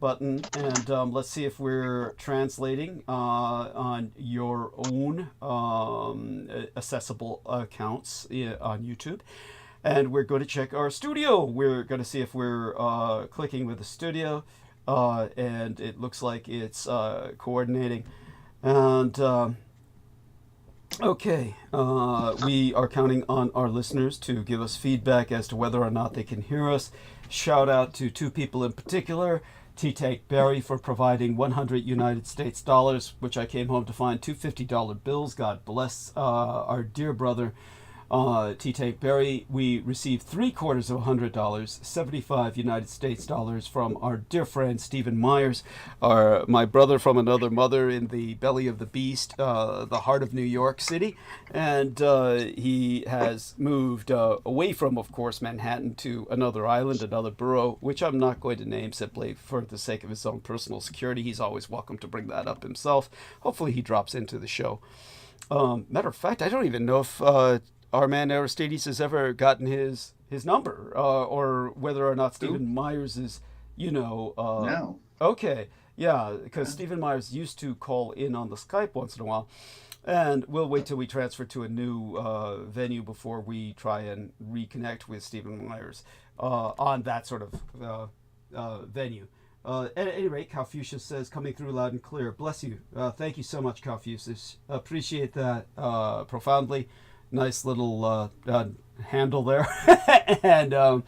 button, and let's see if we're translating on your own accessible accounts on YouTube. And we're going to check our studio. We're going to see if we're clicking with the studio, and it looks like it's coordinating. And okay, we are counting on our listeners to give us feedback as to whether or not they can hear us. Shout out to two people in particular. T-Tank Barry for providing 100 United States dollars, which I came home to find two $50 bills. God bless our dear brother, T-Tank Barry. We received $0.75 of $100, 75 United States dollars from our dear friend Stephen Myers, my brother from another mother in the belly of the beast, the heart of New York City. And he has moved away from, of course, Manhattan to another island, another borough, which I'm not going to name simply for the sake of his own personal security. He's always welcome to bring that up himself. Hopefully he drops into the show. Matter of fact, I don't even know if our man Aristides has ever gotten his number, or whether or not Stephen Myers is, No. Okay, yeah, because Stephen Myers used to call in on the Skype once in a while, and we'll wait till we transfer to a new venue before we try and reconnect with Stephen Myers on that sort of venue. At any rate, Confucius says, coming through loud and clear. Bless you. Thank you so much, Confucius. Appreciate that profoundly. Nice little handle there. And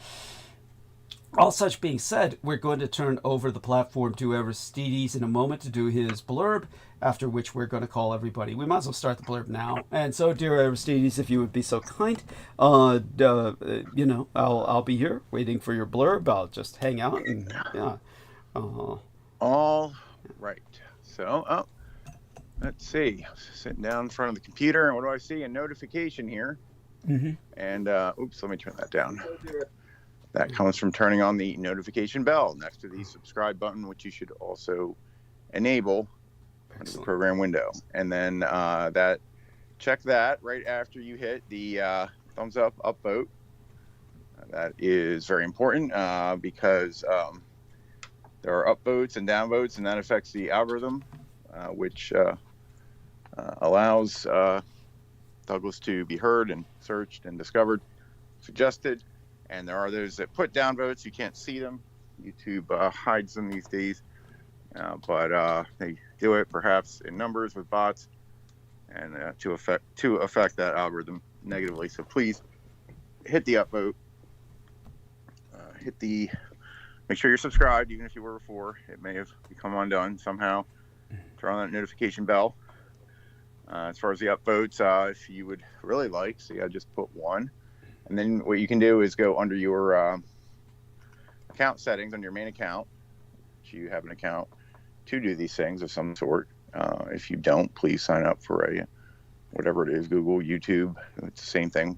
all such being said, we're going to turn over the platform to Aristides in a moment to do his blurb, after which we're going to call everybody. We might as well start the blurb now. And so, dear Aristides, if you would be so kind, I'll be here waiting for your blurb. I'll just hang out and, yeah. All right. So, let's see. Sitting down in front of the computer, and what do I see? A notification here. Mm-hmm. And, oops, let me turn that down. That comes from turning on the notification bell next to the subscribe button, which you should also enable under the program window. And then check that right after you hit the thumbs up upvote. That is very important because there are upvotes and downvotes, and that affects the algorithm, which allows Douglas to be heard and searched and discovered, suggested. And there are those that put down votes. You can't see them. YouTube hides them these days. But they do it perhaps in numbers with bots, and to affect that algorithm negatively. So please hit the upvote. Make sure you're subscribed, even if you were before. It may have become undone somehow. Turn on that notification bell. As far as the upvotes, if you would really like, see, I just put one. And then what you can do is go under your account settings on your main account, if you have an account, to do these things of some sort. If you don't, please sign up for whatever it is, Google, YouTube, it's the same thing.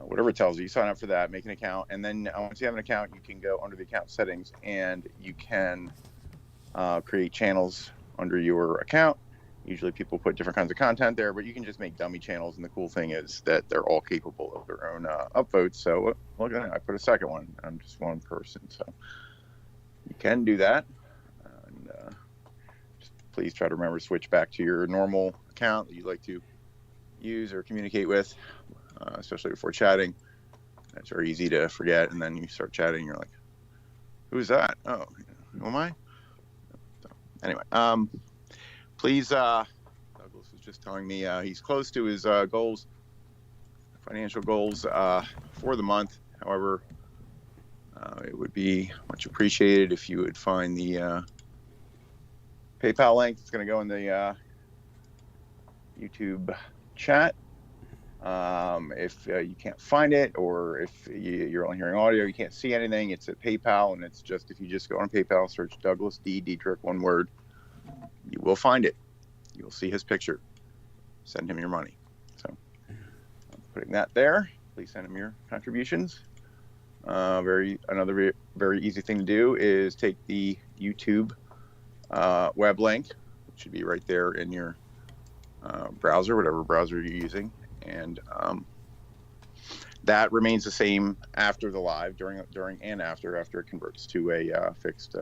Whatever it tells you, sign up for that, make an account. And then once you have an account, you can go under the account settings and you can create channels under your account. Usually people put different kinds of content there, but you can just make dummy channels. And the cool thing is that they're all capable of their own upvotes. So look at that, I put a second one. I'm just one person. So you can do that. And just please try to remember to switch back to your normal account that you like to use or communicate with, especially before chatting. It's very easy to forget. And then you start chatting, you're like, who's that? Oh, who am I? So, anyway, please, Douglas was just telling me he's close to his goals, financial goals for the month. However, it would be much appreciated if you would find the PayPal link. It's going to go in the YouTube chat. If you can't find it, or if you're only hearing audio, you can't see anything, it's at PayPal, and it's just, if you just go on PayPal, search Douglas D. Dietrich, one word, you will find it. You will see his picture. Send him your money. So I'm putting that there. Please send him your contributions. Another very easy thing to do is take the YouTube web link, which should be right there in your browser, whatever browser you're using, and that remains the same after the live, during and after it converts to a fixed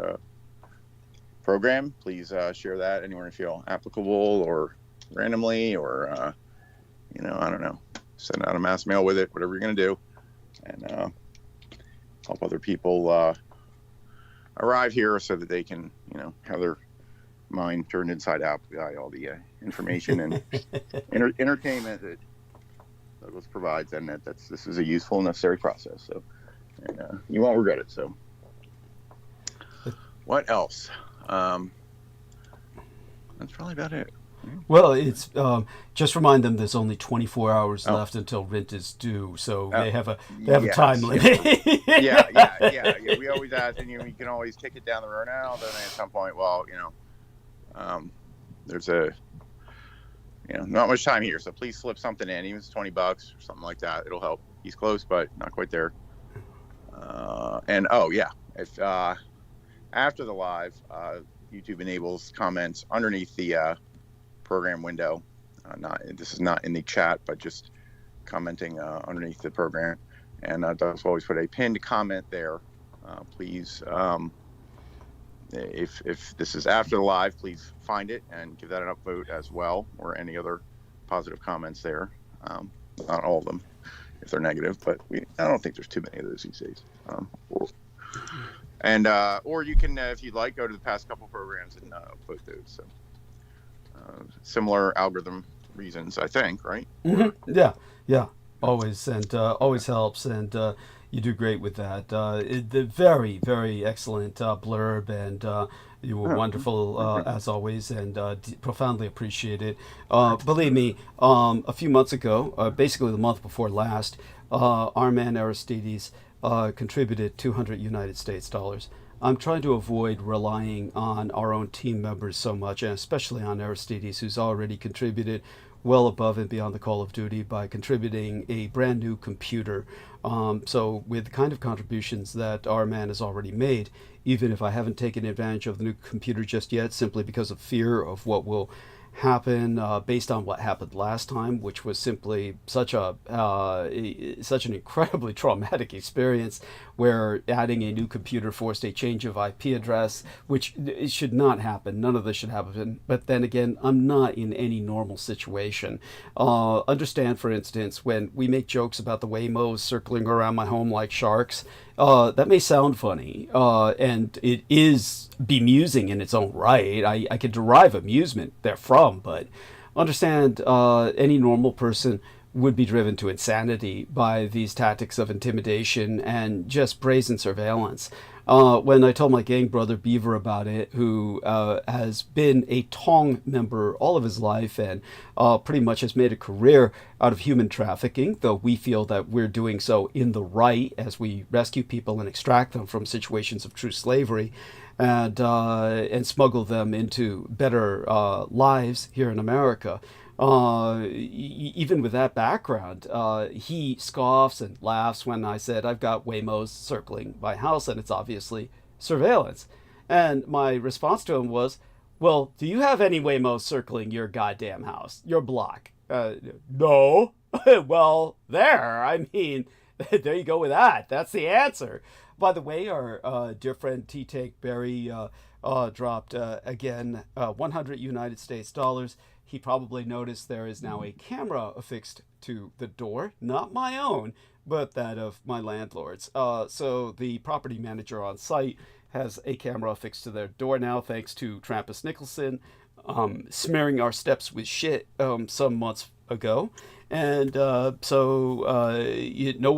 program. Please share that anywhere you feel applicable, or randomly, or I don't know, send out a mass mail with it, whatever you're going to do, and help other people arrive here so that they can, have their mind turned inside out by all the information and entertainment that Douglas provides, and this is a useful and necessary process. So, and you won't regret it. So, what else? That's probably about it. Well, it's just remind them there's only 24 hours left until rent is due, so they have a time limit. Yeah. We always ask, and you can always kick it down the road now. Then at some point, there's not much time here, so please slip something in, even if it's $20 or something like that. It'll help. He's close, but not quite there. If after the live, YouTube enables comments underneath the program window. This is not in the chat, but just commenting underneath the program. And Doug's always put a pinned comment there. Please, if this is after the live, please find it and give that an upvote as well, or any other positive comments there. Not all of them, if they're negative, but I don't think there's too many of those these days. Or you can, if you'd like, go to the past couple programs and upvote those. So. Similar algorithm reasons, I think, right? Mm-hmm. Yeah, always, and always helps, and you do great with that. The very, very excellent blurb, and you were wonderful as always, and profoundly appreciate it. Believe me, a few months ago, basically the month before last, our man Aristides contributed $200 US. I'm trying to avoid relying on our own team members so much, and especially on Aristides, who's already contributed well above and beyond the call of duty by contributing a brand new computer. So with the kind of contributions that our man has already made, even if I haven't taken advantage of the new computer just yet, simply because of fear of what will happen based on what happened last time, which was simply such an incredibly traumatic experience, where adding a new computer forced a change of IP address, which it should not happen. None of this should happen. But then again, I'm not in any normal situation. Understand, for instance, when we make jokes about the Waymos circling around my home like sharks, that may sound funny, and it is bemusing in its own right. I can derive amusement therefrom, but understand, any normal person would be driven to insanity by these tactics of intimidation and just brazen surveillance. When I told my gang brother Beaver about it, who has been a Tong member all of his life and pretty much has made a career out of human trafficking, though we feel that we're doing so in the right as we rescue people and extract them from situations of true slavery, and smuggle them into better lives here in America. Even with that background, he scoffs and laughs when I said I've got Waymos circling my house and it's obviously surveillance. And my response to him was, well, do you have any Waymos circling your goddamn house, your block? No. Well, there. I mean, there you go with that. That's the answer. By the way, our dear friend T-Take Berry dropped again $100 US. He probably noticed there is now a camera affixed to the door, not my own, but that of my landlord's. So the property manager on site has a camera affixed to their door now, thanks to Trampus Nicholson smearing our steps with shit some months ago. And no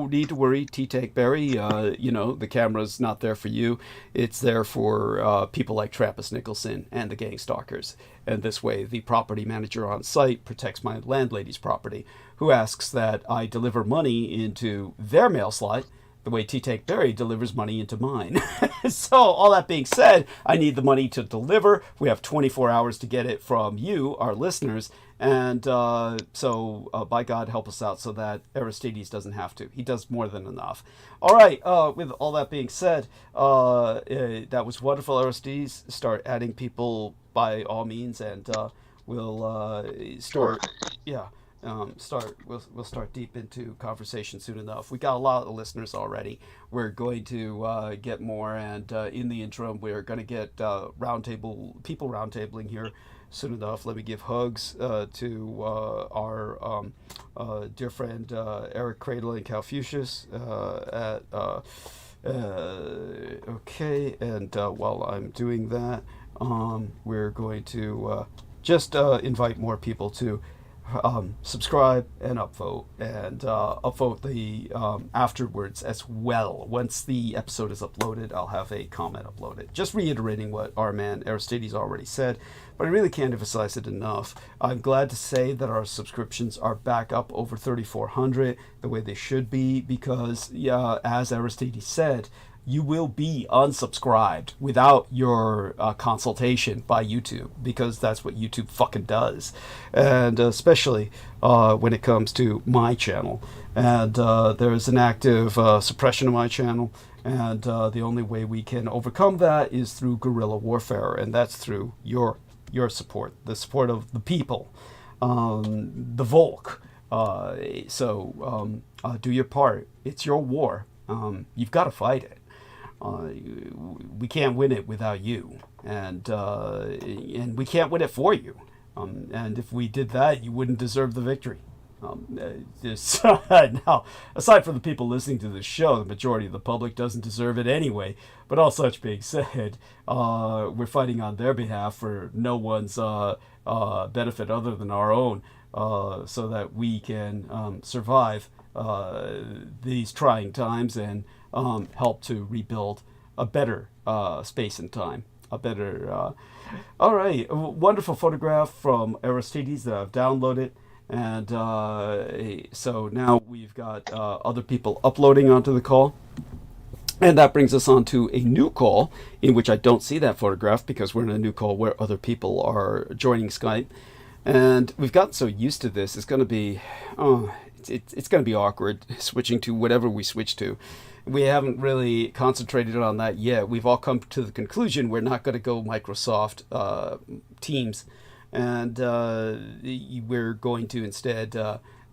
need to worry, T-Take Berry. The camera's not there for you. It's there for people like Trappist Nicholson and the gang stalkers. And this way, the property manager on site protects my landlady's property, who asks that I deliver money into their mail slot the way T-Take Berry delivers money into mine. So all that being said, I need the money to deliver. We have 24 hours to get it from you, our listeners. And so by God, help us out so that Aristides doesn't have to. He does more than enough. All right, with all that being said, that was wonderful, Aristides. Start adding people by all means, and we'll start. Yeah. we'll start deep into conversation soon enough. We got a lot of listeners already. We're going to get more, and in the interim, we're going to get people roundtabling here soon enough. Let me give hugs to our dear friend Eric Cradle and Confucius okay, and while I'm doing that, we're going to just invite more people to subscribe and upvote, and upvote the afterwards as well. Once the episode is uploaded, I'll have a comment uploaded, just reiterating what our man Aristides already said, but I really can't emphasize it enough. I'm glad to say that our subscriptions are back up over 3,400 the way they should be, because as Aristides said, you will be unsubscribed without your consultation by YouTube, because that's what YouTube fucking does. And especially when it comes to my channel. And there's an active suppression of my channel. And the only way we can overcome that is through guerrilla warfare. And that's through your support, the support of the people, the Volk. So do your part. It's your war. You've got to fight it. We can't win it without you, and we can't win it for you. And if we did that, you wouldn't deserve the victory. Now, aside from the people listening to this show, the majority of the public doesn't deserve it anyway. But all such being said, we're fighting on their behalf for no one's benefit other than our own, so that we can survive these trying times and help to rebuild a better space and time, a better. All right, a wonderful photograph from Aristides that I've downloaded, and so now we've got other people uploading onto the call, and that brings us on to a new call in which I don't see that photograph because we're in a new call where other people are joining Skype, and we've gotten so used to this. It's going to be it's going to be awkward switching to whatever we switch to. We haven't really concentrated on that yet. We've all come to the conclusion we're not going to go Microsoft Teams, and we're going to instead,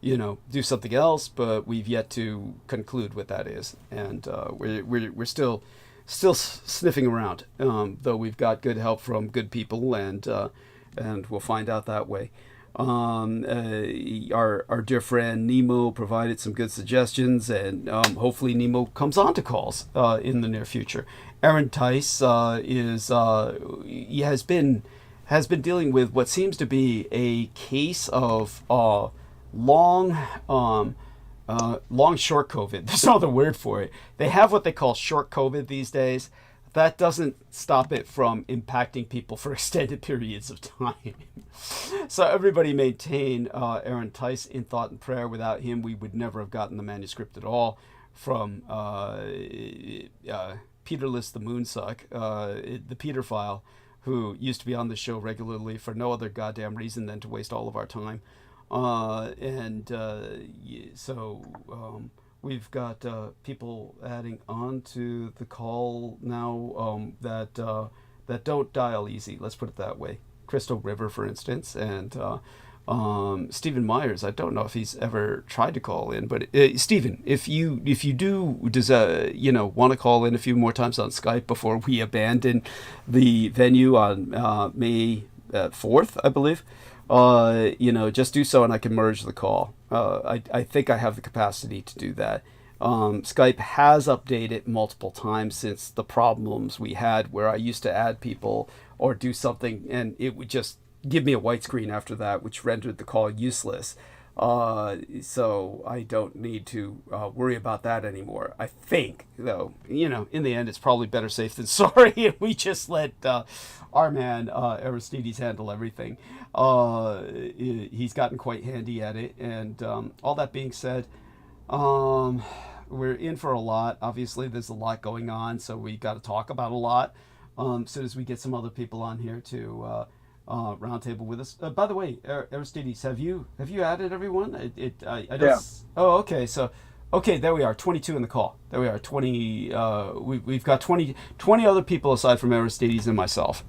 do something else. But we've yet to conclude what that is, and we're still sniffing around. Though we've got good help from good people, and we'll find out that way. Our dear friend Nemo provided some good suggestions, and hopefully Nemo comes on to calls in the near future. Aaron Tice has been dealing with what seems to be a case of long short COVID. There's no other word for it. They have what they call short COVID these days. That doesn't stop it from impacting people for extended periods of time. So everybody maintain Aaron Tice in thought and prayer. Without him, we would never have gotten the manuscript at all from Peterless the Moonsuck, the Peter file, who used to be on the show regularly for no other goddamn reason than to waste all of our time. We've got people adding on to the call now that don't dial easy. Let's put it that way. Crystal River, for instance, and Stephen Myers. I don't know if he's ever tried to call in, but Stephen, if you do want to call in a few more times on Skype before we abandon the venue on May 4th, I believe. Just do so and I can merge the call. I think I have the capacity to do that. Skype has updated multiple times since the problems we had where I used to add people or do something and it would just give me a white screen after that, which rendered the call useless. So I don't need to worry about that anymore. I think, though, in the end, it's probably better safe than sorry. And we just let our man Aristides handle everything. He's gotten quite handy at it. And all that being said, we're in for a lot. Obviously, there's a lot going on, so we got to talk about a lot. As soon as we get some other people on here to roundtable with us. By the way, Aristides, have you added everyone? I don't. Yeah. Oh, okay. So, okay, there we are. 22 in the call. There we are. 20. We've got 20 other people aside from Aristides and myself.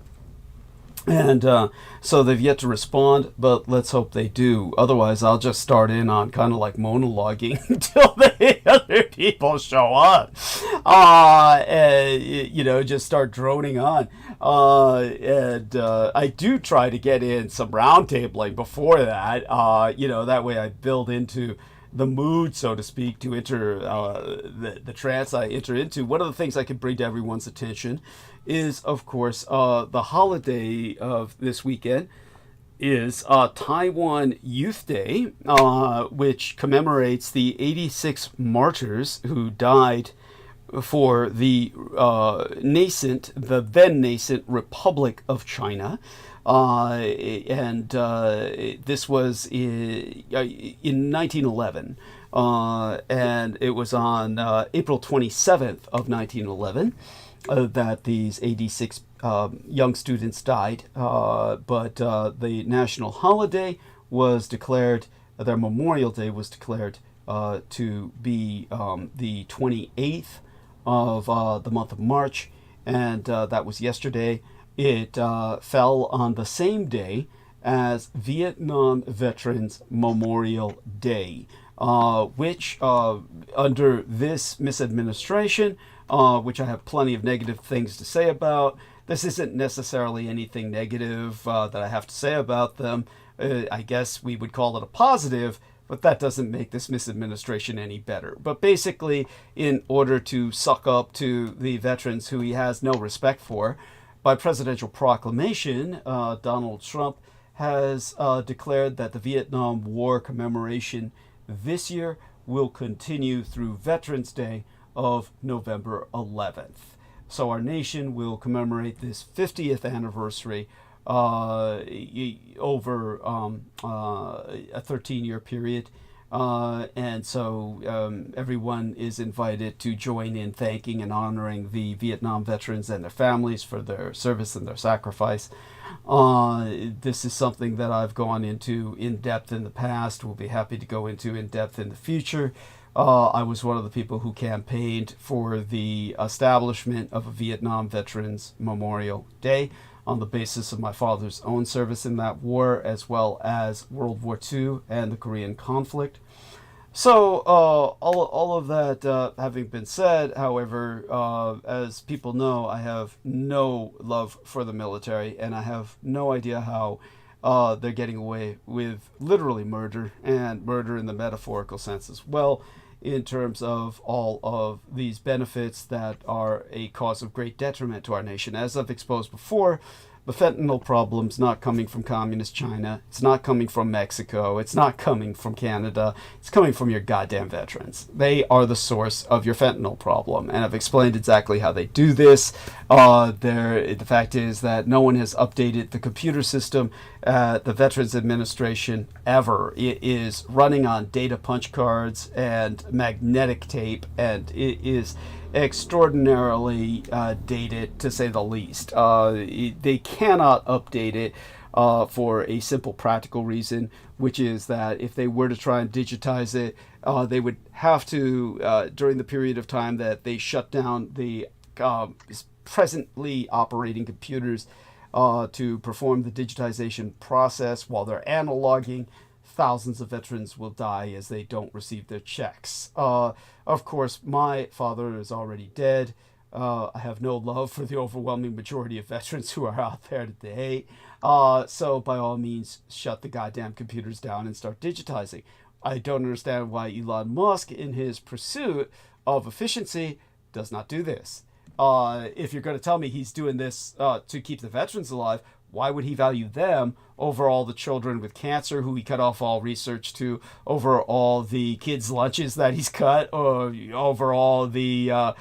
And so they've yet to respond, but let's hope they do. Otherwise, I'll just start in on kind of like monologuing until the other people show up. And, just start droning on. And I do try to get in some roundtabling before that. That way I build into the mood, so to speak, to enter the trance I enter into. One of the things I can bring to everyone's attention is, of course, the holiday of this weekend is Taiwan Youth Day, which commemorates the 86 martyrs who died for the then nascent Republic of China. And this was in 1911, and it was on April 27th of 1911 that these 86 young students died, but the national holiday was declared, their Memorial Day was declared to be the 28th of the month of March, and that was yesterday. It fell on the same day as Vietnam Veterans Memorial Day, which under this misadministration, which I have plenty of negative things to say about, this isn't necessarily anything negative that I have to say about them. I guess we would call it a positive, but that doesn't make this misadministration any better. But basically, in order to suck up to the veterans who he has no respect for, by presidential proclamation, Donald Trump has declared that the Vietnam War commemoration this year will continue through Veterans Day of November 11th. So our nation will commemorate this 50th anniversary over a 13-year period. And so everyone is invited to join in thanking and honoring the Vietnam veterans and their families for their service and their sacrifice. This is something that I've gone into in depth in the past. We'll be happy to go into in depth in the future. I was one of the people who campaigned for the establishment of a Vietnam Veterans Memorial Day on the basis of my father's own service in that war, as well as World War II and the Korean conflict. So all of that having been said, however, as people know, I have no love for the military, and I have no idea how they're getting away with literally murder, and murder in the metaphorical sense as well, in terms of all of these benefits that are a cause of great detriment to our nation. As I've exposed before, the fentanyl problem's not coming from communist China. It's not coming from Mexico. It's not coming from Canada. It's coming from your goddamn veterans. They are the source of your fentanyl problem. And I've explained exactly how they do this. The fact is that no one has updated the computer system at the Veterans Administration ever. It is running on data punch cards and magnetic tape, and it is extraordinarily dated, to say the least. They cannot update it for a simple practical reason, which is that if they were to try and digitize it, they would have to, during the period of time that they shut down the presently operating computers to perform the digitization process while they're analoging, thousands of veterans will die as they don't receive their checks. Of course, my father is already dead. I have no love for the overwhelming majority of veterans who are out there today. So by all means, shut the goddamn computers down and start digitizing. I don't understand why Elon Musk, in his pursuit of efficiency, does not do this. If you're going to tell me he's doing this to keep the veterans alive, why would he value them over all the children with cancer who he cut off all research to, over all the kids' lunches that he's cut, or over all the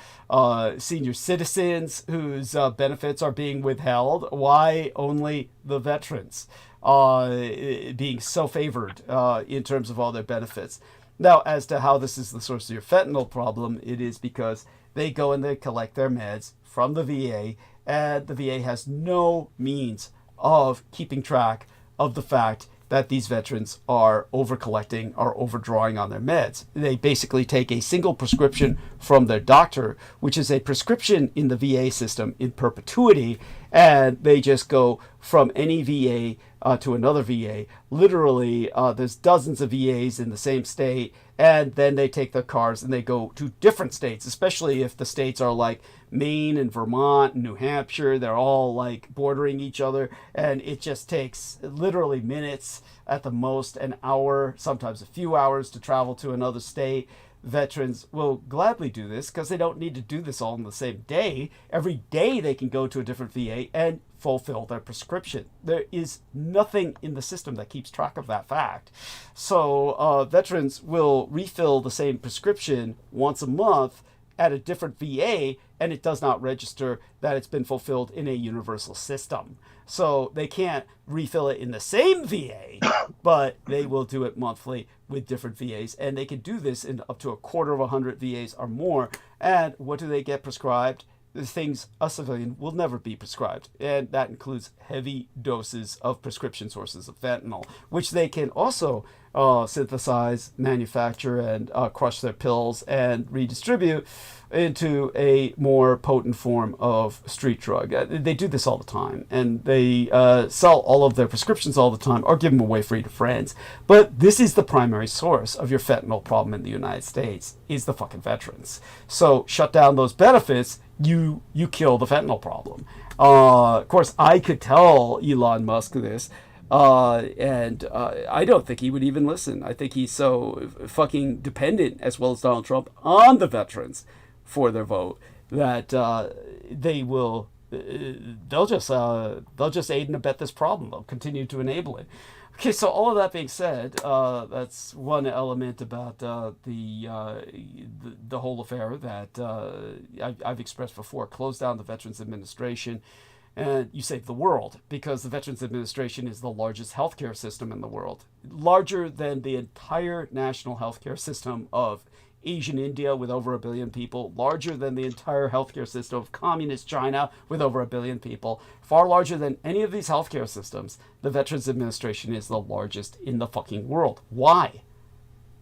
senior citizens whose benefits are being withheld? Why only the veterans being so favored in terms of all their benefits? Now, as to how this is the source of your fentanyl problem, it is because they go and they collect their meds from the VA, and the VA has no means of keeping track of the fact that these veterans are over-collecting, are overdrawing on their meds. They basically take a single prescription from their doctor, which is a prescription in the VA system in perpetuity, and they just go from any VA to another VA. Literally, there's dozens of VAs in the same state, and then they take their cars and they go to different states, especially if the states are like Maine and Vermont and New Hampshire. They're all like bordering each other, and it just takes literally minutes, at the most an hour, sometimes a few hours, to travel to another state. Veterans will gladly do this because they don't need to do this all in the same day. Every day they can go to a different VA and fulfill their prescription. There is nothing in the system that keeps track of that fact. So veterans will refill the same prescription once a month at a different VA, and it does not register that it's been fulfilled in a universal system. So they can't refill it in the same VA, but they will do it monthly with different VAs, and they can do this in up to a quarter of 100 VAs or more. And what do they get prescribed? The things a civilian will never be prescribed, and that includes heavy doses of prescription sources of fentanyl, which they can also synthesize, manufacture, and crush their pills and redistribute into a more potent form of street drug. They do this all the time, and they sell all of their prescriptions all the time or give them away free to friends. But this is the primary source of your fentanyl problem in the United States, is the fucking veterans. So shut down those benefits, you kill the fentanyl problem. Of course, I could tell Elon Musk this, and I don't think he would even listen. I think he's so fucking dependent, as well as Donald Trump, on the veterans for their vote that they'll just aid and abet this problem. They'll continue to enable it. Okay, so all of that being said, that's one element about the whole affair that I've expressed before. Close down the Veterans Administration, and you save the world, because the Veterans Administration is the largest healthcare system in the world, larger than the entire national healthcare system of Asian India with over 1 billion people, larger than the entire healthcare system of communist China with over 1 billion people, far larger than any of these healthcare systems. The Veterans Administration is the largest in the fucking world. Why?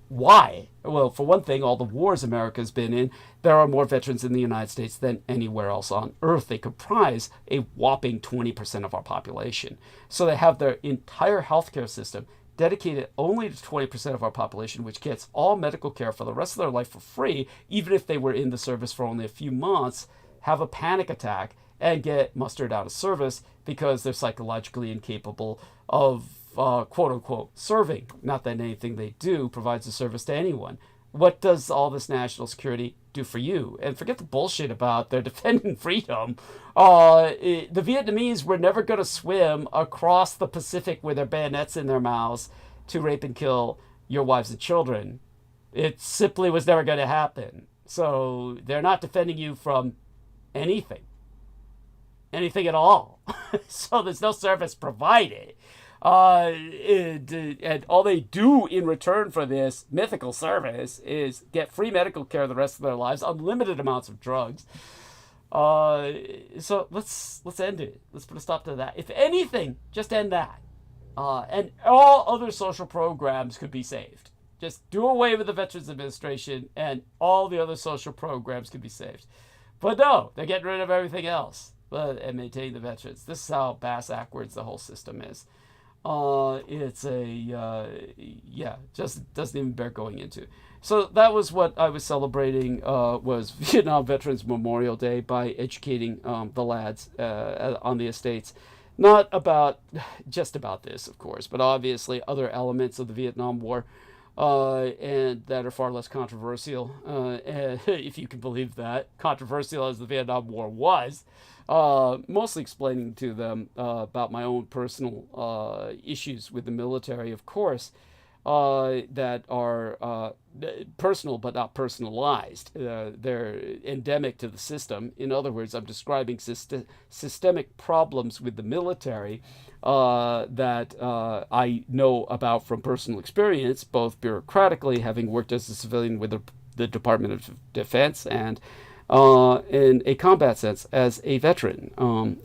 Why? Well, for one thing, all the wars America's been in, there are more veterans in the United States than anywhere else on earth. They comprise a whopping 20% of our population. So they have their entire healthcare system dedicated only to 20% of our population, which gets all medical care for the rest of their life for free, even if they were in the service for only a few months, have a panic attack, and get mustered out of service because they're psychologically incapable of, quote-unquote, serving. Not that anything they do provides a service to anyone. What does all this national security do for you? And forget the bullshit about they're defending freedom. The Vietnamese were never going to swim across the Pacific with their bayonets in their mouths to rape and kill your wives and children. It simply was never going to happen. So they're not defending you from anything. Anything at all. So there's no service provided. And all they do in return for this mythical service is get free medical care the rest of their lives, unlimited amounts of drugs. So let's end it. Let's put a stop to that. If anything, just end that. And all other social programs could be saved. Just do away with the Veterans Administration, and all the other social programs could be saved. But no, they're getting rid of everything else and maintaining the veterans. This is how bass-ackwards the whole system is. It's just doesn't even bear going into. So that was what I was celebrating, was Vietnam Veterans Memorial Day, by educating the lads on the estates. Not just about this, of course, but obviously other elements of the Vietnam War, and that are far less controversial, if you can believe that. Controversial as the Vietnam War was. Mostly explaining to them about my own personal issues with the military, of course, that are personal but not personalized. They're endemic to the system. In other words, I'm describing systemic problems with the military that I know about from personal experience, both bureaucratically, having worked as a civilian with the Department of Defense, and in a combat sense as a veteran.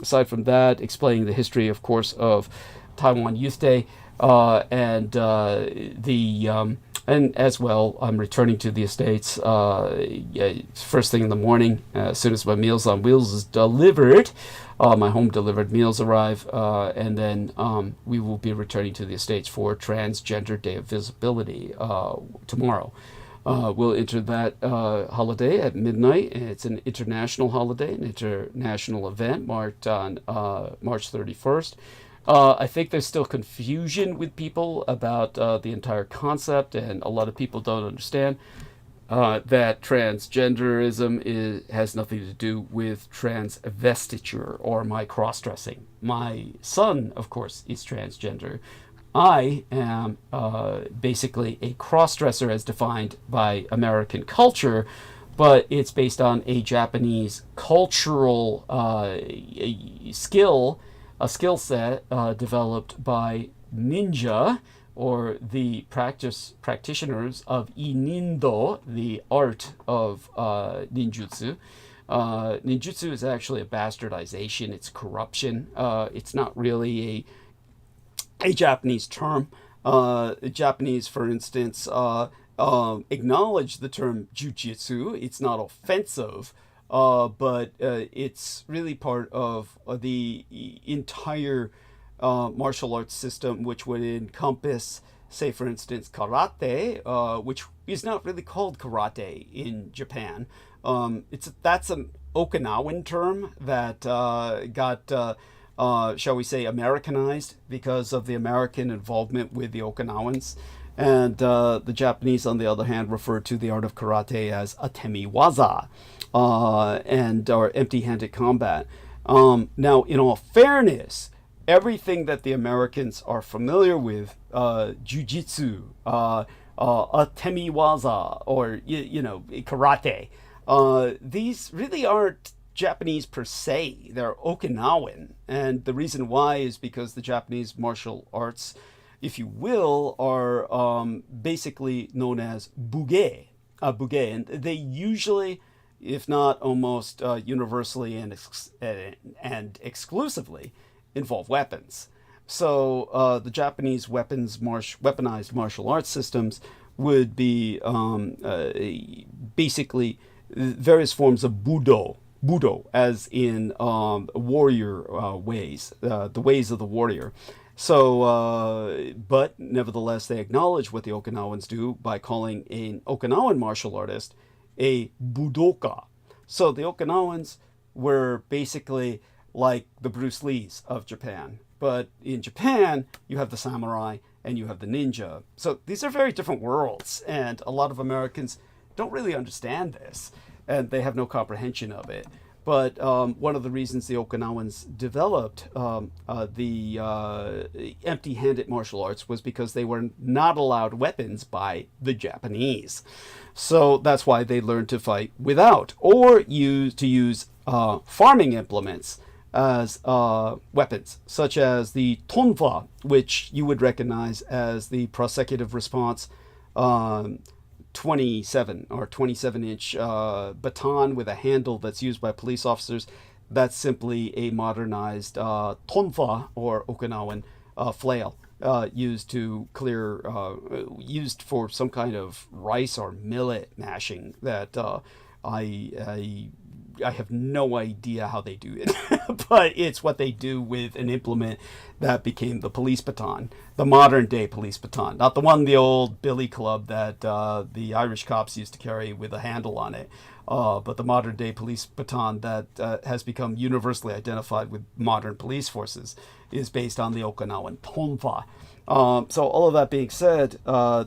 Aside from that, explaining the history, of course, of Taiwan Youth Day, And as well, I'm returning to the Estates first thing in the morning, as soon as my Meals on Wheels is delivered. My home-delivered meals arrive, and then we will be returning to the Estates for Transgender Day of Visibility tomorrow. We'll enter that holiday at midnight. It's an international holiday, an international event marked on March 31st. I think there's still confusion with people about the entire concept, and a lot of people don't understand that transgenderism has nothing to do with transvestiture or my cross-dressing. My son, of course, is transgender. I am basically a cross-dresser as defined by American culture, but it's based on a Japanese cultural skill set developed by ninja, or the practitioners of In2-INT, the art of ninjutsu. Ninjutsu is actually a bastardization. It's corruption. It's not really a Japanese term. Japanese, for instance, acknowledge the term jujitsu. It's not offensive, but it's really part of the entire martial arts system, which would encompass, say, for instance, karate, which is not really called karate in Japan. That's an Okinawan term that got shall we say, Americanized because of the American involvement with the Okinawans. And the Japanese, on the other hand, refer to the art of karate as atemiwaza, or empty-handed combat. Now, in all fairness, everything that the Americans are familiar with, jujitsu, atemiwaza, or, karate, these really aren't Japanese per se. They're Okinawan, and the reason why is because the Japanese martial arts, if you will, are basically known as buge, and they usually, if not almost universally and exclusively, involve weapons. So the Japanese weaponized martial arts systems would be basically various forms of budo, as in warrior ways, the ways of the warrior. So, but nevertheless, they acknowledge what the Okinawans do by calling an Okinawan martial artist a budoka. So the Okinawans were basically like the Bruce Lees of Japan. But in Japan, you have the samurai and you have the ninja. So these are very different worlds, and a lot of Americans don't really understand this, and they have no comprehension of it. But one of the reasons the Okinawans developed the empty-handed martial arts was because they were not allowed weapons by the Japanese. So that's why they learned to fight without, or use farming implements as weapons, such as the tonfa, which you would recognize as the prosecutive response 27 or 27-inch baton with a handle that's used by police officers. That's simply a modernized tonfa, or Okinawan flail, used for some kind of rice or millet mashing that I have no idea how they do it, but it's what they do with an implement that became the police baton, the modern day police baton, not the one, the old billy club that the Irish cops used to carry with a handle on it, but the modern day police baton that has become universally identified with modern police forces is based on the Okinawan tonfa. So all of that being said,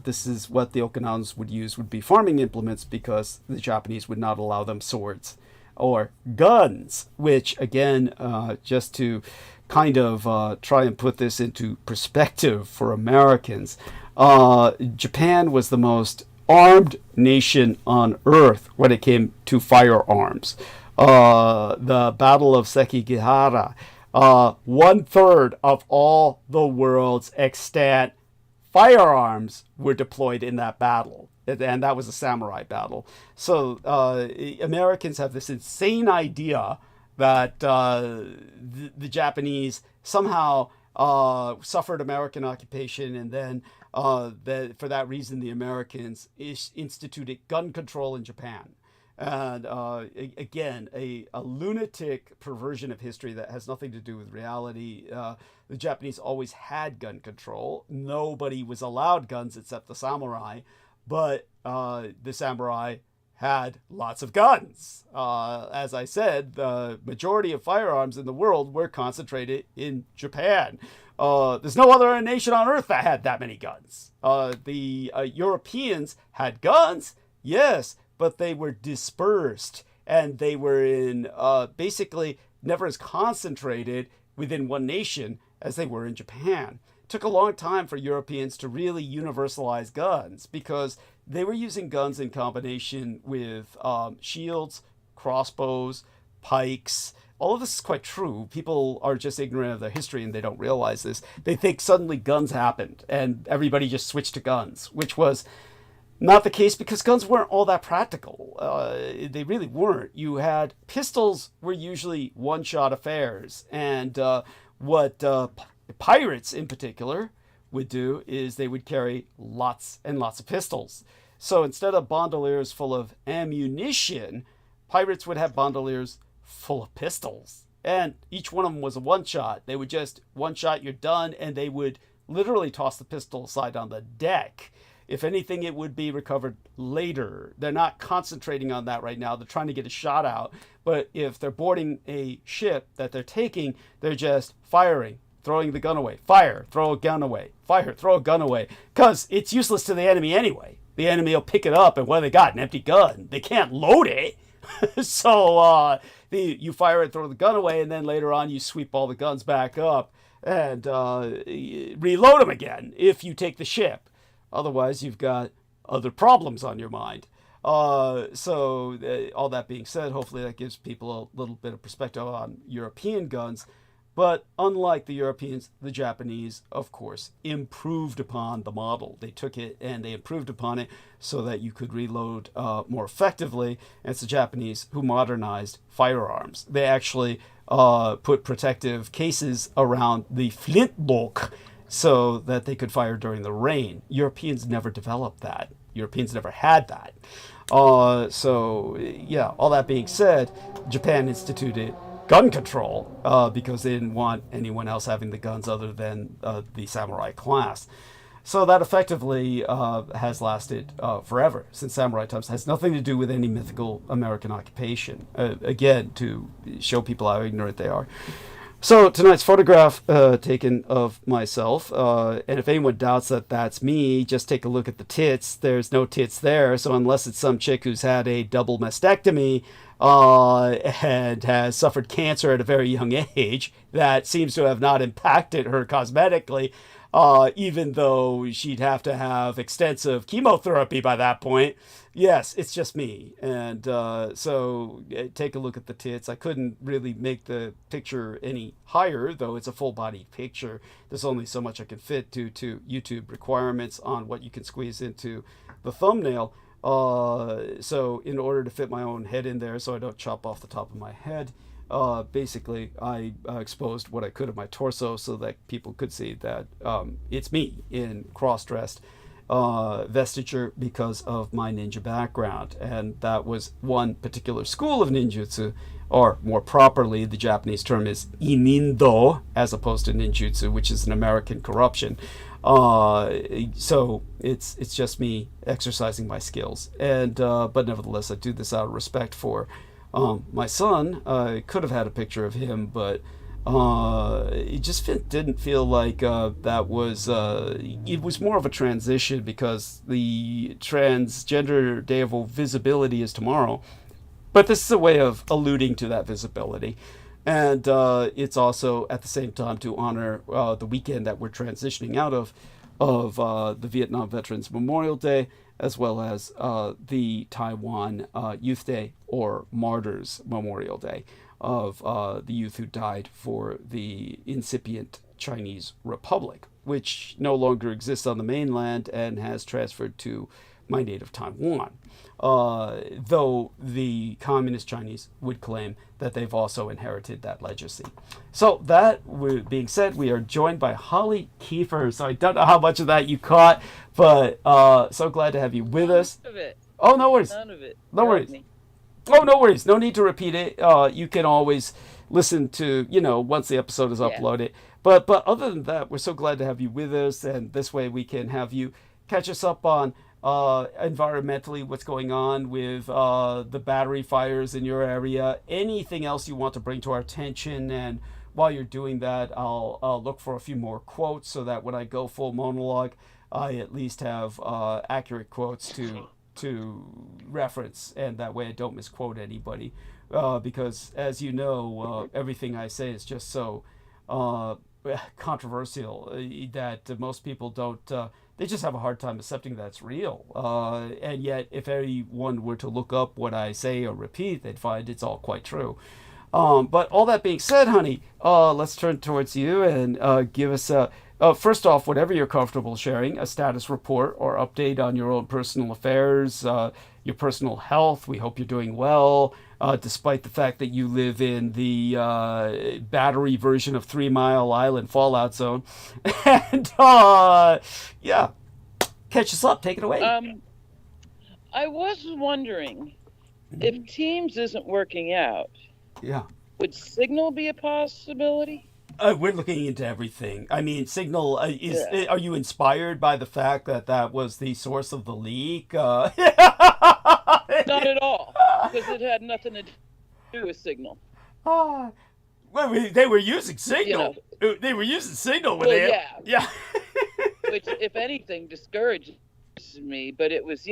this is what the Okinawans would be farming implements, because the Japanese would not allow them swords or guns, which again, just to kind of try and put this into perspective for Americans, Japan was the most armed nation on earth when it came to firearms. The Battle of Sekigahara, 1/3 of all the world's extant firearms were deployed in that battle. And that was a samurai battle. So Americans have this insane idea that the Japanese somehow suffered American occupation, and then for that reason, the Americans instituted gun control in Japan. And again, a lunatic perversion of history that has nothing to do with reality. The Japanese always had gun control. Nobody was allowed guns except the samurai, but the samurai had lots of guns. As I said, the majority of firearms in the world were concentrated in Japan. There's no other nation on earth that had that many guns. The Europeans had guns, yes, but they were dispersed, and they were in basically never as concentrated within one nation as they were in Japan. It took a long time for Europeans to really universalize guns because they were using guns in combination with shields, crossbows, pikes. All of this is quite true. People are just ignorant of their history and they don't realize this. They think suddenly guns happened and everybody just switched to guns, which was not the case because guns weren't all that practical. They really weren't. You had pistols were usually one-shot affairs. And what pirates in particular would do is they would carry lots and lots of pistols. So instead of bandoliers full of ammunition, pirates would have bandoliers full of pistols. And each one of them was a one-shot. They would just one-shot, you're done, and they would literally toss the pistol aside on the deck. If anything, it would be recovered later. They're not concentrating on that right now. They're trying to get a shot out. But if they're boarding a ship that they're taking, they're just firing, throwing the gun away. Fire, throw a gun away. Fire, throw a gun away. Because it's useless to the enemy anyway. The enemy will pick it up, and what do they got? An empty gun. They can't load it. So you fire it, throw the gun away, and then later on you sweep all the guns back up and reload them again if you take the ship. Otherwise, you've got other problems on your mind. So all that being said, hopefully that gives people a little bit of perspective on European guns. But unlike the Europeans, the Japanese, of course, improved upon the model. They took it and they improved upon it so that you could reload more effectively. And it's the Japanese who modernized firearms. They actually put protective cases around the flintlock so that they could fire during the rain. Europeans never developed that. Europeans never had that. So, yeah, all that being said, Japan instituted gun control because they didn't want anyone else having the guns other than the samurai class. So that effectively has lasted forever, since samurai times. It has nothing to do with any mythical American occupation. Again, to show people how ignorant they are. So tonight's photograph taken of myself, and if anyone doubts that that's me, just take a look at the tits. There's no tits there, so unless it's some chick who's had a double mastectomy and has suffered cancer at a very young age, that seems to have not impacted her cosmetically, even though she'd have to have extensive chemotherapy by that point. Yes, it's just me. And so take a look at the tits. I couldn't really make the picture any higher, though it's a full-body picture. There's only so much I can fit due to YouTube requirements on what you can squeeze into the thumbnail. So in order to fit my own head in there so I don't chop off the top of my head, basically I exposed what I could of my torso so that people could see that it's me in cross-dressed vestiture because of my ninja background. And that was one particular school of ninjutsu, or more properly, the Japanese term is inindo, as opposed to ninjutsu, which is an American corruption. So it's just me exercising my skills. And but nevertheless, I do this out of respect for my son. I could have had a picture of him, but it just didn't feel like that was, it was more of a transition because the Transgender Day of Visibility is tomorrow. But this is a way of alluding to that visibility. And it's also at the same time to honor the weekend that we're transitioning out of the Vietnam Veterans Memorial Day, as well as the Taiwan Youth Day, or Martyrs Memorial Day, of the youth who died for the incipient Chinese Republic, which no longer exists on the mainland and has transferred to my native Taiwan. Though the Communist Chinese would claim that they've also inherited that legacy. So that being said, we are joined by Holly Kiefer. So I don't know how much of that you caught, but so glad to have you with us. None of it. Oh, no worries. None of it. No worries. Oh, no worries. No need to repeat it. You can always listen to, once the episode is uploaded. But other than that, we're so glad to have you with us, and this way we can have you catch us up on environmentally what's going on with the battery fires in your area, anything else you want to bring to our attention. And while you're doing that, I'll look for a few more quotes so that when I go full monologue, I at least have accurate quotes to reference, and that way I don't misquote anybody, because as you know, everything I say is just so controversial that most people don't, they just have a hard time accepting that's real. And yet, if anyone were to look up what I say or repeat, they'd find it's all quite true. But all that being said, honey, let's turn towards you and give us first off, whatever you're comfortable sharing, a status report or update on your own personal affairs, your personal health. We hope you're doing well, despite the fact that you live in the battery version of 3 Mile Island fallout zone. And yeah, catch us up. Take it away. I was wondering if Teams isn't working out. Yeah. Would Signal be a possibility? We're looking into everything. I mean, Signal are you inspired by the fact that was the source of the leak? Not at all, because it had nothing to do with Signal. Well, they were using Signal. They were using Signal when yeah. Which, if anything, discourages me. But it was,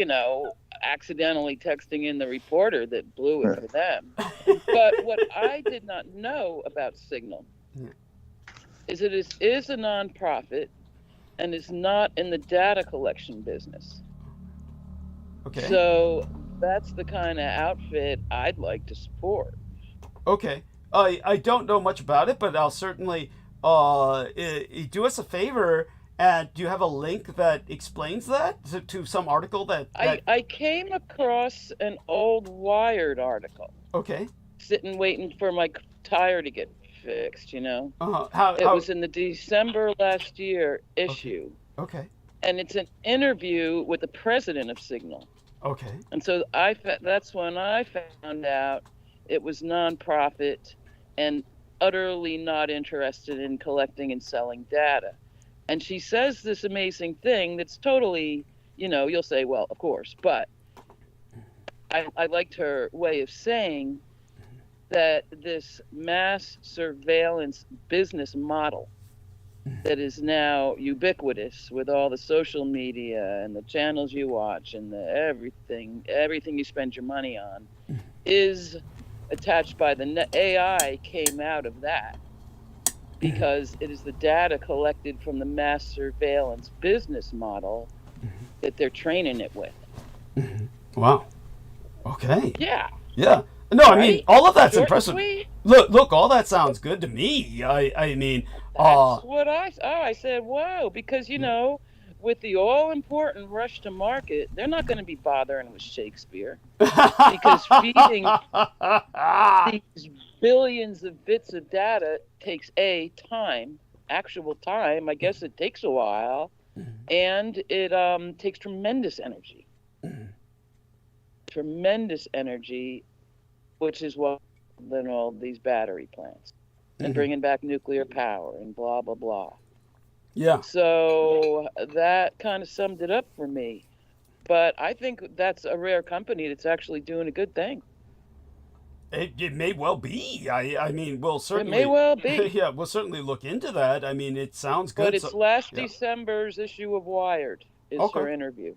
accidentally texting in the reporter that blew it for them. But what I did not know about Signal is it is a nonprofit and is not in the data collection business. Okay. So that's the kind of outfit I'd like to support. Okay. I don't know much about it, but I'll certainly do us a favor. And do you have a link that explains that to some article that... I came across an old Wired article. Okay. Sitting waiting for my tire to get fixed, Uh-huh. It was in the December last year issue. Okay. And it's an interview with the president of Signal. Okay. And so that's when I found out it was nonprofit and utterly not interested in collecting and selling data. And she says this amazing thing that's totally, you'll say, well, of course, but I liked her way of saying that this mass surveillance business model that is now ubiquitous with all the social media and the channels you watch and everything you spend your money on is attached by the AI came out of that. Because it is the data collected from the mass surveillance business model that they're training it with. Wow. Okay. Yeah. Yeah. No, right? I mean, all of that's Short, impressive. Sweet. Look, all that sounds good to me. I mean, that's what I said, whoa, because, with the all-important rush to market, they're not going to be bothering with Shakespeare. Because feeding these billions of bits of data takes actual time. I guess it takes a while, and it takes tremendous energy. Tremendous energy, which is what than all these battery plants and bringing back nuclear power and blah blah blah. Yeah. So that kind of summed it up for me. But I think that's a rare company that's actually doing a good thing. It may well be. I mean, we'll certainly... It may well be. Yeah, we'll certainly look into that. I mean, it sounds good. But it's December's issue of Wired is her interview.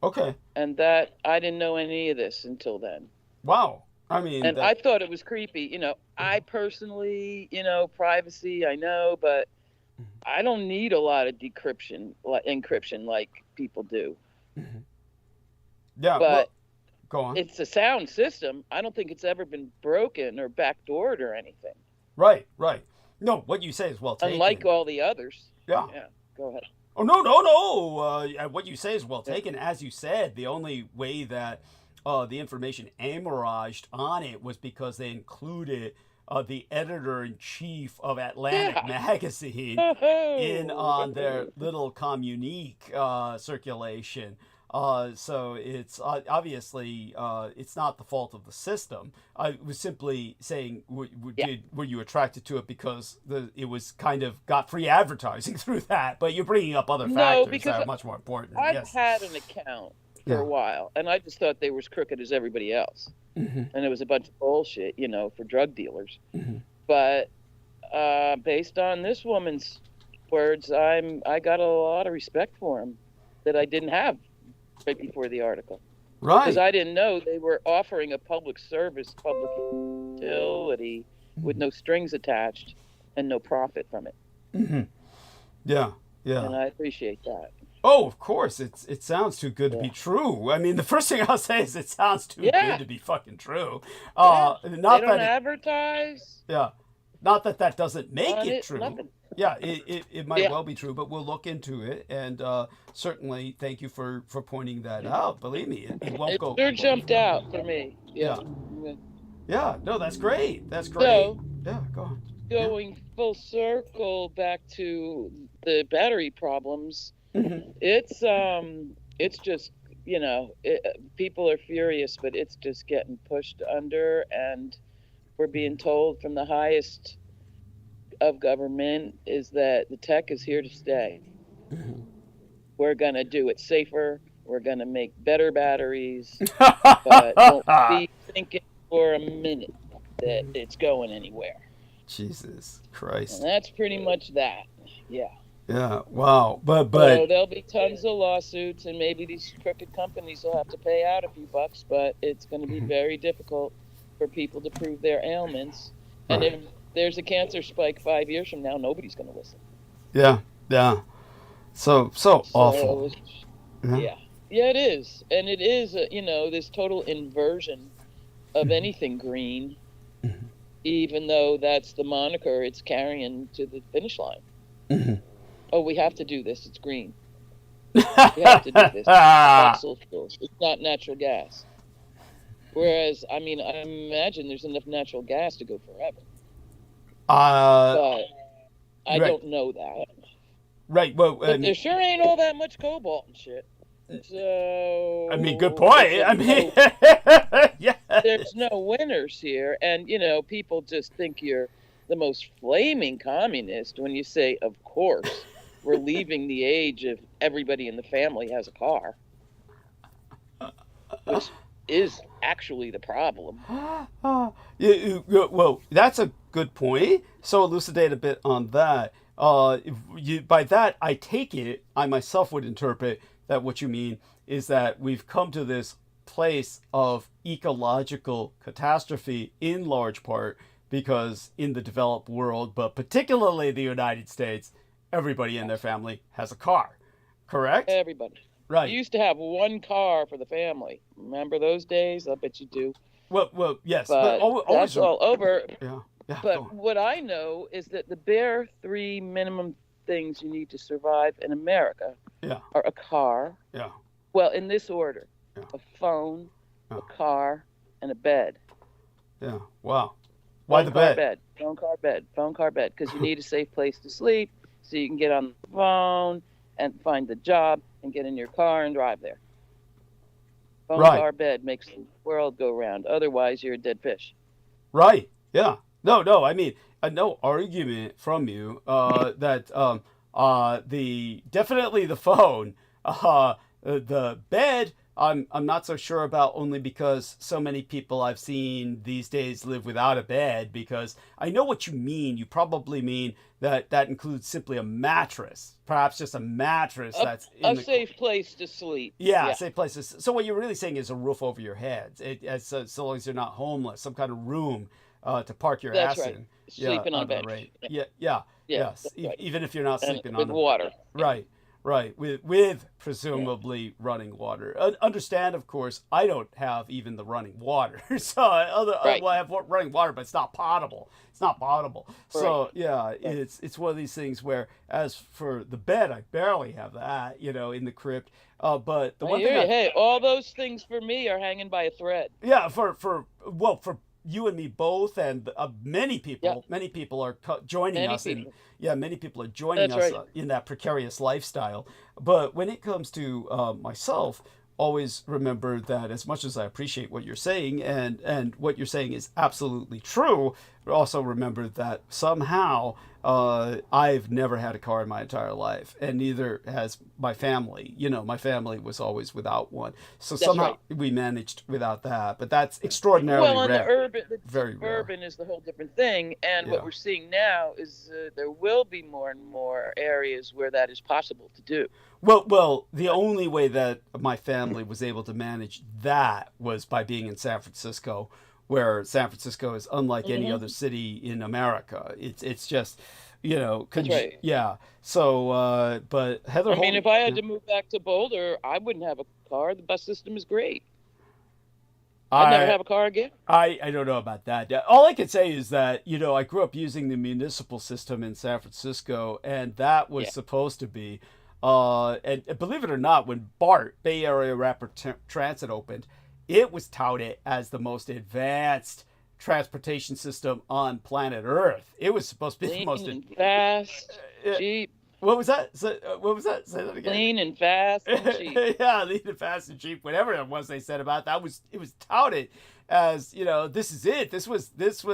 Okay. And that, I didn't know any of this until then. Wow. I mean... And I thought it was creepy. I personally, privacy, I know, but I don't need a lot of encryption like people do. Yeah, but go on. It's a sound system. I don't think it's ever been broken or backdoored or anything. Right. No, what you say is well taken. Unlike all the others. Yeah. Yeah, go ahead. Oh, no. What you say is well taken. As you said, the only way that the information emerged on it was because they included the editor-in-chief of Atlantic magazine in on their little communique circulation. So it's obviously it's not the fault of the system. I was simply saying, were you attracted to it because it was kind of got free advertising through that? But you're bringing up other factors that are much more important. I've had an account for a while, and I just thought they were as crooked as everybody else, and it was a bunch of bullshit, for drug dealers. But based on this woman's words, I got a lot of respect for them that I didn't have right before the article. Right. Because I didn't know they were offering a public service, public utility with no strings attached and no profit from it. Yeah. And I appreciate that. Oh, of course. It sounds too good to be true. I mean, the first thing I'll say is it sounds too good to be fucking true. Not they don't advertise. Yeah. Not that doesn't make it true. Nothing. Yeah, it might well be true, but we'll look into it. And certainly, thank you for pointing that out. Believe me, it won't go. It sure jumped out for me. Yeah. No, that's great. That's great. So, yeah, go on. Going full circle back to the battery problems, it's just, people are furious, but it's just getting pushed under, and we're being told from the highest of government is that the tech is here to stay. We're going to do it safer. We're going to make better batteries, but don't be thinking for a minute that it's going anywhere. Jesus Christ. And that's pretty much that. Yeah. Yeah. Wow. But so there'll be tons of lawsuits, and maybe these crooked companies will have to pay out a few bucks, but it's going to be very difficult for people to prove their ailments. And if there's a cancer spike 5 years from now, nobody's going to listen. Yeah. So awful. Yeah, it is. And it is, this total inversion of anything green, even though that's the moniker it's carrying to the finish line. Oh, we have to do this. It's green. We have to do this. It's fossil fuels. It's not natural gas. Whereas, I imagine there's enough natural gas to go forever. But I don't know that. Right. Well, but there sure ain't all that much cobalt and shit. So good point. Yeah. There's no winners here, and people just think you're the most flaming communist when you say, "Of course, we're leaving the age of everybody in the family has a car," which is actually the problem. Well, that's a good point. So elucidate a bit on that. By that, I take it, I myself would interpret that what you mean is that we've come to this place of ecological catastrophe in large part because in the developed world, but particularly the United States, everybody in their family has a car. Correct? Everybody. Right. You used to have one car for the family. Remember those days? I bet you do. Well, yes. But that's all over. Yeah. But what I know is that the bare three minimum things you need to survive in America are a car. Yeah. Well, in this order. Yeah. A phone, a car, and a bed. Yeah. Wow. Why the bed? Phone, car, bed. Because you need a safe place to sleep so you can get on the phone and find the job and get in your car and drive there. Phone, car, bed makes the world go round. Otherwise, you're a dead fish. Right. Yeah. No. No argument from you that definitely the phone, the bed. I'm not so sure about, only because so many people I've seen these days live without a bed, because I know what you mean. You probably mean that includes simply a mattress, perhaps just a mattress that's in a safe place to sleep. Yeah, safe places. So what you're really saying is a roof over your heads, so long as you're not homeless, some kind of room to park your ass in. Sleeping on a bed. Yes. Right. Even if you're not sleeping on with water. Right. Right, with presumably running water. Understand, of course, I don't have even the running water. So Right. well, I have running water, but it's not potable. It's not potable. So Right. yeah, it's one of these things where, as for the bed, I barely have that, in the crypt. But the I one hear thing you. Hey, all those things for me are hanging by a thread. yeah, for you and me both, and many Yeah, people are joining many us in. people. Yeah, many people are joining That's us right. in that precarious lifestyle. But when it comes to myself, always remember that as much as I appreciate what you're saying, and what you're saying is absolutely true, also remember that somehow I've never had a car in my entire life, and neither has my family. My family was always without one, so That's somehow right. we managed without that. But that's extraordinarily Well, and rare, the very rare. urban is the whole different thing. And what Yeah. we're seeing now is there will be more and more areas where that is possible to do. Well, the only way that my family was able to manage that was by being in San Francisco, where San Francisco is unlike any other Hmm. city in America. It's just, That's right. yeah. So, but Heather I mean, Holm, if I had yeah. to move back to Boulder, I wouldn't have a car. The bus system is great. I'd never I have a car again. I don't know about that. Yeah, all I can say is that, I grew up using the municipal system in San Francisco, and that was Yeah. supposed to be, and believe it or not, when BART, Bay Area Rapid Transit, opened, it was touted as the most advanced transportation system on planet Earth. It was supposed to be the Clean most. and fast, Uh, cheap. what was that? What was that? Say that again. Clean and fast and cheap. Yeah, lean and fast and cheap, whatever it was they said about that, it was touted as, this is it. This was that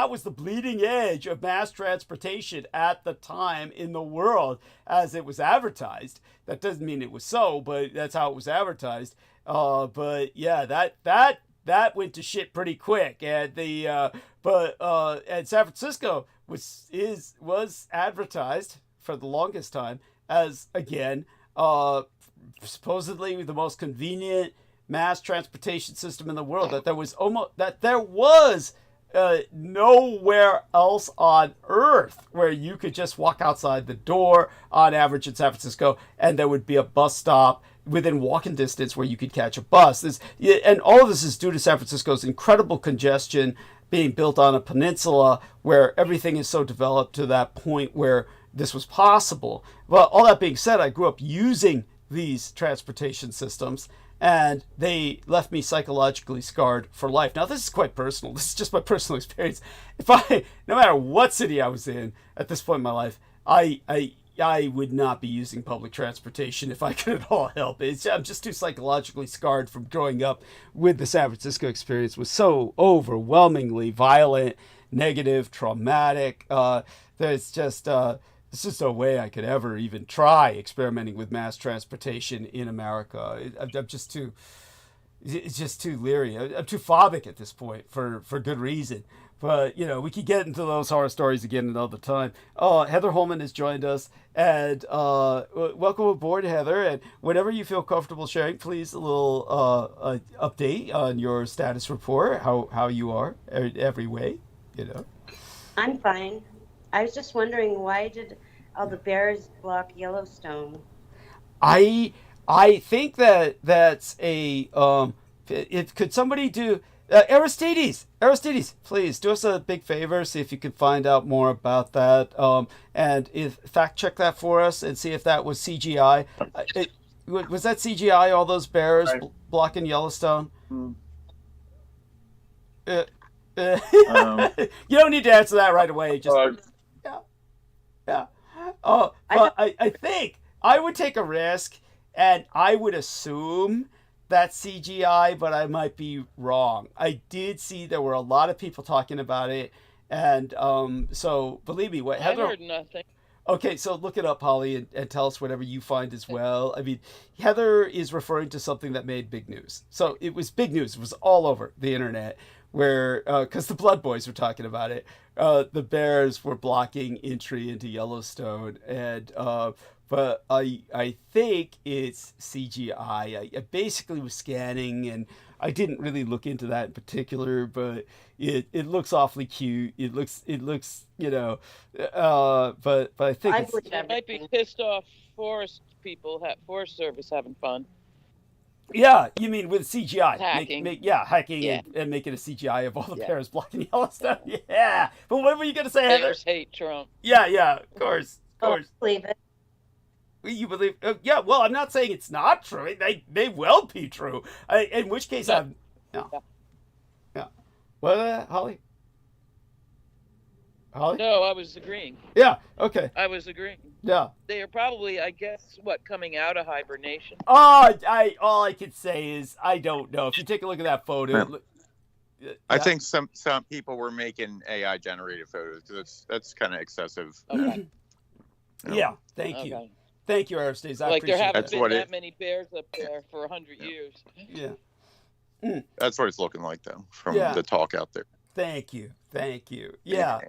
was the bleeding edge of mass transportation at the time in the world, as it was advertised. That doesn't mean it was so, but that's how it was advertised. But yeah, that went to shit pretty quick, and and San Francisco was advertised for the longest time as, again, supposedly the most convenient mass transportation system in the world. That there was nowhere else on Earth where you could just walk outside the door on average in San Francisco, and there would be a bus stop within walking distance where you could catch a bus. And all of this is due to San Francisco's incredible congestion, being built on a peninsula where everything is so developed to that point where this was possible. Well, all that being said, I grew up using these transportation systems, and they left me psychologically scarred for life. Now, this is quite personal. This is just my personal experience. No matter what city I was in at this point in my life, I would not be using public transportation if I could at all help it. I'm just too psychologically scarred from growing up with the San Francisco experience. It was so overwhelmingly violent, negative, traumatic. There's just no way I could ever even try experimenting with mass transportation in America. I'm just too. It's just too leery. I'm too phobic at this point for good reason. But, we could get into those horror stories again another time. Heather Holman has joined us, and welcome aboard, Heather. And whenever you feel comfortable sharing, please a little update on your status report, how you are every way, I'm fine. I was just wondering, why did all the bears block Yellowstone? I think that's a could somebody do Aristides, please do us a big favor, see if you can find out more about that, and fact check that for us and see if that was CGI. Was that CGI? All those bears blocking Yellowstone? You don't need to answer that right away. Just yeah. Oh, but I think I would take a risk, and I would assume that's CGI, but I might be wrong. I did see there were a lot of people talking about it, and so believe me, what Heather. I heard nothing. Okay, so look it up, Holly, and tell us whatever you find as well. I mean, Heather is referring to something that made big news. So it was big news. It was all over the internet, where because the Blood Boys were talking about it. The bears were blocking entry into Yellowstone, and but I think it's CGI. I basically was scanning, and I didn't really look into that in particular, but it looks awfully cute. It looks but I think I believe They might be pissed off forest Forest Service having fun. yeah, you mean with CGI? Hacking. Hacking Yeah. and making a CGI of all the Yeah. bears blocking Yellowstone. Yeah, but what were you gonna say, Heather? Bears hate Trump. Yeah, of course. I believe it. You believe? Yeah. Well, I'm not saying it's not true. They may well be true. In which case, Yeah. yeah. What, Holly? Holly? No, I was agreeing. Yeah. Okay. I was agreeing. Yeah. They are probably, I guess, coming out of hibernation. Oh, all I can say is I don't know. If you take a look at that photo, I think some people were making AI generated photos because that's kind of excessive. Okay. Yeah. Thank you. Thank you, Aristides. I Like there appreciate haven't that. been what that it- many bears up there for 100 years. Yeah. That's what it's looking like, though, from Yeah. the talk out there. Thank you. Yeah.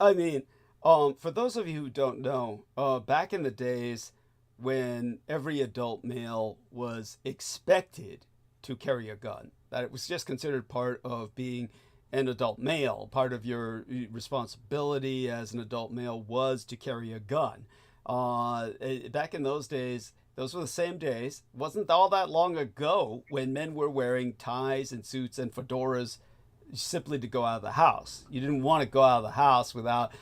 I mean, for those of you who don't know, back in the days when every adult male was expected to carry a gun, that it was just considered part of being an adult male, part of your responsibility as an adult male was to carry a gun. Back in those days, those were the same days. Wasn't all that long ago when men were wearing ties and suits and fedoras simply to go out of the house. You didn't want to go out of the house without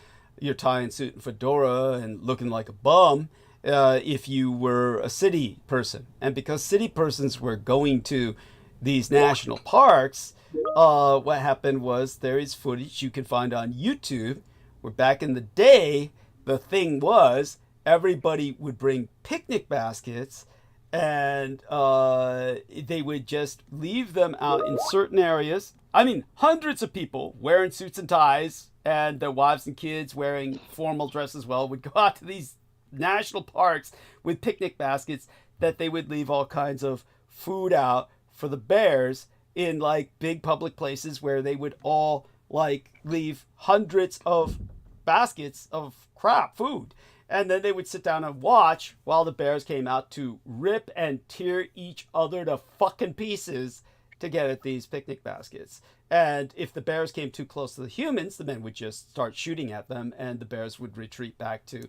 your tie and suit and fedora and looking like a bum if you were a city person. And because city persons were going to these national parks, what happened was there is footage you can find on YouTube where back in the day, the thing was everybody would bring picnic baskets and they would just leave them out in certain areas. I mean, hundreds of people wearing suits and ties and their wives and kids wearing formal dress as well would go out to these national parks with picnic baskets that they would leave all kinds of food out for the bears in like big public places where they would all like leave hundreds of baskets of crap food. And then they would sit down and watch while the bears came out to rip and tear each other to fucking pieces to get at these picnic baskets. And if the bears came too close to the humans, the men would just start shooting at them and the bears would retreat back to,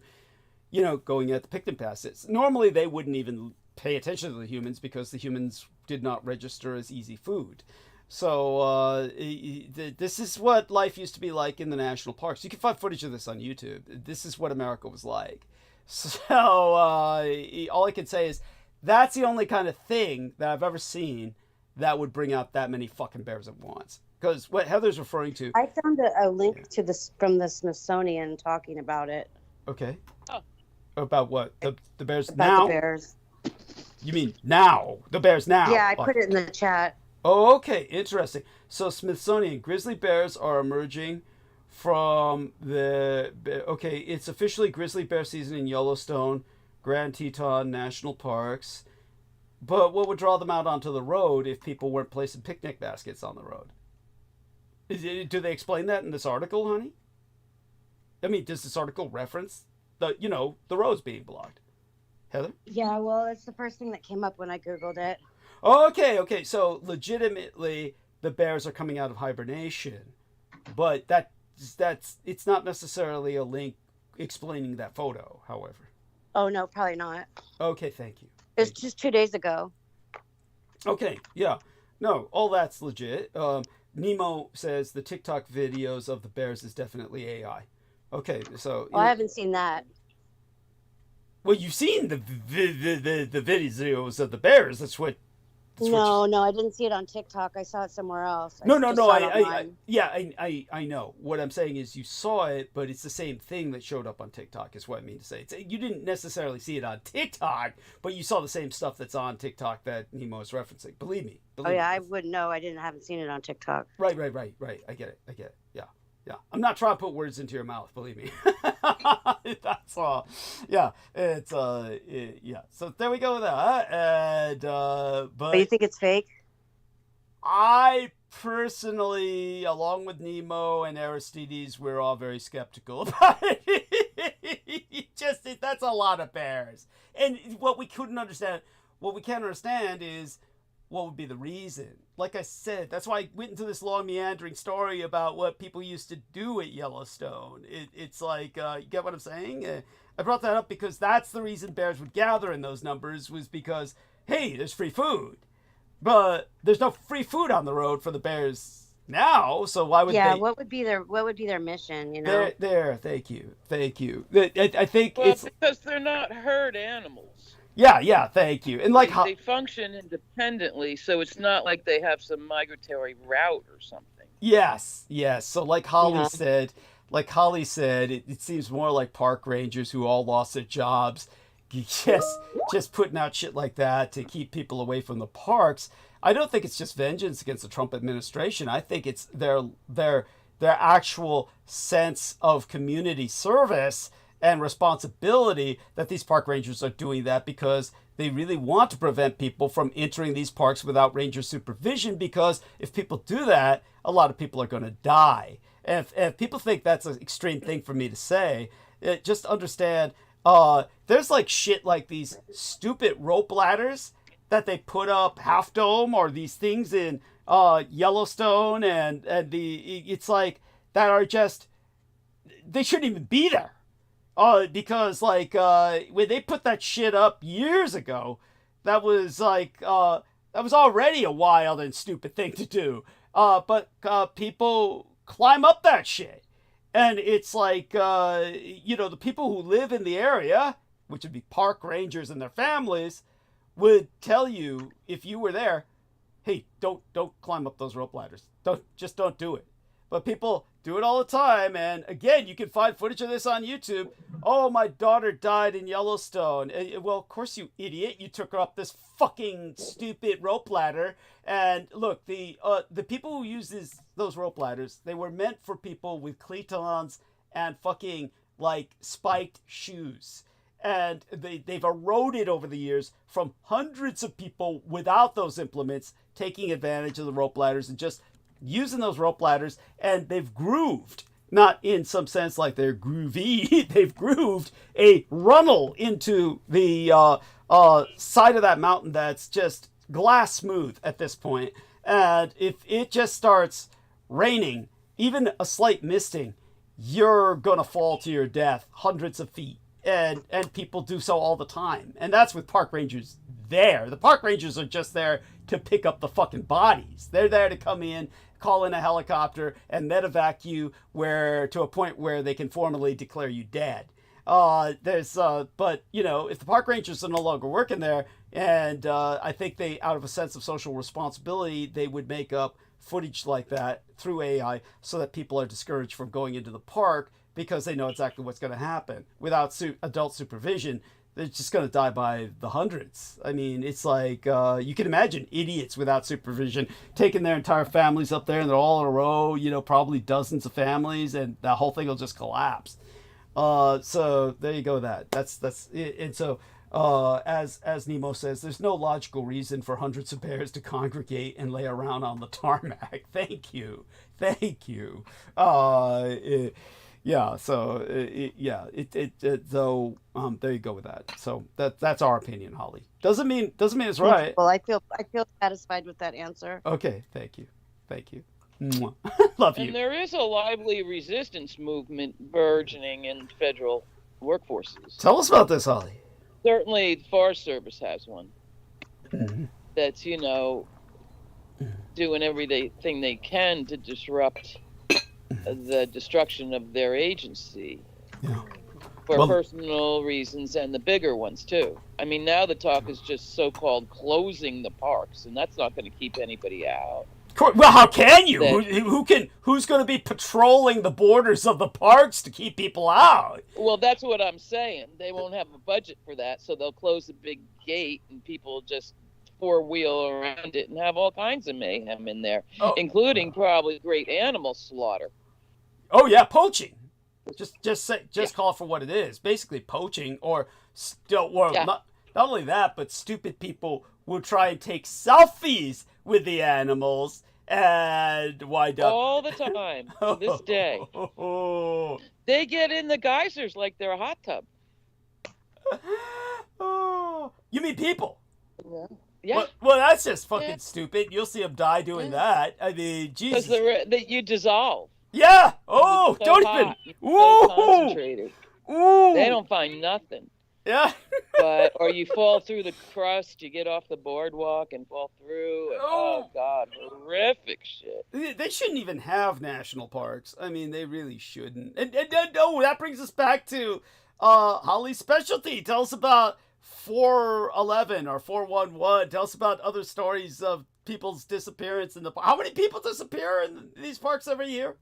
going at the picnic baskets. Normally they wouldn't even pay attention to the humans because the humans did not register as easy food. So this is what life used to be like in the national parks. You can find footage of this on YouTube. This is what America was like. So all I can say is that's the only kind of thing that I've ever seen that would bring out that many fucking bears at once. Because what Heather's referring to... I found a link to this from the Smithsonian talking about it. Okay. Oh. About what? The bears About now? the bears. You mean now? The bears now? Yeah, I put it in the chat. Oh, okay. Interesting. So Smithsonian, grizzly bears are emerging from the... Okay, it's officially grizzly bear season in Yellowstone, Grand Teton National Parks. But what would draw them out onto the road if people weren't placing picnic baskets on the road? Do they explain that in this article, honey? I mean, does this article reference the roads being blocked? Heather? Yeah, well, it's the first thing that came up when I Googled it. Okay. So legitimately, the bears are coming out of hibernation, but it's not necessarily a link explaining that photo. However. Oh no, probably not. Okay, thank you. It's just 2 days ago. Okay, yeah, no, all that's legit. Nemo says the TikTok videos of the bears is definitely AI. Okay, so Well, I haven't seen that. well, you've seen the videos of the bears. That's what. No, I didn't see it on TikTok. I saw it somewhere else. No, just saw it I online. I know. What I'm saying is you saw it, but it's the same thing that showed up on TikTok is what I mean to say. You didn't necessarily see it on TikTok, but you saw the same stuff that's on TikTok that Nemo is referencing. Believe me. Oh yeah, I wouldn't know. I haven't seen it on TikTok. Right. I get it. Yeah. I'm not trying to put words into your mouth, believe me. That's all. Yeah. It's yeah. So there we go with that. And but you think it's fake? I personally, along with Nemo and Aristides, we're all very skeptical about it. That's a lot of bears. And what we can't understand is what would be the reason. Like I said, that's why I went into this long meandering story about what people used to do at Yellowstone. It's like, you get what I'm saying? I brought that up because that's the reason bears would gather in those numbers, was because, hey, there's free food. But there's no free food on the road for the bears now, so why would they? What would be their mission, you know? There, thank you. I think it's because they're not herd animals. Yeah, thank you. And like they function independently, so it's not like they have some migratory route or something. Yes. So like Holly said, it seems more like park rangers who all lost their jobs, just putting out shit like that to keep people away from the parks. I don't think it's just vengeance against the Trump administration. I think it's their actual sense of community service and responsibility that these park rangers are doing that because they really want to prevent people from entering these parks without ranger supervision, because if people do that, a lot of people are going to die. And if people think that's an extreme thing for me to say, just understand, there's like shit like these stupid rope ladders that they put up Half Dome, or these things in Yellowstone, and it's like that are just, they shouldn't even be there. Because like when they put that shit up years ago, that was like that was already a wild and stupid thing to do. But people climb up that shit, and it's like the people who live in the area, which would be park rangers and their families, would tell you if you were there, hey, don't climb up those rope ladders. Don't do it. But people do it all the time, and again, you can find footage of this on YouTube. Oh, my daughter died in Yellowstone. Well, of course, you idiot. You took her up this fucking stupid rope ladder. And look, the people who use those rope ladders, they were meant for people with cleatons and fucking, like, spiked shoes. And they've eroded over the years from hundreds of people without those implements taking advantage of the rope ladders and just using those rope ladders, and they've grooved, not in some sense like they're groovy, they've grooved a runnel into the side of that mountain that's just glass smooth at this point. And if it just starts raining, even a slight misting, you're gonna fall to your death hundreds of feet. And people do so all the time. And that's with park rangers there. The park rangers are just there to pick up the fucking bodies. They're there to come in, call in a helicopter, and medevac you to a point where they can formally declare you dead. But if the park rangers are no longer working there, and I think they, out of a sense of social responsibility, they would make up footage like that through AI so that people are discouraged from going into the park, because they know exactly what's going to happen. Without adult supervision, they're just going to die by the hundreds. I mean, it's like, you can imagine idiots without supervision taking their entire families up there, and they're all in a row, probably dozens of families, and that whole thing will just collapse. So there you go with that. That's it. And so, as Nemo says, there's no logical reason for hundreds of bears to congregate and lay around on the tarmac. Thank you. So there you go with that. So that's our opinion, Holly. Doesn't mean it's right. Well, I feel satisfied with that answer. Okay, thank you. Mwah. Love you. And there is a lively resistance movement burgeoning in federal workforces. Tell us about this, Holly. Certainly, the Forest Service has one. Mm-hmm. That's doing everything they can to disrupt the destruction of their agency for personal reasons, and the bigger ones too. I mean, now the talk is just so-called closing the parks, and that's not going to keep anybody out. Well, how can you? Who's going to be patrolling the borders of the parks to keep people out? Well, that's what I'm saying. They won't have a budget for that, so they'll close a big gate, and people just four-wheel around it and have all kinds of mayhem in there, including probably great animal slaughter. Oh yeah, poaching. Just call it for what it is. Basically poaching, not only that, but stupid people will try and take selfies with the animals and wind up all the time to this day. They get in the geysers like they're a hot tub. You mean people? Yeah. Yeah. Well, that's just fucking stupid. You'll see them die doing that. I mean, Jesus. Because you dissolve. Yeah. Oh, So don't hot, even. so concentrated. Ooh. They don't find nothing. Yeah. Or you fall through the crust, you get off the boardwalk and fall through. And, oh, God, horrific shit. They shouldn't even have national parks. I mean, they really shouldn't. And that brings us back to Holly's specialty. Tell us about 411 or 411. Tell us about other stories of people's disappearance in the park. How many people disappear in these parks every year?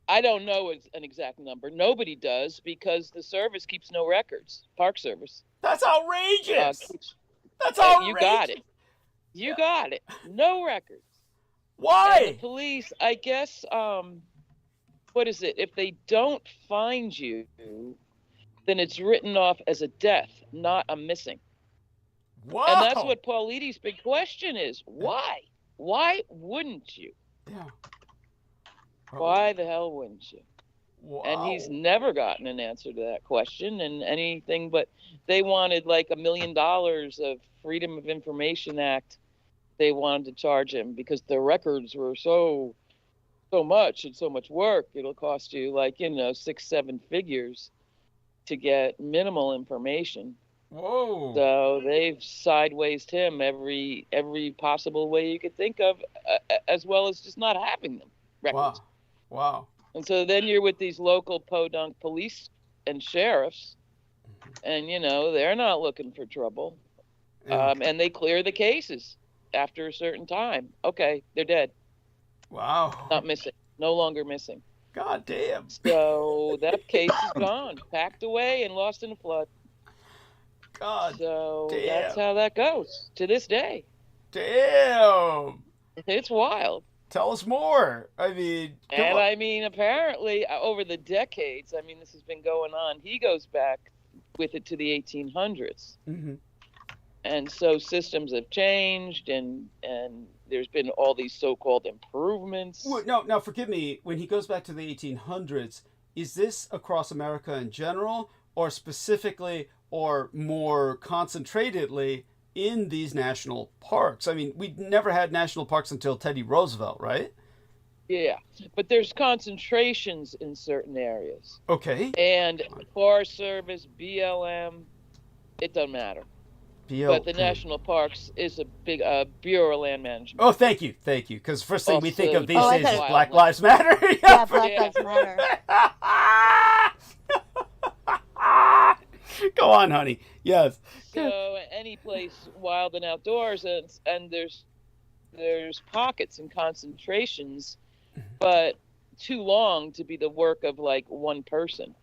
I don't know an exact number. Nobody does because the service keeps no records. Park Service. That's outrageous. That's outrageous. You got it. You got it. No records. Why? And the police, I guess, what is it? If they don't find you, then it's written off as a death, not a missing. Wow. And that's what Paulides' big question is. Why? Why wouldn't you? Yeah. Why the hell wouldn't you? Wow. And he's never gotten an answer to that question and anything, but they wanted like $1 million of Freedom of Information Act. They wanted to charge him because the records were so much and so much work. It'll cost you 6-7 figures to get minimal information. Whoa. So they've sidewayed him every possible way you could think of, as well as just not having them records. Wow. And so then you're with these local podunk police and sheriffs, and they're not looking for trouble, and they clear the cases after a certain time. Okay, they're dead. Wow. Not missing. No longer missing. God damn. So that case is gone, packed away, and lost in a flood. God So damn. that's how that goes to this day. Damn. It's wild. Tell us more. I mean, Apparently, over the decades, this has been going on. He goes back with it to the 1800s. Mm-hmm. And so systems have changed, and there's been all these so-called improvements. Now, forgive me. When he goes back to the 1800s, is this across America in general, or specifically, or more concentratedly in these national parks? I mean, we never had national parks until Teddy Roosevelt, right? Yeah, but there's concentrations in certain areas. Okay. And Forest Service, BLM, it doesn't matter. But the national parks is a big Bureau of Land Management. Oh, thank you. Because first thing we think of these days is Black Lives Matter. Yeah, Black Lives Matter. Go on, honey. Yes. So any place wild and outdoors, and there's pockets and concentrations, but too long to be the work of one person.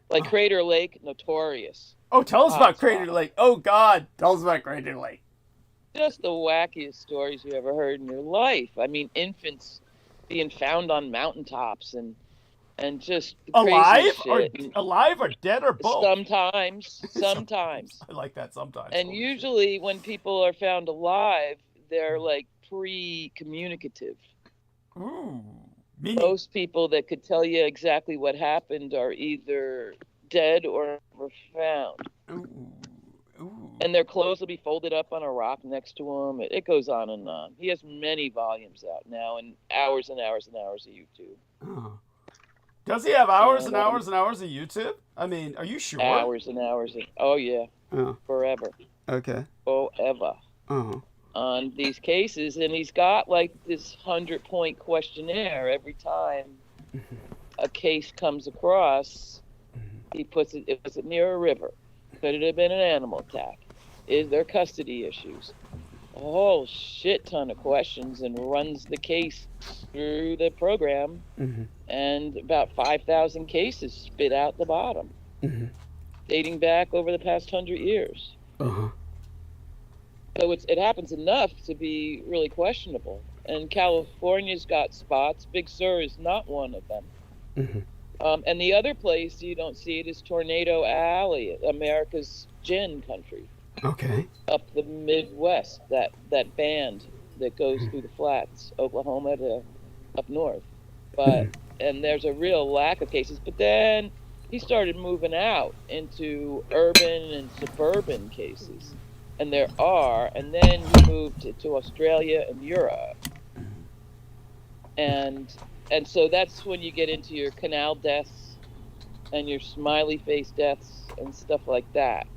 Like Crater Lake, notorious. Oh, tell us about Crater Lake. Oh, God. Tell us about Crater Lake. Just the wackiest stories you ever heard in your life. Infants being found on mountaintops and just alive crazy alive or dead or both? Sometimes. I like that sometimes. And usually when people are found alive, they're pre-communicative. Ooh. Most people that could tell you exactly what happened are either dead or were found. Ooh. And their clothes will be folded up on a rock next to them. It goes on and on. He has many volumes out now and hours and hours of YouTube. Oh. Does he have hours and hours and hours of YouTube? Are you sure? Hours and hours. Oh, yeah. Forever. Okay. Forever. On these cases. And he's got this 100-point questionnaire every time a case comes across. He puts it, was it near a river? Could it have been an animal attack? Is there custody issues? A whole shit ton of questions, and runs the case through the program, and about 5,000 cases spit out the bottom, dating back over the past 100 years. So it happens enough to be really questionable. And California's got spots. Big Sur is not one of them. And the other place you don't see it is Tornado Alley, America's gin country. Okay. Up the Midwest, that band that goes through the flats, Oklahoma to up north. And there's a real lack of cases. But then he started moving out into urban and suburban cases. and there are, and then he moved to Australia and Europe, and so that's when you get into your canal deaths and your smiley face deaths and stuff like that.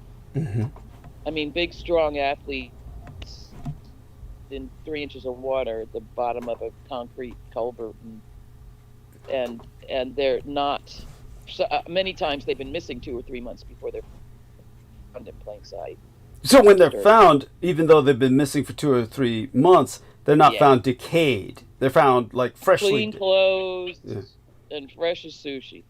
I mean, big strong athletes in 3 inches of water at the bottom of a concrete culvert, and they're not. So, many times they've been missing 2 or 3 months before they're found in plain sight. So when they're found, even though they've been missing for 2 or 3 months, they're not found decayed. They're found like freshly clean clothes and fresh as sushi.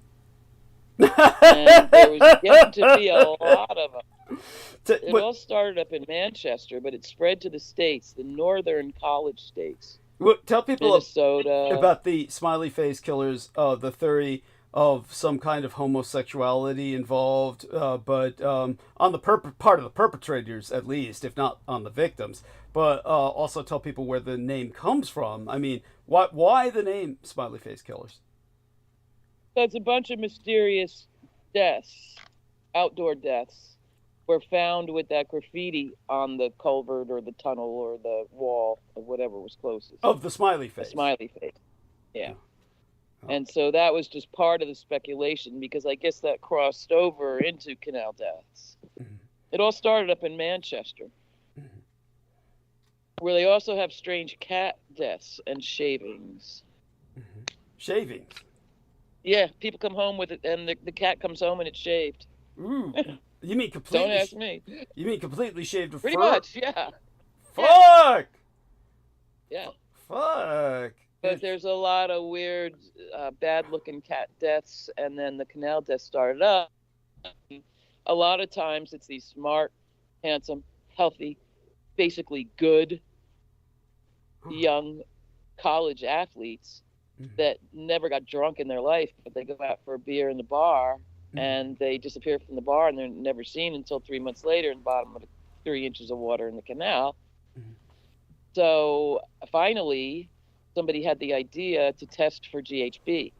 And there was getting to be a lot of them. It all started up in Manchester, but it spread to the states, the northern college states. Well, tell people Minnesota. about the smiley face killers, the theory of some kind of homosexuality involved, but on the part of the perpetrators, at least, if not on the victims. But also tell people where the name comes from. I mean, why the name smiley face killers? That's a bunch of mysterious deaths, outdoor deaths, were found with that graffiti on the culvert or the tunnel or the wall or whatever was closest. Of the smiley face. The smiley face, yeah. And so that was just part of the speculation, because I guess that crossed over into canal deaths. It all started up in Manchester, where they also have strange cat deaths and shavings. Shavings? Yeah, people come home with it, and the cat comes home and it's shaved. Ooh, you mean completely? Don't ask me. You mean completely shaved? Pretty much, yeah. Fuck! Yeah. Fuck! But there's a lot of weird, bad-looking cat deaths, and then the canal deaths started up. A lot of times it's these smart, handsome, healthy, basically good, young college athletes that never got drunk in their life, but they go out for a beer in the bar, and they disappear from the bar, and they're never seen until 3 months later in the bottom of 3 inches of water in the canal. So finally, somebody had the idea to test for GHB,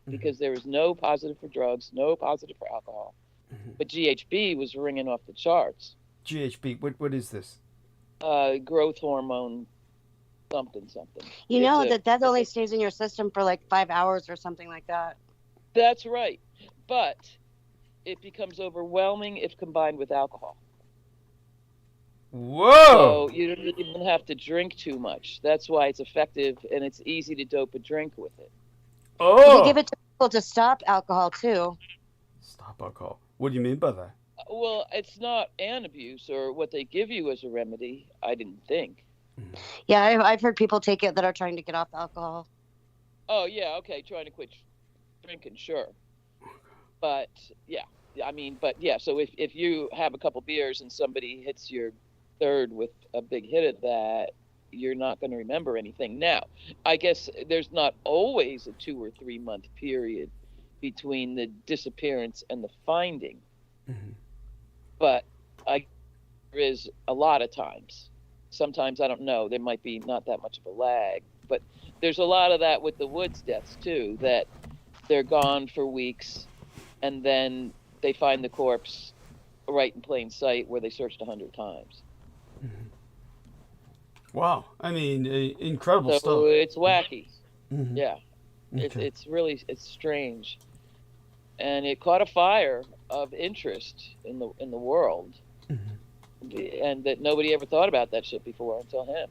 because there was no positive for drugs, no positive for alcohol. But GHB was ringing off the charts. GHB, what is this? Growth hormone something. You know that only stays in your system for like 5 hours or something like that. That's right. But it becomes overwhelming if combined with alcohol. Whoa! So you don't even have to drink too much. That's why it's effective, and it's easy to dope a drink with it. Oh! You give it to people to stop alcohol too. Stop alcohol. What do you mean by that? Well, it's not an abuse or what they give you as a remedy, I didn't think. Yeah, I've heard people take it that are trying to get off alcohol. Oh, yeah, okay, trying to quit drinking, sure. But, yeah, so if you have a couple beers and somebody hits your third with a big hit of that, you're not going to remember anything. Now, I guess there's not always a 2 or 3 month period between the disappearance and the finding. But there is a lot of times. Sometimes, I don't know, there might be not that much of a lag. But there's a lot of that with the woods deaths, too, that they're gone for weeks, and then they find the corpse right in plain sight where they searched 100 times. Wow. I mean, incredible stuff. So it's wacky. Mm-hmm. Yeah. Okay. It's strange. And it caught a fire of interest in the world. And that nobody ever thought about that shit before until him.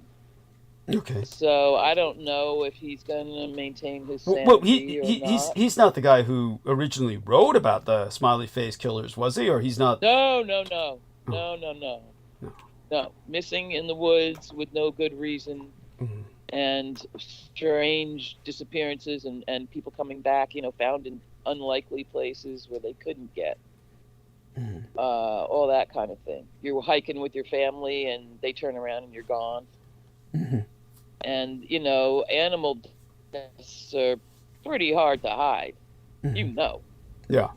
Okay. So I don't know if he's going to maintain his sanity or not. He's not the guy who originally wrote about the smiley face killers, was he? Or he's not? No. Missing in the woods with no good reason, and strange disappearances and people coming back, found in unlikely places where they couldn't get. All that kind of thing. You're hiking with your family and they turn around and you're gone. And, animal deaths are pretty hard to hide. Yeah.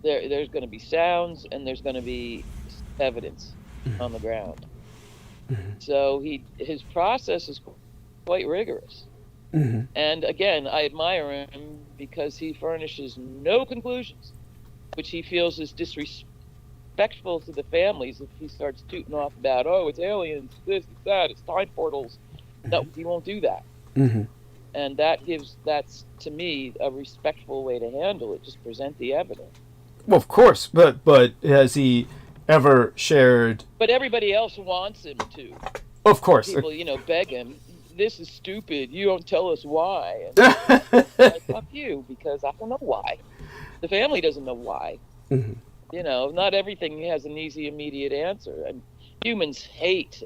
There's going to be sounds and there's going to be evidence on the ground. So his process is quite rigorous. And again, I admire him because he furnishes no conclusions, which he feels is disrespectful respectful to the families if he starts tooting off about, oh, it's aliens, this, it's that, it's time portals. No, he won't do that. Mm-hmm. And that's to me a respectful way to handle it. Just present the evidence. Well, of course, but has he ever shared? But everybody else wants him to. Of course, People, beg him. This is stupid. You don't tell us why. And like, fuck you, because I don't know why. The family doesn't know why. Mm-hmm. Not everything has an easy, immediate answer, and humans hate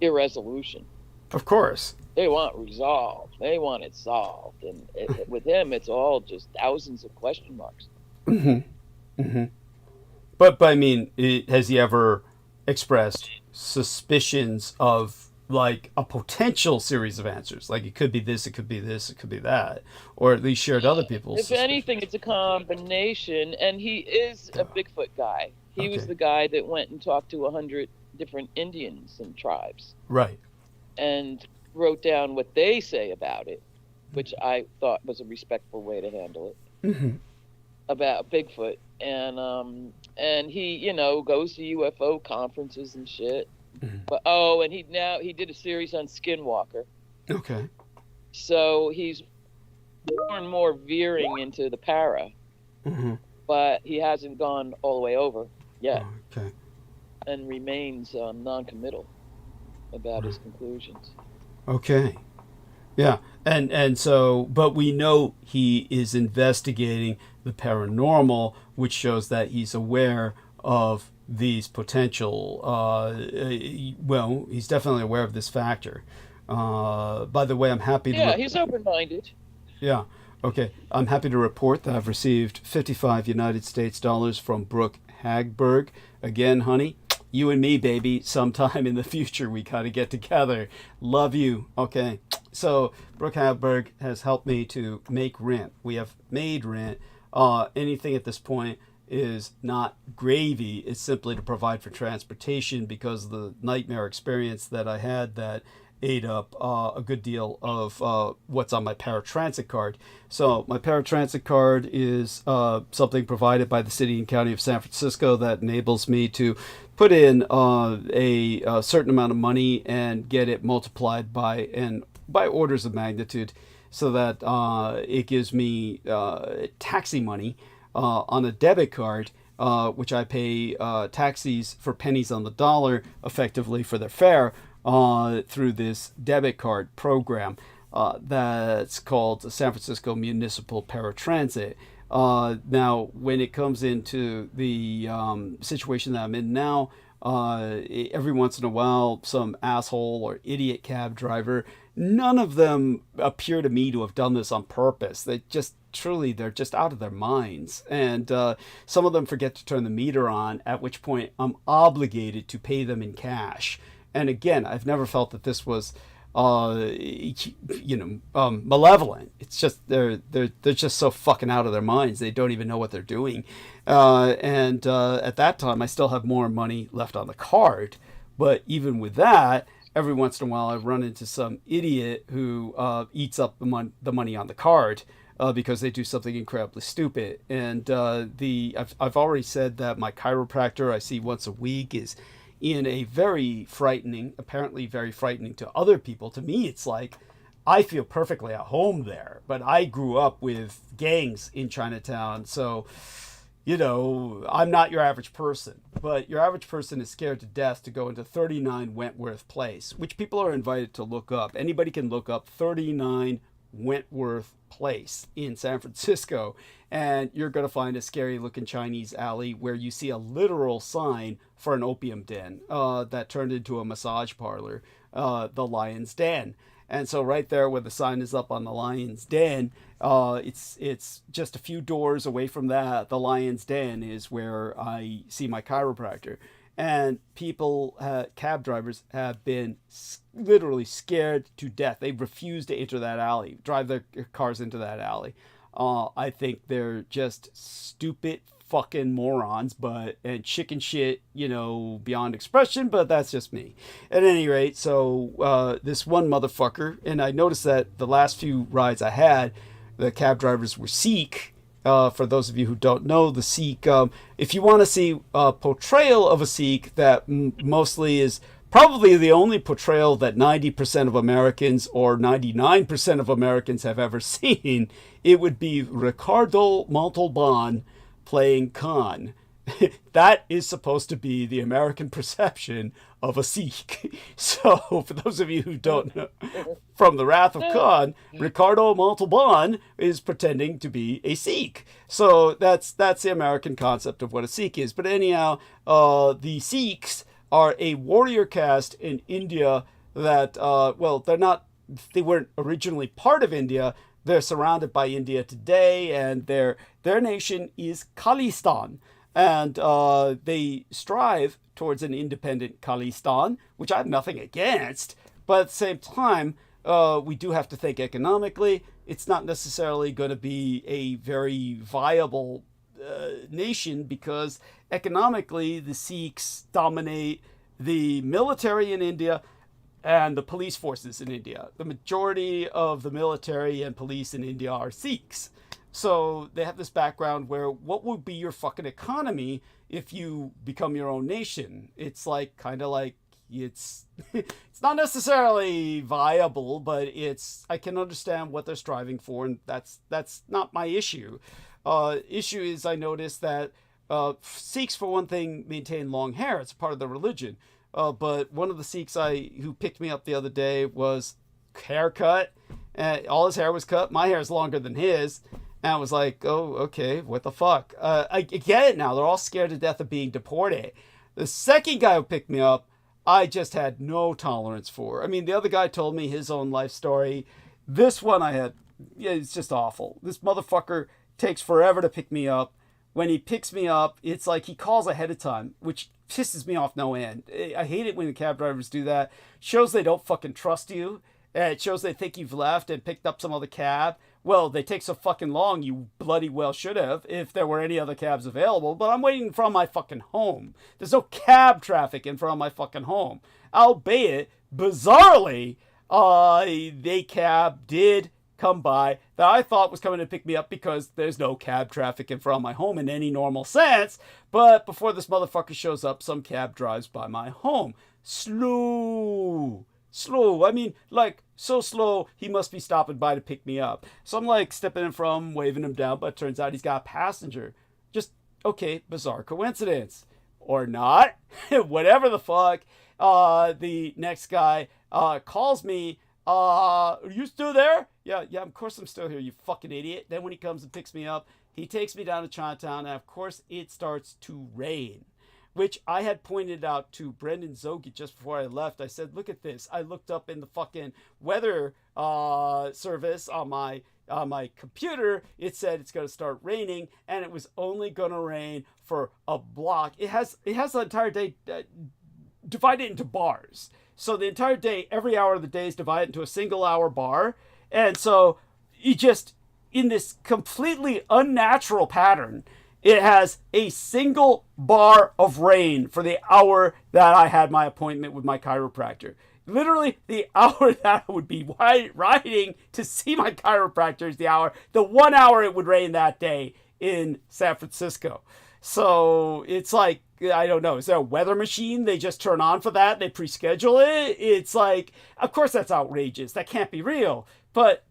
irresolution. Of course. They want resolve. They want it solved. And with him, it's all just thousands of question marks. Mm-hmm. Mm-hmm. But I mean, has he ever expressed suspicions of, like, a potential series of answers? Like, it could be this, it could be this, it could be that. Or at least shared other people's If anything, it's a combination. And he is a Bigfoot guy. He was Okay. the guy that went and talked to 100 different Indians and tribes. Right. And wrote down what they say about it, which I thought was a respectful way to handle it, Mm-hmm. about Bigfoot. And he, goes to UFO conferences and shit. Mm-hmm. But and he did a series on Skinwalker. Okay. So he's more and more veering into the para, Mm-hmm. but he hasn't gone all the way over yet, Okay. and remains non-committal about his conclusions. Okay. Yeah. And so, but we know he is investigating the paranormal, which shows that he's aware of these potential, he's definitely aware of this factor. By the way, I'm happy to... Yeah, he's open-minded. Yeah. Okay. I'm happy to report that I've received 55 United States dollars from Brooke Hagberg. Again, honey, you and me, baby, sometime in the future we gotta get together. Love you. Okay. So Brooke Hagberg has helped me to make rent. We have made rent. Anything at this point is not gravy. It's simply to provide for transportation, because of the nightmare experience that I had that ate up a good deal of what's on my paratransit card. So my paratransit card is something provided by the city and county of San Francisco that enables me to put in a certain amount of money and get it multiplied by orders of magnitude, so that it gives me taxi money on a debit card, which I pay taxis for pennies on the dollar, effectively, for their fare, through this debit card program that's called the San Francisco Municipal Paratransit. Now, when it comes into the situation that I'm in now, every once in a while, some asshole or idiot cab driver, none of them appear to me to have done this on purpose. They just they're just out of their minds. And some of them forget to turn the meter on, at which point I'm obligated to pay them in cash. And again, I've never felt that this was, malevolent. It's just they're just so fucking out of their minds. They don't even know what they're doing. And at that time, I still have more money left on the card. But even with that, every once in a while, I run into some idiot who eats up the money on the card because they do something incredibly stupid. And I've already said that my chiropractor I see once a week is in a apparently very frightening to other people. To me, it's like, I feel perfectly at home there, but I grew up with gangs in Chinatown, so, I'm not your average person. But your average person is scared to death to go into 39 Wentworth Place, which people are invited to look up. Anybody can look up 39 Wentworth Place in San Francisco, and you're going to find a scary looking Chinese alley where you see a literal sign for an opium den that turned into a massage parlor, the Lion's Den. And so right there where the sign is up on the Lion's Den, it's just a few doors away from that. The Lion's Den is where I see my chiropractor. And cab drivers have been literally scared to death. They refuse to enter that alley, drive their cars into that alley. I think they're just stupid fucking morons, and chicken shit, beyond expression, but that's just me. At any rate, so this one motherfucker, and I noticed that the last few rides I had, the cab drivers were Sikh, For those of you who don't know, the Sikh, if you want to see a portrayal of a Sikh that mostly is probably the only portrayal that 90% of Americans or 99% of Americans have ever seen, it would be Ricardo Montalban playing Khan. That is supposed to be the American perception of a Sikh. So, for those of you who don't know, from The Wrath of Khan, Ricardo Montalban is pretending to be a Sikh. So, that's the American concept of what a Sikh is. But anyhow, the Sikhs are a warrior caste in India that, they weren't originally part of India. They're surrounded by India today, and their nation is Khalistan. And they strive towards an independent Khalistan, which I have nothing against. But at the same time, we do have to think economically. It's not necessarily going to be a very viable nation because economically the Sikhs dominate the military in India and the police forces in India. The majority of the military and police in India are Sikhs. So they have this background where what would be your fucking economy if you become your own nation? It's like kind of like it's not necessarily viable, but I can understand what they're striving for, and that's not my issue. Issue is I noticed that Sikhs, for one thing, maintain long hair. It's part of the religion. But one of the Sikhs who picked me up the other day was haircut. All his hair was cut. My hair is longer than his. And I was like, oh, okay, what the fuck? I get it now. They're all scared to death of being deported. The second guy who picked me up, I just had no tolerance for. I mean, the other guy told me his own life story. This one it's just awful. This motherfucker takes forever to pick me up. When he picks me up, it's like he calls ahead of time, which pisses me off no end. I hate it when the cab drivers do that. Shows they don't fucking trust you. It shows they think you've left and picked up some other cab. Well, they take so fucking long, you bloody well should have, if there were any other cabs available. But I'm waiting in front of my fucking home. There's no cab traffic in front of my fucking home. Albeit, bizarrely, a cab did come by that I thought was coming to pick me up because there's no cab traffic in front of my home in any normal sense. But before this motherfucker shows up, some cab drives by my home. Slow. I mean, like, so slow, he must be stopping by to pick me up. So I'm like stepping in from him, waving him down, but it turns out he's got a passenger. Just, okay, bizarre coincidence. Or not. Whatever the fuck. The next guy calls me. Are you still there? Yeah, of course I'm still here, you fucking idiot. Then when he comes and picks me up, he takes me down to Chinatown, and of course it starts to rain. Which I had pointed out to Brendan Zogi just before I left. I said, look at this. I looked up in the fucking weather service on my computer. It said it's going to start raining, and it was only going to rain for a block. It has the entire day divided into bars. So the entire day, every hour of the day is divided into a single hour bar. And so you just, in this completely unnatural pattern, it has a single bar of rain for the hour that I had my appointment with my chiropractor. Literally, the hour that I would be riding to see my chiropractor is the 1 hour it would rain that day in San Francisco. So it's like, I don't know, is there a weather machine they just turn on for that? They pre-schedule it? It's like, of course that's outrageous. That can't be real. But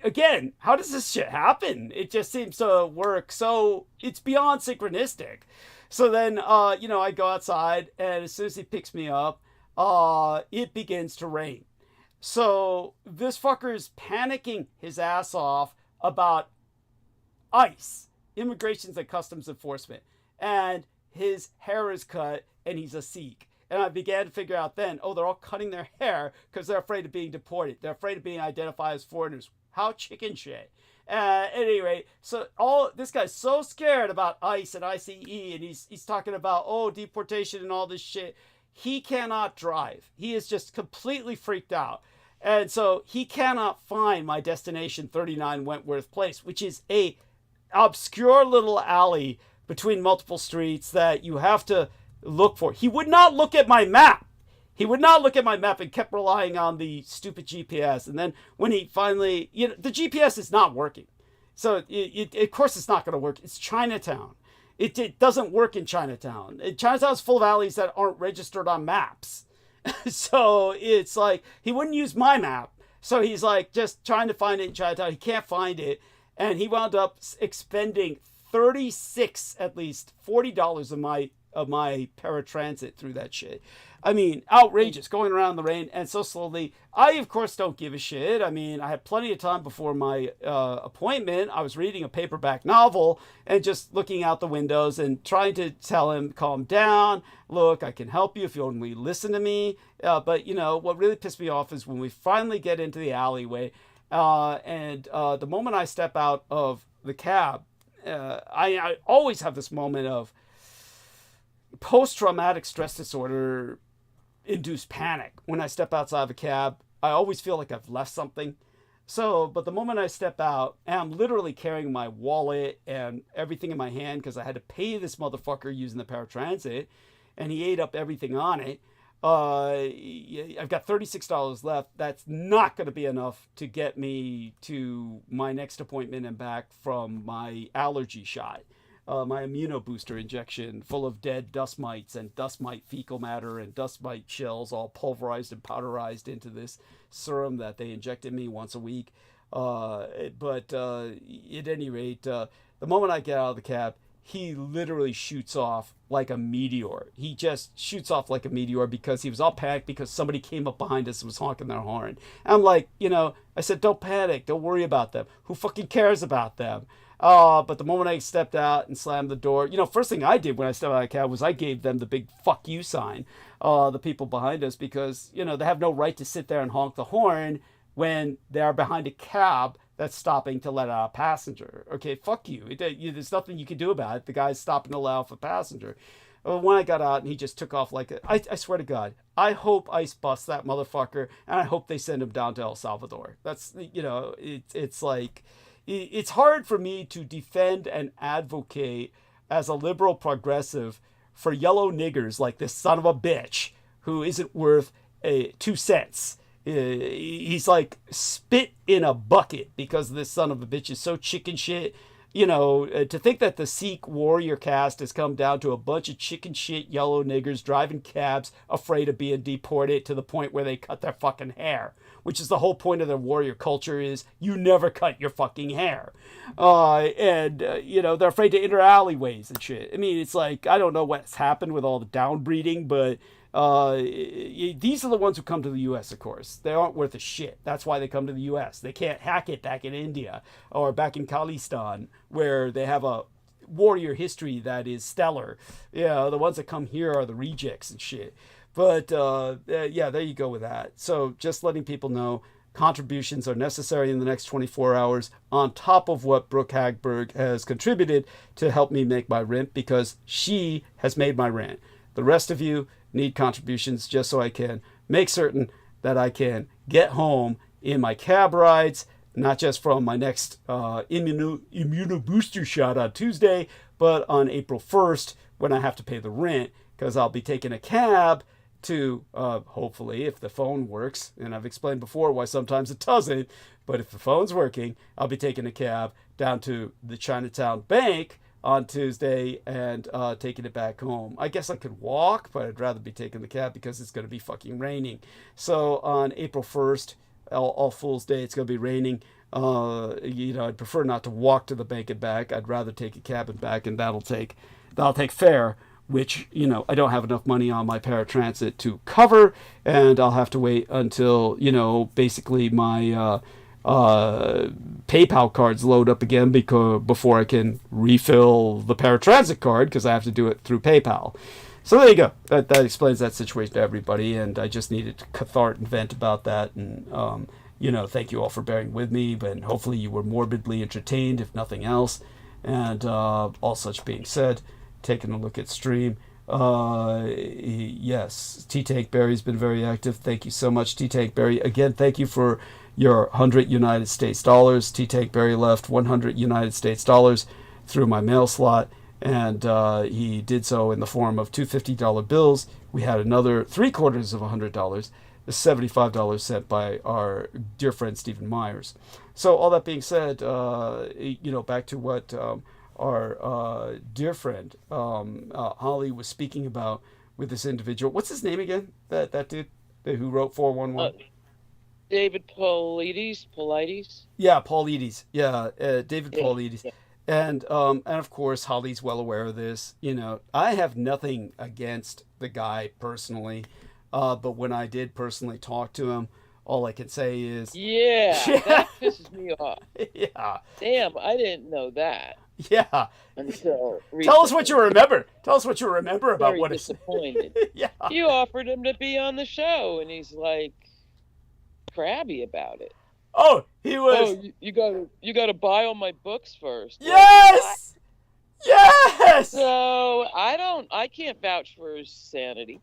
again, how does this shit happen? It just seems to work. So it's beyond synchronistic. So then, I go outside, and as soon as he picks me up, it begins to rain. So this fucker is panicking his ass off about ICE, Immigrations and Customs Enforcement. And his hair is cut, and he's a Sikh. And I began to figure out then, they're all cutting their hair because they're afraid of being deported. They're afraid of being identified as foreigners. How chicken shit. At any rate, so this guy's so scared about ICE and ICE, and he's talking about, deportation and all this shit. He cannot drive. He is just completely freaked out. And so he cannot find my destination, 39 Wentworth Place, which is a obscure little alley between multiple streets that you have to look for. He would not look at my map. And kept relying on the stupid GPS. And then when he finally, the GPS is not working. So of course it's not going to work. It's Chinatown. It doesn't work in Chinatown. Chinatown's full of alleys that aren't registered on maps. So it's like, he wouldn't use my map. So he's like just trying to find it in Chinatown. He can't find it. And he wound up expending $36, at least $40 of my paratransit through that shit. I mean, outrageous, going around the rain and so slowly. I, of course, don't give a shit. I mean, I had plenty of time before my appointment. I was reading a paperback novel and just looking out the windows and trying to tell him, calm down. Look, I can help you if you only listen to me. But, you know, what really pissed me off is when we finally get into the alleyway and the moment I step out of the cab, I always have this moment of post-traumatic stress disorder induced panic. When I step outside of a cab, I always feel like I've left something. So, but the moment I step out, and I'm literally carrying my wallet and everything in my hand because I had to pay this motherfucker using the paratransit, and he ate up everything on it. I've got $36 left. That's not going to be enough to get me to my next appointment and back from my allergy shot. My immunobooster injection full of dead dust mites and dust mite fecal matter and dust mite shells all pulverized and powderized into this serum that they injected me once a week. But at any rate, the moment I get out of the cab, he literally shoots off like a meteor. He just shoots off like a meteor because he was all panicked because somebody came up behind us and was honking their horn. And I'm like, you know, I said, don't panic. Don't worry about them. Who fucking cares about them? But the moment I stepped out and slammed the door, you know, first thing I did when I stepped out of the cab was I gave them the big fuck you sign, the people behind us, because, you know, they have no right to sit there and honk the horn when they're behind a cab that's stopping to let out a passenger. Okay, fuck you. There's nothing you can do about it. The guy's stopping to let off a passenger. When I got out and he just took off like I swear to God, I hope ICE busts that motherfucker, and I hope they send him down to El Salvador. That's, you know, it's like, it's hard for me to defend and advocate as a liberal progressive for yellow niggers like this son of a bitch who isn't worth 2 cents. He's like spit in a bucket because this son of a bitch is so chicken shit. You know, to think that the Sikh warrior caste has come down to a bunch of chicken shit yellow niggers driving cabs afraid of being deported to the point where they cut their fucking hair, which is the whole point of their warrior culture is you never cut your fucking hair. You know, they're afraid to enter alleyways and shit. I mean, it's like, I don't know what's happened with all the downbreeding, but these are the ones who come to the U.S., of course. They aren't worth a shit. That's why they come to the U.S. They can't hack it back in India or back in Khalistan, where they have a warrior history that is stellar. You know, the ones that come here are the rejects and shit. But, yeah, there you go with that. So just letting people know, contributions are necessary in the next 24 hours on top of what Brooke Hagberg has contributed to help me make my rent, because she has made my rent. The rest of you need contributions just so I can make certain that I can get home in my cab rides, not just from my next immunobooster shot on Tuesday, but on April 1st when I have to pay the rent, because I'll be taking a cab to, hopefully, if the phone works, and I've explained before why sometimes it doesn't, but if the phone's working, I'll be taking a cab down to the Chinatown Bank on Tuesday and taking it back home. I guess I could walk, but I'd rather be taking the cab because it's going to be fucking raining. So on April 1st, All Fool's Day, it's going to be raining. You know, I'd prefer not to walk to the bank and back. I'd rather take a cab and back, and that'll take fare, which, you know, I don't have enough money on my paratransit to cover, and I'll have to wait until, you know, basically my PayPal cards load up again before I can refill the paratransit card, because I have to do it through PayPal. So there you go. That explains that situation to everybody, and I just needed to cathartic and vent about that. And you know, thank you all for bearing with me, but hopefully you were morbidly entertained, if nothing else. And all such being said, taking a look at stream. Yes, T-Tank Barry's been very active. Thank you so much, T-Tank Barry. Again, thank you for your 100 United States dollars. T-Tank Barry left 100 United States dollars through my mail slot, and he did so in the form of two $50 bills. We had another $0.75 of $100 $75 sent by our dear friend Stephen Myers. So all that being said, back to what our dear friend Holly was speaking about with this individual. What's his name again? That dude who wrote 411? David Paulides. Yeah, Paulides. Yeah, David Yeah, Paulides. yeah. And of course, Holly's well aware of this. I have nothing against the guy personally, but when I did personally talk to him, all I can say is, Yeah, that pisses me off. yeah, Damn, I didn't know that yeah. until recently. Tell us what you remember. Tell us what you remember about Very what it's. disappointed. Yeah. You offered him to be on the show, and he's like crabby about it. Oh, he was. Oh, you got to buy all my books first. Like, Yes. Yes. so I can't vouch for his sanity.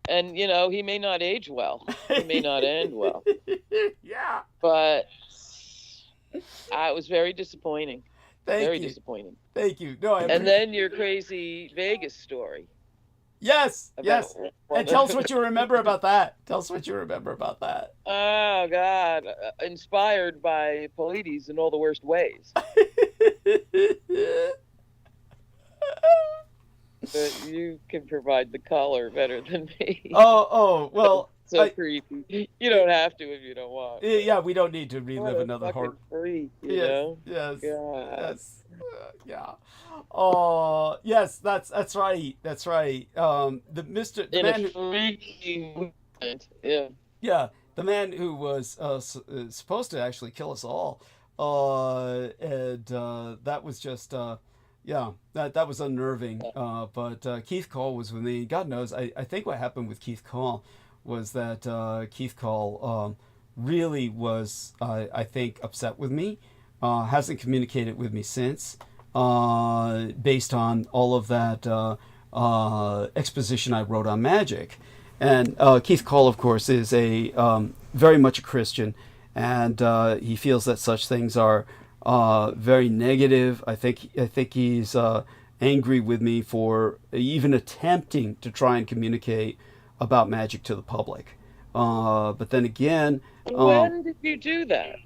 And, he may not age well. He may not end well. Yeah. But it was very disappointing. Very Thank you. disappointing. Thank you. No, And then your crazy Vegas story. Yes. about- Yes. And tell us what you remember about that. Tell us what you remember about that. Oh, God. Inspired by Paulides in all the worst ways. But you can provide the color better than me. Oh, well, So creepy. You don't have to if you don't want. yeah, we don't need to What relive a another fucking heart. freak, you Yes, know? yes, God. yes, yeah. Oh, yes, that's right, that's right. The In man, a freaky movement. Yeah. yeah, the man who was supposed to actually kill us all, and that was just, yeah, that was unnerving. But Keith Cole was with me. God knows, I think what happened with Keith Cole was that Keith Cole really was, I think, upset with me. Hasn't communicated with me since, based on all of that exposition I wrote on magic. And Keith Cole, of course, is a very much a Christian, and he feels that such things are very negative. I think he's angry with me for even attempting to try and communicate about magic to the public. But then again, When did you do that?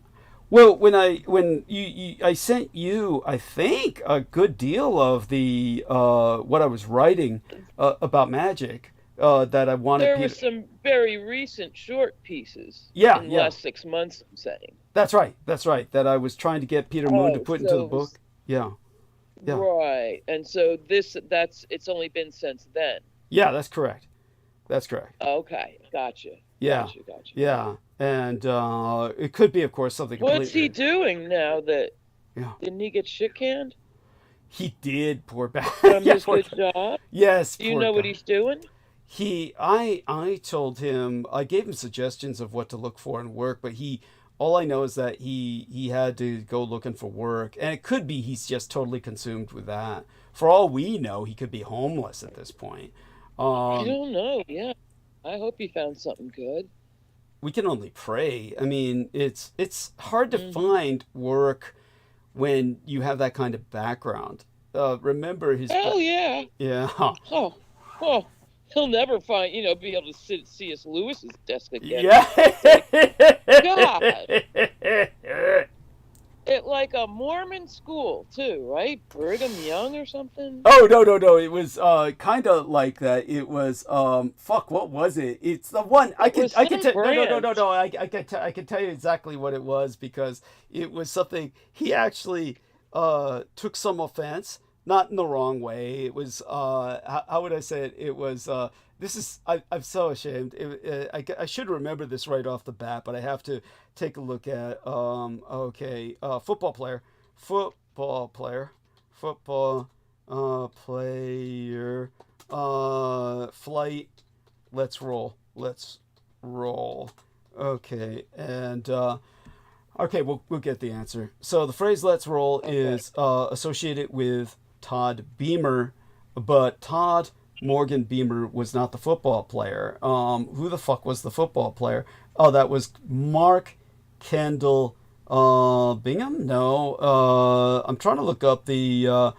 well, when I sent you, I think, a good deal of the what I was writing about magic that I wanted There people. were some very recent short pieces. Yeah, in the yeah. last 6 months, I'm saying. That's right. That's right. That I was trying to get Peter Moon to Oh, put into so the it was- book. Yeah. Yeah. Right. And so it's only been since then. Yeah, that's correct. That's correct. Okay. Gotcha. Yeah. Gotcha. Yeah. And it could be, of course, something completely. What's he doing now that Yeah. didn't he get shit canned He did, poor bad. from Yeah, his poor good guy. job? Yes. Do you poor know what guy. he's doing? I told him, I gave him suggestions of what to look for in work, but all I know is that he had to go looking for work, and it could be he's just totally consumed with that. For all we know, he could be homeless at this point. I don't know. Yeah. I hope he found something good. We can only pray. I mean, it's hard to Mhm. find work when you have that kind of background. Remember his Hell yeah. yeah. Oh, he'll never be able to sit at C.S. Lewis's desk again. Yeah. God. It like a Mormon school too, right? Brigham Young or something. Oh, no. It was kind of like that. It was fuck, what was it? It's the one I can was I can some tell no. branch. I can tell you exactly what it was, because it was something he actually took some offense, not in the wrong way. It was how would I say it? It was I'm so ashamed. I should remember this right off the bat, but I have to take a look at football player, flight. Let's roll. Okay, and okay, we'll get the answer. So the phrase "let's roll" is associated with Todd Beamer, but Todd Morgan Beamer was not the football player. Who the fuck was the football player? Oh, that was Mark Kendall Bingham? No. I'm trying to look up the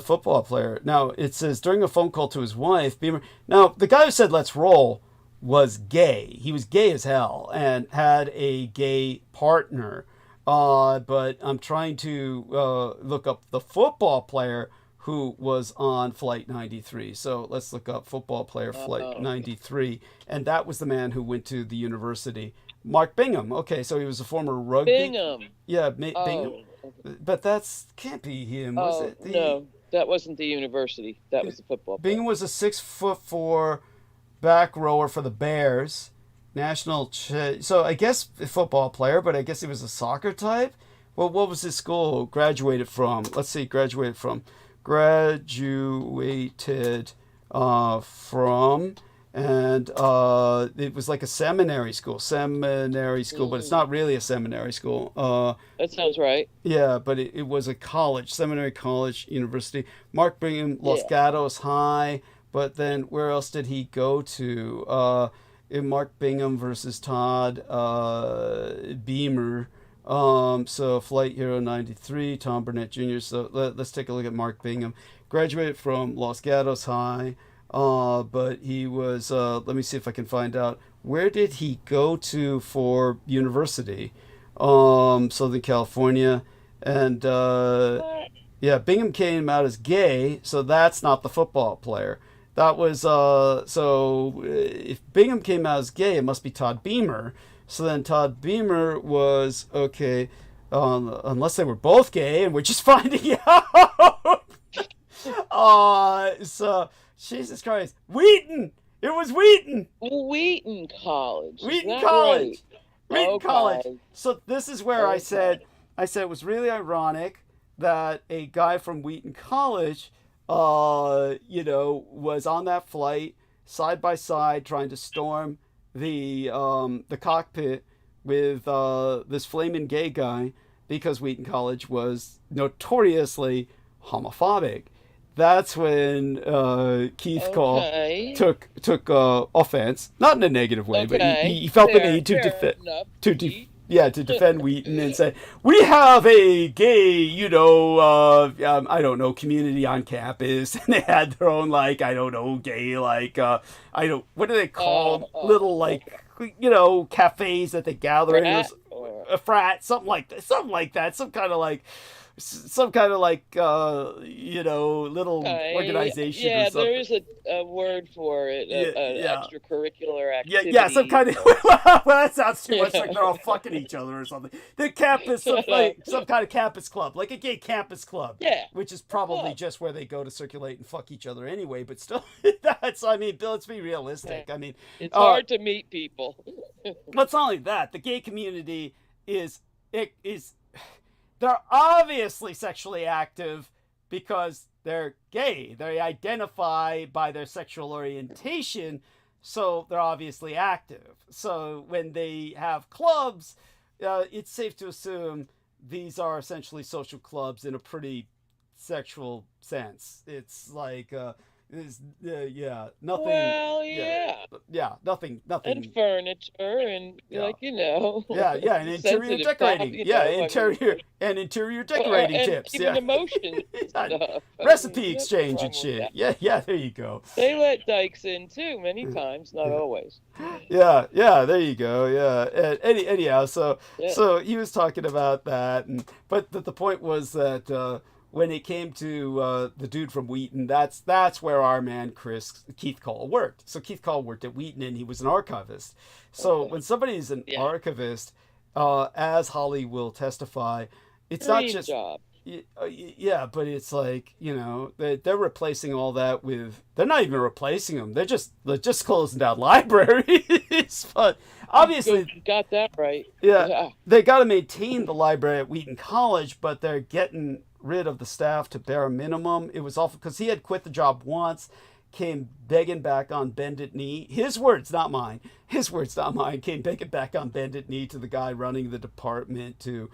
football player. Now, it says during a phone call to his wife, Beamer. Now, the guy who said "let's roll" was gay. He was gay as hell and had a gay partner. But I'm trying to look up the football player who was on Flight 93. So let's look up football player Flight 93. And that was the man who went to the university. Mark Bingham. Okay, so he was a former rugby. Bingham. Yeah, Bingham. But that's can't be him, was it? No, that wasn't the university. That was the football player. Bingham was a 6'4" back rower for the Bears. So I guess a football player, but I guess he was a soccer type. Well, what was his school? Graduated from? Let's see, graduated from, and it was like a seminary school, but it's not really a seminary school. That sounds right. Yeah, but it was a college, seminary college, university. Mark Bingham, Los Gatos High, but then where else did he go to? In Mark Bingham versus Todd Beamer. So Flight Hero 93, Tom Burnett Jr. So let's take a look at Mark Bingham. Graduated from Los Gatos High, but he was, let me see if I can find out, where did he go to for university? Southern California. And Bingham came out as gay, so that's not the football player. That was, so if Bingham came out as gay, it must be Todd Beamer. So then Todd Beamer was, okay, unless they were both gay and we're just finding out. So, Jesus Christ. Wheaton! It was Wheaton! Wheaton College. Wheaton College. Right? Wheaton Okay. College. So this is where I said it was really ironic that a guy from Wheaton College was on that flight side by side trying to storm the cockpit with this flaming gay guy because Wheaton College was notoriously homophobic. That's when Keith Cole took offense, not in a negative way, but he felt the need to defend Wheaton and say, we have a gay, I don't know, community on campus, and they had their own, gay, what do they call little, cafes that they gather in? A frat, something like that, some kind of little organization. Yeah, or something. there is a word for it, extracurricular activity. Yeah, some kind of. Well, that sounds too much like they're all fucking each other or something. The campus, some kind of campus club, like a gay campus club. Yeah, which is probably just where they go to circulate and fuck each other anyway. But still, let's be realistic. I mean, it's hard to meet people. But it's not only that. The gay community is. They're obviously sexually active because they're gay. They identify by their sexual orientation, so they're obviously active. So when they have clubs, it's safe to assume these are essentially social clubs in a pretty sexual sense. It's like, nothing. Well, nothing. And furniture and and interior decorating. Interior decorating tips. Even emotion stuff. Recipe exchange and shit. Yeah, there you go. They let dykes in too, many times, not always. Yeah, there you go. Yeah. And anyhow, so he was talking about that, but the point was that. When it came to the dude from Wheaton, that's where our man Keith Cole worked. So Keith Cole worked at Wheaton, and he was an archivist. So when somebody's an archivist, as Holly will testify, it's not just job. Yeah, but it's like, they're replacing all that with. They're not even replacing them. They're just closing down libraries. But obviously, you got that right. Yeah, they got to maintain the library at Wheaton College, but they're getting rid of the staff to bare minimum. It was awful because he had quit the job once, came begging back on bended knee. His words, not mine. Came begging back on bended knee to the guy running the department to,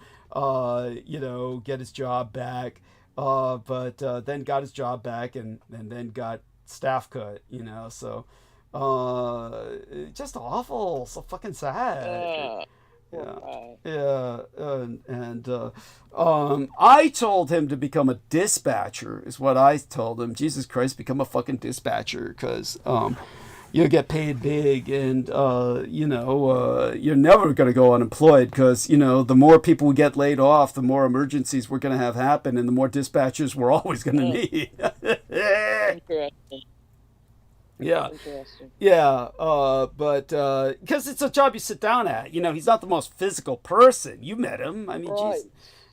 get his job back. But then got his job back and then got staff cut. So just awful. So fucking sad. I told him to become a dispatcher is what I told him. Jesus Christ, become a fucking dispatcher, because you get paid big, and you're never going to go unemployed, because the more people we get laid off, the more emergencies we're going to have happen, and the more dispatchers we're always going to need. Interesting. Yeah. Interesting. Yeah, but because it's a job you sit down at. He's not the most physical person. You met him. I mean, Right. geez.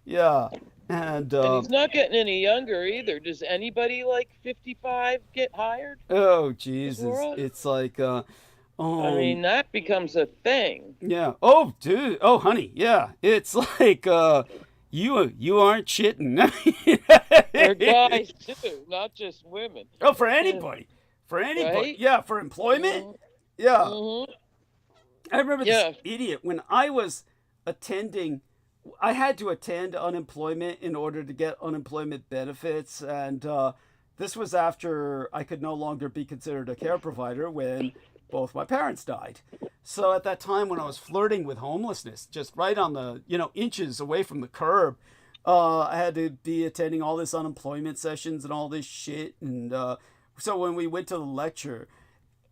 Yeah. And he's not getting any younger either. Does anybody like 55 get hired? oh, Jesus. Laura? It's like, I mean, that becomes a thing. yeah. Oh, dude. Oh, honey. Yeah. It's like, you aren't shitting. For guys too, not just women. Oh, for anybody. For anybody. Right? Yeah, for employment. Mhm. Yeah. Mhm. I remember Yeah. this idiot when I was attending. I had to attend unemployment in order to get unemployment benefits, and this was after I could no longer be considered a care provider when both my parents died. So at that time, when I was flirting with homelessness, just right on the inches away from the curb, I had to be attending all this unemployment sessions and all this shit. And so when we went to the lecture,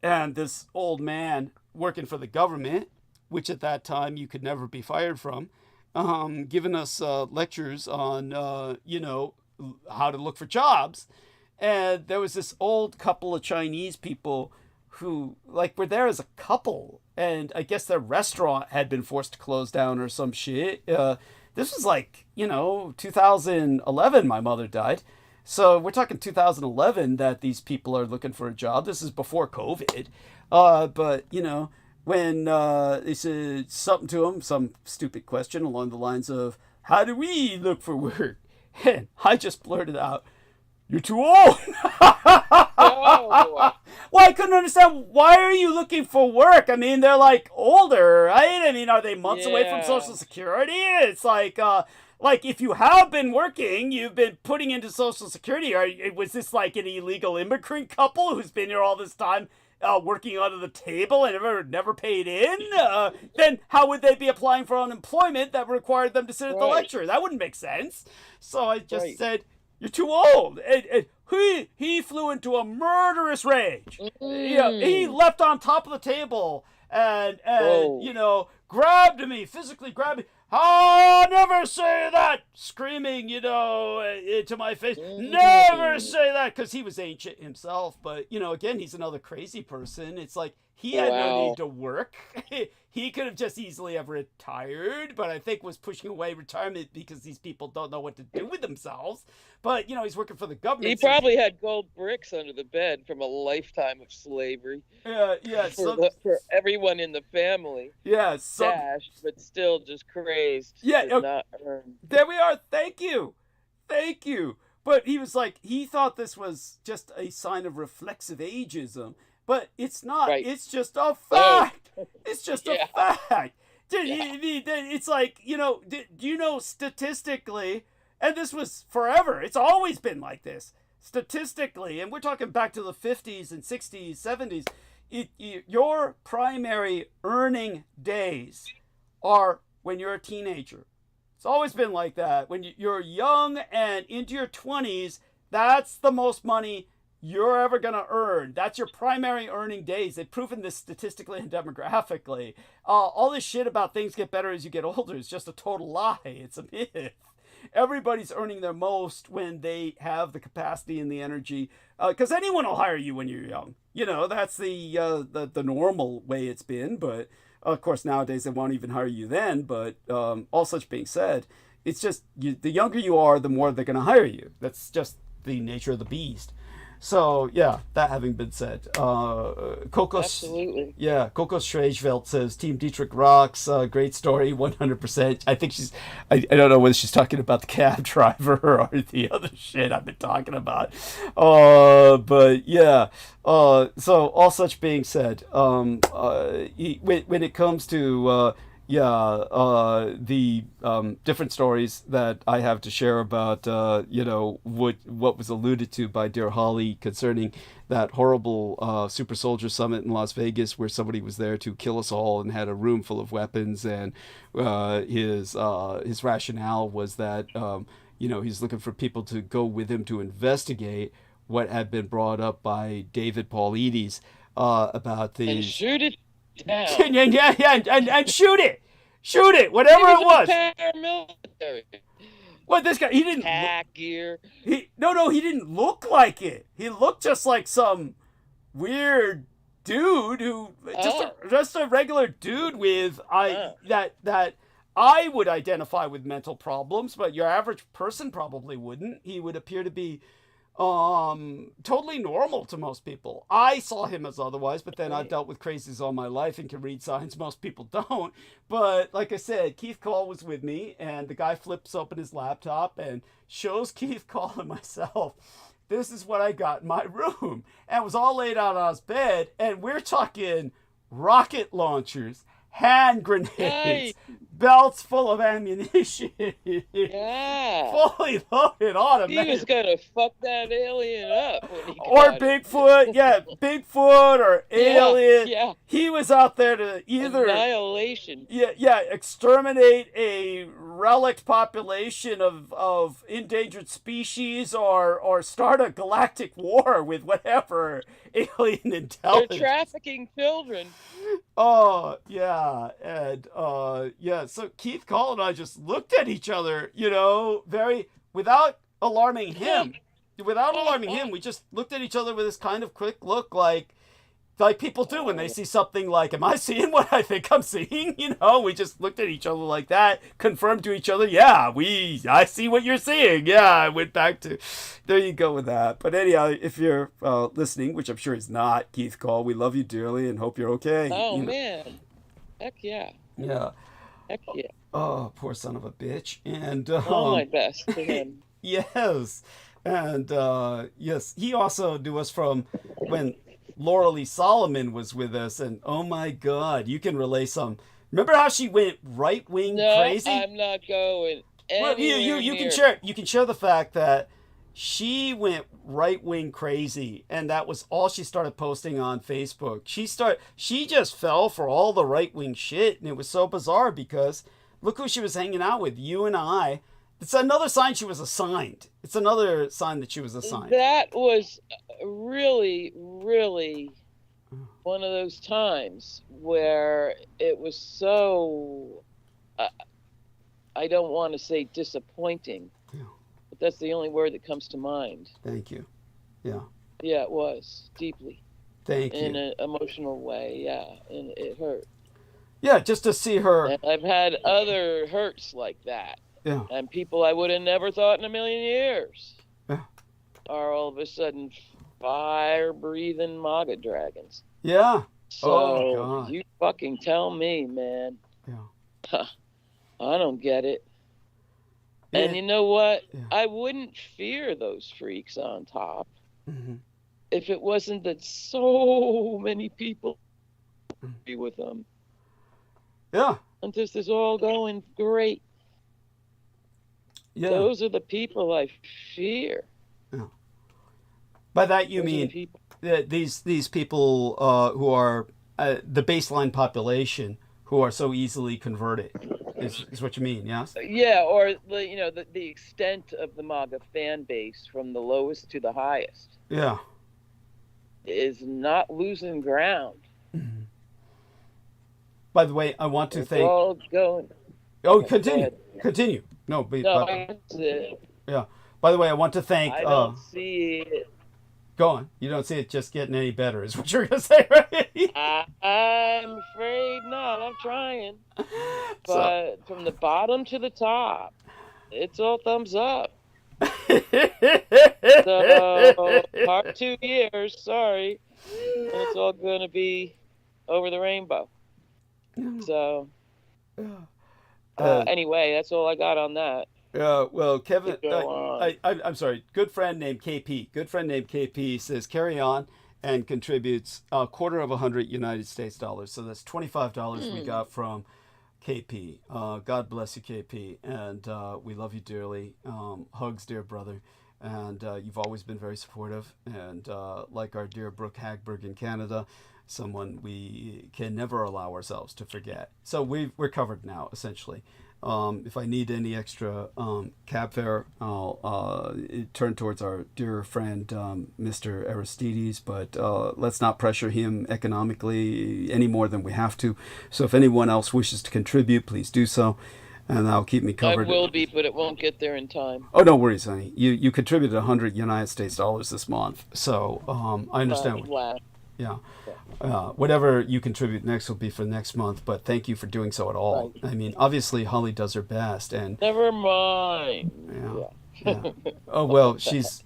and this old man working for the government, which at that time you could never be fired from, giving us lectures on, how to look for jobs. And there was this old couple of Chinese people who, were there as a couple. And I guess their restaurant had been forced to close down or some shit. This was 2011, my mother died. So we're talking 2011 that these people are looking for a job. This is before COVID. But, when they said something to him, some stupid question along the lines of, how do we look for work? And I just blurted out, you're too old. Oh, Well, I couldn't understand, why are you looking for work? I mean, they're older, right? I mean, are they months away from Yeah. Social Security? It's like if you have been working, you've been putting into Social Security. Was this like an illegal immigrant couple who's been here all this time, working under the table and never paid in? Then how would they be applying for unemployment that required them to sit at the Right. lecture? That wouldn't make sense. So I just Right. said, you're too old. And he flew into a murderous rage. Yeah, he leapt on top of the table and Whoa. Grabbed me, physically grabbed me. I'll never say that, screaming, into my face. Never say that, because he was ancient himself. But, again, he's another crazy person. It's like he had no Wow. need to work. He could have just easily have retired, but I think was pushing away retirement because these people don't know what to do with themselves. But, he's working for the government. He so- probably had gold bricks under the bed from a lifetime of slavery Yeah, for everyone in the family. some, Dashed, but still just crazed. Yeah, to not earn. there we are. Thank you. But he was he thought this was just a sign of reflexive ageism, but it's not. Right. It's just a fact. It's just Yeah. a fact. Yeah. It's statistically, and this was forever. It's always been like this. Statistically, and we're talking back to the 50s and 60s, 70s, your primary earning days are when you're a teenager. It's always been like that. When you're young and into your 20s, that's the most money you're ever going to earn. That's your primary earning days. They've proven this statistically and demographically. All this shit about things get better as you get older is just a total lie. It's a myth. Everybody's earning their most when they have the capacity and the energy, because anyone will hire you when you're young. That's the normal way it's been. But of course, nowadays they won't even hire you then. But all such being said, it's just the younger you are, the more they're going to hire you. That's just the nature of the beast. So yeah, that having been said, Coco. Absolutely. Yeah, Coco Schreijveld says Team Dietrich rocks. Great story, 100%. I think I don't know whether she's talking about the cab driver or the other shit I've been talking about. But yeah. So all such being said, when it comes to the different stories that I have to share about, what was alluded to by dear Holly concerning that horrible super soldier summit in Las Vegas, where somebody was there to kill us all and had a room full of weapons, and his rationale was that he's looking for people to go with him to investigate what had been brought up by David Paulides. about these. And shoot it down. and shoot it, whatever it was. Paramilitary. Well, this guy, he didn't. Pack gear. He didn't look like it. He looked just like some weird dude who just a regular dude with that I would identify with mental problems, but your average person probably wouldn't. He would appear to be totally normal to most people. I saw him as otherwise, but then I've dealt with crazies all my life and can read signs. Most people don't. But like I said, Keith Call was with me, and the guy flips open his laptop and shows Keith Call and myself, this is what I got in my room. And it was all laid out on his bed, and we're talking rocket launchers, hand grenades, belts full of ammunition, fully loaded automatic. He was gonna fuck that alien up when he or got Bigfoot, Bigfoot or alien. Yeah. He was out there to either annihilation. Exterminate a relict population of endangered species, or start a galactic war with whatever alien intelligence. They're trafficking children. Oh, yeah. And, so Keith Call and I just looked at each other, without alarming him. We just looked at each other with this kind of quick look like people do when they see something like, am I seeing what I think I'm seeing? We just looked at each other like that, confirmed to each other, I see what you're seeing. Yeah, I went back to, there you go with that. But anyhow, if you're listening, which I'm sure he's not, Keith Call, we love you dearly and hope you're okay. Oh, man. Heck yeah. Yeah. Heck yeah. Oh, poor son of a bitch. And all my best to him. Yes. And yes, he also knew us from when Laura Lee Solomon was with us, and oh my God, you can relay some. Remember how she went right-wing crazy? No, I'm not going. Well, you can share the fact that she went right-wing crazy, and that was all she started posting on Facebook. She just fell for all the right-wing shit, and it was so bizarre because look who she was hanging out with, you and I. It's another sign she was assigned. It's another sign that she was assigned. That was really, really one of those times where it was so, I don't want to say disappointing, but that's the only word that comes to mind. Thank you. Yeah. Yeah, it was. Deeply. Thank you. In an emotional way, yeah. And it hurt. Yeah, just to see her. And I've had other hurts like that. Yeah. And people I would have never thought in a million years are all of a sudden fire-breathing MAGA dragons. Yeah. So you fucking tell me, man. Yeah. I don't get it. Yeah. And you know what? Yeah. I wouldn't fear those freaks on top if it wasn't that so many people be with them. Yeah. And this is all going great. Yeah. Those are the people I fear. Yeah. By that you mean these people who are the baseline population who are so easily converted is what you mean, yes? Yeah, or the extent of the MAGA fan base from the lowest to the highest. Yeah. Is not losing ground. Mm-hmm. By the way, I want to thank. All going. Oh, continue. No, that's it. Yeah. By the way, I want to thank. I don't see it. Go on. You don't see it just getting any better, is what you're gonna say, right? I'm afraid not. I'm trying, but from the bottom to the top, it's all thumbs up. So, hard 2 years. Sorry, and it's all gonna be over the rainbow. So. Anyway, that's all I got on that. Well, Kevin, I'm sorry. Good friend named KP says carry on and contributes $250 United States dollars. So that's $25 we got from KP. God bless you, KP, and we love you dearly. Hugs, dear brother, and you've always been very supportive. And like our dear Brooke Hagberg in Canada, someone we can never allow ourselves to forget. So we're covered now, essentially. If I need any extra cab fare, I'll turn towards our dear friend, Mr. Aristides, but let's not pressure him economically any more than we have to. So if anyone else wishes to contribute, please do so, and that'll keep me covered. I will be, but it won't get there in time. Oh, no worries, honey. You contributed 100 United States dollars this month, so I understand. Wow. Yeah. Whatever you contribute next will be for next month, but thank you for doing so at all. Right. I mean, obviously Holly does her best, and Never mind. yeah. Oh well,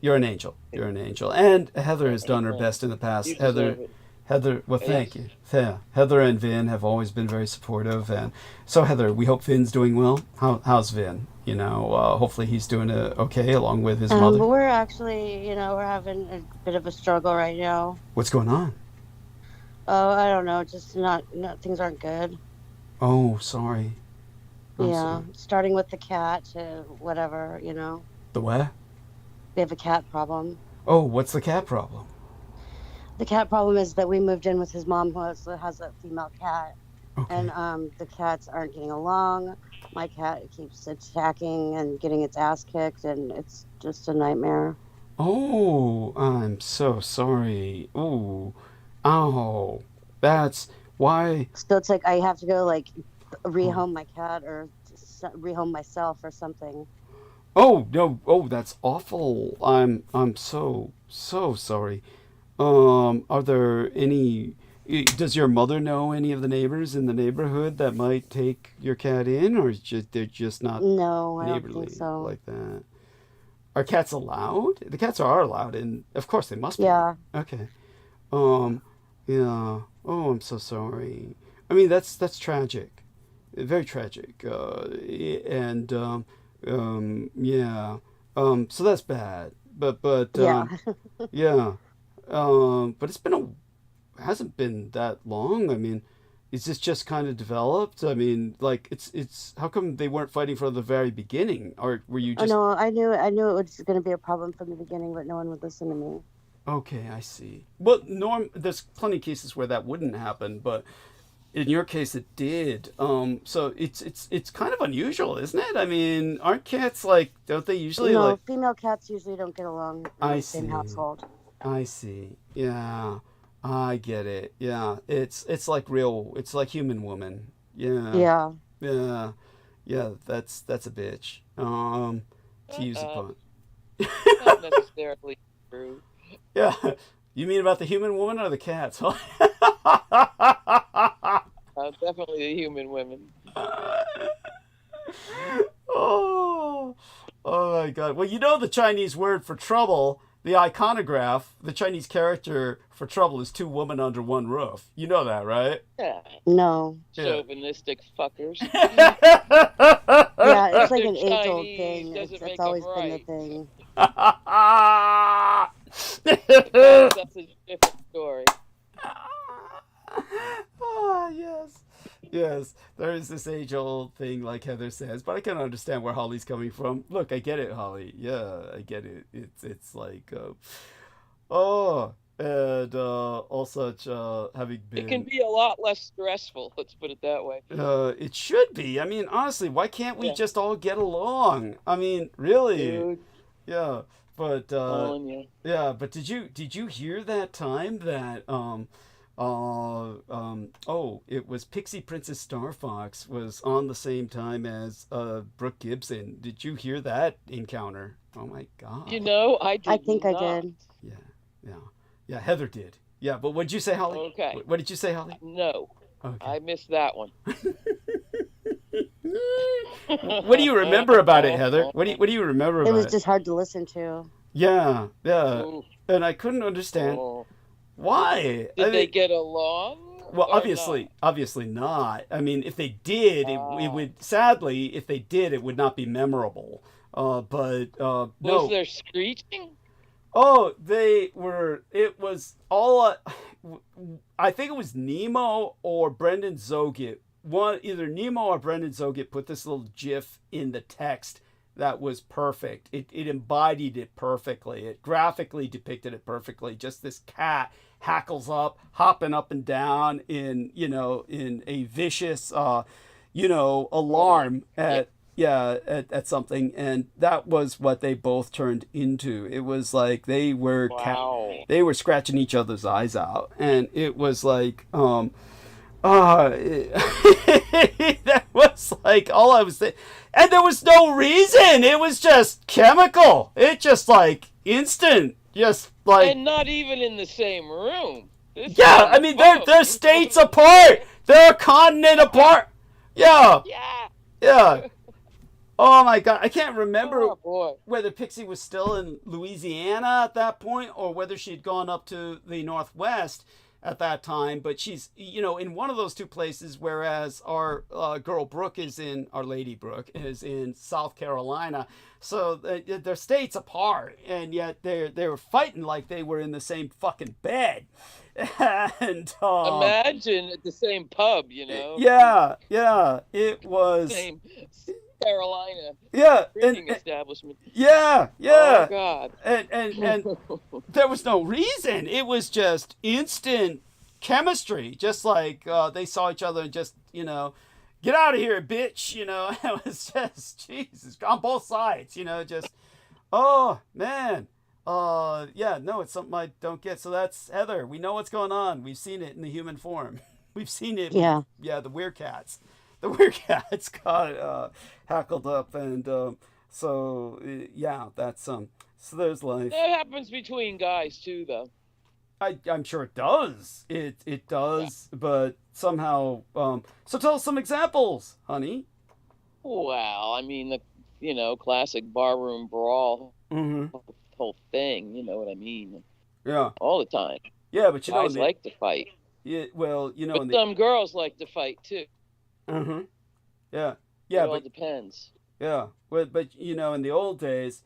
you're an angel. You're an angel, and Heather has done her best in the past. You deserve it. Heather, well, thank Yes. you. Yeah. Heather and Vin have always been very supportive, and so Heather, we hope Vin's doing well. How's Vin? You know, hopefully he's doing okay along with his mother. But we're actually, we're having a bit of a struggle right now. What's going on? Oh, I don't know. Just not things aren't good. Oh, sorry. I'm Yeah, sorry. starting with the cat to whatever, The what? We have a cat problem. Oh, what's the cat problem? The cat problem is that we moved in with his mom, who has a female cat, Okay. and the cats aren't getting along. My cat keeps attacking and getting its ass kicked, and it's just a nightmare. Oh, I'm so sorry. Ooh. Oh, that's why. So it's like I have to go rehome my cat or rehome myself or something. Oh, no. Oh, that's awful. I'm so sorry. Are there any, does your mother know any of the neighbors in the neighborhood that might take your cat in, or they're just not No, I don't neighborly think so. like that? Are cats allowed? The cats are allowed, and of course they must be. Yeah. Okay. Yeah. Oh, I'm so sorry. I mean, that's tragic, very tragic. Yeah. So that's bad. But Yeah. yeah. But hasn't been that long. I mean, is this just kind of developed? I mean, like it's how come they weren't fighting from the very beginning, or were you Oh just? no, I knew it was going to be a problem from the beginning, but no one would listen to me. Okay, I see. Well, there's plenty of cases where that wouldn't happen, but in your case it did. So it's kind of unusual, isn't it? I mean, aren't cats don't they usually No, female cats usually don't get along in I the same see. household. I see. Yeah. I get it. Yeah. It's like human woman. Yeah. Yeah. Yeah. Yeah, that's a bitch. To use a pun. Not necessarily true. Yeah. You mean about the human woman or the cats? Definitely the human women. Oh my God. Well, the Chinese word for trouble, the iconograph, the Chinese character for trouble is two women under one roof. You know that, right? Yeah. No. Chauvinistic fuckers. Yeah, it's like an They're age-old Chinese, thing. doesn't It's make always them been the right. thing. That's a different story. Yes. Yes, there is this age-old thing, like Heather says, but I can understand where Holly's coming from. Look, I get it, Holly. Yeah, I get it. It's like, and all such having been. It can be a lot less stressful. Let's put it that way. It should be. I mean, honestly, why can't we Yeah. just all get along? I mean, really? Dude, Yeah, but telling you. yeah, but did you hear that time that it was Pixie Princess Star Fox was on the same time as Brooke Gibson. Did you hear that encounter? Oh my God. I did. I think not. I did. Yeah, Heather did. Yeah, but what did you say, Holly? Okay. What did you say, Holly? No, Okay. I missed that one. What do you remember about it, Heather? What do you remember It about was it? just hard to listen to. Yeah, Ooh. and I couldn't understand Oh. why. Did they get along? Well, or obviously not. I mean, if they did, it would. Sadly, if they did, it would not be memorable. But not? no. Was there screeching? Oh, they were. It was all. I think it was Nemo or Brendan Zogit. Either Nemo or Brendan Zogit put this little GIF in the text that was perfect. It embodied it perfectly. It graphically depicted it perfectly. Just this cat hackles up, hopping up and down in a vicious, alarm at something, and that was what they both turned into. It was like they were they were scratching each other's eyes out, and it was like that was like all I was saying. And there was no reason. It was just chemical. It just like instant. Just like, and not even in the same room. I mean they're states apart. They're a continent apart. Yeah. Oh my God, I can't remember whether Pixie was still in Louisiana at that point or whether she'd gone up to the Northwest at that time, but she's, in one of those two places, whereas our girl Brooke our Lady Brooke is in South Carolina. So they're states apart, and yet they were fighting like they were in the same fucking bed. And imagine at the same pub, Yeah, it was same Carolina. Drinking establishment. Yeah. Oh God. And there was no reason. It was just instant chemistry. Just like they saw each other and just, get out of here, bitch. It was just Jesus on both sides. Just oh man. It's something I don't get. So that's Heather. We know what's going on. We've seen it in the human form. We've seen it. Yeah. The weird cats. The weird cats got hackled up, and that's so there's life. That happens between guys too, though. I'm sure it does. It does, but somehow. So tell us some examples, honey. Well, I mean the classic barroom brawl, whole thing. You know what I mean? Yeah. All the time. Yeah, but guys like to fight. Yeah, well, but some girls like to fight too. Yeah. It all depends. Yeah. Well, but in the old days,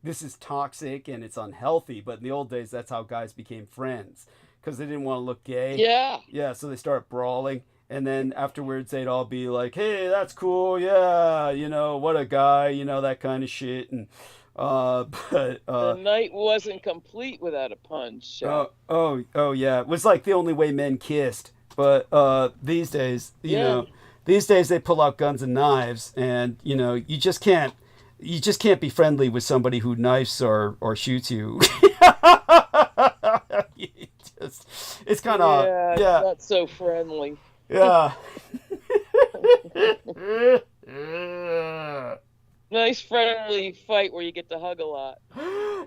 this is toxic and it's unhealthy. But in the old days, that's how guys became friends because they didn't want to look gay. Yeah. Yeah. So they start brawling, and then afterwards they'd all be like, "Hey, that's cool. Yeah, what a guy. That kind of shit." And the night wasn't complete without a punch. Oh yeah. It was like the only way men kissed. But these days, these days they pull out guns and knives, and you just can't be friendly with somebody who knifes or shoots you. It's kind of not so friendly. Yeah. Nice friendly fight where you get to hug a lot.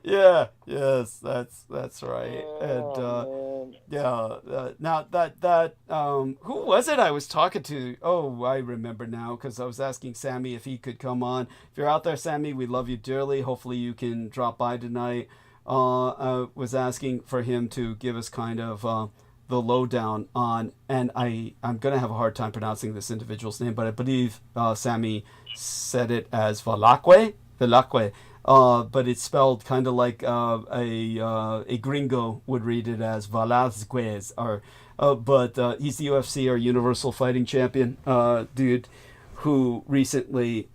Yes, that's right. Now that who was it I was talking to? Oh, I remember now because I was asking Sammy if he could come on. If you're out there, Sammy, we love you dearly. Hopefully you can drop by tonight. I was asking for him to give us kind of the lowdown on, and I'm going to have a hard time pronouncing this individual's name, but I believe Sammy said it as Valakwe, but it's spelled kind of like a gringo would read it as Velasquez, but he's the UFC or Universal Fighting Champion dude who recently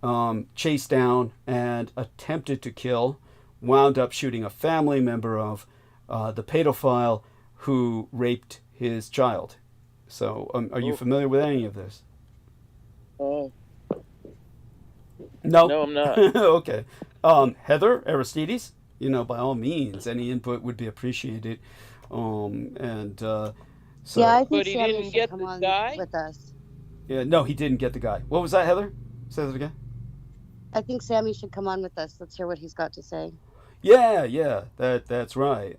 chased down and attempted to kill, wound up shooting a family member of the pedophile who raped his child. So are you familiar with any of this? No, I'm not. Okay. Heather, Aristides, by all means, any input would be appreciated. So. Yeah, I think but he Sammy didn't get the guy with us. Yeah, no, he didn't get the guy. What was that, Heather? Say that again. I think Sammy should come on with us. Let's hear what he's got to say. Yeah, that's right.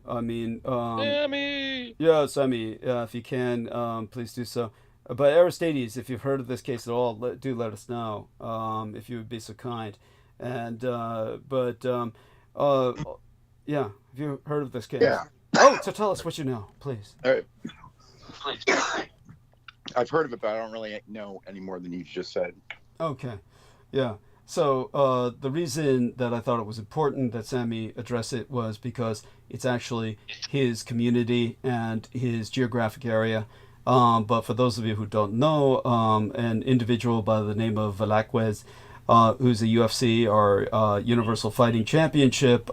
I mean, Sammy. Yeah, Sammy, if you can, please do so. But Aristides, if you've heard of this case at all, do let us know, if you would be so kind. And have you heard of this case? Yeah. Oh, so tell us what you know, please. All right. I've heard of it, but I don't really know any more than you just said. Okay, yeah. So the reason that I thought it was important that Sammy address it was because it's actually his community and his geographic area. But for those of you who don't know, an individual by the name of Velasquez, who's a UFC or Universal Fighting Championship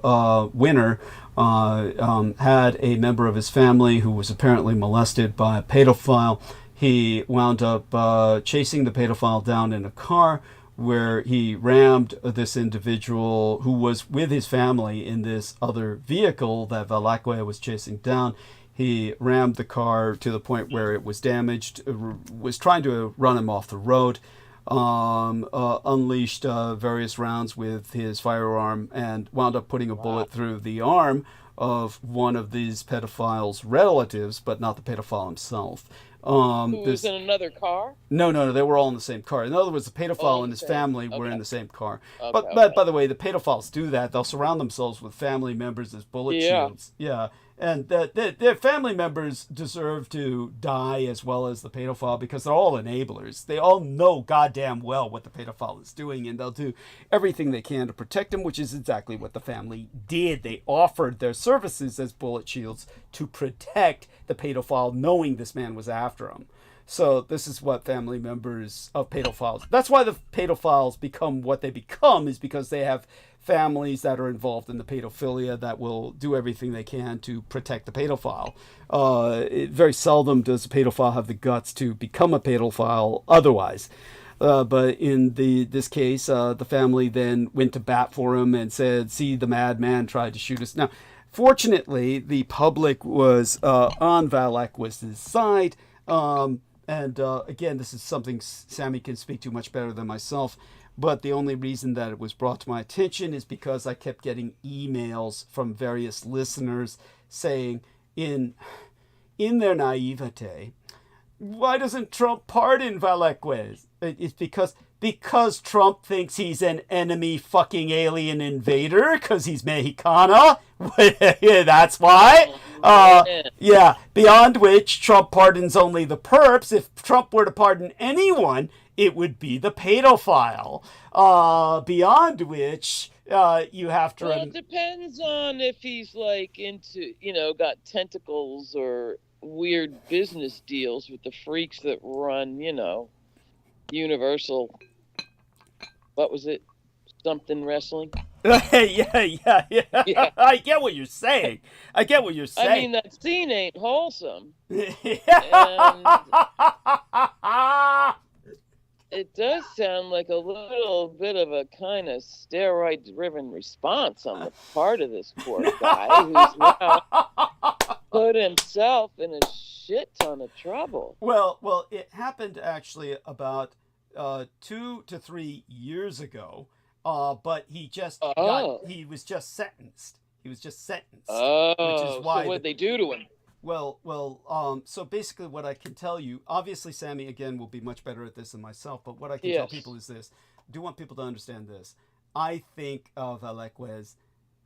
winner, had a member of his family who was apparently molested by a pedophile, he wound up chasing the pedophile down in a car, where he rammed this individual who was with his family in this other vehicle that Valakwe was chasing down. He rammed the car to the point where it was damaged, was trying to run him off the road, unleashed various rounds with his firearm, and wound up putting a bullet through the arm of one of these pedophiles' relatives, but not the pedophile himself. Who was in another car? No, they were all in the same car. In other words, the pedophile and his family were in the same car. But by the way, the pedophiles do that. They'll surround themselves with family members as bullet shields. Yeah. And their family members deserve to die as well as the pedophile, because they're all enablers. They all know goddamn well what the pedophile is doing, and they'll do everything they can to protect him, which is exactly what the family did. They offered their services as bullet shields to protect the pedophile, knowing this man was after him. So this is what family members of pedophiles... That's why the pedophiles become what they become, is because they have families that are involved in the pedophilia that will do everything they can to protect the pedophile. Very seldom does a pedophile have the guts to become a pedophile otherwise. But in this case, the family then went to bat for him and said, "See, the madman tried to shoot us." Now, fortunately, the public was on Valakwe's side. And again, this is something Sammy can speak to much better than myself. But the only reason that it was brought to my attention is because I kept getting emails from various listeners saying, in their naivete, why doesn't Trump pardon Valakwe? It's because Trump thinks he's an enemy fucking alien invader because he's Mexicana. Yeah, that's why. Yeah, beyond which Trump pardons only the perps. If Trump were to pardon anyone, it would be the pedophile. Beyond which, you have to... Well, it depends on if he's like into, got tentacles or weird business deals with the freaks that run, Universal. What was it? Something wrestling? Yeah. I get what you're saying. I mean, that scene ain't wholesome. And it does sound like a little bit of a kind of steroid-driven response on the part of this poor guy who's now put himself in a shit ton of trouble. Well, it happened actually about 2 to 3 years ago, but he was just sentenced. Which is why. So what'd they do to him? Well, so basically what I can tell you, obviously Sammy, again, will be much better at this than myself, but what I can tell people is this. I do want people to understand this. I think Valakwe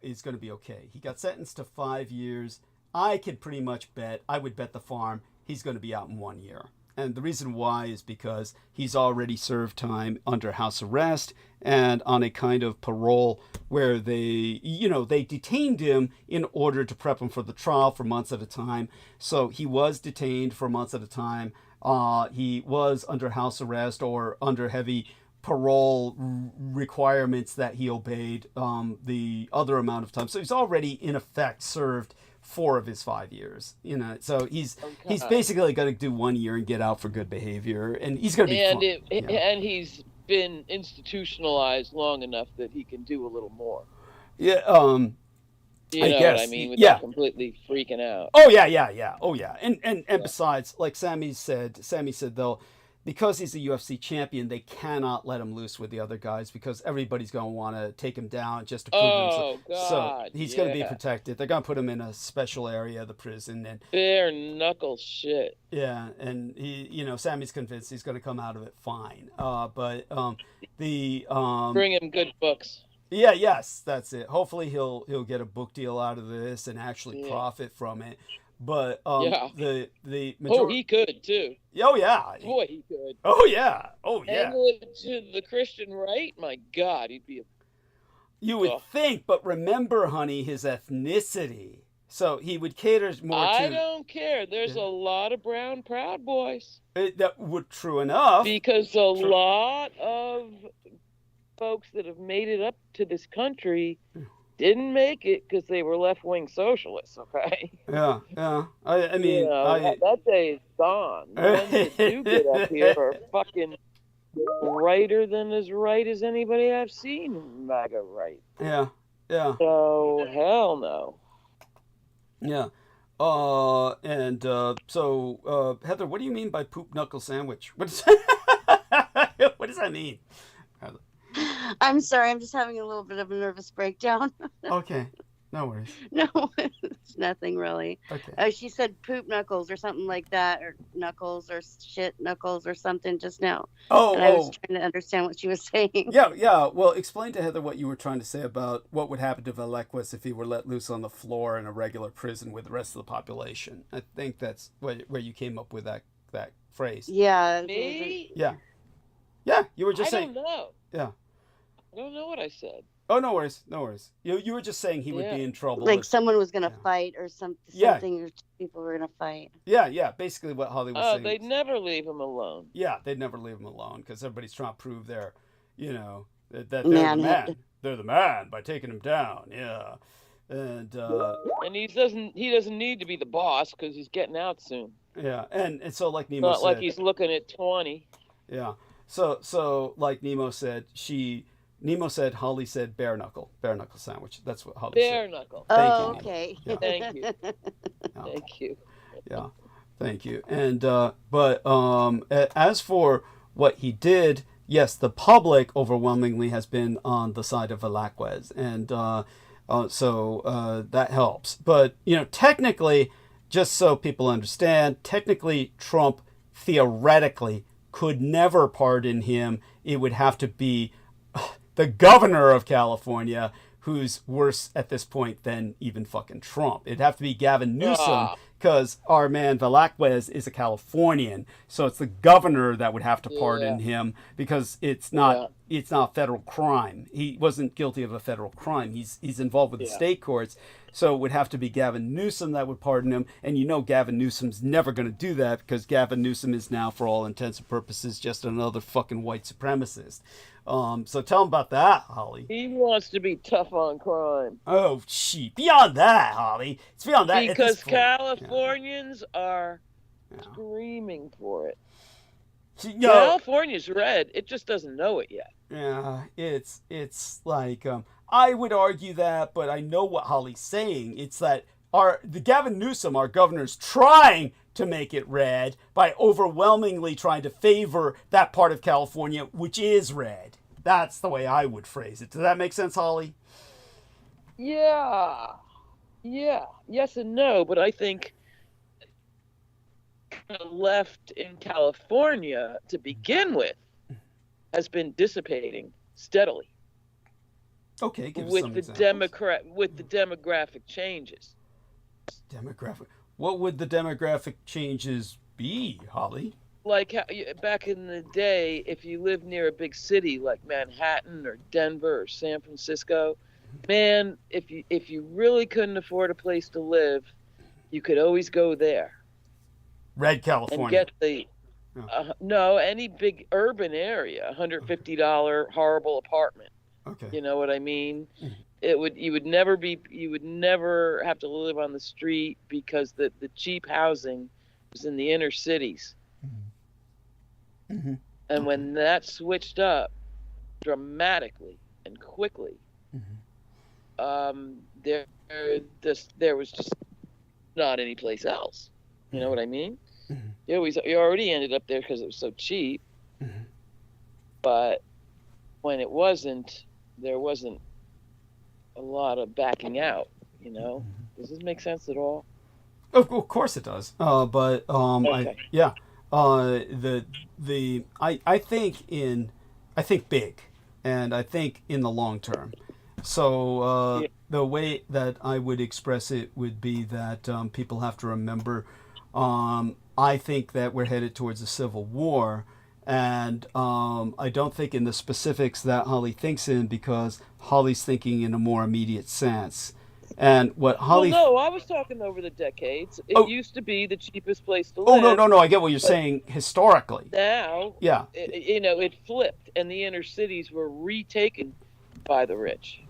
is going to be okay. He got sentenced to 5 years. I would bet the farm, he's going to be out in 1 year. And the reason why is because he's already served time under house arrest and on a kind of parole where they detained him in order to prep him for the trial for months at a time. So he was detained for months at a time. He was under house arrest or under heavy parole requirements that he obeyed the other amount of time. So he's already, in effect, served 4 of his 5 years, so he's basically going to do 1 year and get out for good behavior, and he's going to be and he's been institutionalized long enough that he can do a little more. Yeah, I guess. What I mean, without completely freaking out. Oh yeah. And besides, like Sammy said though, because he's a UFC champion, they cannot let him loose with the other guys because everybody's going to want to take him down just to prove himself. God, so he's going to be protected. They're going to put him in a special area of the prison. And bare knuckle shit. Yeah, and Sammy's convinced he's going to come out of it fine. Bring him good books. Yeah, yes, that's it. Hopefully he'll get a book deal out of this and actually profit from it. But the majority... he could too. Oh yeah. Boy, he could. Oh yeah. Angle it to the Christian right? My God, he'd be You would think, but remember, honey, his ethnicity. So he would cater more to... I don't care. There's a lot of brown Proud Boys. That would true enough. Because a lot of folks that have made it up to this country didn't make it because they were left-wing socialists, okay? Yeah, yeah. I mean, that day is gone. The ones that do get up here are fucking righter than as right as anybody I've seen MAGA right. Yeah, yeah. So, hell no. Yeah. So, Heather, what do you mean by poop knuckle sandwich? What does that mean? I'm sorry, I'm just having a little bit of a nervous breakdown. Okay, no worries. No, it's nothing really. Okay. She said poop knuckles or something like that, or knuckles or shit knuckles or something just now. And I was trying to understand what she was saying. Yeah. Well, explain to Heather what you were trying to say about what would happen to Velekwas if he were let loose on the floor in a regular prison with the rest of the population. I think that's where you came up with that phrase. Yeah. Me? Yeah, you were just saying. I don't know. Yeah. I don't know what I said. Oh, no worries. You were just saying he would be in trouble. Like someone was going to fight or something, or people were going to fight. Yeah. Basically what Holly was saying. Oh, they'd never leave him alone. Yeah, they'd never leave him alone because everybody's trying to prove that they're the man. They're the man by taking him down. Yeah. And he doesn't need to be the boss because he's getting out soon. Yeah, and so like Nemo Not said, like he's looking at 20. Yeah. So like Nemo said, Holly said bare knuckle sandwich. That's what Holly said. Bare knuckle. Oh, Thank you, okay. Yeah. Thank you. Yeah. Thank you. Yeah. Thank you. And but as for what he did, yes, the public overwhelmingly has been on the side of Velekwas, and so that helps. But technically, just so people understand, technically Trump theoretically could never pardon him. It would have to be the governor of California, who's worse at this point than even fucking Trump. It'd have to be Gavin Newsom, because our man Velekwas is a Californian, so it's the governor that would have to pardon him, because it's not a federal crime. He wasn't guilty of a federal crime. He's involved with the state courts, so it would have to be Gavin Newsom that would pardon him, and Gavin Newsom's never going to do that, because Gavin Newsom is now, for all intents and purposes, just another fucking white supremacist. So tell him about that, Holly. He wants to be tough on crime. Oh, shit. Beyond that, Holly. It's beyond that. Because Californians are screaming for it. California's red. It just doesn't know it yet. Yeah, it's like, I would argue that, but I know what Holly's saying. It's that the Gavin Newsom, our governor's trying to make it red by overwhelmingly trying to favor that part of California, which is red. That's the way I would phrase it. Does that make sense, Holly? Yeah. Yes and no, but I think the left in California to begin with has been dissipating steadily. Okay, give us some examples. With the demographic changes. What would the demographic changes be, Holly? Like back in the day, if you lived near a big city like Manhattan or Denver or San Francisco, man, if you really couldn't afford a place to live, you could always go there. Red California. And get the any big urban area, $150 horrible apartment. Okay. You know what I mean? You would never have to live on the street because the cheap housing was in the inner cities. Mm-hmm. And when that switched up dramatically and quickly, there was just not any place else. You know what I mean? You already ended up there because it was so cheap. But when it wasn't, there wasn't a lot of backing out. Does this make sense at all? Of course it does. But okay. I think big, and I think in the long term. So the way that I would express it would be that people have to remember. I think that we're headed towards a civil war, and I don't think in the specifics that Holly thinks in, because Holly's thinking in a more immediate sense. And what Holly... Well, no, I was talking over the decades. It used to be the cheapest place to live. No, I get what you're saying historically. Now, yeah, it flipped, and the inner cities were retaken by the rich.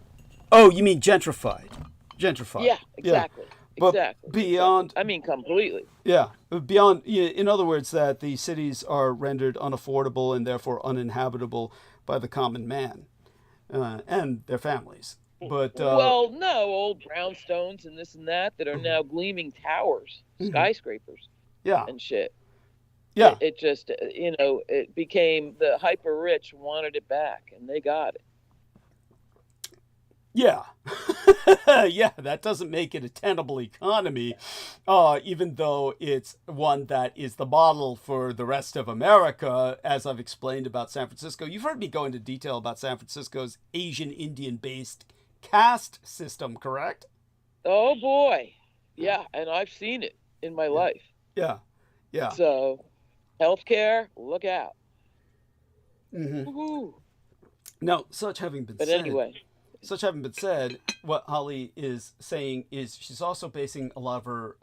Oh, you mean gentrified? Gentrified. Yeah, exactly. But Exactly. beyond, I mean, completely. yeah, beyond, in other words, that the cities are rendered unaffordable and therefore uninhabitable by the common man and their families. But Well, no, old brownstones and this and that are now gleaming towers, skyscrapers, yeah, and shit. yeah, It just, it became the hyper rich wanted it back, and they got it. yeah, yeah. That doesn't make it a tenable economy, even though it's one that is the model for the rest of America, as I've explained about San Francisco. You've heard me go into detail about San Francisco's Asian Indian-based caste system, correct? Oh boy, yeah, and I've seen it in my life. Yeah, yeah. So, healthcare, look out. Mm-hmm. Woo-hoo. Now, such having been But said, anyway, what Holly is saying is she's also basing a lot of her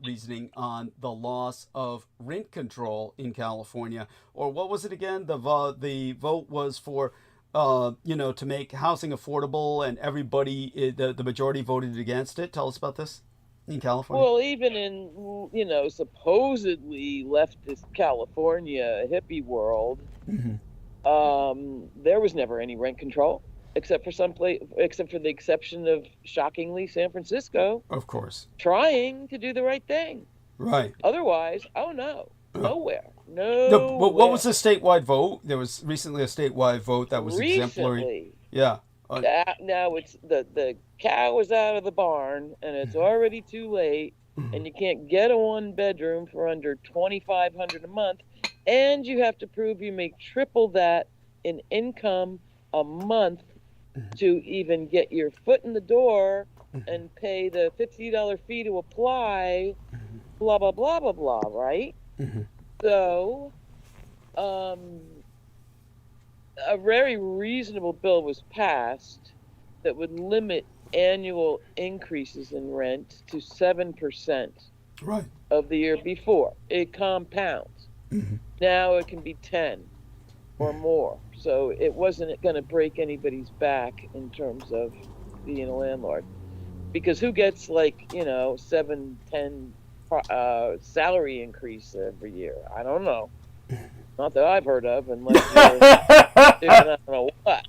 reasoning on the loss of rent control in California. Or what was it again? The vote was for, to make housing affordable, and everybody, the majority voted against it. Tell us about this in California. well, even in supposedly leftist California hippie world, there was never any rent control. Except for the exception of, shockingly, San Francisco. Of course. Trying to do the right thing. Right. Otherwise, oh no, nowhere. No. But what was the statewide vote? There was recently a statewide vote that was exemplary. Yeah. Now it's the cow is out of the barn, and it's already too late, and you can't get a 1-bedroom for under $2,500 a month, and you have to prove you make triple that in income a month to even get your foot in the door and pay the $50 fee to apply, blah, blah, blah, blah, blah, right? So, a very reasonable bill was passed that would limit annual increases in rent to 7% Right. of the year before. It compounds. Now it can be 10 or more. So it wasn't going to break anybody's back in terms of being a landlord. Because who gets 7, 10 salary increase every year? I don't know. Not that I've heard of, unless you're I don't know what.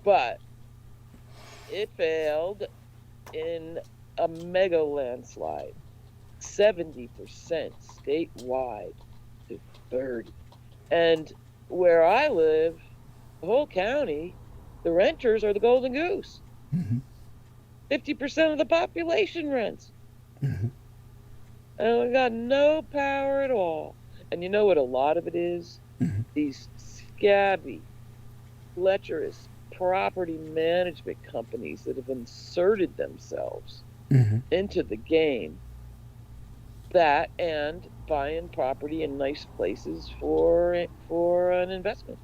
But it failed in a mega landslide. 70% statewide to 30%. And where I live, the whole county, the renters are the golden goose. 50% of the population rents. And we got no power at all. And you know what a lot of it is? These scabby, lecherous property management companies that have inserted themselves into the game. That and buying property in nice places for an investment.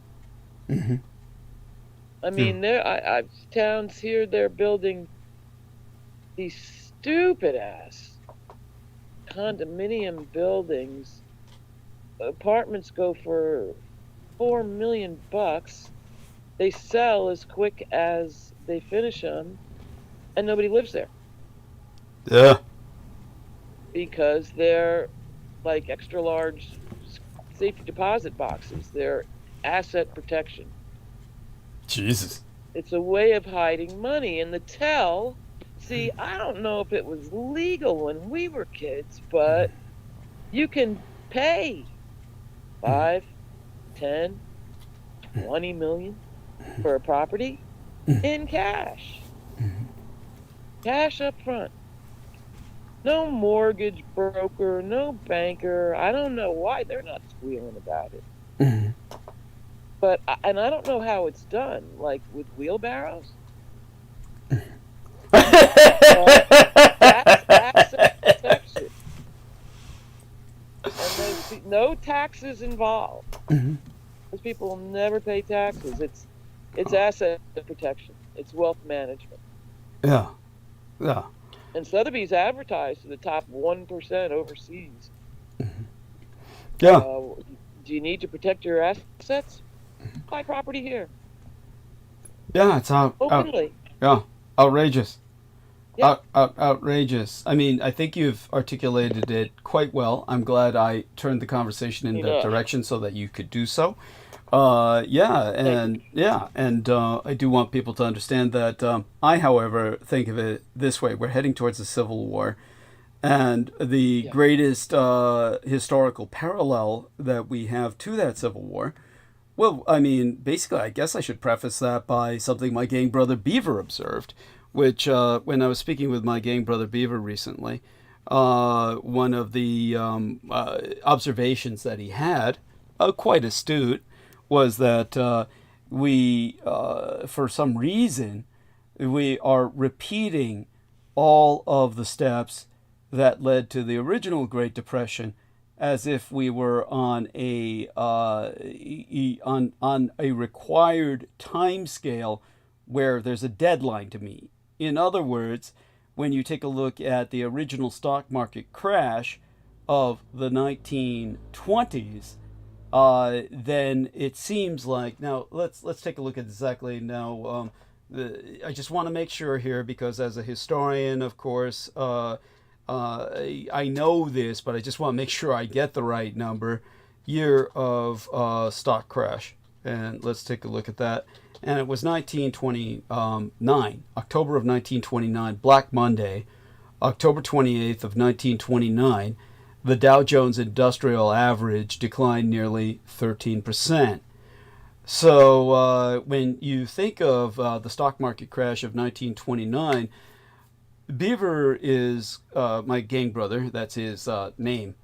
I mean, I've towns here, they're building these stupid ass condominium buildings. Apartments go for $4 million. They sell as quick as they finish them, and nobody lives there. Yeah. Because they're like extra large safety deposit boxes. They're asset protection. Jesus. It's a way of hiding money. And the tell, see, I don't know if it was legal when we were kids, but you can pay 5, 10, 20 million for a property in cash. Cash up front. No mortgage broker, no banker. I don't know why they're not squealing about it. But I don't know how it's done, like with wheelbarrows. That's asset protection. And there's no taxes involved. Those people will never pay taxes. It's asset protection. It's wealth management. Yeah. Yeah. And Sotheby's advertised to the top 1% overseas. Yeah. Do you need to protect your assets? Buy property here. Yeah, it's out. Openly. Yeah. Outrageous. Yeah. Outrageous. I mean, I think you've articulated it quite well. I'm glad I turned the conversation in that direction so that you could do so. I do want people to understand that I, however, think of it this way. We're heading towards a civil war. And the greatest historical parallel that we have to that civil war, well, I mean, basically, I guess I should preface that by something my gang brother Beaver observed, which when I was speaking with my gang brother Beaver recently, one of the observations that he had, quite astute, was that we, for some reason, we are repeating all of the steps that led to the original Great Depression, as if we were on a required time scale where there's a deadline to meet. In other words, when you take a look at the original stock market crash of the 1920s, then it seems like, now let's take a look at exactly now. I just want to make sure here, because as a historian, of course, I know this, but I just want to make sure I get the right number. Year of stock crash. And let's take a look at that. And it was 1929, October of 1929, Black Monday, October 28th of 1929. The Dow Jones Industrial Average declined nearly 13%. So when you think of the stock market crash of 1929, Beaver is my gang brother. That's his name.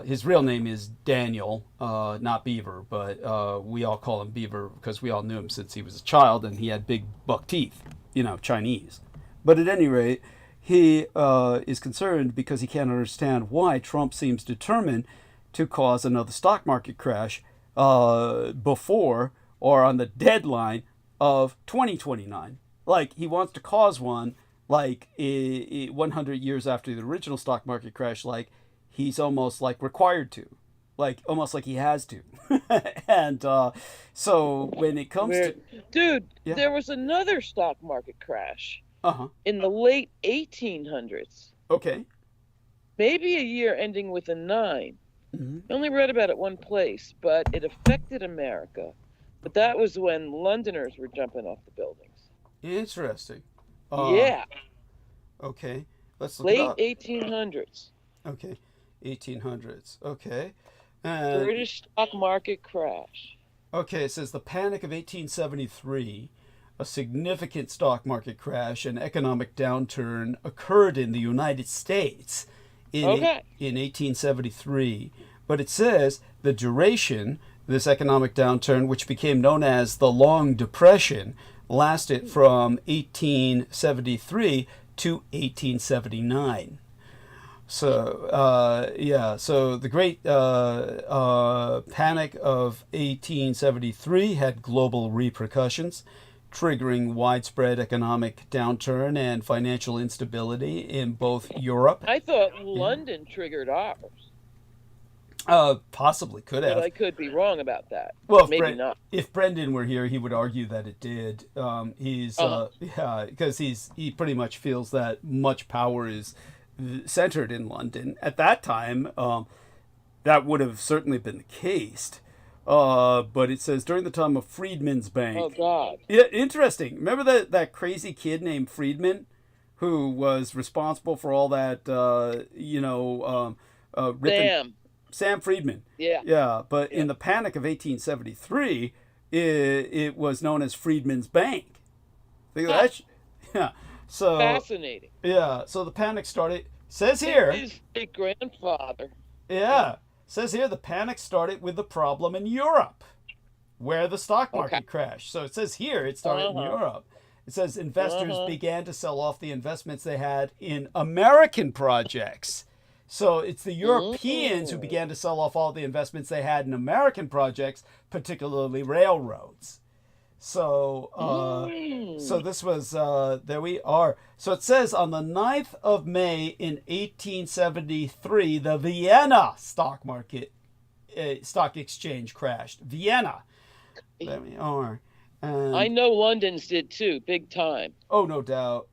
His real name is Daniel, not Beaver, but we all call him Beaver because we all knew him since he was a child and he had big buck teeth, Chinese. But at any rate, he is concerned because he can't understand why Trump seems determined to cause another stock market crash before or on the deadline of 2029. Like, he wants to cause one like 100 years after the original stock market crash, like he's almost like required to, like almost like he has to. And so when it comes to... Dude, there was another stock market crash in the late 1800s. Okay. Maybe a year ending with a 9. Mm-hmm. I only read about it one place, but it affected America. But that was when Londoners were jumping off the buildings. Interesting. Yeah. Okay. Let's look late it up. 1800s. Okay. 1800s. Okay. British stock market crash. Okay, it says the Panic of 1873, a significant stock market crash and economic downturn occurred in the United States in 1873. But it says the duration, this economic downturn, which became known as the Long Depression, lasted from 1873 to 1879. So, so the Great Panic of 1873 had global repercussions, triggering widespread economic downturn and financial instability in both Europe. I thought London triggered ours. Possibly could have. But I could be wrong about that. Well, maybe not. If Brendan were here, he would argue that it did. Because he pretty much feels that much power is centered in London. At that time, that would have certainly been the case. But it says during the time of Friedman's Bank. Oh God. Yeah, interesting. Remember that crazy kid named Friedman, who was responsible for all that? Sam Friedman. Yeah. Yeah, but in the Panic of 1873, it was known as Friedman's Bank. Think of that? Yeah. So fascinating. Yeah. So the panic started. Says here. His grandfather. Yeah. Says here the panic started with the problem in Europe, where the stock market crashed. So it says here it started in Europe. It says investors began to sell off the investments they had in American projects. So it's the Europeans who began to sell off all the investments they had in American projects, particularly railroads. So so this was, there we are. So it says on the 9th of May in 1873, the Vienna stock exchange crashed. Vienna. There we are. And I know London's did too, big time. oh, no doubt.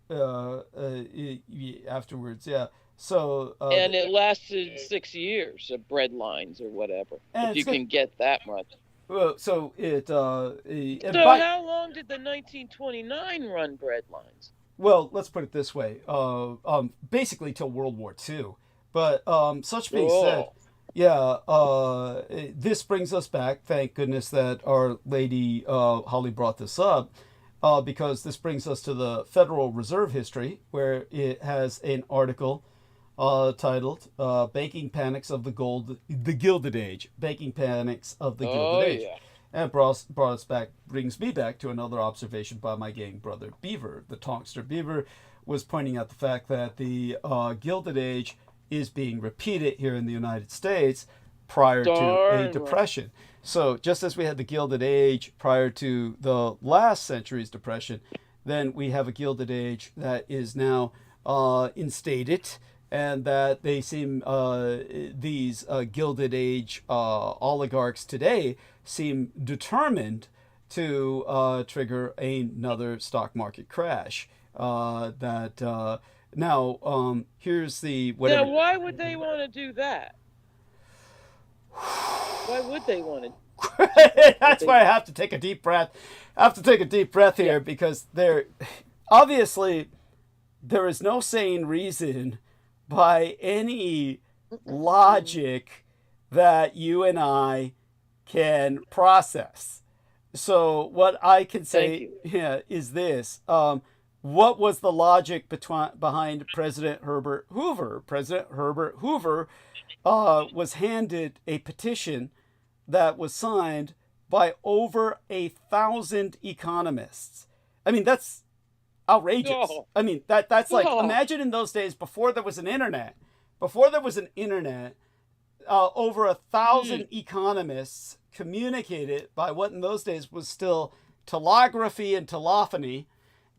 Afterwards, yeah. So And it lasted 6 years of bread lines or whatever, and if you it's like- can get that much. well, so it So by- how long did the 1929 run bread lines? well, let's put it this way. Basically till World War II. But such being said, Whoa. yeah, this brings us back. Thank goodness that Our Lady Holly brought this up, because this brings us to the Federal Reserve history, where it has an article titled "Banking Panics of the Gilded Age." Banking Panics of the Gilded Age. Yeah. And brings me back to another observation by my gang brother Beaver. The Tonkster Beaver was pointing out the fact that the Gilded Age is being repeated here in the United States prior to Darn a depression. So just as we had the Gilded Age prior to the last century's depression, then we have a Gilded Age that is now instated, and that they seem, these Gilded Age oligarchs today seem determined to trigger another stock market crash. Now, here's the whatever. Now, why would they want to do that? Why would they want to? That's why I have to take a deep breath. I have to take a deep breath here, because obviously there is no sane reason by any logic that you and I can process. So what I can say is this. What was the logic behind President Herbert Hoover? President Herbert Hoover was handed a petition that was signed by over 1,000 economists. I mean, that's outrageous. Oh. I mean, that's like, Oh. imagine in those days, before there was an internet, over 1,000 economists communicated by what in those days was still telegraphy and telephony,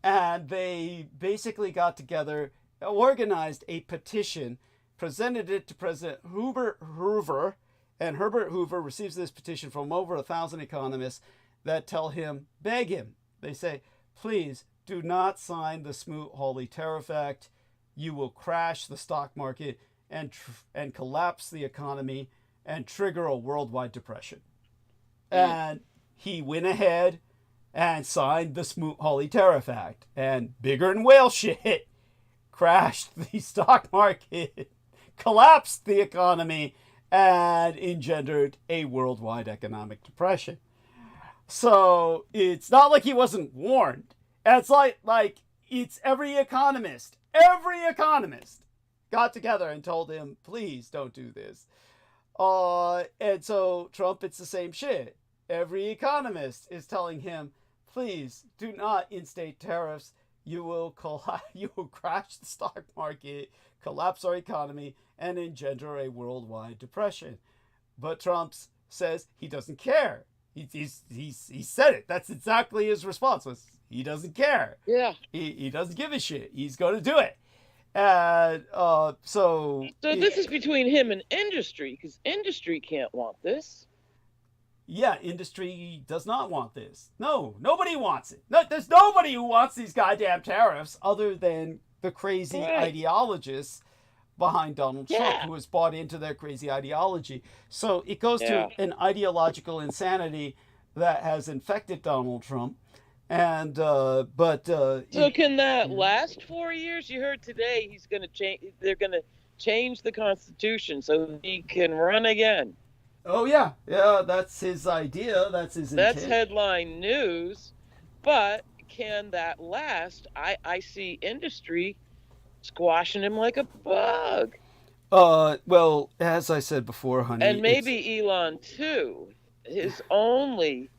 and they basically got together, organized a petition, presented it to President Herbert Hoover, and Herbert Hoover receives this petition from over 1,000 economists that tell him, beg him. They say, please do not sign the Smoot-Hawley Tariff Act. You will crash the stock market and collapse the economy and trigger a worldwide depression. And he went ahead and signed the Smoot-Hawley Tariff Act, and bigger than whale shit, crashed the stock market, collapsed the economy, and engendered a worldwide economic depression. So it's not like he wasn't warned. It's like it's every economist got together and told him, please don't do this. And so Trump, it's the same shit. Every economist is telling him, please do not instate tariffs. You will crash the stock market, collapse our economy, and engender a worldwide depression. But Trump says he doesn't care. He said it. That's exactly his response was, he doesn't care. Yeah. He doesn't give a shit. He's going to do it. And so this is between him and industry, because industry can't want this. Yeah, industry does not want this. No, nobody wants it. No, there's nobody who wants these goddamn tariffs other than the crazy ideologists behind Donald Trump, who has bought into their crazy ideology. So it goes to an ideological insanity that has infected Donald Trump. And so can that last 4 years? You heard today he's going to change. They're going to change the Constitution so he can run again. Oh yeah, that's his idea. That's his intent. That's headline news. But can that last? I see industry squashing him like a bug. Well, as I said before, honey, and maybe Elon too. His only.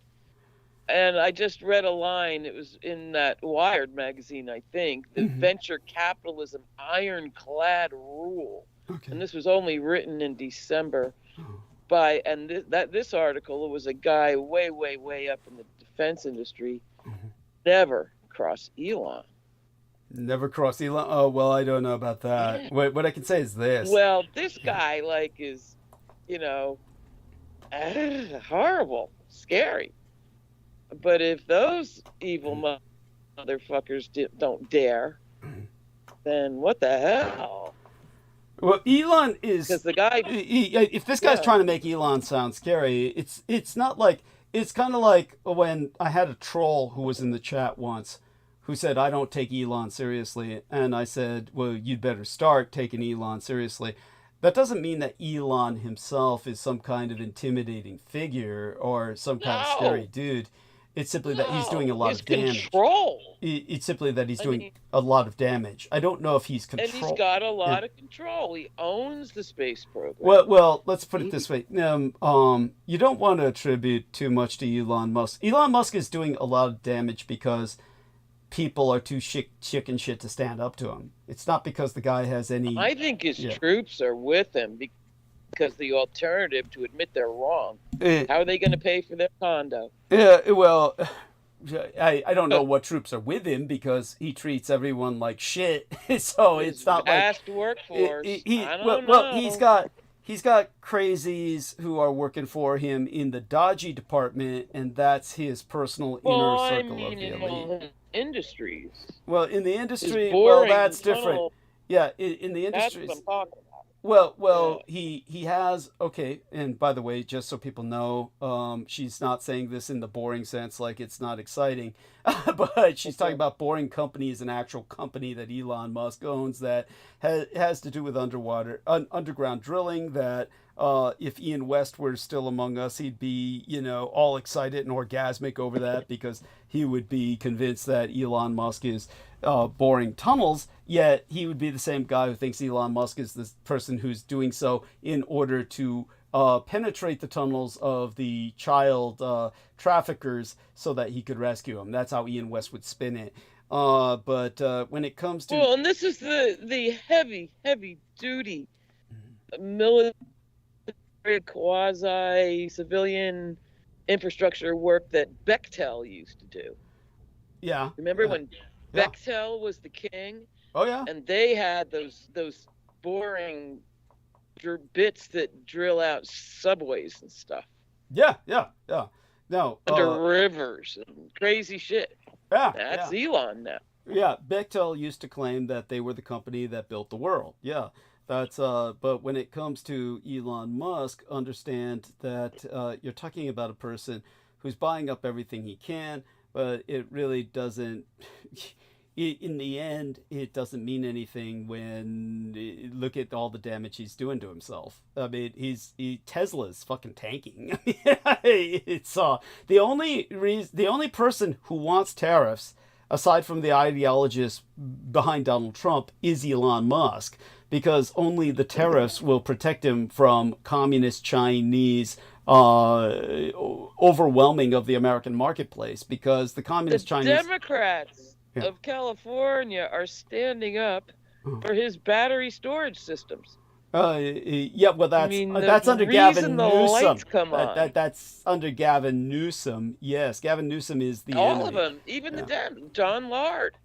And I just read a line. It was in that Wired magazine, I think. The venture capitalism ironclad rule. Okay. And this was only written in December. This article, it was a guy way up in the defense industry, never crossed Elon. Never crossed Elon? Oh, well, I don't know about that. What I can say is this. Well, this guy, is, horrible, scary. But if those evil motherfuckers don't dare, then what the hell? Well, Elon is, Because the guy, if this guy's trying to make Elon sound scary, it's not like, it's kind of like when I had a troll who was in the chat once who said, I don't take Elon seriously. And I said, well, you'd better start taking Elon seriously. That doesn't mean that Elon himself is some kind of intimidating figure or some kind of scary dude. It's simply that he's doing a lot of damage. Control. It's simply that he's doing a lot of damage. I don't know if he's control. And he's got a lot of control. He owns the space program. Well, let's put it this way. You don't want to attribute too much to Elon Musk. Elon Musk is doing a lot of damage because people are too chicken shit to stand up to him. It's not because the guy has any... I think his troops are with him because the alternative to admit they're wrong. How are they going to pay for their condo? Yeah, well, I don't know what troops are with him because he treats everyone like shit. So it's not like... Vast workforce. I don't know. Well, he's got crazies who are working for him in the dodgy department, and that's his personal inner circle of the elite. Industries. Well, in the industry, that's different. Yeah, in the industries. That's what I'm talking about. Well, he has, okay, and by the way, just so people know, she's not saying this in the boring sense, like it's not exciting, but she's talking about Boring Company is an actual company that Elon Musk owns that has to do with underground drilling, that if Ian West were still among us, he'd be, all excited and orgasmic over that because he would be convinced that Elon Musk is boring tunnels, yet he would be the same guy who thinks Elon Musk is the person who's doing so in order to penetrate the tunnels of the child traffickers so that he could rescue them. That's how Ian West would spin it. But when it comes to... Well, and this is the heavy duty military quasi-civilian infrastructure work that Bechtel used to do. Yeah. Remember when Bechtel was the king? Oh, yeah. And they had those boring bits that drill out subways and stuff. Yeah. No, under rivers and crazy shit. Yeah. That's Elon now. Yeah, Bechtel used to claim that they were the company that built the world. Yeah. That's but when it comes to Elon Musk, understand that you're talking about a person who's buying up everything he can, but it really doesn't in the end it doesn't mean anything when look at all the damage he's doing to himself. I mean, Tesla's fucking tanking. It's the only person who wants tariffs aside from the ideologists behind Donald Trump is Elon Musk, because only the tariffs will protect him from communist Chinese overwhelming of the American marketplace, because the communist Chinese... Democrats of California are standing up for his battery storage systems. Yeah, well, that's under Gavin Newsom. That's under Gavin Newsom. Yes, Gavin Newsom is the all enemy. of them, even the Dem, John Lard.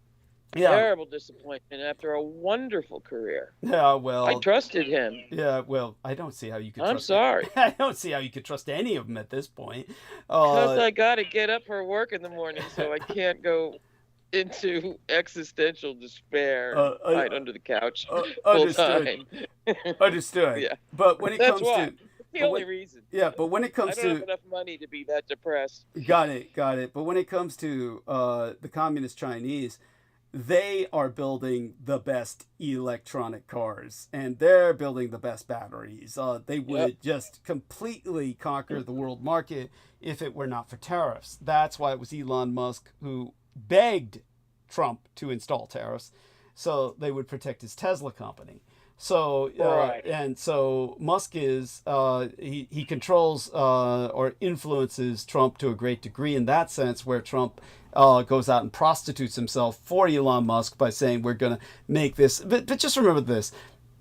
Yeah. Terrible disappointment after a wonderful career. Yeah, well, I trusted him. Yeah, well, I don't see how you could. I'm sorry. I don't see how you could trust any of them at this point. Because I got to get up for work in the morning, so I can't go into existential despair, hide under the couch full time. Understood. Yeah. But when it comes to the only reason. Yeah, but when it comes I don't have enough money to be that depressed. Got it. But when it comes to the communist Chinese, they are building the best electronic cars, and they're building the best batteries. They would just completely conquer the world market if it were not for tariffs. That's why it was Elon Musk who begged Trump to install tariffs so they would protect his Tesla company. So and so Musk is he controls or influences Trump to a great degree in that sense, where Trump goes out and prostitutes himself for Elon Musk by saying we're going to make this. But just remember this: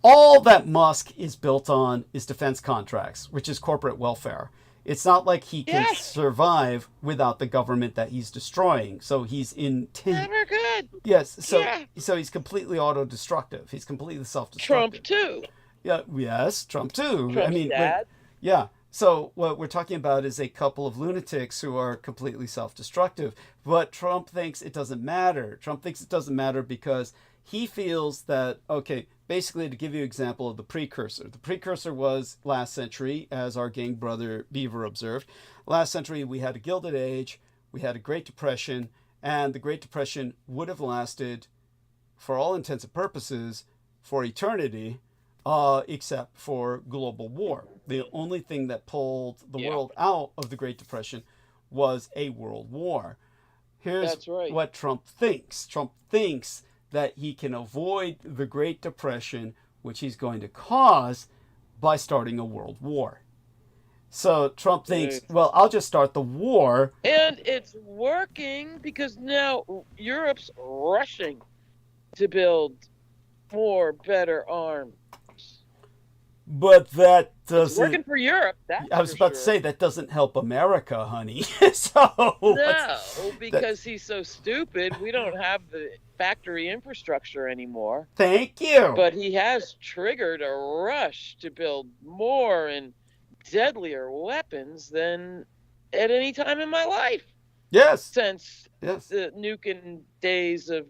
all that Musk is built on is defense contracts, which is corporate welfare. It's not like he can survive without the government that he's destroying. So he's never good. Yes. So he's completely auto-destructive. He's completely self-destructive. Trump too. Yeah. Yes. Trump too. Trump's dad. Yeah. So what we're talking about is a couple of lunatics who are completely self-destructive. But Trump thinks it doesn't matter. Trump thinks it doesn't matter because he feels that, okay, basically to give you an example of the precursor. The precursor was last century, as our gang brother Beaver observed. Last century we had a Gilded Age, we had a Great Depression, and the Great Depression would have lasted, for all intents and purposes, for eternity, except for global war. The only thing that pulled the world out of the Great Depression was a world war. Here's what Trump thinks. Trump thinks that he can avoid the Great Depression, which he's going to cause, by starting a world war. So Trump thinks, well, I'll just start the war. And it's working because now Europe's rushing to build more, better arms. But that doesn't... It's working for Europe, that's I was for about sure. to say, that doesn't help America, honey. So No, because he's so stupid, we don't have the factory infrastructure anymore. Thank you. But he has triggered a rush to build more and deadlier weapons than at any time in my life. Yes. Since the nuking days of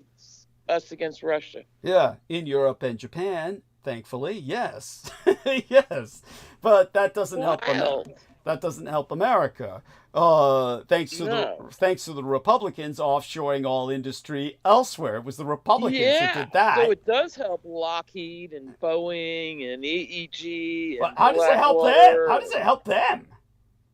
us against Russia. Yeah, in Europe and Japan, thankfully, yes. Yes. But that doesn't help America. That doesn't help America. Thanks to the Republicans offshoring all industry elsewhere. It was the Republicans who did that. So it does help Lockheed and Boeing and EEG. But how does it help them? How does it help them?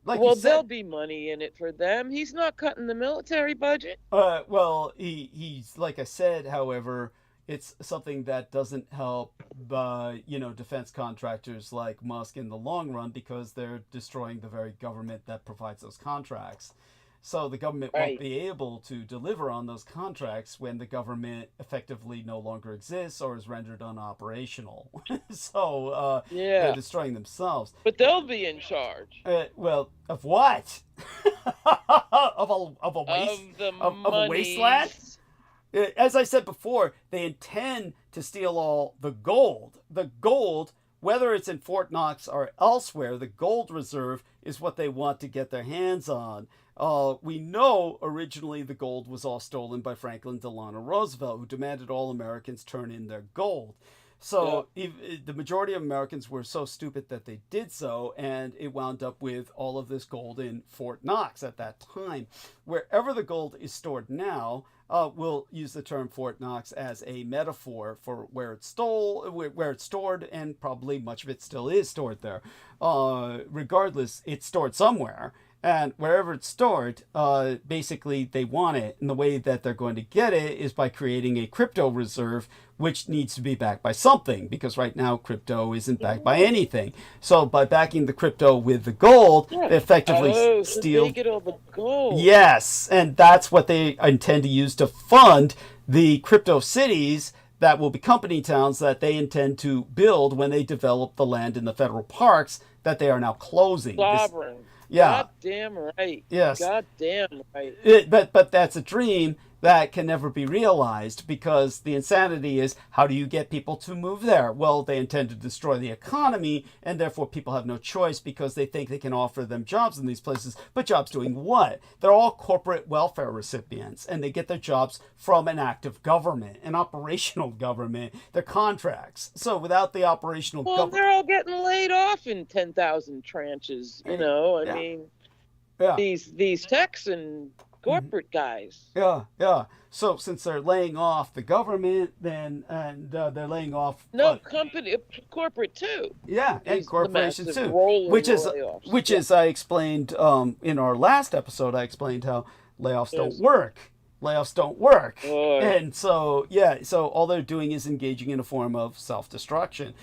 Like well, there'll be money in it for them. He's not cutting the military budget. Well, he's like I said. However, it's something that doesn't help, defense contractors like Musk in the long run because they're destroying the very government that provides those contracts. So the government won't be able to deliver on those contracts when the government effectively no longer exists or is rendered unoperational. So they're destroying themselves. But they'll be in charge. Well, of what? of a wasteland? As I said before, they intend to steal all the gold. The gold, whether it's in Fort Knox or elsewhere, the gold reserve is what they want to get their hands on. We know originally the gold was all stolen by Franklin Delano Roosevelt, who demanded all Americans turn in their gold. So the majority of Americans were so stupid that they did so, and it wound up with all of this gold in Fort Knox at that time. Wherever the gold is stored now, we'll use the term Fort Knox as a metaphor for where it's stored, and probably much of it still is stored there. Regardless, it's stored somewhere. And wherever it's stored, basically they want it. And the way that they're going to get it is by creating a crypto reserve, which needs to be backed by something, because right now crypto isn't backed by anything. So by backing the crypto with the gold, they effectively steal. They get all the gold. Yes, and that's what they intend to use to fund the crypto cities that will be company towns that they intend to build when they develop the land in the federal parks that they are now closing. Sovereign. Yeah. Goddamn right. Yes. Goddamn right. But that's a dream that can never be realized, because the insanity is, how do you get people to move there? Well, they intend to destroy the economy, and therefore people have no choice because they think they can offer them jobs in these places. But jobs doing what? They're all corporate welfare recipients, and they get their jobs from an active government, an operational government. They're contracts. So without the operational government... Well, they're all getting laid off in 10,000 tranches, you know? I mean, these techs and corporate guys. Yeah. So since they're laying off the government, then they're laying off corporate too. Yeah, and corporations too. Layoffs. Which is I explained in our last episode. I explained how layoffs don't work. Layoffs don't work. And so so all they're doing is engaging in a form of self-destruction.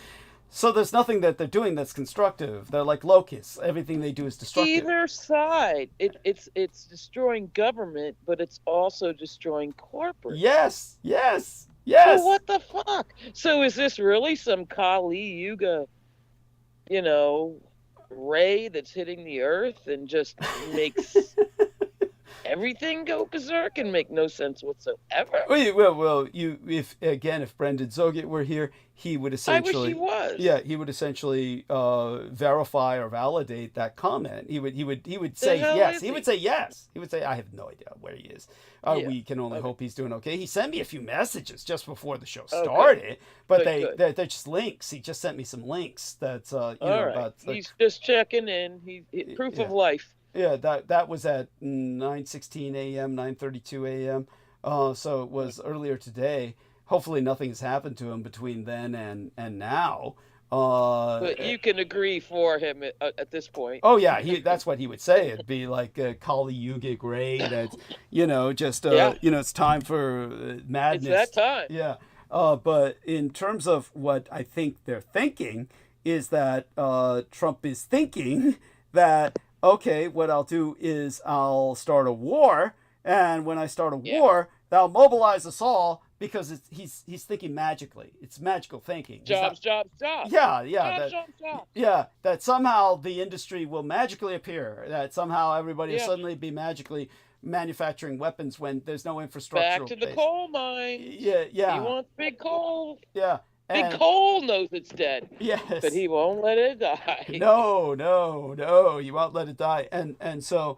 So there's nothing that they're doing that's constructive. They're like locusts. Everything they do is destructive. Either side. It's destroying government, but it's also destroying corporate. Yes. So what the fuck? So is this really some Kali Yuga, ray that's hitting the earth and just makes everything go berserk and make no sense whatsoever. Well, if Brendan Zoget were here, he would essentially. I wish he was. Yeah, he would essentially verify or validate that comment. He would say yes. He would say yes. He would say, I have no idea where he is. We can only hope he's doing okay. He sent me a few messages just before the show started, but they're just links. He just sent me some links. That's about. He's just checking in. He proof of life. Yeah, that was at 9:16 a.m., 9:32 a.m. So it was earlier today. Hopefully nothing's happened to him between then and now. But you can agree for him at this point. Oh yeah, that's what he would say. It'd be like Kali Yuga great. It's it's time for madness. It's that time. Yeah. But in terms of what I think they're thinking is that Trump is thinking that, okay, what I'll do is I'll start a war, and when I start a war, that'll mobilize us all, because he's thinking magically. It's magical thinking. Jobs. Yeah. Jobs. That somehow the industry will magically appear. That somehow everybody will suddenly be magically manufacturing weapons when there's no infrastructure. Back to the coal mine. Yeah. He wants big coal. Yeah. Big coal knows it's dead. Yes. But he won't let it die. No, he won't let it die. And so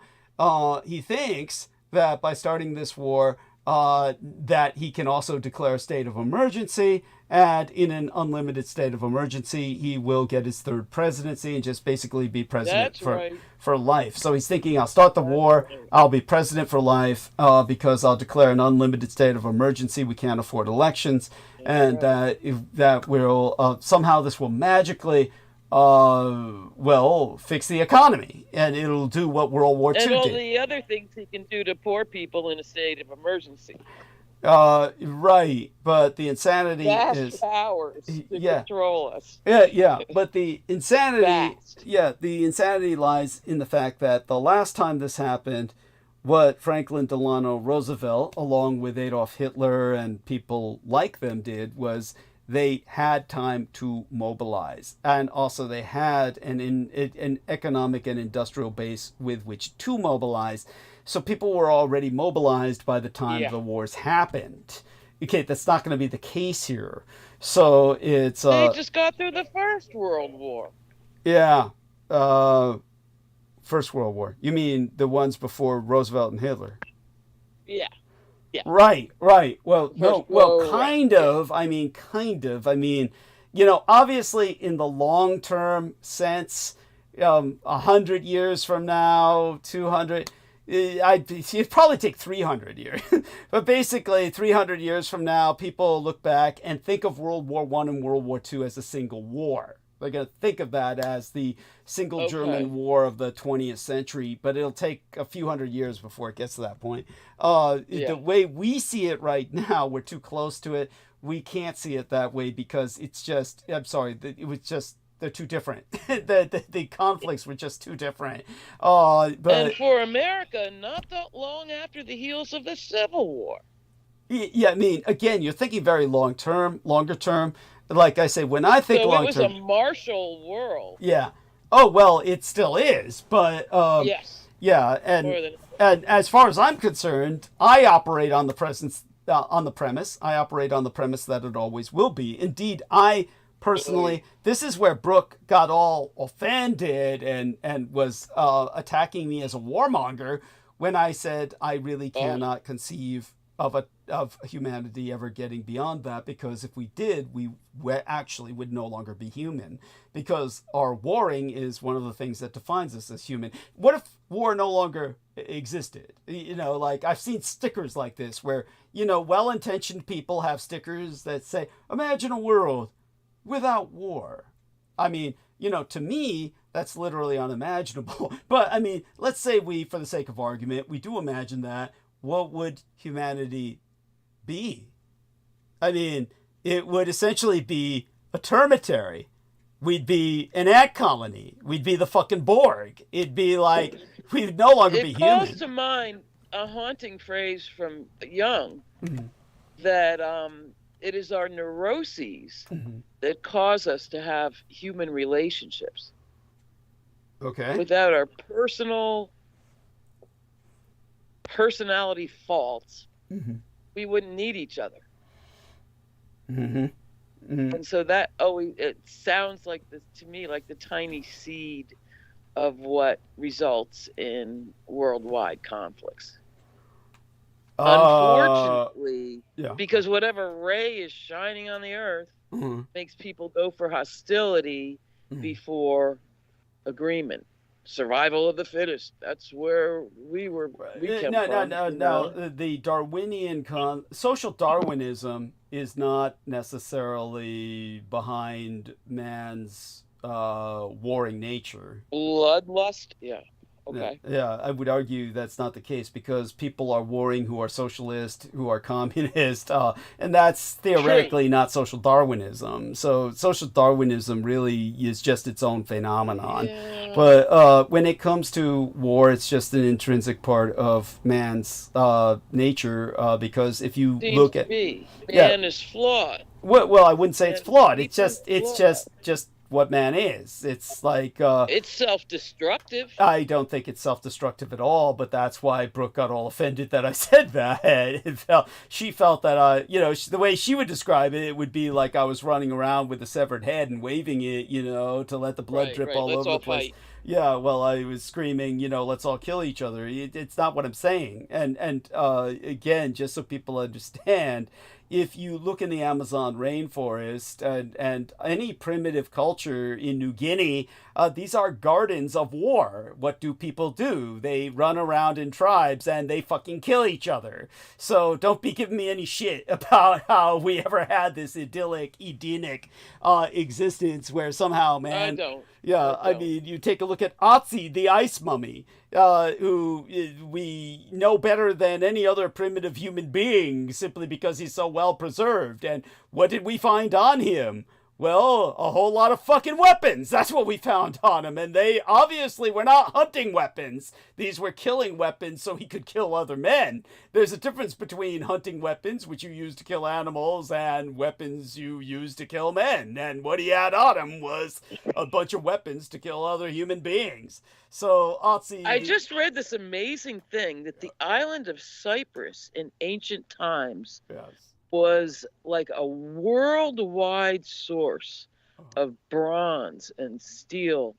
he thinks that by starting this war, that he can also declare a state of emergency, and in an unlimited state of emergency, he will get his third presidency and just basically be president for life. So he's thinking, I'll start the war, I'll be president for life, because I'll declare an unlimited state of emergency. We can't afford elections, and that will somehow this will magically fix the economy, and it'll do what World War II did. And all the other things he can do to poor people in a state of emergency. Right, but the insanity is powers to control us. Yeah, but the insanity lies in the fact that the last time this happened, what Franklin Delano Roosevelt, along with Adolf Hitler and people like them, did was they had time to mobilize, and also they had an economic and industrial base with which to mobilize. So people were already mobilized by the time the wars happened. Okay, that's not going to be the case here. So it's they just got through the First World War. Yeah, First World War. You mean the ones before Roosevelt and Hitler? Yeah. Yeah. Right. Well, kind of. I mean, obviously in the long-term sense, 100 years from now, 200, it'd probably take 300 years. But basically 300 years from now, people look back and think of World War I and World War II as a single war. They're going to think of that as the single German war of the 20th century, but it'll take a few hundred years before it gets to that point. The way we see it right now, we're too close to it. We can't see it that way because it's just, I'm sorry, they're too different. the conflicts were just too different. And for America, not that long after the heels of the Civil War. Yeah, I mean, again, you're thinking very longer term. Like I say, when I think long term, it was a martial world. Yeah. Oh well, it still is, but yes. Yeah, and as far as I'm concerned, I operate on the premise. I operate on the premise that it always will be. Indeed, I personally, this is where Brooke got all offended and was attacking me as a warmonger when I said I really cannot conceive of humanity ever getting beyond that, because if we did, we actually would no longer be human, because our warring is one of the things that defines us as human. What if war no longer existed? Like I've seen stickers like this where, well-intentioned people have stickers that say, imagine a world without war. I mean, to me, that's literally unimaginable. But I mean, let's say we, for the sake of argument, we do imagine that. What would humanity be? I mean, it would essentially be a termitary. We'd be an ant colony. We'd be the fucking Borg. It'd be like, we'd no longer be human. It calls to mind a haunting phrase from Jung, that it is our neuroses that cause us to have human relationships. personality faults, Mm-hmm. we wouldn't need each other. Mm-hmm. Mm-hmm. And so that always, it sounds like this to me, like the tiny seed of what results in worldwide conflicts. Unfortunately, yeah. because whatever ray is shining on the earth Mm-hmm. makes people go for hostility before agreement. Survival of the fittest. That's where we came from. No. The Darwinian social Darwinism is not necessarily behind man's warring nature. Bloodlust? Yeah. Okay. Yeah, I would argue that's not the case because people are warring who are socialist, who are communist, and that's theoretically not social Darwinism. So social Darwinism really is just its own phenomenon. Yeah. But when it comes to war, it's just an intrinsic part of man's nature because if you look at... Man is flawed. Well, I wouldn't say it's flawed. It's just what man is. It's like it's self-destructive. I don't think it's self-destructive at all, but that's why Brooke got all offended that I said that. She felt that the way she would describe it, it would be like I was running around with a severed head and waving it, to let the blood drip all over the place. Fight. Yeah, well, I was screaming, let's all kill each other. It's not what I'm saying. And again, just so people understand, if you look in the Amazon rainforest and any primitive culture in New Guinea, these are gardens of war. What do people do? They run around in tribes and they fucking kill each other. So don't be giving me any shit about how we ever had this idyllic, Edenic existence where somehow, man... I don't. Yeah, I mean, you take a look at Otzi, the ice mummy, who we know better than any other primitive human being simply because he's so well preserved. And what did we find on him? Well, a whole lot of fucking weapons. That's what we found on him. And they obviously were not hunting weapons. These were killing weapons so he could kill other men. There's a difference between hunting weapons, which you use to kill animals, and weapons you use to kill men. And what he had on him was a bunch of weapons to kill other human beings. So, Otzi... I just read this amazing thing that the island of Cyprus in ancient times... Yes. was like a worldwide source of bronze and steel,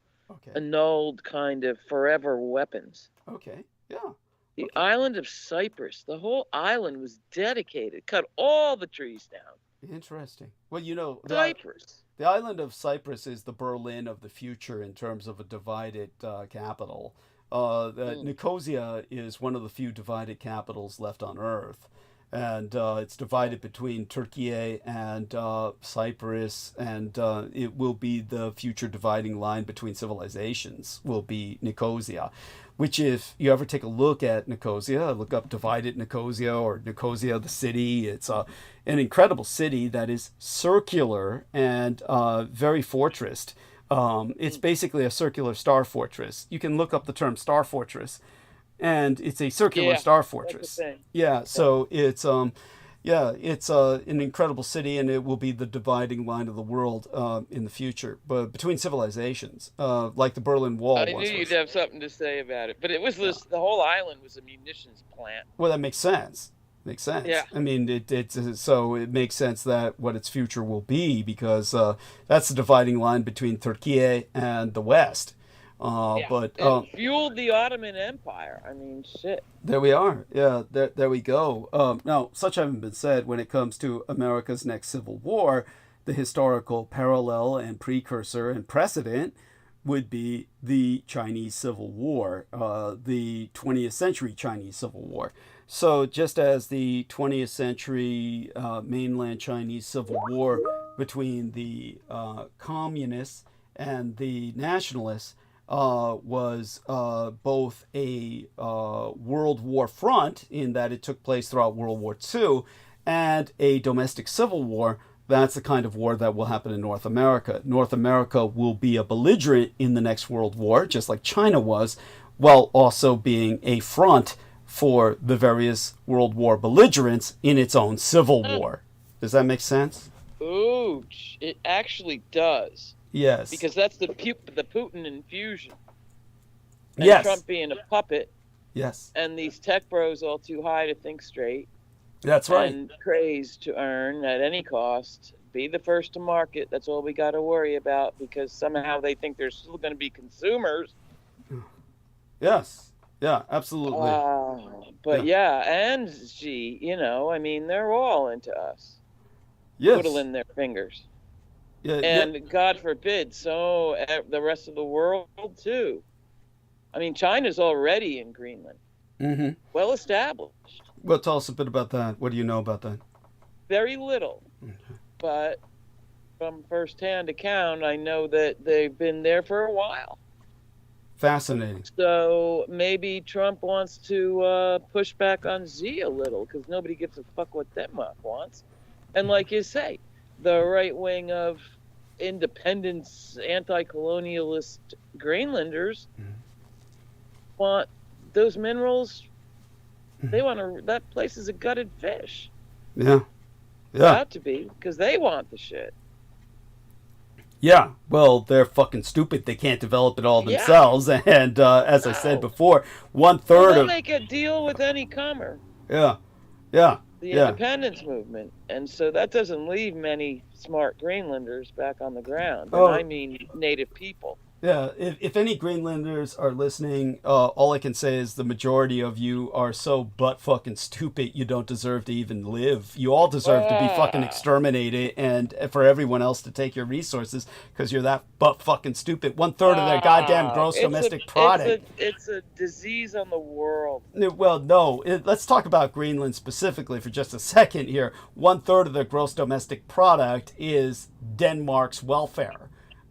annulled kind of forever weapons. Okay, yeah. The island of Cyprus, the whole island was dedicated, cut all the trees down. Interesting. Well, Cyprus. The island of Cyprus is the Berlin of the future in terms of a divided capital. Nicosia is one of the few divided capitals left on Earth. And it's divided between Turkey and Cyprus, and it will be the future dividing line between civilizations, will be Nicosia. Which, if you ever take a look at Nicosia, look up divided Nicosia or Nicosia the city, it's an incredible city that is circular and very fortressed. It's basically a circular star fortress. You can look up the term star fortress. And it's a circular star fortress. Yeah, so it's an incredible city, and it will be the dividing line of the world in the future, but between civilizations, like the Berlin Wall. I knew you'd have something to say about it, but it was the whole island was a munitions plant. Well, that makes sense. Yeah. I mean, so it makes sense that what its future will be because that's the dividing line between Turkey and the West. But it fueled the Ottoman Empire. I mean, shit. There we are. Yeah, there we go. Now, such having been said, when it comes to America's next civil war, the historical parallel and precursor and precedent would be the Chinese Civil War, the 20th century Chinese Civil War. So just as the 20th century mainland Chinese Civil War between the communists and the nationalists was both a World War front in that it took place throughout World War II and a domestic civil war. That's the kind of war that will happen in North America. North America will be a belligerent in the next World War, just like China was, while also being a front for the various World War belligerents in its own civil war. Does that make sense? Ooh, it actually does. Yes. Because that's the Putin infusion. And yes. Trump being a puppet Yes. And these tech bros all too high to think straight. That's right. And crazed to earn at any cost. Be the first to market. That's all we got to worry about, because somehow they think there's still going to be consumers. Yes. Yeah, absolutely. But and Xi, you know, I mean, they're all into us. Yes. Twiddling their fingers. Yeah, And God forbid, so the rest of the world too. I mean, China's already in Greenland. Mm-hmm. Well established. Well, tell us a bit about that. What do you know about that? Very little. Okay. But from first-hand account, I know that they've been there for a while. Fascinating. So maybe Trump wants to push back on Xi a little, because nobody gives a fuck what Denmark wants. And like you say, the right wing of independence, anti-colonialist Greenlanders want those minerals. They want to. That place is a gutted fish. Yeah. About to be, because they want the shit. Yeah, well, they're fucking stupid. They can't develop it all themselves. And as I said before, 1/3 they'll of... make a deal with any comer. Yeah, yeah, the independence movement. And so that doesn't leave many smart Greenlanders back on the ground. And I mean native people. Yeah, if any Greenlanders are listening, all I can say is the majority of you are so butt-fucking stupid you don't deserve to even live. You all deserve to be fucking exterminated, and for everyone else to take your resources because you're that butt-fucking stupid. 1/3 of their goddamn gross domestic product. It's a disease on the world. Well, no, let's talk about Greenland specifically for just a second here. 1/3 of their gross domestic product is Denmark's welfare.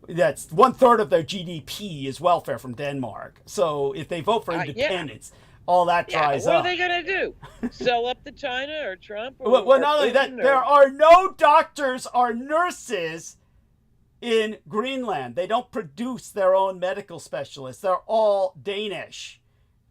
That's 1/3 of their GDP is welfare from Denmark. So if they vote for independence, all that dries up. What are they going to do? Sell up to China or Trump? Well, not only that, there are no doctors or nurses in Greenland. They don't produce their own medical specialists. They're all Danish.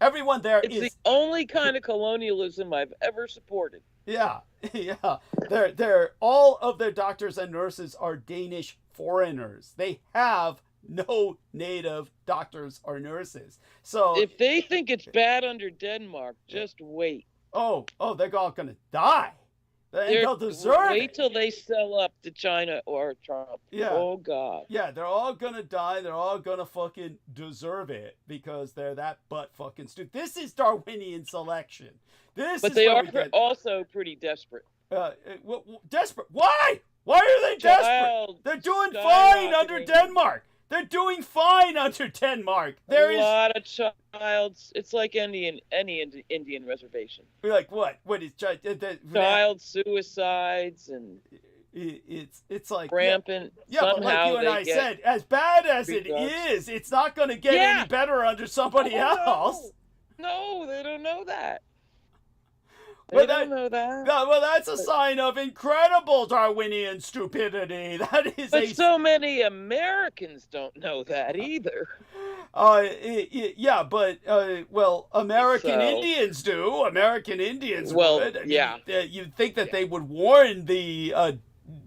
Everyone there is... It's the only kind of colonialism I've ever supported. Yeah, yeah. They're all of their doctors and nurses are Danish foreigners. They have no native doctors or nurses. So if they think it's bad under Denmark, just wait. Oh, they're all gonna die. They'll deserve Wait till they sell up to China or Trump. Yeah. Oh God. Yeah, they're all gonna die. They're all gonna fucking deserve it because they're that butt fucking stupid. This is Darwinian selection. But they are also pretty desperate. Desperate? Why? Why are they desperate? They're doing fine under Denmark. They're doing fine under Denmark. There is a lot of childs. It's like any Indian reservation. Like what? What is child suicides and it's like rampant. Yeah, but like you and I said, as bad as it is, it's not going to get any better under somebody else. No, they don't know that. Well, don't know that. Well, that's a sign of incredible Darwinian stupidity. That is but so many Americans don't know that either. Yeah, but well, American Indians do. American Indians would. I mean, you'd think that they would warn the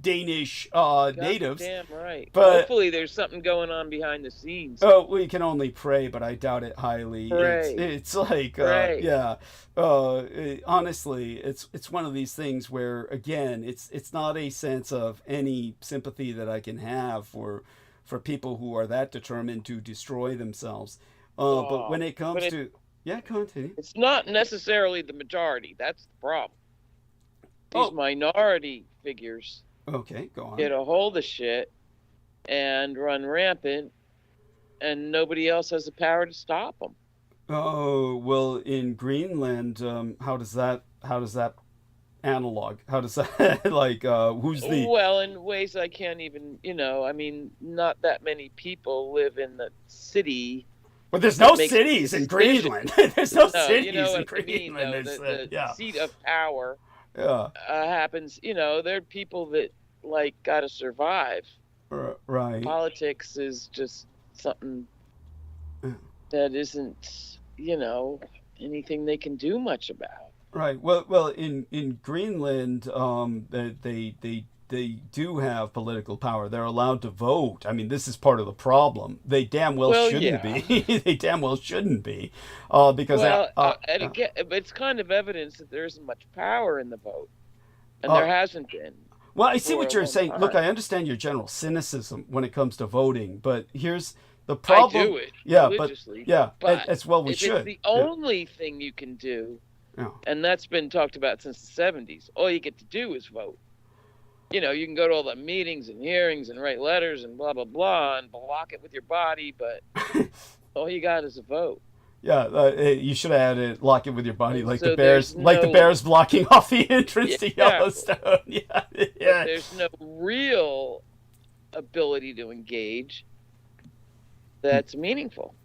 Danish natives. Damn right. But hopefully there's something going on behind the scenes. Oh, we can only pray, but I doubt it highly. Pray. It's like honestly, it's one of these things where again, it's not a sense of any sympathy that I can have for people who are that determined to destroy themselves. But when it comes to continue. It's not necessarily the majority. That's the problem. These minority figures. Okay, go on. Get a hold of shit and run rampant, and nobody else has the power to stop them. Oh, well, in Greenland, how does that analog? How does that like who's the? Well, in ways I can't even. I mean, not that many people live in the city. But there's no cities in Greenland. There's no cities in Greenland. The seat of power. Happens, there are people that got to survive. Right. Politics is just something that isn't, anything they can do much about. Right. Well, in Greenland, they they do have political power. They're allowed to vote. I mean, this is part of the problem. They damn well shouldn't be. They damn well shouldn't be, because and again, it's kind of evidence that there isn't much power in the vote, and there hasn't been. Well, I see what you're saying. Look, I understand your general cynicism when it comes to voting, but here's the problem. I do it religiously. But as well we should. It's the only thing you can do, and that's been talked about since the 70s. All you get to do is vote. You know, you can go to all the meetings and hearings and write letters and blah, blah, blah, and block it with your body, but all you got is a vote. Yeah, you should have added lock it with your body, like the bears, the bears blocking off the entrance to Yellowstone. Yeah. But there's no real ability to engage that's meaningful.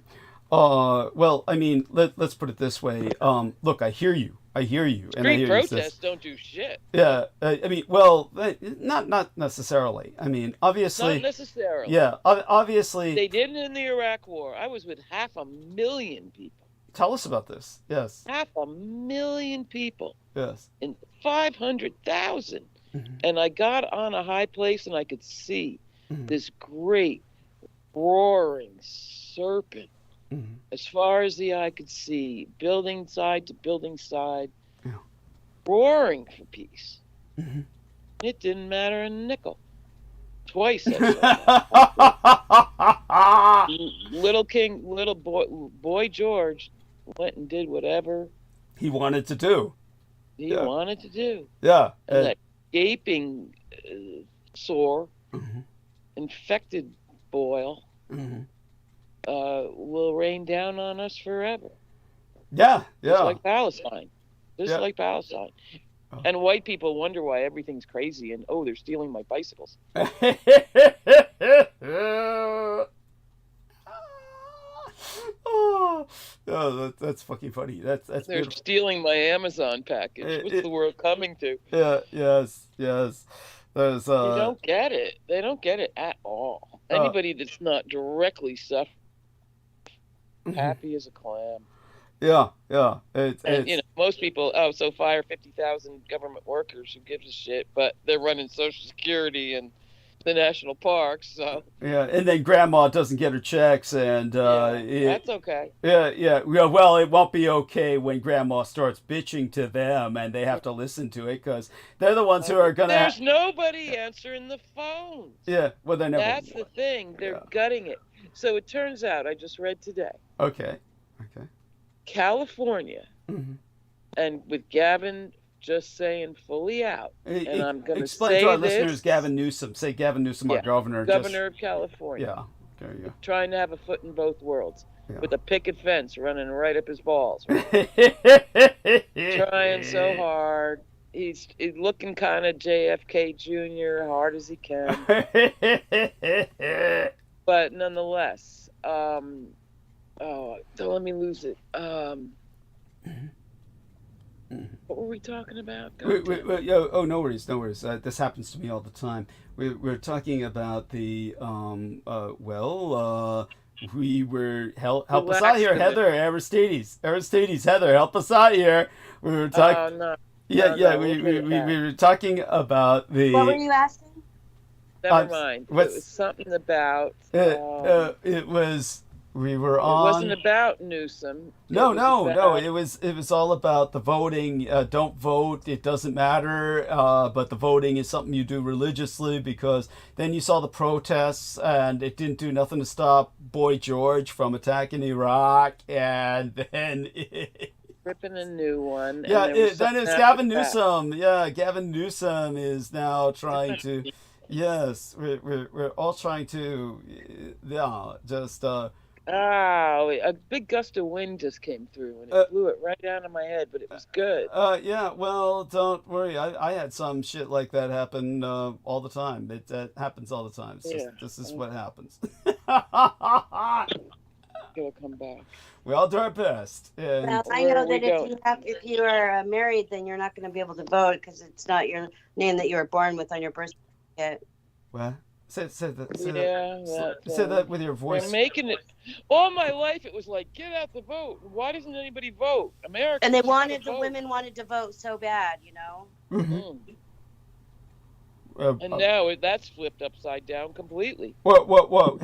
Well, I mean, let's put it this way. Look, I hear you. Street protests don't do shit. Yeah, I mean, well, not necessarily. I mean, obviously. Not necessarily. Yeah, obviously. They did it in the Iraq War. I was with 500,000 people. Tell us about this. Yes. 500,000 people. Yes. And 500,000. Mm-hmm. And I got on a high place and I could see this great roaring serpent. Mm-hmm. As far as the eye could see, building side to building side, roaring for peace. Mm-hmm. It didn't matter a nickel. Twice I saw little boy George went and did whatever he wanted to do. Yeah. And that gaping, sore, infected boil. Mm-hmm. Will rain down on us forever. Yeah. Just like Palestine. And white people wonder why everything's crazy and, they're stealing my bicycles. That's fucking funny. That's They're beautiful. Stealing my Amazon package. What's the world coming to? Yeah, yes. There's They don't get it. They don't get it at all. Anybody that's not directly suffering, happy as a clam. Yeah. And most people, so fire 50,000 government workers, who gives a shit, but they're running Social Security and the national parks, so. Yeah, and then grandma doesn't get her checks, and that's okay. Yeah. Well, it won't be okay when grandma starts bitching to them, and they have to listen to it, because they're the ones who are gonna. There's nobody answering the phones. Yeah, well, they're never. That's the thing. They're gutting it. So it turns out, I just read today. Okay. California, and with Gavin just saying fully out, and I'm going to explain to our listeners, Gavin Newsom. Say Gavin Newsom, our governor. Governor of California. Yeah, there you go. Trying to have a foot in both worlds, with a picket fence running right up his balls. Right? Trying so hard. He's looking kind of JFK Jr., hard as he can. But nonetheless, don't let me lose it. What were we talking about? No worries. This happens to me all the time. We're talking about the we were help us out here, Heather Aristides, Heather, help us out here. We were talking. We were talking about the. What were you asking? Never mind. It was something about. It was. We were on. It wasn't about Newsom. No. It was all about the voting. Don't vote. It doesn't matter. But the voting is something you do religiously, because then you saw the protests, and it didn't do nothing to stop Boy George from attacking Iraq, and then. Ripping a new one. Yeah, then it's Gavin Newsom. Yeah, Gavin Newsom is now trying to. Yes, we're all trying to. Just. A big gust of wind just came through, and it blew it right down on my head, but it was good. Yeah, well, don't worry. I had some shit like that happen all the time. It happens all the time. This is what happens. It'll come back. We all do our best. And well, I know that if you are married, then you're not going to be able to vote, because it's not your name that you were born with on your birth certificate. What? Say that. Say that with your voice. They're making it. All my life, it was like, get out the vote. Why doesn't anybody vote? America. And the women wanted to vote so bad, you know. Mm-hmm. And now that's flipped upside down completely. Whoa,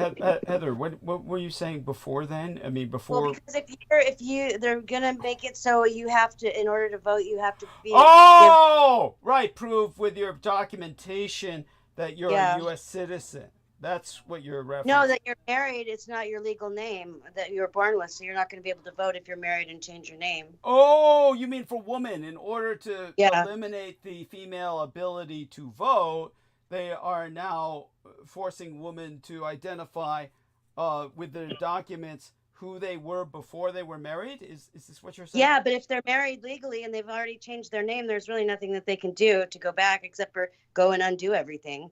Heather, what were you saying before then? I mean, before. Well, because they're gonna make it so you have to, in order to vote, you have to be. Right, prove with your documentation that you're a U.S. citizen. That's what you're referencing. No, that you're married. It's not your legal name that you were born with, so you're not going to be able to vote if you're married and change your name. Oh, you mean for women? In order to eliminate the female ability to vote, they are now forcing women to identify with their documents who they were before they were married? Is this what you're saying? Yeah, but if they're married legally and they've already changed their name, there's really nothing that they can do to go back except for go and undo everything.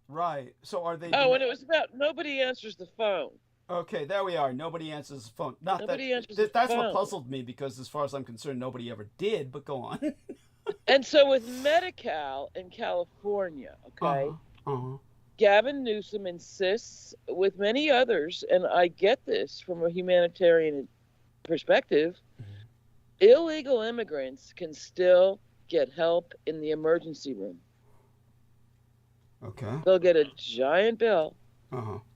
Right. So are they... Oh, and it was about nobody answers the phone. Okay, there we are. Nobody answers the phone. That's what puzzled me, because as far as I'm concerned, nobody ever did, but go on. And so with Medi-Cal in California, okay, Gavin Newsom insists, with many others, and I get this from a humanitarian perspective, illegal immigrants can still get help in the emergency room. Okay. They'll get a giant bill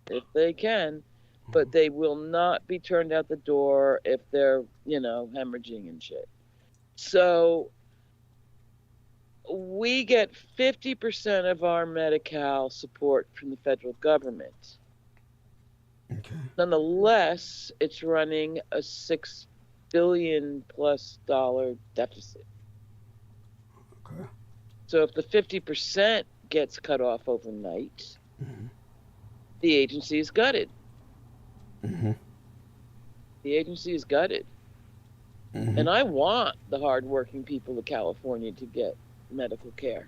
if they can, but they will not be turned out the door if they're, hemorrhaging and shit. So we get 50% of our Medi-Cal support from the federal government. Okay. Nonetheless, it's running a $6 billion+ deficit. Okay. So if the 50% gets cut off overnight, the agency is gutted. The agency is gutted. And I want the hardworking people of California to get medical care.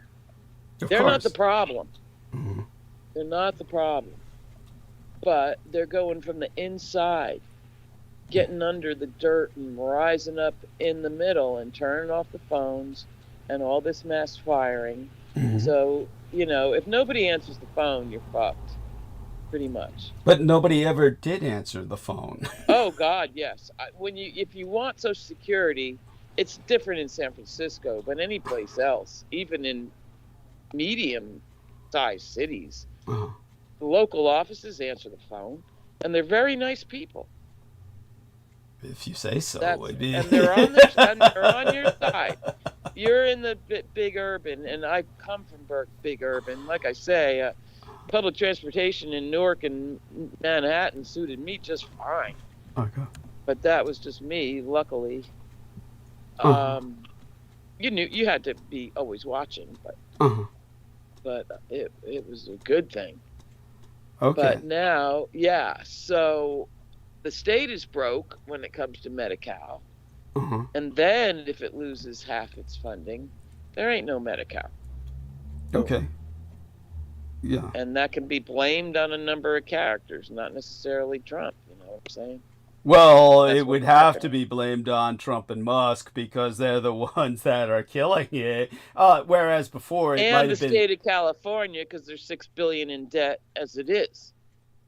They're not the problem. They're not the problem. But they're going from the inside, getting under the dirt and rising up in the middle and turning off the phones and all this mass firing. So, if nobody answers the phone, you're fucked, pretty much. But nobody ever did answer the phone. Oh God, yes. If you want Social Security, it's different in San Francisco, but any place else, even in medium-sized cities, the local offices answer the phone, and they're very nice people. If you say so. And they're on your side. You're in the big urban, and I come from big urban. Like I say, public transportation in Newark and Manhattan suited me just fine. Okay. But that was just me, luckily. You had to be always watching, but it was a good thing. Okay. But now, so the state is broke when it comes to Medi-Cal. And then if it loses half its funding, there ain't no Medi-Cal. Okay. Yeah. And that can be blamed on a number of characters, not necessarily Trump. You know what I'm saying? Well, it would have to be blamed on Trump and Musk, because they're the ones that are killing it. Whereas before it might have been... And the state of California, because they're $6 billion in debt as it is.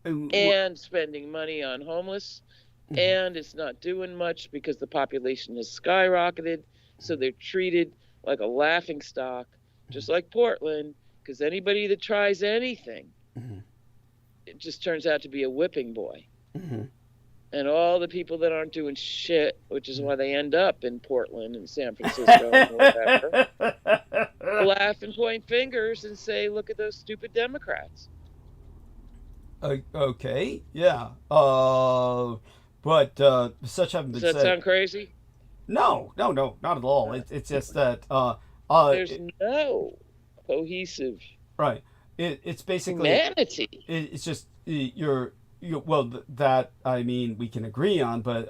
And spending money on homeless. And it's not doing much because the population has skyrocketed. So they're treated like a laughing stock, just like Portland, because anybody that tries anything, it just turns out to be a whipping boy. And all the people that aren't doing shit, which is why they end up in Portland and San Francisco and whatever, laugh and point fingers and say, look at those stupid Democrats. Okay, yeah. But such haven't been said. Does that sound crazy? No, not at all. It's just that there's no cohesive It's basically humanity. It's just that I mean we can agree on, but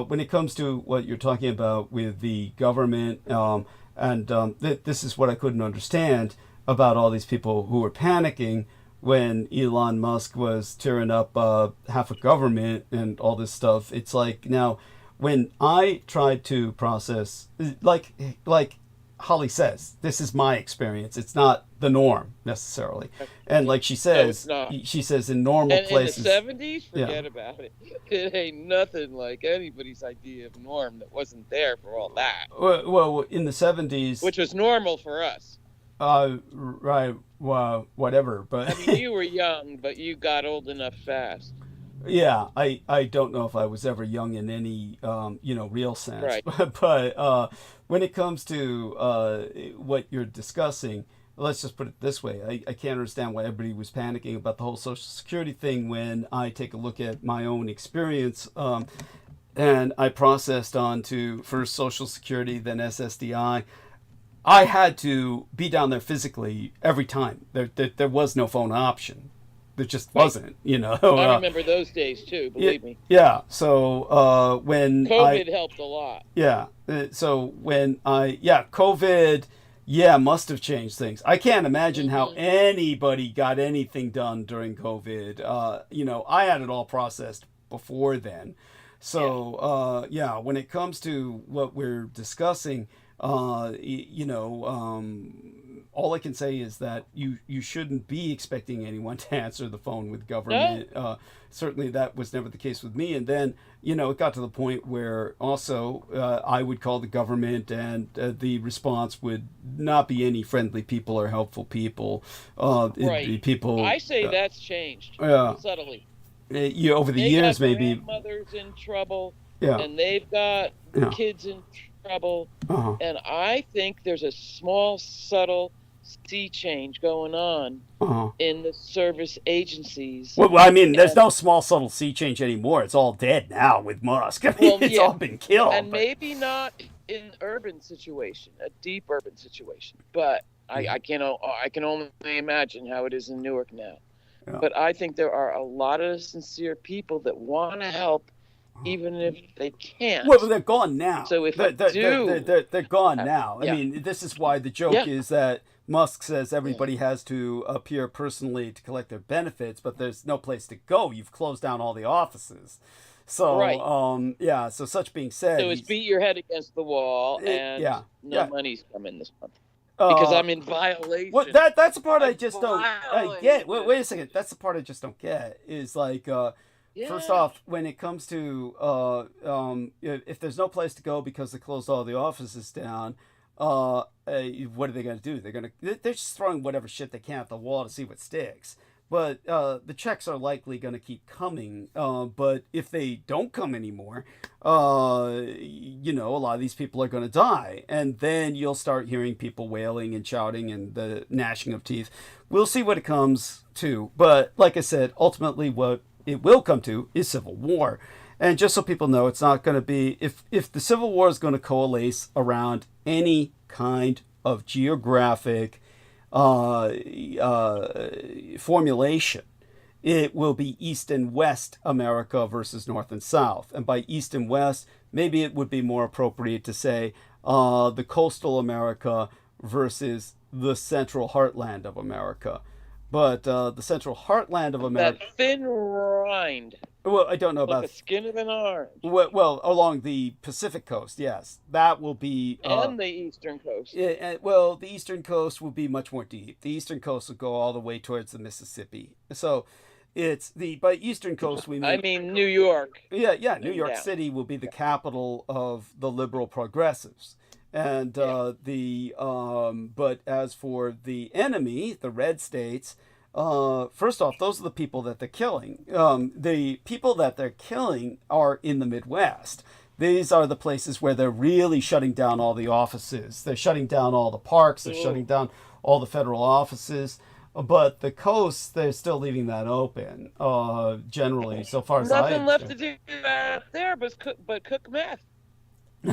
when it comes to what you're talking about with the government, this is what I couldn't understand about all these people who were panicking when Elon Musk was tearing up half a government and all this stuff. It's like, now, when I tried to process, like Holly says, this is my experience. It's not the norm necessarily. And like she says, she says in normal places. In the 70s, forget about it. It ain't nothing like anybody's idea of norm that wasn't there for all that. Well, in the 70s. Which was normal for us. Right. Well, whatever. But I mean, you were young, but you got old enough fast. yeah, I don't know if I was ever young in any real sense. Right. But when it comes to what you're discussing, let's just put it this way: I can't understand why everybody was panicking about the whole Social Security thing when I take a look at my own experience. And I processed on to first Social Security, then SSDI. I had to be down there physically every time. There was no phone option. There just wasn't, I remember those days too, believe me. Yeah. So when COVID helped a lot. Yeah. So when COVID, must have changed things. I can't imagine how anybody got anything done during COVID. I had it all processed before then. So when it comes to what we're discussing, all I can say is that you shouldn't be expecting anyone to answer the phone with government. No. Certainly that was never the case with me. And then, it got to the point where also I would call the government and the response would not be any friendly people or helpful people. Right. People. I say that's changed subtly. Over the years, maybe. Grandmothers in trouble, and they've got kids in trouble, and I think there's a small, subtle sea change going on in the service agencies. Well, I mean, there's no small, subtle sea change anymore. It's all dead now with Musk. I mean, it's all been killed. And maybe not in urban situation, a deep urban situation, but I can only imagine how it is in Newark now. Yeah. But I think there are a lot of sincere people that want to help, even if they can't. Well, they're gone now. So if they're gone now. I mean, this is why the joke is that Musk says everybody has to appear personally to collect their benefits, but there's no place to go. You've closed down all the offices. So, so such being said... So it's beat your head against the wall, and no money's coming this month. Because I'm in violation. Well, that's the part I just don't get. Wait a second. That's the part I just don't get. Is like, first off, when it comes to if there's no place to go because they closed all the offices down, what are they going to do? They're just throwing whatever shit they can at the wall to see what sticks. But the checks are likely going to keep coming. But if they don't come anymore, a lot of these people are going to die. And then you'll start hearing people wailing and shouting and the gnashing of teeth. We'll see what it comes to. But like I said, ultimately what it will come to is civil war. And just so people know, it's not going to be... If the civil war is going to coalesce around any kind of geographic... formulation, it will be East and West America versus North and South. And by East and West, maybe it would be more appropriate to say the coastal America versus the central heartland of America. But the central heartland of America... That thin rind. Well, I don't know about... the skin of an orange. Well, along the Pacific coast, yes. That will be... and the eastern coast. The eastern coast will be much more deep. The eastern coast will go all the way towards the Mississippi. So by eastern coast we mean... I mean New York. Yeah. New York City will be the capital of the liberal progressives. And but as for the enemy, the red states... first off, those are the people that they're killing. The people that they're killing are in the Midwest. These are the places where they're really shutting down all the offices. They're shutting down all the parks. They're shutting down all the federal offices. But the coast, they're still leaving that open, generally, so far as Nothing left to do out there but cook meth.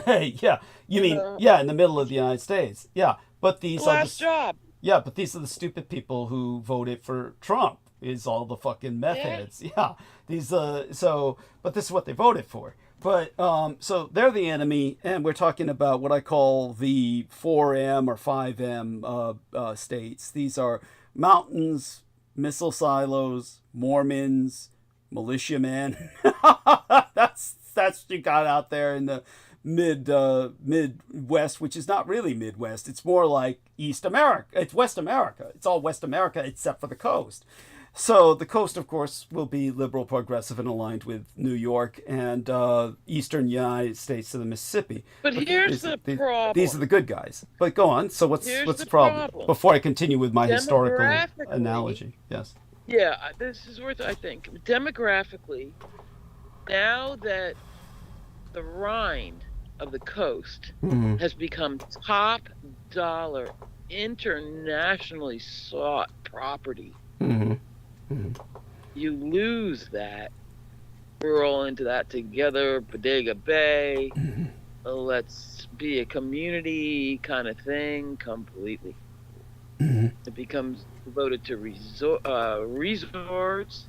Hey, yeah. You mean, in the middle of the United States. Yeah, but these are job. Yeah, but these are the stupid people who voted for Trump. Is all the fucking meth heads. Yeah. These but this is what they voted for. But so they're the enemy, and we're talking about what I call the 4M or 5M states. These are mountains, missile silos, Mormons, militiamen. That's what you got out there in the Midwest, which is not really Midwest. It's more like East America. It's West America. It's all West America except for the coast. So the coast, of course, will be liberal, progressive, and aligned with New York and eastern United States to the Mississippi. But here's the problem. These are the good guys. But go on. So what's the problem? Before I continue with my historical analogy. Yes. Yeah, this is worth, I think, demographically, now that the rind of the coast has become top dollar, internationally sought property, you lose that. We're all into that together, Bodega Bay, let's be a community kind of thing completely. It becomes devoted to resorts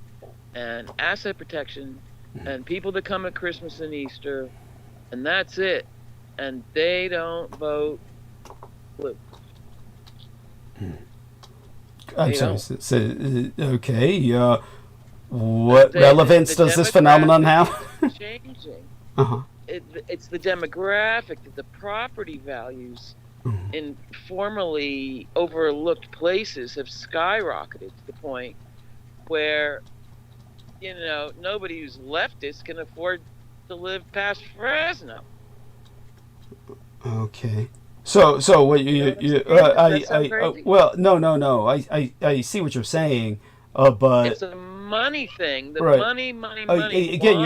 and asset protection and people that come at Christmas and Easter, and that's it. And they don't vote blue. I'm sorry. Okay. What relevance does this phenomenon have? Changing. It's the demographic that the property values in formerly overlooked places have skyrocketed to the point where, you know, nobody who's leftist can afford to live past Fresno. Okay. So what well, no. I see what you're saying, but it's a money thing. The right. money. Again,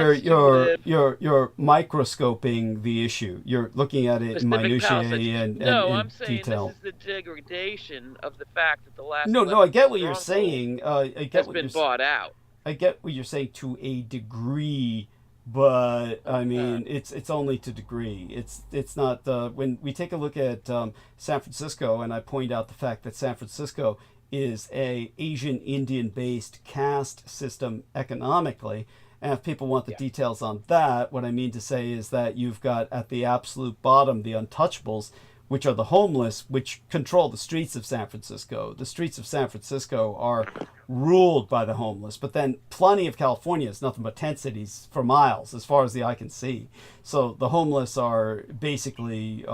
you're microscoping the issue. You're looking at it in minutiae and I'm saying detail. This is the degradation of the fact that the last. No, I get what you're saying. I get has what been you're bought out. I get what you're saying to a degree, but I mean it's only to degree. It's not when we take a look at San Francisco, and I point out the fact that San Francisco is a Asian Indian based caste system economically, and if people want the details on that, what I mean to say is that you've got at the absolute bottom the untouchables, which are the homeless, which control the streets of San Francisco. The streets of San Francisco are ruled by the homeless, but then plenty of California is nothing but tent cities for miles, as far as the eye can see. So the homeless are basically,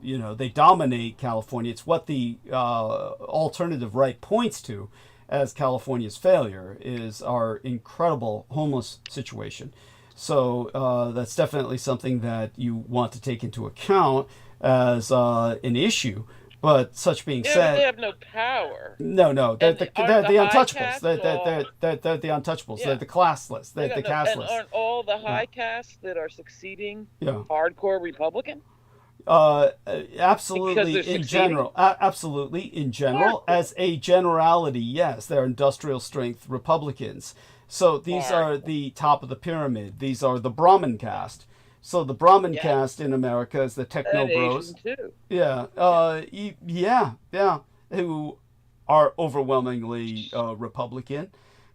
they dominate California. It's what the alternative right points to as California's failure is our incredible homeless situation. So that's definitely something that you want to take into account as an issue. But such being said, they have no power. No, they're the untouchables. They're the untouchables. Yeah. They're the classless. They're the casteless. And aren't all the high castes that are succeeding hardcore Republican? Absolutely. In general, absolutely in general. As a generality, yes, they're industrial strength Republicans. So these are the top of the pyramid. These are the Brahmin caste. So the Brahmin caste in America is the techno bros. Too. Who are overwhelmingly Republican.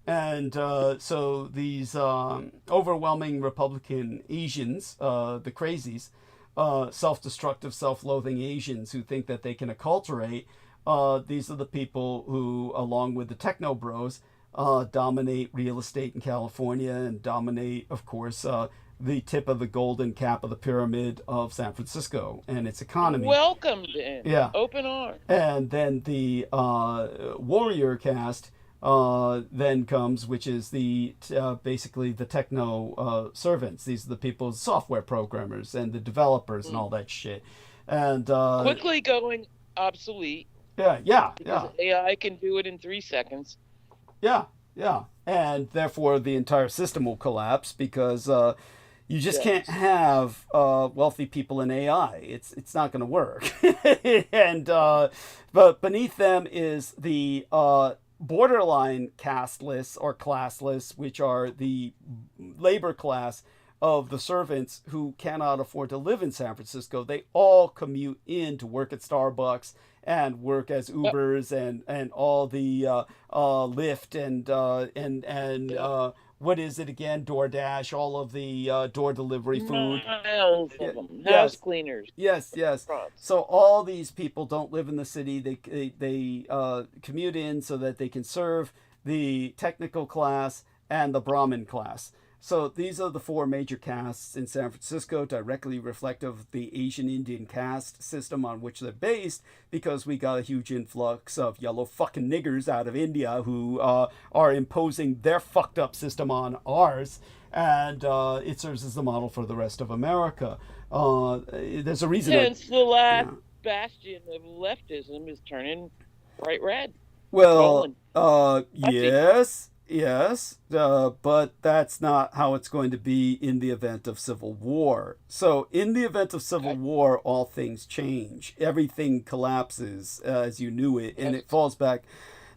And so these overwhelming Republican Asians, the crazies, self-destructive, self-loathing Asians who think that they can acculturate, these are the people who, along with the techno bros, dominate real estate in California and dominate, of course, the tip of the golden cap of the pyramid of San Francisco and its economy. Welcomed in. Yeah. Open arms. And then the warrior caste then comes, which is the basically the techno servants. These are the people, software programmers and the developers and all that shit. And quickly going obsolete. Because AI can do it in 3 seconds. Yeah. And therefore the entire system will collapse because you just can't have wealthy people in AI. It's not going to work. And but beneath them is the borderline casteless or classless, which are the labor class of the servants who cannot afford to live in San Francisco. They all commute in to work at Starbucks and work as Ubers and all the Lyft and what is it again? DoorDash, all of the door delivery food. Miles of them. House cleaners. Yes. So all these people don't live in the city. They commute in so that they can serve the technical class and the Brahmin class. So these are the four major castes in San Francisco, directly reflective of the Asian Indian caste system on which they're based, because we got a huge influx of yellow fucking niggers out of India who are imposing their fucked up system on ours, and it serves as the model for the rest of America. There's a reason. Hence, the last bastion of leftism is turning bright red. Well, yes, but that's not how it's going to be in the event of civil war. So in the event of civil war, all things change. Everything collapses as you knew it, and it falls back.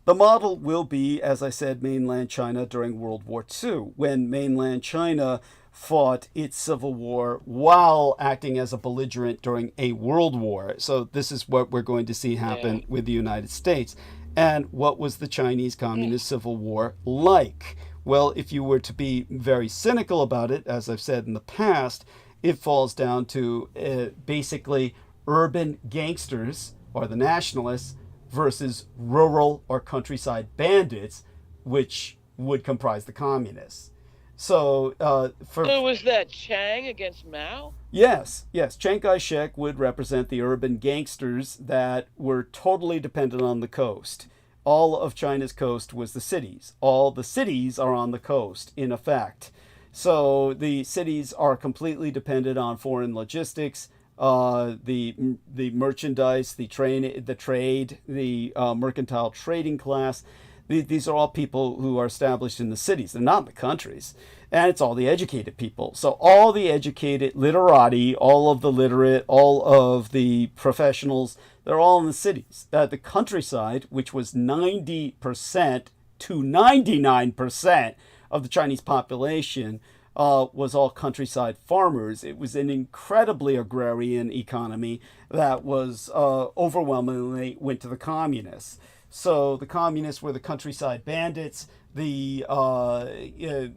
The model will be, as I said, mainland China during World War II, when mainland China fought its civil war while acting as a belligerent during a world war. So this is what we're going to see happen with the United States. And what was the Chinese Communist Civil War like? Well, if you were to be very cynical about it, as I've said in the past, it falls down to basically urban gangsters, or the nationalists, versus rural or countryside bandits, which would comprise the communists. So, so was that Chiang against Mao? Yes. Chiang Kai-shek would represent the urban gangsters that were totally dependent on the coast. All of China's coast was the cities. All the cities are on the coast, in effect. So the cities are completely dependent on foreign logistics, the merchandise, the trade, the mercantile trading class. These are all people who are established in the cities. They're not in the countries. And it's all the educated people. So all the educated literati, all of the literate, all of the professionals, they're all in the cities. The countryside, which was 90% to 99% of the Chinese population, was all countryside farmers. It was an incredibly agrarian economy that was overwhelmingly went to the communists. So the communists were the countryside bandits. The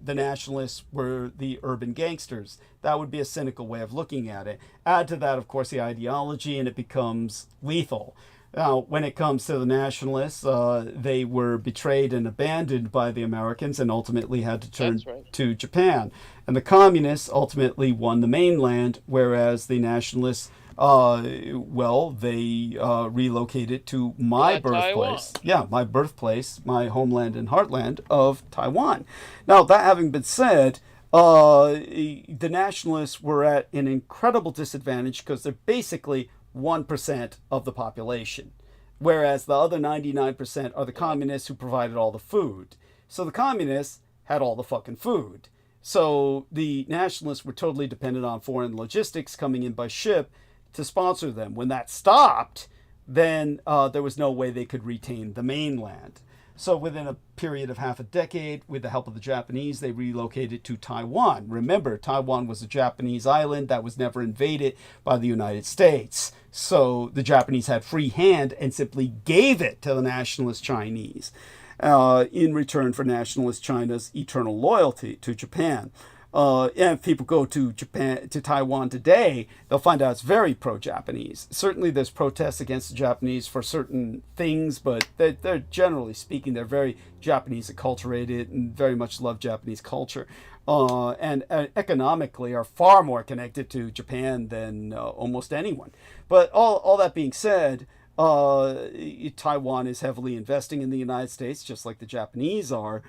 nationalists were the urban gangsters. That would be a cynical way of looking at it. Add to that, of course, the ideology, and it becomes lethal. Now, when it comes to the nationalists, they were betrayed and abandoned by the Americans and ultimately had to turn to Japan. And the communists ultimately won the mainland, whereas the nationalists, they relocated to my birthplace. Taiwan. Yeah, my birthplace, my homeland and heartland of Taiwan. Now, that having been said, the nationalists were at an incredible disadvantage because they're basically 1% of the population, whereas the other 99% are the communists who provided all the food. So the communists had all the fucking food. So the nationalists were totally dependent on foreign logistics coming in by ship to sponsor them. When that stopped, then there was no way they could retain the mainland. So within a period of half a decade, with the help of the Japanese, they relocated to Taiwan. Remember, Taiwan was a Japanese island that was never invaded by the United States. So the Japanese had free hand and simply gave it to the nationalist Chinese in return for nationalist China's eternal loyalty to Japan. And if people go to Taiwan today, they'll find out it's very pro-Japanese. Certainly there's protests against the Japanese for certain things, but they're generally speaking, they're very Japanese acculturated and very much love Japanese culture. And economically are far more connected to Japan than almost anyone. But all that being said, Taiwan is heavily investing in the United States, just like the Japanese are,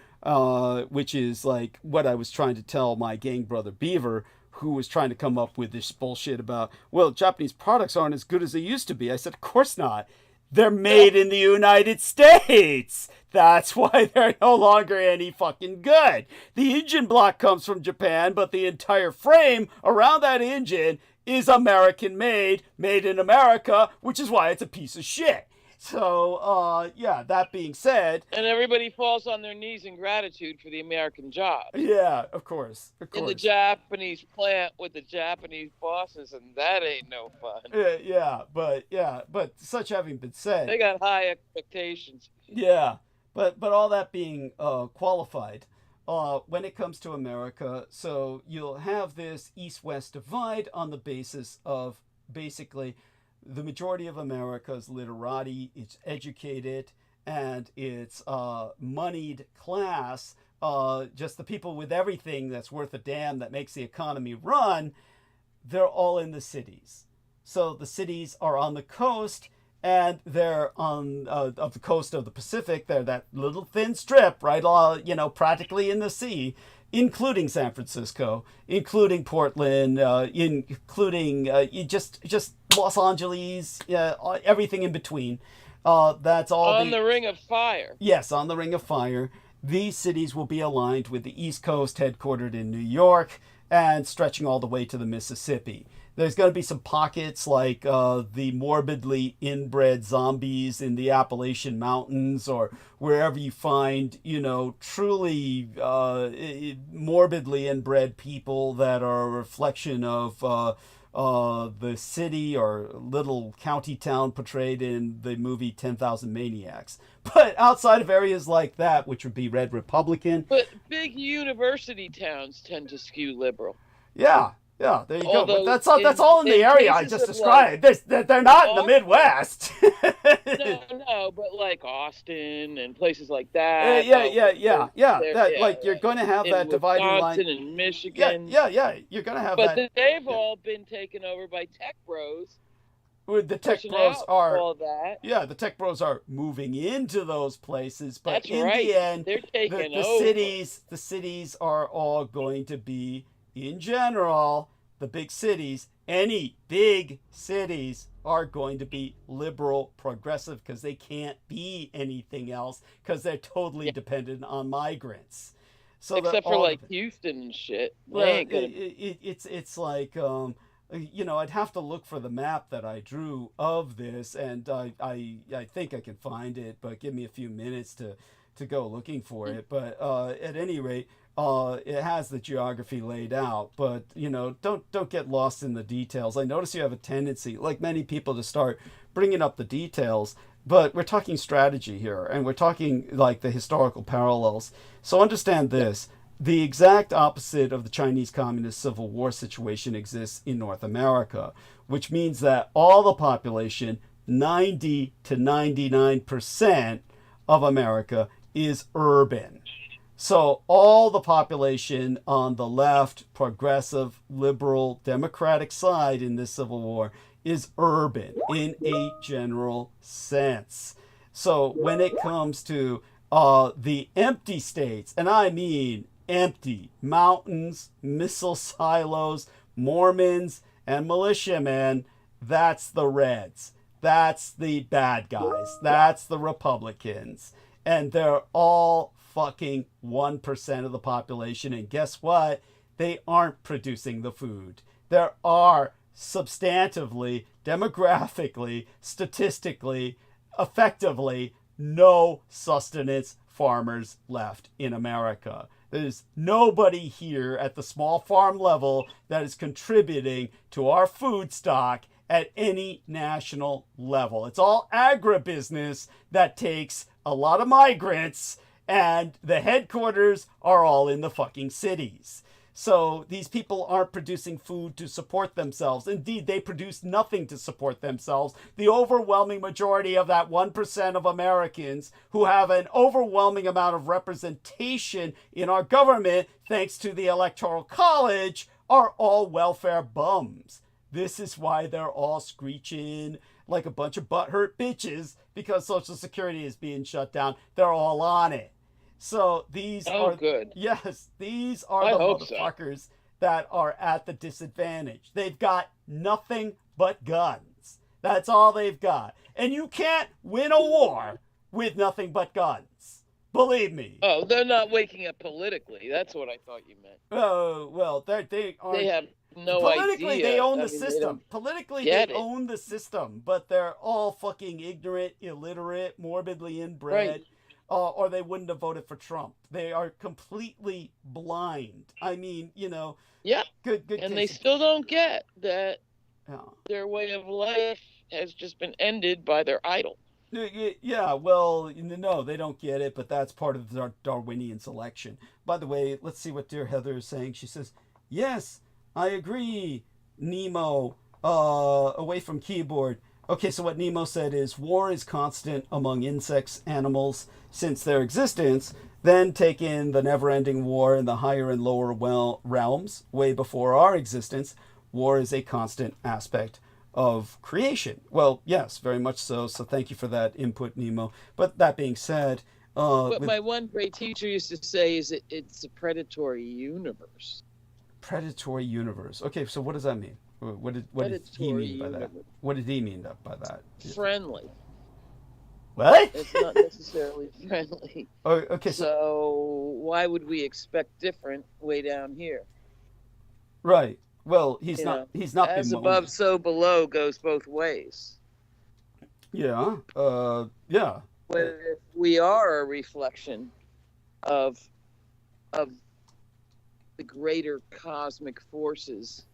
which is like what I was trying to tell my gang brother Beaver, who was trying to come up with this bullshit about, well, Japanese products aren't as good as they used to be. I said, of course not. They're made in the United States. That's why they're no longer any fucking good. The engine block comes from Japan, but the entire frame around that engine is American made in America, which is why it's a piece of shit. So, that being said... And everybody falls on their knees in gratitude for the American job. Yeah, of course. In the Japanese plant with the Japanese bosses, and that ain't no fun. But such having been said... They got high expectations. Yeah, but all that being qualified... when it comes to America, so you'll have this East-West divide on the basis of basically the majority of America's literati, it's educated, and it's moneyed class just the people with everything that's worth a damn that makes the economy run, they're all in the cities. So the cities are on the coast, and they're on of the coast of the Pacific. They're that little thin strip, right? Practically in the sea, including San Francisco, including Portland, including just Los Angeles, everything in between. That's all on the Ring of Fire. Yes, on the Ring of Fire. These cities will be aligned with the East Coast, headquartered in New York, and stretching all the way to the Mississippi. There's going to be some pockets like the morbidly inbred zombies in the Appalachian Mountains, or wherever you find, truly morbidly inbred people that are a reflection of the city or little county town portrayed in the movie 10,000 Maniacs. But outside of areas like that, which would be red Republican. But big university towns tend to skew liberal. Yeah, there you go. Although But that's all in the area I just described. They're not in the Midwest. No, but like Austin and places like that. Yeah. You're going to have that dividing line. Wisconsin and Michigan. Yeah. You're going to have that. But they've all been taken over by tech bros. The tech bros are all that. Yeah, the tech bros are moving into those places, but That's in right. the end, They're taking the over. cities are all going to be, in general, the big cities. Any big cities are going to be liberal, progressive, because they can't be anything else, because they're totally dependent on migrants. So except for like Houston and shit. Well, it's like I'd have to look for the map that I drew of this, and I think I can find it, but give me a few minutes to go looking for it. But at any rate, it has the geography laid out. But don't get lost in the details. I notice you have a tendency, like many people, to start bringing up the details. But we're talking strategy here, and we're talking like the historical parallels. So understand this. The exact opposite of the Chinese Communist Civil War situation exists in North America, which means that all the population, 90 to 99% of America, is urban. So all the population on the left, progressive, liberal, democratic side in this Civil War is urban in a general sense. So when it comes to the empty states, and I mean empty mountains, missile silos, Mormons, and militiamen, that's the Reds. That's the bad guys. That's the Republicans. And they're all fucking 1% of the population. And guess what? They aren't producing the food. There are substantively, demographically, statistically, effectively, no sustenance farmers left in America. There's nobody here at the small farm level that is contributing to our food stock at any national level. It's all agribusiness that takes a lot of migrants, and the headquarters are all in the fucking cities. So these people aren't producing food to support themselves. Indeed, they produce nothing to support themselves. The overwhelming majority of that 1% of Americans who have an overwhelming amount of representation in our government, thanks to the Electoral College, are all welfare bums. This is why they're all screeching like a bunch of butthurt bitches because Social Security is being shut down. They're all on it. So these are good. Yes, these are the motherfuckers that are at the disadvantage. They've got nothing but guns. That's all they've got. And you can't win a war with nothing but guns. Believe me. Oh, they're not waking up politically. That's what I thought you meant. Oh, well, they aren't. They have no idea. Politically, they own the system. Politically, they own the system. But they're all fucking ignorant, illiterate, morbidly inbred. Right. Or they wouldn't have voted for Trump. They are completely blind. I mean, Yeah. Good. And they still don't get that their way of life has just been ended by their idol. Yeah, well, no, they don't get it, but that's part of the Darwinian selection. By the way, let's see what dear Heather is saying. She says, yes, I agree, Nemo, away from keyboard. Okay, so what Nemo said is war is constant among insects, animals, since their existence. Then take in the never-ending war in the higher and lower realms way before our existence. War is a constant aspect of creation. Well, yes, very much so. So thank you for that input, Nemo. But that being said, what my one great teacher used to say is it's a predatory universe. Predatory universe. Okay, so what does that mean? What did he mean by that? What did he mean by that? Friendly. What? It's not necessarily friendly. Oh, okay. So why would we expect different way down here? Right. Well, he's not as above, so below goes both ways. Yeah. Yeah. But if we are a reflection of the greater cosmic forces.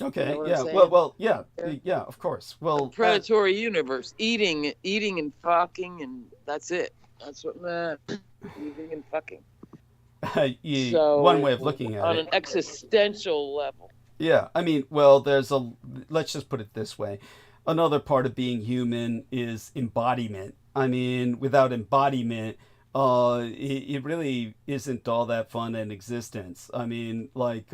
Okay. You know Yeah. Well. Yeah. Yeah. Of course. Well. Predatory universe, eating and fucking, and that's it. That's what matters. Eating and fucking. So, one way of looking at it. On an existential level. Yeah. I mean, well, let's just put it this way. Another part of being human is embodiment. I mean, without embodiment, it really isn't all that fun in existence. I mean, like,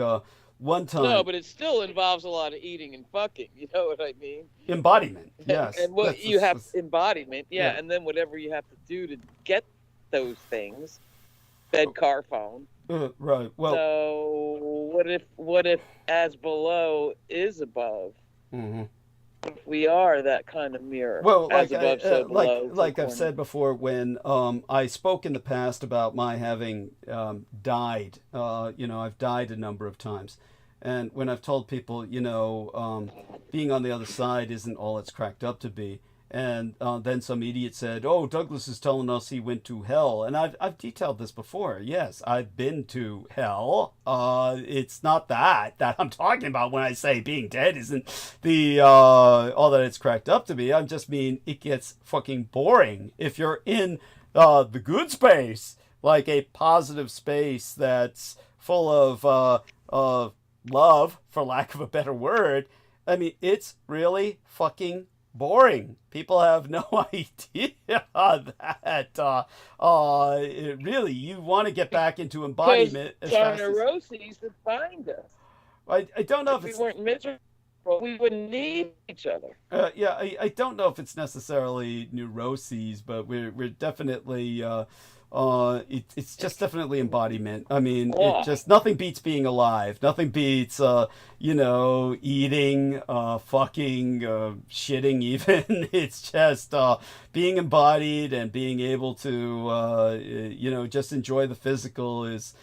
one time. No, but it still involves a lot of eating and fucking. You know what I mean? Embodiment, yes. And what you have embodiment, yeah, and then whatever you have to do to get those things, bed, car, phone. Right. Well. So what if as below is above? Mm-hmm. If we are that kind of mirror. Well, as above, so below. Like I've said before, when I spoke in the past about my having died, I've died a number of times. And when I've told people, being on the other side isn't all it's cracked up to be. And then some idiot said, "Oh, Douglas is telling us he went to hell." And I've detailed this before. Yes, I've been to hell. It's not that I'm talking about when I say being dead isn't the all that it's cracked up to be. I just mean it gets fucking boring if you're in the good space, like a positive space that's full of love, for lack of a better word. I mean, it's really fucking boring. People have no idea that really you want to get back into embodiment. Neuroses that bind us. I don't know if we weren't miserable, we wouldn't need each other. I don't know if it's necessarily neuroses, but we're definitely it's just definitely embodiment. I mean, it just nothing beats being alive. Nothing beats eating, fucking, shitting even. It's just being embodied and being able to just enjoy the physical is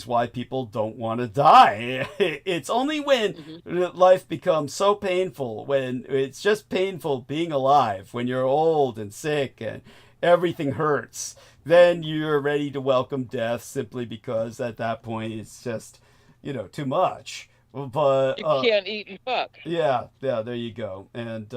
why people don't want to die. It's only when life becomes so painful, when it's just painful being alive, when you're old and sick and everything hurts, then you're ready to welcome death, simply because at that point it's just, too much. But you can't eat and fuck. Yeah, there you go. And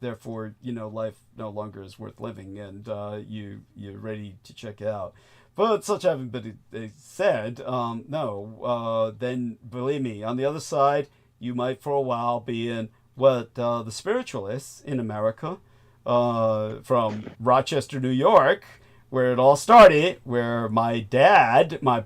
therefore, life no longer is worth living, and you're ready to check out. But such having been said, then believe me, on the other side, you might for a while be in what the spiritualists in America, from Rochester, New York, where it all started, where my dad, my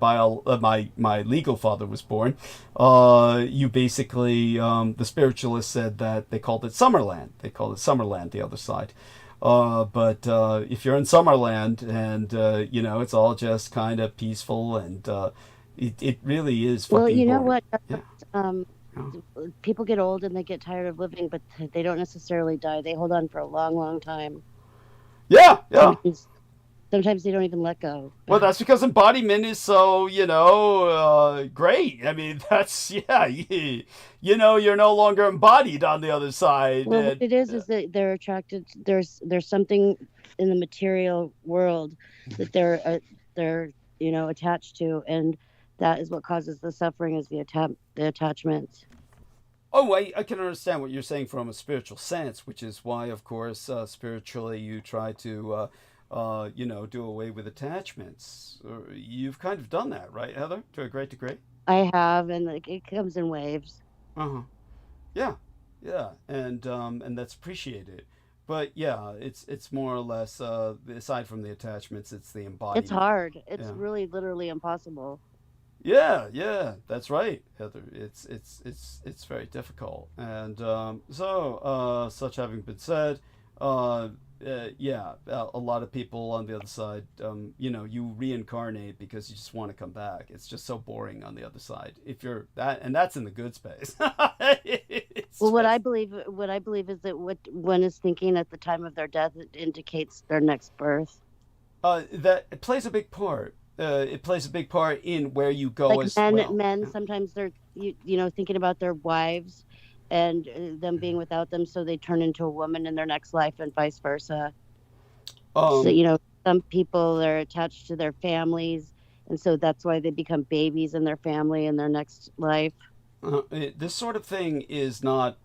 legal father was born. You basically, the spiritualists said that they called it Summerland. They called it Summerland, the other side. But if you're in Summerland and, it's all just kind of peaceful, and it really is fucking boring. Well, you know what? Yeah. People get old and they get tired of living, but they don't necessarily die. They hold on for a long, long time. Yeah. Sometimes they don't even let go. Well, that's because embodiment is so, great. I mean, that's, you're no longer embodied on the other side. Well, what it is that they're attracted. There's something in the material world that they're attached to, and that is what causes the suffering, is the attachment. Oh, I can understand what you're saying from a spiritual sense, which is why, of course, spiritually you try to, do away with attachments. You've kind of done that, right, Heather, to a great degree? I have, and it comes in waves. Yeah, and that's appreciated. But yeah, it's more or less aside from the attachments, it's the embodiment. It's hard. It's Yeah. really literally impossible. Yeah, that's right, Heather. It's very difficult. And such having been said, yeah, a lot of people on the other side, you reincarnate because you just want to come back. It's just so boring on the other side. If you're that, and that's in the good space. Well, what I believe is that what one is thinking at the time of their death, it indicates their next birth. That it plays a big part. It plays a big part in where you go Like as men, well. men sometimes they're thinking about their wives and them being without them, so they turn into a woman in their next life, and vice versa. So some people are attached to their families, and so that's why they become babies in their family in their next life. This sort of thing is not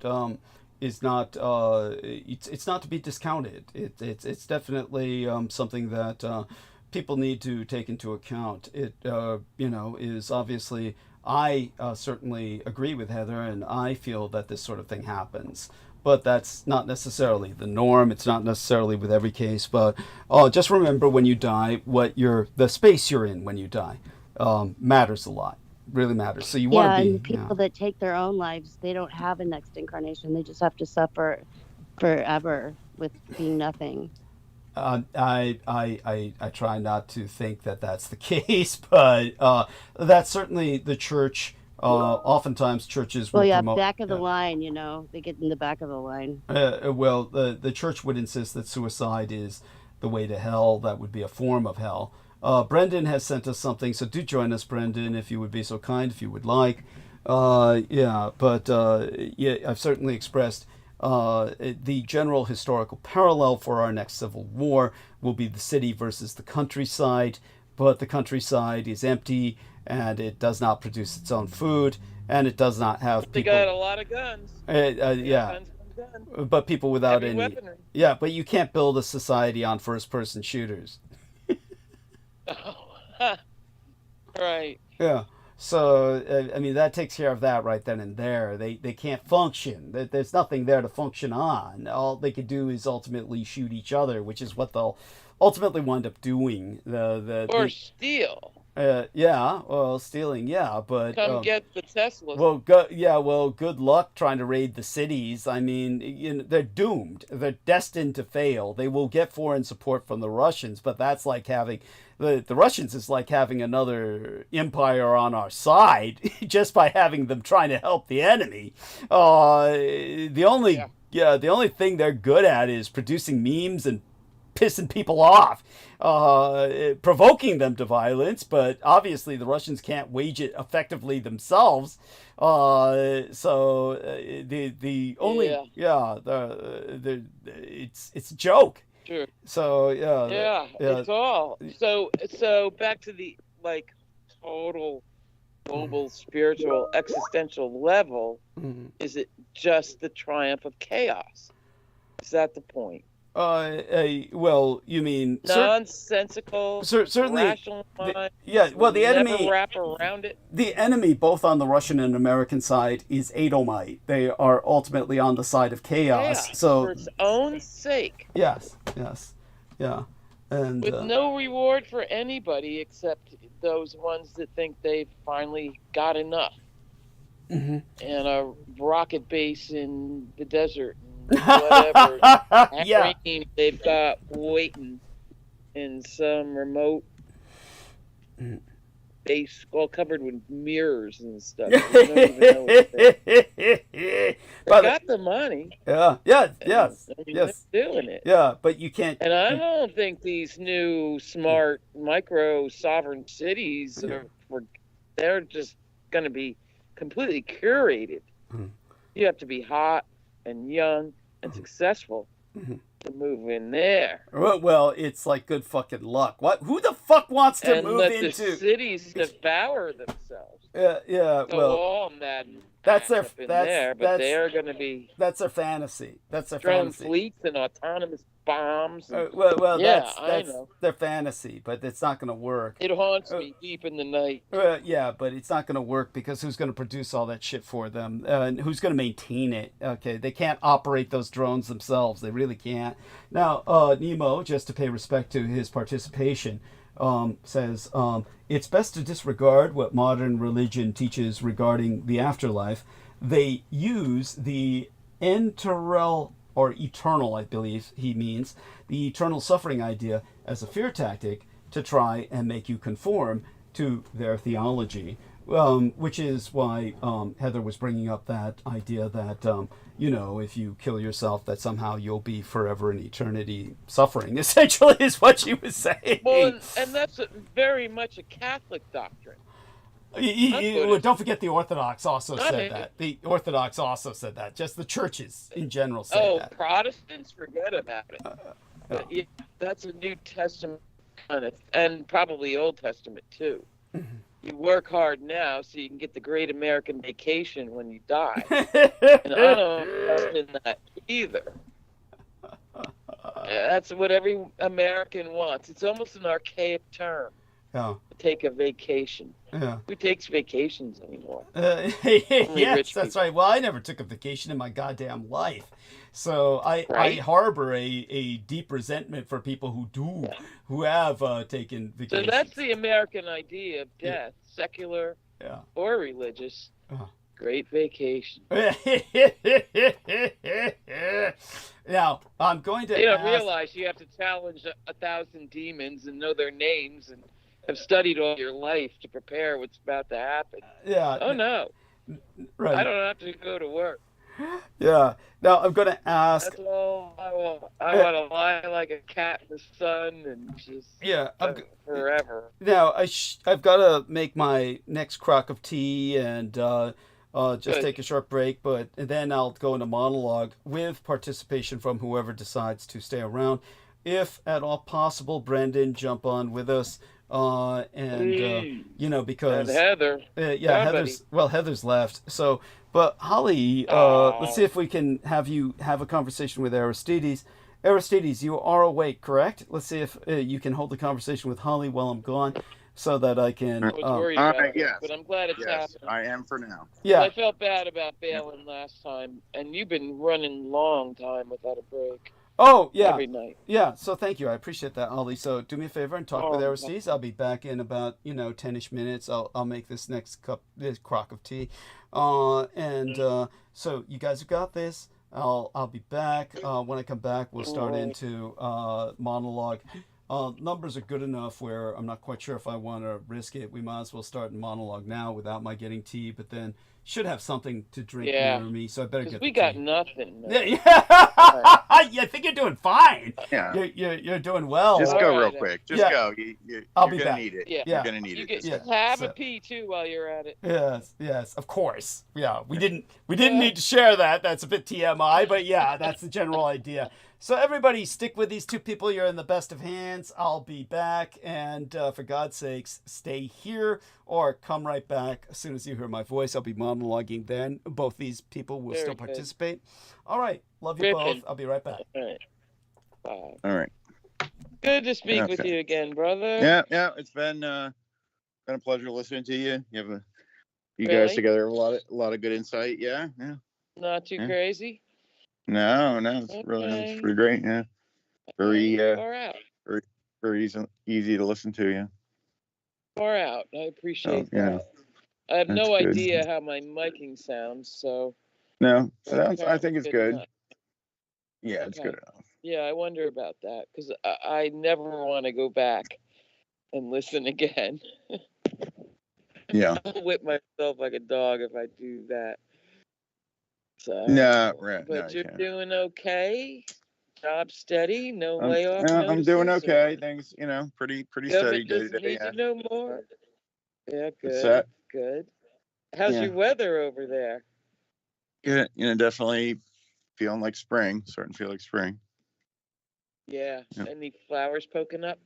it's not to be discounted. It's definitely something that people need to take into account. It is obviously, I certainly agree with Heather, and I feel that this sort of thing happens. But that's not necessarily the norm. It's not necessarily with every case. But just remember, when you die, the space you're in when you die matters a lot. Really matters. So you want to be. And people that take their own lives, they don't have a next incarnation. They just have to suffer forever with being nothing. I try not to think that that's the case, but that's certainly the church. Oftentimes churches will promote. Back of the line, they get in the back of the line. Well, the church would insist that suicide is the way to hell. That would be a form of hell. Brendan has sent us something, so do join us, Brendan, if you would be so kind, if you would like. I've certainly expressed the general historical parallel for our next civil war will be the city versus the countryside, but the countryside is empty, and it does not produce its own food, and it does not have people. They got a lot of guns. Guns. But people without Heavy any weaponry. Yeah, but you can't build a society on first-person shooters. Right. Yeah. So, that takes care of that right then and there. They can't function. There's nothing there to function on. All they could do is ultimately shoot each other, which is what they'll ultimately wind up doing. Or steal. Stealing, but... Come get the Teslas. Well, good luck trying to raid the cities. I mean, they're doomed. They're destined to fail. They will get foreign support from the Russians, but that's like having... The Russians is like having another empire on our side just by having them trying to help the enemy. The only thing they're good at is producing memes and pissing people off, provoking them to violence, but obviously the Russians can't wage it effectively themselves. It's a joke. Sure. So it's all so back to the total global spiritual existential level. Mm-hmm. Is it just the triumph of chaos? Is that the point? Well, you mean nonsensical, certainly, rational mind. The enemy never wrap around it. The enemy, both on the Russian and American side, is Edomite. They are ultimately on the side of chaos. So for its own sake. Yes, yeah, and with no reward for anybody except those ones that think they've finally got enough, and a rocket base in the desert. Whatever they've got waiting in some remote base, all covered with mirrors and stuff. They got the money. Yes. They're doing it. Yeah, but you can't. And I don't think these new smart micro sovereign cities they're just going to be completely curated. You have to be hot and young and successful to move in there. Well, it's like good fucking luck. Who the fuck wants to move let into the cities devour themselves? Yeah. Go all Mad That's their up in there, but they are going to be that's their fantasy. That's their drone fantasy. fleets and autonomous bombs. And, Well, yeah, that's I know. their fantasy, but it's not going to work. It haunts me deep in the night. Yeah, but it's not going to work because who's going to produce all that shit for them? And who's going to maintain it? Okay, they can't operate those drones themselves. They really can't. Now, Nemo, just to pay respect to his participation, says, it's best to disregard what modern religion teaches regarding the afterlife. They use the enteral, or eternal, I believe he means, the eternal suffering idea as a fear tactic to try and make you conform to their theology, which is why Heather was bringing up that idea that, you know, if you kill yourself, that somehow you'll be forever in eternity suffering, essentially, is what she was saying. Well, and that's very much a Catholic doctrine. Don't forget the Orthodox also said it. that. The Orthodox also said that. Just the churches in general say that. Protestants, forget about it. But, yeah, that's a New Testament kind of, and probably Old Testament too. You work hard now so you can get the great American vacation when you die. And I don't trust in that either. That's what every American wants. It's almost an archaic term. Yeah. Take a vacation. Yeah. Who takes vacations anymore? Yes, that's right. Well, I never took a vacation in my goddamn life. So I harbor a deep resentment for people who have taken vacations. So that's the American idea of death, secular or religious. Great vacation. Now, I'm going to You don't realize you have to challenge 1,000 demons and know their names and have studied all your life to prepare what's about to happen. Yeah. Oh, no. Right. I don't have to go to work. Yeah. Now, I'm going to ask. That's all I want. I want to lie like a cat in the sun and just forever. Now, I've got to make my next crock of tea and just take a short break, but then I'll go into monologue with participation from whoever decides to stay around. If at all possible, Brendan, jump on with us. You know, because and Heather, Heather's left. So, but Holly, let's see if we can have you have a conversation with Aristides. Aristides, you are awake, correct? Let's see if you can hold the conversation with Holly while I'm gone, so that I can. Yes, but I'm glad it's happening. I am for now. Yeah, I felt bad about bailing last time, and you've been running long time without a break. Oh, yeah. Every night. Yeah, so thank you. I appreciate that, Ollie. So do me a favor and talk with Aristides. I'll be back in about, 10-ish minutes. I'll make this this crock of tea. So you guys have got this. I'll be back. When I come back, we'll start into monologue. Numbers are good enough where I'm not quite sure if I want to risk it. We might as well start in monologue now without my getting tea, but then should have something to drink near me, so I better get. We got nothing. Yeah, I think you're doing fine. Yeah, you're doing well. Just go real quick. Just go. I'll be gonna back. Need it. Yeah, you're gonna need it. Have a pee too while you're at it. Yes, of course. Yeah, we didn't need to share that. That's a bit TMI, but yeah, that's the general idea. So everybody, stick with these two people. You're in the best of hands. I'll be back, and for God's sakes, stay here or come right back as soon as you hear my voice. I'll be monologuing then. Both these people will still participate. All right, love you both. I'll be right back. All right. Bye. All right. Good to speak with you again, brother. Yeah. It's been a pleasure listening to you. You guys together have a lot of good insight. Yeah. Not too crazy. No, it's really pretty great. Yeah, very easy to listen to. Yeah, far out. I appreciate that. I have no idea how my miking sounds, so no, I think it's good. Enough. Yeah, it's good enough. Yeah, I wonder about that because I never want to go back and listen again. Yeah, I'll whip myself like a dog if I do that. So, but you're doing okay. Job steady. No layoff. I'm doing okay. Things, pretty steady day to day. Need to know more. Yeah, good. Good. How's your weather over there? Good. Definitely feeling like spring. Starting to feel like spring. Yeah. Any flowers poking up?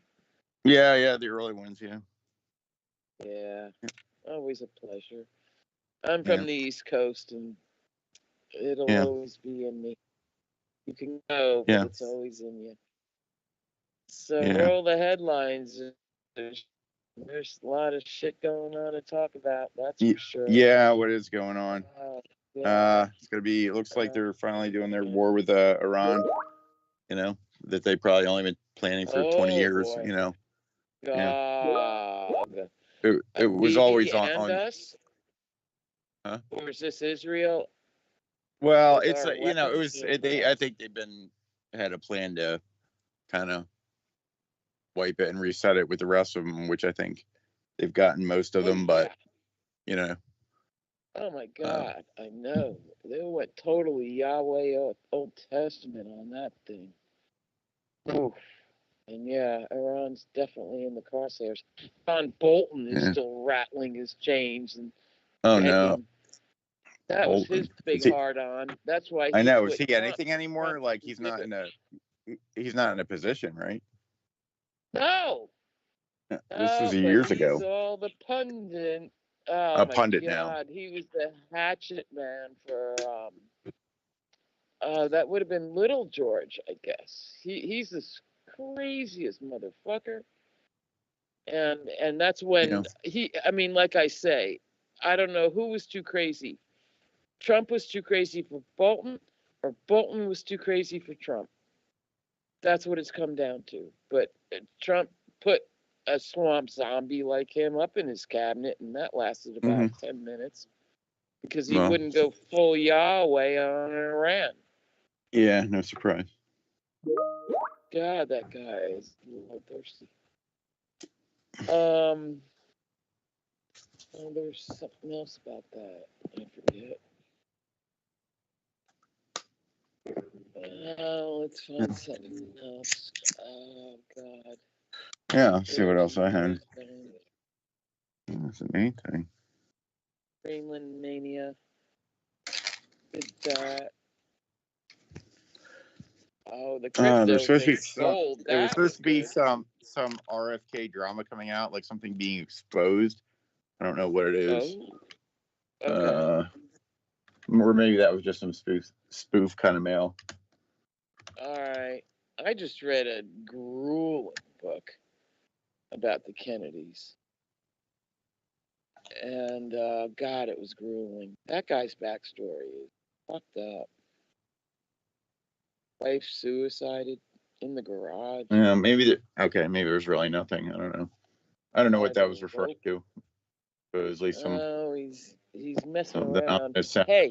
Yeah. The early ones. Yeah. Yeah. Always a pleasure. I'm from the East Coast, and it'll always be in me. You can go, but it's always in you. So roll the headlines. There's a lot of shit going on to talk about. That's for sure. Yeah, what is going on? It's gonna be. It looks like they're finally doing their war with Iran. You know, that they probably only been planning for 20 years. Boy. You know. God. It was always on. Us? Huh? Or is this Israel? Well, it's you know, it was. I think had a plan to kind of wipe it and reset it with the rest of them, which I think they've gotten most of them, but you know. Oh my God, I know. They went totally Yahweh Old Testament on that thing. Oof. And yeah, Iran's definitely in the crosshairs. John Bolton is still rattling his chains and no. That was his big hard on. That's why I know. Is he anything anymore? Like he's not in a position, right? No. This was years ago. He's all the pundit. A pundit God. now. He was the hatchet man for that would have been Little George, I guess. He's the craziest motherfucker. And that's when I mean, like I say, I don't know who was too crazy. Trump was too crazy for Bolton, or Bolton was too crazy for Trump. That's what it's come down to. But Trump put a swamp zombie like him up in his cabinet, and that lasted about 10 minutes because he wouldn't go full Yahweh on Iran. Yeah, no surprise. God, that guy is bloodthirsty. There's something else about that. I forget. Let's find something else. Oh, God. Yeah, let's see what else I had. That's the main thing. Greenland Mania. Did that. Oh, the crypto there's supposed to be sold. There was supposed to be some RFK drama coming out, like something being exposed. I don't know what it is. Oh. Okay. Or maybe that was just some spoof kind of mail. All right. I just read a grueling book about the Kennedys. And, God, it was grueling. That guy's backstory is fucked up. Wife suicided in the garage. Yeah, maybe there's really nothing. I don't know. I don't know what that was referring to. But it was at least some. Oh, he's messing around. Hey,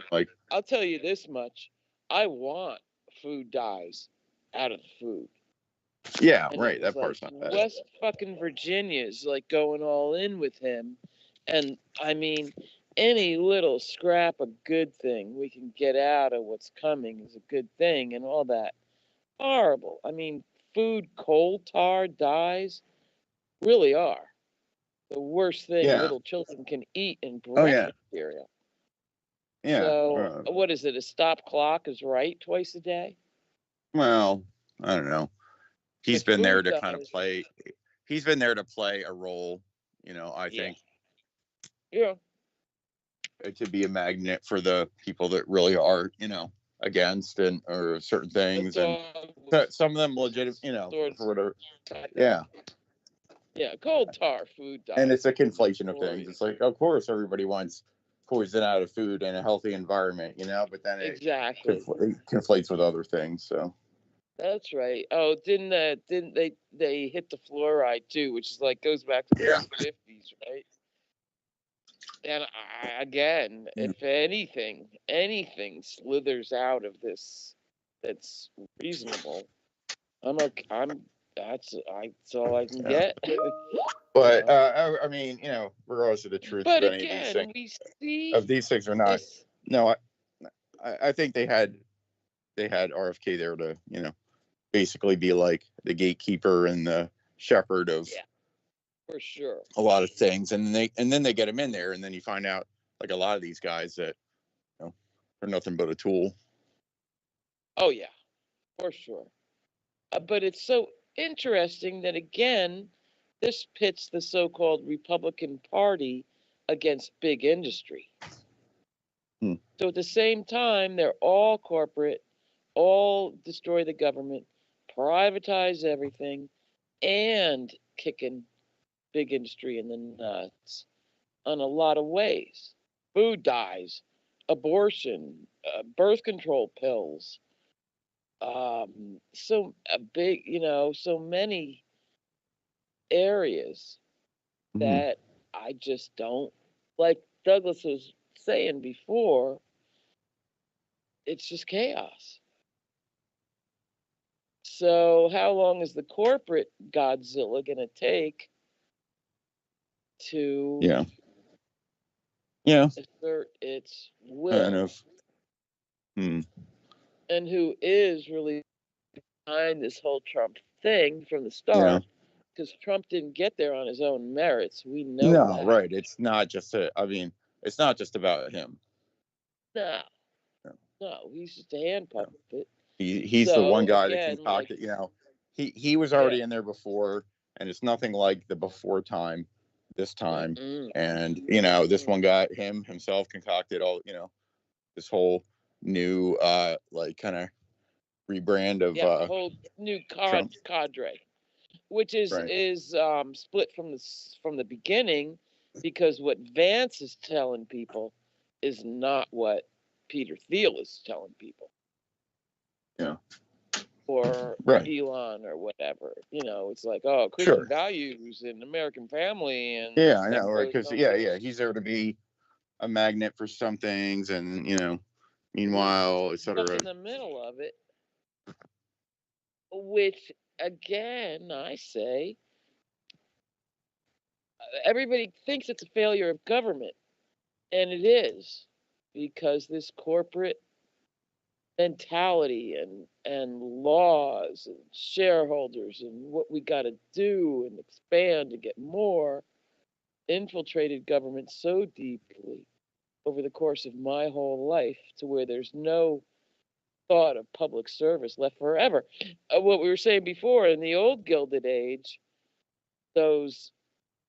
I'll tell you this much. I want food dyes out of the food. Yeah, right. That part's not bad. West fucking Virginia's like going all in with him. And I mean, any little scrap of good thing we can get out of what's coming is a good thing and all that. Horrible. I mean, food, coal tar dyes really are the worst thing little children can eat in breakfast cereal. Yeah. So what is it? A stop clock is right twice a day? Well, I don't know. He's been there to kind of play. He's been there to play a role, you know, I think. Yeah. To be a magnet for the people that really are, you know, against or certain things, and some of them legit, you know, for whatever. Yeah. Yeah, coal tar food dyes. And it's a conflation of things. It's like, of course, everybody wants poison out of food in a healthy environment, you know, but then it conflates with other things. So that's right. Oh, didn't they hit the fluoride too, which is like goes back to the 50s, right? And again, if anything slithers out of this that's reasonable, that's all I can get. But I mean, you know, regardless of the truth of any again, of these things, these things or not, no, I think they had RFK there to, you know, basically be like the gatekeeper and the shepherd of for sure a lot of things, and then they get him in there, and then you find out like a lot of these guys that, you know, are nothing but a tool. Oh yeah, for sure. But it's so interesting that again, this pits the so-called Republican Party against big industry. So at the same time, they're all corporate, all destroy the government, privatize everything, and kicking big industry in the nuts on a lot of ways. Food dyes, abortion, birth control pills, so big, so many areas that I just don't, like Douglas was saying before, it's just chaos. So how long is the corporate Godzilla going to take to assert its will? And who is really behind this whole Trump thing from the start? Because Trump didn't get there on his own merits. We know that. Right. It's not just it's not just about him. No, he's just a hand puppet. He's the one guy that concocted, he was already in there before, and it's nothing like the before time this time. And, this one guy, himself concocted all, this whole new, kind of rebrand of whole new Trump. cadre, which is split from the beginning, because what Vance is telling people is not what Peter Thiel is telling people. Or Elon or whatever. It's like, Christian values and American family, and I know, right? Because he's there to be a magnet for some things, and meanwhile, etc. In the middle of it, which again, I say, everybody thinks it's a failure of government, and it is, because this corporate mentality and laws and shareholders and what we got to do and expand to get more infiltrated government so deeply over the course of my whole life, to where there's no thought of public service left forever. What we were saying before, in the old Gilded Age, those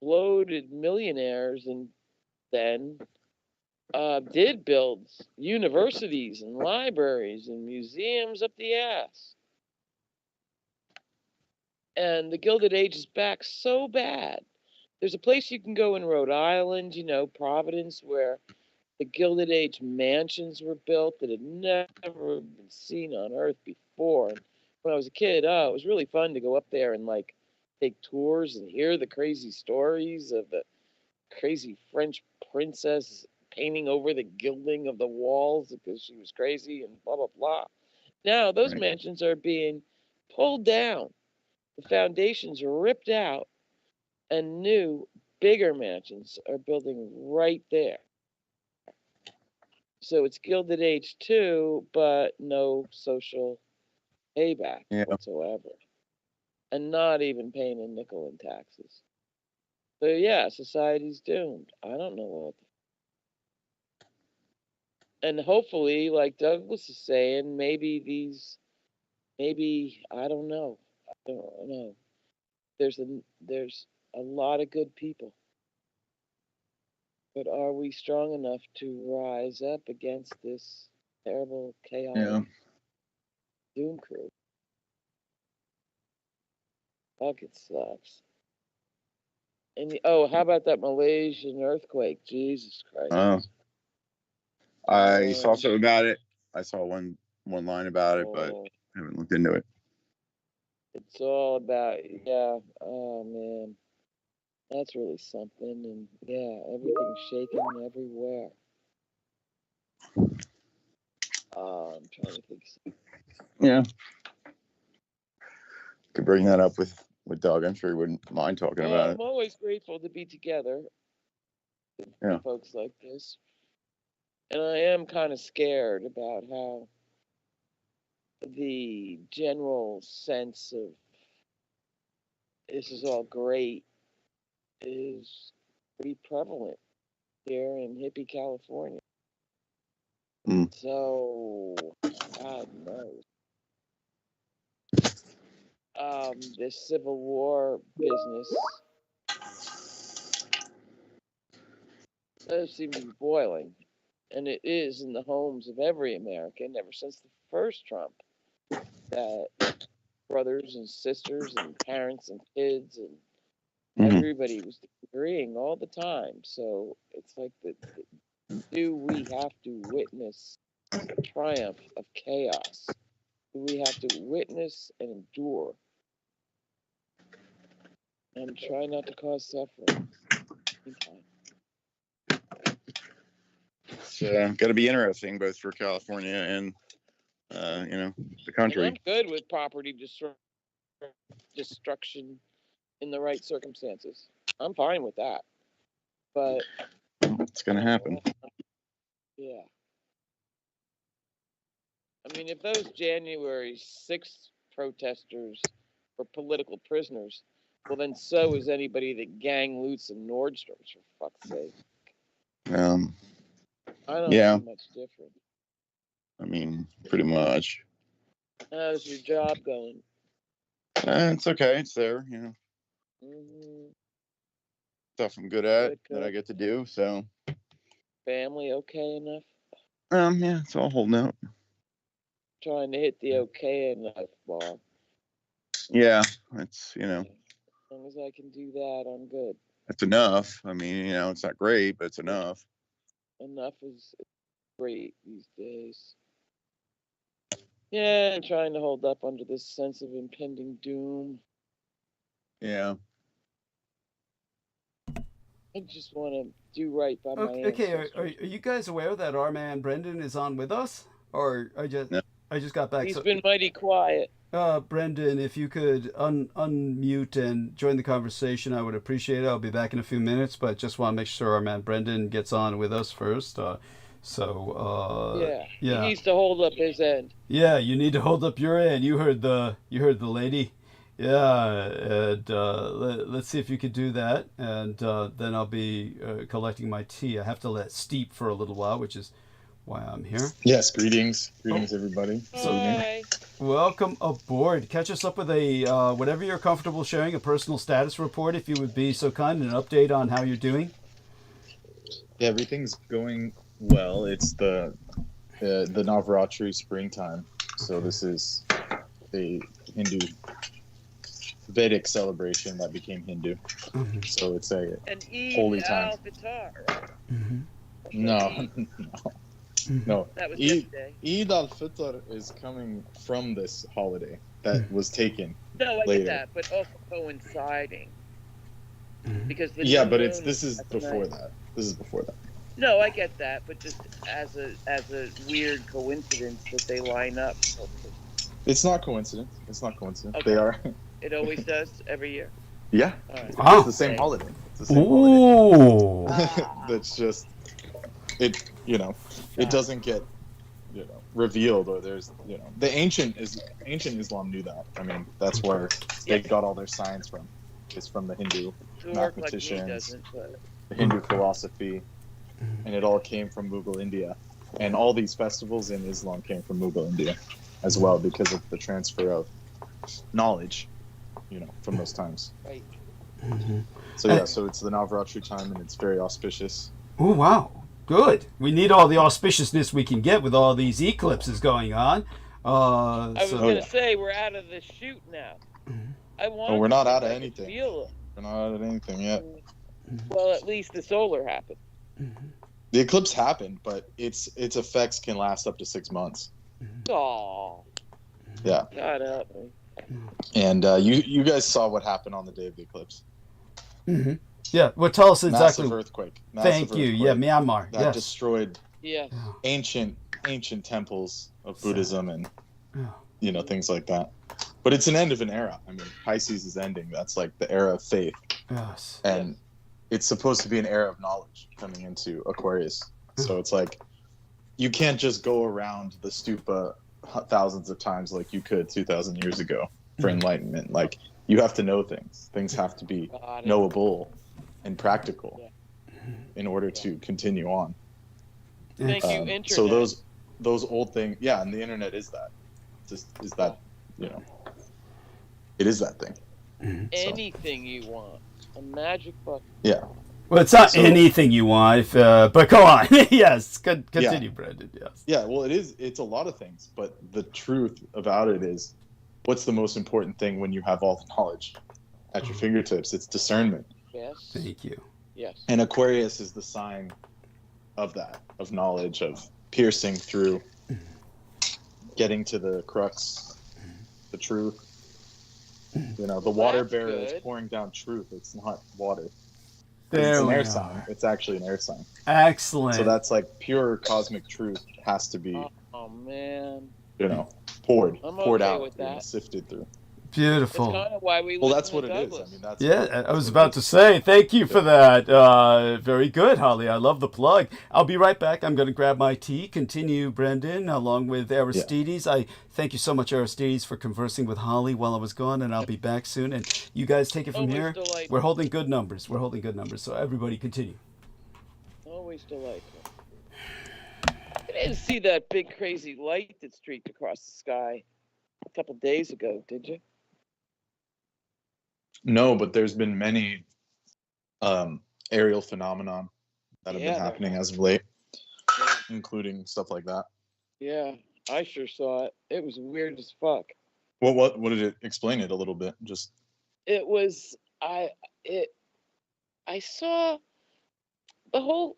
bloated millionaires and then did build universities and libraries and museums up the ass. And the Gilded Age is back so bad. There's a place you can go in Rhode Island, Providence, where the Gilded Age mansions were built that had never been seen on Earth before. And when I was a kid, it was really fun to go up there and take tours and hear the crazy stories of the crazy French princess painting over the gilding of the walls because she was crazy and blah, blah, blah. Now those mansions are being pulled down. The foundations are ripped out, and new, bigger mansions are building right there. So it's Gilded Age 2, but no social payback whatsoever. And not even paying a nickel in taxes. So society's doomed. I don't know what. And hopefully, like Douglas is saying, maybe I don't know. There's a lot of good people. But are we strong enough to rise up against this terrible, chaotic doom crew? Fuck, it sucks. And how about that Malaysian earthquake? Jesus Christ! I saw something about it. I saw one line about it, but I haven't looked into it. It's all about oh man, that's really something. And everything's shaking everywhere. I'm trying to think. Could bring that up with Doug. I'm sure he wouldn't mind talking about it. I'm always grateful to be together with folks like this. And I am kind of scared about how the general sense of this is all great is pretty prevalent here in hippie California. So, God knows. This Civil War business does seem to be boiling. and it is in the homes of every American ever since the first Trump, that brothers and sisters and parents and kids and everybody was agreeing all the time. So it's like, do we have to witness the triumph of chaos? Do we have to witness and endure and try not to cause suffering? It's got to be interesting both for California and the country. And I'm good with property destruction in the right circumstances. I'm fine with that. But it's going to happen. Yeah. I mean, if those January 6th protesters were political prisoners, well, then so is anybody that gang loots in Nordstrom's, for fuck's sake. I don't see much different. I mean, pretty much. How's your job going? It's okay. It's there, Stuff I'm good at that I get to do. So. Family okay enough? Yeah, it's all holding out. Trying to hit the okay enough bar. Yeah, it's As long as I can do that, I'm good. That's enough. I mean, it's not great, but it's enough. Enough is great these days. Yeah, and trying to hold up under this sense of impending doom. Yeah. I just want to do right by my Okay, ancestors. are you guys aware that our man Brendan is on with us? Or I just got back. He's been mighty quiet. Brendan, if you could unmute and join the conversation, I would appreciate it. I'll be back in a few minutes, but just want to make sure our man Brendan gets on with us first. Yeah. He needs to hold up his end. Yeah, you need to hold up your end. You heard the lady. Yeah, and let's see if you could do that, and then I'll be collecting my tea. I have to let it steep for a little while, which is why I'm here. Yes, greetings, everybody. Hi. Welcome aboard. Catch us up with a whatever you're comfortable sharing, a personal status report, if you would be so kind, and an update on how you're doing. Yeah, everything's going well. It's the Navratri springtime, so this is a Hindu Vedic celebration that became Hindu. So it's a holy time. No. That was Eid al-Fitr is coming from this holiday that was taken. No, I later. get that, but also coinciding. Because this is before that. This is before that. No, I get that, but just as a weird coincidence that they line up. It's not coincidence. Okay. Okay. They are. It always does every year. Yeah. Right. Wow. It's the same holiday. Ooh. That's just it. It doesn't get revealed, or there's the ancient Islam knew that. I mean, that's where they got all their science from. It's from the Hindu mathematicians, the Hindu philosophy, and it all came from Mughal India. And all these festivals in Islam came from Mughal India as well, because of the transfer of knowledge, from those times. Right. So it's the Navratri time, and it's very auspicious. Oh, wow. Good. We need all the auspiciousness we can get with all these eclipses going on. I was going to say, we're out of the shoot now. We're not out of anything. We're not out of anything yet. Well, at least the solar happened. The eclipse happened, but its effects can last up to 6 months. Aww. Yeah. God help me. And you guys saw what happened on the day of the eclipse. Mm-hmm. Yeah. Well, tell us exactly. Massive earthquake. Thank you. Yeah, Myanmar. That destroyed Yes. ancient temples of Buddhism and things like that. But it's an end of an era. I mean, Pisces is ending. That's like the era of faith. Yes. And it's supposed to be an era of knowledge coming into Aquarius. So it's like you can't just go around the stupa thousands of times like you could 2,000 years ago for enlightenment. Like, you have to know things. Things have to be knowable and practical in order to continue on. Thank you, Internet. So those old things, and the internet is that. Is that, it is that thing. Anything you want. A magic book. Yeah. Well, it's not So- anything you want, but go on. Yes, continue, Brendan. Yes. Yeah, well, it's a lot of things, but the truth about it is, what's the most important thing when you have all the knowledge at your fingertips? It's discernment. Yes. Thank you. Yes. And Aquarius is the sign of that, of knowledge, of piercing through, getting to the crux, the truth. You know, the water That's bearer is good. pouring down truth. It's not water. There It's an we air are. sign. It's actually an air sign. Excellent. So that's like pure cosmic truth has to be, Oh man. you know, poured I'm poured okay out, with you know, that. sifted through. That's Beautiful. kind of why we. Well, listen that's to what it is. Douglas. I mean, that's Yeah, that's I was what about it to is. say, thank you for that. Very good, Holly. I love the plug. I'll be right back. I'm going to grab my tea. Continue, Brendan, along with Aristides. I thank you so much, Aristides, for conversing with Holly while I was gone, and I'll be back soon. And you guys take it from Always here. delightful. We're holding good numbers. We're holding good numbers. So everybody continue. Always delightful. You didn't see that big crazy light that streaked across the sky a couple days ago, did you? No, but there's been many aerial phenomenon that have Yeah, been there happening have. as of late, Yeah. including stuff like that. Yeah, I sure saw it. It was weird as fuck. What did it explain it a little bit? Just It was I saw the whole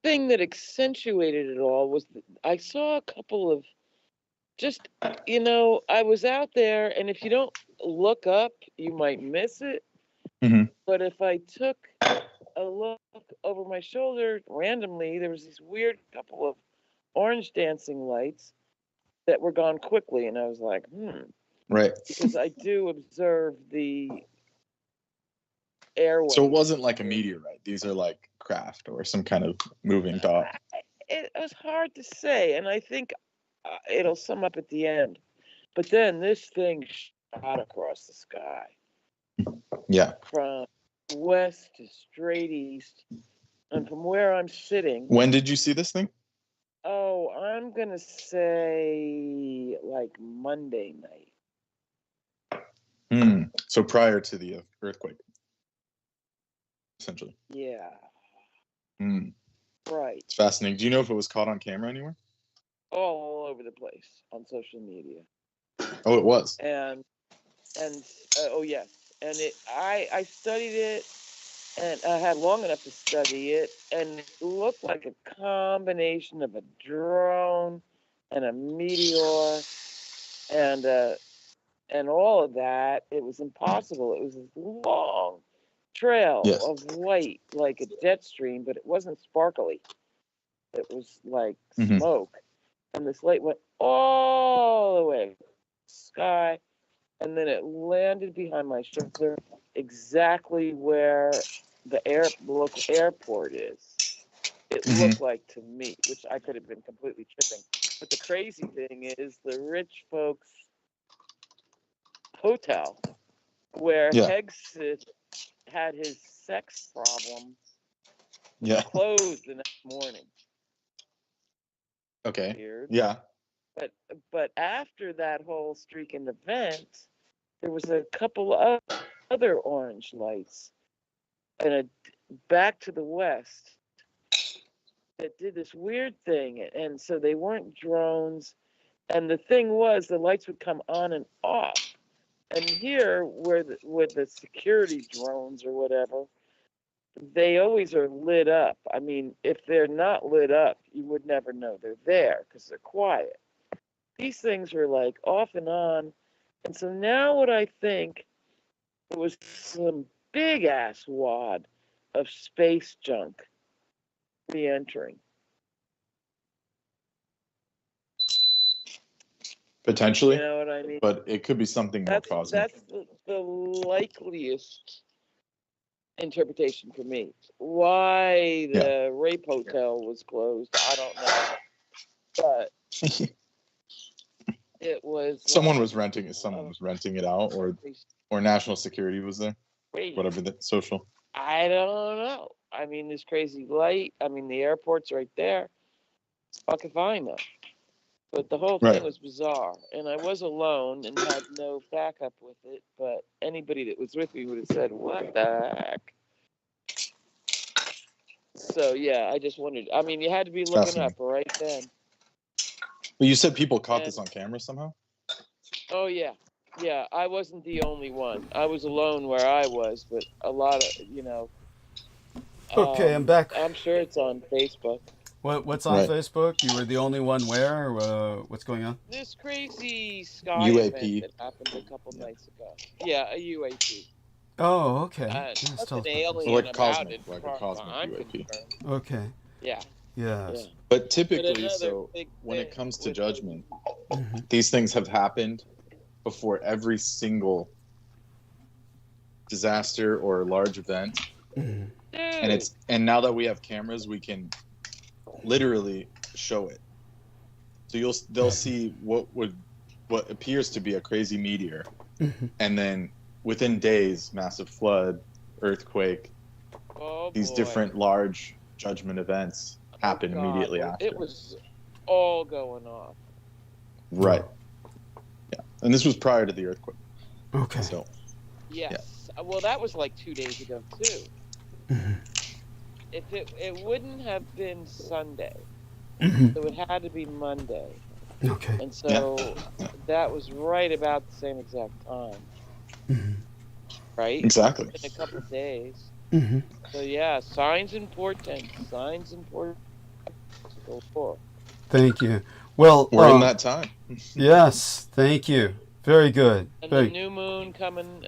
thing that accentuated it all was that I saw a couple of just I was out there, and if you don't look up, you might miss it. Mhm. But if I took a look over my shoulder randomly, there was this weird couple of orange dancing lights that were gone quickly, and I was like, right. because I do observe the airway. So it wasn't like a meteorite. These are like craft or some kind of moving dot. It was hard to say, and I think it'll sum up at the end. But then this thing shot across the sky Yeah. from west to straight east, and from where I'm sitting. When did you see this thing? Oh, I'm gonna say like Monday night. So prior to the earthquake, essentially. Yeah, Hmm. right. It's fascinating. Do you know if it was caught on camera anywhere? All over the place on social media. Oh, it was. And oh yes, and I studied it, and I had long enough to study it, and it looked like a combination of a drone and a meteor and all of that. It was impossible. It was this long trail Yes. of white, like a jet stream, but it wasn't sparkly. It was like Mhm. smoke, and this light went all the way to the sky, and then it landed behind my shoulder, exactly where the local airport is. It Mhm. looked like to me, which I could have been completely tripping. But the crazy thing is, the rich folks' hotel, where Yeah. Hegsit had his sex problem, Yeah. closed the next morning. Okay. Weird. Yeah. But after that whole streaking event, there was a couple of other orange lights, and back to the west that did this weird thing, and so they weren't drones. And the thing was, the lights would come on and off. And here, with the security drones or whatever, they always are lit up. I mean, if they're not lit up, you would never know they're there because they're quiet. These things are like off and on. And so now what I think was some big ass wad of space junk re-entering. Potentially, You know what I mean? but it could be something more cosmic. That's the likeliest interpretation for me. Why the rape hotel was closed, I don't know. But it was Someone was renting it out, or national security was there, Wait, whatever the social. I don't know. I mean, this crazy light. I mean, the airport's right there. Fuck if I know. But the whole thing Right. was bizarre, and I was alone and had no backup with it. But anybody that was with me would have said, "What the heck?" So yeah, I just wondered. I mean, you had to be looking up right then. But you said people caught And- this on camera somehow? Oh yeah, yeah. I wasn't the only one. I was alone where I was, but a lot of Okay, I'm back. I'm sure it's on Facebook. What's on Right. Facebook? You were the only one where? What's going on? This crazy sky UAP. event that happened a couple nights ago. Yeah, a UAP. Oh, okay. That's Yes, an tell us about this. alien Like about cosmic, it, like a as far as cosmic I'm UAP. concerned. Okay. Yeah. Yes. Yeah. But typically, another so big when it thing comes to with- judgment, Mhm. these things have happened before every single disaster or large event. Mhm. And now that we have cameras, we can literally show it. So they'll see what appears to be a crazy meteor, Mhm. and then within days, massive flood, earthquake, Oh, these boy. different large judgment events happen Oh, God. immediately after. It was all going off. Right. Yeah. And this was prior to the earthquake. Okay. So Yes. Well, that was like 2 days ago too. Mhm. If it wouldn't have been Sunday, Mhm. it would have had to be Monday, Okay. and so that was right about the same exact time, Mhm. right? exactly. In a couple of days. Mhm. So yeah, signs important. Signs important. Go for. Thank you. Well, We're in that time. yes. Thank you. Very good. And Very. the new moon coming,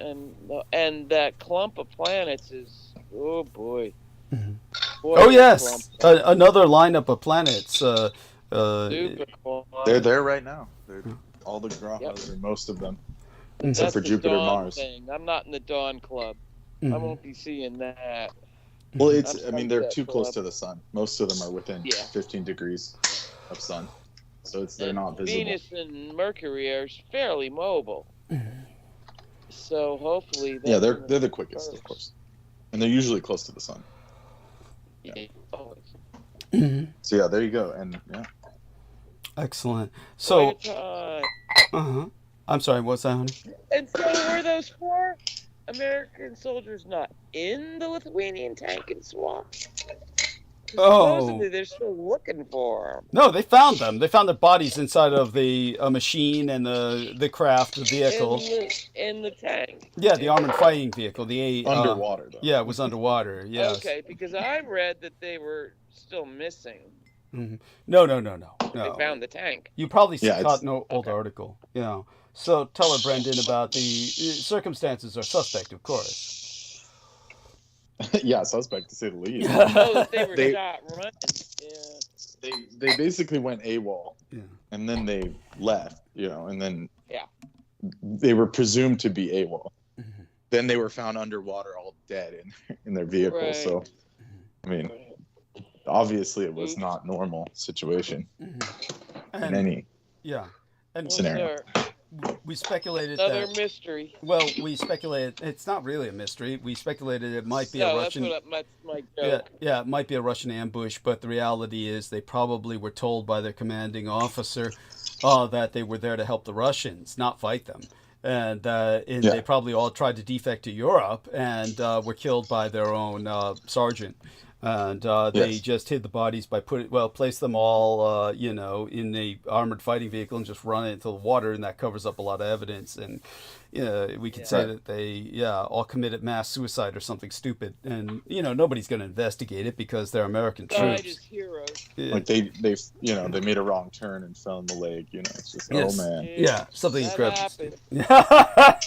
and that clump of planets is, oh boy. Mhm. Boy, Oh that yes, clump. another lineup of planets. Super cool. They're there right now. They're all the grahas, or most of them, except That's for the Jupiter, Dawn Mars. thing. I'm not in the Dawn Club. I Mhm. won't be seeing that. Well, I'm they're that too close club. to the sun. Most of them are within Yeah. 15 degrees of sun, so they're And not visible. Venus and Mercury are fairly mobile. Mhm. So hopefully. Yeah, that's they're the quickest, of course, and they're usually close to the sun. Yeah, always. Mhm. So yeah, there you go, and yeah. Excellent. So, Quite a time. uh-huh. I'm sorry. What's that, honey? And so were those 4 American soldiers not in the Lithuanian tank and swamp? 'Cause Oh. supposedly they're still looking for them. No, they found them. They found their bodies inside of the machine and the craft, the vehicle. In the tank. Yeah, the armored fighting vehicle. The Underwater though. Yeah, it was underwater. Yes. Okay, because I read that they were still missing. Mhm. No. They found the tank. You probably Yeah, caught it's- an old okay. article. Yeah. So tell her, Brendan, about the circumstances are suspect, of course. Yeah, suspect to say the least. Oh, that they were They- shot running. Yeah. They basically went AWOL, Yeah. and then they left, and then Yeah. they were presumed to be AWOL. Mhm. Then they were found underwater, all dead in their vehicle. Right. So, I mean, obviously, it was not normal situation Mhm. in And any. yeah, and Scenario. Sir, we speculated another that. mystery. Well, we speculated it's not really a mystery. We speculated it might be a No, Russian. that's my Yeah, joke. yeah, it might be a Russian ambush, but the reality is they probably were told by their commanding officer that they were there to help the Russians, not fight them. And they probably all tried to defect to Europe and were killed by their own sergeant. And they Yes. just hid the bodies by place them all, in the armored fighting vehicle and just run it into the water, and that covers up a lot of evidence. And we could say that they, all committed mass suicide or something stupid. And nobody's going to investigate it because they're American Died troops. as heroes. Yeah. Like they made a wrong turn and fell in the lake. It's just Yes. oh man. Yeah, something That incredible. happened.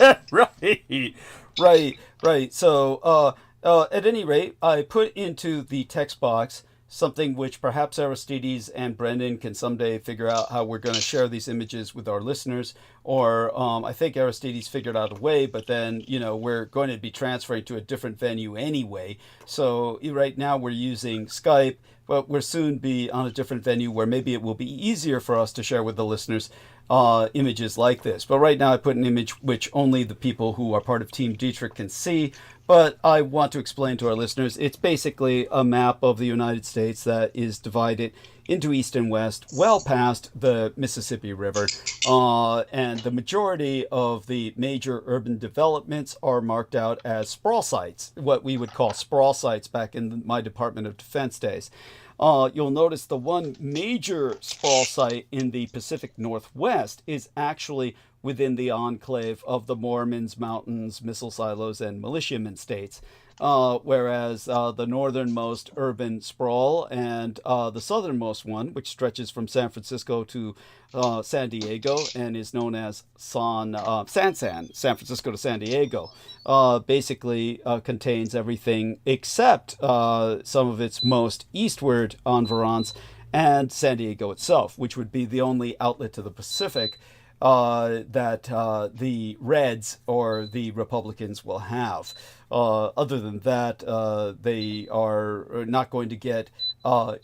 Right. So, at any rate, I put into the text box something which perhaps Aristides and Brendan can someday figure out how we're going to share these images with our listeners. Or I think Aristides figured out a way, but then, we're going to be transferring to a different venue anyway. So right now we're using Skype, but we'll soon be on a different venue where maybe it will be easier for us to share with the listeners images like this. But right now I put an image which only the people who are part of Team Dietrich can see. But I want to explain to our listeners, it's basically a map of the United States that is divided into east and west, well past the Mississippi River. And the majority of the major urban developments are marked out as sprawl sites, what we would call sprawl sites back in my Department of Defense days. You'll notice the one major sprawl site in the Pacific Northwest is actually within the enclave of the Mormons, Mountains, Missile Silos, and Militiamen states. Whereas the northernmost urban sprawl and the southernmost one, which stretches from San Francisco to San Diego and is known as San Francisco to San Diego, basically contains everything except some of its most eastward environs and San Diego itself, which would be the only outlet to the Pacific that the Reds or the Republicans will have. Other than that, they are not going to get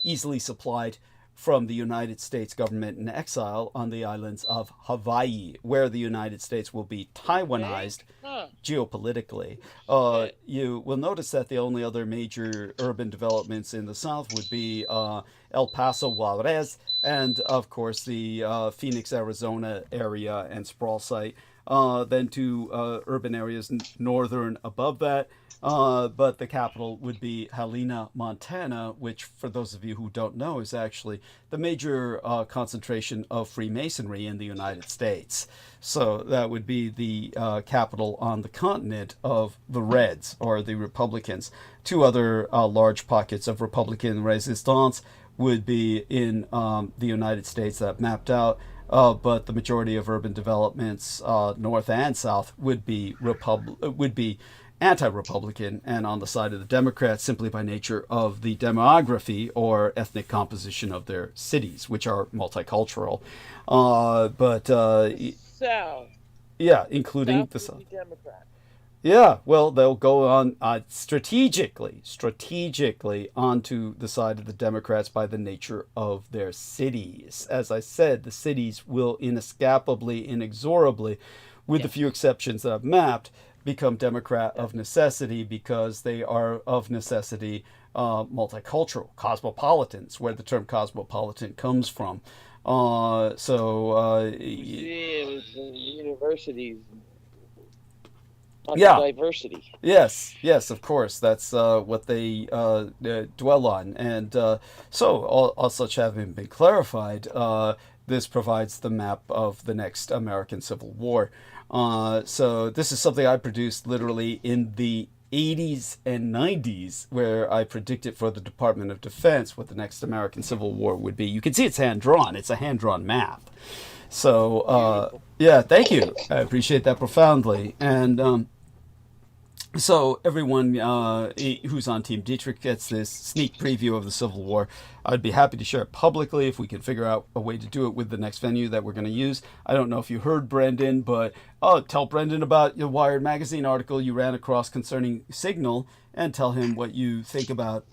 easily supplied from the United States government in exile on the islands of Hawaii, where the United States will be Taiwanized geopolitically. You will notice that the only other major urban developments in the South would be El Paso, Juarez, and of course the Phoenix, Arizona area and sprawl site. Then two urban areas northern above that. But the capital would be Helena, Montana, which, for those of you who don't know, is actually the major concentration of Freemasonry in the United States. So that would be the capital on the continent of the Reds, or the Republicans. Two other large pockets of Republican resistance would be in the United States that mapped out. But the majority of urban developments, north and south, would be anti-Republican and on the side of the Democrats, simply by nature of the demography or ethnic composition of their cities, which are multicultural. South. Yeah, including the South. Democrat. Yeah, well, they'll go on strategically onto the side of the Democrats by the nature of their cities. As I said, the cities will inescapably, inexorably, with the few exceptions that I've mapped, become Democrat of necessity, because they are of necessity multicultural, cosmopolitans, where the term cosmopolitan comes from. It was universities. Diversity. Yes, of course. That's what they dwell on. And so, all such having been clarified, this provides the map of the next American Civil War. So this is something I produced literally in the 80s and 90s, where I predicted for the Department of Defense what the next American Civil War would be. You can see it's hand-drawn. It's a hand-drawn map. So, yeah, thank you. I appreciate that profoundly. And so everyone who's on Team Dietrich gets this sneak preview of the Civil War. I'd be happy to share it publicly if we can figure out a way to do it with the next venue that we're going to use. I don't know if you heard Brendan, but tell Brendan about your Wired magazine article you ran across concerning Signal, and tell him what you think about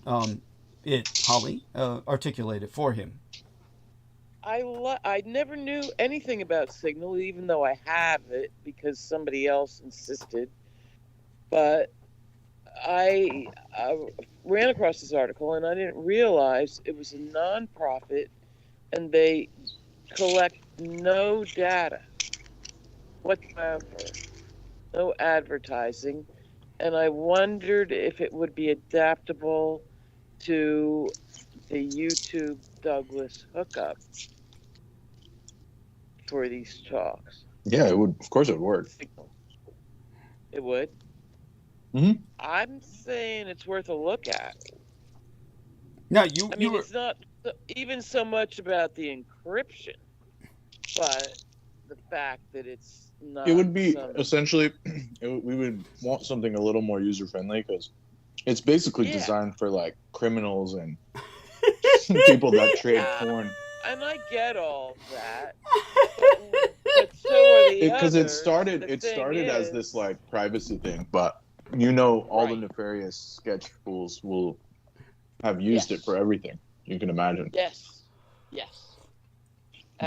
it. Holly, articulate it for him. I never knew anything about Signal, even though I have it because somebody else insisted. But I ran across this article, and I didn't realize it was a nonprofit, and they collect no data whatsoever, no advertising. And I wondered if it would be adaptable to the YouTube Douglas hookup for these talks. Yeah, it would. Of course, it would work. It would. Mm-hmm. I'm saying it's worth a look at. Now, it's not even so much about the encryption, but the fact that it's not. It would be essentially, we would want something a little more user friendly, because it's basically designed for like criminals and people that trade porn. And I get all that, but so are the others. Because it started as this like privacy thing, but all the nefarious sketch fools will have used it for everything you can imagine. Yes.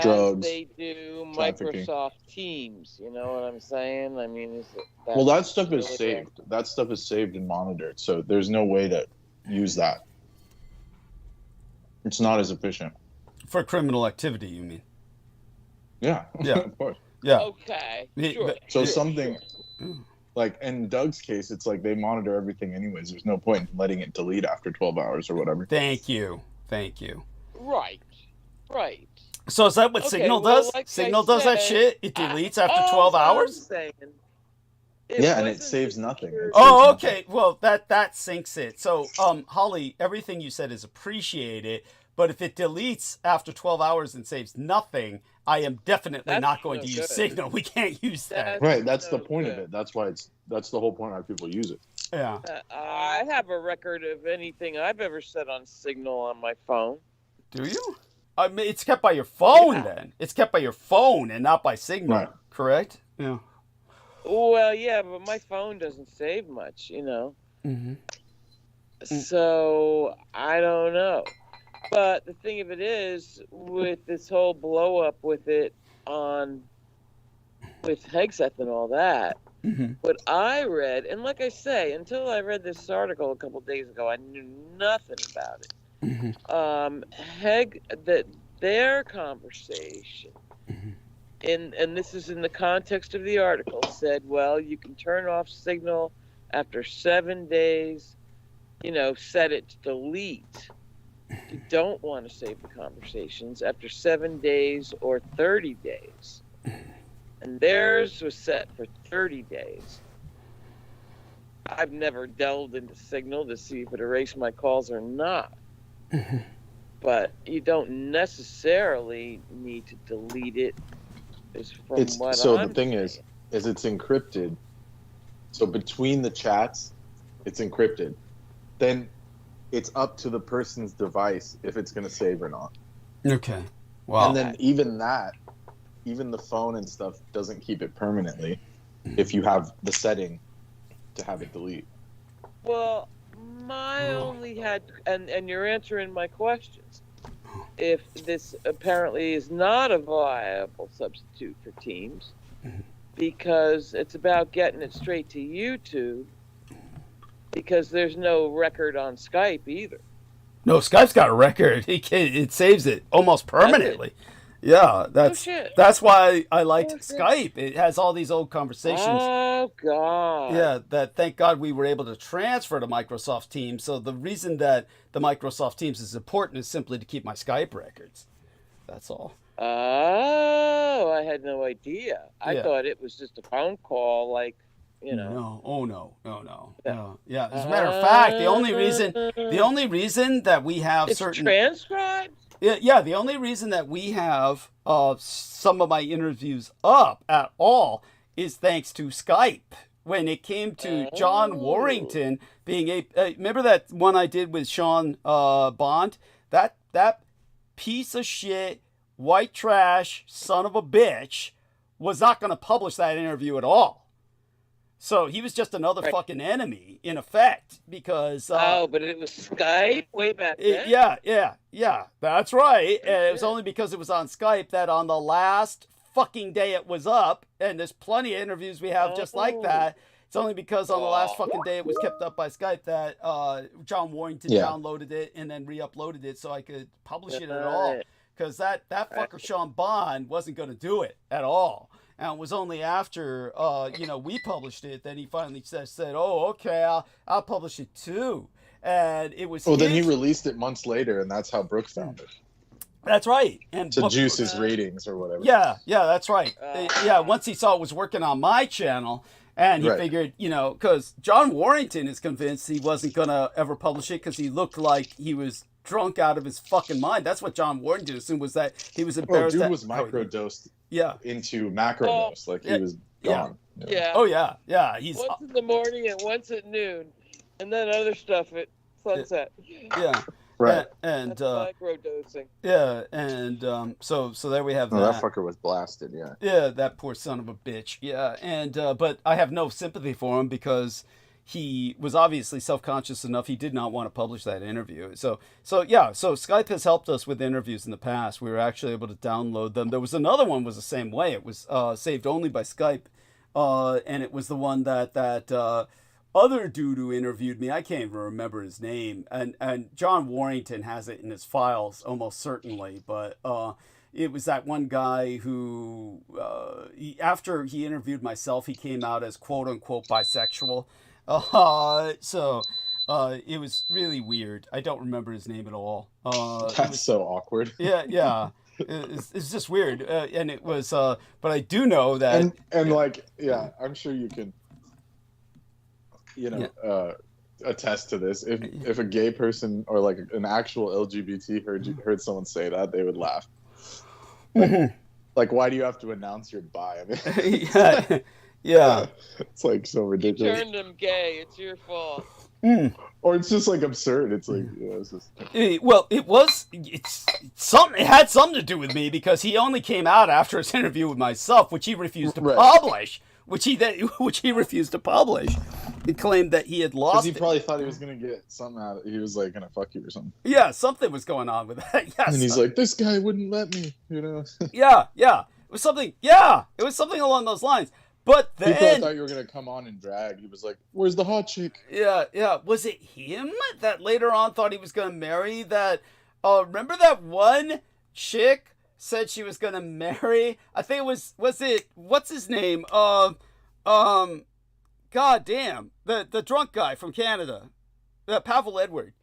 Drugs. As they do trafficking. Microsoft Teams, you know what I'm saying? I mean, that stuff is saved. That stuff is saved and monitored, so there's no way to use that. It's not as efficient. For criminal activity, you mean? Yeah. Yeah. Of course. Yeah. Okay. Yeah, Sure. but- So sure, something sure. like in Doug's case, it's like they monitor everything anyways. There's no point in letting it delete after 12 hours or whatever. Thank you. Thank you. Right. Right. So is that what Okay, Signal well, does? like I Signal does that said, shit? It deletes after all 12 I'm hours? saying, Yeah, and it wasn't saves the nothing. security- Oh, okay. Well, that sinks it. So, Holly, everything you said is appreciated, but if it deletes after 12 hours and saves nothing, I am definitely That's not going no to use good. Signal. We can't use that. Right, that's the No point of good. it. That's the whole point why people use it. Yeah. I have a record of anything I've ever said on Signal on my phone. Do you? I mean, it's kept by your phone Yeah. then. It's kept by your phone and not by Signal, Right. correct? Yeah. Well, yeah, but my phone doesn't save much, you know. Mm-hmm. So I don't know. But the thing of it is, with this whole blow up with it on with Hegseth and all that, Mm-hmm. what I read, and like I say, until I read this article a couple days ago, I knew nothing about it. Mm-hmm. That their conversation, and this is in the context of the article, said, well, you can turn off Signal after 7 days, you know, set it to delete. You don't want to save the conversations after 7 days or 30 days. And theirs was set for 30 days. I've never delved into Signal to see if it erased my calls or not. But you don't necessarily need to delete it. Is from what So I'm the thing saying. is it's encrypted. So between the chats, it's encrypted. Then it's up to the person's device if it's going to save or not. Okay. Wow. And then even the phone and stuff doesn't keep it permanently if you have the setting to have it delete. Well, my only had, and you're answering my questions. If this apparently is not a viable substitute for Teams, because it's about getting it straight to YouTube, because there's no record on Skype either. No, Skype's got a record. It saves it almost permanently. Yeah, that's shit. that's why I liked Oh, shit. Skype. It has all these old conversations. Oh, God. Yeah, that thank God we were able to transfer to Microsoft Teams. So the reason that the Microsoft Teams is important is simply to keep my Skype records. That's all. Oh, I had no idea. I Yeah. thought it was just a phone call, like, you know. No, oh no. Yeah. No. Yeah, as a matter of fact, the only reason that we have It's certain transcribed? Yeah, the only reason that we have some of my interviews up at all is thanks to Skype. When it came to John Oh. Warrington being remember that one I did with Sean Bond? That piece of shit, white trash, son of a bitch, was not going to publish that interview at all. So he was just another Right. fucking enemy, in effect, because... But it was Skype way back then? Yeah, that's right. And it was shit. only because it was on Skype that on the last fucking day it was up, and there's plenty of interviews we have just like that. It's only because on the last fucking day it was kept up by Skype that John Warrington downloaded it and then re-uploaded it so I could publish it at all. Right. Because that fucker Sean Bond wasn't going to do it at all. And it was only after, we published it that he finally said, "Oh, okay, I'll publish it too." And it was. Well, then he released it months later, and that's how Brooke found it. That's right. And To Book- juice his ratings or whatever. Yeah, that's right. Once he saw it was working on my channel, and he Right. figured, because John Warrington is convinced he wasn't gonna ever publish it because he looked like he was drunk out of his fucking mind. That's what John Warrington assumed, was that he was Oh, embarrassed. dude that- was microdosed Yeah. into macrodose. Like he was gone. Yeah. Oh yeah. He's Once in the morning and once at noon, and then other stuff at sunset. yeah. Right. And That's microdosing. yeah, and so there we have No, that. that fucker was blasted. Yeah. Yeah, that poor son of a bitch. Yeah, and but I have no sympathy for him because he was obviously self-conscious enough. He did not want to publish that interview. So Skype has helped us with interviews in the past. We were actually able to download them. There was another one was the same way. It was saved only by Skype, and it was the one that other dude who interviewed me, I can't even remember his name, and John Warrington has it in his files almost certainly, but it was that one guy who, after he interviewed myself, he came out as quote-unquote bisexual. So it was really weird. I don't remember his name at all. That's so awkward. Yeah. It's just weird. And it was, but I do know that... And like, yeah, I'm sure you can, attest to this. If a gay person or like an actual LGBT heard someone say that, they would laugh. Like, why do you have to announce you're bi? I mean, yeah. It's like so You ridiculous. turned him gay. It's your fault. Or it's just like absurd. It's like, it's just... Well, it had something to do with me because he only came out after his interview with myself, which he refused to publish. Which he refused to publish. He claimed that he had lost. Because he probably thought he was gonna get something out of it. He was like gonna fuck you or something. Yeah, something was going on with that. Yes. And he's like, this guy wouldn't let me. Yeah. It was something. Yeah, it was something along those lines. But then people thought you were gonna come on and drag. He was like, "Where's the hot chick?" Yeah. Was it him that later on thought he was gonna marry that? Remember that one chick said she was gonna marry? I think it was it? What's his name? God damn, the drunk guy from Canada, Pavel Edward.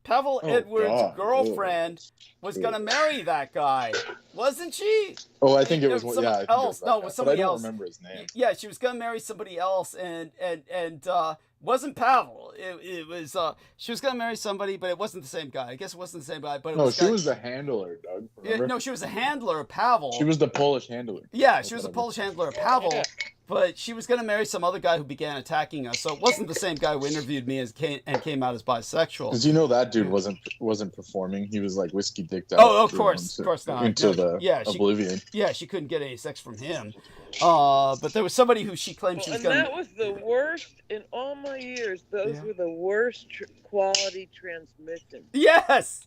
Edward's girlfriend was gonna marry that guy, wasn't she? Oh, I think it was somebody else. No, it was somebody else. I don't remember his name. Yeah, she was gonna marry somebody else, and wasn't Pavel. It was she was gonna marry somebody, but it wasn't the same guy. I guess it wasn't the same guy, but she was the handler, Doug. Remember? Yeah, no, she was a handler of Pavel. She was the Polish handler. Yeah, she was a Polish handler of Pavel. But she was going to marry some other guy who began attacking us. So it wasn't the same guy who interviewed me and came out as bisexual. Because that dude wasn't performing. He was like whiskey dicked out. Oh, of course not. Into oblivion. She couldn't get any sex from him. But there was somebody who she claimed she was going to... And that was the worst in all my years. Those were the worst quality transmissions. Yes.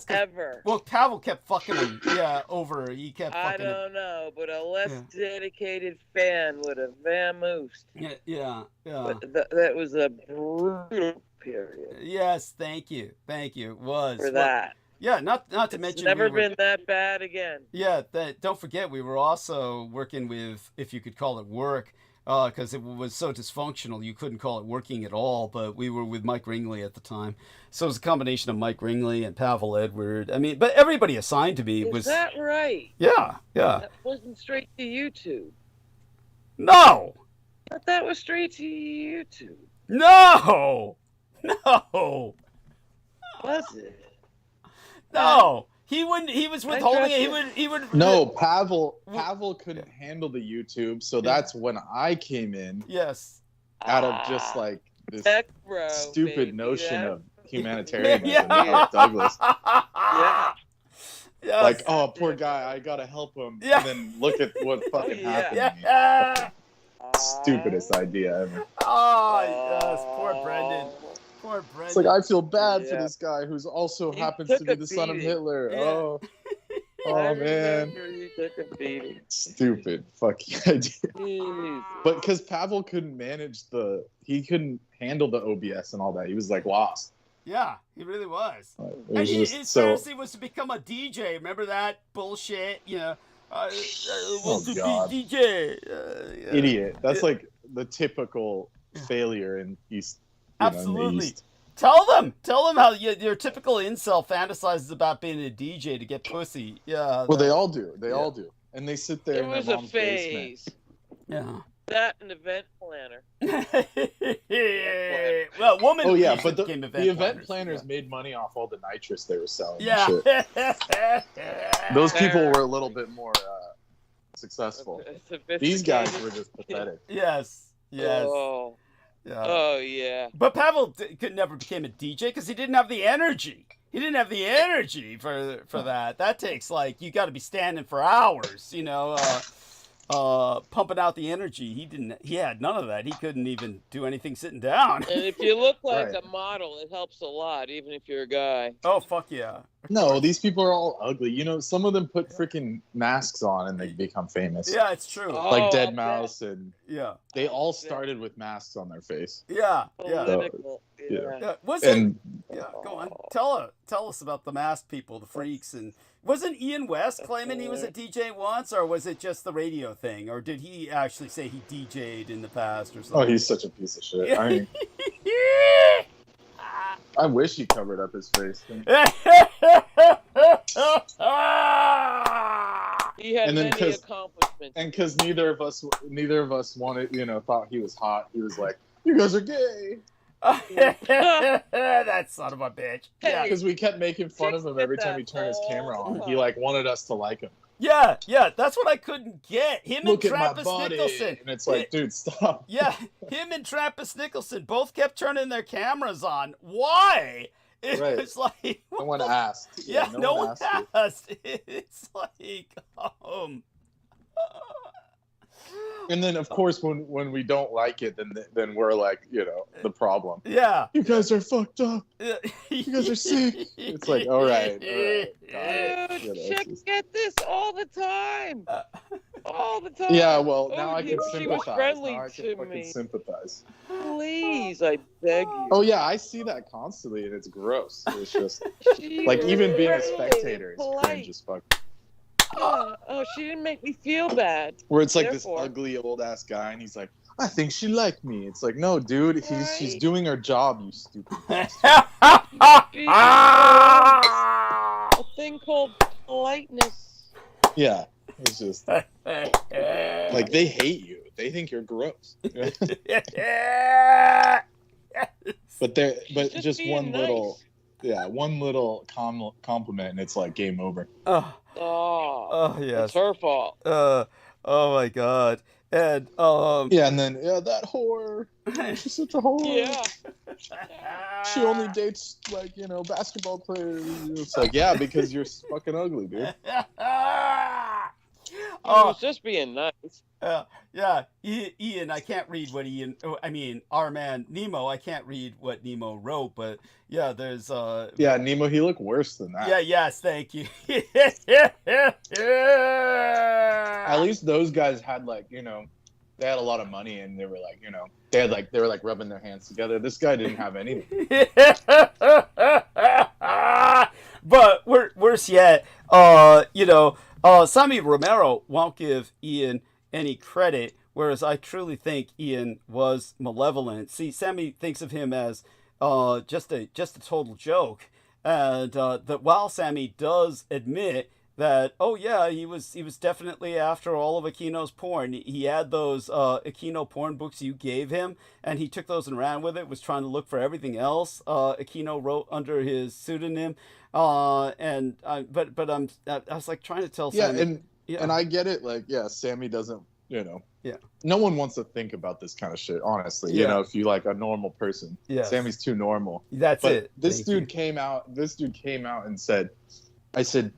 Ever. Well, Pavel kept fucking him. Over. He kept fucking him. I don't know, but a less dedicated fan would have vamoosed. Yeah. But that was a brutal period. Yes, thank you. It was. For that. Yeah, not to mention... It's never been that bad again. Yeah, don't forget, we were also working with, if you could call it work, because it was so dysfunctional, you couldn't call it working at all, but we were with Mike Ringley at the time. So it was a combination of Mike Ringley and Pavel Edward. I mean, but everybody assigned to me was... Is that right? Yeah. That wasn't straight to YouTube. No! But that was straight to YouTube. No! Was it? No! He wouldn't. He was withholding it. He would. No, Pavel couldn't handle the YouTube, so that's when I came in. Yes. Out of just like this stupid notion of humanitarianism, like Douglas. Yeah. Yes. Like, oh, poor guy, I gotta help him. Yeah. And then look at what fucking happened to me. Yeah. Stupidest idea ever. Oh yes, poor Brendan. It's like, I feel bad for this guy who's also happens to be the son of Hitler. Yeah. Oh man. He took a beating. Stupid fucking idea. But because Pavel couldn't he couldn't handle the OBS and all that. He was like lost. Yeah, he really was. And his fantasy was to become a DJ. Remember that bullshit? Want to be DJ. Idiot. That's like the typical failure in East. Absolutely. In the East. Tell them how your typical incel fantasizes about being a DJ to get pussy. Yeah. Well, they all do. They all do. And they sit there in their mom's phase. basement. Yeah. That an event planner. Well, woman. Oh yeah, but the planners. event planners made money off all the nitrous they were selling. Yeah. Those people were a little bit more successful. These guys were just pathetic. Yes. Oh. Yeah. Oh yeah. But Pavel could never became a DJ because he didn't have the energy. He didn't have the energy for that. That takes you got to be standing for hours, pumping out the energy. He had none of that. He couldn't even do anything sitting down. And if you look like Right. a model, it helps a lot, even if you're a guy. Oh, fuck yeah. No, these people are all ugly. You know, some of them put freaking masks on and they become famous. Yeah, it's true. Oh, Like I'll Dead bet. Mouse, and Yeah. they all started with masks on their face. Yeah. Yeah. Political. Yeah. Yeah. Wasn't And Yeah, go on. Tell us about the masked people, the freaks, and wasn't Ian West claiming he was a DJ once, or was it just the radio thing, or did he actually say he DJ'd in the past or oh, something? he's such a piece of shit. I mean, I wish he covered up his face. He had And then many 'cause- accomplishments. And because neither of us wanted, thought he was hot. He was like, "You guys are gay," That son of a bitch. Yeah. because we kept making fun of him every time he turned his camera on. He like wanted us to like him. Yeah, that's what I couldn't get. Him Look and at my Trappist body, Nicholson. and it's like, dude, stop. Yeah, him and Trappist Nicholson both kept turning their cameras on. Why? It Right. was like, No one asked. yeah, no one asked you. asked. It's like, And then, of course, when we don't like it, then we're like, the problem. yeah. You guys are fucked up. You guys are sick. It's like, all right. Got it. Dude, It's check just- get this all the time. All the time. Yeah, well, Oh, now I can she was sympathize. friendly Now I can to fucking me. sympathize. Please, I beg you. Oh yeah, I see that constantly, and it's gross. It's just She like was even being a friendly, spectator is polite. cringe as fuck. Yeah. Oh, she didn't make me feel bad. Where it's like Therefore- this ugly old ass guy, and he's like, "I think she liked me." It's like, no, dude, she's Right. doing her job, you stupid. She a thing called politeness. Yeah, it's just like they hate you. They think you're gross. But Just just being one nice. little compliment, and it's like game over. Oh, Oh, yes. it's her fault. Oh my God. And Yeah, and then that whore. She's such a whore. Yeah. She only dates basketball players. It's like, yeah, because you're fucking ugly, dude. She Oh, was just being nice. yeah. Ian, I can't read what Ian. I mean, our man Nemo. I can't read what Nemo wrote, but yeah, there's Yeah, Nemo, he looked worse than that. Yeah. Yes. Thank you. At least those guys had they had a lot of money, and they were they were like rubbing their hands together. This guy didn't have anything. But worse yet, Sammy Romero won't give Ian any credit, whereas I truly think Ian was malevolent. See, Sammy thinks of him as just a total joke, and that while Sammy does admit that, oh yeah, he was definitely after all of Aquino's porn. He had those Aquino porn books you gave him, and he took those and ran with it. Was trying to look for everything else Aquino wrote under his pseudonym. But I was like trying to tell Yeah, Sammy. and I get it. Like, yeah, Sammy doesn't. Yeah. No one wants to think about this kind of shit, honestly. Yeah. If you like a normal person. Yes. Sammy's too normal. That's But it. this Thank dude you. came out and said, I said,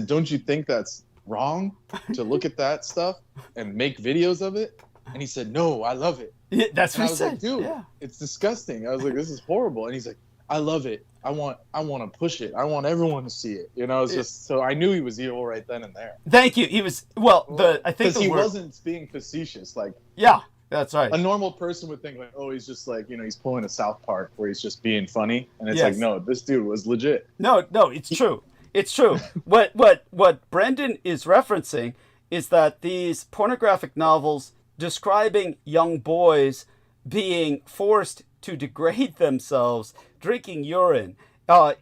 don't you think that's wrong to look at that stuff and make videos of it? And he said, no, I love it. Yeah, that's And what I he was said. like, dude, Yeah. it's disgusting. I was like, this is horrible. And he's like, I love it. I want to push it. I want everyone to see it. It's just so I knew he was evil right then and there. Thank you. He was I think Because the he word. wasn't being facetious. Like Yeah, that's right. a normal person would think, like, oh, he's just like he's pulling a South Park where he's just being funny, and it's Yes. like, no, this dude was legit. No, it's true. It's true. What Brendan is referencing is that these pornographic novels describing young boys being forced to degrade themselves, drinking urine,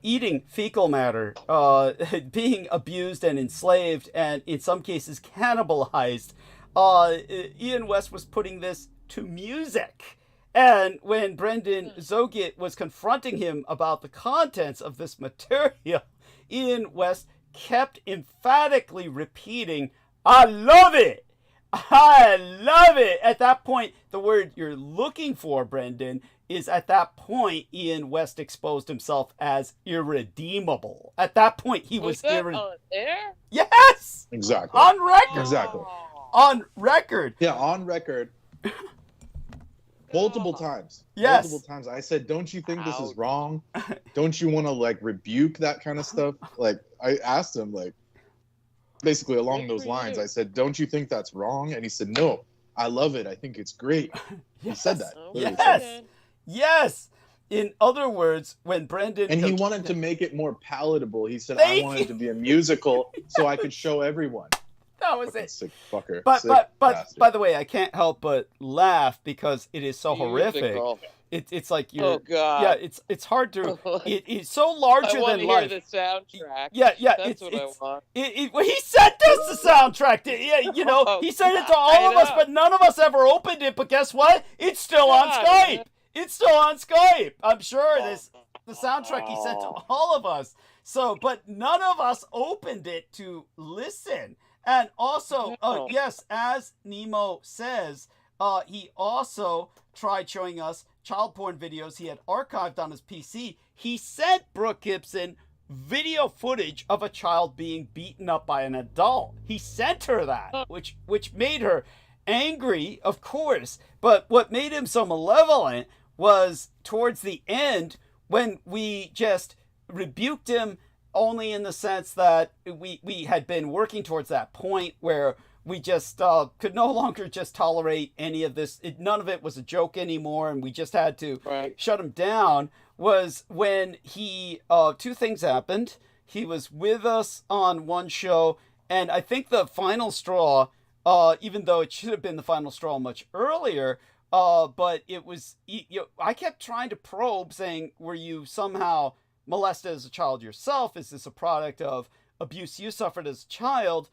eating fecal matter, being abused and enslaved, and in some cases cannibalized. Ian West was putting this to music. And when Brendan Zogit was confronting him about the contents of this material, Ian West kept emphatically repeating, I love it! I love it! At that point, the word you're looking for, Brendan, is at that point, Ian West exposed himself as irredeemable. At that point, he was that irredeemable. on air? Yes! Exactly. On record! Exactly. on record. Yeah, on record. Multiple times. Yes. Multiple times. I said, don't you think this is wrong? Don't you want to like rebuke that kind of stuff? Like I asked him like basically along those lines. I said, don't you think that's wrong? And he said, no, I love it. I think it's great. He said that. Yes. Yes. In other words, when Brendan... And he wanted to make it more palatable. He said, I wanted it to be a musical so I could show everyone. That was it. Sick fucker. But by the way, I can't help but laugh because it is so horrific. It's like you're... Oh, God. Yeah, it's hard to... It's so larger than life. I want to hear the soundtrack. Yeah. That's what I want. He sent us the soundtrack. He sent it to all of us, but none of us ever opened it. But guess what? It's still on Skype. It's still on Skype. I'm sure the soundtrack he sent to all of us. So, but none of us opened it to listen. And also, yes, as Nemo says, he also tried showing us child porn videos he had archived on his PC. He sent Brooke Gibson video footage of a child being beaten up by an adult. He sent her that, which made her angry, of course. But what made him so malevolent was towards the end when we just rebuked him only in the sense that we had been working towards that point where we just could no longer just tolerate any of this. None of it was a joke anymore, and we just had to shut him down, was when he, two things happened. He was with us on one show, and I think the final straw, even though it should have been the final straw much earlier, but it was, I kept trying to probe saying, were you somehow molested as a child yourself? Is this a product of abuse you suffered as a child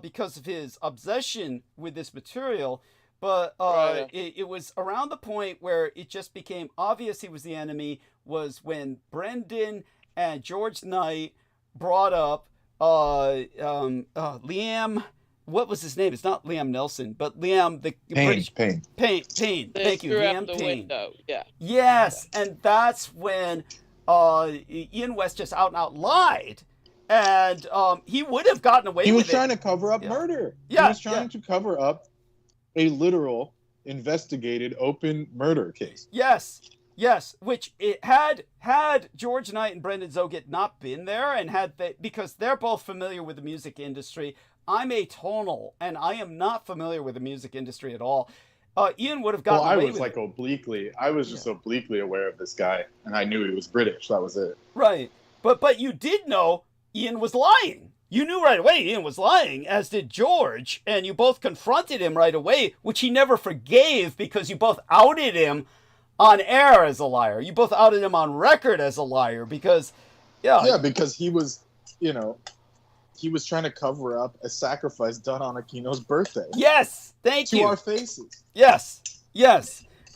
because of his obsession with this material? But it was around the point where it just became obvious he was the enemy was when Brendan and George Knight brought up Liam. What was his name? It's not Liam Nelson, but Liam the British Payne. Thank you, Liam Payne. Yeah. Yes, and that's when Ian West just out and out lied, and he would have gotten away with it. He was trying to cover up murder. Yeah, he was trying to cover up a literal, investigated, open murder case. Yes, which it had George Knight and Brendan Zogett not been there, and because they're both familiar with the music industry. I'm atonal, and I am not familiar with the music industry at all. Ian would have gotten away with it. I was just obliquely aware of this guy, and I knew he was British. That was it. Right. But you did know Ian was lying. You knew right away Ian was lying, as did George, and you both confronted him right away, which he never forgave because you both outed him on air as a liar. You both outed him on record as a liar because, because he was, he was trying to cover up a sacrifice done on Aquino's birthday. Yes, thank you. To our faces. Yes,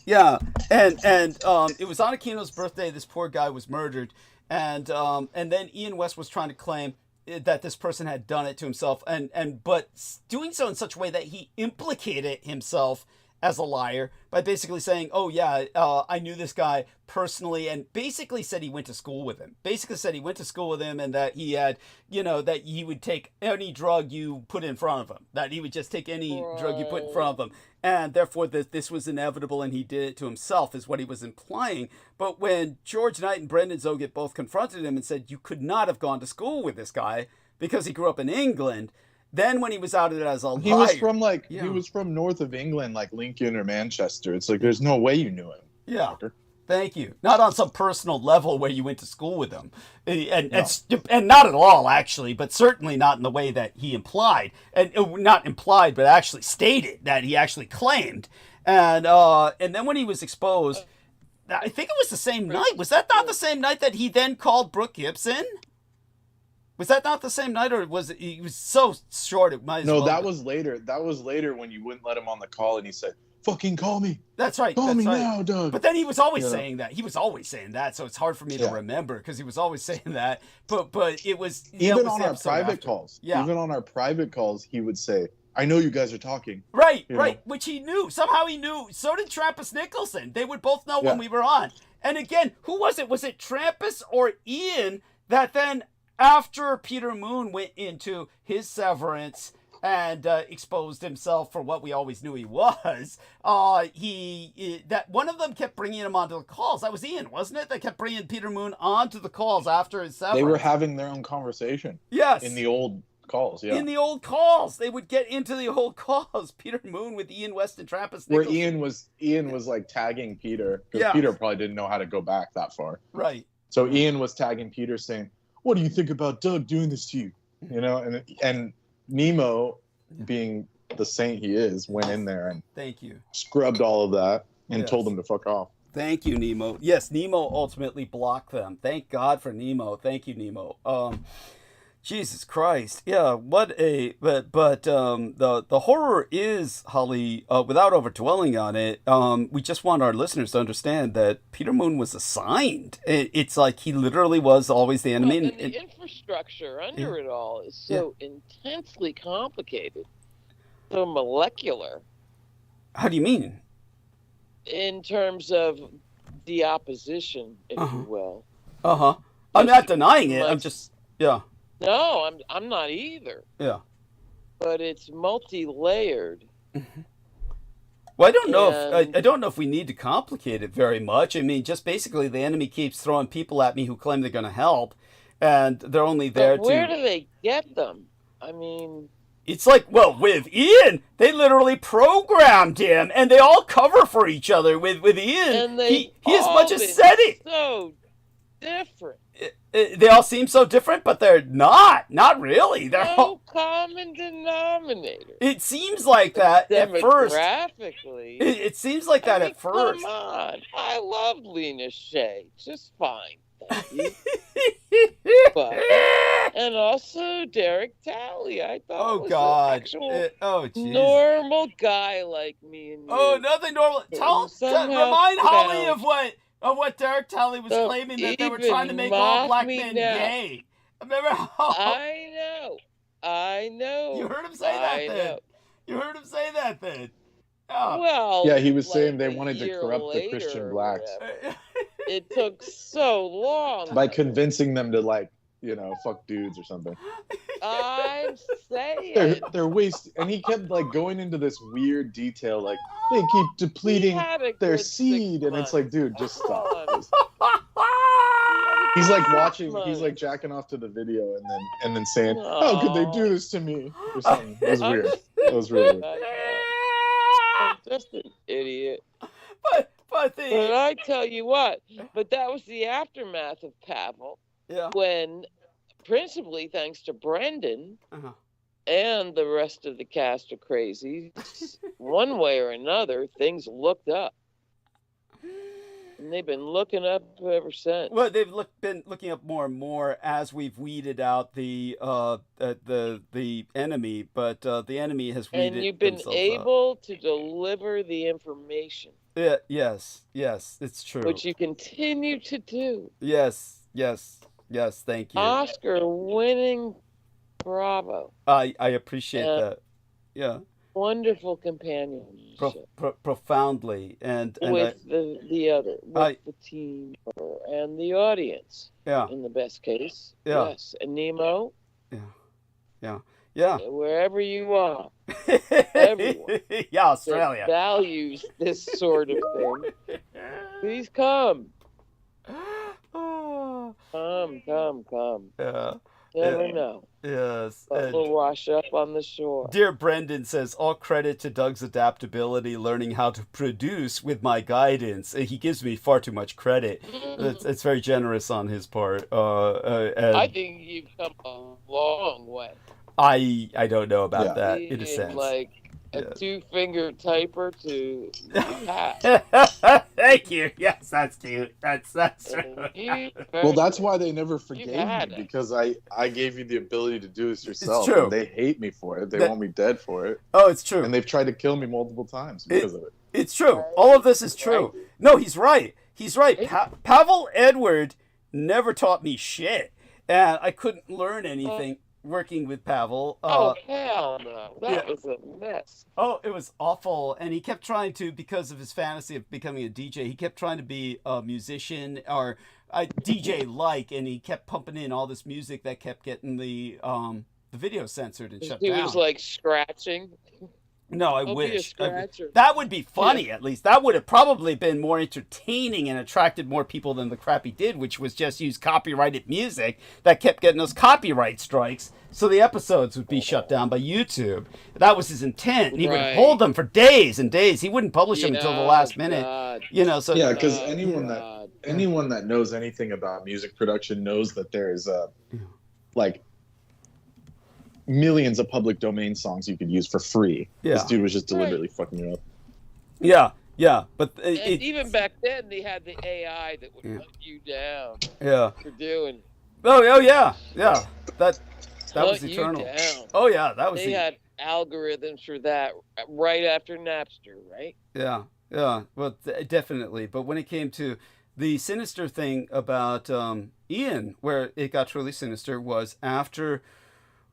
yeah, and it was on Aquino's birthday. This poor guy was murdered, and then Ian West was trying to claim that this person had done it to himself, but doing so in such a way that he implicated himself as a liar by basically saying, I knew this guy personally, and basically said he went to school with him. And that he had, that he would take any drug you put in front of him. That he would just take any drug you put in front of him. And therefore this was inevitable and he did it to himself is what he was implying. But when George Knight and Brendan Zogett both confronted him and said, you could not have gone to school with this guy because he grew up in England, then when he was outed as a liar... He was from north of England, like Lincoln or Manchester. It's like, there's no way you knew him. Yeah. Thank you. Not on some personal level where you went to school with him. And not at all, actually, but certainly not in the way that he implied. And not implied, but actually stated that he actually claimed. And then when he was exposed, I think it was the same night. Was that not the same night that he then called Brooke Gibson? Was that not the same night, or was it? He was so short. It might as well. No, that was later. That was later when you wouldn't let him on the call, and he said, "Fucking call me." That's right. Call me now, Doug. But then he was always saying that. He was always saying that, so it's hard for me to remember because he was always saying that. But it was even on our private calls. Yeah. Even on our private calls, he would say, "I know you guys are talking." Right. Which he knew. Somehow he knew. So did Trappist Nicholson. They would both know when we were on. And again, who was it? Was it Trappist or Ian that then? After Peter Moon went into his severance, and exposed himself for what we always knew he was. That one of them kept bringing him onto the calls. That was Ian, wasn't it? That kept bringing Peter Moon onto the calls after his severance. They were having their own conversation. Yes. In the old calls, yeah. In the old calls, they would get into the old calls. Peter Moon with Ian West and Trappist Nicholson. Where Ian was like tagging Peter, because Peter probably didn't know how to go back that far. Right. So Ian was tagging Peter, saying, "What do you think about Doug doing this to you?" You know, and Nemo, being the saint he is, went in there and thank you, scrubbed all of that and told them to fuck off. Thank you, Nemo. Yes, Nemo ultimately blocked them. Thank God for Nemo. Thank you, Nemo. Jesus Christ. Yeah, what a but the horror is, Holly, without overdwelling on it, we just want our listeners to understand that Peter Moon was assigned. It's like he literally was always the enemy. Well, and the infrastructure under it all is so intensely complicated, so molecular. How do you mean? In terms of the opposition, if you will. I'm not denying it. I'm just No, I'm not either. Yeah. But it's multi-layered. Well, I don't know if I don't know if we need to complicate it very much. I mean, just basically the enemy keeps throwing people at me who claim they're going to help, and they're only there to. Where do they get them? I mean, it's like, well, with Ian, they literally programmed him, and they all cover for each other. With Ian, and he as much as said it. So different. They all seem so different, but they're not. Not really. They're no common denominator. It seems like that at first. Demographically. It seems like that at first. Come on. I love Lena Shea. Just fine. Thank you. And also Derek Talley. I thought was an actual normal guy like me and you. Oh, nothing normal. Remind Holly of what Derek Talley was claiming, that they were trying to make all black men gay. Remember how? I know. You heard him say that then. You heard him say that then. Oh. Well, yeah, he was saying they wanted to corrupt the Christian blacks. It took so long. By convincing them to, like, you know, fuck dudes or something. I'm saying. They're wasted. And he kept, like, going into this weird detail, like, they keep depleting their seed. And it's like, dude, just stop. He's like he's like jacking off to the video and then saying, how could they do this to me? Or something. It was weird. It was really weird. I'm just an idiot. But I tell you what, but that was the aftermath of Pavel. Yeah. When, principally thanks to Brendan and the rest of the cast of crazies, one way or another, things looked up. And they've been looking up ever since. Well, they've been looking up more and more as we've weeded out the enemy, but the enemy has weeded. And you've been able to deliver the information. Yes, it's true. Which you continue to do. Yes, thank you. Oscar-winning, bravo. I appreciate that. Yeah. Wonderful companionship. Profoundly, and with the team and the audience. Yeah. In the best case. Yeah. Yes. And Nemo. Yeah. Wherever you are. Everyone. Yeah, Australia. That values this sort of thing. Please come. Come. Yeah. Never know. Yes. We'll wash up on the shore. Dear Brendan says, all credit to Doug's adaptability, learning how to produce with my guidance. He gives me far too much credit. It's very generous on his part. I think you've come a long way. I don't know about that in a sense. Like a two-finger typer to Thank you. Yes, that's cute. That's true. Well, that's why they never forgave me, because I gave you the ability to do this yourself. It's true. And they hate me for it. They want me dead for it. Oh, it's true. And they've tried to kill me multiple times because of it. It's true. All of this is true. No, he's right. He's right. Pavel Edward never taught me shit, and I couldn't learn anything working with Pavel. Oh, hell no. That was a mess. Oh, it was awful. And he kept trying to, because of his fantasy of becoming a DJ, he kept trying to be a musician or a DJ-like, and he kept pumping in all this music that kept getting the the video censored and shut He down. was like scratching. No, I I'll be a wish. scratcher. That would be funny, at least. That would have probably been more entertaining and attracted more people than the crap he did, which was just use copyrighted music that kept getting those copyright strikes. So the episodes would be shut down by YouTube. That was his intent. He would hold them for days and days. He wouldn't publish them until the last minute. God. You know, so Yeah, because anyone that knows anything about music production knows that there's like millions of public domain songs you could use for free. Yeah. This dude was just deliberately fucking you up. Yeah, but And even back then, they had the AI that would hunt you down for doing. Oh yeah. That was Hunt you eternal. down. Oh yeah, that was. They had algorithms for that right after Napster, right? Yeah. Well, definitely. But when it came to the sinister thing about Ian, where it got truly sinister, was after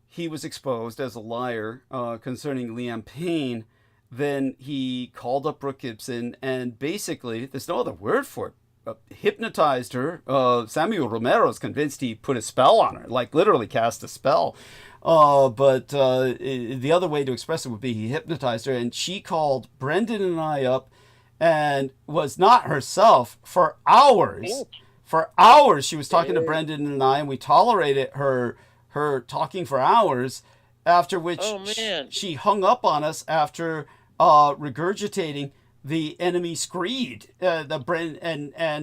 he was exposed as a liar concerning Liam Payne. Then he called up Brooke Gibson and basically, there's no other word for it, hypnotized her. Samuel Romero is convinced he put a spell on her, like literally cast a spell. But the other way to express it would be he hypnotized her, and she called Brendan and I up and was not herself for hours. For hours, she was talking to Brendan and I, and we tolerated her talking for hours, after which she hung up on us after regurgitating the enemy's creed. And then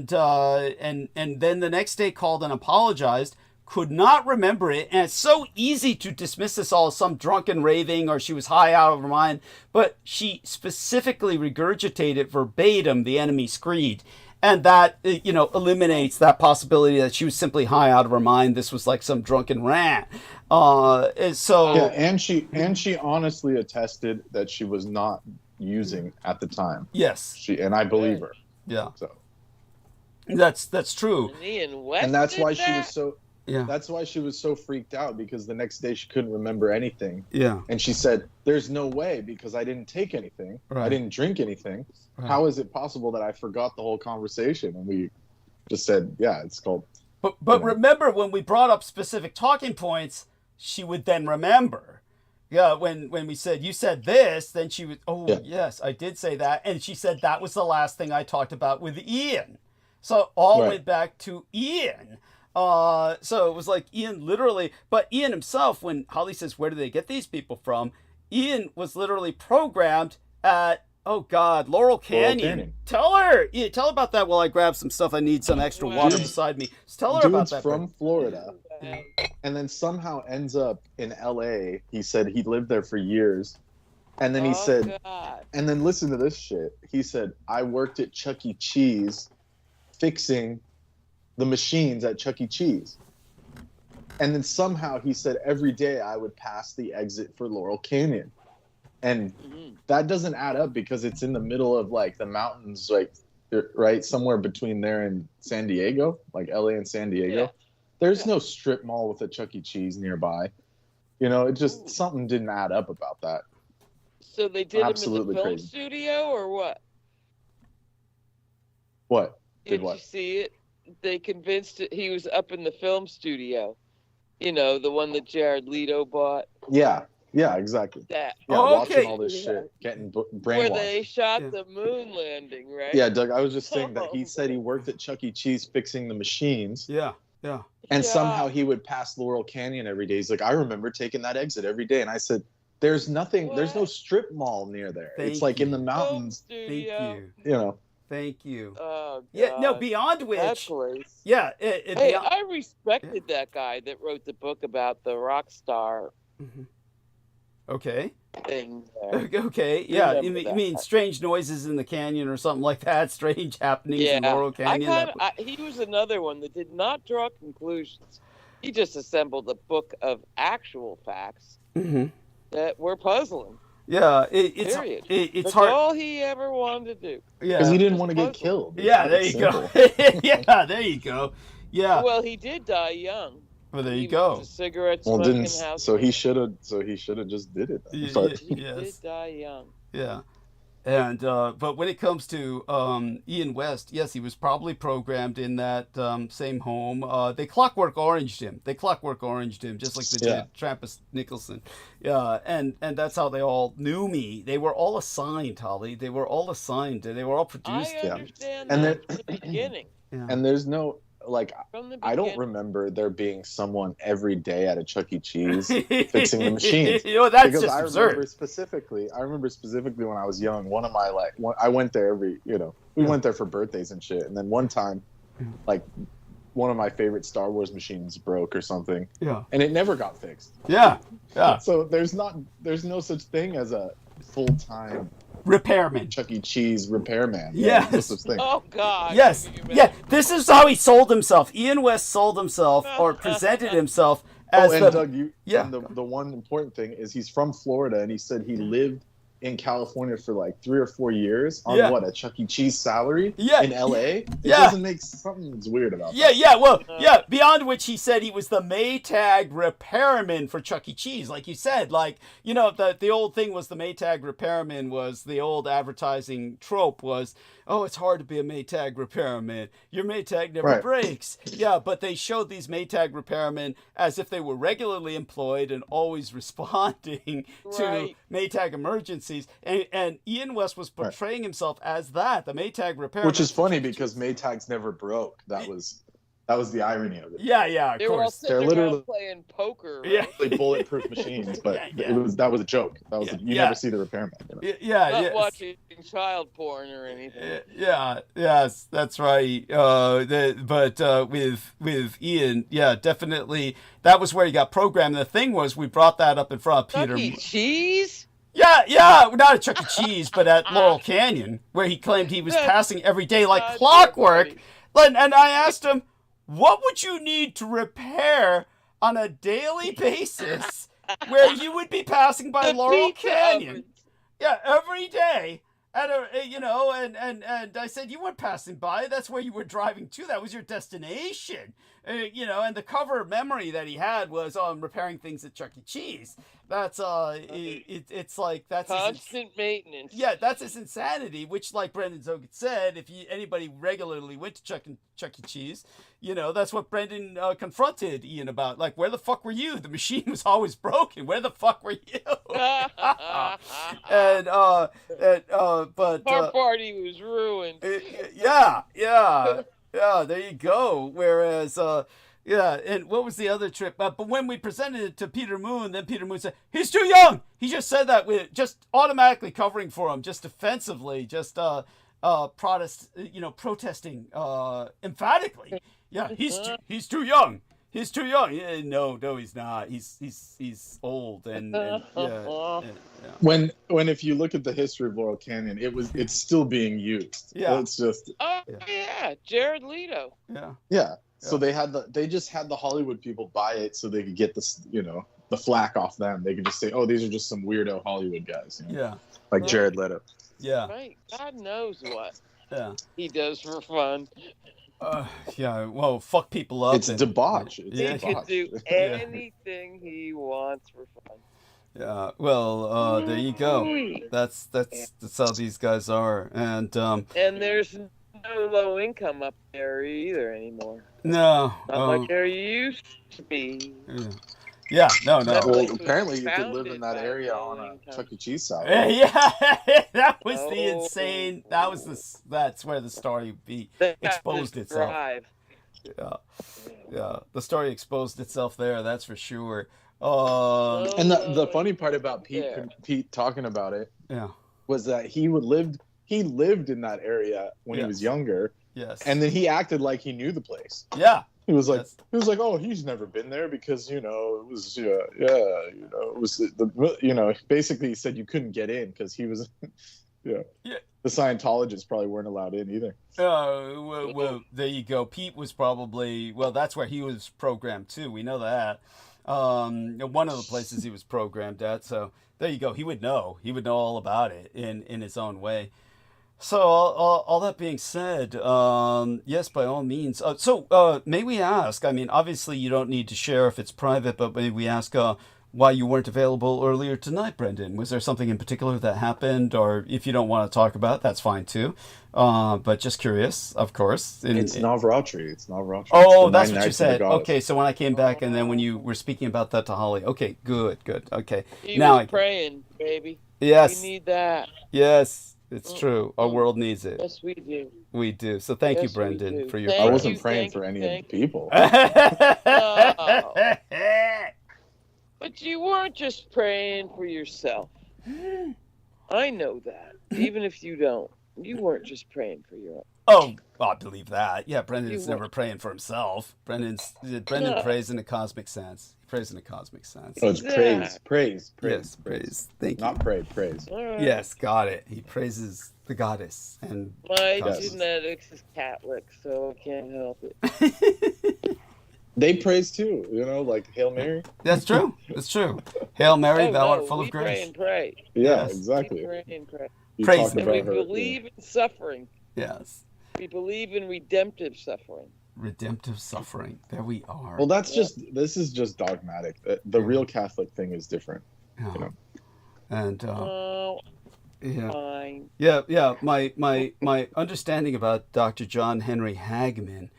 the next day called and apologized, could not remember it, and it's so easy to dismiss this all as some drunken raving or she was high out of her mind, but she specifically regurgitated verbatim the enemy's creed. And that, eliminates that possibility that she was simply high out of her mind. This was like some drunken rant. And she honestly attested that she was not using at the time. Yes. I believe her. Yeah. So that's true. And Ian West and that's did why that? she was so. Yeah. That's why she was so freaked out, because the next day she couldn't remember anything. Yeah. And she said, "There's no way, because I didn't take anything. Right. I didn't drink anything. Right. How is it possible that I forgot the whole conversation?" And we just said, "Yeah, it's called." But remember, when we brought up specific talking points, she would then remember. Yeah, when we said, "You said this," then she would, yes, I did say that. And she said that was the last thing I talked about with Ian. So went back to Ian. So it was like Ian literally, but Ian himself, when Holly says, "Where do they get these people from?" Ian was literally programmed at, Laurel Canyon. Tell her about that while I grab some stuff. I need some extra water beside me. Just tell her about that. From Florida, and then somehow ends up in LA. He said he lived there for years. And then he said, and then listen to this shit. He said, "I worked at Chuck E. Cheese fixing the machines at Chuck E. Cheese." And then somehow he said, "Every day I would pass the exit for Laurel Canyon." And that doesn't add up, because it's in the middle of like the mountains, like right somewhere between there and San Diego, like LA and San Diego. Yeah. There's no strip mall with a Chuck E. Cheese nearby. It just, something didn't add up about that. So they did Absolutely him in the film crazy. studio, or what? What? Did what? you see it? They convinced it he was up in the film studio. The one that Jared Leto bought. Yeah, exactly. That. Yeah, watching all this shit, getting brainwashed. Where they shot the moon landing, right? Yeah, Doug, I was just saying that he said he worked at Chuck E. Cheese fixing the machines. Yeah. And somehow he would pass Laurel Canyon every day. He's like, "I remember taking that exit every day." And I said, "There's nothing, there's no strip mall near there. It's like in the mountains." Thank you. Thank you. Oh, God. Yeah, no, beyond which. That place. Yeah. Hey, I respected that guy that wrote the book about the rock star Okay. thing there. Okay. Yeah. You Remember mean that. strange noises in the canyon or something like that? Strange happenings in Laurel Canyon? He was another one that did not draw conclusions. He just assembled a book of actual facts that were puzzling. Yeah. It's It's That's hard. all he ever wanted to do. Yeah. Because he didn't want to get killed. Yeah. There It's you go. Yeah. There you go. Yeah. Well, he did die young. Well, there He you go. was a cigarette Well, smoking house. So he should have just did it. Then. Yeah, But He yes. did die young. Yeah. And but when it comes to Ian West, yes, he was probably programmed in that same home. They clockwork oranged him. Just like they did Trappist Nicholson. Yeah, and that's how they all knew me. They were all assigned, Holly. They were all assigned. They were all produced. I understand And that from the beginning. Yeah. And there's no, like, From the I don't beginning. remember there being someone every day at a Chuck E. Cheese fixing the machines. You know, that's Because just I absurd. remember specifically when I was young, one of my, like, I went there every, we went there for birthdays and shit. And then one time, like, one of my favorite Star Wars machines broke or something. Yeah. And it never got fixed. Yeah. Yeah. So there's no such thing as a full-time Repairman. Chuck E. Cheese repairman. Yes. There's no such thing. Oh God. Yes. can you imagine? Yeah. This is how he sold himself. Ian West sold himself or presented himself as Oh, and the. Doug, Yeah. and the one important thing is he's from Florida, and he said he lived in California for like 3 or 4 years on Yeah. a Chuck E. Cheese salary Yeah. in LA. It Yeah. doesn't make something's weird about Yeah, that. yeah, well, yeah, beyond which he said he was the Maytag repairman for Chuck E. Cheese. Like you said, like, the old thing was the Maytag repairman was the old advertising trope was, oh, it's hard to be a Maytag repairman. Your Maytag never Right. breaks. Yeah, but they showed these Maytag repairmen as if they were regularly employed and always responding to Right. Maytag emergencies. And Ian West was portraying himself as that, the Maytag repairman. Which is funny because Maytags never broke. That was the irony of it. Yeah, yeah, of They were all course. sitting They're around literally- playing poker. Right? Yeah. Like bulletproof machines, but Yeah. that was a joke. That was you Yeah. never see the repairman. Yeah, Not yes. watching child porn or anything. Yeah, yes, that's right. But with Ian, yeah, definitely, that was where he got programmed. The thing was, we brought that up in front of Peter. Chuck E. Cheese? Yeah, not at Chuck E. Cheese, but at Laurel Canyon, where he claimed he was passing every day like clockwork. And I asked him, what would you need to repair on a daily basis where you would be passing by The Laurel pizza Canyon? ovens. Yeah, every day. And I said, you weren't passing by. That's where you were driving to. That was your destination. And the cover memory that he had was repairing things at Chuck E. Cheese. That's it's like that's Constant maintenance. yeah, that's his insanity. Which, like Brendan Zogan said, if anybody regularly went to Chuck E. Cheese, that's what Brendan confronted Ian about. Like, where the fuck were you? The machine was always broken. Where the fuck were you? But Our party was ruined. yeah, there you go. Whereas, and what was the other trip? But when we presented it to Peter Moon, then Peter Moon said, he's too young. He just said that with just automatically covering for him, just defensively, just protesting emphatically. Yeah, he's too young. He's too young. Yeah, no, he's not. He's old and yeah. When if you look at the history of Laurel Canyon, it's still being used. Yeah. It's just Oh yeah, Jared Leto. Yeah. So they just had the Hollywood people buy it so they could get this, the flack off them. They could just say, oh, these are just some weirdo Hollywood guys. Yeah. Like Jared Leto. Yeah. Right. God knows what Yeah. he does for fun. Yeah. Well, fuck people up. It's debauch. It's Yeah. He can debauch. do anything he wants for fun. Yeah. Well, there you go. That's how these guys are. And And there's no low income up there either anymore. no. Not like there used to be. Yeah. No. That Well, place was apparently you could live founded in that by area low on a income. Chuck E. Cheese salary. Yeah, that was the Oh. insane. That's where the story That exposed was itself. Drive. Yeah. The story exposed itself there. That's for sure. And the funny part about Yeah. Pete talking about it Yeah. was that he lived in that area when he was Yes. younger, Yes. and then he acted like he knew the place. Yeah. He was like, Yes. oh, he's never been there because it was it was basically he said you couldn't get in because he was, Yeah. the Scientologists probably weren't allowed in either. Well, there you go. Pete was probably that's where he was programmed too. We know that. One of the places he was programmed at. So there you go. He would know. He would know all about it in his own way. So all that being said, yes, by all means. So may we ask? I mean, obviously you don't need to share if it's private, but may we ask? why you weren't available earlier tonight, Brendan. Was there something in particular that happened, or if you don't want to talk about it, that's fine too. But just curious, of course. It's Navratri. It's Navratri. Oh, It's the that's 9 what you nights of the said. goddess. Okay, so when I came back, and then when you were speaking about that to Holly. Okay, good. Okay, He now was praying, baby. yes, We need that. yes, it's true. Our world needs it. Yes, we do. We do. So thank you, Yes, we Brendan, do. for your. Thank I you, wasn't praying thank for you, any of thank the people. But you weren't just praying for yourself. I know that. Even if you don't, you weren't just praying for your own. Oh, I believe that. Yeah, Brendan's You never won't. praying for himself. Brendan No. prays in a cosmic sense. He prays in a cosmic sense. Oh, it's praise. Yes, praise. Thank you. Not pray, praise. All right. Yes, got it. He praises the goddess and My Yes. genetics is Catholic, so I can't help it. They praise too, like Hail Mary. That's true. That's true. Hail Mary, thou art full we of pray grace. and pray. Yeah, Yes. exactly. We pray and pray. You Praise talk them. And we about her. believe in suffering. Yes. We believe in redemptive suffering. Redemptive suffering. There we are. Well, this is just dogmatic. The real Catholic thing is different. Yeah. you know. And Oh, yeah. fine. Yeah. My understanding about Dr. John Henry Hagman,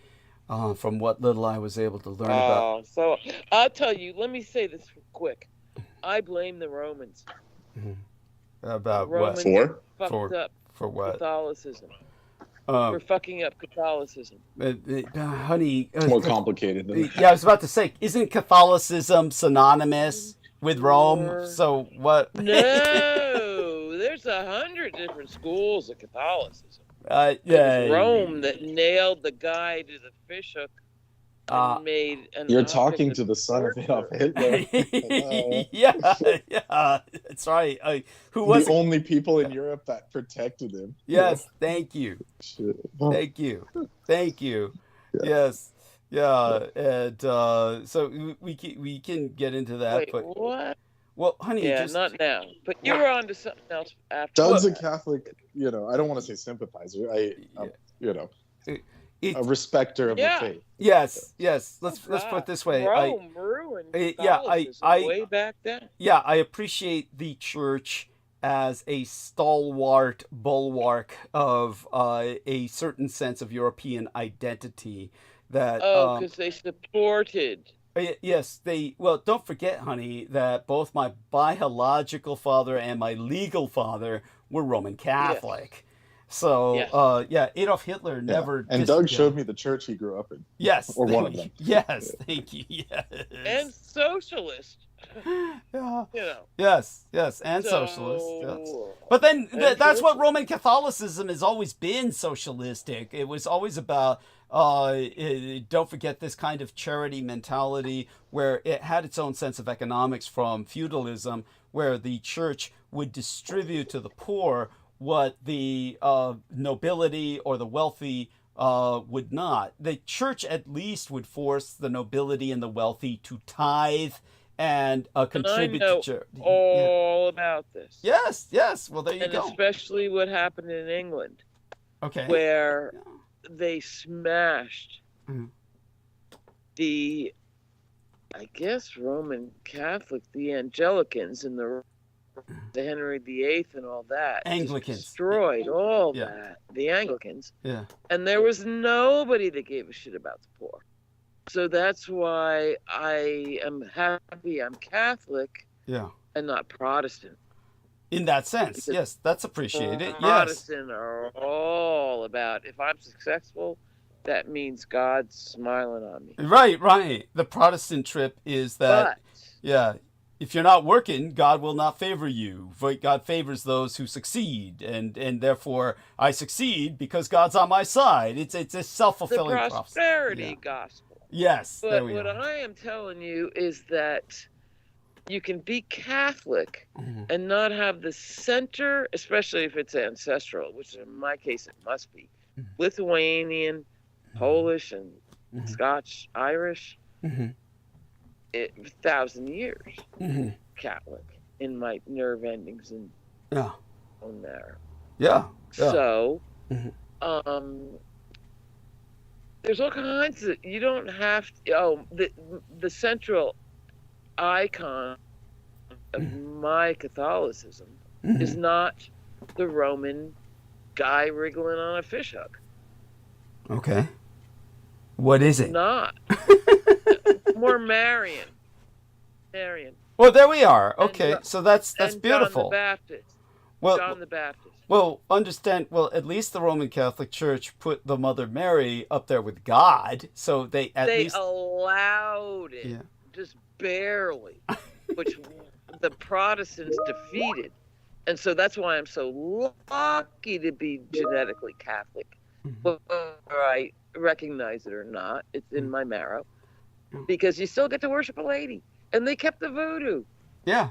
from what little I was able to learn about. Oh, so I'll tell you. Let me say this quick. I blame the Romans. About Romans For? fucked up For what? Catholicism. For fucking up Catholicism. Honey. It's more complicated than that. Yeah, I was about to say, isn't Catholicism synonymous with Rome? Sure. So what? No, there's 100 different schools of Catholicism. Yeah. It was Rome that nailed the guy to the fishhook and made an You're object talking of to the son of torture. Hitler. yeah, that's right. Who was the only people in Europe that protected him. Yes, thank you. Shit. Thank you. Yes. Yeah, and so we can get into that. Wait, but what? well, honey, Yeah, just not now. But you were on to something else after. Doug's a Catholic, I don't want to say sympathizer. A respecter of the faith. yes. Let's put it this way. Rome ruined yeah, Catholicism way back then. Yeah, I appreciate the church as a stalwart bulwark of a certain sense of European identity. That because they supported. Yes, don't forget, honey, that both my biological father and my legal father were Roman Catholic. Yes. So, Adolf Hitler never. And Doug showed me the church he grew up in. Yes, or one of them. Yes, thank you. Yes. And socialist. Yeah. Yes, and socialist. Yes. But then that's what Roman Catholicism has always been, socialistic. It was always about, don't forget this kind of charity mentality where it had its own sense of economics from feudalism, where the church would distribute to the poor what the nobility or the wealthy would not. The church at least would force the nobility and the wealthy to tithe and contribute and I know to charity. all about this. Yes. Well, there you and go. especially what happened in England, Okay. where they smashed the, I guess, Roman Catholic, the Anglicans, and the Henry VIII and all that. Anglicans. Just destroyed all that. The Anglicans. Yeah. And there was nobody that gave a shit about the poor. So that's why I am happy I'm Catholic and not Protestant. In that sense, yes, that's appreciated. Yes. Protestant are all about, if I'm successful, that means God's smiling on me. Right. The Protestant trip is that, if you're not working, God will not favor you. God favors those who succeed, and therefore I succeed because God's on my side. It's a self-fulfilling prophecy. The prosperity gospel. Yes, but there we what are. I am telling you is that you can be Catholic and not have the center, especially if it's ancestral, which in my case it must be, Lithuanian, Polish, and Scotch, Irish. 1,000 years Catholic in my nerve endings and on there. So there's all kinds of, you don't have to, the central icon of my Catholicism is not the Roman guy wriggling on a fishhook. Okay. What is it? Not. More Marian. Marian. Well, there we are. Okay, And- so that's and beautiful. John the Baptist. Well, John the Baptist. well, understand. Well, at least the Roman Catholic Church put the Mother Mary up there with God, so they at They least. allowed it, Yeah. just barely, which the Protestants defeated. And so that's why I'm so lucky to be genetically Catholic. Whether I recognize it or not, it's in my marrow. Because you still get to worship a lady. And they kept the voodoo. Yeah.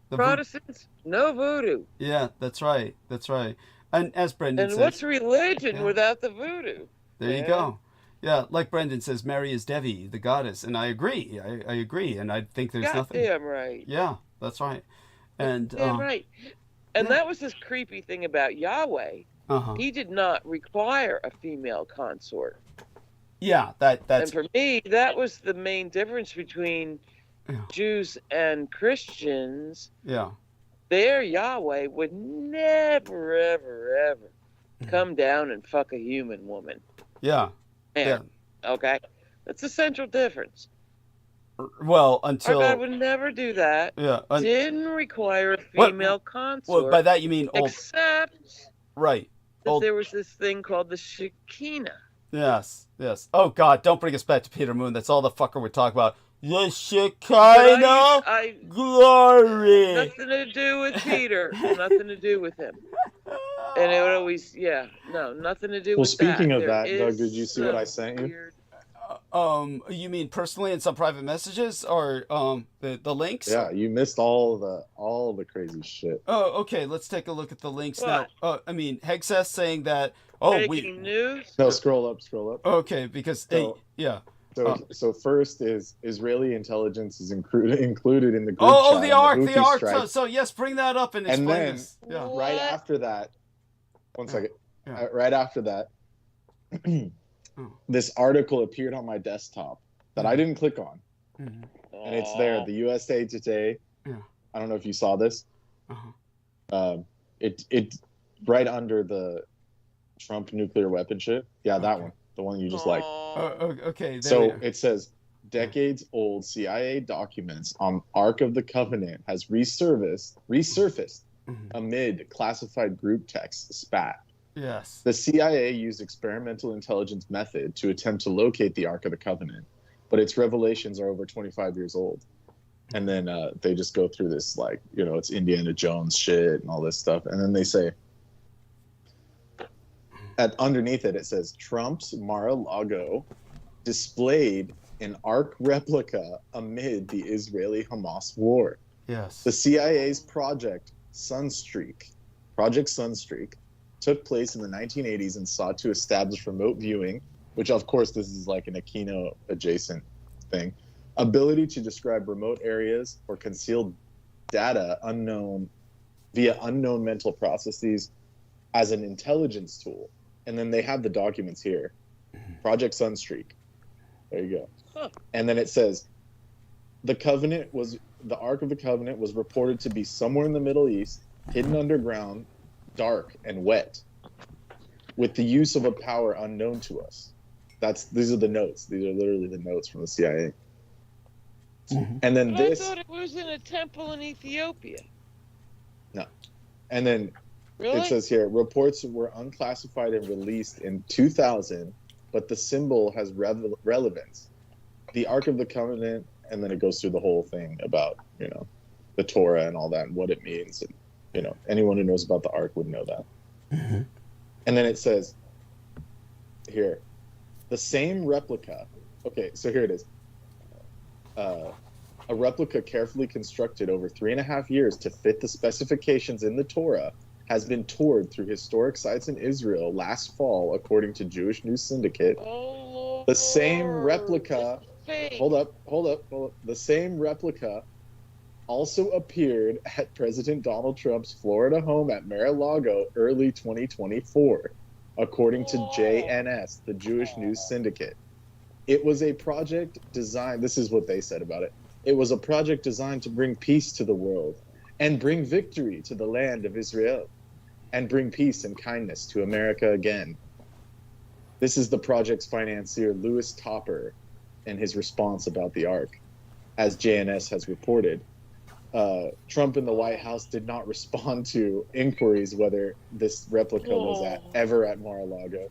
The Protestants, no voodoo. Yeah, that's right. That's right. And as Brendan And says, what's religion Yeah. without the voodoo? there you Yeah. go. Yeah, like Brendan says, Mary is Devi, the goddess, and I agree. I agree, and I think there's nothing. Goddamn right. Yeah, that's right. And Damn right. And yeah. that was this creepy thing about Yahweh. uh-huh. He did not require a female consort. Yeah, that's And for me, that was the main difference between Yeah. Jews and Christians. yeah. Their Yahweh would never, ever, ever come down and fuck a human woman. Yeah. Man, okay? That's the central difference. Well, Our until God would never do that. yeah. Didn't require a What- female consort. Well, by that you mean old, except right? that Old, there was this thing called the Shekinah. yes. Oh God, don't bring us back to Peter Moon. That's all the fucker we're talking about. The But Shekinah I glory. nothing to do with Peter. Nothing to do with him. And it would always, nothing to do Well, with speaking that. of that, There Doug, is did you see what I some sent you? weird- You mean personally in some private messages or the links? Yeah, you missed all the crazy shit. Oh, okay. Let's take a look at the links What? now. I mean, Hegseth saying that. breaking news? No, scroll up. Okay, because So- yeah. So first is Israeli intelligence is included in the group Oh, chat the on arc. Houthi So, strike. so yes, bring that up and And explain then- this. Yeah. Right What? after that, one second. Yeah. Right after that, this article appeared on my desktop that I didn't click on, Mhm. and it's there. The USA Today. Yeah. I don't know if you saw this. Uh-huh. It right under the Trump nuclear weapon shit. Yeah, that Okay. one, the one you just like. Okay. There So we are. it says decades-old CIA documents on Ark of the Covenant has resurfaced Mhm. amid classified group text spat. Yes. The CIA used experimental intelligence method to attempt to locate the Ark of the Covenant, but its revelations are over 25 years old. And then they just go through this, like, it's Indiana Jones shit and all this stuff. And then they say, underneath it says, Trump's Mar-a-Lago displayed an Ark replica amid the Israeli-Hamas war. Yes. The CIA's Project Sunstreak took place in the 1980s and sought to establish remote viewing, which of course this is like an Aquino adjacent thing, ability to describe remote areas or concealed data via unknown mental processes as an intelligence tool. And then they have the documents here. Project Sunstreak. There you go. Huh. And then it says, the Ark of the Covenant was reported to be somewhere in the Middle East, hidden underground, dark and wet, with the use of a power unknown to us. These are the notes. These are literally the notes from the CIA. Mhm. And then But I this, thought it was in a temple in Ethiopia. and then Really? it says here, reports were unclassified and released in 2000, but the symbol has relevance. The Ark of the Covenant, and then it goes through the whole thing about, the Torah and all that and what it means. And, anyone who knows about the Ark would know that. Mhm. And then it says here, the same replica. Okay, so here it is. A replica carefully constructed over 3.5 years to fit the specifications in the Torah has been toured through historic sites in Israel last fall, according to Jewish News Syndicate. Oh, The same Lord. replica. Fake. Hold up. The same replica also appeared at President Donald Trump's Florida home at Mar-a-Lago early 2024, according to JNS, the Jewish News Syndicate. It was a project designed, this is what they said about it. It was a project designed to bring peace to the world and bring victory to the land of Israel and bring peace and kindness to America again. This is the project's financier, Louis Topper, and his response about the Ark. As JNS has reported, Trump in the White House did not respond to inquiries whether this replica was ever at Mar-a-Lago.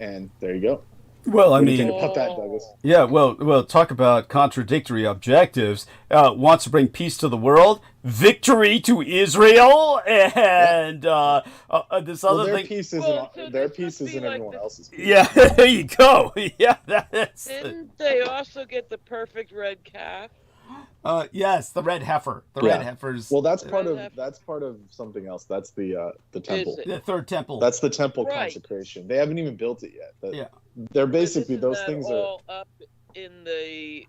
And there you go. Well, I What do you mean, think about that, Douglas? yeah, well, talk about contradictory objectives. Wants to bring peace to the world, victory to Israel, and this Well, other their thing. peace isn't Well, so their this peace must be isn't like everyone the- else's peace. Yeah, there you go. Yeah, that's. Didn't they also get the perfect red calf? Yes, the red heifer. The Yeah. red heifers. Well, that's part Red of something else. That's the temple. it? The third temple. That's the temple Right. consecration. They haven't even built it yet. Yeah. They're But basically isn't those that things are. all up in the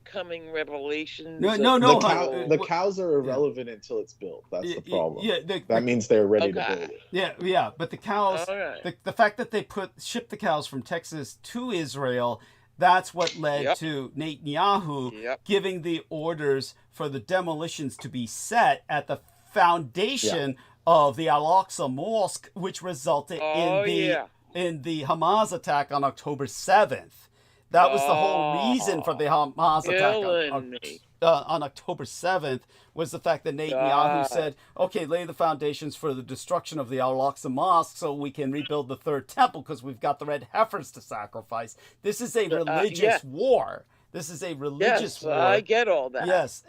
coming revelations. No, of no, The, no, cow, the what- cows are irrelevant until it's built. That's the problem. Yeah, That means they're ready to Okay. build it. yeah, but the cows, All right. the fact that they shipped the cows from Texas to Israel, that's what led Yep. to Netanyahu Yep. giving the orders for the demolitions to be set at the foundation of the Al-Aqsa Mosque, which resulted Oh, yeah. in the Hamas attack on October 7th. That was the whole reason for the Hamas attack Killing me. on October 7th, was the fact that Netanyahu God. said, okay, lay the foundations for the destruction of the Al-Aqsa Mosque so we can rebuild the third temple because we've got the red heifers to sacrifice. This is a religious yes. war. This is a religious Yes, war. I get all that. Yes,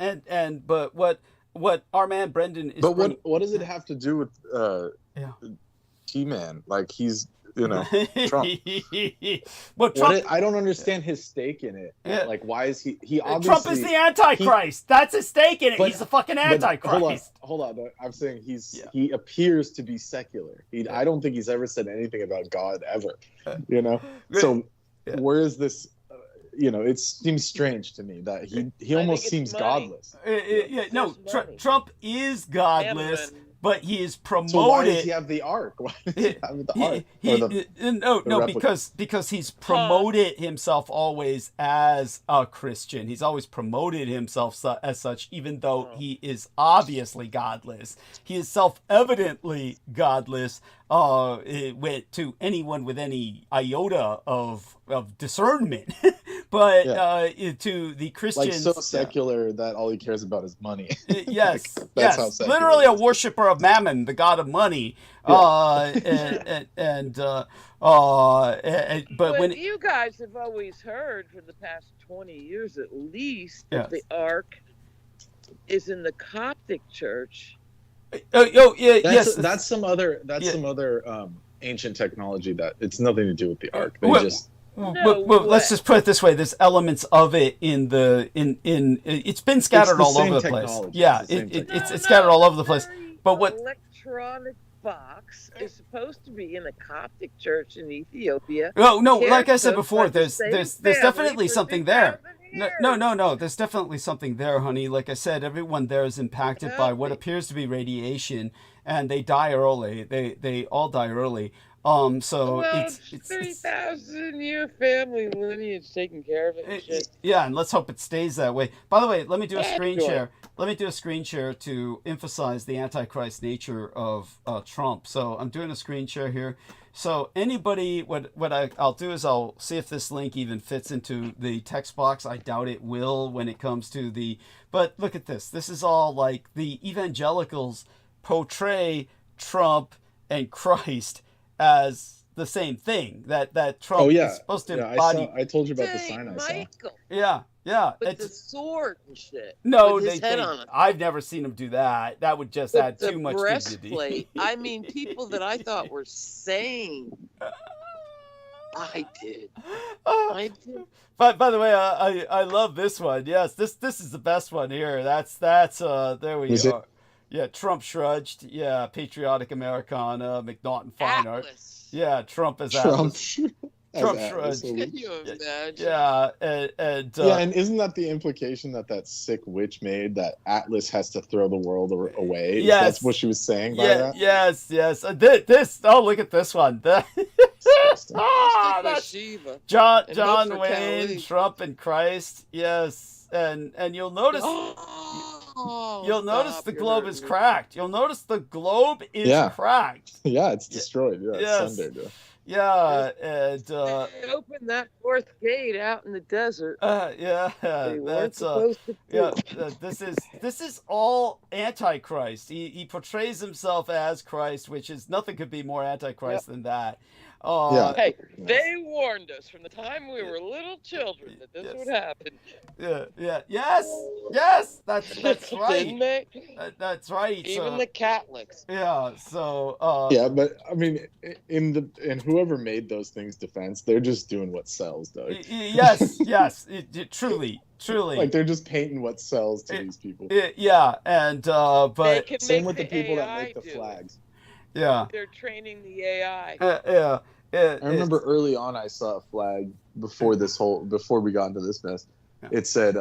but what our man Brendan is But bringing- what does it have to do with Yeah. T-Man? Like he's Trump. Well, Trump, I don't understand his stake in it. Yeah. Like why is he obviously Trump is the Antichrist. That's his stake in it. But- He's the fucking but Antichrist. Hold on. I'm saying Yeah. he appears to be secular. I don't think he's ever said anything about God ever. So Yeah. where is this? It seems strange to me that he almost it's seems money. godless. No, There's money. Trump is godless, Mammon. but he is So why promoted. does he have the ark? Why does he have the ark? No, replica. because he's promoted himself always as a Christian. He's always promoted himself as such, even though he is obviously godless. He is self-evidently godless. To anyone with any iota of discernment, but to the Christians, Like so secular that all he cares about is money. Yes, That's how yes, secular literally he a is. worshiper of Mammon, the god of money. Yeah. But when you guys have always heard for the past 20 years at least Yes. that the Ark is in the Coptic Church. That's some other Yeah. some other ancient technology that it's nothing to do with the ark. They Well- just Well, let's just put it this way: there's elements of it in it's been scattered the all same over the place. technology. Yeah, It's the same technology. it's scattered all over the place. Very But what- electronic box is supposed to be in a Coptic church in Ethiopia? Oh no, cared like I said for before, by the there's same there's family definitely for something there. 2,000 years. No. There's definitely something there, honey. Like I said, everyone there is impacted by what Healthy. appears to be radiation, and they die early. They all die early. So Well, it's 3,000-year family lineage taking care of it and shit. yeah, and let's hope it stays that way. By the way, let me do a Yeah, screen sure. share. Let me do a screen share to emphasize the Antichrist nature of Trump. So I'm doing a screen share here. So anybody, what I'll do is I'll see if this link even fits into the text box. I doubt it will when it comes to the. But look at this. This is all like the evangelicals portray Trump and Christ as the same thing. That Trump is supposed to embody. I told you about the Dang, sign I saw. Michael, Yeah. with the sword and shit. No, with his head on it. I've never seen them do that. That would just With add the too much breastplate. dignity. I mean, people that I thought were sane. I did. I did. But by the way, I love this one. Yes, this is the best one here. That's there we Is it? are. Yeah, Trump shrugged. Yeah, patriotic Americana, McNaughton fine art. Atlas. Yeah, Trump as Trump. Atlas. Trump Atlas. shrugged. Can you imagine? Yeah, and Yeah, and isn't that the implication that sick witch made that Atlas has to throw the world away? Yes. That's what she was saying by yeah, that? yes. This. Oh, look at this one. I'll stick with That's Shiva. John And hope for Wayne, Kali. Trump, and Christ. Yes. and you'll notice Oh, you'll notice stop, the you're globe hurting is me. cracked. You'll notice the globe is Yeah. cracked. Yeah, it's destroyed. Yeah, Yes. it's sundered. Yeah. Yeah, and They opened that fourth gate out in the desert. yeah, They weren't that's supposed to do. yeah. This is all Antichrist. He portrays himself as Christ, which is nothing could be more Antichrist than that. Yeah. Hey, they warned us from the time we were little children that this Yes. would happen. Yeah. Yes. That's Didn't right. they? That's right. Even So, the Catholics. yeah. So Yeah, but I mean, in whoever made those things defense, they're just doing what sells, though. yes. Truly. Like they're just painting what sells to these people. Yeah, and They but can Same make with the people that AI make the do it. flags. yeah. They're training the AI. Yeah. I remember early on I saw a flag before we got into this mess. Yeah. It said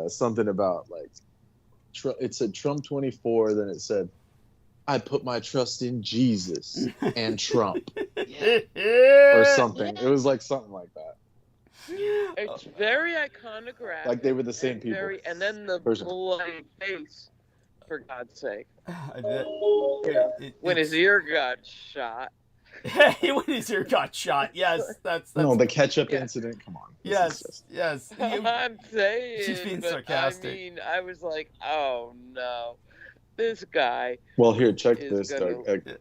something about like it said Trump 24, then it said I put my trust in Jesus and Trump or something. It was like something like that. It's very iconographic. Like they were the same and people. And then the Version. bloody face, for God's sake. It- When his it's- ear got shot. when his ear got shot. Yes, that's No, the ketchup Yeah. incident. Come on. This is just- yes. I'm saying. She's being but sarcastic. I mean, I was like, oh no, this guy. Well, here, check Is this, gonna- Doug.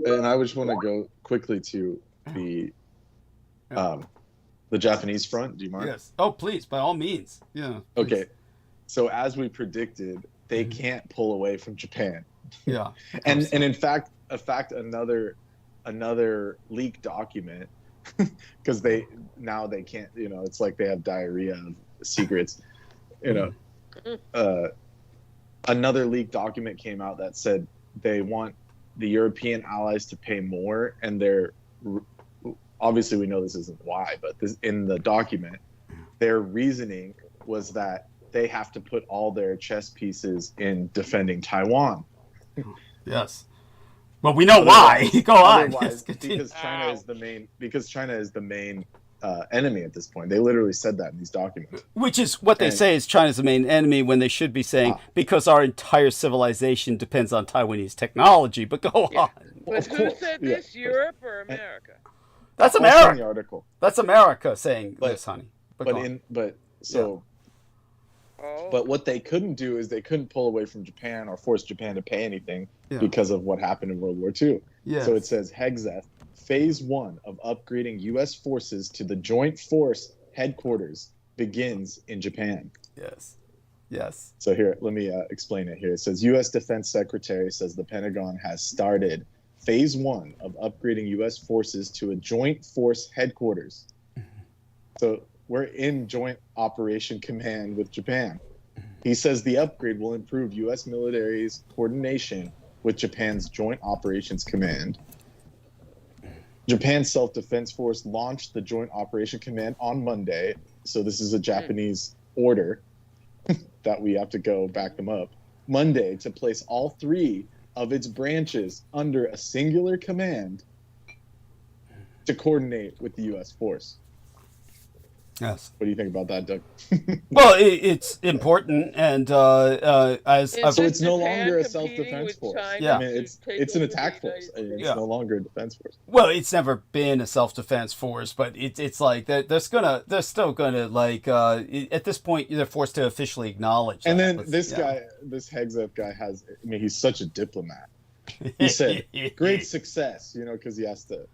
And I just want to go quickly to the Japanese front. Do you mind? Yes. Oh, please, by all means. Yeah. please. Okay. So as we predicted, they can't pull away from Japan. Yeah. And in fact, another leaked document, because they can't, it's like they have diarrhea of secrets, another leaked document came out that said they want the European allies to pay more, and they're obviously, we know this isn't why, but in the document, their reasoning was that they have to put all their chess pieces in defending Taiwan. Yes. Well, we know why. Go on. Otherwise, Yes, continue. because China is the main enemy at this point. They literally said that in these documents. Which is what they And- say is China's the main enemy when they should be saying because our entire civilization depends on Taiwanese technology. But go Yeah. on. But Of who course, said yeah. this? Europe or America? That's Also in America. the article. That's America saying But- this, honey. But go on. Oh. But what they couldn't do is they couldn't pull away from Japan or force Japan to pay anything Yeah. because of what happened in World War II. Yes. So it says Hexeth, Phase 1 of upgrading U.S. forces to the Joint Force headquarters begins in Japan. Yes. So here, let me explain it here. It says U.S. Defense Secretary says the Pentagon has started Phase 1 of upgrading U.S. forces to a Joint Force headquarters. So we're in Joint Operation Command with Japan. He says the upgrade will improve U.S. military's coordination with Japan's Joint Operations Command. Japan's Self-Defense Force launched the Joint Operation Command on Monday. So this is a Japanese order that we have to go back them up. Monday to place all three of its branches under a singular command to coordinate with the U.S. force. Yes. What do you think about that, Doug? Well, it's important, and as Is So it it's no Japan longer a competing self-defense with force. China Yeah. I mean, to it's take an over attack the force. United States? It's Yeah. no longer a defense force. well, it's never been a self-defense force, but it's like they're still gonna like at this point they're forced to officially acknowledge. And that. then Let's- this yeah. guy, this Hexeth guy has, I mean, he's such a diplomat. He said, great success, because he has to,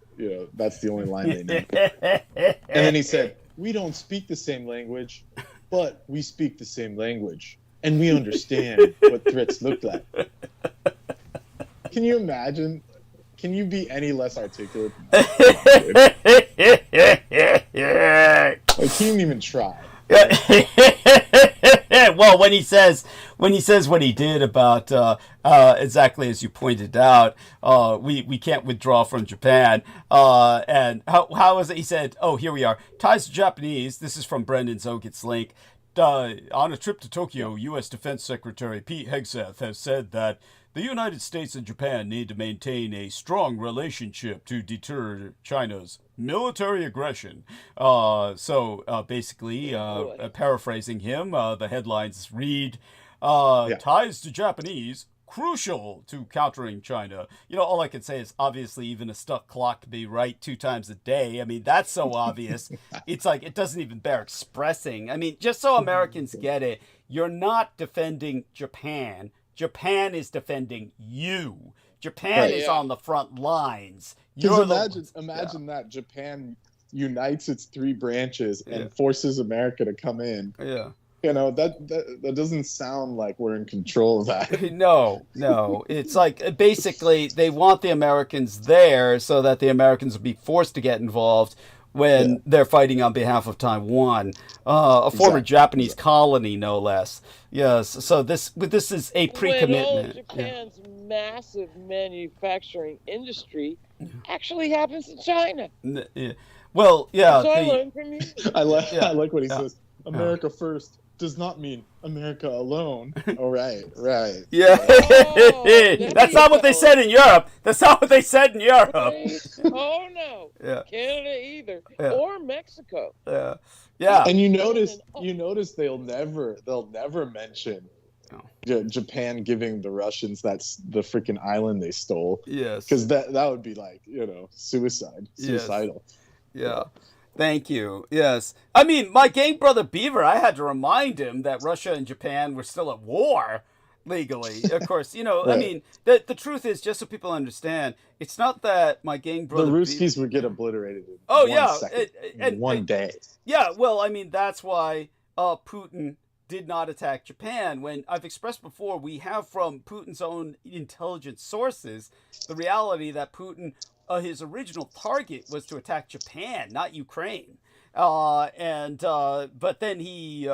that's the only line they know. And then he said, we don't speak the same language, but we speak the same language. And we understand what threats look like. Can you imagine? Can you be any less articulate than that? Like, he didn't even try. Well, when he says what he did about exactly as you pointed out, we can't withdraw from Japan. And how is it? He said, "Oh, here we are. Ties to Japanese." This is from Brendan Zogit's link. On a trip to Tokyo, U.S. Defense Secretary Pete Hegseth has said that the United States and Japan need to maintain a strong relationship to deter China's military aggression. Basically, paraphrasing him, the headlines read, ties to Japanese crucial to countering China. You know, all I can say is obviously even a stuck clock can be right 2 times a day. I mean, that's so obvious. It's like it doesn't even bear expressing. I mean, just so Americans get it, you're not defending Japan. Japan is defending you. Japan is on the front lines. Imagine that Japan unites its 3 branches and forces America to come in. Yeah. You know, that doesn't sound like we're in control of that. No. It's like basically they want the Americans there so that the Americans will be forced to get involved when they're fighting on behalf of Taiwan, a former Japanese colony, no less. Yes, so this is a pre-commitment. When all Japan's massive manufacturing industry actually happens in China. Well, yeah. So I learned from you. I like what he says. America first does not mean America alone. Oh, right. Yeah. That's not what they said in Europe. Oh, no. Yeah. Canada either. Or Mexico. Yeah. And you notice they'll never mention Japan giving the Russians that's the freaking island they stole. Yes. Because that would be like, suicidal. Yeah. Thank you. Yes. I mean, my gang brother Beaver, I had to remind him that Russia and Japan were still at war legally. Of course, I mean, the truth is, just so people understand, it's not that my gang brother... The Ruskies would get obliterated in one day. Yeah, well, I mean, that's why Putin did not attack Japan. When I've expressed before, we have from Putin's own intelligence sources the reality that Putin... his original target was to attack Japan, not Ukraine. But then he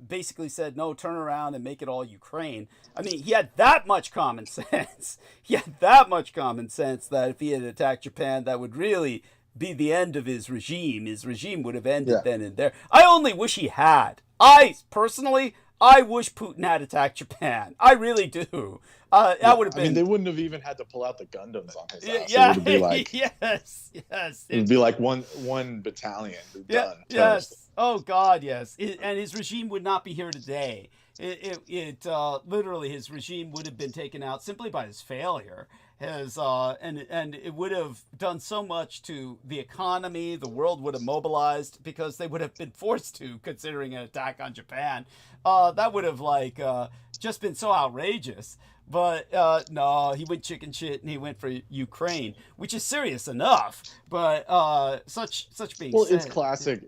basically said, no, turn around and make it all Ukraine. I mean, he had that much common sense. That if he had attacked Japan, that would really be the end of his regime. His regime would have ended then and there. I only wish he had. I wish Putin had attacked Japan. I really do. That would have been... I mean, they wouldn't have even had to pull out the Gundams on his ass. Yeah, it would be like, yes. It would be like one battalion. Done. Yes. Oh, God, yes. And his regime would not be here today. Literally, his regime would have been taken out simply by his failure. And it would have done so much to the economy. The world would have mobilized because they would have been forced to, considering an attack on Japan. That would have just been so outrageous. But no, he went chicken shit and he went for Ukraine, which is serious enough. But such being said,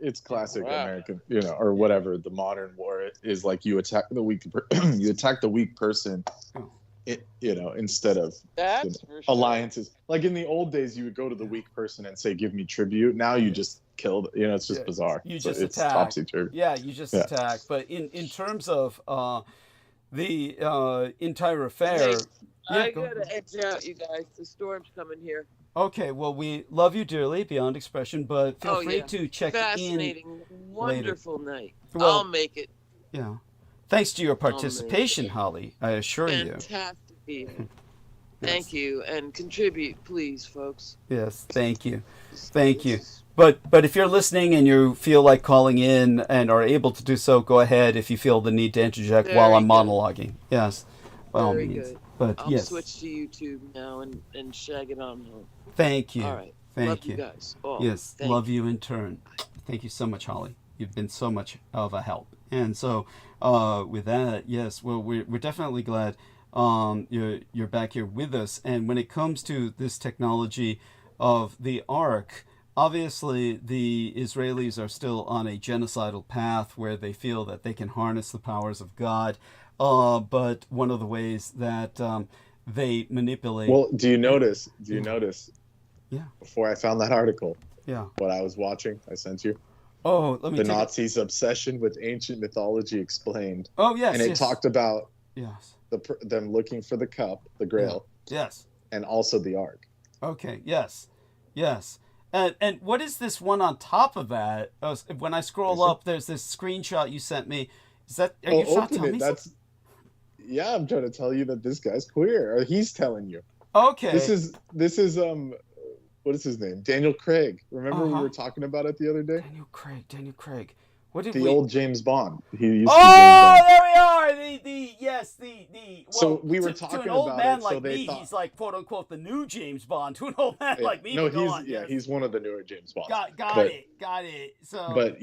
it's classic American, or whatever. The modern war is like you attack the weak, person. Instead of alliances. Like in the old days, you would go to the weak person and say, "Give me tribute." Now you just killed. It's just bizarre. You just it's attack. Topsy-turvy. Yeah, you just attack. But in terms of the entire affair, I gotta edge out, you guys. The storm's coming here. Okay, well, we love you dearly beyond expression, but feel free to check Fascinating, wonderful later. Night. Well, I'll make it. Yeah. Thanks to your participation, Holly, I assure you. Fantastic evening. Thank you, and contribute, please, folks. Yes, thank you. But if you're listening and you feel like calling in and are able to do so, go ahead if you feel the need to interject while I'm monologuing. Yes, by all means. Good. But I'll switch to YouTube now and shag it on home. Thank you. All right. Thank you guys. Yes, love you in turn. Thank you so much, Holly. You've been so much of a help. And so with that, yes, well, we're definitely glad you're back here with us. And when it comes to this technology of the Ark, obviously the Israelis are still on a genocidal path where they feel that they can harness the powers of God. But one of the ways that they manipulate... Well, do you notice? Yeah. Before I found that article, yeah, what I was watching, I sent you. Oh, let me. The Nazis' obsession with ancient mythology explained. Oh yes, and it talked about them looking for the cup, the Grail. Yeah. Yes. And also the Ark. Okay. Yes. And what is this one on top of that? When I scroll up, there's this screenshot you sent me. Is that? Are you trying to tell me? Yeah, I'm trying to tell you that this guy's queer, or he's telling you. Okay. This is what is his name? Daniel Craig. Remember we were talking about it the other day? Daniel Craig. What did the we... old James Bond. He used to be James Oh, Bond. there we are. Well, so we were talking to an old about man it. like So they me, thought, he's like quote unquote the new James Bond. To an old man like me, no, go on, he's one of the newer James Bonds. Got it. So, but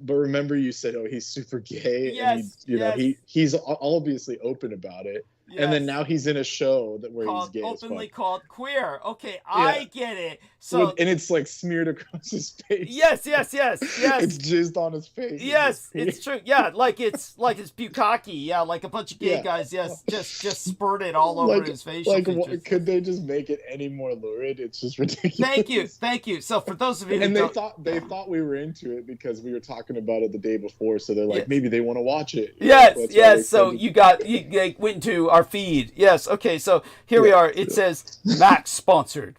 but remember you said, oh, he's super gay, yes, and he's obviously open about it. Yes. And then now he's in a show where he's gay openly as fuck. called queer. Okay, I get it. So and it's like smeared across his face. Yes. It's jizzed on his face. Yes, it's true. Yeah, like it's bukkake. Yeah, like a bunch of gay guys. Yes, just spurted all over his facial features. Could they just make it any more lurid? It's just ridiculous. Thank you. So for those of you and they thought we were into it because we were talking about it the day before. So they're like, maybe they want to watch it. Yes. So you went into our feed. Yes. Okay. So here we are. It says Max sponsored,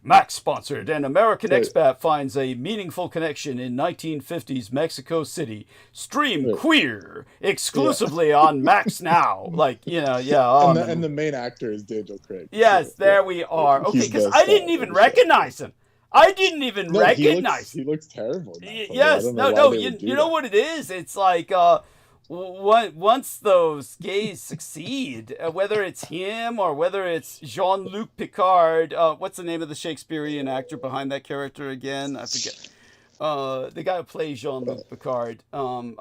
and American expat finds a meaningful connection in 1950s Mexico City. Stream queer exclusively on Max now. And the main actor is Daniel Craig. Yes, there we are. Okay, because I didn't even recognize him. He looks terrible. Yes. No. You know what it is? It's like once those gays succeed, whether it's him or whether it's Jean-Luc Picard, what's the name of the Shakespearean actor behind that character again? I forget. The guy who plays Jean-Luc Picard. You're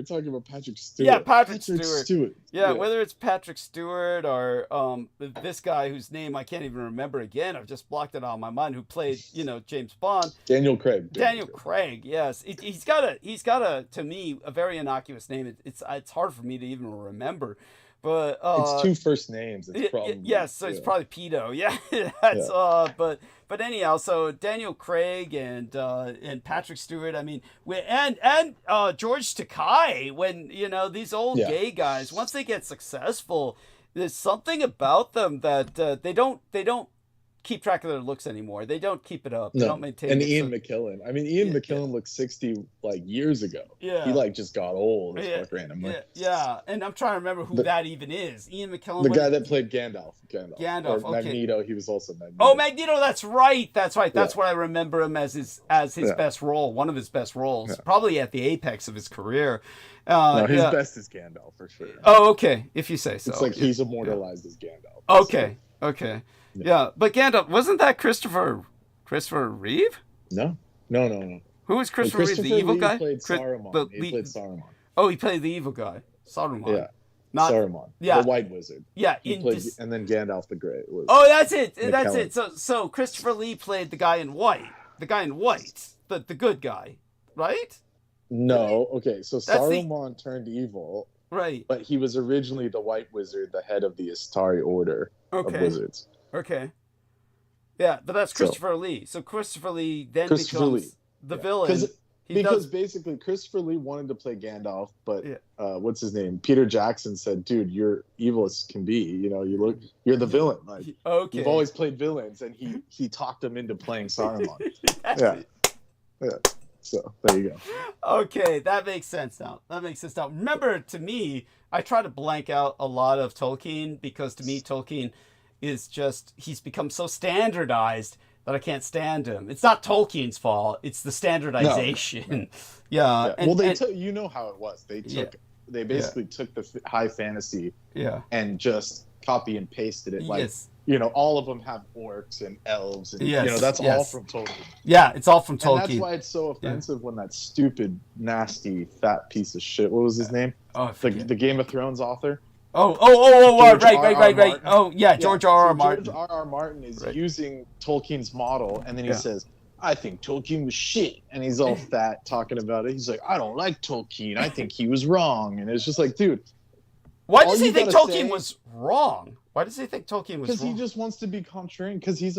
talking about Patrick Stewart. Yeah, Patrick Stewart. Yeah, whether it's Patrick Stewart or this guy whose name I can't even remember again. I've just blocked it out of my mind. Who played James Bond? Daniel Craig. Daniel Craig. Yes, he's got a to me a very innocuous name. It's hard for me to even remember. But it's two first names. It's probably so it's probably pedo. Yeah, but anyhow, so Daniel Craig and Patrick Stewart. I mean, and George Takei. When these old gay guys, once they get successful, there's something about them that they don't keep track of their looks anymore. They don't keep it up. They don't maintain. And Ian McKellen. I mean, Ian McKellen looked 60 years ago. Yeah. He just got old as fuck randomly. Yeah. And I'm trying to remember who that even is. Ian McKellen. The guy that played Gandalf. Or Magneto. He was also Magneto. Oh, Magneto. That's right. That's what I remember him as his best role. One of his best roles. Yeah. Probably at the apex of his career. His best is Gandalf for sure. Oh, okay. If you say so. It's like he's immortalized as Gandalf. Okay. So. Okay. Yeah, but Gandalf, wasn't that Christopher Reeve? No. Who was Christopher Reeve, the evil guy? He played Saruman. He played Saruman. Oh, he played the evil guy. Saruman. Yeah. Saruman. Yeah. The White Wizard. Yeah. And then Gandalf the Grey. That's it. So Christopher Lee played the guy in white. The good guy, right? No. Okay, so Saruman turned evil. Right. But he was originally the White Wizard, the head of the Istari Order of Wizards. Okay. Yeah, but that's Christopher Lee. So Christopher Lee then becomes the villain. Because basically Christopher Lee wanted to play Gandalf, but what's his name? Peter Jackson said, "Dude, you're evil as can be. You're the villain. You've always played villains," and he talked him into playing Saruman. Yeah. So there you go. Okay, that makes sense now. Remember, to me, I try to blank out a lot of Tolkien because to me Tolkien is he's become so standardized that I can't stand him. It's not Tolkien's fault. It's the standardization. No. Yeah. You know how it was. They basically took the high fantasy and just copy and pasted it. All of them have orcs and elves and that's all from Tolkien. Yeah, it's all from Tolkien. And that's why it's so offensive when that stupid, nasty, fat piece of shit. What was his name? Oh, the Game of Thrones author. Right. Oh, yeah, George R.R. Martin. George R.R. Martin is using Tolkien's model, and then he says, I think Tolkien was shit. And he's all fat talking about it. He's like, I don't like Tolkien. I think he was wrong. And it's just like, dude. Why does he think Tolkien was wrong? Why does he think Tolkien was wrong? Because he just wants to be contrarian. Because he's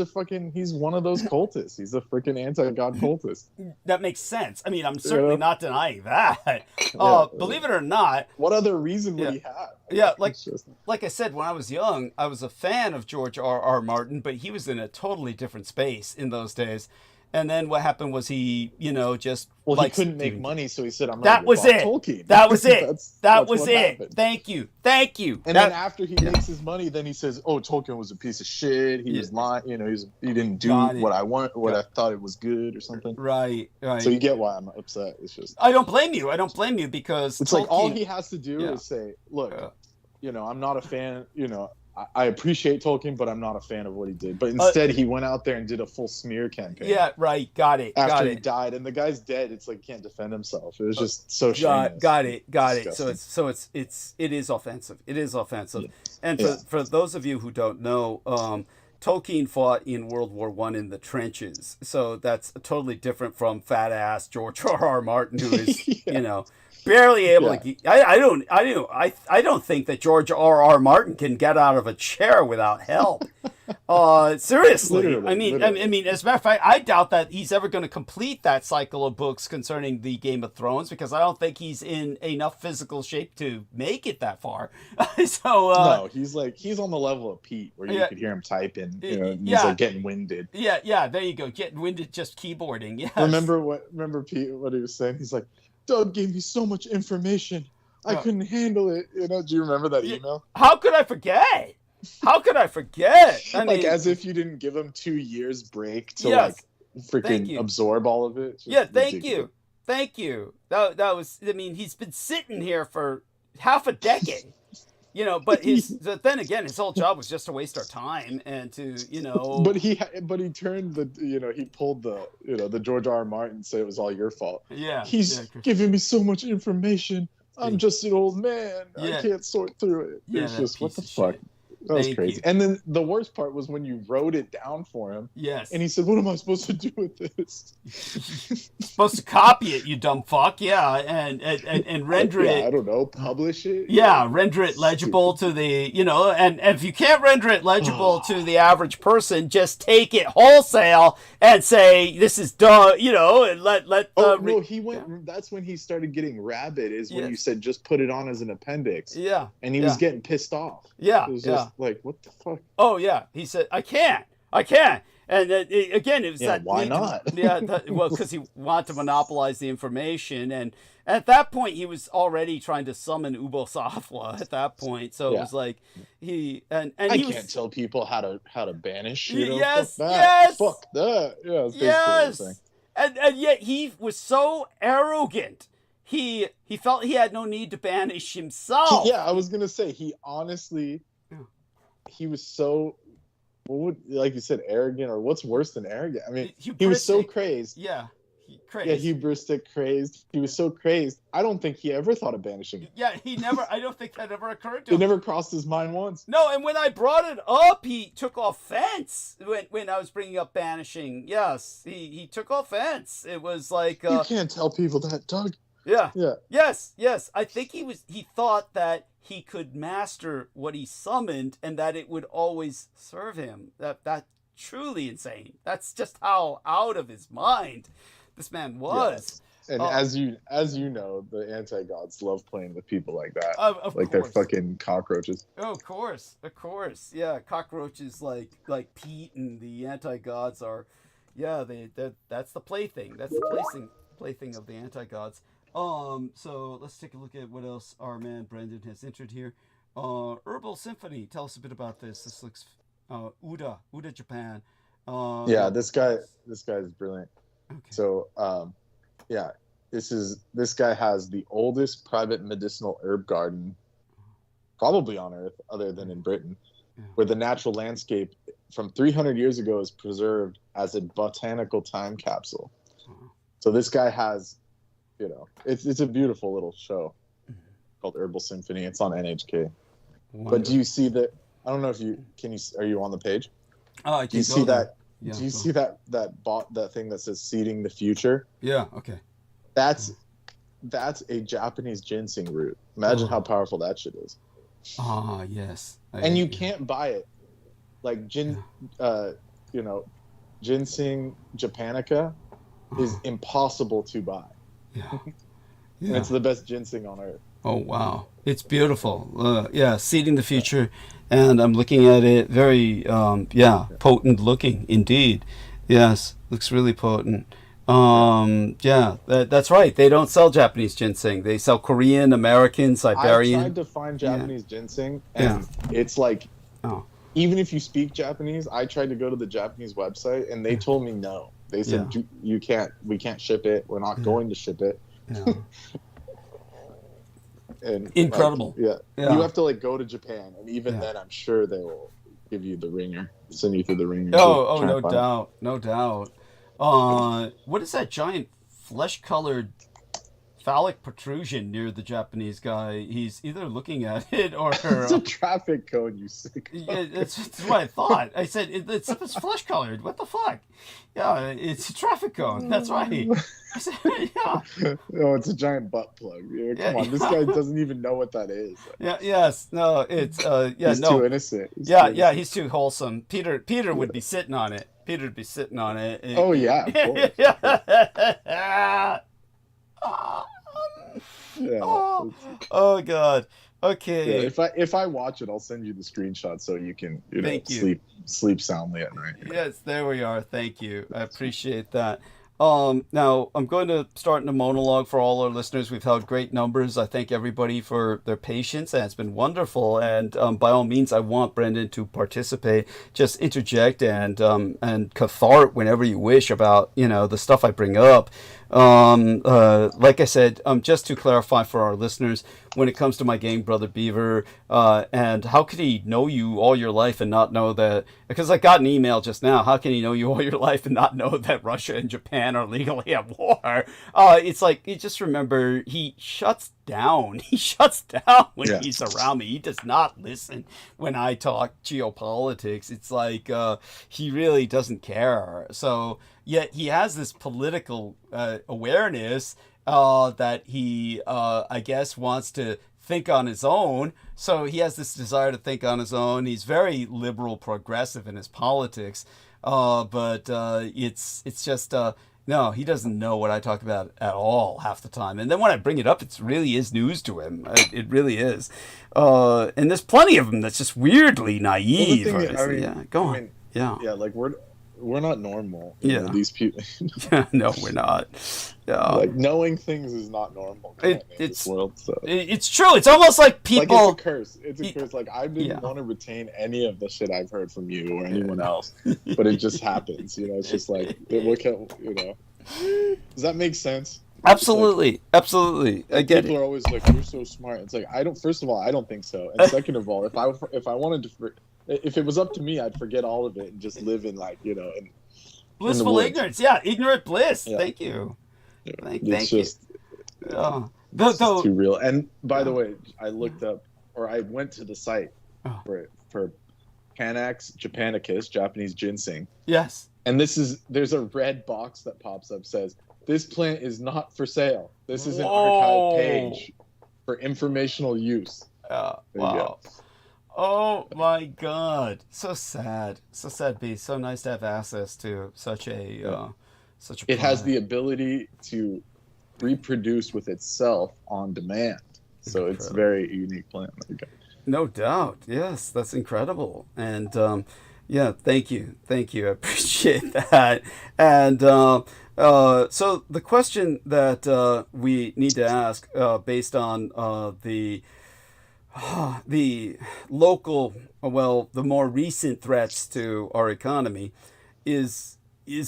one of those cultists. He's a freaking anti-God cultist. That makes sense. I mean, I'm certainly not denying that. Believe it or not. What other reason would he have? Yeah, like I said, when I was young, I was a fan of George R.R. Martin, but he was in a totally different space in those days. And then what happened was he, just Well, like he couldn't make money, so he said, "I'm that not was it. Tolkien." That was it. That's that was what it. happened. Thank you. And then after he makes his money, then he says, "Oh, Tolkien was a piece of shit. He was lying. He didn't do what I thought it was good or something." Right. So you get why I'm upset. It's just I don't blame you because it's Tolkien, like all he has to do is say, "Look, I'm not a fan. I appreciate Tolkien, but I'm not a fan of what he did." But instead, he went out there and did a full smear campaign. Yeah, right. Got it. After he died, and the guy's dead. It's like he can't defend himself. It was just so shameless. Got it. Disgusting. So it is offensive. It is offensive. Yes. And for those of you who don't know, Tolkien fought in World War I in the trenches. So that's totally different from fat ass George R.R. Martin, who is barely able to. I don't think that George R.R. Martin can get out of a chair without help. Seriously, Literally. I mean, as a matter of fact, I doubt that he's ever going to complete that cycle of books concerning the Game of Thrones because I don't think he's in enough physical shape to make it that far. No, he's on the level of Pete, where you could hear him typing. He's like getting winded. Yeah. There you go, getting winded just keyboarding. Yes. Remember Pete? What he was saying? He's like, "Doug gave me so much information, I couldn't handle it." Do you remember that email? How could I forget? I mean, as if you didn't give him 2 years break to freaking absorb all of it. Thank you. That was. I mean, he's been sitting here for half a decade. But then again, his whole job was just to waste our time and to, But he turned he pulled the George R.R. Martin, say it was all your fault. Yeah. He's giving me so much information. I'm just an old man. I can't sort through it. It's just, what the fuck? That was crazy. And then the worst part was when you wrote it down for him. Yes. And he said, "What am I supposed to do with this?" Supposed to copy it, you dumb fuck. Yeah, and render it. I don't know. Publish it. Yeah, render it legible to the, and if you can't render it legible to the average person, just take it wholesale and say this is dumb, and let. No, he went. Yeah. That's when he started getting rabid. Is when you said just put it on as an appendix. Yeah. And he was getting pissed off. Yeah. It was just like, what the fuck? Oh yeah, he said, I can't. And again, it was that. Why not? Because he wanted to monopolize the information, and at that point, he was already trying to summon Ubosafla. At that point, so it was like I can't tell people how to banish. Yes, fuck that. Yeah, yes. And yet he was so arrogant. He felt he had no need to banish himself. I was gonna say he honestly. He was so, like you said, arrogant, or what's worse than arrogant? I mean, he was so crazed. Yeah, crazed. Yeah, hubristic, crazed. He was so crazed. I don't think he ever thought of banishing him. Yeah, I don't think that ever occurred to him. It never crossed his mind once. No, and when I brought it up, he took offense when I was bringing up banishing. Yes, he took offense. It was like... you can't tell people that, Doug. Yeah. Yes. I think he thought that he could master what he summoned and that it would always serve him. That's truly insane. That's just how out of his mind this man was. Yes. And as you know, the anti-gods love playing with people like that. Of course. They're fucking cockroaches. Oh, of course. Yeah, cockroaches like Pete and the anti-gods are. Yeah, that's the plaything. That's the plaything of the anti-gods. So let's take a look at what else our man Brendan has entered here. Herbal Symphony. Tell us a bit about this. This looks Uda Japan. This guy is brilliant. Okay. So this guy has the oldest private medicinal herb garden probably on Earth, other than in Britain, where the natural landscape from 300 years ago is preserved as a botanical time capsule. So this guy has. It's a beautiful little show called Herbal Symphony. It's on NHK. Wonderful. But do you see that? I don't know if you can. Are you on the page? Oh, I can. Do you see that? Yeah, do you see that thing that says "Seeding the Future"? Yeah. Okay. That's a Japanese ginseng root. Imagine how powerful that shit is. Yes. And you can't buy it, like ginseng japonica is impossible to buy. Yeah. And it's the best ginseng on Earth. Oh, wow. It's beautiful. Seeding the Future. And I'm looking at it, very, potent looking indeed. Yes, looks really potent. Yeah, that's right. They don't sell Japanese ginseng. They sell Korean, American, I Siberian. tried to find Japanese ginseng, Yeah. and it's like, Oh. even if you speak Japanese, I tried to go to the Japanese website, and they told me no. They said you can't. We can't ship it. We're not going to ship it. Yeah. And Incredible. Like, Yeah. you have to like go to Japan, and even then, I'm sure they will give you the ringer, send you through the ringer. Oh, no doubt, no doubt. What is that giant flesh-colored phallic protrusion near the Japanese guy? He's either looking at it or... It's a traffic cone, you sick. It's what I thought. I said, it's flesh-colored. What the fuck? Yeah, it's a traffic cone. That's right. I said, yeah. No, it's a giant butt plug. Come on, this guy doesn't even know what that is. Yeah, yes, no, it's, he's too innocent. He's too wholesome. Peter would be sitting on it. Peter would be sitting on it. Oh, yeah, of course. Oh God. Okay. Yeah, if I watch it, I'll send you the screenshot so you can sleep soundly at night. Yes, there we are. Thank you. I appreciate that. Now I'm going to start in a monologue for all our listeners. We've held great numbers. I thank everybody for their patience, and it's been wonderful. And by all means, I want Brendan to participate. Just interject and cathart whenever you wish about the stuff I bring up. Like I said, just to clarify for our listeners, when it comes to my gang brother Beaver, and how could he know you all your life and not know that? Because I got an email just now. How can he know you all your life and not know that Russia and Japan are legally at war? It's like, you just remember, he shuts down. He shuts down when he's around me. He does not listen when I talk geopolitics. It's like he really doesn't care. So yet he has this political awareness that he, I guess, wants to think on his own. So he has this desire to think on his own. He's very liberal, progressive in his politics, but it's just no, he doesn't know what I talk about at all half the time. And then when I bring it up, it really is news to him. It really is. And there's plenty of them that's just weirdly naive. Go on. Yeah, like we're not normal. You know, these people. No, we're not. Like knowing things is not normal in this world. So. It's true. It's almost like people. Like it's a curse. It's a curse. Like I didn't want to retain any of the shit I've heard from you or anyone else, but it just happens. It's just like look at Does that make sense? Absolutely, absolutely. I get people are always like, "You're so smart." It's like I don't. First of all, I don't think so. And second of all, if I wanted to. If it was up to me, I'd forget all of it and just live in in blissful ignorance. Yeah, ignorant bliss. Yeah. Thank you. Thank you. It's too real. And by the way, I looked up, or I went to the site for Panax japanicus, Japanese ginseng. Yes. And there's a red box that pops up says, "This plant is not for sale. This is an archive page for informational use." Wow. Oh my God! So sad, B. So nice to have access to such a It has the ability to reproduce with itself on demand, so it's a very unique plant. No doubt, yes, that's incredible, and thank you, I appreciate that. And so the question that we need to ask, based on the local, the more recent threats to our economy, is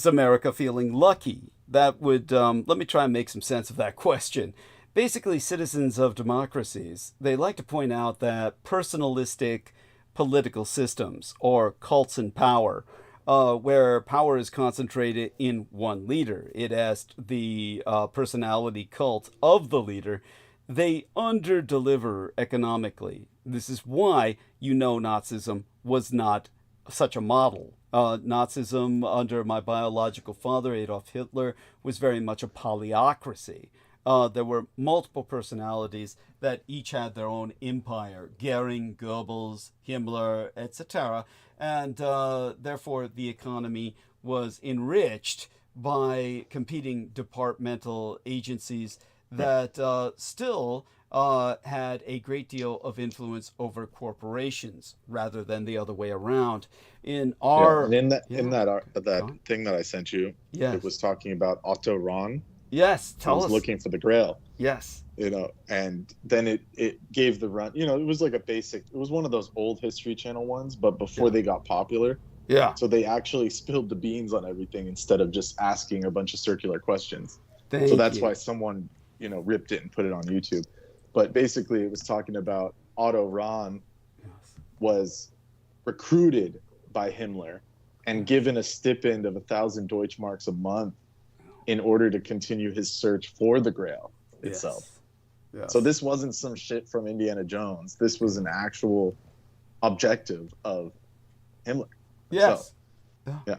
America feeling lucky? That would, let me try and make some sense of that question. Basically, citizens of democracies, they like to point out that personalistic political systems, or cults in power, where power is concentrated in one leader, it has the personality cult of the leader, they under-deliver economically. This is why Nazism was not such a model. Nazism, under my biological father, Adolf Hitler, was very much a polyocracy. There were multiple personalities that each had their own empire. Goering, Goebbels, Himmler, etc. And therefore, the economy was enriched by competing departmental agencies that still had a great deal of influence over corporations rather than the other way around. In our and in that thing that I sent you, yes. it was talking about Otto Rahn. Yes, tell us. Looking for the Grail. Yes. And then it gave the run. It was like it was one of those old History Channel ones, but before they got popular. Yeah. So they actually spilled the beans on everything instead of just asking a bunch of circular questions. So that's why someone, ripped it and put it on YouTube. But basically it was talking about Otto Rahn was recruited by Himmler and given a stipend of 1,000 Deutschmarks a month in order to continue his search for the Grail itself. Yes. So this wasn't some shit from Indiana Jones. This was an actual objective of Himmler. Yes. So, yeah.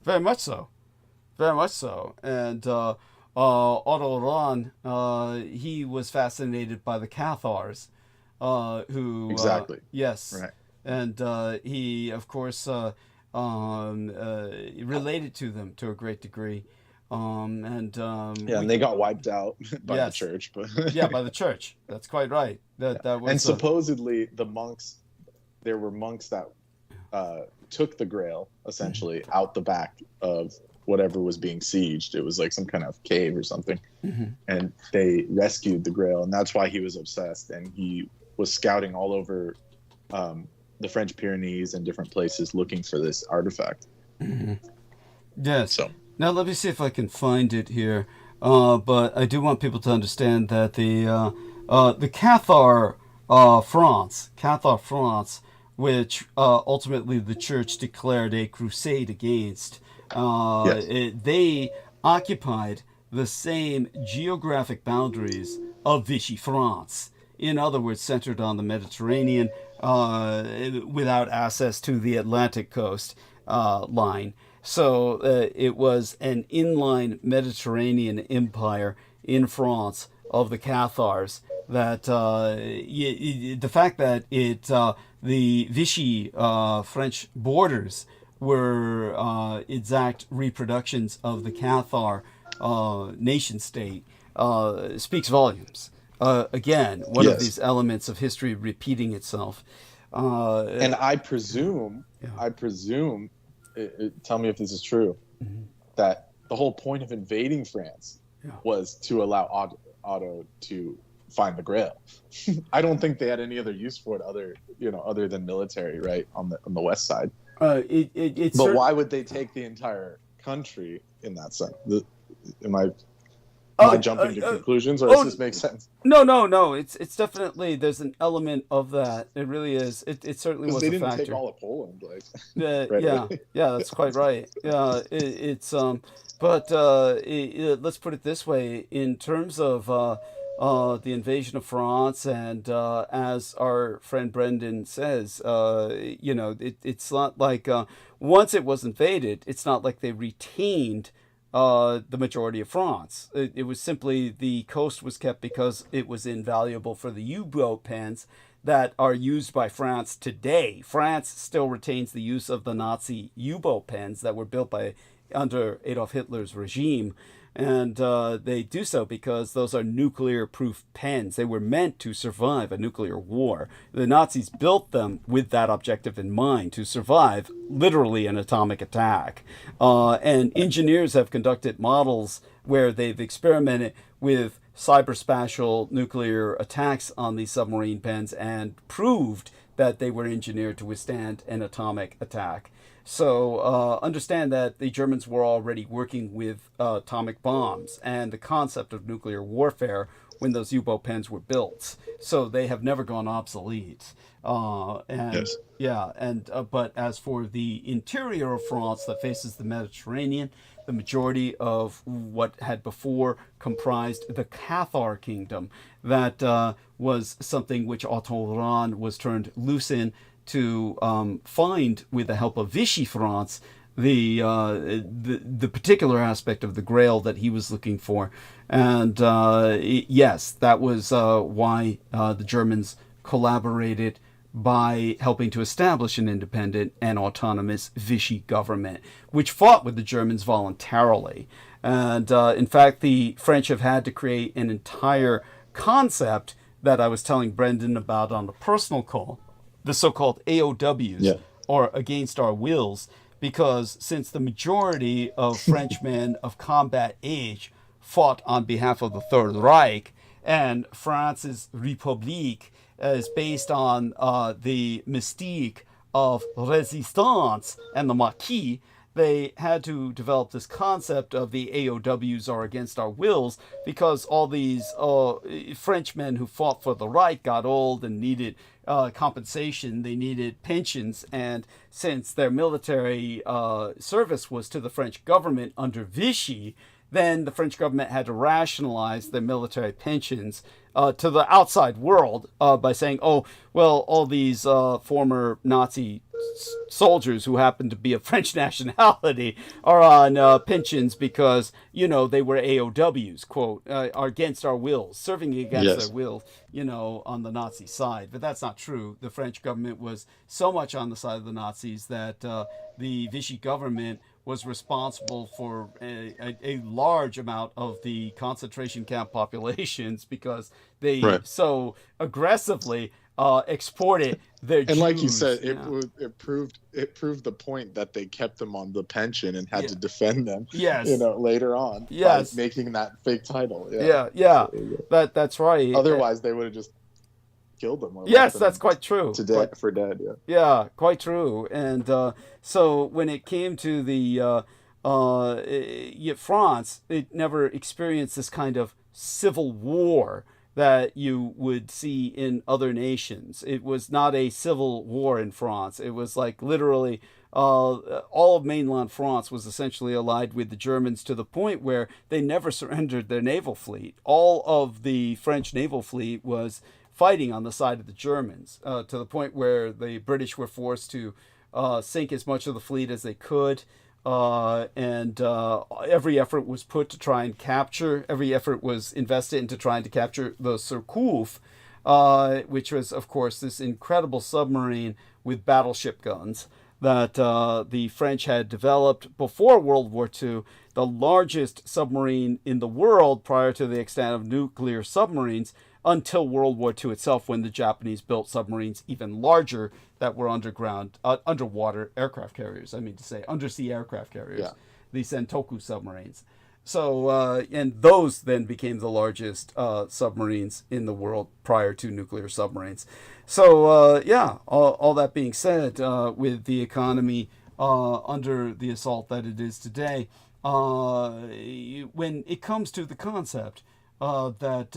Very much so. Very much so. And Otto Rahn, he was fascinated by the Cathars, who... Exactly. Yes. Right. And he, of course, related to them to a great degree. And they got wiped out by the church. But by the church. That's quite right. That was. And supposedly the monks, there were monks that took the Grail essentially out the back of whatever was being sieged. It was like some kind of cave or something, and they rescued the Grail, and that's why he was obsessed. And he was scouting all over the French Pyrenees and different places looking for this artifact. Yes. So. Now let me see if I can find it here. But I do want people to understand that the Cathar France, which ultimately the church declared a crusade against, they occupied the same geographic boundaries of Vichy France. In other words, centered on the Mediterranean, without access to the Atlantic coast line. So it was an inline Mediterranean empire in France of the Cathars. That the fact that the Vichy French borders were exact reproductions of the Cathar nation state speaks volumes. Again, one of these elements of history repeating itself. And I presume, tell me if this is true, that the whole point of invading France was to allow Otto to find the Grail. I don't think they had any other use for it other than military, right, on the west side. But why would they take the entire country in that sense? Am I jumping to conclusions, or does this make sense? No. It's definitely, there's an element of that. It really is. It certainly was a factor. They didn't take all of Poland, like. That's quite right. Let's put it this way: in terms of the invasion of France, and as our friend Brendan says, it's not like once it was invaded, it's not like they retained the majority of France. It was simply the coast was kept because it was invaluable for the U-boat pens that are used by France today. France still retains the use of the Nazi U-boat pens that were built under Adolf Hitler's regime. And they do so because those are nuclear-proof pens. They were meant to survive a nuclear war. The Nazis built them with that objective in mind, to survive literally an atomic attack. And engineers have conducted models where they've experimented with cyberspatial nuclear attacks on these submarine pens and proved that they were engineered to withstand an atomic attack. So understand that the Germans were already working with atomic bombs and the concept of nuclear warfare when those U-boat pens were built. So they have never gone obsolete. But as for the interior of France that faces the Mediterranean, the majority of what had before comprised the Cathar kingdom, that was something which Otto Rahn was turned loose in to find, with the help of Vichy France, the particular aspect of the Grail that he was looking for. And that was why the Germans collaborated by helping to establish an independent and autonomous Vichy government, which fought with the Germans voluntarily. And in fact, the French have had to create an entire concept that I was telling Brendan about on the personal call, the so-called AOWs, or against our wills, because since the majority of Frenchmen of combat age fought on behalf of the Third Reich, and France's République is based on the mystique of resistance and the Maquis, they had to develop this concept of the AOWs are against our wills, because all these Frenchmen who fought for the Reich got old and needed compensation. They needed pensions, and since their military service was to the French government under Vichy, then the French government had to rationalize their military pensions to the outside world by saying, oh, well, all these former Nazi soldiers who happen to be of French nationality are on pensions because, they were AOWs, quote, are against our wills, serving against their will, on the Nazi side. But that's not true. The French government was so much on the side of the Nazis that the Vichy government was responsible for a large amount of the concentration camp populations because they so aggressively exported their Jews. And like you said, it proved the point that they kept them on the pension and had to defend them. Later on, by making that fake title. That's right. Otherwise, they would have just killed them. That's quite true. For dead. Quite true. And so when it came to the France, it never experienced this kind of civil war that you would see in other nations. It was not a civil war in France. It was like literally all of mainland France was essentially allied with the Germans to the point where they never surrendered their naval fleet. All of the French naval fleet was fighting on the side of the Germans to the point where the British were forced to sink as much of the fleet as they could. And every effort was put to try and capture, every effort was invested into trying to capture the Surcouf, which was, of course, this incredible submarine with battleship guns that the French had developed before World War II, the largest submarine in the world prior to the extent of nuclear submarines, until World War II itself, when the Japanese built submarines even larger that were underwater aircraft carriers, undersea aircraft carriers, the Sentoku submarines. So, and those then became the largest submarines in the world prior to nuclear submarines. So, all that being said, with the economy under the assault that it is today, when it comes to the concept that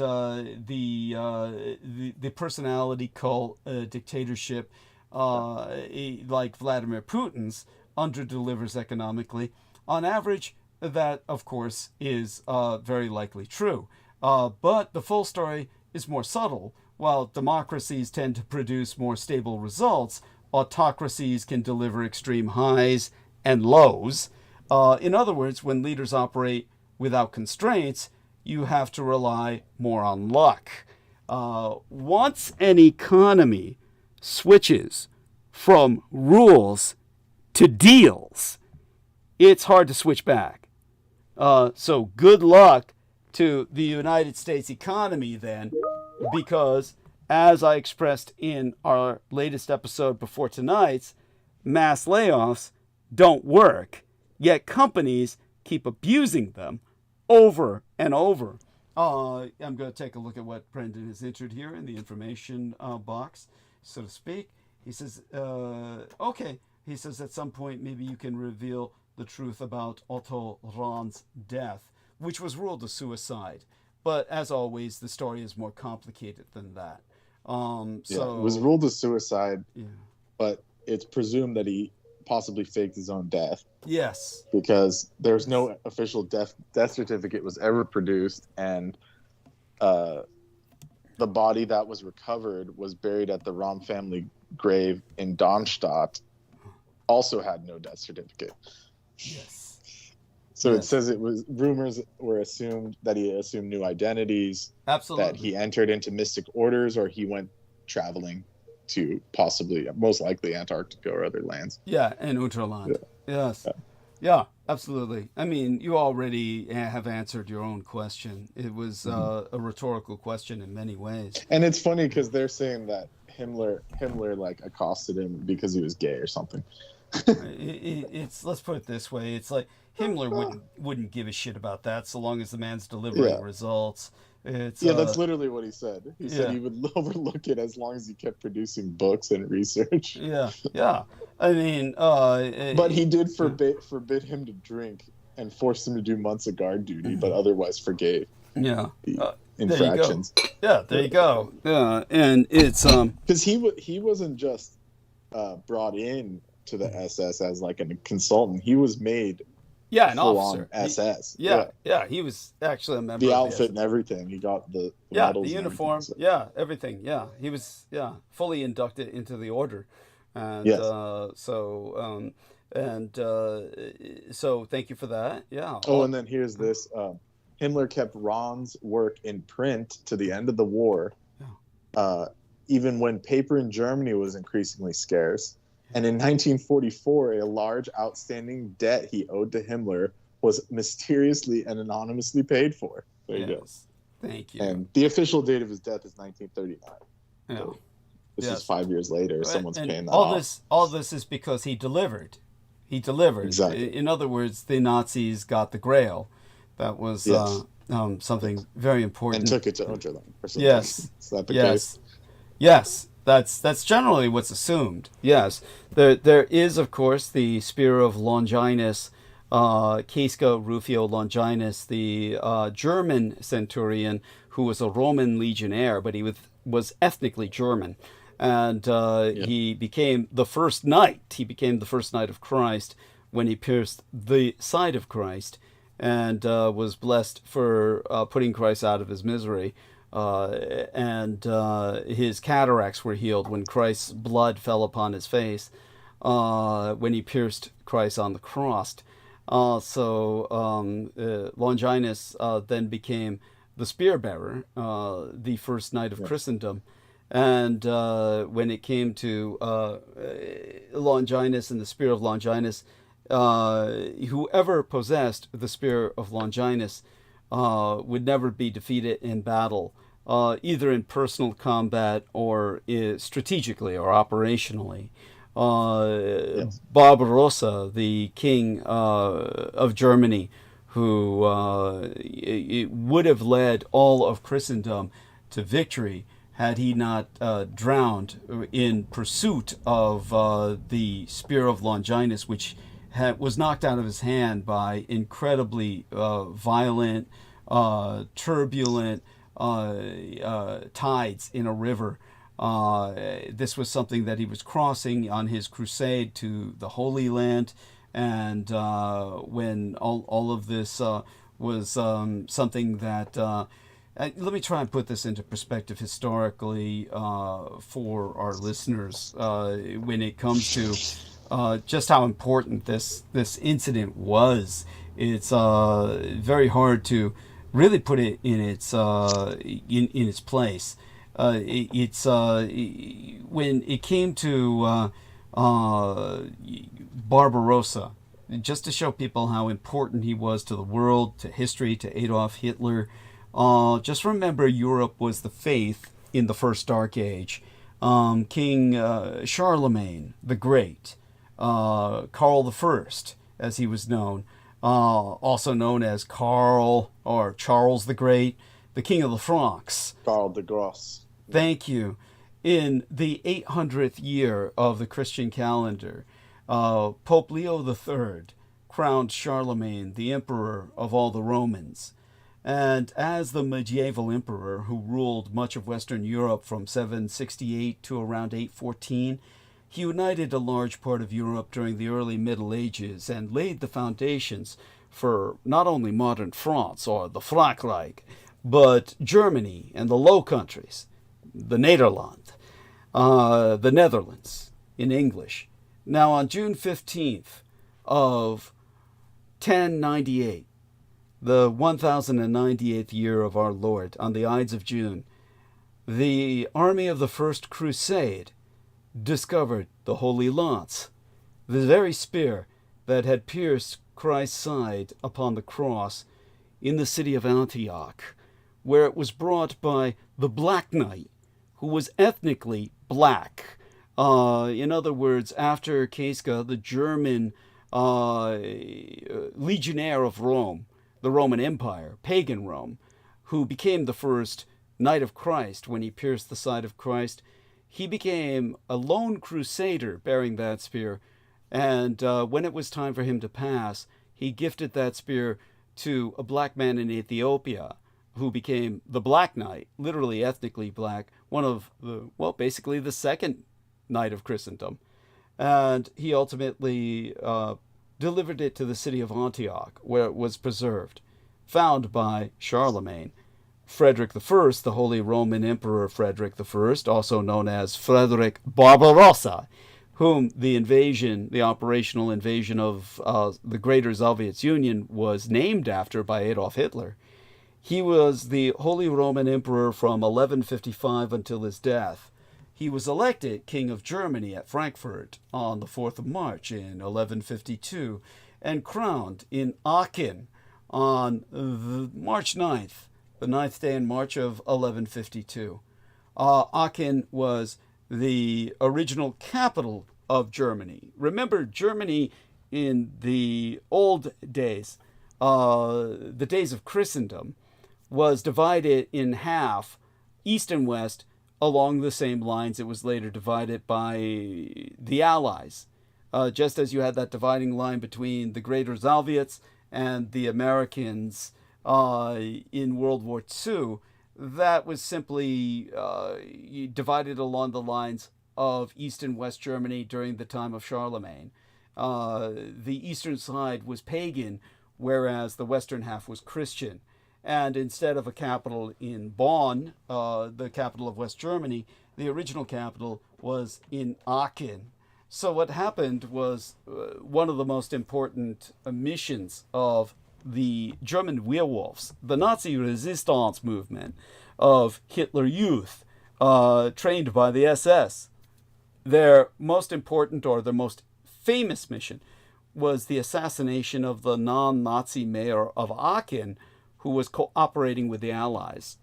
the personality cult dictatorship like Vladimir Putin's underdelivers economically, on average, that, of course, is very likely true. But the full story is more subtle. While democracies tend to produce more stable results, autocracies can deliver extreme highs and lows. In other words, when leaders operate without constraints, you have to rely more on luck. Once an economy switches from rules to deals, it's hard to switch back. So good luck to the United States economy then, because as I expressed in our latest episode before tonight's, mass layoffs don't work, yet companies keep abusing them over and over. I'm going to take a look at what Brendan has entered here in the information box, so to speak. He says, okay. He says at some point maybe you can reveal the truth about Otto Rahn's death, which was ruled a suicide. But as always, the story is more complicated than that. It was ruled a suicide, but it's presumed that he possibly faked his own death. Yes. Because there's no official death certificate was ever produced, and the body that was recovered was buried at the Rahn family grave in Darmstadt, also had no death certificate. Yes. So it says rumors were assumed that he assumed new identities. Absolutely. That he entered into mystic orders, or he went traveling to possibly, most likely, Antarctica or other lands. Yeah, and Unterland. Yes. Yeah, absolutely. I mean, you already have answered your own question. It was a rhetorical question in many ways. And it's funny because they're saying that Himmler like accosted him because he was gay or something. It's let's put it this way: it's like Himmler wouldn't give a shit about that so long as the man's delivering results. It's that's literally what he said. He said yeah. he would overlook it as long as he kept producing books and research. Yeah. I mean, but he did forbid him to drink and forced him to do months of guard duty, but otherwise forgave. Yeah. Infractions. Yeah, there you go. Yeah, and it's because he wasn't just brought in to the SS as like a consultant. He was made an officer. SS. Yeah, he was actually a member. The of outfit and everything. He got the medals, the uniform. Everything, so. Yeah, everything. Yeah, he was fully inducted into the order, and so thank you for that. Yeah. Oh, and then here's this. Himmler kept Rahn's work in print to the end of the war, even when paper in Germany was increasingly scarce. And in 1944, a large outstanding debt he owed to Himmler was mysteriously and anonymously paid for. There you go. Thank you. And the official date of his death is 1939. Yeah. So this is 5 years later. Someone's paying that off. All this is because he delivered. He delivered. Exactly. In other words, the Nazis got the Grail. That was something very important. And took it to Unterland or something. Yes. Is that the case? Yes. That's generally what's assumed. Yes. There is, of course, the spear of Longinus, Casca Rufio Longinus, the German centurion who was a Roman legionnaire, but he was ethnically German. And he became the first knight. He became the first knight of Christ when he pierced the side of Christ and was blessed for putting Christ out of his misery. And his cataracts were healed when Christ's blood fell upon his face when he pierced Christ on the cross. Longinus then became the spear bearer, the first knight of Christendom. And when it came to Longinus and the spear of Longinus, whoever possessed the spear of Longinus would never be defeated in battle, either in personal combat or strategically or operationally. Barbarossa, the king of Germany, who would have led all of Christendom to victory had he not drowned in pursuit of the spear of Longinus, which was knocked out of his hand by incredibly violent, turbulent tides in a river. This was something that he was crossing on his crusade to the Holy Land, and when all of this was something that let me try and put this into perspective historically for our listeners when it comes to just how important this incident was. It's very hard to really put it in its place. It's when it came to Barbarossa, just to show people how important he was to the world, to history, to Adolf Hitler. Just remember, Europe was the faith in the First Dark Age. King Charlemagne the Great, Karl I, as he was known, also known as Karl or Charles the Great, the King of the Franks. Karl the Gross. Thank you. In the 800th year of the Christian calendar, Pope Leo III crowned Charlemagne the emperor of all the Romans. And as the medieval emperor who ruled much of Western Europe from 768 to around 814, he united a large part of Europe during the early Middle Ages and laid the foundations for not only modern France or the Frankreich, but Germany and the Low Countries, the Nederland, the Netherlands in English. Now on June 15th of 1098, the 1098th year of our Lord, on the Ides of June, the army of the First Crusade discovered the Holy Lance, the very spear that had pierced Christ's side upon the cross in the city of Antioch, where it was brought by the Black Knight, who was ethnically black. In other words, after Casca, the German legionnaire of Rome, the Roman Empire, pagan Rome, who became the first Knight of Christ when he pierced the side of Christ, he became a lone crusader bearing that spear. And when it was time for him to pass, he gifted that spear to a black man in Ethiopia, who became the Black Knight, literally ethnically black, one of the, well, basically the second Knight of Christendom. And he ultimately delivered it to the city of Antioch, where it was preserved, found by Charlemagne. Frederick I, the Holy Roman Emperor Frederick I, also known as Frederick Barbarossa, whom the operational invasion of the Greater Soviet Union was named after by Adolf Hitler. He was the Holy Roman Emperor from 1155 until his death. He was elected King of Germany at Frankfurt on the 4th of March in 1152 and crowned in Aachen on March 9th, the 9th day in March of 1152. Aachen was the original capital of Germany. Remember, Germany in the old days, the days of Christendom, was divided in half, east and west, along the same lines it was later divided by the Allies. Just as you had that dividing line between the Greater Soviets and the Americans in World War II, that was simply divided along the lines of East and West Germany during the time of Charlemagne. The eastern side was pagan, whereas the western half was Christian. And instead of a capital in Bonn, the capital of West Germany, the original capital was in Aachen. So what happened was one of the most important missions of the German werewolves, the Nazi resistance movement of Hitler Youth, trained by the SS. Their most important, or their most famous mission, was the assassination of the non-Nazi mayor of Aachen, who was cooperating with the Allies.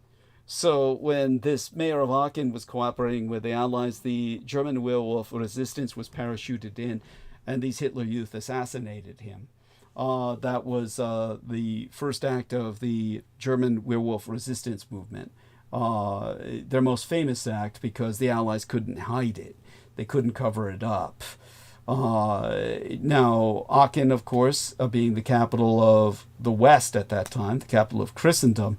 So when this mayor of Aachen was cooperating with the Allies, the German werewolf resistance was parachuted in, and these Hitler Youth assassinated him. That was the first act of the German werewolf resistance movement. Their most famous act, because the Allies couldn't hide it. They couldn't cover it up. Now, Aachen, of course, being the capital of the West at that time, the capital of Christendom,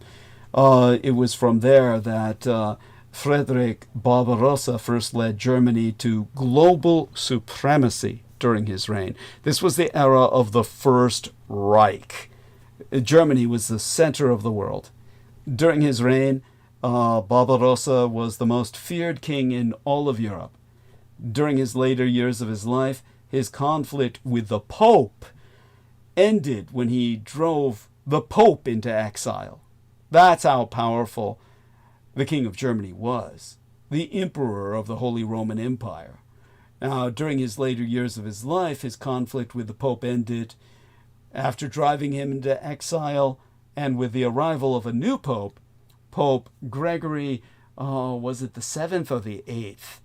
it was from there that Frederick Barbarossa first led Germany to global supremacy during his reign. This was the era of the First Reich. Germany was the center of the world. During his reign, Barbarossa was the most feared king in all of Europe. During his later years of his life, his conflict with the Pope ended when he drove the Pope into exile. That's how powerful the King of Germany was, the Emperor of the Holy Roman Empire. Now, during his later years of his life, his conflict with the Pope ended after driving him into exile, and with the arrival of a new Pope, Pope Gregory, was it the 7th or the 8th?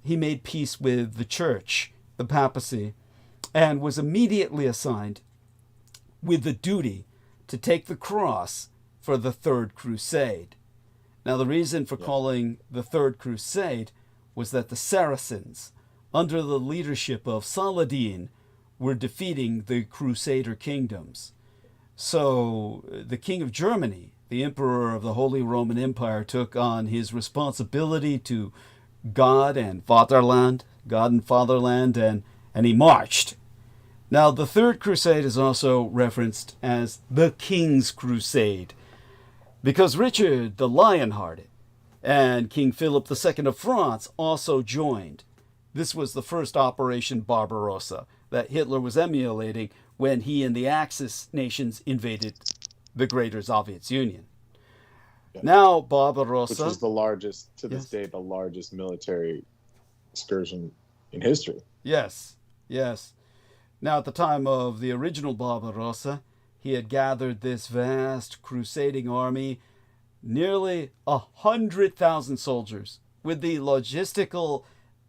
He made peace with the church, the papacy, and was immediately assigned with the duty to take the cross for the Third Crusade. Now, the reason for calling the Third Crusade was that the Saracens, under the leadership of Saladin, were defeating the Crusader kingdoms. So the King of Germany, the Emperor of the Holy Roman Empire, took on his responsibility to God and Fatherland, and he marched. Now, the Third Crusade is also referenced as the King's Crusade, because Richard the Lionhearted and King Philip II of France also joined. This was the first Operation Barbarossa that Hitler was emulating when he and the Axis nations invaded the Greater Soviet Union. Yeah. Now, Barbarossa, which was the largest, to this day, the largest military excursion in history. Yes, yes. Now, at the time of the original Barbarossa, he had gathered this vast crusading army, nearly 100,000 soldiers, with the logistical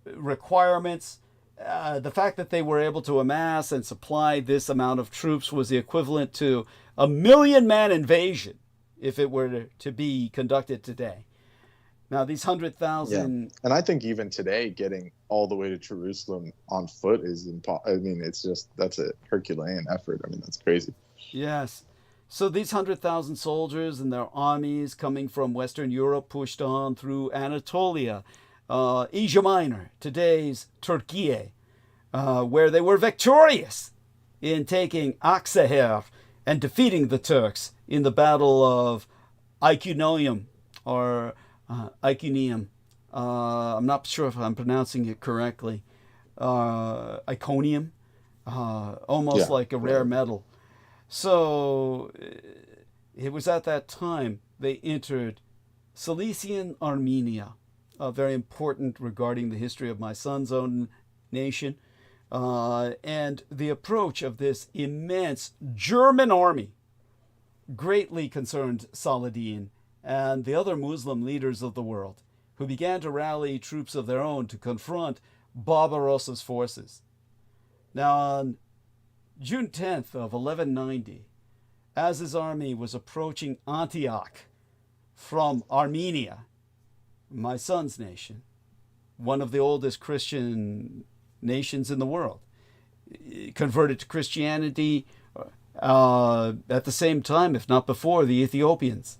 requirements. The fact that they were able to amass and supply this amount of troops was the equivalent to a 1,000,000-man invasion if it were to be conducted today. Now, these 100,000... Yeah. And I think even today, getting all the way to Jerusalem on foot is impossible. I mean, that's a Herculean effort. I mean, that's crazy. Yes. So these 100,000 soldiers and their armies coming from Western Europe pushed on through Anatolia, Asia Minor, today's Turkey, where they were victorious in taking Aksaher and defeating the Turks in the Battle of Iconium, or Iconium. I'm not sure if I'm pronouncing it correctly. Iconium, almost like a rare metal. So it was at that time they entered Cilician Armenia, very important regarding the history of my son's own nation, and the approach of this immense German army greatly concerned Saladin and the other Muslim leaders of the world, who began to rally troops of their own to confront Barbarossa's forces. Now, on June 10th of 1190, as his army was approaching Antioch from Armenia, my son's nation, one of the oldest Christian nations in the world, converted to Christianity at the same time, if not before, the Ethiopians.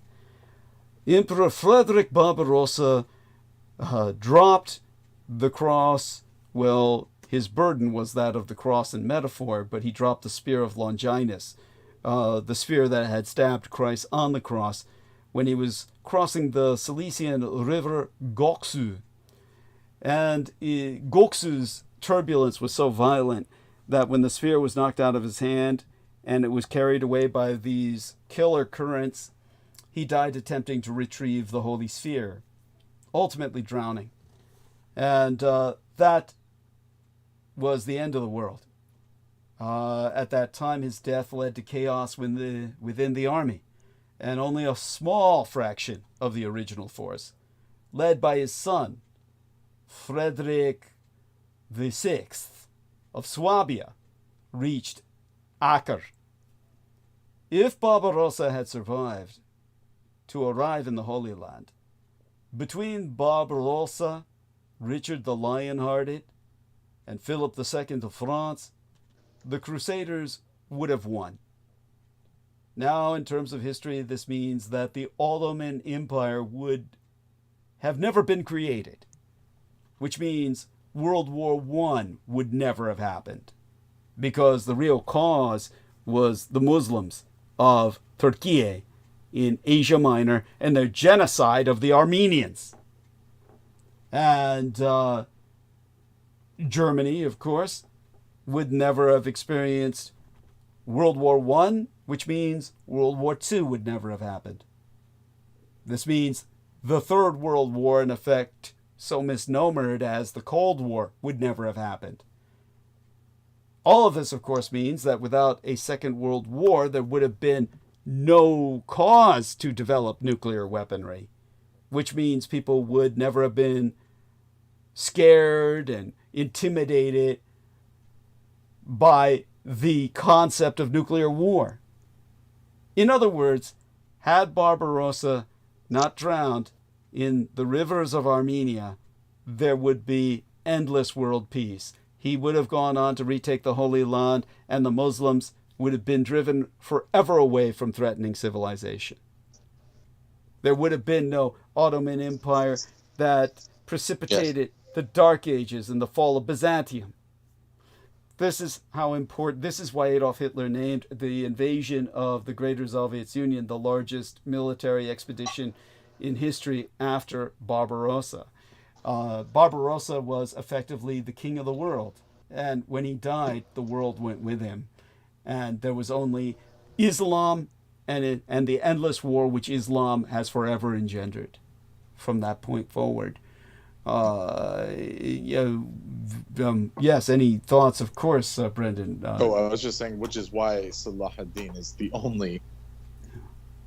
Emperor Frederick Barbarossa dropped the cross. Well, his burden was that of the cross in metaphor, but he dropped the spear of Longinus, the spear that had stabbed Christ on the cross when he was crossing the Cilician river Goksu. And Goksu's turbulence was so violent that when the spear was knocked out of his hand and it was carried away by these killer currents, he died attempting to retrieve the holy sphere, ultimately drowning. And that was the end of the world. At that time, his death led to chaos within the army, and only a small fraction of the original force, led by his son, Frederick VI of Swabia, reached Acre. If Barbarossa had survived to arrive in the Holy Land, between Barbarossa, Richard the Lion-Hearted, and Philip II of France, the Crusaders would have won. Now, in terms of history, this means that the Ottoman Empire would have never been created, which means World War I would never have happened, because the real cause was the Muslims of Turkey in Asia Minor and their genocide of the Armenians. And Germany, of course, would never have experienced World War I, which means World War II would never have happened. This means the Third World War, in effect, so misnomered as the Cold War, would never have happened. All of this, of course, means that without a Second World War, there would have been no cause to develop nuclear weaponry, which means people would never have been scared and intimidated by the concept of nuclear war. In other words, had Barbarossa not drowned in the rivers of Armenia, there would be endless world peace. He would have gone on to retake the Holy Land, and the Muslims would have been driven forever away from threatening civilization. There would have been no Ottoman Empire that precipitated the Dark Ages and the fall of Byzantium. This is how important, this is why Adolf Hitler named the invasion of the Greater Soviet Union the largest military expedition in history after Barbarossa. Barbarossa was effectively the king of the world, and when he died, the world went with him. And there was only Islam and the endless war which Islam has forever engendered from that point forward. yes, any thoughts, of course, Brendan? I was just saying, which is why Salah ad-Din is the only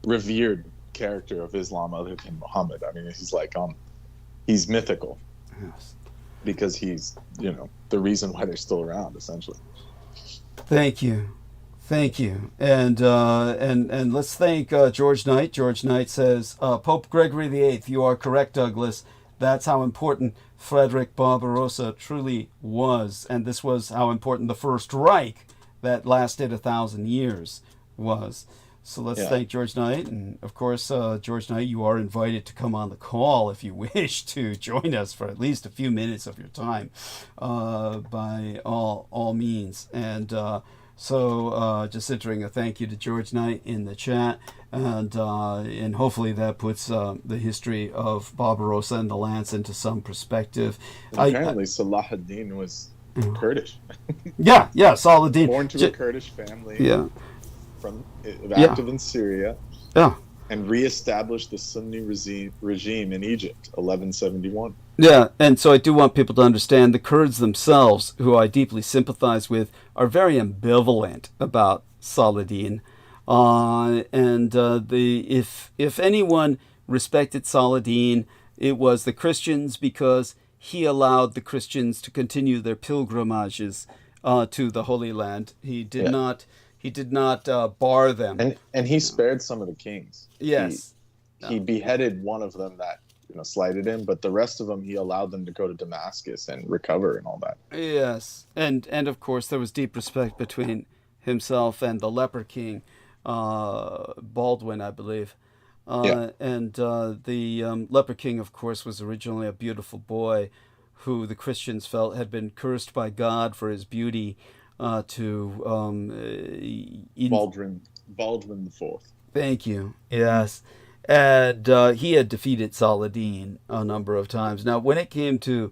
revered character of Islam other than Muhammad. I mean, he's like he's mythical. Yes. Because he's, the reason why they're still around, essentially. Thank you. And let's thank George Knight. George Knight says, Pope Gregory VIII, you are correct, Douglas. That's how important Frederick Barbarossa truly was. And this was how important the First Reich that lasted 1,000 years was. So let's thank George Knight. And of course, George Knight, you are invited to come on the call if you wish to join us for at least a few minutes of your time, by all means. And so just entering a thank you to George Knight in the chat. And hopefully that puts the history of Barbarossa and the Lance into some perspective. Apparently, Salah ad-Din was Kurdish. Yeah, Saladin. Born to a Kurdish family. Yeah. Active in Syria. Yeah. And reestablished the Sunni regime in Egypt, 1171. Yeah, and so I do want people to understand the Kurds themselves, who I deeply sympathize with, are very ambivalent about Saladin. If anyone respected Saladin, it was the Christians, because he allowed the Christians to continue their pilgrimages to the Holy Land. He did not. He did not bar them. And he spared some of the kings. Yes. He beheaded one of them that slighted him, but the rest of them he allowed them to go to Damascus and recover and all that. Yes. And of course there was deep respect between himself and the leper king, Baldwin, I believe. And the leper king, of course, was originally a beautiful boy who the Christians felt had been cursed by God for his beauty. Baldwin IV. Thank you. Yes. And he had defeated Saladin a number of times. Now, when it came to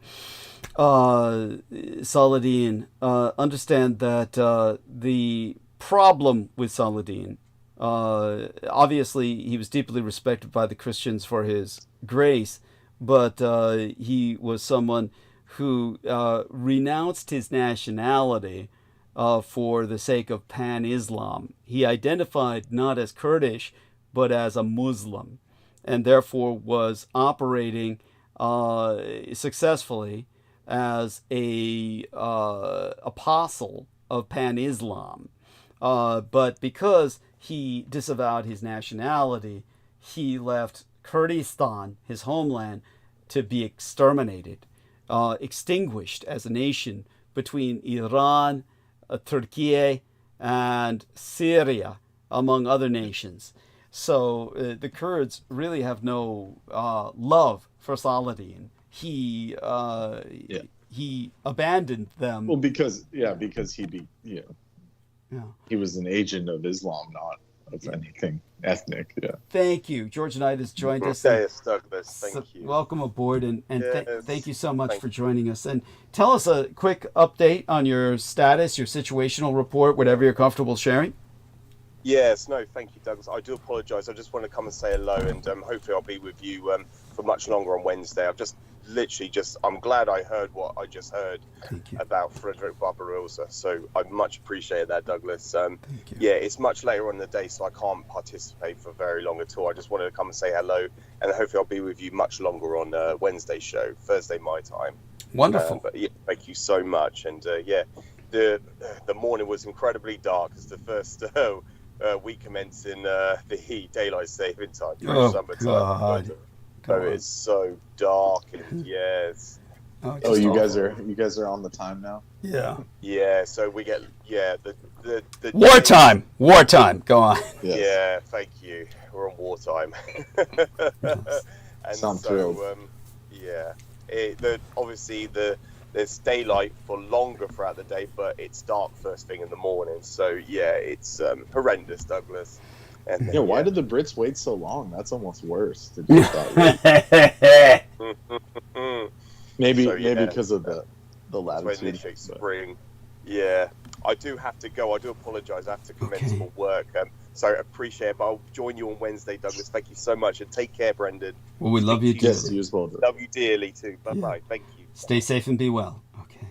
Saladin, understand that the problem with Saladin, obviously he was deeply respected by the Christians for his grace, but he was someone who renounced his nationality for the sake of pan-Islam. He identified not as Kurdish, but as a Muslim, and therefore was operating successfully as a apostle of pan-Islam. But because he disavowed his nationality, he left Kurdistan, his homeland, to be exterminated, extinguished as a nation between Iran, Turkey, and Syria, among other nations. So the Kurds really have no love for Saladin. He abandoned them. Well, because he was an agent of Islam, not of anything ethnic. Yeah. Thank you. George Knight has joined us. Yes, Douglas. Thank you. Welcome aboard, and Yes. Thank you so much for joining us. And tell us a quick update on your status, your situational report, whatever you're comfortable sharing. Yes, no, thank you, Douglas. I do apologise. I just want to come and say hello, and hopefully I'll be with you for much longer on Wednesday. I've just literally I'm glad I heard what I just heard about Frederick Barbarossa. So I much appreciate that, Douglas. Yeah, it's much later on in the day, so I can't participate for very long at all. I just wanted to come and say hello, and hopefully I'll be with you much longer on Wednesday's show, Thursday my time. Wonderful. But yeah, thank you so much. And yeah, the morning was incredibly dark as the first week commencing the daylight saving time during summertime. God. So it's so dark, and yes. Oh, you guys are on the time now? Yeah. Yeah, so we get the wartime. Go on. Yes. Yeah, thank you. We're on wartime. And Sound so thrilled. yeah, obviously there's daylight for longer throughout the day, but it's dark first thing in the morning. So yeah, it's horrendous, Douglas. And Yeah, why did the Brits wait so long? That's almost worse. To do that maybe because of the latitude. Spring. Yeah, I do have to go. I do apologise. I have to commence for work. So I appreciate it. But I'll join you on Wednesday, Douglas. Thank you so much, and take care, Brendan. Well, we love you too. Yes, you as well. Love you dearly too. Bye bye. Thank you. Stay safe and be well. Okay.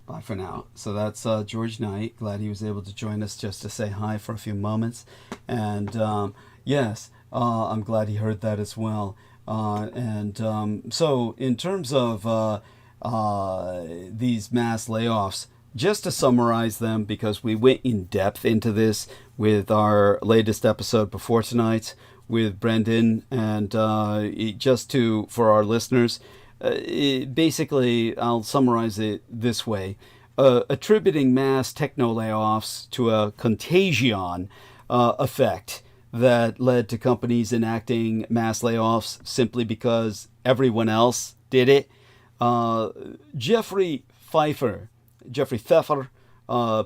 Bye for now. So that's George Knight. Glad he was able to join us just to say hi for a few moments. And yes, I'm glad he heard that as well. So in terms of these mass layoffs, just to summarize them, because we went in depth into this with our latest episode before tonight's with Brendan, and for our listeners, basically I'll summarize it this way. Attributing mass techno layoffs to a contagion effect that led to companies enacting mass layoffs simply because everyone else did it. Jeffrey Pfeffer,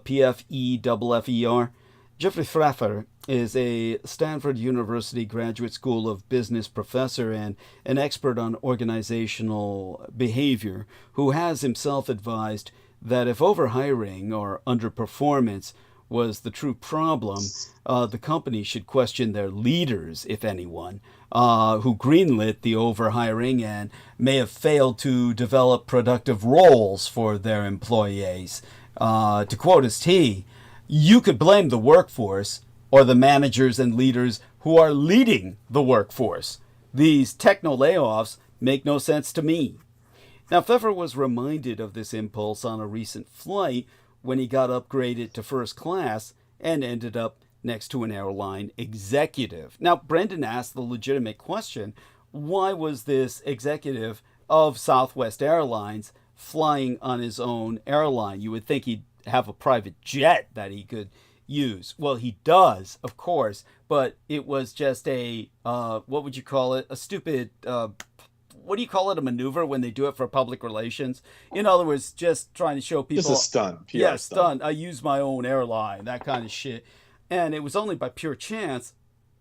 P-F-E-F-F-E-R. Jeffrey Pfeffer is a Stanford University Graduate School of Business professor and an expert on organizational behavior, who has himself advised that if overhiring or underperformance was the true problem, the company should question their leaders, if anyone, who greenlit the overhiring and may have failed to develop productive roles for their employees. To quote his T, you could blame the workforce or the managers and leaders who are leading the workforce. These techno layoffs make no sense to me. Now, Pfeffer was reminded of this impulse on a recent flight when he got upgraded to first class and ended up next to an airline executive. Now, Brendan asked the legitimate question, why was this executive of Southwest Airlines flying on his own airline? You would think he'd have a private jet that he could use. Well, he does, of course, but it was just a, what would you call it? A stupid, what do you call it? A maneuver when they do it for public relations? In other words, just trying to show people. Just a stunt. PR yeah, stunt. I use my own airline, that kind of shit. And it was only by pure chance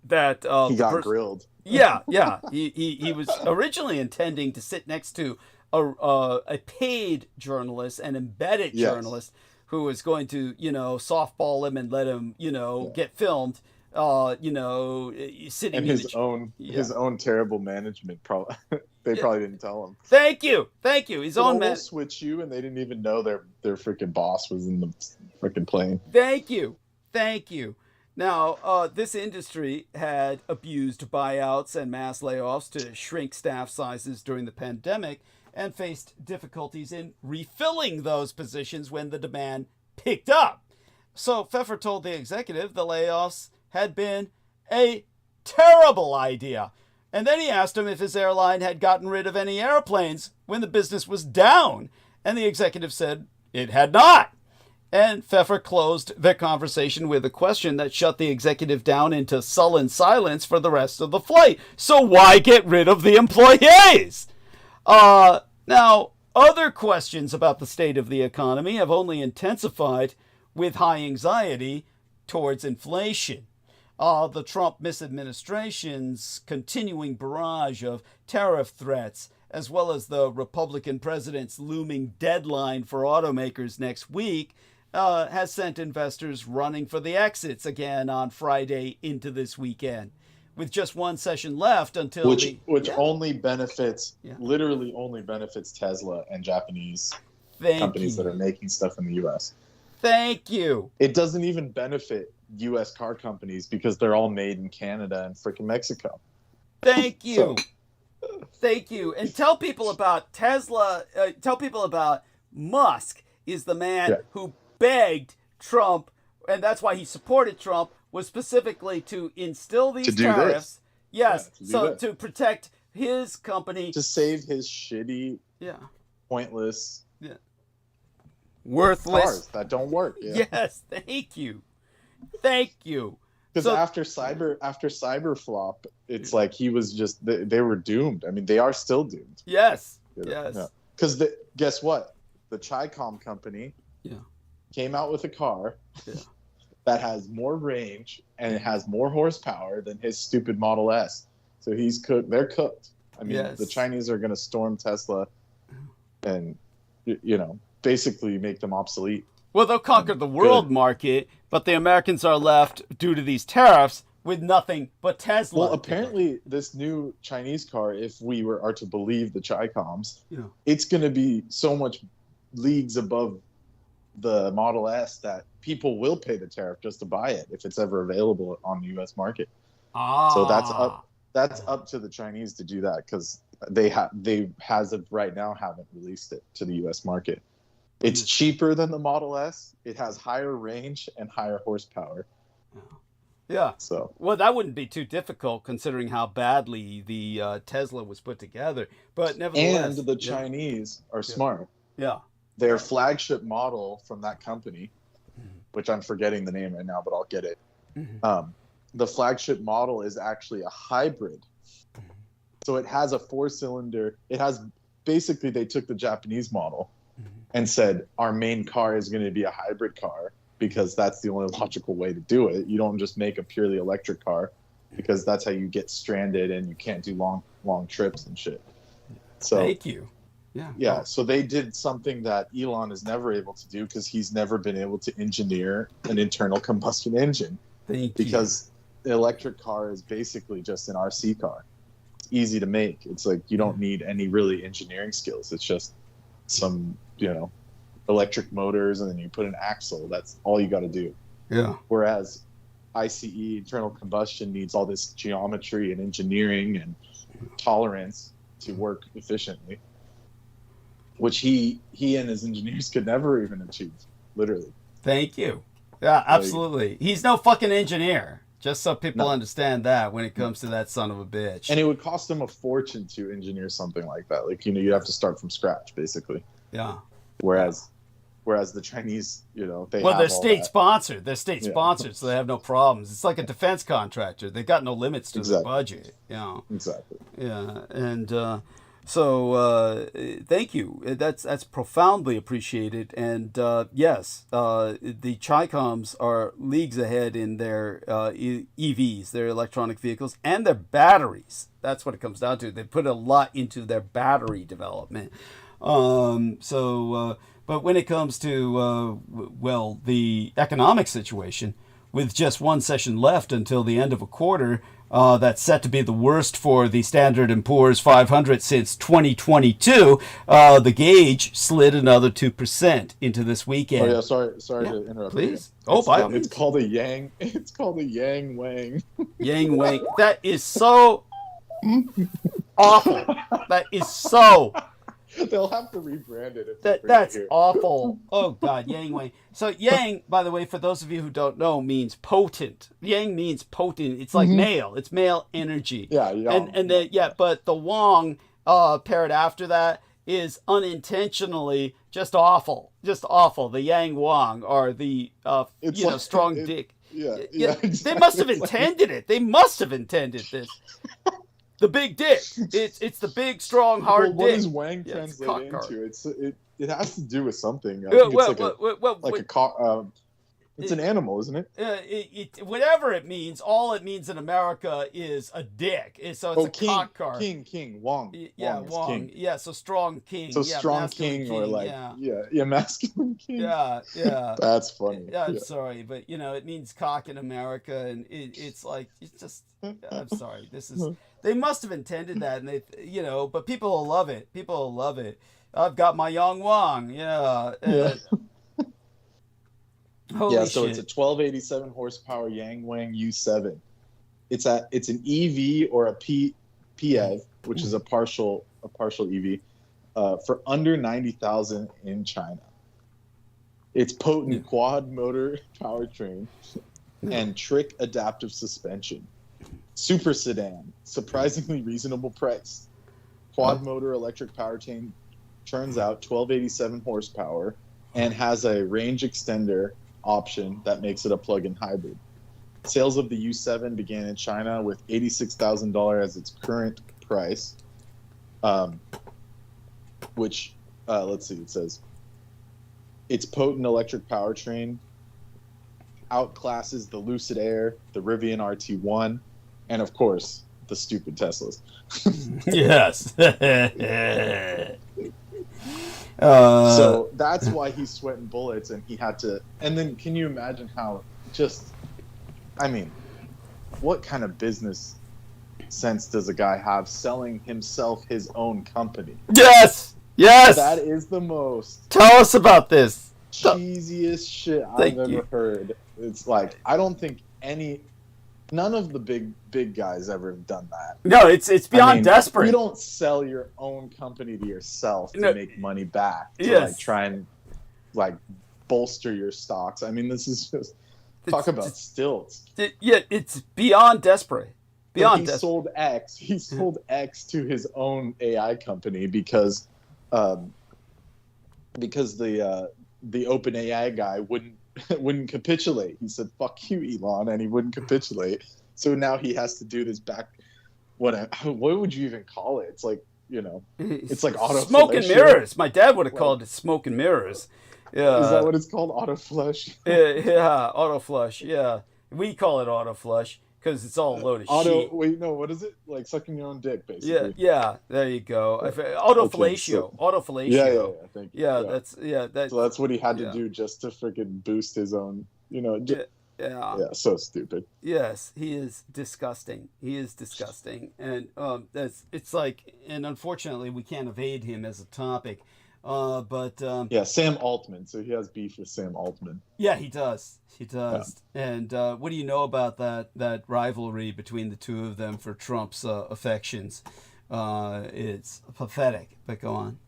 that he got grilled. Yeah. He was originally intending to sit next to a paid journalist, an embedded journalist, who was going to, softball him and let him, get filmed, sitting and in his own terrible management probably they probably didn't tell him. Thank you. His own man switch you, and they didn't even know their freaking boss was in the freaking plane. Thank you. Now, this industry had abused buyouts and mass layoffs to shrink staff sizes during the pandemic, and faced difficulties in refilling those positions when the demand picked up. So Pfeffer told the executive the layoffs had been a terrible idea. And then he asked him if his airline had gotten rid of any airplanes when the business was down. And the executive said it had not. And Pfeffer closed their conversation with a question that shut the executive down into sullen silence for the rest of the flight. So why get rid of the employees? Now, other questions about the state of the economy have only intensified with high anxiety towards inflation. The Trump misadministration's continuing barrage of tariff threats, as well as the Republican president's looming deadline for automakers next week, has sent investors running for the exits again on Friday into this weekend. With just one session left until only benefits, literally only benefits Tesla and Japanese companies that are making stuff in the U.S. Thank you. It doesn't even benefit U.S. car companies because they're all made in Canada and freaking Mexico. Thank you. Thank you. And tell people about Tesla. Tell people about Musk is the man who begged Trump, and that's why he supported Trump, was specifically to instill these tariffs. Yes, to protect his company. To save his shitty, pointless, worthless cars that don't work. Yeah. Yes, thank you. Because after cyber flop, it's like he was just, they were doomed. I mean, they are still doomed. Yes. Because guess what? The Chicom company came out with a car that has more range and it has more horsepower than his stupid Model S. So he's cooked. They're cooked. I mean, the Chinese are going to storm Tesla and, basically make them obsolete. Well, they'll conquer the world market, but the Americans are left, due to these tariffs, with nothing but Tesla. Well, apparently this new Chinese car, if we are to believe the Chicoms, it's going to be so much leagues above the Model S that people will pay the tariff just to buy it if it's ever available on the U.S. market. So that's up to the Chinese to do that, because they as of right now haven't released it to the U.S. market. It's cheaper than the Model S. It has higher range and higher horsepower. Yeah. So, well, that wouldn't be too difficult considering how badly the Tesla was put together. But nevertheless, and the Chinese are smart. Yeah. Their flagship model from that company, which I'm forgetting the name right now, but I'll get it. The flagship model is actually a hybrid. So it has a 4-cylinder. It has basically, they took the Japanese model and said, our main car is going to be a hybrid car, because that's the only logical way to do it. You don't just make a purely electric car, because that's how you get stranded and you can't do long trips and shit. So thank you. Yeah. So they did something that Elon is never able to do, because he's never been able to engineer an internal combustion engine. Because the electric car is basically just an RC car. It's easy to make. It's like you don't need any really engineering skills. It's just some, electric motors, and then you put an axle. That's all you got to do. Yeah. Whereas ICE, internal combustion, needs all this geometry and engineering and tolerance to work efficiently, which he and his engineers could never even achieve, literally. Thank you. Yeah, absolutely. He's no fucking engineer. Just so people understand that when it comes to that son of a bitch. And it would cost him a fortune to engineer something like that. Like, you'd have to start from scratch, basically. Yeah. Whereas the Chinese, they're state sponsored. They're state sponsored, so they have no problems. It's like a defense contractor. They got no limits to their budget. Exactly. Yeah, and so thank you. That's profoundly appreciated. And yes, the Chi-Coms are leagues ahead in their EVs, their electronic vehicles, and their batteries. That's what it comes down to. They put a lot into their battery development. But when it comes to, the economic situation, with just one session left until the end of a quarter, that's set to be the worst for the Standard & Poor's 500 since 2022, the gauge slid another 2% into this weekend. Oh yeah, sorry to interrupt. Please. It's called a Yang. It's called a Yang Wang. Yang Wang. That is so awful. That is so. They'll have to rebrand it. That's awful. Oh, God, Yang Wang. So Yang, by the way, for those of you who don't know, means potent. Yang means potent. It's like male. It's male energy. Yeah. But the Wang paired after that is unintentionally just awful. Just awful. The Yang Wang are the strong dick. Yeah. Exactly. They must have intended it. They must have intended this. The big dick. It's the big, strong, hard dick. What does Wang translate into? It has to do with something. I think it's a car. It's an animal, isn't it? Whatever it means, all it means in America is a dick. So it's a cock car. King, Wang. Yeah, Wang. King. Yeah, so strong king. So strong king, or like masculine king. Yeah. That's funny. Yeah, I'm sorry, but it means cock in America, and it's just. I'm sorry. They must have intended that, and but people will love it. People will love it. I've got my Yang Wang. Yeah. Holy so shit. It's a 1287 horsepower Yang Wang U7. It's an EV or a PEV, which is a partial EV, for under 90,000 in China. It's potent quad motor powertrain and trick adaptive suspension. Super sedan, surprisingly reasonable price. Quad motor electric powertrain turns out 1287 horsepower and has a range extender option that makes it a plug-in hybrid. Sales of the U7 began in China with $86,000 as its current price, which, let's see, it says, its potent electric powertrain outclasses the Lucid Air, the Rivian RT1, and of course, the stupid Teslas. Yes. So that's why he's sweating bullets, and he had to. And then, can you imagine how what kind of business sense does a guy have selling himself his own company? Yes. That is the most. Tell us about this. cheesiest shit I've ever heard. It's like, I don't think none of the big guys ever have done that. No, it's beyond desperate. You don't sell your own company to yourself to make money back, to like try and like bolster your stocks. I mean, this is just talk about stilts. It's beyond desperate. Beyond desperate. Sold X. He sold X to his own AI company because the OpenAI guy wouldn't capitulate. He said, "Fuck you, Elon," and he wouldn't capitulate. So now he has to do this back. What would you even call it? It's like, it's like auto smoke and mirrors. My dad would have called it smoke and mirrors. Yeah. Is that what it's called? Auto flush? Yeah, auto flush. Yeah, we call it auto flush because it's all a load of shit. Wait, no, what is it? Like sucking your own dick, basically. Yeah. There you go. Autofellatio. Autofellatio. Yeah. Thank you. So that's what he had to do just to freaking boost his own. Yeah, so stupid. Yes, he is disgusting. And it's like, and unfortunately, we can't evade him as a topic. Sam Altman. So he has beef with Sam Altman. Yeah, he does. Yeah. And what do you know about that rivalry between the two of them for Trump's affections? It's pathetic. But go on.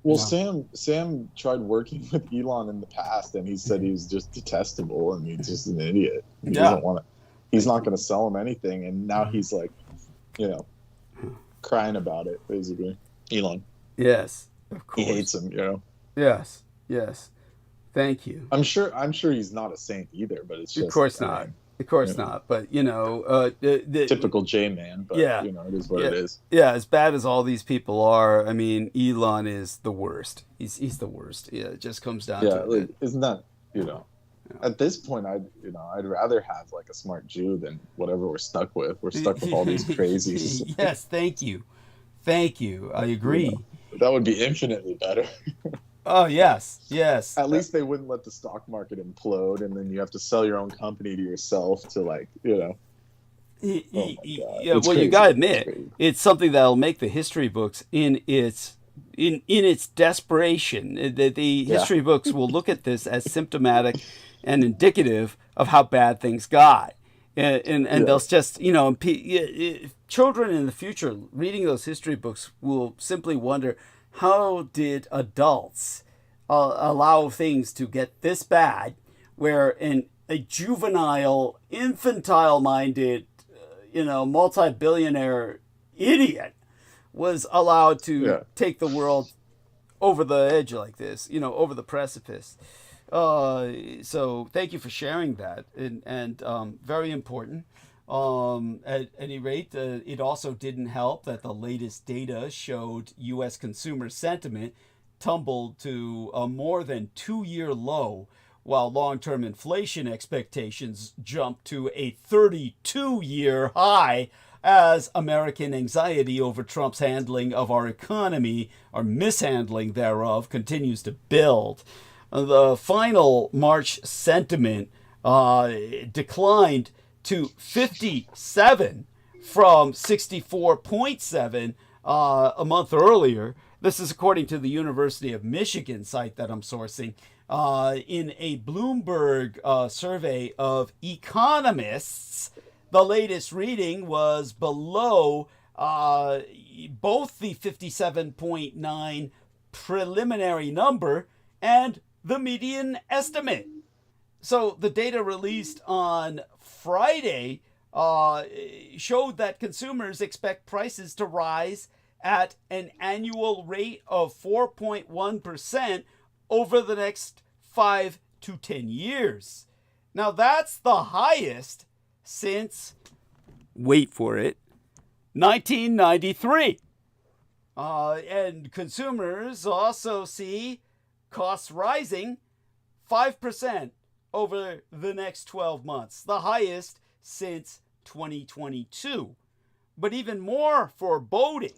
Well, Sam tried working with Elon in the past, and he said he was just detestable and he's just an idiot. He doesn't want to. He's not going to sell him anything, and now he's like, crying about it. Basically, Elon. Yes, of course. He hates him. Yes. Thank you. I'm sure he's not a saint either, but it's just of course not. Of course not, but the typical J-man, but it is what it is. Yeah, as bad as all these people are, I mean, Elon is the worst. He's the worst. Yeah, it just comes down to it. Isn't that, at this point, I'd rather have like a smart Jew than whatever we're stuck with. We're stuck with all these crazies. Yes, thank you. I agree. That would be infinitely better. Oh, yes. At least they wouldn't let the stock market implode, and then you have to sell your own company to yourself to, like, well, you gotta admit, it's something that'll make the history books in its desperation. The history books will look at this as symptomatic and indicative of how bad things got. And they'll just, children in the future reading those history books will simply wonder, how did adults allow things to get this bad, where a juvenile, infantile-minded, multi-billionaire idiot was allowed to take the world over the edge like this, over the precipice. So thank you for sharing that, and very important. At any rate, it also didn't help that the latest data showed U.S. consumer sentiment tumbled to a more than 2-year low, while long-term inflation expectations jumped to a 32-year high as American anxiety over Trump's handling of our economy, or mishandling thereof, continues to build. The final March sentiment declined to 57 from 64.7 a month earlier. This is according to the University of Michigan site that I'm sourcing. In a Bloomberg survey of economists, the latest reading was below both the 57.9 preliminary number and the median estimate. So the data released on Friday showed that consumers expect prices to rise at an annual rate of 4.1% over the next 5 to 10 years. Now that's the highest since, wait for it, 1993. And consumers also see costs rising 5% over the next 12 months, the highest since 2022. But even more foreboding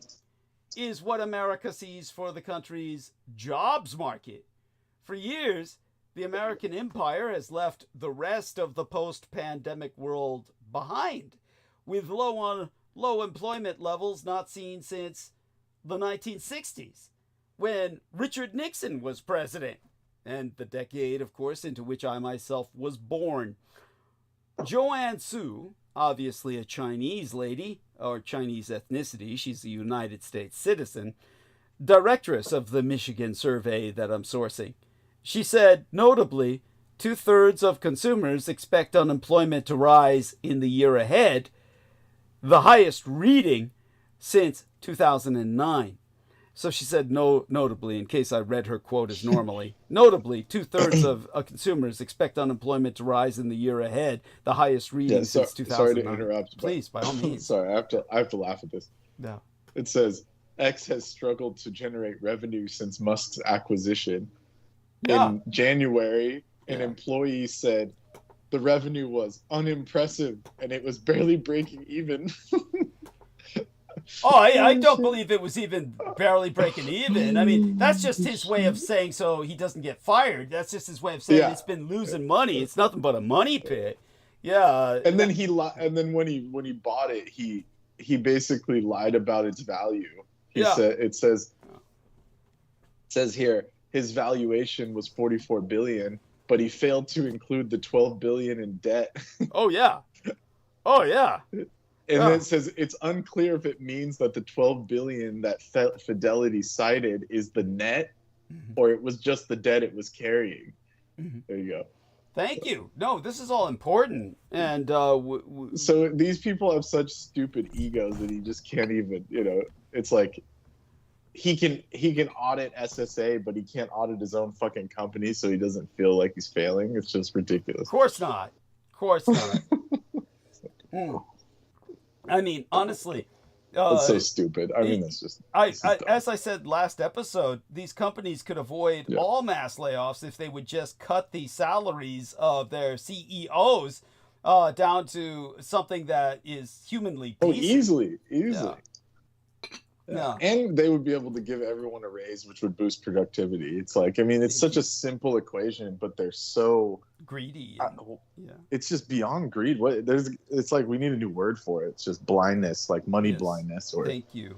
is what America sees for the country's jobs market. For years, the American empire has left the rest of the post-pandemic world behind, with low employment levels not seen since the 1960s, when Richard Nixon was president. and the decade, of course, into which I myself was born. Joanne Su, obviously a Chinese lady, or Chinese ethnicity, she's a United States citizen, directress of the Michigan survey that I'm sourcing. She said, notably, 2/3 of consumers expect unemployment to rise in the year ahead, the highest reading since 2009. So she said, notably, in case I read her quote as normally, notably, 2/3 of consumers expect unemployment to rise in the year ahead, the highest reading since 2009. Sorry to interrupt. Please, by all means. Sorry, I have to laugh at this. No. It says, X has struggled to generate revenue since Musk's acquisition. Yeah. In January, an employee said the revenue was unimpressive and it was barely breaking even. Oh, I don't believe it was even barely breaking even. I mean, that's just his way of saying so he doesn't get fired. That's just his way of saying it's been losing money. It's nothing but a money pit. Yeah. And then when he bought it, he basically lied about its value. It says here his valuation was $44 billion, but he failed to include the $12 billion in debt. Oh yeah. And then it says it's unclear if it means that the $12 billion that Fidelity cited is the net, or it was just the debt it was carrying. There you go. Thank you. No, this is all important. And so these people have such stupid egos that he just can't even. It's like he can audit SSA, but he can't audit his own fucking company, so he doesn't feel like he's failing. It's just ridiculous. Of course not. I mean, honestly, it's so stupid. I mean, it's just. As I said last episode, these companies could avoid all mass layoffs if they would just cut the salaries of their CEOs down to something that is humanly decent. Oh, easily. Yeah. And they would be able to give everyone a raise, which would boost productivity. It's like, I mean, it's such a simple equation, but they're so greedy. It's just beyond greed. It's like we need a new word for it. It's just blindness, like money blindness. Or thank you.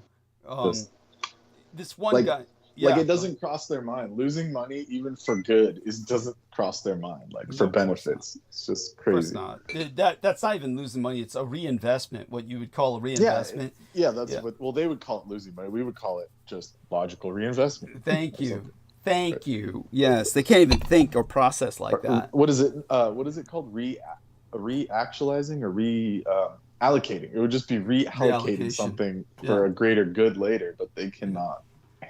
This one guy. Like it doesn't cross their mind. Losing money, even for good, doesn't cross their mind. Like for benefits, it's just crazy. Of course not. That's not even losing money. It's a reinvestment. What you would call a reinvestment. Yeah, that's what they would call it losing money. We would call it just logical reinvestment. Thank you. Yes, they can't even think or process like that. What is it? What is it called? Reactualizing or allocating. It would just be reallocating something for a greater good later, but they cannot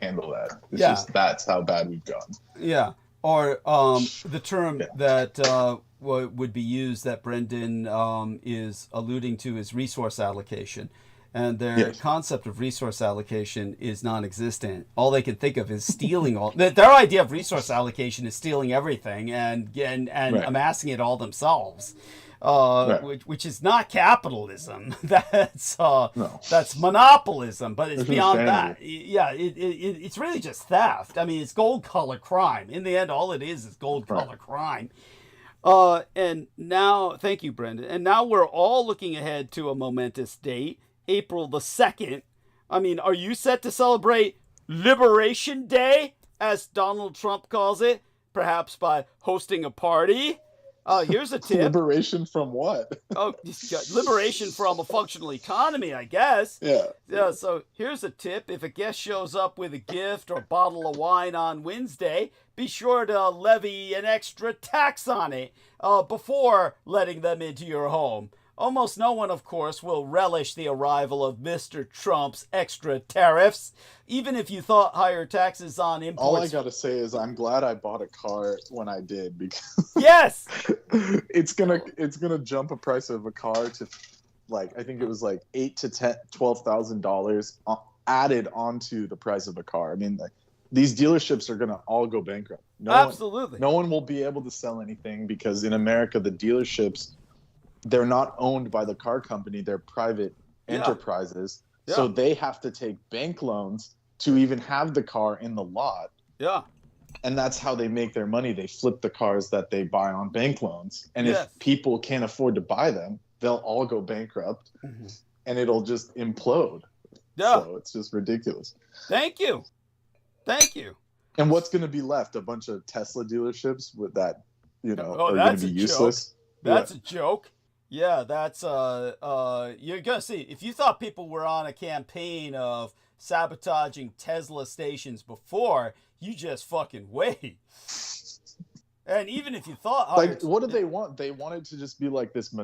handle that. It's just that's how bad we've gone. Yeah. Or the term that would be used that Brendan is alluding to is resource allocation. And their concept of resource allocation is non-existent. All they can think of is stealing all. Their idea of resource allocation is stealing everything and amassing it all themselves. Which is not capitalism. That's monopolism, but it's beyond that. Yeah, it's really just theft. I mean, it's gold collar crime. In the end, all it is gold collar crime. And now, thank you, Brendan. And now we're all looking ahead to a momentous date, April the 2nd. I mean, are you set to celebrate Liberation Day, as Donald Trump calls it, perhaps by hosting a party? Here's a tip. Liberation from what? Liberation from a functional economy, I guess. Yeah. So here's a tip. If a guest shows up with a gift or bottle of wine on Wednesday, be sure to levy an extra tax on it before letting them into your home. Almost no one, of course, will relish the arrival of Mr. Trump's extra tariffs, even if you thought higher taxes on imports. All I gotta say is I'm glad I bought a car when I did, because yes, it's gonna jump a price of a car to I think it was like $8,000 to $12,000 added onto the price of a car. I mean, these dealerships are gonna all go bankrupt. Absolutely, no one will be able to sell anything, because in America the dealerships, they're not owned by the car company. They're private enterprises. Yeah. So they have to take bank loans to even have the car in the lot. Yeah. And that's how they make their money. They flip the cars that they buy on bank loans. And if people can't afford to buy them, they'll all go bankrupt and it'll just implode. Yeah. So it's just ridiculous. Thank you. And what's going to be left? A bunch of Tesla dealerships with that, are going to be useless. That's a joke. Yeah, that's you're gonna see. If you thought people were on a campaign of sabotaging Tesla stations before, you just fucking wait. And even if you thought, what do they want? They want it to just be like this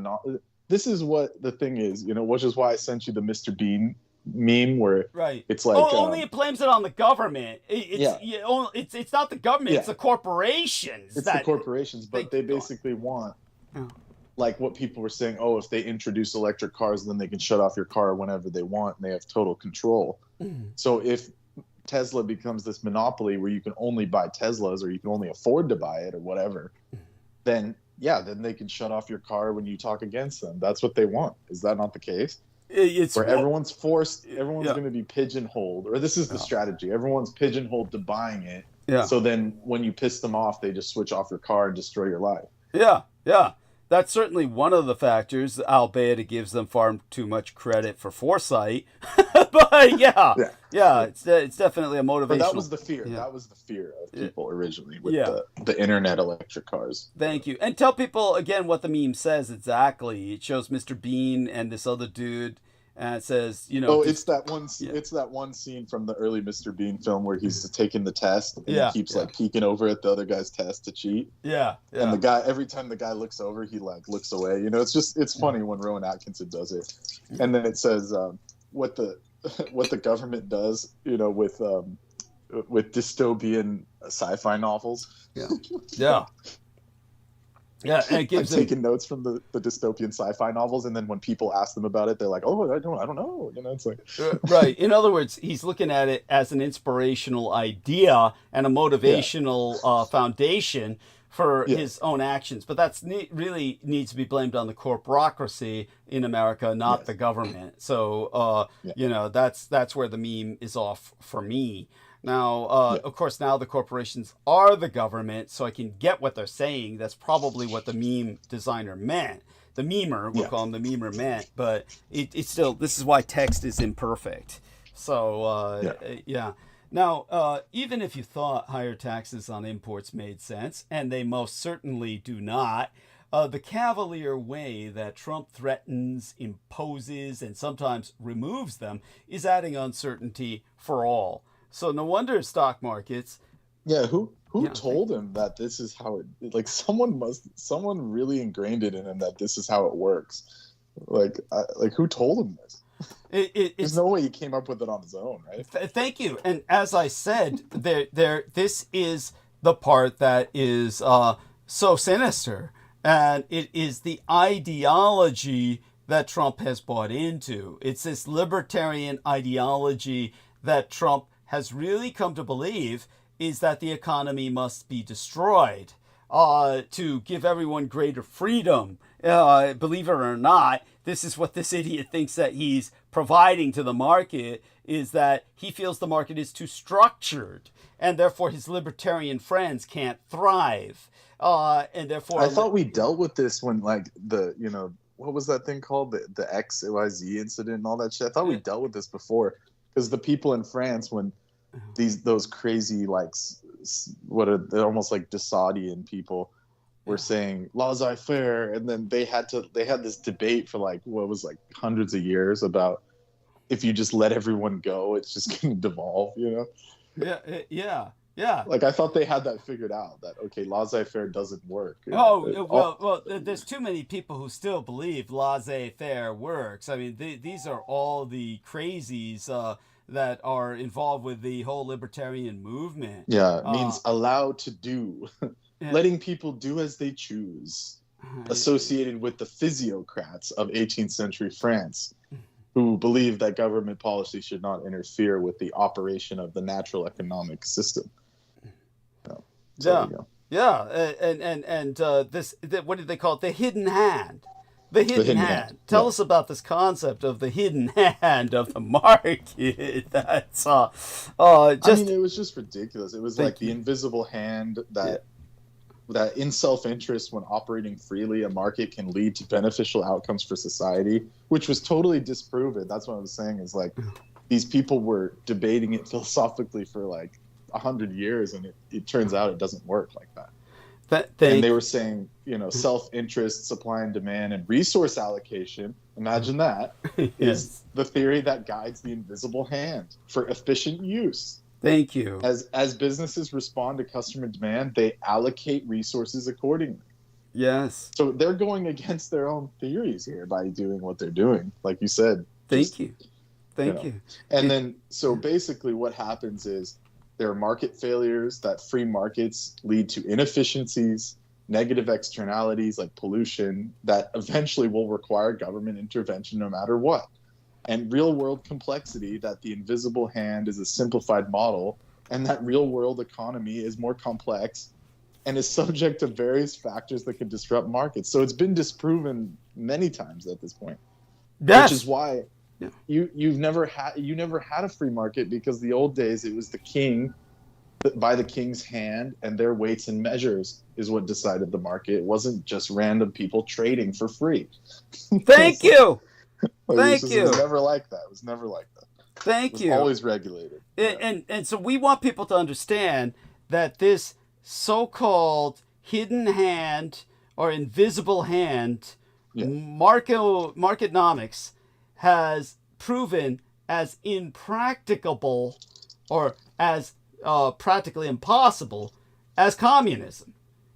This is what the thing is, which is why I sent you the Mr. Bean meme where it's like only it blames it on the government. It's not the government. It's the corporations. It's the corporations, but they basically want. Like what people were saying, if they introduce electric cars, then they can shut off your car whenever they want, and they have total control. So if Tesla becomes this monopoly where you can only buy Teslas, or you can only afford to buy it, or whatever, then they can shut off your car when you talk against them. That's what they want. Is that not the case? Everyone's going to be pigeonholed, or this is the strategy. Everyone's pigeonholed to buying it. Yeah. So then when you piss them off, they just switch off your car and destroy your life. Yeah. Yeah. That's certainly one of the factors, albeit it gives them far too much credit for foresight. But it's definitely a motivation. But that was the fear. Yeah. That was the fear of people originally with the internet electric cars. Thank you. And tell people again what the meme says exactly. It shows Mr. Bean and this other dude. And it says, it's that one. It's that one scene from the early Mr. Bean film where he's taking the test and he keeps like peeking over at the other guy's test to cheat. Yeah. And the guy, every time the guy looks over, he like looks away. It's funny when Rowan Atkinson does it. And then it says what the government does, with dystopian sci-fi novels. Yeah. Yeah. Yeah, and it gives them taking notes from the dystopian sci-fi novels, and then when people ask them about it, they're like, "Oh, I don't know." It's like right. In other words, he's looking at it as an inspirational idea and a motivational foundation for his own actions. But that's really needs to be blamed on the corporocracy in America, not the government. So that's where the meme is off for me. Now, of course, now the corporations are the government, so I can get what they're saying. That's probably what the meme designer meant. The memer, we'll call him the memer meant, but it's still, this is why text is imperfect. So, Now, even if you thought higher taxes on imports made sense, and they most certainly do not, the cavalier way that Trump threatens, imposes, and sometimes removes them is adding uncertainty for all. So no wonder stock markets. Yeah, who told him that this is how it? Like someone really ingrained it in him that this is how it works. Like who told him this? There's no way he came up with it on his own, right? Thank you. And as I said, this is the part that is so sinister, and it is the ideology that Trump has bought into. It's this libertarian ideology that Trump has really come to believe is that the economy must be destroyed to give everyone greater freedom. Believe it or not, this is what this idiot thinks that he's providing to the market, is that he feels the market is too structured, and therefore his libertarian friends can't thrive. And therefore, I thought we dealt with this when what was that thing called? The XYZ incident and all that shit. I thought we dealt with this before. Because the people in France, when those crazy they're almost like Desaadian people were saying laissez-faire, and then they had this debate for hundreds of years about if you just let everyone go, it's just going to devolve, Yeah. Like I thought they had that figured out. That laissez-faire doesn't work. Well, there's too many people who still believe laissez-faire works. I mean, these are all the crazies that are involved with the whole libertarian movement. Yeah, it means allowed to do, letting people do as they choose. Associated with the physiocrats of 18th century France, who believe that government policy should not interfere with the operation of the natural economic system. And what did they call it? The hidden hand. The hidden hand. Tell us about this concept of the hidden hand of the market. That's it was just ridiculous. It was like the invisible hand that in self-interest, when operating freely, a market can lead to beneficial outcomes for society, which was totally disproven. That's what I was saying, is like these people were debating it philosophically for 100 years, and it turns out it doesn't work like that. And they were saying, self-interest, supply and demand, and resource allocation. Imagine that is the theory that guides the invisible hand for efficient use. Thank you. As businesses respond to customer demand, they allocate resources accordingly. Yes. So they're going against their own theories here by doing what they're doing, like you said. Thank you. And then, so basically what happens is there are market failures, that free markets lead to inefficiencies, negative externalities like pollution that eventually will require government intervention no matter what. And real-world complexity, that the invisible hand is a simplified model, and that real-world economy is more complex and is subject to various factors that can disrupt markets. So it's been disproven many times at this point. Yes. Which is why you never had a free market, because the old days it was the king, by the king's hand, and their weights and measures is what decided the market. It wasn't just random people trading for free. Thank you. It was never like that. It was never like that. Thank you. Always regulated. And so we want people to understand that this so-called hidden hand or invisible hand, marketnomics, has proven as impracticable or as practically impossible as communism.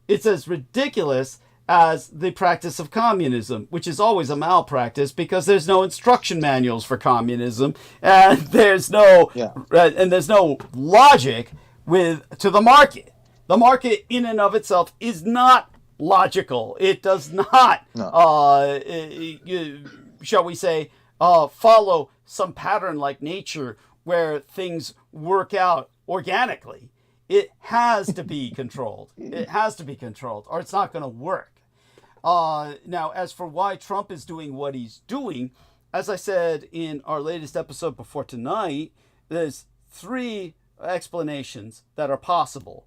It's as ridiculous as the practice of communism, which is always a malpractice because there's no instruction manuals for communism, and there's no logic to the market. The market in and of itself is not logical. It does not, shall we say, follow some pattern like nature where things work out organically. It has to be controlled. It has to be controlled, or it's not going to work. Now, as for why Trump is doing what he's doing, as I said in our latest episode before tonight, there's 3 explanations that are possible.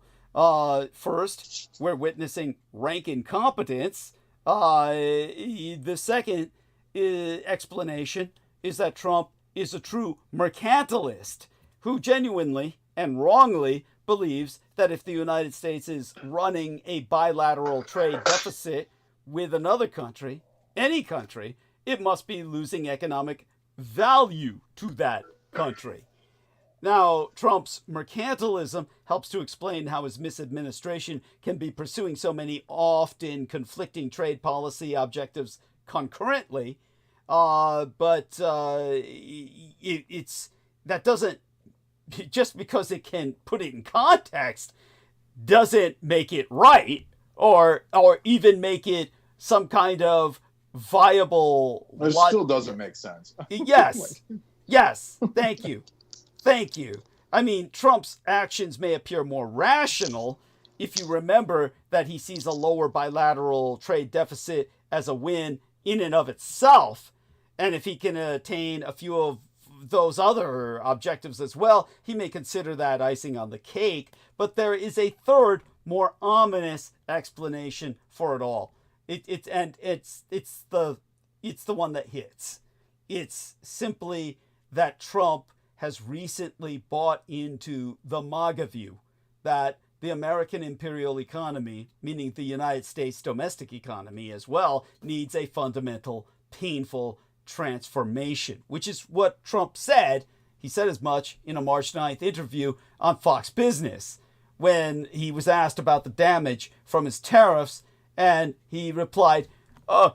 First, we're witnessing rank incompetence. The second explanation is that Trump is a true mercantilist who genuinely and wrongly believes that if the United States is running a bilateral trade deficit with another country, any country, it must be losing economic value to that country. Now, Trump's mercantilism helps to explain how his misadministration can be pursuing so many often conflicting trade policy objectives concurrently, but that doesn't, just because it can put it in context, doesn't make it right, or even make it some kind of viable. It still doesn't make sense. Yes. Thank you. I mean, Trump's actions may appear more rational if you remember that he sees a lower bilateral trade deficit as a win in and of itself. And if he can attain a few of those other objectives as well, he may consider that icing on the cake. But there is a third, more ominous explanation for it all. It's the one that hits. It's simply that Trump has recently bought into the MAGA view that the American imperial economy, meaning the United States domestic economy as well, needs a fundamental, painful transformation, which is what Trump said. He said as much in a March 9th interview on Fox Business when he was asked about the damage from his tariffs, and he replied,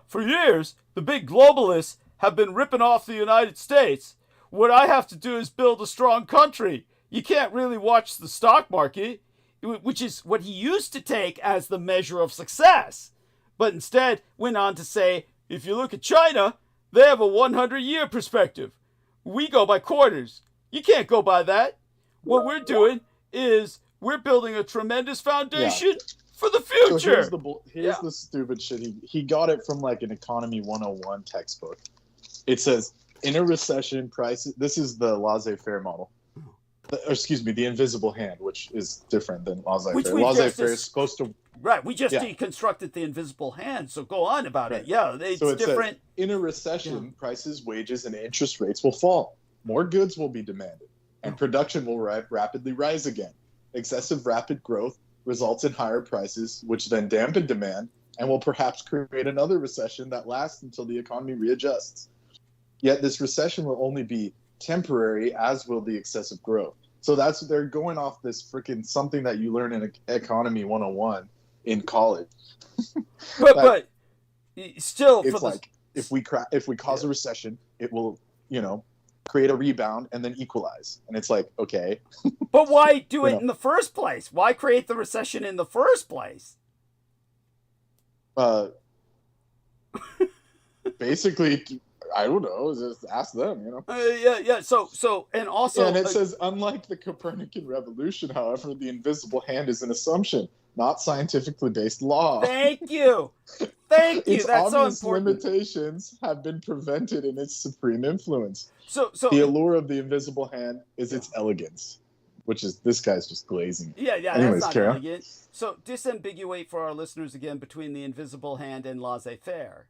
for years, the big globalists have been ripping off the United States. What I have to do is build a strong country. You can't really watch the stock market, which is what he used to take as the measure of success. But instead went on to say, if you look at China, they have a 100-year perspective. We go by quarters. You can't go by that. What we're doing is we're building a tremendous foundation for the future. So here's the stupid shit. He got it from like an Economy 101 textbook. It says, in a recession, prices... This is the laissez-faire model. The invisible hand, which is different than laissez-faire. Laissez-faire is supposed to... Right, we just deconstructed the invisible hand, so go on about it. Yeah, it's different. Says, in a recession, prices, wages, and interest rates will fall. More goods will be demanded, and production will rapidly rise again. Excessive rapid growth results in higher prices, which then dampen demand and will perhaps create another recession that lasts until the economy readjusts. Yet this recession will only be temporary, as will the excessive growth. So they're going off this freaking something that you learn in Economy 101 in college. But still, it's like if we cause a recession, it will, create a rebound and then equalize. And it's like, okay. But why do it in the first place? Why create the recession in the first place? Basically, I don't know. Just ask them, Yeah. So, and also, and it says, unlike the Copernican revolution, however, the invisible hand is an assumption, not scientifically based law. Thank you. Thank you. Its That's so obvious important. limitations have been prevented in its supreme influence. So the allure of the invisible hand is its elegance, which is, this guy's just glazing. Yeah. Anyways, that's not Kara. elegant. So disambiguate for our listeners again between the invisible hand and laissez-faire.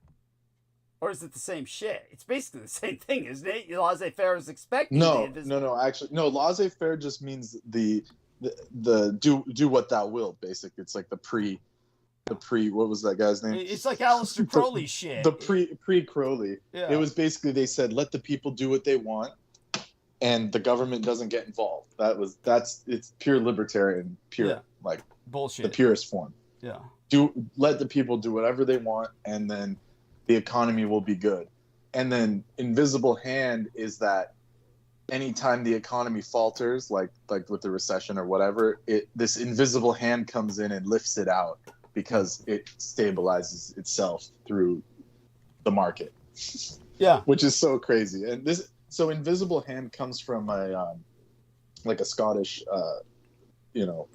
Or is it the same shit? It's basically the same thing, isn't it? Laissez-faire is expecting the invisible. No. Actually, no. Laissez-faire just means the do what thou wilt. Basically, it's like the pre. What was that guy's name? It's like Aleister Crowley shit. The pre Crowley. Yeah. It was basically, they said, let the people do what they want, and the government doesn't get involved. It's pure libertarian, like bullshit. The purest form. Yeah. Let the people do whatever they want, and then the economy will be good. And then invisible hand is that anytime the economy falters, like with the recession or whatever, this invisible hand comes in and lifts it out because it stabilizes itself through the market. Yeah. Which is so crazy. And so invisible hand comes from a Scottish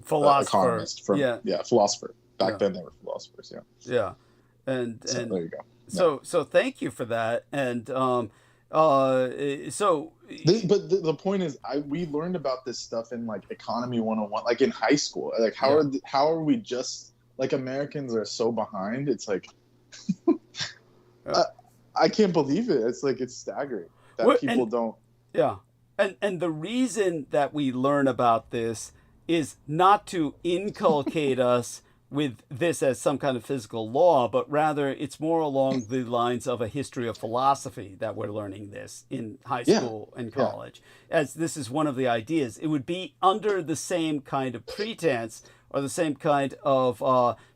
philosopher. Economist philosopher. Back then they were philosophers, Yeah. And there you go. So thank you for that. And but the point is, we learned about this stuff in like Economy 101, like in high school. Like how are we just like, Americans are so behind? It's like I can't believe it. It's like, it's staggering that people don't. Yeah. And the reason that we learn about this is not to inculcate us with this as some kind of physical law, but rather it's more along the lines of a history of philosophy that we're learning this in high school and college. As this is one of the ideas. It would be under the same kind of pretense or the same kind of,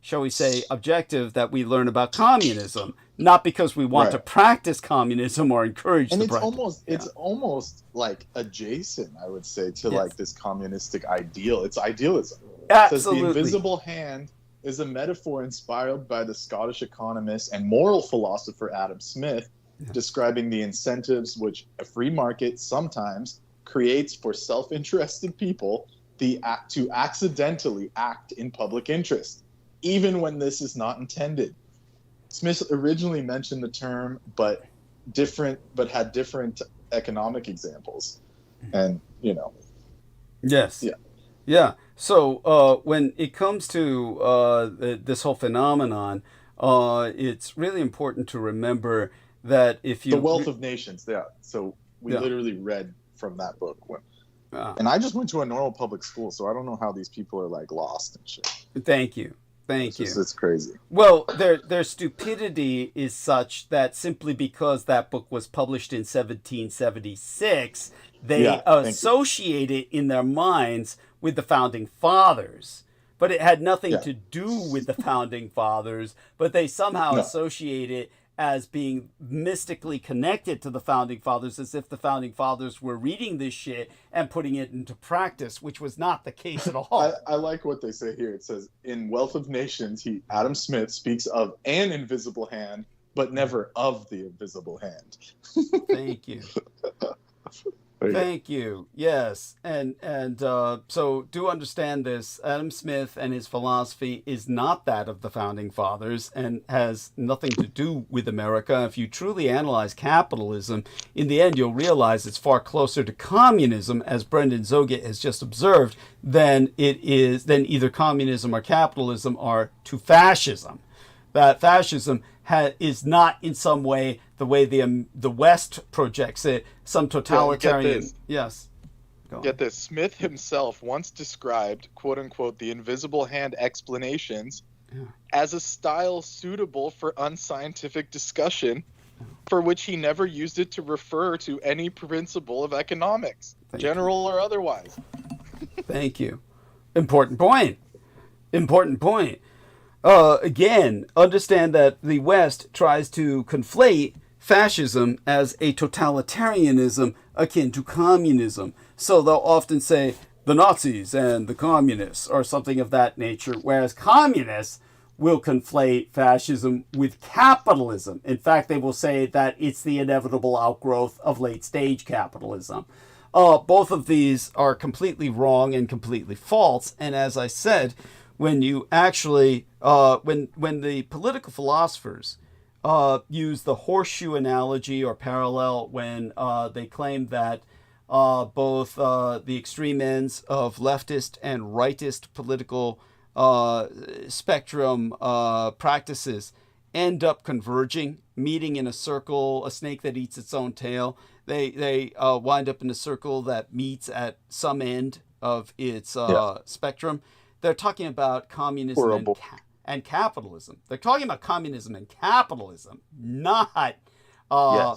shall we say, objective that we learn about communism, not because we want to practice communism or encourage and the practice. It's almost like adjacent, I would say, to like this communistic ideal. It's idealism. Absolutely. It says the invisible hand is a metaphor inspired by the Scottish economist and moral philosopher Adam Smith, describing the incentives which a free market sometimes creates for self-interested people to accidentally act in public interest, even when this is not intended. Smith originally mentioned the term, but had different economic examples, and Yes. Yeah. So when it comes to this whole phenomenon, it's really important to remember that if you... The Wealth of Nations, So we literally read from that book. And I just went to a normal public school, so I don't know how these people are like lost and shit. Thank you. It's crazy. Well, their stupidity is such that simply because that book was published in 1776, they associate it in their minds with the Founding Fathers. But it had nothing to do with the Founding Fathers, but they somehow associate it as being mystically connected to the Founding Fathers, as if the Founding Fathers were reading this shit and putting it into practice, which was not the case at all. I like what they say here. It says, in Wealth of Nations, Adam Smith speaks of an invisible hand, but never of the invisible hand. Thank you. Thank you. Yes. And so do understand this. Adam Smith and his philosophy is not that of the Founding Fathers and has nothing to do with America. If you truly analyze capitalism, in the end, you'll realize it's far closer to communism, as Brendan Zogett has just observed, than either communism or capitalism are to fascism. That fascism is not in some way the way the West projects it, some totalitarian. Yes. Go on. Get this. Smith himself once described, quote unquote, the invisible hand explanations as a style suitable for unscientific discussion, for which he never used it to refer to any principle of economics, general or otherwise. Thank you. Important point. Important point. Again, understand that the West tries to conflate fascism as a totalitarianism akin to communism. So they'll often say the Nazis and the communists or something of that nature, whereas communists will conflate fascism with capitalism. In fact, they will say that it's the inevitable outgrowth of late-stage capitalism. Both of these are completely wrong and completely false. And as I said, when you actually, when the political philosophers use the horseshoe analogy or parallel when they claim that both the extreme ends of leftist and rightist political spectrum practices end up converging, meeting in a circle, a snake that eats its own tail. They wind up in a circle that meets at some end of its spectrum. They're talking about communism and capitalism. They're talking about communism and capitalism, not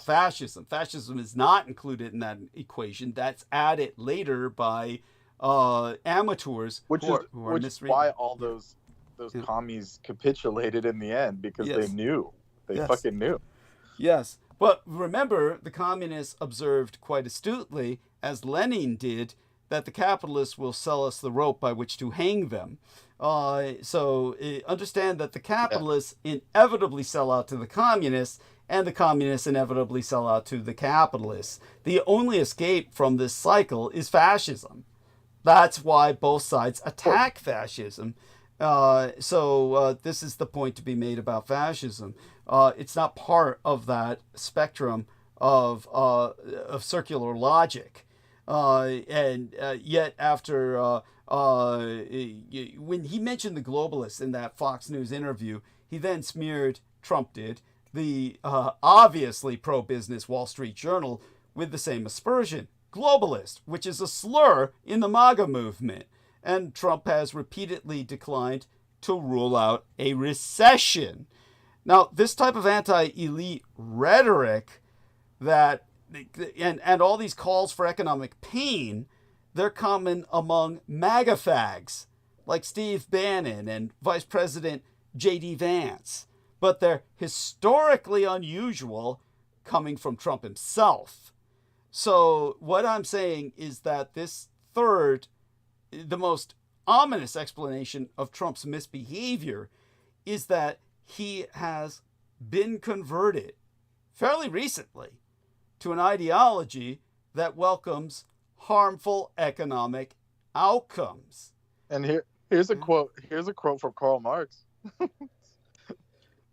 fascism. Fascism is not included in that equation. That's added later by amateurs who are misreading. Why all those commies capitulated in the end, because they knew. They fucking knew. Yes. But remember, the communists observed quite astutely, as Lenin did, that the capitalists will sell us the rope by which to hang them. So understand that the capitalists inevitably sell out to the communists, and the communists inevitably sell out to the capitalists. The only escape from this cycle is fascism. That's why both sides attack fascism. So this is the point to be made about fascism. It's not part of that spectrum of circular logic. And yet after when he mentioned the globalists in that Fox News interview, he then smeared, Trump did, the obviously pro-business Wall Street Journal with the same aspersion. Globalist, which is a slur in the MAGA movement. And Trump has repeatedly declined to rule out a recession. Now, this type of anti-elite rhetoric that and all these calls for economic pain, they're common among MAGA fags like Steve Bannon and Vice President J.D. Vance. But they're historically unusual coming from Trump himself. So what I'm saying is that this third, the most ominous explanation of Trump's misbehavior is that he has been converted fairly recently to an ideology that welcomes harmful economic outcomes. And here's a quote. Here's a quote from Karl Marx.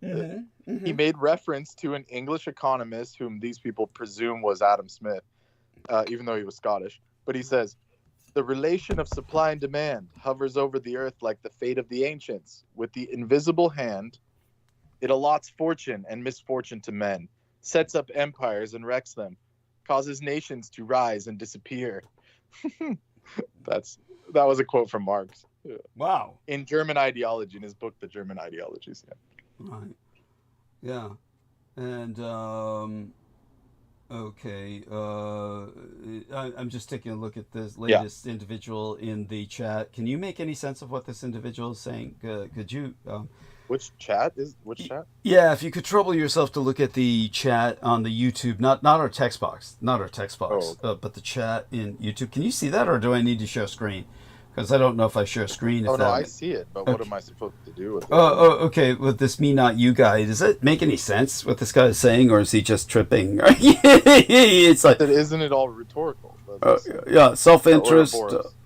He made reference to an English economist whom these people presume was Adam Smith, even though he was Scottish. But he says, "The relation of supply and demand hovers over the earth like the fate of the ancients. With the invisible hand, it allots fortune and misfortune to men, sets up empires and wrecks them, causes nations to rise and disappear." That was a quote from Marx. Wow. In German Ideology, in his book, The German Ideologies. Right. Yeah. And, okay. I'm just taking a look at this latest individual in the chat. Can you make any sense of what this individual is saying? Could you... Which chat? Yeah, if you could trouble yourself to look at the chat on the YouTube, not our text box, but the chat in YouTube. Can you see that, or do I need to share screen? Because I don't know if I share screen. I see it, but what am I supposed to do with it? Okay. With this me, not you guy, does it make any sense what this guy is saying, or is he just tripping? It's like, isn't it all rhetorical? Self-interest,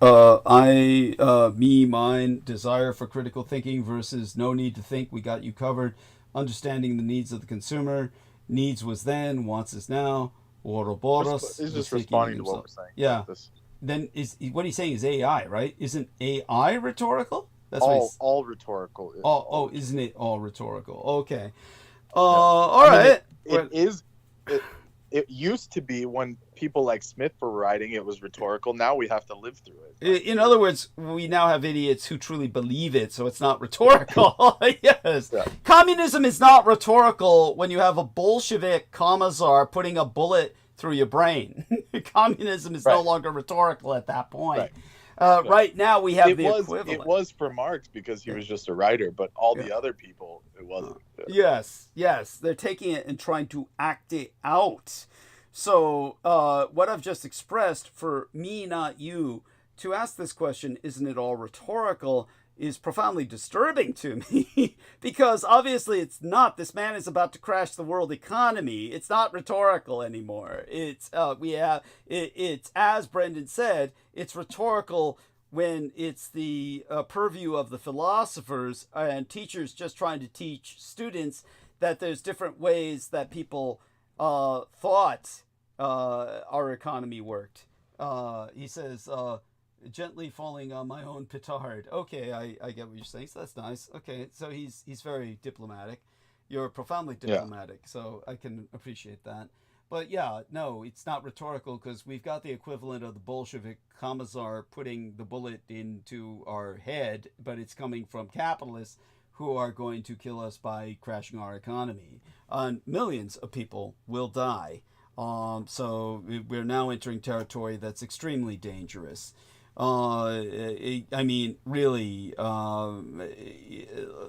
I, me, mine, desire for critical thinking versus no need to think, we got you covered, understanding the needs of the consumer, needs was then, wants is now, Ouroboros. He's just responding to what we're saying. Yeah. Then what he's saying is AI, right? Isn't AI rhetorical? That's all rhetorical. Isn't it all rhetorical? Okay. All right. It is. It used to be when people like Smith were writing it was rhetorical. Now we have to live through it. In other words, we now have idiots who truly believe it, so it's not rhetorical. Yes. Yeah. Communism is not rhetorical when you have a Bolshevik commissar putting a bullet through your brain. Communism is no longer rhetorical at that point. Right now we have the equivalent. It was for Marx because he was just a writer, but all the other people, it wasn't. Yes. They're taking it and trying to act it out. So what I've just expressed, for me, not you, to ask this question, isn't it all rhetorical, is profoundly disturbing to me because obviously it's not. This man is about to crash the world economy. It's not rhetorical anymore. It's it's as Brendan said, it's rhetorical when it's the purview of the philosophers and teachers just trying to teach students that there's different ways that people thought our economy worked. He says, gently falling on my own petard. Okay, I get what you're saying. So that's nice. Okay, so he's very diplomatic. You're profoundly diplomatic, so I can appreciate that. But yeah, no, it's not rhetorical because we've got the equivalent of the Bolshevik commissar putting the bullet into our head, but it's coming from capitalists who are going to kill us by crashing our economy. Millions of people will die. So we're now entering territory that's extremely dangerous. I mean, really,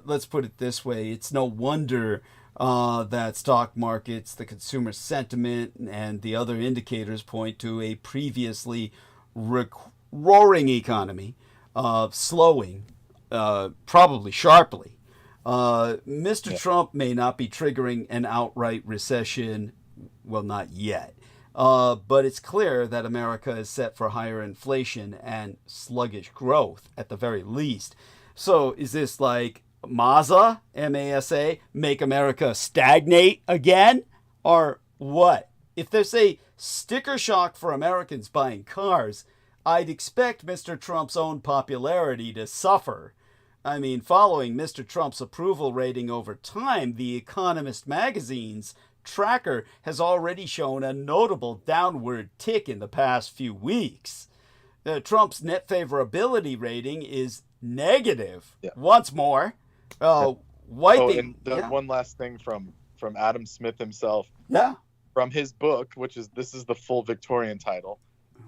let's put it this way. It's no wonder that stock markets, the consumer sentiment, and the other indicators point to a previously roaring economy, slowing, probably sharply. Mr. Trump may not be triggering an outright recession, well, not yet. But it's clear that America is set for higher inflation and sluggish growth at the very least. So is this like MASA, M-A-S-A, make America stagnate again? Or what? If there's a sticker shock for Americans buying cars, I'd expect Mr. Trump's own popularity to suffer. I mean, following Mr. Trump's approval rating over time, The Economist magazine's tracker has already shown a notable downward tick in the past few weeks. Trump's net favorability rating is negative once more. Wiping. One last thing from Adam Smith himself. Yeah. From his book, this is the full Victorian title,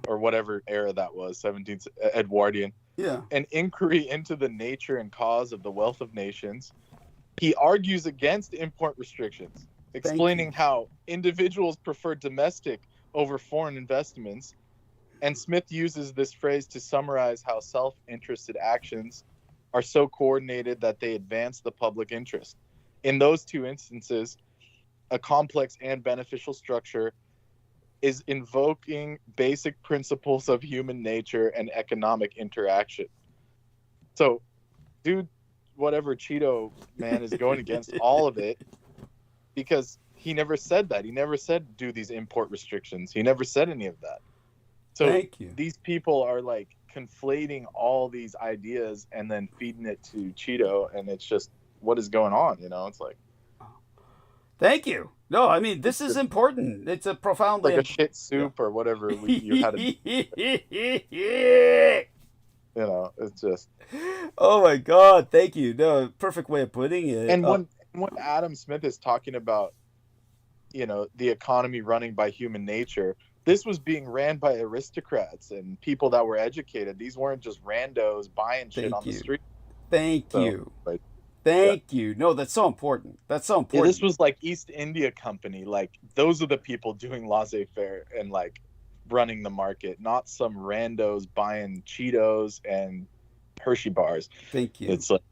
or whatever era that was, 17th Edwardian. Yeah. An inquiry into the nature and cause of the wealth of nations. He argues against import restrictions, explaining how individuals prefer domestic over foreign investments. And Smith uses this phrase to summarize how self-interested actions are so coordinated that they advance the public interest. In those two instances, a complex and beneficial structure is invoking basic principles of human nature and economic interaction. So, dude, whatever Cheeto man is going against all of it, because he never said that. He never said do these import restrictions. He never said any of that. So these people are like conflating all these ideas and then feeding it to Cheeto, and it's just, what is going on? You know, it's like. Thank you. No, I mean, this is important. It's a profoundly... like a shit soup or whatever you had to... You know, it's just... Oh my God, thank you. No, perfect way of putting it. And when Adam Smith is talking about, you know, the economy running by human nature, this was being ran by aristocrats and people that were educated. These weren't just randos buying shit on the street. Thank you. Thank you. No, that's so important. That's so important. Yeah, this was like East India Company. Like, those are the people doing laissez-faire and like running the market, not some randos buying Cheetos and Hershey bars. Thank you. It's like,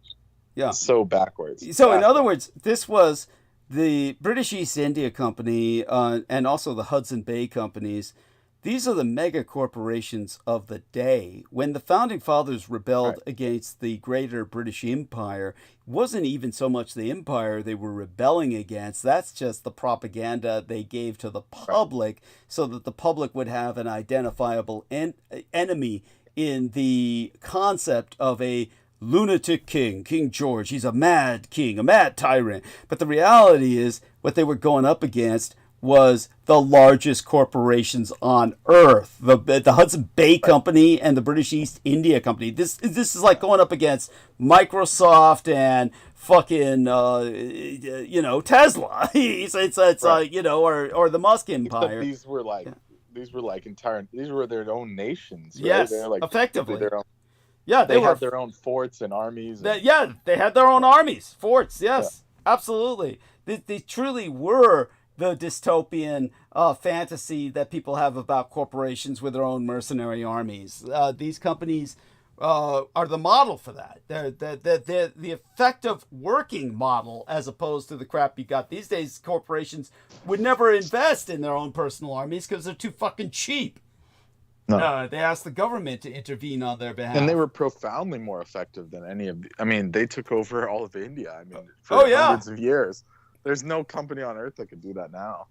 so backwards. So in other words, this was the British East India Company and also the Hudson Bay companies. These are the mega corporations of the day. When the Founding Fathers rebelled against the greater British Empire, it wasn't even so much the empire they were rebelling against. That's just the propaganda they gave to the public so that the public would have an identifiable enemy in the concept of a lunatic king, King George. He's a mad king, a mad tyrant. But the reality is what they were going up against was the largest corporations on earth. The Hudson Bay Company and the British East India Company. This is like going up against Microsoft and fucking Tesla. it's right. Or the Musk empire. Except these were their own nations. Right? Yes, they're like effectively. Their own, they had their own forts and armies. They had their own armies, forts. Yes, absolutely. They truly were the dystopian fantasy that people have about corporations with their own mercenary armies. These companies are the model for that. They're the effective working model, as opposed to the crap you got these days. Corporations would never invest in their own personal armies because they're too fucking cheap. No. They asked the government to intervene on their behalf. And they were profoundly more effective than any of they took over all of India. For hundreds of years. There's no company on earth that could do that now.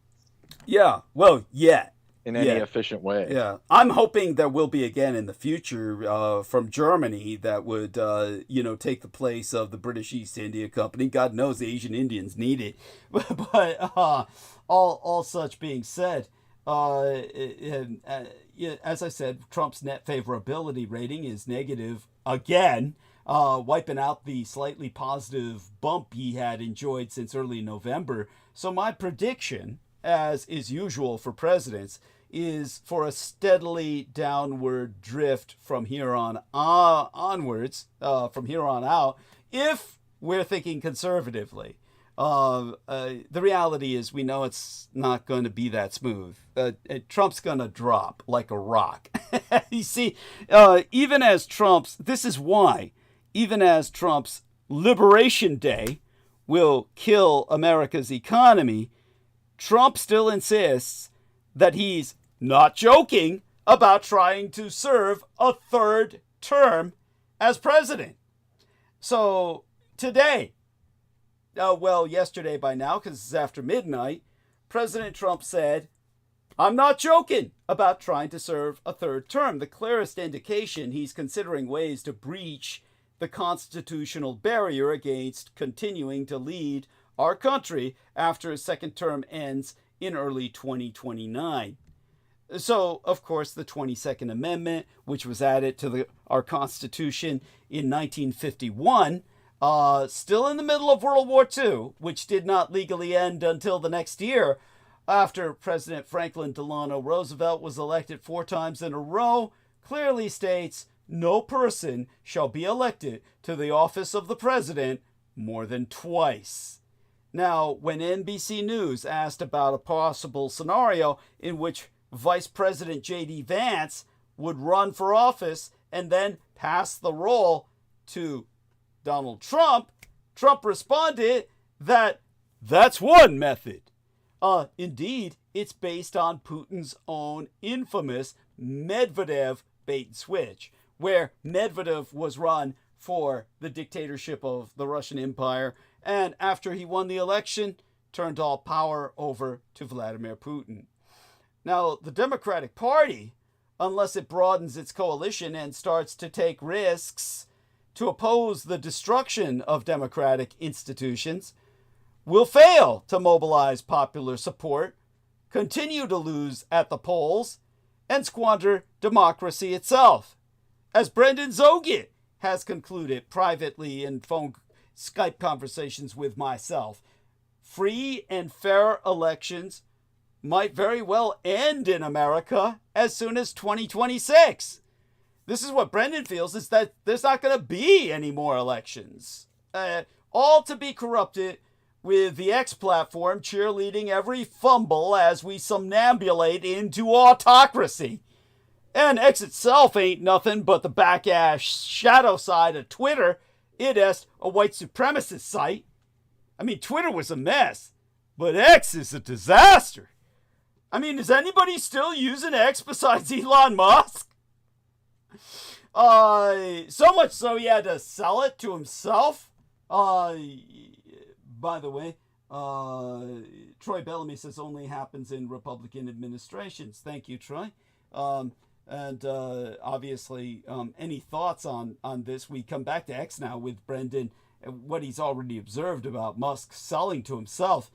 Yeah. Well, yeah. In any efficient way. Yeah. I'm hoping there will be again in the future from Germany that would, take the place of the British East India Company. God knows the Asian Indians need it. But all such being said, as I said, Trump's net favorability rating is negative again. Wiping out the slightly positive bump he had enjoyed since early November. So my prediction, as is usual for presidents, is for a steadily downward drift from here on onwards, from here on out, if we're thinking conservatively. The reality is we know it's not going to be that smooth. Trump's going to drop like a rock. You see, even as Trump's Liberation Day will kill America's economy, Trump still insists that he's not joking about trying to serve a third term as president. So today, yesterday by now, because it's after midnight, President Trump said, "I'm not joking about trying to serve a third term." The clearest indication he's considering ways to breach the constitutional barrier against continuing to lead our country after his second term ends in early 2029. So, of course, the 22nd Amendment, which was added to our Constitution in 1951, still in the middle of World War II, which did not legally end until the next year, after President Franklin Delano Roosevelt was elected 4 times in a row, clearly states, no person shall be elected to the office of the president more than twice. Now, when NBC News asked about a possible scenario in which Vice President J.D. Vance would run for office and then pass the role to Donald Trump, Trump responded that that's one method. Indeed, it's based on Putin's own infamous Medvedev bait and switch, where Medvedev was run for the dictatorship of the Russian Empire, and after he won the election, turned all power over to Vladimir Putin. Now, the Democratic Party, unless it broadens its coalition and starts to take risks to oppose the destruction of democratic institutions, will fail to mobilize popular support, continue to lose at the polls, and squander democracy itself. As Brendan Zogit has concluded privately in phone Skype conversations with myself, free and fair elections might very well end in America as soon as 2026. This is what Brendan feels, is that there's not going to be any more elections. All to be corrupted, with the X platform cheerleading every fumble as we somnambulate into autocracy. And X itself ain't nothing but the back-ass shadow side of Twitter. It is a white supremacist site. I mean, Twitter was a mess, but X is a disaster. I mean, is anybody still using X besides Elon Musk? So much so he had to sell it to himself. By the way, Troy Bellamy says only happens in Republican administrations. Thank you, Troy. And obviously, any thoughts on this? We come back to X now with Brendan, what he's already observed about Musk selling to himself.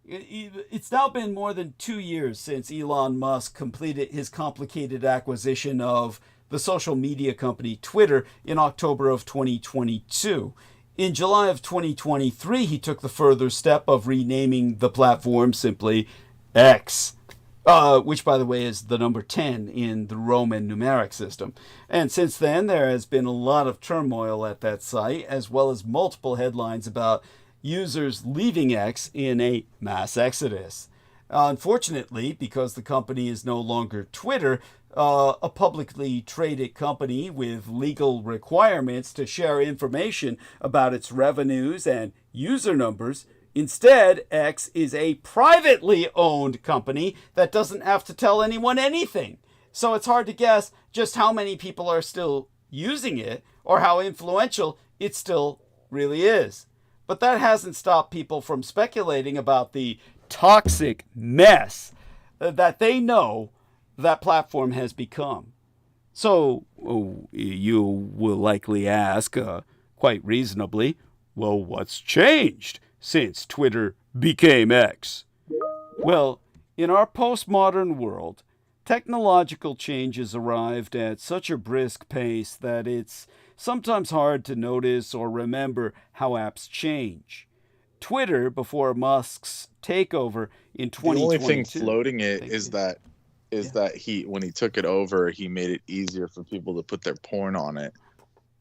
It's now been more than 2 years since Elon Musk completed his complicated acquisition of the social media company Twitter in October of 2022. In July of 2023, he took the further step of renaming the platform simply X, which, by the way, is the number 10 in the Roman numeric system. And since then, there has been a lot of turmoil at that site, as well as multiple headlines about users leaving X in a mass exodus. Unfortunately, because the company is no longer Twitter, a publicly traded company with legal requirements to share information about its revenues and user numbers, instead, X is a privately owned company that doesn't have to tell anyone anything. So it's hard to guess just how many people are still using it or how influential it still really is. But that hasn't stopped people from speculating about the toxic mess that they know that platform has become. So you will likely ask, quite reasonably, well, what's changed since Twitter became X? Well, in our postmodern world, technological changes arrived at such a brisk pace that it's sometimes hard to notice or remember how apps change. Twitter, before Musk's takeover in 2022... The only thing floating it is that when he took it over, he made it easier for people to put their porn on it.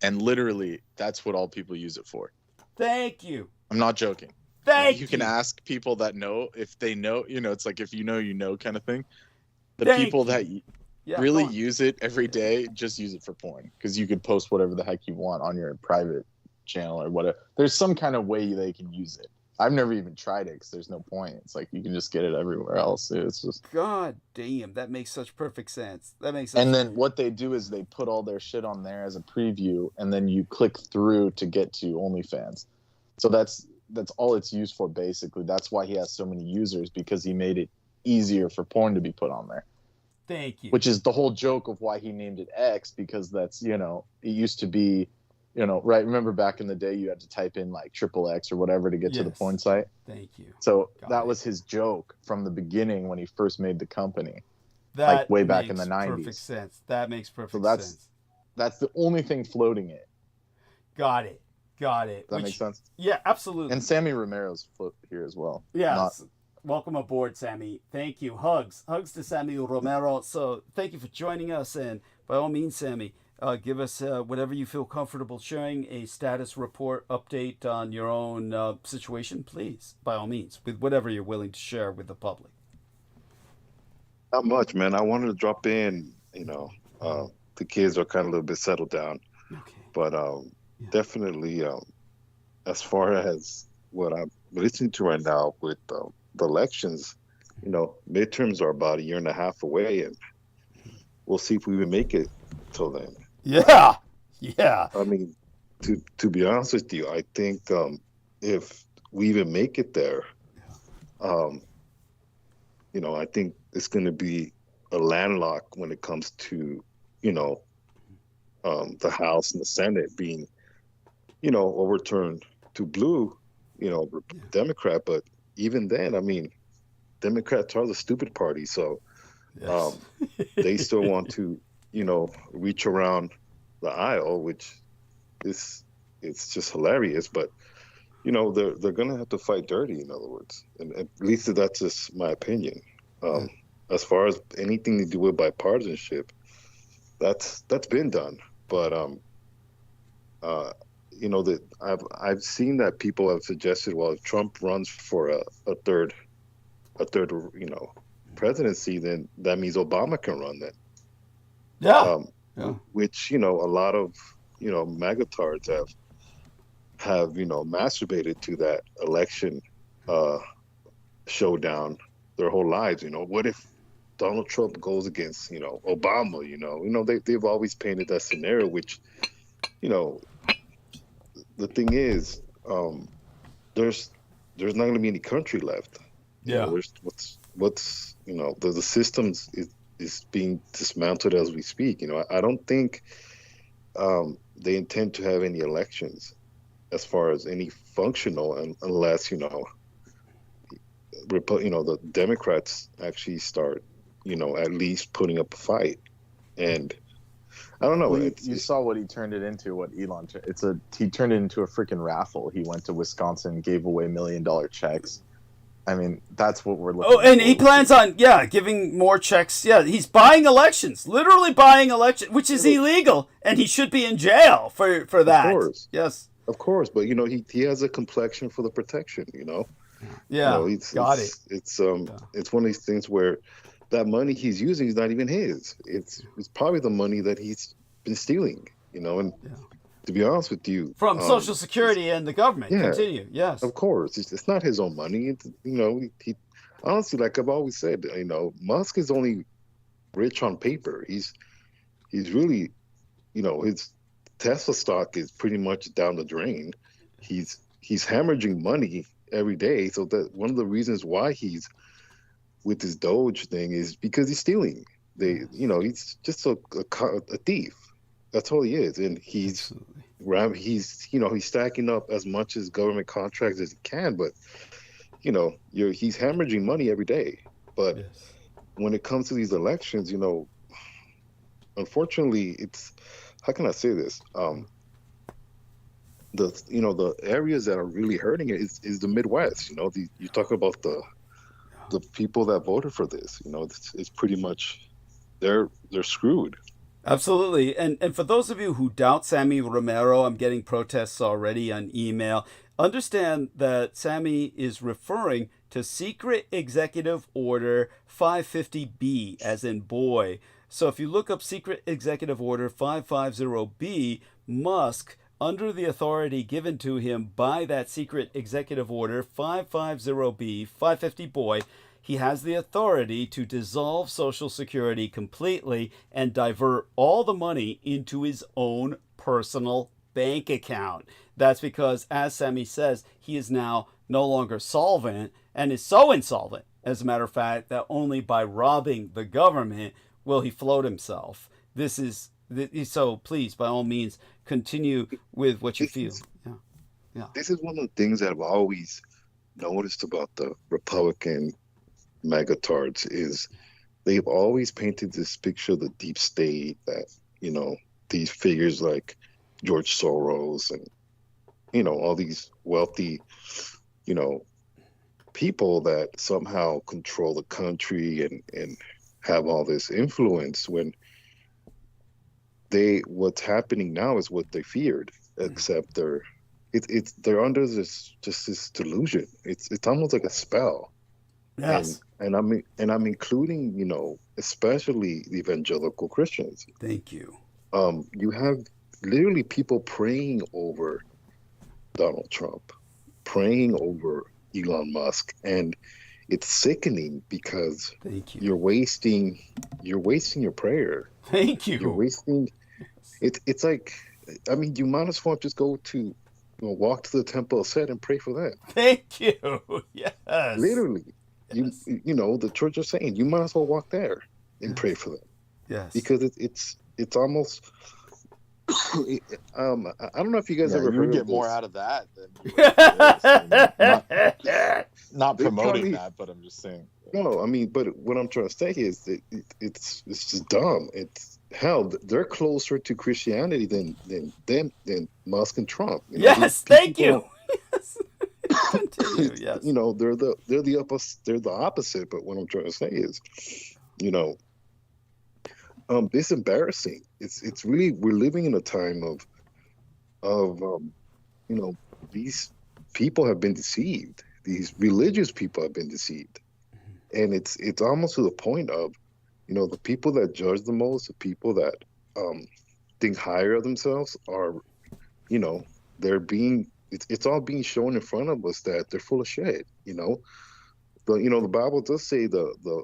And literally, that's what all people use it for. Thank you. I'm not joking. You can ask people that know, if they know, it's like if you know kind of thing. The people that really use it every day just use it for porn, because you could post whatever the heck you want on your private channel or whatever. There's some kind of way they can use it. I've never even tried it because there's no point. It's like you can just get it everywhere else. It's just, God damn, that makes such perfect sense. And then what they do is they put all their shit on there as a preview, and then you click through to get to OnlyFans. So that's all it's used for, basically. That's why he has so many users, because he made it easier for porn to be put on there. Thank you. Which is the whole joke of why he named it X, because that's, it used to be, right? Remember back in the day, you had to type in like XXX or whatever to get to the porn site. Thank you. So that was his joke from the beginning when he first made the company, like way back in the 90s. Perfect sense. That makes perfect sense. That's the only thing floating it. Got it. Does that make sense? Yeah, absolutely. And Sammy Romero's here as well. Yeah. Welcome aboard, Sammy. Thank you. Hugs to Sammy Romero. So thank you for joining us. And by all means, Sammy, give us whatever you feel comfortable sharing, a status report update on your own situation, please, by all means, with whatever you're willing to share with the public. Not much, man. I wanted to drop in, the kids are kind of a little bit settled down. Okay. But definitely, as far as what I'm listening to right now with the elections, midterms are about 1.5 years away, and we'll see if we even make it till then. Yeah. I mean, to be honest with you, I think if we even make it there, I think it's going to be a landlock when it comes to, the House and the Senate being, overturned to blue, Democrat. But even then, I mean, Democrats are the stupid party. So they still want to, reach around the aisle, which it's just hilarious. But, they're going to have to fight dirty, in other words. And at least that's just my opinion. As far as anything to do with bipartisanship, that's been done. But, that I've seen that people have suggested, well, if Trump runs for a third, presidency, then that means Obama can run then. Which, a lot of, magatards have, masturbated to that election showdown their whole lives. What if Donald Trump goes against, Obama, they've always painted that scenario, which, the thing is, there's not going to be any country left. There's what's the systems is being dismantled as we speak. I don't think they intend to have any elections as far as any functional, unless the Democrats actually start, at least putting up a fight. And I don't know. Well, you saw what he turned it into. What Elon? He turned it into a freaking raffle. He went to Wisconsin, gave away $1 million checks. I mean, that's what we're looking. Oh, and he plans on giving more checks. Yeah, he's buying elections, literally buying elections, which is illegal, and he should be in jail for that. Of course, yes, of course. But he has a complexion for the protection. Yeah, It's one of these things where that money he's using is not even his. It's probably the money that he's been stealing. And to be honest with you, from Social Security and the government. Continue. Yes, of course. It's not his own money. He honestly, like I've always said, Musk is only rich on paper. He's really, his Tesla stock is pretty much down the drain. He's hemorrhaging money every day. So that one of the reasons why he's with his Doge thing is because he's stealing. He's just a thief. That's all he is, and he's stacking up as much as government contracts as he can. But he's hemorrhaging money every day. But when it comes to these elections, unfortunately, it's, how can I say this? The areas that are really hurting it is the Midwest. You talk about the people that voted for this. It's pretty much they're screwed. Absolutely. And for those of you who doubt Sammy Romero, I'm getting protests already on email. Understand that Sammy is referring to Secret Executive Order 550B, as in boy. So if you look up Secret Executive Order 550B, Musk, under the authority given to him by that Secret Executive Order 550B, 550 boy, he has the authority to dissolve Social Security completely and divert all the money into his own personal bank account. That's because, as Sammy says, he is now no longer solvent and is so insolvent, as a matter of fact, that only by robbing the government will he float himself. So please, by all means, continue with what you feel. Yeah. This is one of the things that I've always noticed about the Republican megatards is they've always painted this picture of the deep state that, these figures like George Soros and, all these wealthy, people that somehow control the country and have all this influence when what's happening now is what they feared, except they're under this delusion. It's almost like a spell. Yes. And I'm including, especially the evangelical Christians. Thank you. You have literally people praying over Donald Trump, praying over Elon Musk, and it's sickening because you're wasting your prayer. Thank you. You're wasting. It's like, you might as well just go to walk to the temple of Set and pray for them. Thank you. Yes. Literally. Yes. The church is saying you might as well walk there and pray for them. Yes. Because it's almost I don't know if you guys ever you heard get of more this. out of that than not promoting that, but I'm just saying. No, but what I'm trying to say is that it's just dumb. It's hell. They're closer to Christianity than Musk and Trump. Yes, thank you. Yes. Continue. Yes. They're the opposite. But what I'm trying to say is, it's embarrassing. It's really, we're living in a time of these people have been deceived. These religious people have been deceived, and it's almost to the point of, the people that judge the most, the people that think higher of themselves are, they're being. It's all being shown in front of us that they're full of shit. The Bible does say the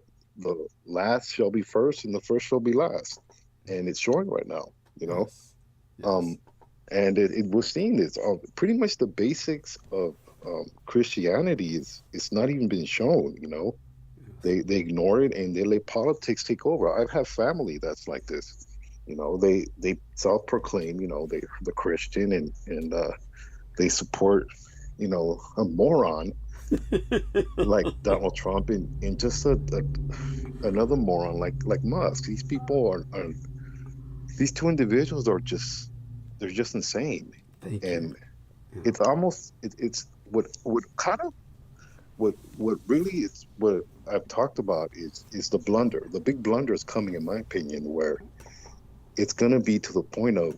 last shall be first and the first shall be last, and it's showing right now. Yes. And we're seeing this. Pretty much the basics of Christianity it's not even been shown. They ignore it and they let politics take over. I have family that's like this. They self-proclaim. They're Christian and they support, a moron like Donald Trump and just another moron like Musk. These people are these two individuals are just they're just insane. Thank and you. it's almost it's what really is what I've talked about is the blunder. The big blunder is coming, in my opinion, where it's going to be to the point of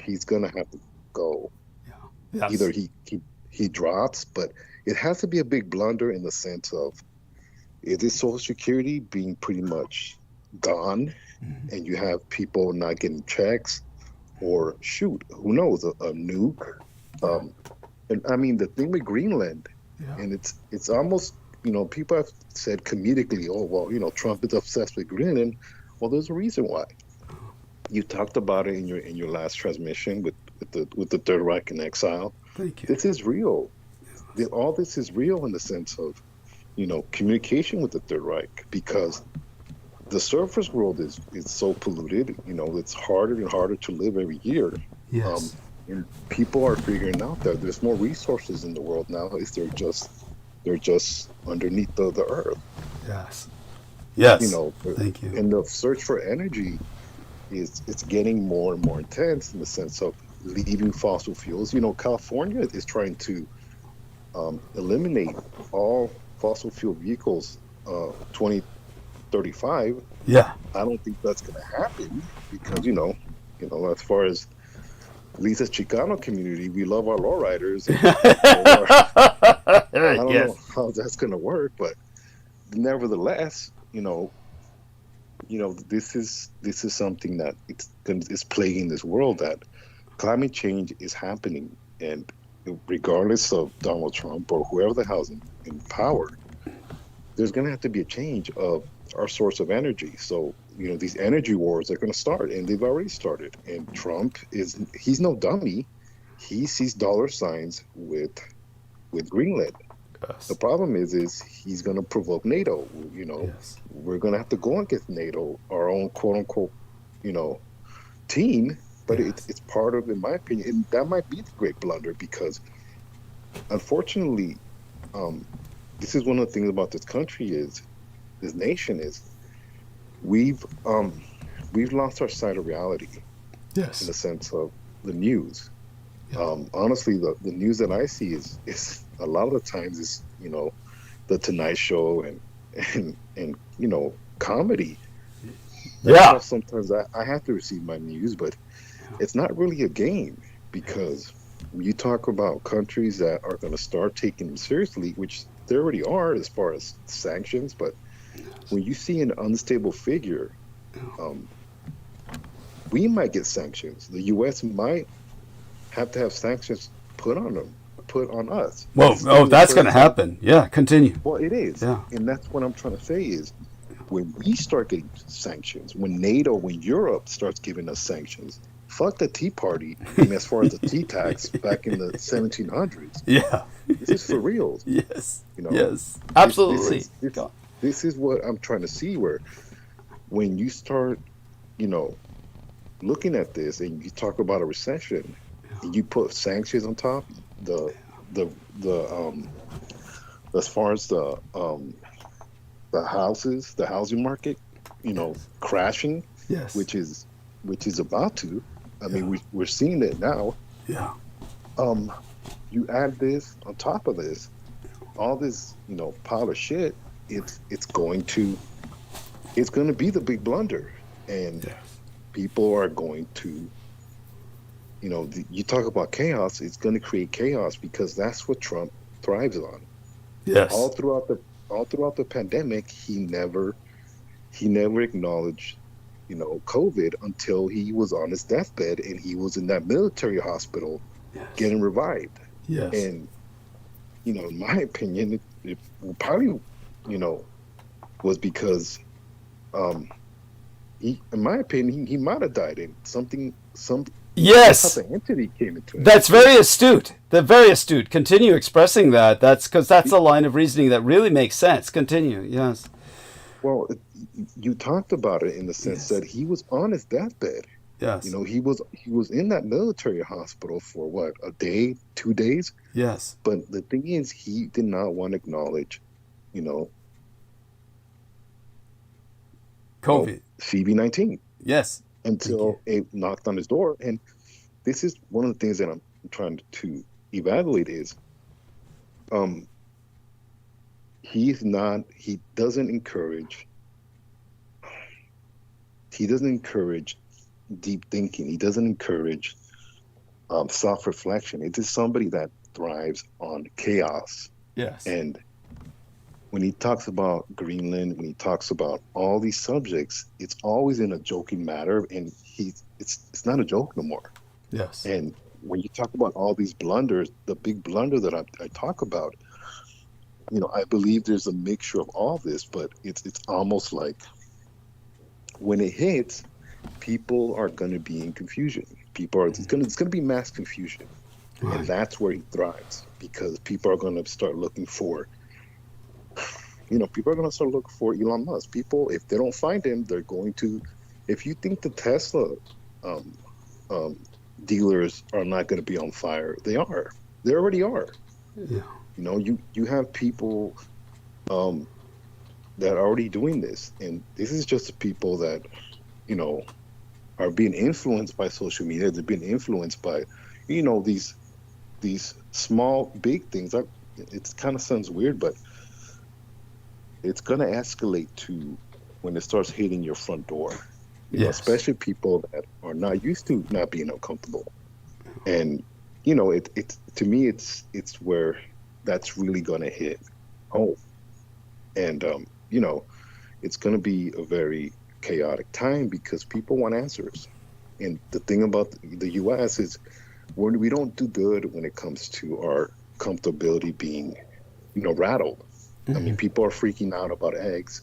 he's going to have to go. Yeah. Yes. Either he drops, but it has to be a big blunder in the sense of it is Social Security being pretty much gone, and you have people not getting checks, or shoot, who knows, a nuke. And I mean, the thing with Greenland, and it's almost, people have said comedically, oh, well, Trump is obsessed with Greenland. Well, there's a reason why. You talked about it in your last transmission with the Third Reich in exile. Thank you. This is real. All this is real in the sense of, communication with the Third Reich, because the surface world is so polluted. It's harder and harder to live every year. Yes. And people are figuring out that there's more resources in the world now. They're just underneath the earth. Yes. Yes. Thank you. And the search for energy it's getting more and more intense in the sense of leaving fossil fuels. California is trying to eliminate all fossil fuel vehicles 2035. Yeah. I don't think that's going to happen because as far as at least as Chicano community, we love our lowriders. I don't know how that's going to work, but nevertheless, this is something that is plaguing this world, that climate change is happening, and regardless of Donald Trump or whoever the hell's in power, there's going to have to be a change of our source of energy. So these energy wars are going to start, and they've already started. And Trump he's no dummy. He sees dollar signs with Greenland. Yes. The problem is he's going to provoke NATO. We're going to have to go against NATO, our own quote unquote, team. But it's part of, in my opinion, and that might be the great blunder, because unfortunately, this is one of the things about this country this nation is we've lost our sight of reality. Yes. In the sense of the news. Honestly, the news that I see is a lot of the times is the Tonight Show and comedy. That's how sometimes I have to receive my news, but it's not really a game, because when you talk about countries that are going to start taking them seriously, which they already are as far as sanctions, but when you see an unstable figure, we might get sanctions. The U.S. might have to have sanctions put on us. Well, that's going to happen. Yeah, continue. Well, it is. Yeah. And that's what I'm trying to say is when we start getting sanctions, when NATO, when Europe starts giving us sanctions, fuck the Tea Party, and as far as the tea tax back in the 1700s. Yeah. This is for real. Yes. Yes. Absolutely. This is what I'm trying to see, where when you start, looking at this and you talk about a recession, and you put sanctions on top, as far as the housing market, crashing, which is about to. I mean, we're seeing it now. Yeah. You add this on top of this, all this, pile of shit. It's going to be the big blunder, and people are going to. You talk about chaos. It's going to create chaos, because that's what Trump thrives on. Yes. All throughout the pandemic, he never acknowledged, COVID until he was on his deathbed and he was in that military hospital getting revived. Yes. And, in my opinion, it probably, was because, in my opinion, he might have died in some Yes. type of entity came into him. That's very astute. Very astute. Continue expressing that. That's because that's a line of reasoning that really makes sense. Continue. Yes. Well, you talked about it in the sense that he was on his deathbed. Yes. You know, he was in that military hospital for what, a day, 2 days? Yes. But the thing is, he did not want to acknowledge, you know, COVID. CV-19. Yes. Until it knocked on his door. And this is one of the things that I'm trying to evaluate is, he doesn't encourage deep thinking. He doesn't encourage self-reflection. It is somebody that thrives on chaos. Yes. And when he talks about Greenland, when he talks about all these subjects, it's always in a joking matter, and it's not a joke no more. Yes. And when you talk about all these blunders, the big blunder that I talk about, you know, I believe there's a mixture of all this, but it's almost like when it hits, people are going to be in confusion. It's going to be mass confusion. Right. And that's where he thrives, because people are going to start looking for, you know, people are going to start looking for Elon Musk. People, if they don't find him, they're going to, if you think the Tesla dealers are not going to be on fire, they are. They already are. Yeah. You know, you have people that are already doing this, and this is just the people that, you know, are being influenced by social media. They're being influenced by, you know, these small, big things. It kind of sounds weird, but it's going to escalate to when it starts hitting your front door. You know, especially people that are not used to not being uncomfortable. And, you know, it to me, it's where that's really going to hit home. And, you know, it's going to be a very chaotic time because people want answers. And the thing about the U.S. is we don't do good when it comes to our comfortability being, you know, rattled. I mean, people are freaking out about eggs.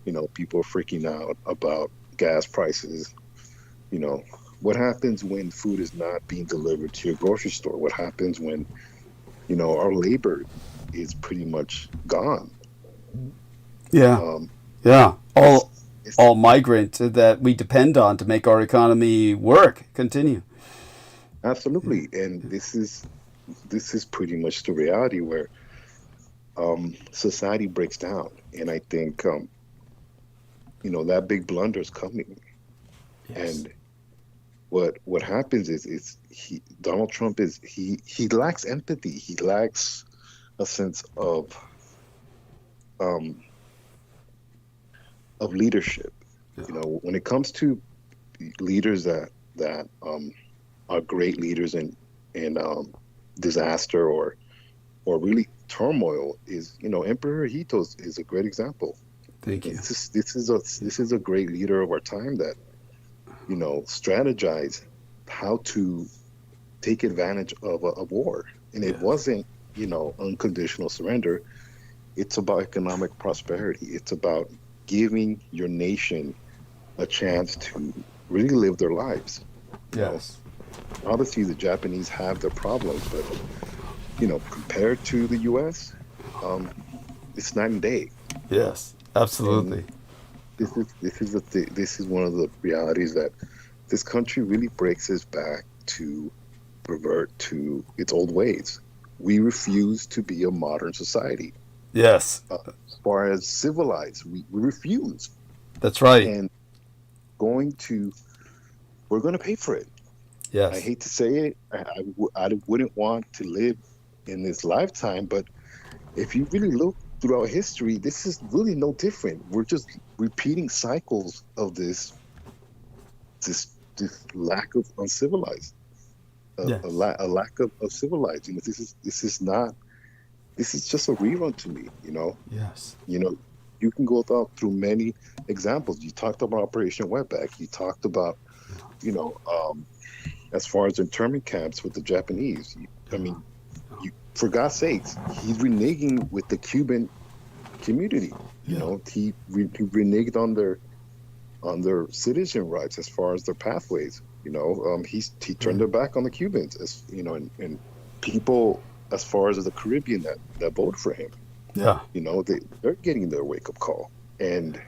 You know, people are freaking out about gas prices. You know, what happens when food is not being delivered to your grocery store? What happens when, you know, our labor is pretty much gone? Yeah. Yeah. All migrant that we depend on to make our economy continue. Absolutely. And this is pretty much the reality where society breaks down. And I think, you know, that big blunder is coming. Yes. And what happens is Donald Trump he lacks empathy. He lacks a sense of leadership. Yeah. You know, when it comes to leaders that are great leaders in disaster or really turmoil, is, you know, Emperor Hirohito is a great example. Thank you. This is a great leader of our time that, you know, strategize how to take advantage of a war. And it wasn't, you know, unconditional surrender. It's about economic prosperity. It's about giving your nation a chance to really live their lives. Yes. You know, obviously, the Japanese have their problems, but, you know, compared to the U.S., it's night and day. Yes, absolutely. And this is one of the realities that this country really breaks its back to revert to its old ways. We refuse to be a modern society. Yes. As far as civilized, we refuse. That's right. And we're going to pay for it. Yes. I hate to say it. I wouldn't want to live in this lifetime, but if you really look throughout history, this is really no different. We're just repeating cycles of this lack of uncivilized, a lack of civilized. You know, this is just a rerun to me. You know. Yes. You know, you can go through many examples. You talked about Operation Wetback. You talked about, you know, as far as internment camps with the Japanese. For God's sakes, he's reneging with the Cuban community. You know, he reneged on their citizen rights as far as their pathways. You know, he turned their back on the Cubans, as you know, and people as far as the Caribbean that voted for him. Yeah, you know, they're getting their wake up call, and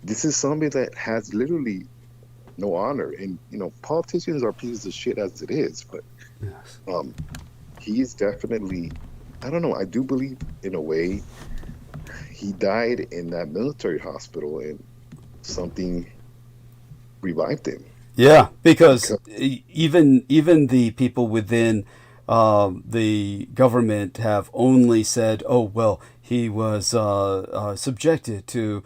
this is somebody that has literally no honor. And politicians are pieces of shit as it is, but Yes. he is definitely, I don't know, I do believe in a way he died in that military hospital and something revived him. Yeah, because even the people within the government have only said, "Oh well, he was subjected to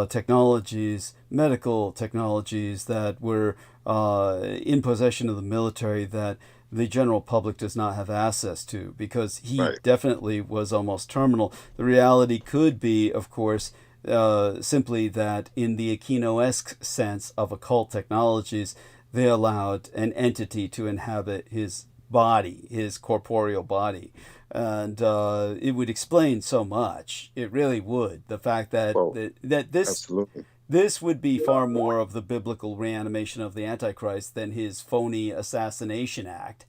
technologies, medical technologies that were in possession of the military that the general public does not have access to," because he Right. definitely was almost terminal. The reality could be, of course, simply that in the Aquino-esque sense of occult technologies, they allowed an entity to inhabit his body, his corporeal body. And it would explain so much. It really would. The fact that, Well, that this Absolutely. this would be far more of the biblical reanimation of the Antichrist than his phony assassination act.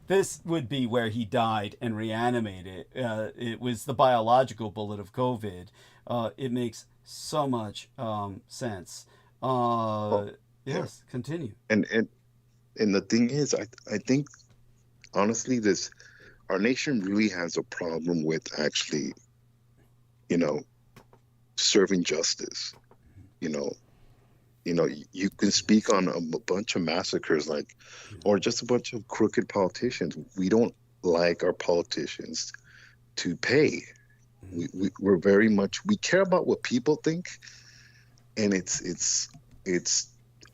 This would be where he died and reanimated. It was the biological bullet of COVID. It makes so much sense. Yes, continue. And the thing is, I think honestly, our nation really has a problem with actually, serving justice. You can speak on a bunch of massacres, or just a bunch of crooked politicians. We don't like our politicians to pay. We're very much, we care about what people think, and it's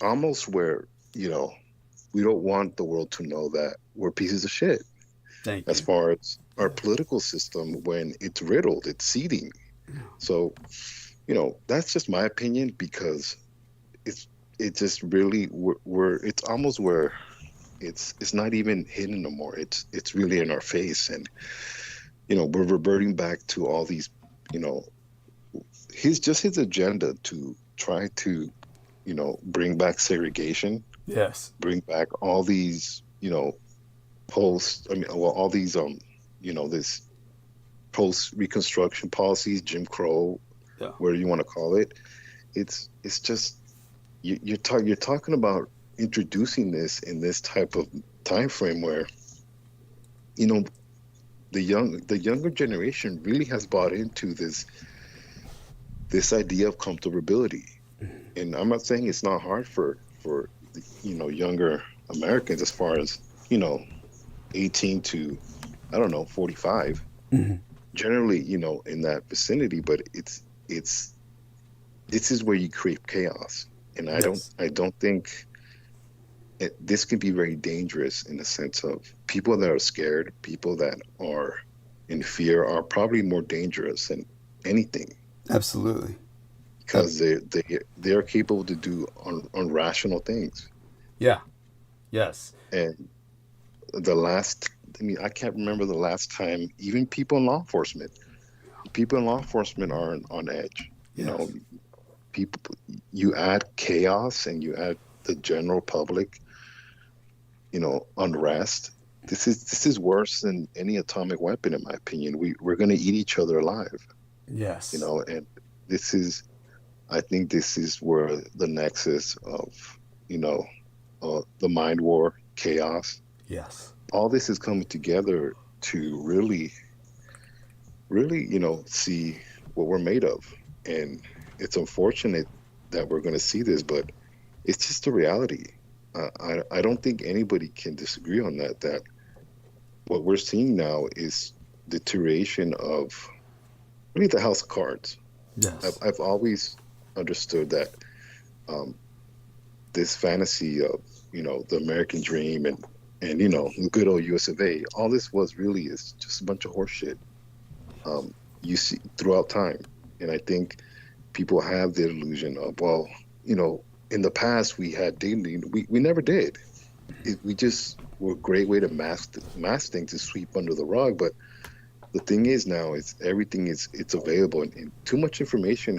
almost where we don't want the world to know that we're pieces of shit. As far as our political system, when it's riddled, it's seething. So, that's just my opinion, because it just really it's almost where it's not even hidden no more. It's really in our face, and we're reverting back to all these, his agenda to try to bring back segregation. Yes. Bring back all these all these this post Reconstruction policies, Jim Crow, whatever you want to call it. It's just you're talking about introducing this in this type of time frame where the younger generation really has bought into this idea of comfortability. And I'm not saying it's not hard for younger Americans, as far as 18 to 45, generally in that vicinity, but this is where you create chaos. And I don't think this can be very dangerous, in the sense of people that are scared, people that are in fear are probably more dangerous than anything. Absolutely. Because they are capable to do irrational things. Yeah. Yes. And I can't remember the last time, even people in law enforcement are on edge. Yes. You add chaos and you add the general public, unrest. This is worse than any atomic weapon, in my opinion. We're going to eat each other alive. Yes. And I think this is where the nexus of, the mind war, chaos. Yes. All this is coming together to really, see what we're made of. And it's unfortunate that we're going to see this, but it's just a reality. I don't think anybody can disagree on that what we're seeing now is deterioration of really the house of cards. Yes. I've always understood that this fantasy of the American dream and the good old US of A, all this is just a bunch of horse shit you see throughout time. And I think people have the illusion of, in the past we had dignity. We never did. We just were a great way to mask things, to sweep under the rug. But the thing is now, it's available, and too much information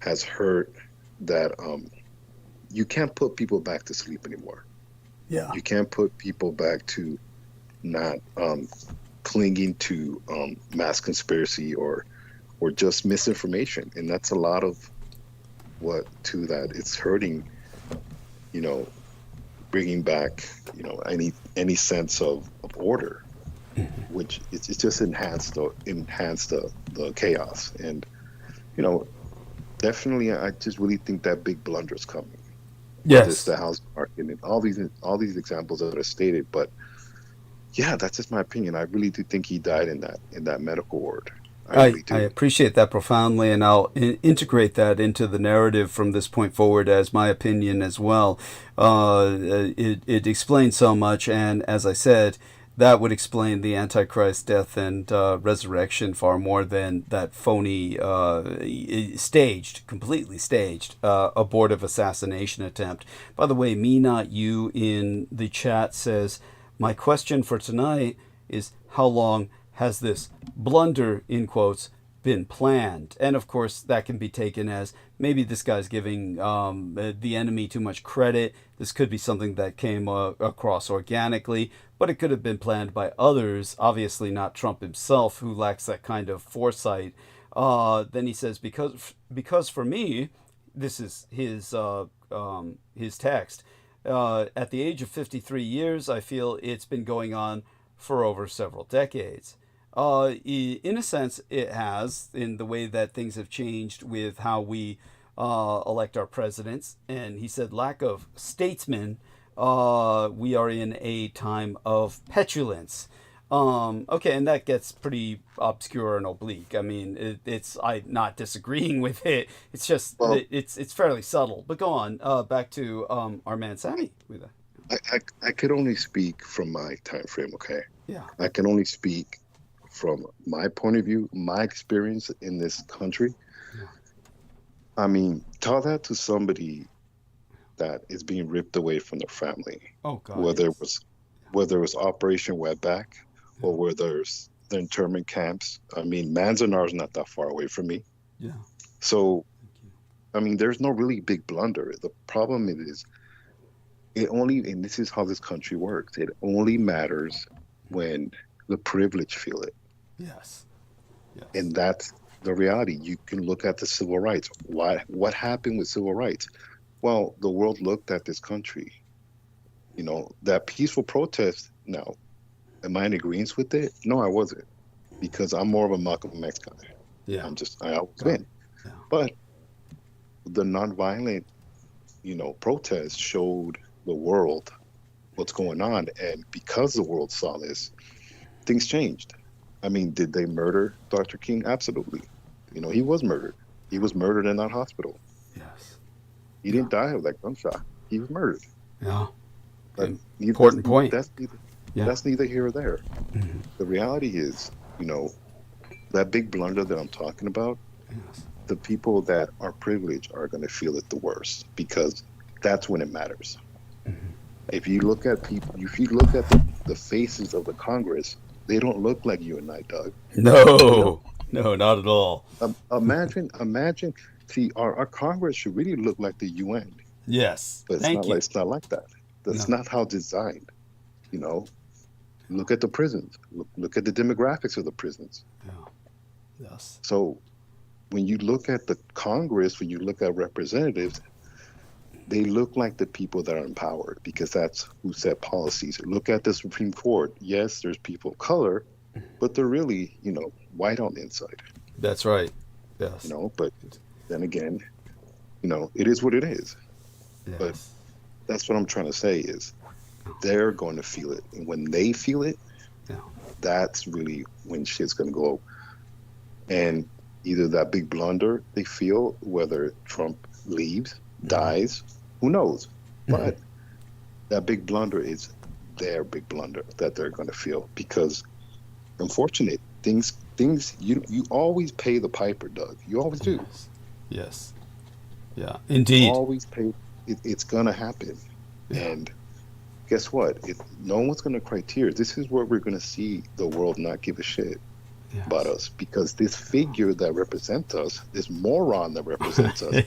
has hurt that you can't put people back to sleep anymore. Yeah. You can't put people back to not clinging to mass conspiracy or just misinformation. And that's a lot of that it's hurting, bringing back, any sense of order, which it's just enhanced the chaos. And, definitely, I just really think that big blunder is coming. Yes. It's the housing market and all these examples that are stated. But yeah, that's just my opinion. I really do think he died in that medical ward. I appreciate that profoundly, and I'll integrate that into the narrative from this point forward as my opinion as well. It explains so much, and as I said, that would explain the Antichrist death and resurrection far more than that phony, completely staged, abortive assassination attempt. By the way, Me Not You in the chat says, my question for tonight is, how long has this blunder, in quotes, been planned? And of course, that can be taken as maybe this guy's giving the enemy too much credit. This could be something that came across organically, but it could have been planned by others, obviously not Trump himself, who lacks that kind of foresight. Then he says, because for me, this is his text, at the age of 53 years, I feel it's been going on for over several decades. In a sense, it has, in the way that things have changed with how we elect our presidents. And he said, lack of statesmen, we are in a time of petulance. Okay, and that gets pretty obscure and oblique. I mean, I'm not disagreeing with it. It's just, it's fairly subtle. But go on, back to our man Sammy. I could only speak from my time frame, okay? Yeah. I can only speak from my point of view, my experience in this country. Yeah. I mean, tell that to somebody that is being ripped away from their family. Oh God. Whether it was Operation Wetback, or whether it's the internment camps. I mean, Manzanar is not that far away from me. Yeah. So, I mean, there's no really big blunder. The problem is, and this is how this country works. It only matters when the privileged feel it. Yes. And that's the reality. You can look at the civil rights. What happened with civil rights? Well, the world looked at this country. That peaceful protest. Now, am I in agreement with it? No, I wasn't, because I'm more of a Malcolm X guy. Yeah. I always been. Yeah. But the nonviolent, protest showed the world what's going on, and because the world saw this, things changed. I mean, did they murder Dr. King? Absolutely. He was murdered. He was murdered in that hospital. Yes. He didn't die of that gunshot. He was murdered. Yeah. But important point. That's neither here or there. Mm-hmm. The reality is, that big blunder that I'm talking about, yes, the people that are privileged are going to feel it the worst, because that's when it matters. Mm-hmm. If you look at the faces of the Congress, they don't look like you and I, Doug. No, not at all. Imagine. See, our Congress should really look like the UN. Yes, but it's not like that. That's not how it's designed. Look at the prisons. Look at the demographics of the prisons. Yeah. Yes. So, when you look at the Congress, when you look at representatives, they look like the people that are empowered, because that's who set policies. Look at the Supreme Court. Yes, there's people of color, but they're really, white on the inside. That's right. Yes. But then again, it is what it is. Yes. But that's what I'm trying to say is they're going to feel it. And when they feel it, that's really when shit's going to go. And either that big blunder they feel, whether Trump leaves, dies, who knows? But that big blunder is their big blunder that they're going to feel, because unfortunate things you always pay the piper, Doug. You always do. Yes. Yeah, indeed. You always pay. It's going to happen. Yeah. And guess what? No one's going to cry tears. This is where we're going to see the world not give a shit about us, because this figure that represents us, this moron that represents us,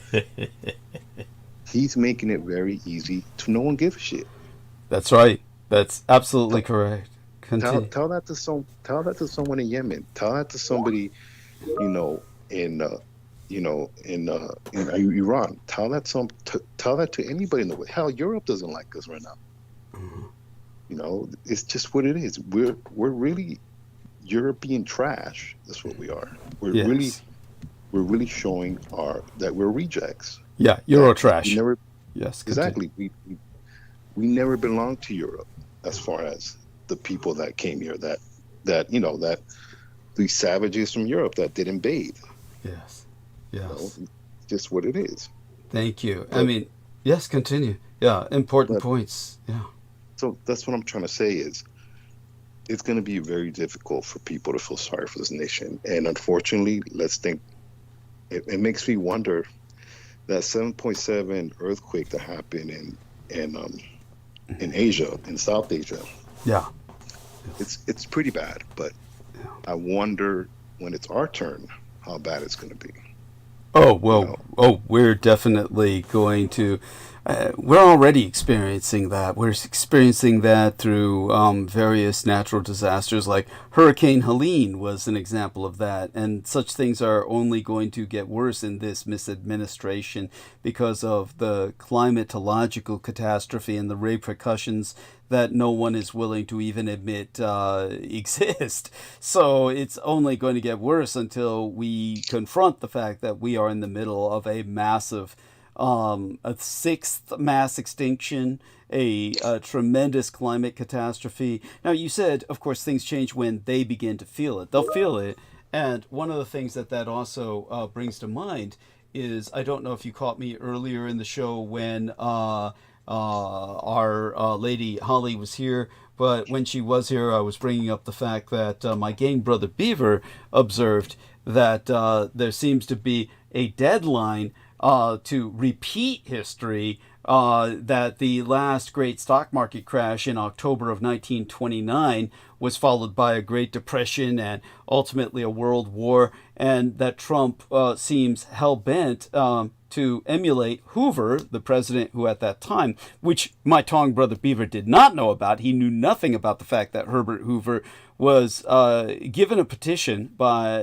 he's making it very easy to no one give a shit. That's right. That's absolutely correct. Tell that to someone in Yemen. Tell that to somebody, in in Iran. Tell that to anybody in the world. Hell, Europe doesn't like us right now. It's just what it is. We're really European trash. That's what we are. We're really showing that we're rejects. Yeah, Euro trash. Yes, exactly. We never belonged to Europe as far as the people that came here. That these savages from Europe that did invade. Yes. Just what it is. Thank you. Yes, continue. Yeah, important points. Yeah. So that's what I'm trying to say is it's going to be very difficult for people to feel sorry for this nation. And unfortunately, let's think, it makes me wonder that 7.7 earthquake that happened in Asia, in South Asia. Yeah. It's pretty bad, but I wonder when it's our turn, how bad it's going to be. Oh, well, we're definitely going to, we're already experiencing that. We're experiencing that through various natural disasters, like Hurricane Helene was an example of that. And such things are only going to get worse in this misadministration because of the climatological catastrophe and the repercussions that no one is willing to even admit exist. So it's only going to get worse until we confront the fact that we are in the middle of a massive, a sixth mass extinction, a tremendous climate catastrophe. Now, you said, of course, things change when they begin to feel it. They'll feel it. And one of the things that also brings to mind is, I don't know if you caught me earlier in the show when our lady Holly was here, but when she was here, I was bringing up the fact that my gang brother Beaver observed that there seems to be a deadline to repeat history, that the last great stock market crash in October of 1929 was followed by a Great Depression and ultimately a world war, and that Trump seems hell-bent to emulate Hoover, the president who at that time, which my Tong brother Beaver did not know about. He knew nothing about the fact that Herbert Hoover was given a petition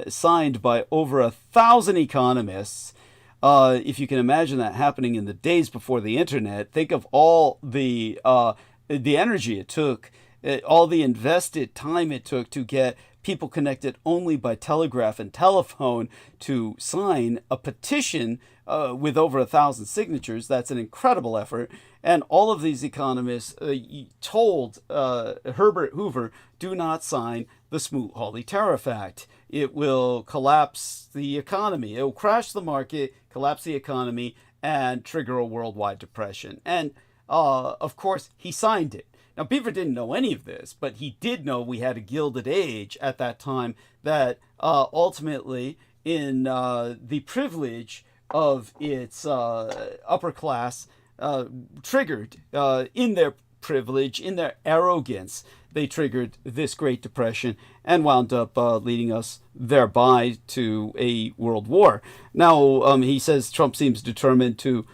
signed by over 1,000 economists. If you can imagine that happening in the days before the internet, think of all the energy it took, all the invested time it took to get people connected only by telegraph and telephone to sign a petition with over 1,000 signatures. That's an incredible effort. And all of these economists told Herbert Hoover, do not sign the Smoot-Hawley Tariff Act. It will collapse the economy. It will crash the market, collapse the economy, and trigger a worldwide depression. And, of course, he signed it. Now, Beaver didn't know any of this, but he did know we had a Gilded Age at that time that ultimately, in the privilege of its upper class, triggered in their privilege, in their arrogance, they triggered this Great Depression and wound up leading us thereby to a world war. Now, he says Trump seems determined to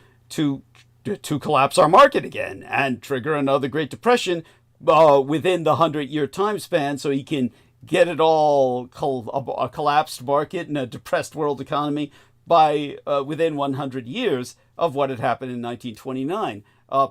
collapse our market again and trigger another Great Depression within the 100-year time span so he can get it all a collapsed market and a depressed world economy by within 100 years of what had happened in 1929,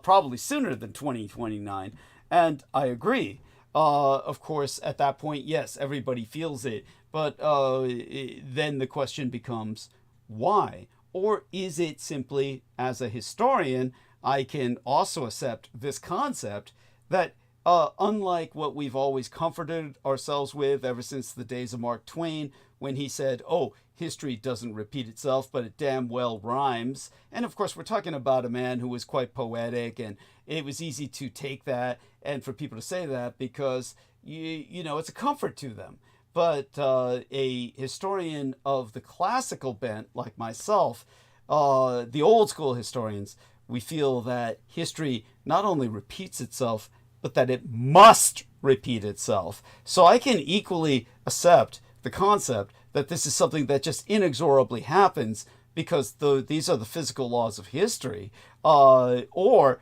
probably sooner than 2029. And I agree. Of course, at that point, yes, everybody feels it. But then the question becomes, why? Or is it simply, as a historian, I can also accept this concept that unlike what we've always comforted ourselves with ever since the days of Mark Twain, when he said, oh, history doesn't repeat itself, but it damn well rhymes. And of course, we're talking about a man who was quite poetic, and it was easy to take that and for people to say that because, you know, it's a comfort to them. But a historian of the classical bent, like myself, the old school historians, we feel that history not only repeats itself, but that it must repeat itself. So I can equally accept the concept that this is something that just inexorably happens because these are the physical laws of history. Or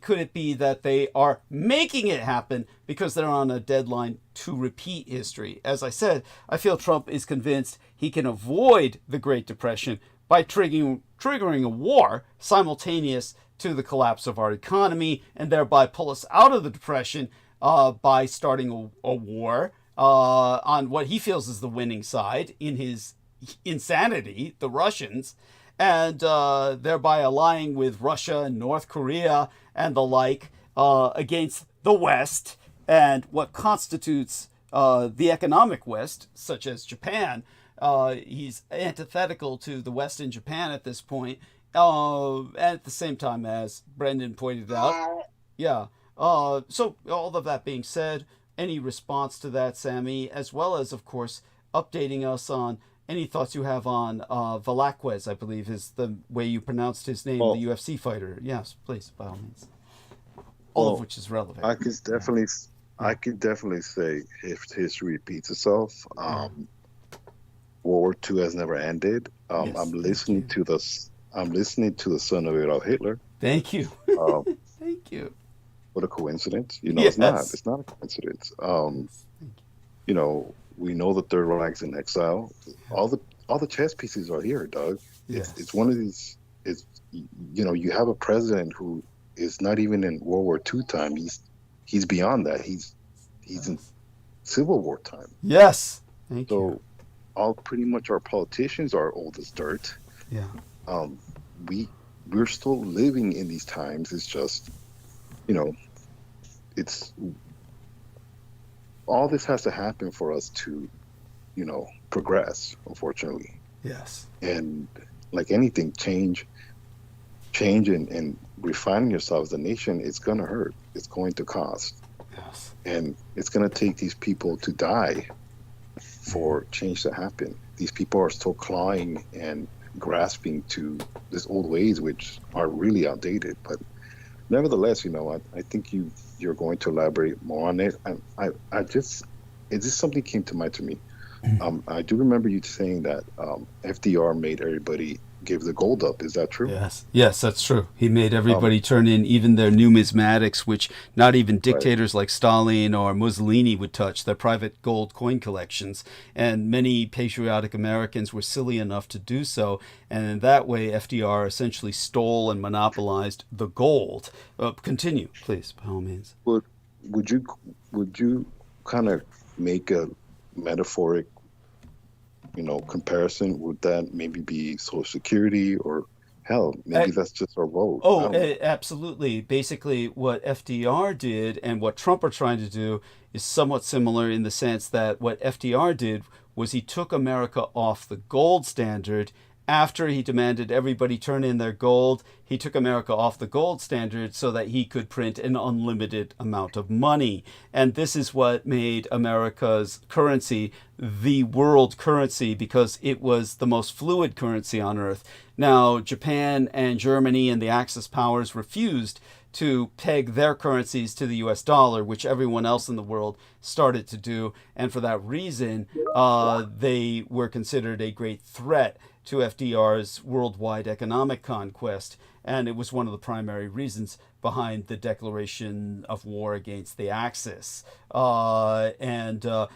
could it be that they are making it happen because they're on a deadline to repeat history? As I said, I feel Trump is convinced he can avoid the Great Depression by triggering a war simultaneous to the collapse of our economy, and thereby pull us out of the Depression by starting a war on what he feels is the winning side in his insanity, the Russians, and thereby allying with Russia and North Korea and the like against the West and what constitutes the economic West, such as Japan. He's antithetical to the West and Japan at this point. At the same time, as Brendan pointed out. Yeah. So all of that being said, any response to that, Sammy, as well as, of course, updating us on any thoughts you have on Velázquez, I believe is the way you pronounced his name, the UFC fighter. Yes, please, by all means. All of which is relevant. I could definitely say if history repeats itself, World War II has never ended. Yes, I'm listening to the son of Adolf Hitler. Thank you. Thank you. What a coincidence! You know, Yes. it's not a coincidence. You know, we know the Third Reich's in exile. All the chess pieces are here, Doug. Yes. It's one of these. It's, you know, you have a president who is not even in World War II time. He's beyond that. He's in Civil War time. Yes. Thank you. So pretty much our politicians are old as dirt. Yeah. We're still living in these times. It's just, you know, it's all this has to happen for us to, you know, progress, unfortunately. Yes. And like anything, change and refining yourself as a nation, it's going to hurt. It's going to cost. Yes. And it's going to take these people to die for change to happen. These people are still clawing and grasping to these old ways, which are really outdated. But nevertheless, you know, I think you're going to elaborate more on it. It just something came to mind to me. I do remember you saying that FDR made everybody give the gold up. Is that true? Yes, that's true. He made everybody turn in even their numismatics, which not even dictators like Stalin or Mussolini would touch, their private gold coin collections. And many patriotic Americans were silly enough to do so. And in that way, FDR essentially stole and monopolized the gold. Continue, please, by all means. Would you kind of make a metaphoric, you know, comparison? Would that maybe be Social Security, or hell, maybe that's just our vote? Absolutely. Basically, what FDR did and what Trump are trying to do is somewhat similar in the sense that what FDR did was he took America off the gold standard. After he demanded everybody turn in their gold, he took America off the gold standard so that he could print an unlimited amount of money. And this is what made America's currency the world currency, because it was the most fluid currency on earth. Now, Japan and Germany and the Axis powers refused to peg their currencies to the US dollar, which everyone else in the world started to do. And for that reason, they were considered a great threat to FDR's worldwide economic conquest. And it was one of the primary reasons behind the declaration of war against the Axis. Nemo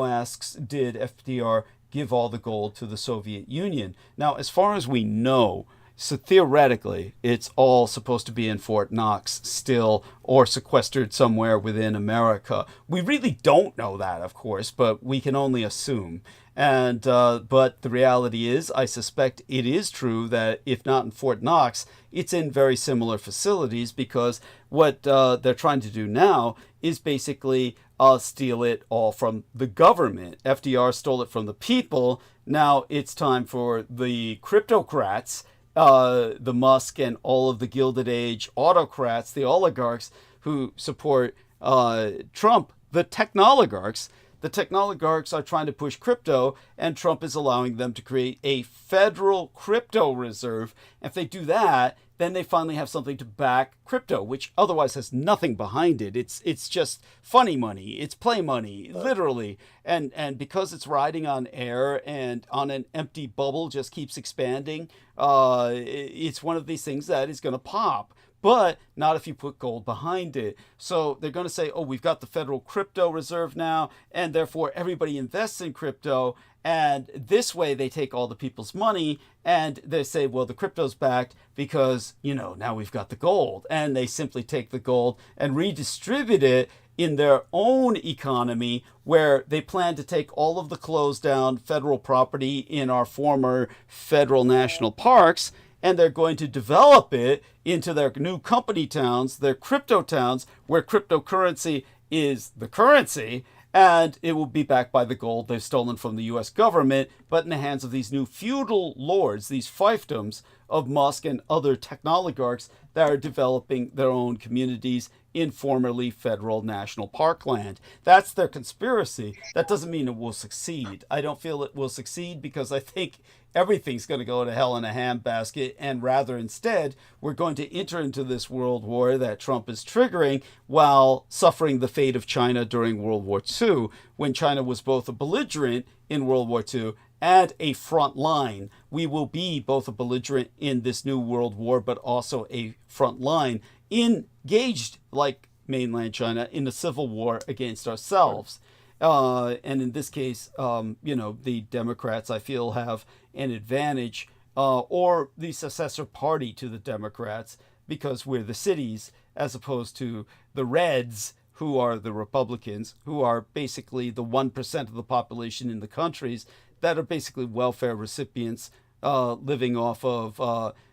asks, did FDR give all the gold to the Soviet Union? Now, as far as we know, so theoretically, it's all supposed to be in Fort Knox still, or sequestered somewhere within America. We really don't know that, of course, but we can only assume. And but the reality is, I suspect it is true that if not in Fort Knox, it's in very similar facilities, because what they're trying to do now is basically steal it all from the government. FDR stole it from the people. Now it's time for the cryptocrats, the Musk and all of the Gilded Age autocrats, the oligarchs who support Trump, the technoligarchs. The technoligarchs are trying to push crypto, and Trump is allowing them to create a federal crypto reserve. If they do that, then they finally have something to back crypto, which otherwise has nothing behind it. It's just funny money. It's play money, literally. And because it's riding on air and on an empty bubble, just keeps expanding, it's one of these things that is going to pop. but not if you put gold behind it. So they're going to say, oh, we've got the Federal Crypto Reserve now, and therefore everybody invests in crypto. And this way they take all the people's money and they say, well, the crypto's backed because, now we've got the gold. And they simply take the gold and redistribute it in their own economy, where they plan to take all of the closed down federal property in our former federal national parks, and they're going to develop it into their new company towns, their crypto towns, where cryptocurrency is the currency, and it will be backed by the gold they've stolen from the U.S. government, but in the hands of these new feudal lords, these fiefdoms of Musk and other technoligarchs that are developing their own communities in formerly federal national parkland. That's their conspiracy. That doesn't mean it will succeed. I don't feel it will succeed because I think everything's going to go to hell in a handbasket, and rather instead, we're going to enter into this world war that Trump is triggering while suffering the fate of China during World War II, when China was both a belligerent in World War II and a front line. We will be both a belligerent in this new world war, but also a front line, engaged like mainland China in a civil war against ourselves. And in this case, the Democrats, I feel, have an advantage, or the successor party to the Democrats, because we're the cities, as opposed to the Reds, who are the Republicans, who are basically the 1% of the population in the countries that are basically welfare recipients, living off of,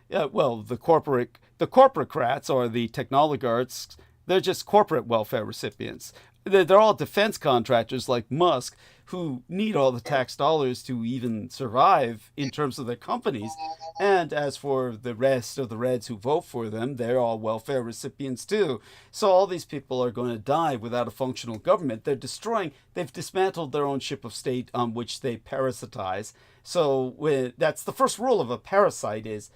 the corporatocrats or the technoligarchs. They're just corporate welfare recipients. They're all defense contractors like Musk, who need all the tax dollars to even survive in terms of their companies. And as for the rest of the Reds who vote for them, they're all welfare recipients too. So all these people are going to die without a functional government. They've dismantled their own ship of state on which they parasitize. So that's the first rule of a parasite, is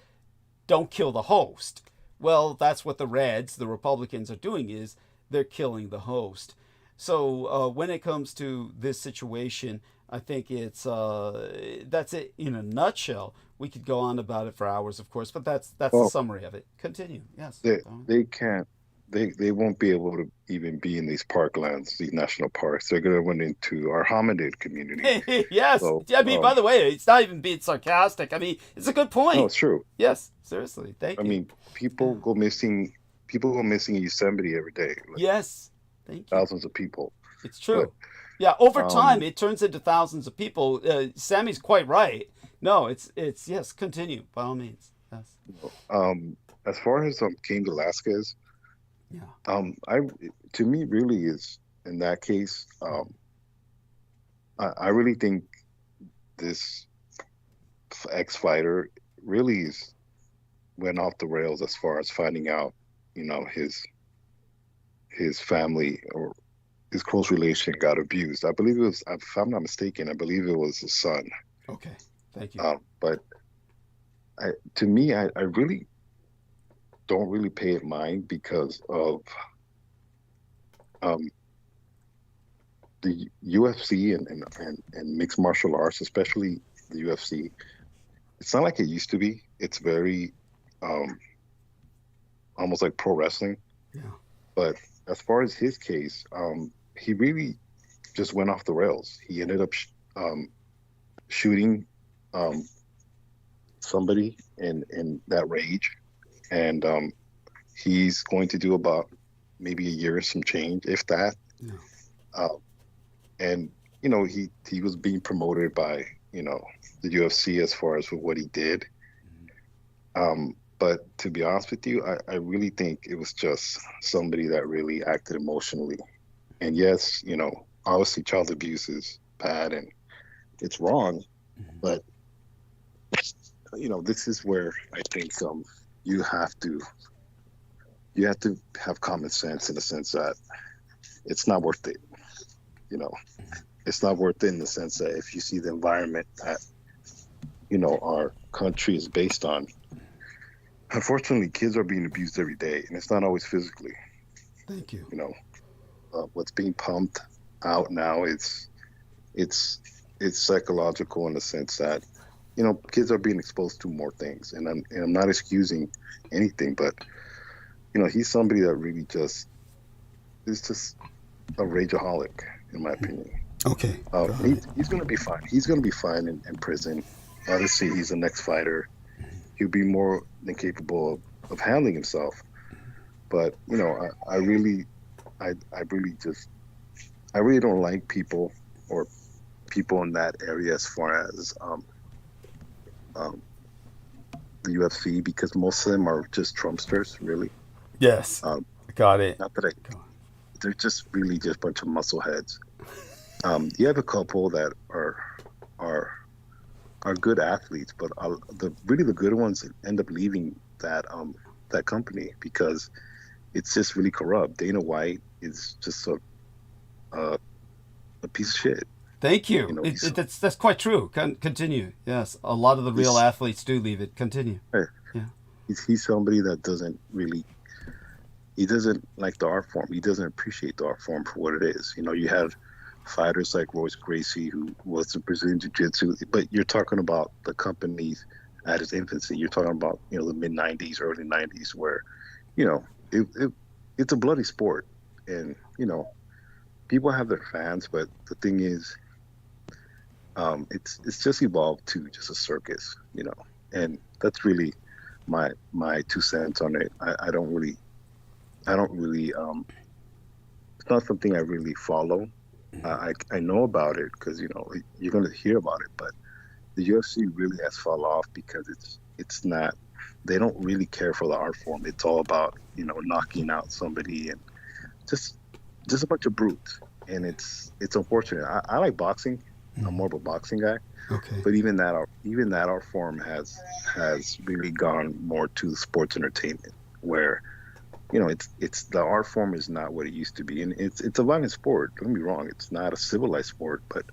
don't kill the host. Well, that's what the Reds, the Republicans, are doing, is they're killing the host. So when it comes to this situation, I think that's it in a nutshell. We could go on about it for hours, of course, but that's the summary of it. Continue. Yes. They can't. They won't be able to even be in these parklands, these national parks. They're going to run into our hominid community. Yes. So, I mean, by the way, it's not even being sarcastic. I mean, it's a good point. No, it's true. Yes. Seriously. Thank you. I mean, people go missing in Yosemite every day. Yes. Thank you. Thousands of people. It's true. But, over time, it turns into thousands of people. Sammy's quite right. No, it's yes. Continue by all means. Yes. As far as Cain Velasquez, to me really is in that case. I really think this ex-fighter really went off the rails as far as finding out, his family or his close relation got abused. I believe it was, if I'm not mistaken, I believe it was his son. Okay, thank you. But to me, I really don't really pay it mind because of the UFC and mixed martial arts, especially the UFC. It's not like it used to be. It's very almost like pro wrestling. Yeah. But as far as his case, he really just went off the rails. He ended up shooting somebody in that rage, and he's going to do about maybe a year or some change, if that. Yeah. And he was being promoted by the UFC as far as what he did. But to be honest with you, I really think it was just somebody that really acted emotionally. And yes, obviously child abuse is bad and it's wrong, but this is where I think you have to have common sense, in the sense that it's not worth it. It's not worth it in the sense that if you see the environment that our country is based on, unfortunately, kids are being abused every day, and it's not always physically. Thank you. What's being pumped out now it's psychological, in the sense that kids are being exposed to more things, and I'm not excusing anything, but he's somebody that really just is just a rageaholic, in my opinion. Okay. He's going to be fine. He's going to be fine in prison. Obviously, he's the next fighter. He'll be more than capable of handling himself. But I really don't like people or people in that area as far as the UFC, because most of them are just Trumpsters, really. Yes. Got it. Not that they're just really just a bunch of muscleheads. You have a couple that are good athletes, but the good ones end up leaving that company because it's just really corrupt. Dana White is just a piece of shit. Thank you. That's quite true. Continue. Yes, a lot of the real athletes do leave it. Continue. Right. Yeah. He's somebody that doesn't like the art form. He doesn't appreciate the art form for what it is. You had fighters like Royce Gracie, who was in Brazilian Jiu-Jitsu, but you're talking about the companies at its infancy. You're talking about the mid '90s, early '90s, where it's a bloody sport, and people have their fans, but the thing is, it's just evolved to just a circus, and that's really my 2 cents on it. I don't really it's not something I really follow. I know about it because you're going to hear about it, but the UFC really has fallen off because it's not, they don't really care for the art form. It's all about knocking out somebody and just a bunch of brutes, and it's unfortunate. I like boxing. I'm more of a boxing guy. Okay. But even that art form has really gone more to sports entertainment, where it's the art form is not what it used to be, and it's a violent sport. Don't get me wrong, it's not a civilized sport, but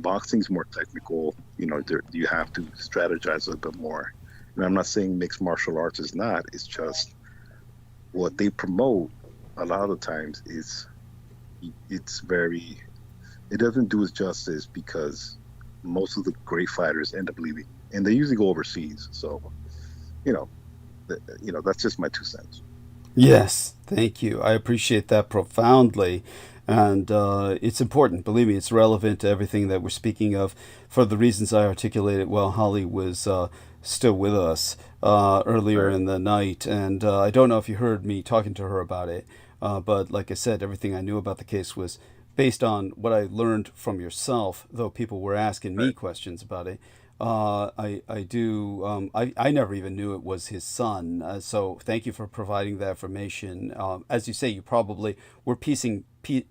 boxing's more technical. You have to strategize a little bit more. And I'm not saying mixed martial arts is not. It's just what they promote a lot of the times it doesn't do its justice, because most of the great fighters end up leaving, and they usually go overseas. So that's just my 2 cents. Yes, thank you. I appreciate that profoundly. And it's important. Believe me, it's relevant to everything that we're speaking of for the reasons I articulated while Holly was still with us earlier in the night. And I don't know if you heard me talking to her about it, but like I said, everything I knew about the case was based on what I learned from yourself, though people were asking me questions about it. I never even knew it was his son. So thank you for providing that information. As you say, you probably were piecing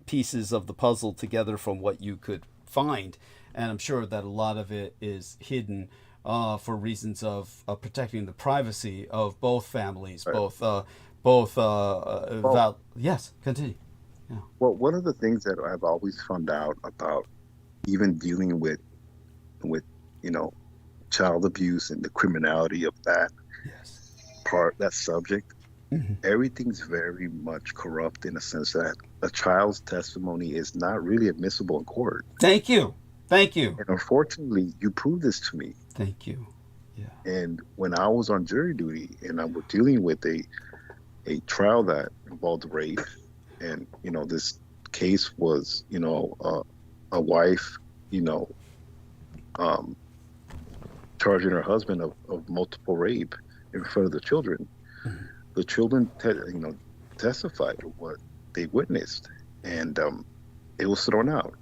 pieces of the puzzle together from what you could find. And I'm sure that a lot of it is hidden for reasons of protecting the privacy of both families, yes, continue. Yeah. Well, one of the things that I've always found out about even dealing with child abuse and the criminality of that that subject, everything's very much corrupt, in a sense that a child's testimony is not really admissible in court. Thank you. And unfortunately, you proved this to me. Thank you. Yeah. And when I was on jury duty and I was dealing with a trial that involved rape, and this case was a wife charging her husband of multiple rape in front of the children. The children testified to what they witnessed, and it was thrown out.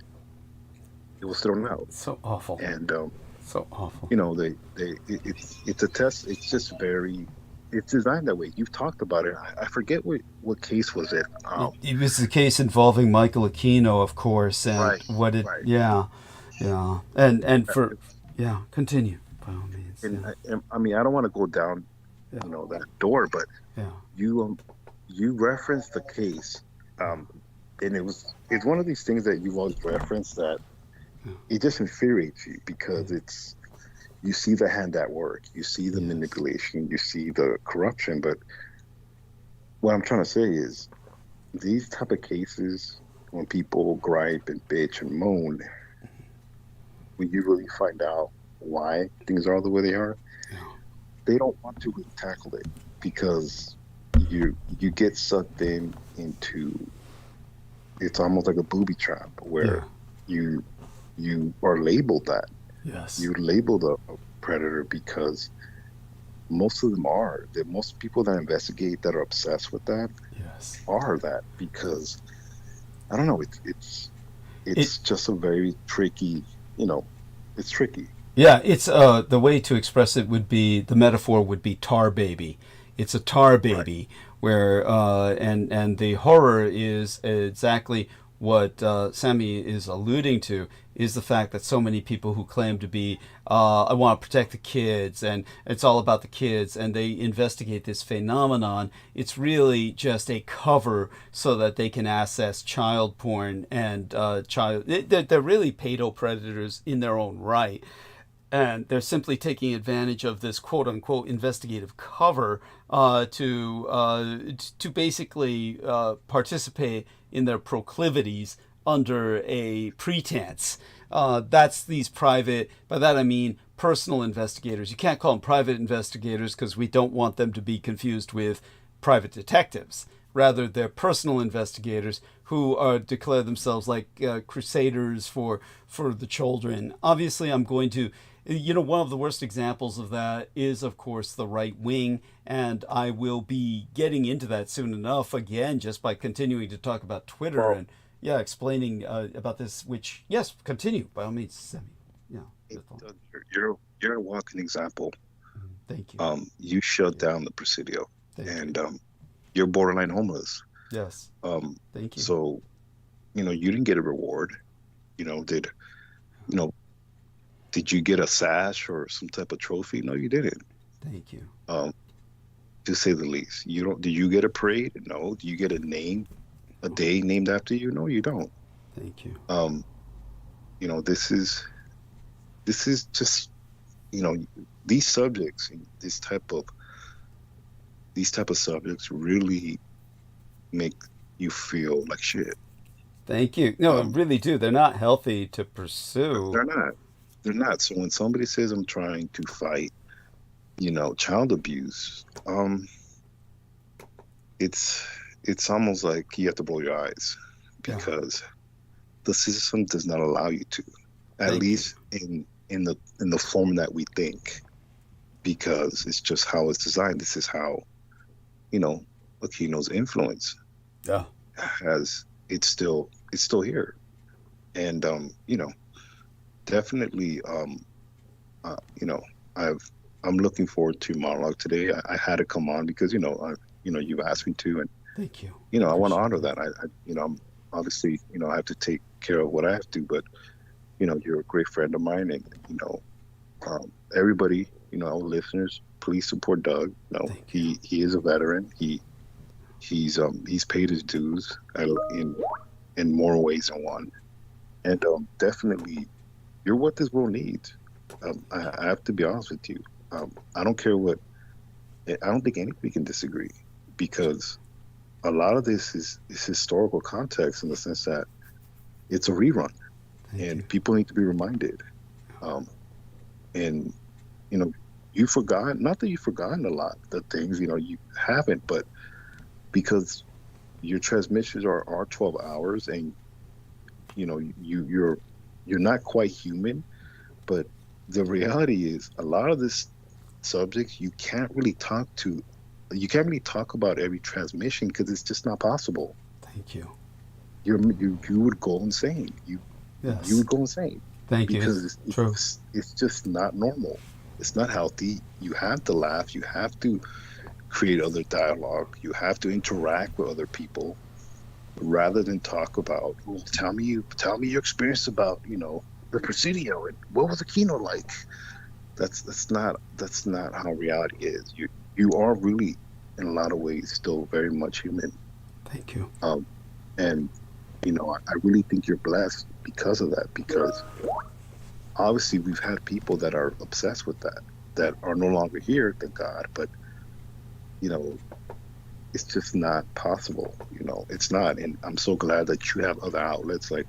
So awful. And so awful. It's a test. It's just it's designed that way. You've talked about it. I forget what case was it. It was the case involving Michael Aquino, of course, and yeah. And continue by all means. And I don't want to go down, that door, but you referenced the case, and it's one of these things that you always reference that it just infuriates you, because you see the hand at work, you see the manipulation, you see the corruption. But what I'm trying to say is, these type of cases, when people gripe and bitch and moan, when you really find out why things are the way they are, they don't want to really tackle it, because you get sucked into it's almost like a booby trap where you are labeled that. Yes. You're labeled a predator because most of them are. Most people that investigate that are obsessed with that are that, because I don't know, it's just a very tricky, it's tricky. Yeah, it's the way to express it would be, the metaphor would be tar baby. It's a tar baby, where and the horror is exactly what Sammy is alluding to, is the fact that so many people who claim to be, I want to protect the kids, and it's all about the kids, and they investigate this phenomenon. It's really just a cover so that they can access child porn and they're really pedopredators in their own right. And they're simply taking advantage of this quote-unquote investigative cover to basically participate in their proclivities under a pretense. That's these private, by that I mean personal investigators. You can't call them private investigators because we don't want them to be confused with private detectives. Rather, they're personal investigators who declare themselves like crusaders for the children. Obviously, I'm going to... one of the worst examples of that is, of course, the right wing, and I will be getting into that soon enough, again, just by continuing to talk about Twitter and, explaining about this, which, yes, continue, by all means, Sammy. You're a walking example. Thank you. You shut down the Presidio, and you're borderline homeless. Yes. Thank you. So, you didn't get a reward. Did you get a sash or some type of trophy? No, you didn't. Thank you. To say the least. Did you get a parade? No. Do you get a day named after you? No, you don't. Thank you. This is just, these subjects, these type of subjects really make you feel like shit. Thank you. No, I really do. They're not healthy to pursue. They're not. So when somebody says I'm trying to fight, child abuse, it's almost like you have to blow your eyes, because the system does not allow you to, at least in the form that we think, because it's just how it's designed. This is how, Aquino's influence has, it's still here. And, definitely, I'm looking forward to monologue today. I had to come on because, you've asked me to, and thank you. I want to honor that. I'm obviously, I have to take care of what I have to, but, you're a great friend of mine, and, everybody, our listeners, please support Doug. He is a veteran. He's paid his dues in more ways than one. And, definitely, you're what this world needs. I have to be honest with you. I don't care what. I don't think anybody can disagree, because a lot of this is historical context, in the sense that it's a rerun, and people need to be reminded. And you've forgotten. Not that you've forgotten a lot of things. You haven't, but because your transmissions are 12 hours, and you're not quite human, but the reality is a lot of this subjects you can't really talk about every transmission, because it's just not possible. Thank you. You would go insane. You would go insane. Thank you. Because it's just not normal. It's not healthy. You have to laugh. You have to create other dialogue. You have to interact with other people, rather than talk about, well, tell me your experience about, the Presidio, and what was Aquino like. That's not how reality is. You are really, in a lot of ways, still very much human. Thank you. And I really think you're blessed because of that, because obviously we've had people that are obsessed with that are no longer here, thank God, but it's just not possible. It's not. And I'm so glad that you have other outlets, like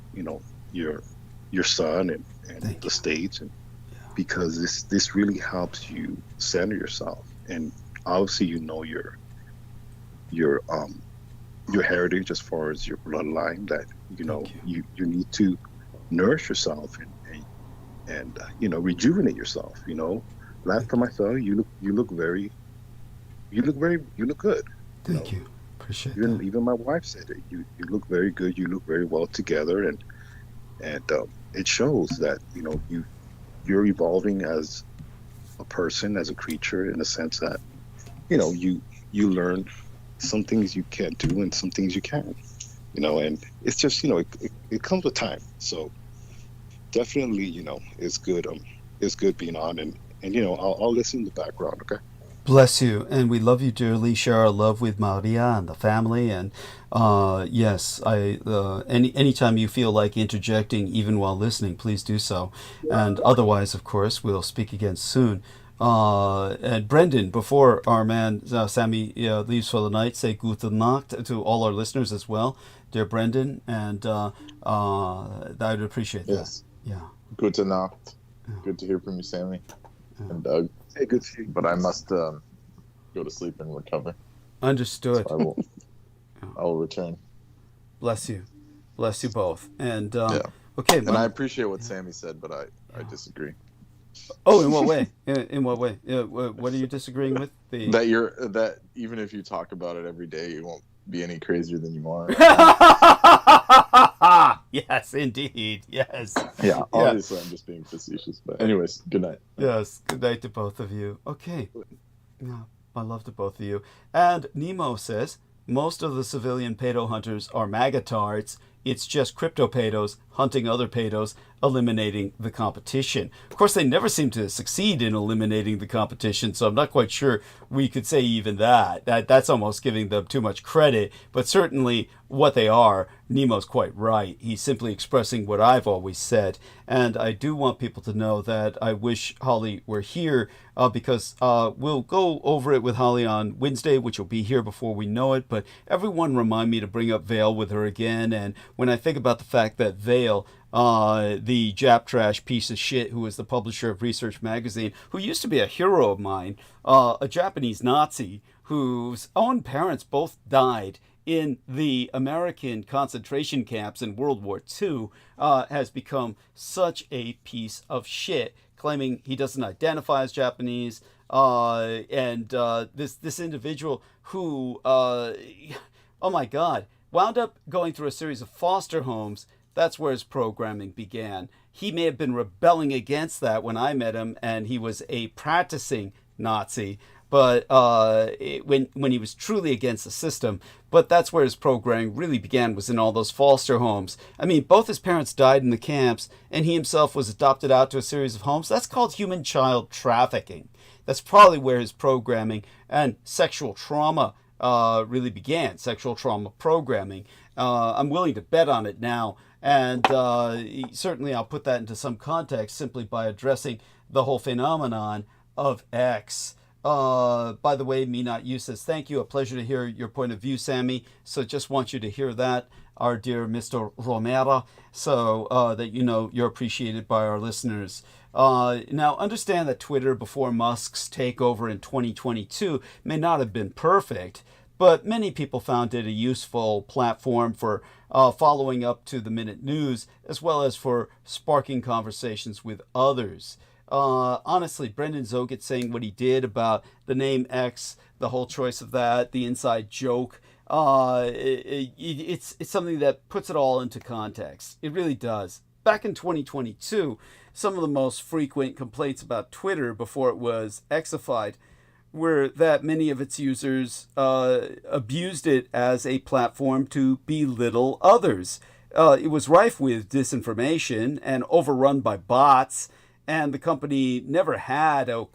your son and the States, and because this really helps you center yourself. And obviously, your heritage as far as your bloodline, that you need to nourish yourself and rejuvenate yourself. Last time I saw you, you look good. Thank you. Appreciate even that. even my wife said it. You look very good. You look very well together, and it shows that you're evolving as a person, as a creature, in the sense that you learn some things you can't do and some things you can. And it's just it comes with time. So definitely it's good. It's good being on, and I'll listen in the background. Okay. Bless you, and we love you dearly. Share our love with Maria and the family, and yes, anytime you feel like interjecting, even while listening, please do so. And otherwise, of course, we'll speak again soon. And Brendan, before our man Sammy leaves for the night, say gute Nacht to all our listeners as well, dear Brendan, and I'd appreciate that. Yes. Yeah. Gute Nacht. Yeah. Good to hear from you, Sammy and Yeah. Doug. Hey, good to see you. But I must go to sleep and recover. Understood. So I will return. Bless you. Bless you both. And Yeah. okay. And I appreciate what Sammy said, but I disagree. Oh, in what way? In what way? What are you disagreeing with? That even if you talk about it every day, you won't be any crazier than you are. Yes, indeed. Yes. Yeah, obviously I'm just being facetious. But anyways, good night. Yes, good night to both of you. Okay. Yeah, my love to both of you. And Nemo says, most of the civilian pedo hunters are magatards. It's just crypto pedos hunting other pedos, eliminating the competition. Of course, they never seem to succeed in eliminating the competition, so I'm not quite sure we could say even that. That's almost giving them too much credit, but certainly what they are, Nemo's quite right. He's simply expressing what I've always said, and I do want people to know that I wish Holly were here because we'll go over it with Holly on Wednesday, which will be here before we know it, but everyone remind me to bring up Vale with her again, and when I think about the fact that Vale, the Jap trash piece of shit who is the publisher of Research Magazine, who used to be a hero of mine, a Japanese Nazi whose own parents both died in the American concentration camps in World War II, has become such a piece of shit, claiming he doesn't identify as Japanese, and this individual who, oh my God, wound up going through a series of foster homes. That's where his programming began. He may have been rebelling against that when I met him, and he was a practicing Nazi, but when he was truly against the system. But that's where his programming really began, was in all those foster homes. I mean, both his parents died in the camps, and he himself was adopted out to a series of homes. That's called human child trafficking. That's probably where his programming and sexual trauma really began, sexual trauma programming. I'm willing to bet on it now. And certainly I'll put that into some context simply by addressing the whole phenomenon of X. By the way, Me Not You says, thank you. A pleasure to hear your point of view, Sammy. So just want you to hear that, our dear Mr. Romero, so that you're appreciated by our listeners. Now, understand that Twitter before Musk's takeover in 2022 may not have been perfect, but many people found it a useful platform for following up to the minute news, as well as for sparking conversations with others. Honestly, Brendan Zoget saying what he did about the name X, the whole choice of that, the inside joke, it's something that puts it all into context. It really does. Back in 2022, some of the most frequent complaints about Twitter before it was Xified were that many of its users abused it as a platform to belittle others. It was rife with disinformation and overrun by bots, and the company never had a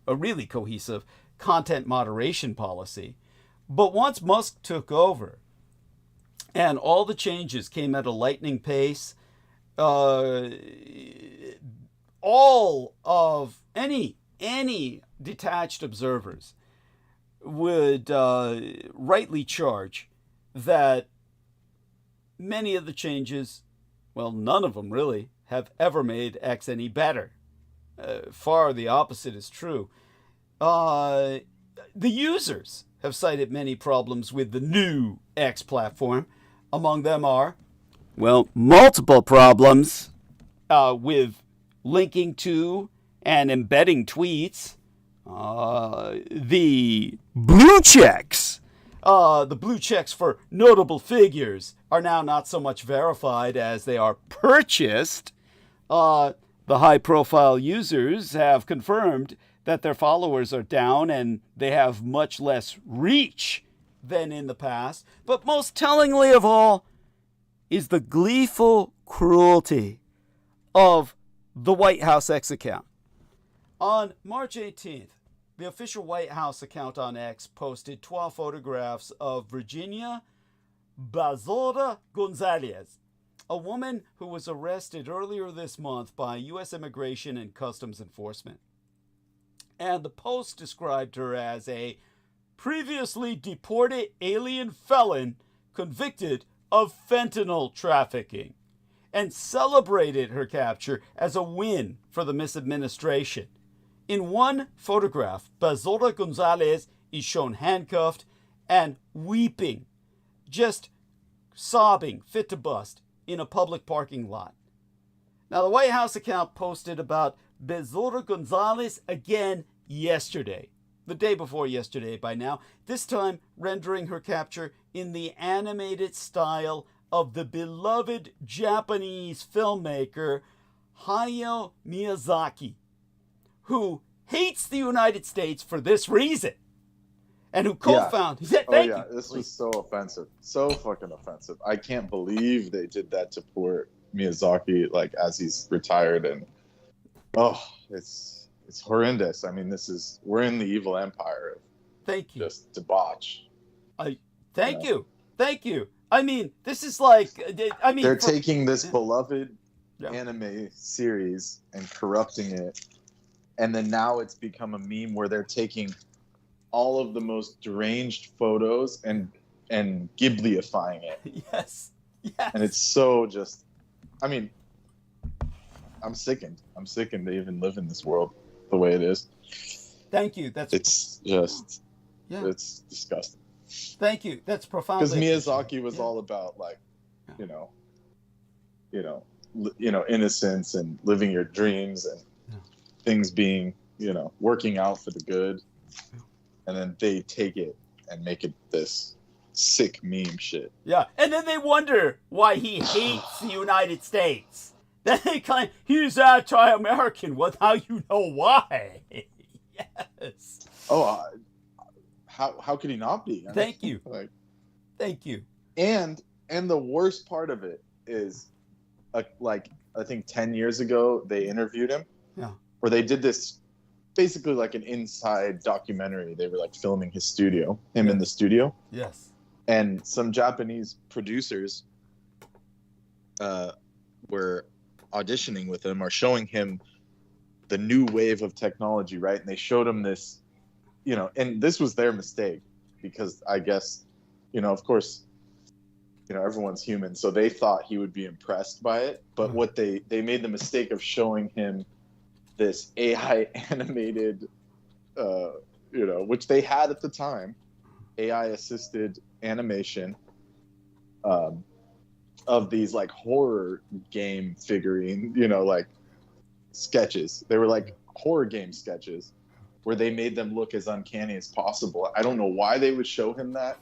really cohesive content moderation policy. But once Musk took over and all the changes came at a lightning pace, all of any detached observers would rightly charge that many of the changes, well, none of them really, have ever made X any better. Far the opposite is true. The users have cited many problems with the new X platform. Among them are, well, multiple problems with linking to and embedding tweets, the blue checks. The blue checks for notable figures are now not so much verified as they are purchased. The high-profile users have confirmed that their followers are down and they have much less reach than in the past. But most tellingly of all is the gleeful cruelty of the White House X account. On March 18th, the official White House account on X posted 12 photographs of Virginia Bazora Gonzalez, a woman who was arrested earlier this month by U.S. Immigration and Customs Enforcement. And the post described her as a previously deported alien felon convicted of fentanyl trafficking, and celebrated her capture as a win for the misadministration. In one photograph, Bazora Gonzalez is shown handcuffed and weeping, just sobbing fit to bust in a public parking lot. Now, the White House account posted about Bazora Gonzalez again yesterday, the day before yesterday by now, this time rendering her capture in the animated style of the beloved Japanese filmmaker Hayao Miyazaki, who hates the United States for this reason, and who co-founded... Yeah. This was so offensive. So fucking offensive. I can't believe they did that to poor Miyazaki, like, as he's retired, and it's horrendous. I mean, we're in the evil empire of just debauch. Thank you. I mean, this is like, they're taking this beloved anime series and corrupting it, and then now it's become a meme where they're taking all of the most deranged photos and Ghibliifying it. Yes. And it's so just, I mean, I'm sickened to even live in this world the way it is. Thank you. It's just, it's disgusting. Thank you. That's profound. Because Miyazaki was all about, like, innocence and living your dreams and things being, working out for the good. And then they take it and make it this sick meme shit. Yeah. And then they wonder why he hates the United States. Then they claim he's anti-American. Well, now you know why. Yes. Oh, how could he not be? Thank you. Thank you. And the worst part of it is, like, I think 10 years ago, they interviewed him. Yeah. Where they did this, basically like an inside documentary. They were like filming his studio, him in the studio. Yes. And some Japanese producers were auditioning with him or showing him the new wave of technology, right? And they showed him this, and this was their mistake because I guess, of course, everyone's human. So they thought he would be impressed by it. But what they made the mistake of showing him this AI animated, which they had at the time, AI assisted animation of these like horror game figurine, like sketches. They were like horror game sketches where they made them look as uncanny as possible. I don't know why they would show him that.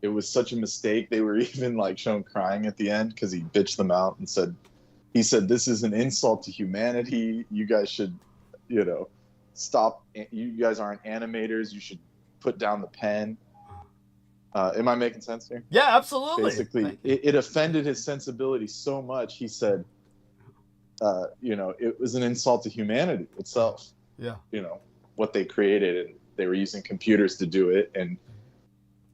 It was such a mistake. They were even like shown crying at the end because he bitched them out and said, this is an insult to humanity. You guys should, stop. You guys aren't animators. You should put down the pen. Am I making sense here? Yeah, absolutely. Basically, it offended his sensibility so much. He said, it was an insult to humanity itself. Yeah. What they created, and they were using computers to do it.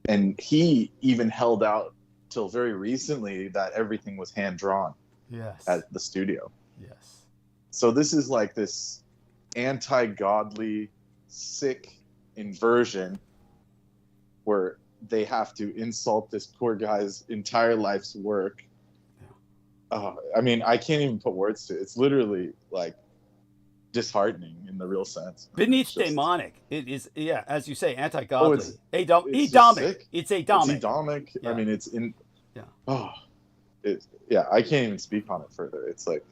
And he even held out till very recently that everything was hand drawn. Yes. At the studio. Yes. So this is like this anti-godly, sick inversion where they have to insult this poor guy's entire life's work. I mean, I can't even put words to it. It's literally like disheartening in the real sense. Beneath It's just- demonic. It is, yeah, as you say, anti-godly. it's Edomic. just sick. It's It's Edomic. Edomic. Yeah. I mean, it's in. Yeah. Oh, yeah. I can't even speak on it further. It's like,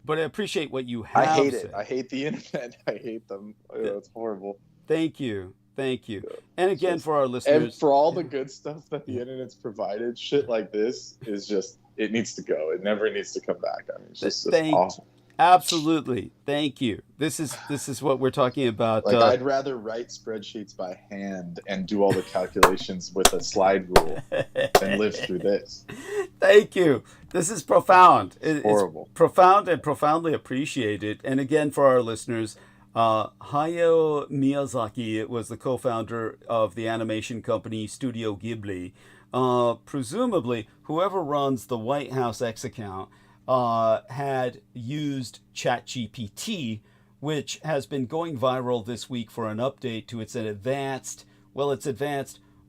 But I appreciate what you have I hate said. it. I hate the internet. I hate them. It's horrible. Thank you. Thank you. And It's again, just- for our And listeners, for all the good stuff that the internet's provided, shit like this is just, it needs to go. It never needs to come back. I mean, it's just awful. absolutely, thank you. This is what we're talking about. Like, I'd rather write spreadsheets by hand and do all the calculations with a slide rule than live through this. Thank you. This is profound. It's horrible. Profound and profoundly appreciated. And again, for our listeners, Hayao Miyazaki was the co-founder of the animation company Studio Ghibli. Presumably, whoever runs the White House X account had used ChatGPT, which has been going viral this week for an update to its advanced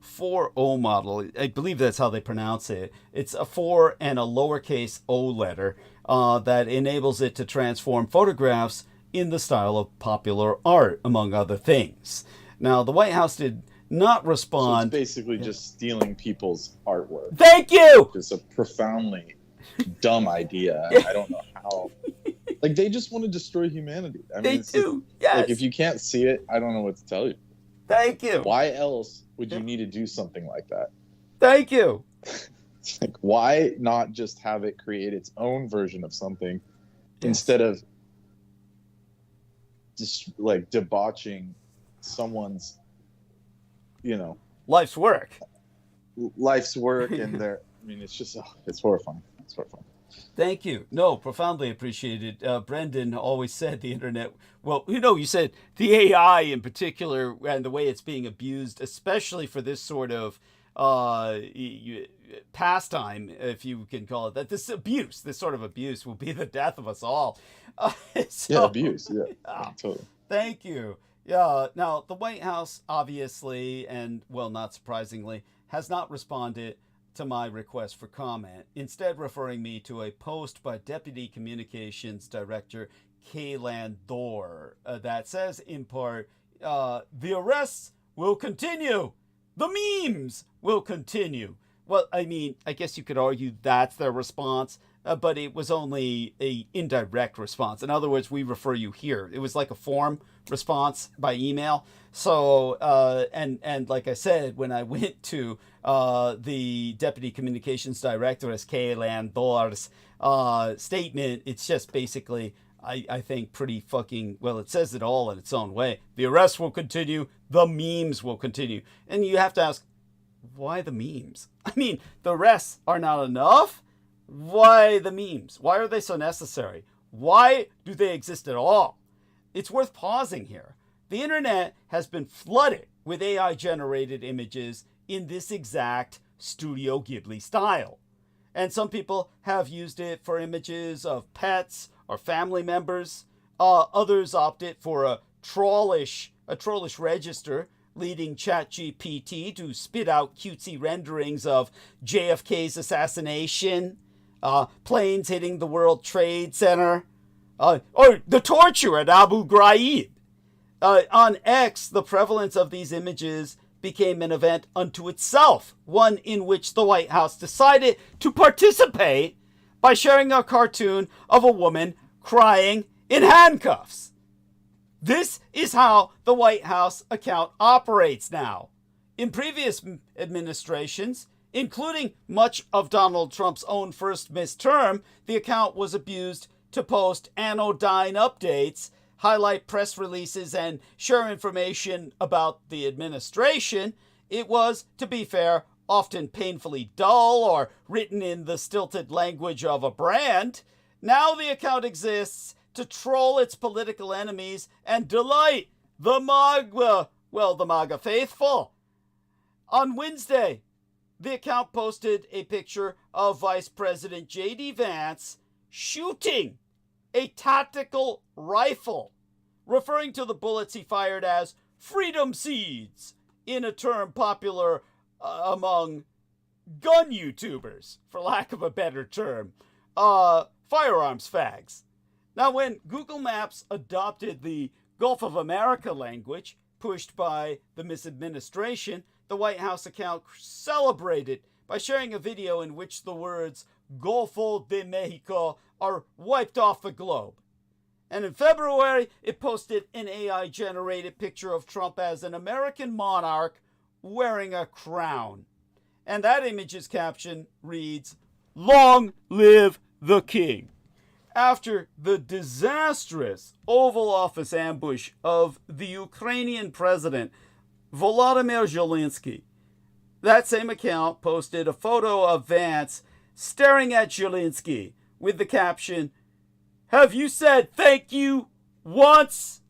4O model. I believe that's how they pronounce it. It's a 4 and a lowercase o letter that enables it to transform photographs in the style of popular art, among other things. Now, the White House did not So respond. it's basically just stealing people's artwork. Thank you! It's a profoundly dumb idea. I don't know how. Like, they just want to destroy humanity. I mean, They it's do, yes. Like, if you can't see it, I don't know what to tell you. Thank you. Why else would you need to do something like that? Thank you. It's like, why not just have it create its own version of something instead of just like debauching someone's, Life's work. life's work and their. I mean, it's just it's horrifying. It's horrifying. Thank you. No, profoundly appreciated. Brendan always said the internet. Well, you said the AI in particular and the way it's being abused, especially for this sort of pastime, if you can call it that. This sort of abuse, will be the death of us all. Abuse. Yeah, totally. Thank you. Yeah. Now, the White House, obviously, and well, not surprisingly, has not responded to my request for comment, instead referring me to a post by Deputy Communications Director Kaylan Thor that says, in part, the arrests will continue. The memes will continue. Well, I mean, I guess you could argue that's their response, but it was only a indirect response. In other words, we refer you here. It was like a form response by email. So, and like I said, when I went to the Deputy Communications Director as Kaylan Thor's statement, it's just basically, I think, pretty fucking, well, it says it all in its own way. The arrests will continue. The memes will continue. And you have to ask, why the memes? I mean, the arrests are not enough. Why the memes? Why are they so necessary? Why do they exist at all? It's worth pausing here. The internet has been flooded with AI-generated images in this exact Studio Ghibli style. And some people have used it for images of pets or family members. Others opted for a trollish register, leading ChatGPT to spit out cutesy renderings of JFK's assassination, planes hitting the World Trade Center, or the torture at Abu Ghraib. On X, the prevalence of these images became an event unto itself, one in which the White House decided to participate by sharing a cartoon of a woman crying in handcuffs. This is how the White House account operates now. In previous administrations, including much of Donald Trump's own first midterm, the account was abused to post anodyne updates, highlight press releases, and share information about the administration. It was, to be fair, often painfully dull or written in the stilted language of a brand. Now the account exists to troll its political enemies and delight the MAGA faithful. On Wednesday, the account posted a picture of Vice President J.D. Vance shooting a tactical rifle, referring to the bullets he fired as freedom seeds, in a term popular among gun YouTubers, for lack of a better term, firearms fags. Now, when Google Maps adopted the Gulf of America language pushed by the misadministration, the White House account celebrated by sharing a video in which the words Golfo de Mexico are wiped off the globe. And in February, it posted an AI-generated picture of Trump as an American monarch wearing a crown. And that image's caption reads, "Long live the king." After the disastrous Oval Office ambush of the Ukrainian president, Volodymyr Zelensky, that same account posted a photo of Vance staring at Zelensky with the caption, "Have you said thank you once?"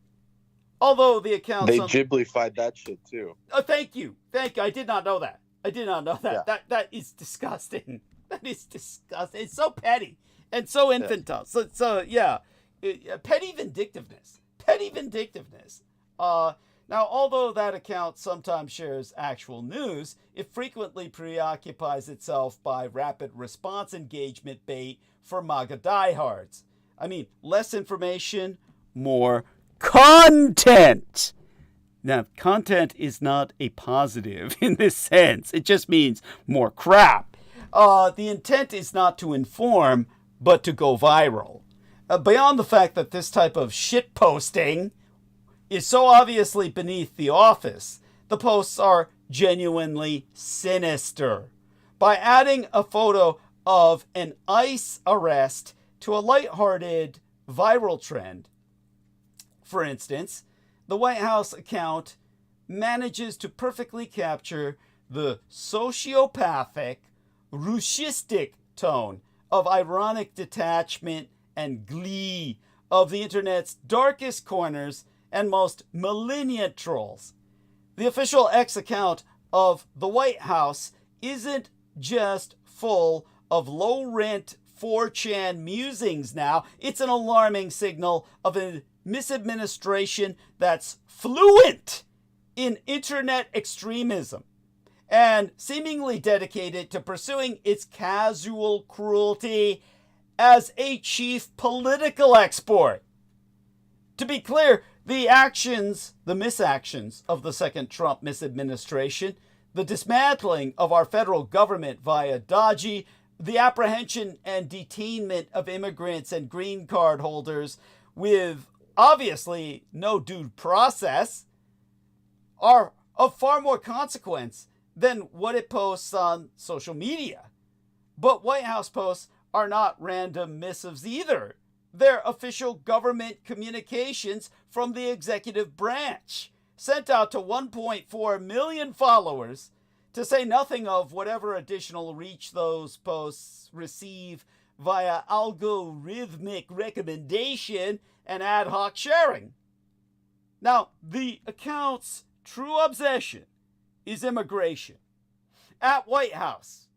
Although the account... They giblified that shit too. Oh, thank you. Thank you. I did not know that. I did not know that. Yeah. That is disgusting. That is disgusting. It's so petty and so infantile. Yes. So yeah. Petty vindictiveness. Petty vindictiveness. Now, although that account sometimes shares actual news, it frequently preoccupies itself by rapid response engagement bait for MAGA diehards. I mean, less information, more content. Now, content is not a positive in this sense. It just means more crap. The intent is not to inform, but to go viral. Beyond the fact that this type of shit posting is so obviously beneath the office, the posts are genuinely sinister. By adding a photo of an ICE arrest to a lighthearted viral trend, for instance, the White House account manages to perfectly capture the sociopathic, rushistic tone of ironic detachment and glee of the internet's darkest corners and most malignant trolls. The official X account of the White House isn't just full of low-rent 4chan musings now. It's an alarming signal of a misadministration that's fluent in internet extremism and seemingly dedicated to pursuing its casual cruelty as a chief political export. To be clear, the misactions of the second Trump misadministration, the dismantling of our federal government via dodgy, the apprehension and detainment of immigrants and green card holders with obviously no due process, are of far more consequence than what it posts on social media. But White House posts are not random missives either. They're official government communications from the executive branch, sent out to 1.4 million followers, to say nothing of whatever additional reach those posts receive via algorithmic recommendation and ad hoc sharing. Now, the account's true obsession is immigration. At White House,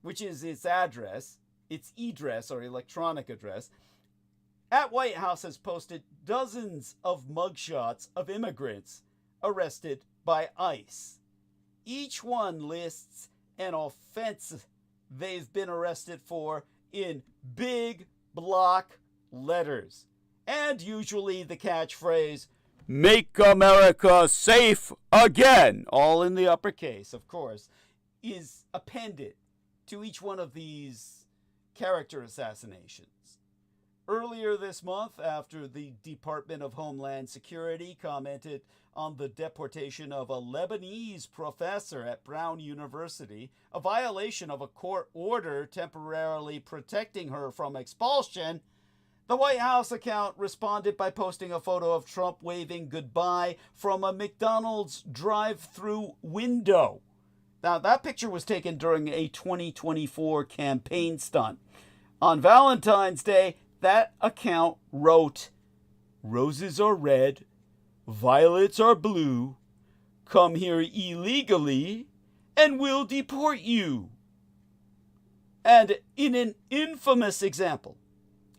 which is its address, its e-address or electronic address, at White House has posted dozens of mugshots of immigrants arrested by ICE. Each one lists an offense they've been arrested for in big block letters. And usually the catchphrase, "Make America safe again," all in the uppercase, of course, is appended to each one of these character assassinations. Earlier this month, after the Department of Homeland Security commented on the deportation of a Lebanese professor at Brown University, a violation of a court order temporarily protecting her from expulsion, the White House account responded by posting a photo of Trump waving goodbye from a McDonald's drive-through window. Now, that picture was taken during a 2024 campaign stunt. On Valentine's Day, that account wrote, "Roses are red, violets are blue, come here illegally, and we'll deport you." And in an infamous example,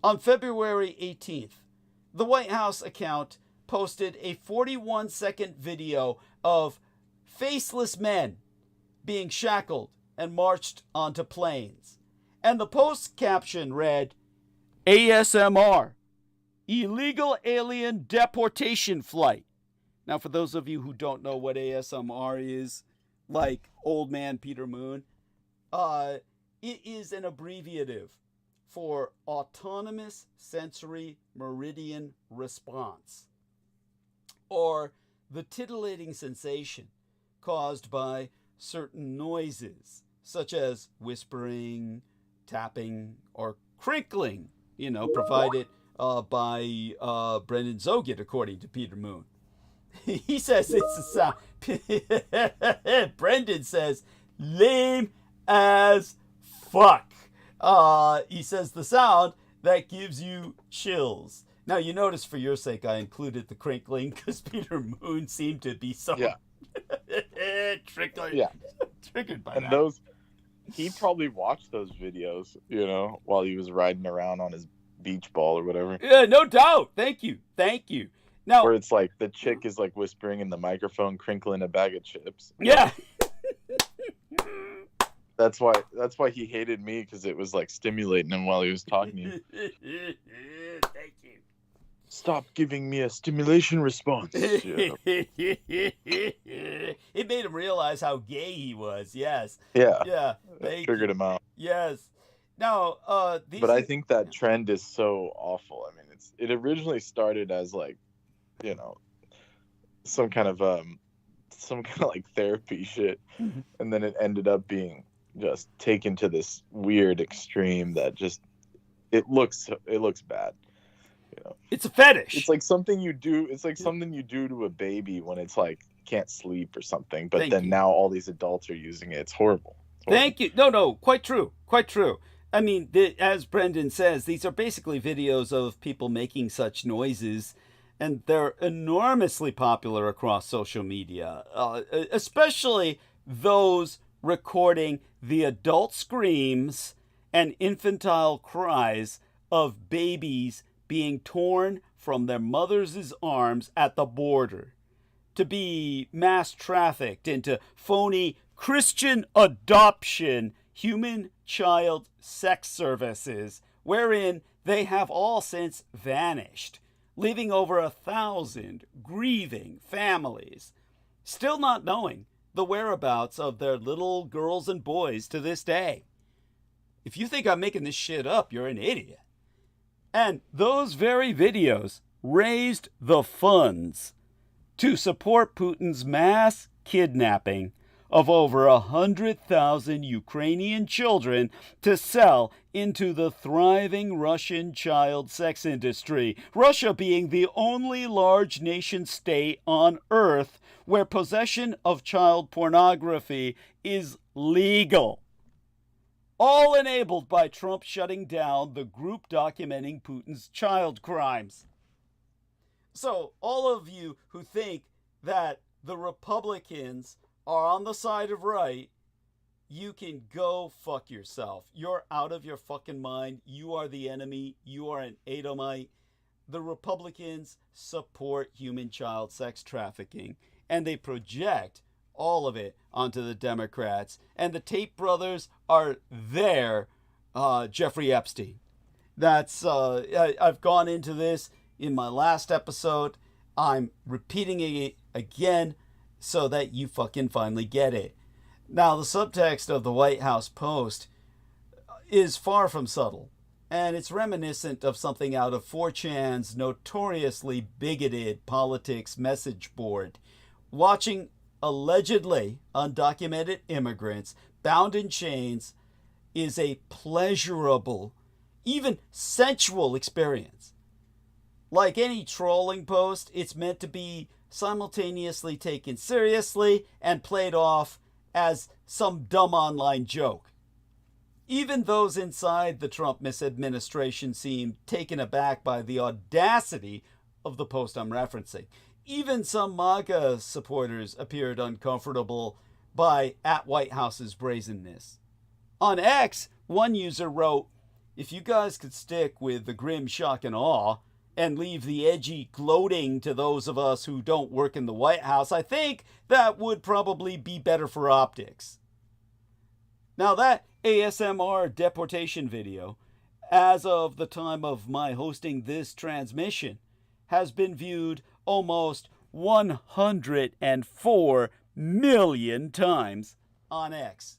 on February 18th, the White House account posted a 41-second video of faceless men being shackled and marched onto planes. And the post caption read, "ASMR, illegal alien deportation flight. Now, for those of you who don't know what ASMR is, like old man Peter Moon, it is an abbreviative for Autonomous Sensory Meridian Response, or the titillating sensation caused by certain noises, such as whispering, tapping, or crinkling, provided by Brendan Zogit, according to Peter Moon. He says it's a sound. Brendan says, lame as fuck. He says the sound that gives you chills. Now, you notice, for your sake, I included the crinkling because Peter Moon seemed to be so triggered by and that. those, he probably watched those videos, while he was riding around on his beach ball or whatever. Yeah, no doubt. Thank you. Now, where it's like the chick is like whispering in the microphone, crinkling a bag of chips. Yeah. That's why he hated me, because it was like stimulating him while he was talking to you. Thank you. Stop giving me a stimulation response. It made him realize how gay he was. Yes. Yeah. Yeah. Triggered him out. Yes. Now, but I think that trend is so awful. I mean, it originally started as like, some kind of like therapy shit, and then it ended up being just taken to this weird extreme that just it looks bad. It's a fetish. It's like something you do. It's like something you do to a baby when it's like can't sleep or something. But now all these adults are using it. It's horrible. Thank you. No, quite true. I mean, as Brendan says, these are basically videos of people making such noises, and they're enormously popular across social media, especially those recording the adult screams and infantile cries of babies being torn from their mothers' arms at the border, to be mass trafficked into phony Christian adoption human child sex services, wherein they have all since vanished, leaving over 1,000 grieving families, still not knowing the whereabouts of their little girls and boys to this day. If you think I'm making this shit up, you're an idiot. And those very videos raised the funds to support Putin's mass kidnapping of over 100,000 Ukrainian children to sell into the thriving Russian child sex industry, Russia being the only large nation state on earth where possession of child pornography is legal. All enabled by Trump shutting down the group documenting Putin's child crimes. So, all of you who think that the Republicans are on the side of right, you can go fuck yourself. You're out of your fucking mind. You are the enemy. You are an Edomite. The Republicans support human child sex trafficking, and they project all of it onto the Democrats. And the Tate brothers are there, Jeffrey Epstein. That's I've gone into this in my last episode. I'm repeating it again so that you fucking finally get it. Now, the subtext of the White House post is far from subtle, and it's reminiscent of something out of 4chan's notoriously bigoted politics message board. Watching allegedly undocumented immigrants bound in chains is a pleasurable, even sensual experience. Like any trolling post, it's meant to be simultaneously taken seriously and played off as some dumb online joke. Even those inside the Trump misadministration seem taken aback by the audacity of the post I'm referencing. Even some MAGA supporters appeared uncomfortable by @WhiteHouse's brazenness. On X, one user wrote, "If you guys could stick with the grim shock and awe and leave the edgy gloating to those of us who don't work in the White House, I think that would probably be better for optics." Now, that ASMR deportation video as of the time of my hosting this transmission, has been viewed almost 104 million times on X.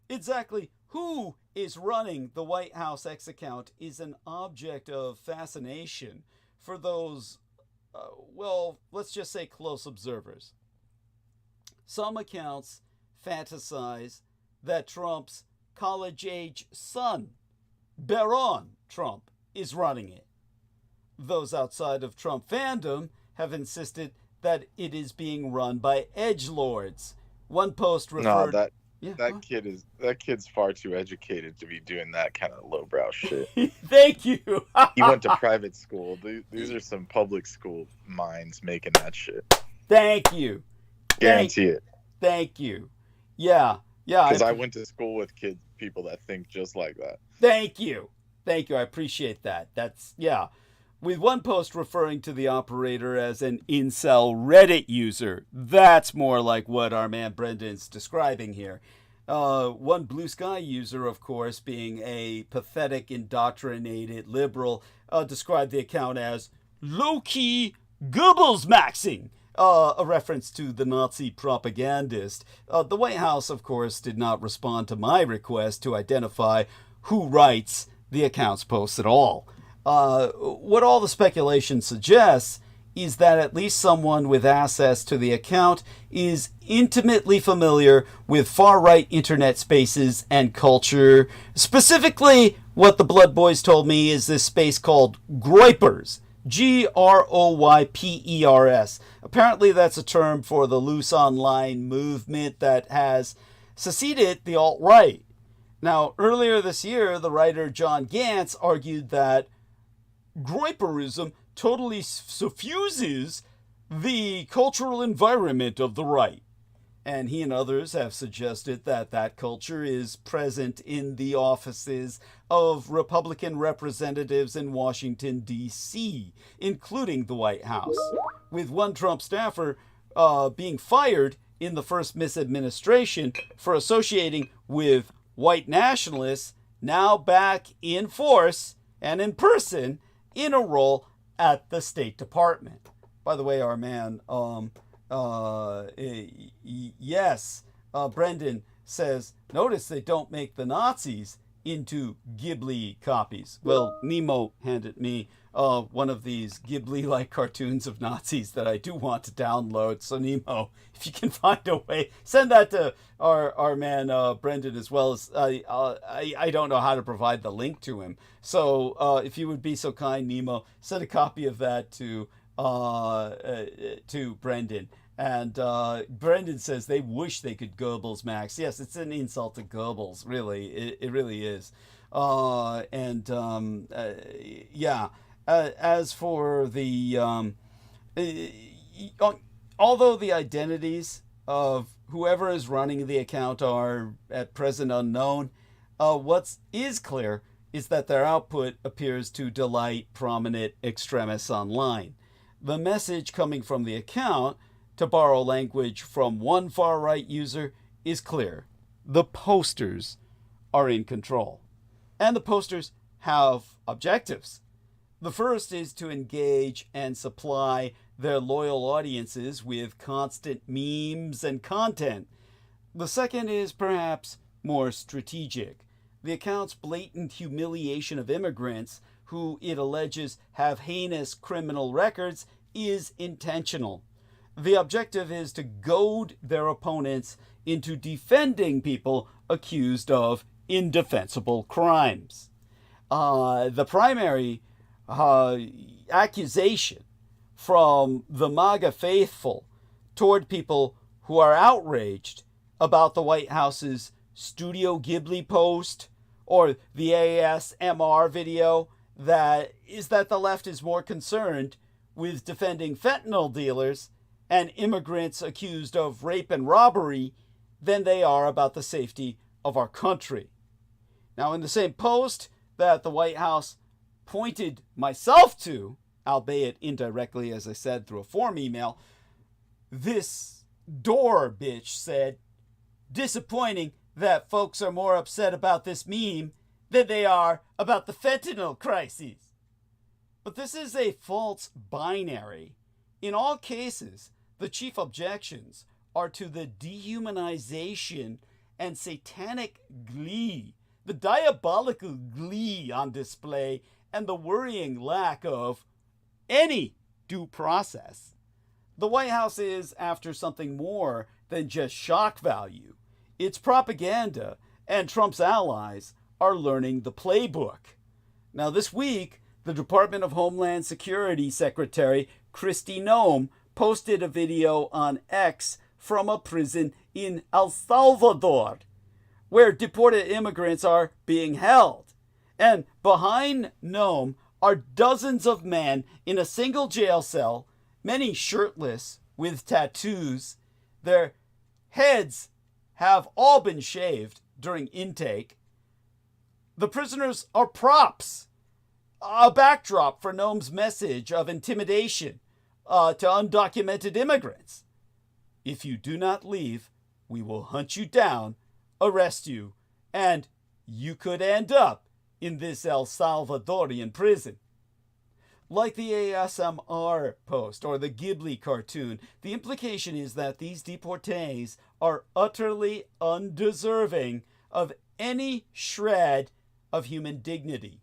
Exactly who is running the White House X account is an object of fascination for those, well, let's just say close observers. Some accounts fantasize that Trump's college-age son, Baron Trump, is running it. Those outside of Trump fandom have insisted that it is being run by edgelords. One post referred... That kid's far too educated to be doing that kind of lowbrow shit. Thank you. He went to private school. These are some public school minds making that shit. Thank you. Guarantee it. Thank you. Yeah. Because I went to school with people that think just like that. Thank you. I appreciate that. Yeah. With one post referring to the operator as an incel Reddit user. That's more like what our man Brendan's describing here. One Blue Sky user, of course, being a pathetic, indoctrinated liberal, described the account as low-key Goebbels-maxing, a reference to the Nazi propagandist. The White House, of course, did not respond to my request to identify who writes the account's posts at all. What all the speculation suggests is that at least someone with access to the account is intimately familiar with far-right internet spaces and culture. Specifically, what the Blood Boys told me is this space called Groypers. Groypers. Apparently that's a term for the loose online movement that has succeeded the alt-right. Now, earlier this year, the writer John Gantz argued that Groyperism totally suffuses the cultural environment of the right. And he and others have suggested that that culture is present in the offices of Republican representatives in Washington, D.C., including the White House, with one Trump staffer being fired in the first misadministration for associating with white nationalists, now back in force and in person in a role at the State Department. By the way, our man, Brendan says, notice they don't make the Nazis into Ghibli copies. Well, Nemo handed me one of these Ghibli-like cartoons of Nazis that I do want to download. So Nemo, if you can find a way, send that to our man Brendan, as well as I don't know how to provide the link to him. So if you would be so kind, Nemo, send a copy of that to Brendan. And Brendan says they wish they could Goebbels max. Yes, it's an insult to Goebbels, really. It really is. As for the... although the identities of whoever is running the account are at present unknown, what is clear is that their output appears to delight prominent extremists online. The message coming from the account, to borrow language from one far-right user, is clear. The posters are in control. And the posters have objectives. The first is to engage and supply their loyal audiences with constant memes and content. The second is perhaps more strategic. The account's blatant humiliation of immigrants, who it alleges have heinous criminal records, is intentional. The objective is to goad their opponents into defending people accused of indefensible crimes. The primary accusation from the MAGA faithful toward people who are outraged about the White House's Studio Ghibli post or the ASMR video that the left is more concerned with defending fentanyl dealers and immigrants accused of rape and robbery than they are about the safety of our country. Now, in the same post that the White House pointed myself to, albeit indirectly, as I said, through a form email, this door bitch said, disappointing that folks are more upset about this meme than they are about the fentanyl crises. But this is a false binary. In all cases, the chief objections are to the dehumanization and satanic glee, the diabolical glee on display, and the worrying lack of any due process. The White House is after something more than just shock value. It's propaganda, and Trump's allies are learning the playbook. Now, this week, the Department of Homeland Security Secretary Kristi Noem posted a video on X from a prison in El Salvador, where deported immigrants are being held. And behind Noem are dozens of men in a single jail cell, many shirtless with tattoos. Their heads have all been shaved during intake. The prisoners are props, a backdrop for Noem's message of intimidation to undocumented immigrants. If you do not leave, we will hunt you down, arrest you, and you could end up in this El Salvadorian prison. Like the ASMR post or the Ghibli cartoon, the implication is that these deportees are utterly undeserving of any shred of human dignity.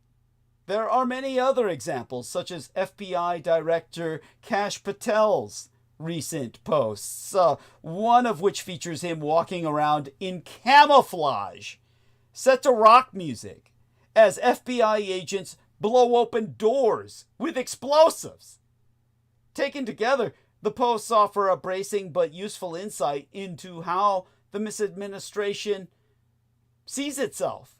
There are many other examples, such as FBI Director Kash Patel's recent posts, one of which features him walking around in camouflage, set to rock music, as FBI agents blow open doors with explosives. Taken together, the posts offer a bracing but useful insight into how the misadministration sees itself,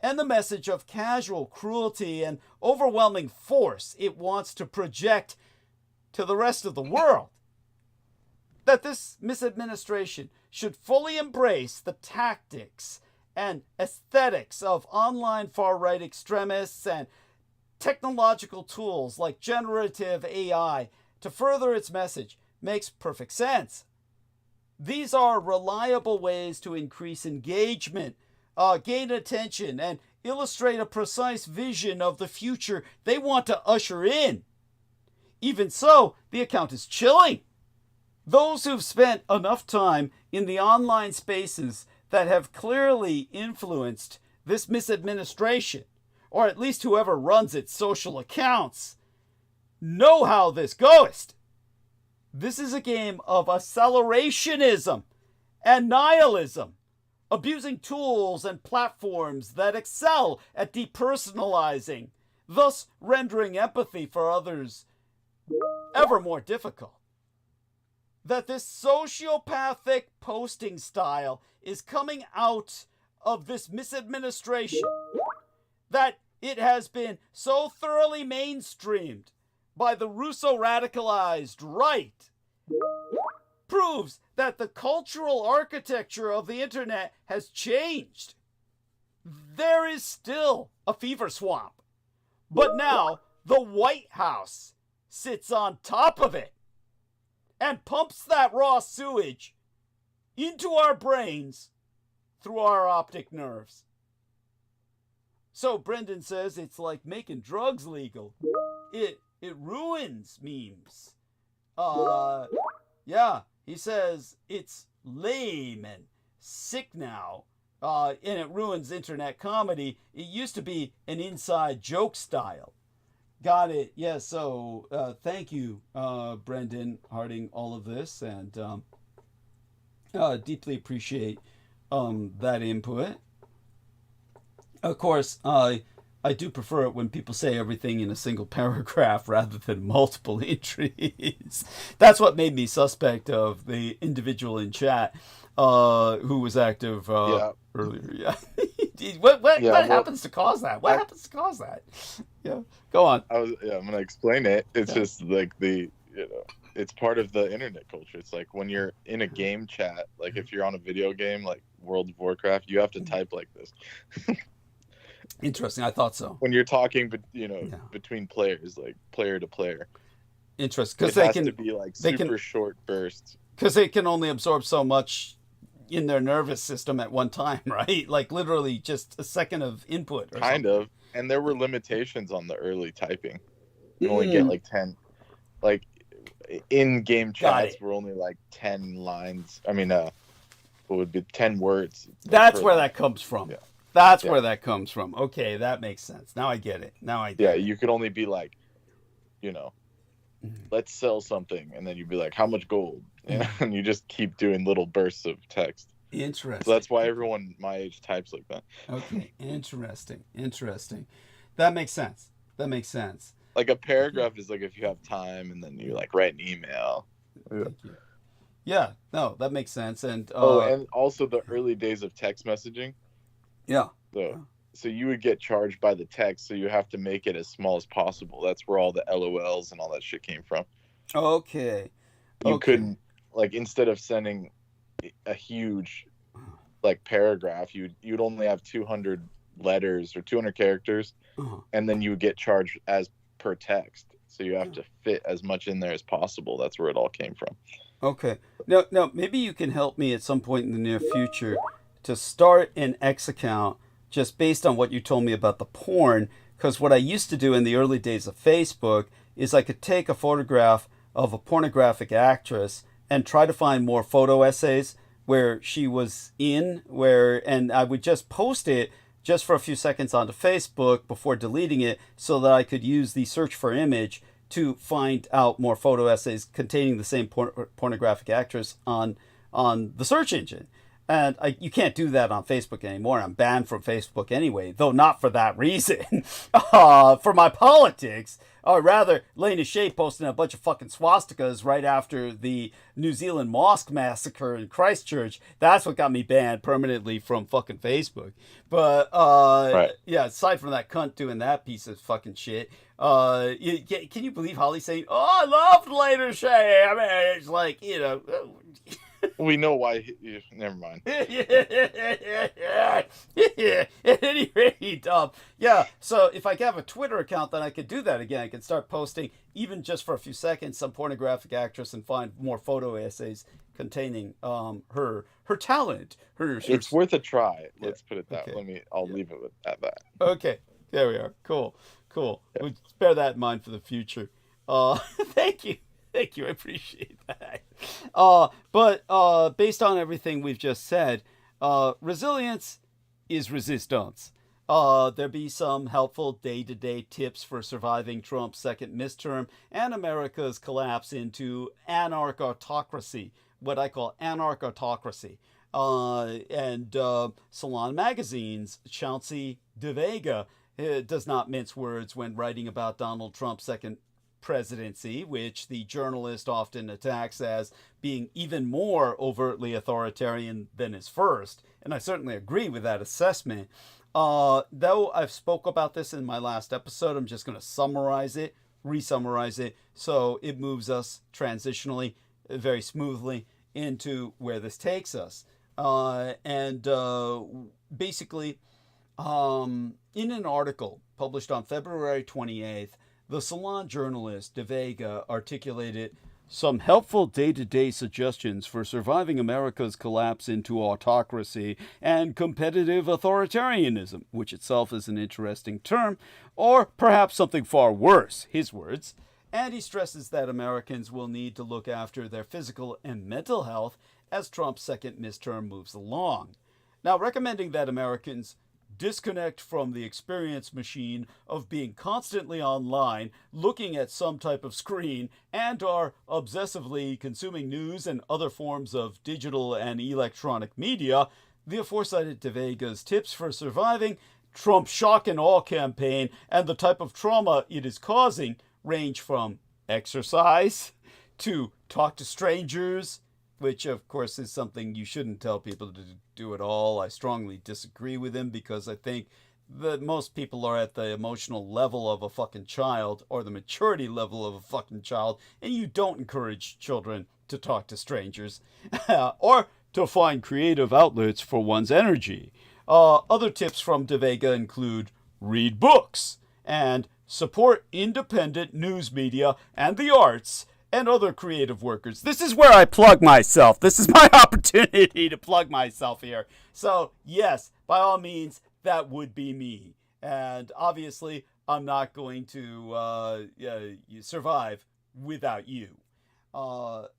and the message of casual cruelty and overwhelming force it wants to project to the rest of the world. That this misadministration should fully embrace the tactics and aesthetics of online far-right extremists and technological tools like generative AI to further its message makes perfect sense. These are reliable ways to increase engagement, gain attention, and illustrate a precise vision of the future they want to usher in. Even so, the account is chilling. Those who've spent enough time in the online spaces that have clearly influenced this misadministration, or at least whoever runs its social accounts, know how this goes. This is a game of accelerationism and nihilism, abusing tools and platforms that excel at depersonalizing, thus rendering empathy for others ever more difficult. That this sociopathic posting style is coming out of this misadministration, that it has been so thoroughly mainstreamed by the Russo-radicalized right, proves that the cultural architecture of the internet has changed. There is still a fever swamp, but now the White House sits on top of it and pumps that raw sewage into our brains through our optic nerves. So Brendan says it's like making drugs legal. It ruins memes. Yeah, he says it's lame and sick now, and it ruins internet comedy. It used to be an inside joke style. Got it. Yeah, so thank you, Brendan, hearting all of this, and deeply appreciate that input. Of course, I do prefer it when people say everything in a single paragraph rather than multiple entries. That's what made me suspect of the individual in chat who was active earlier. Yeah. What happens to cause that? What happens to cause that? Yeah, go on. I'm gonna explain it. It's just like it's part of the internet culture. It's like when you're in a game chat, like if you're on a video game like World of Warcraft, you have to type like this. Interesting. I thought so. When you're talking, between players, like player to player. Interesting, because it has to be like super short bursts. Because they can only absorb so much in their nervous system at one time, right? Like literally just a second of input. Or kind something. of. And there were limitations on the early typing. You only get like 10, like in-game chats were only like 10 lines. I mean, what would be 10 words. That's where that comes from. Yeah. That's where that comes from. Okay, that makes sense. Now I get it. Yeah, you could only be like, let's sell something. And then you'd be like, how much gold? And you just keep doing little bursts of text. Interesting. So that's why everyone my age types like that. Okay, interesting. That makes sense. Like a paragraph is like if you have time and then you like write an email. Thank you. Yeah, no, that makes sense. And and also the early days of text messaging. Yeah. So you would get charged by the text, so you have to make it as small as possible. That's where all the LOLs and all that shit came from. Okay. You couldn't, like, instead of sending a huge like paragraph, you'd only have 200 letters or 200 characters, and then you would get charged as per text. So you have to fit as much in there as possible. That's where it all came from. Okay. Now, maybe you can help me at some point in the near future to start an X account just based on what you told me about the porn. Because what I used to do in the early days of Facebook is I could take a photograph of a pornographic actress and try to find more photo essays where she was in, and I would just post it just for a few seconds onto Facebook before deleting it so that I could use the search for image to find out more photo essays containing the same pornographic actress on the search engine. And you can't do that on Facebook anymore. I'm banned from Facebook anyway, though not for that reason. For my politics, or rather, Lena Shea posting a bunch of fucking swastikas right after the New Zealand mosque massacre in Christchurch. That's what got me banned permanently from fucking Facebook. But, yeah, aside from that cunt doing that piece of fucking shit, can you believe Holly saying, "Oh, I love Lena Shea"? I mean, it's like, We know why. Never mind. At any rate, yeah. So if I have a Twitter account, then I could do that again. I could start posting, even just for a few seconds, some pornographic actress and find more photo essays containing her talent. It's worth a try. Let's put it that. Okay. I'll leave it at that. Okay, there we are. Cool. Yeah. We'll bear that in mind for the future. Thank you. I appreciate that. But based on everything we've just said, resilience is resistance. There'll be some helpful day-to-day tips for surviving Trump's second midterm and America's collapse into anarch-autocracy, what I call anarch-autocracy. And Salon Magazine's Chauncey De Vega does not mince words when writing about Donald Trump's second presidency, which the journalist often attacks as being even more overtly authoritarian than his first. And I certainly agree with that assessment. Though I've spoke about this in my last episode, I'm just going to re-summarize it, so it moves us transitionally very smoothly into where this takes us. Basically, in an article published on February 28th, the Salon journalist De Vega articulated some helpful day-to-day suggestions for surviving America's collapse into autocracy and competitive authoritarianism, which itself is an interesting term, or perhaps something far worse, his words. And he stresses that Americans will need to look after their physical and mental health as Trump's second midterm moves along. Now, recommending that Americans disconnect from the experience machine of being constantly online, looking at some type of screen, and are obsessively consuming news and other forms of digital and electronic media, the aforecited De Vega's tips for surviving Trump's shock and awe campaign and the type of trauma it is causing range from exercise to talk to strangers, which, of course, is something you shouldn't tell people to do at all. I strongly disagree with him because I think that most people are at the emotional level of a fucking child or the maturity level of a fucking child, and you don't encourage children to talk to strangers or to find creative outlets for one's energy. Other tips from De Vega include read books and support independent news media and the arts, and other creative workers. This is where I plug myself. This is my opportunity to plug myself here. So, yes, by all means, that would be me. And obviously, I'm not going to survive without you. By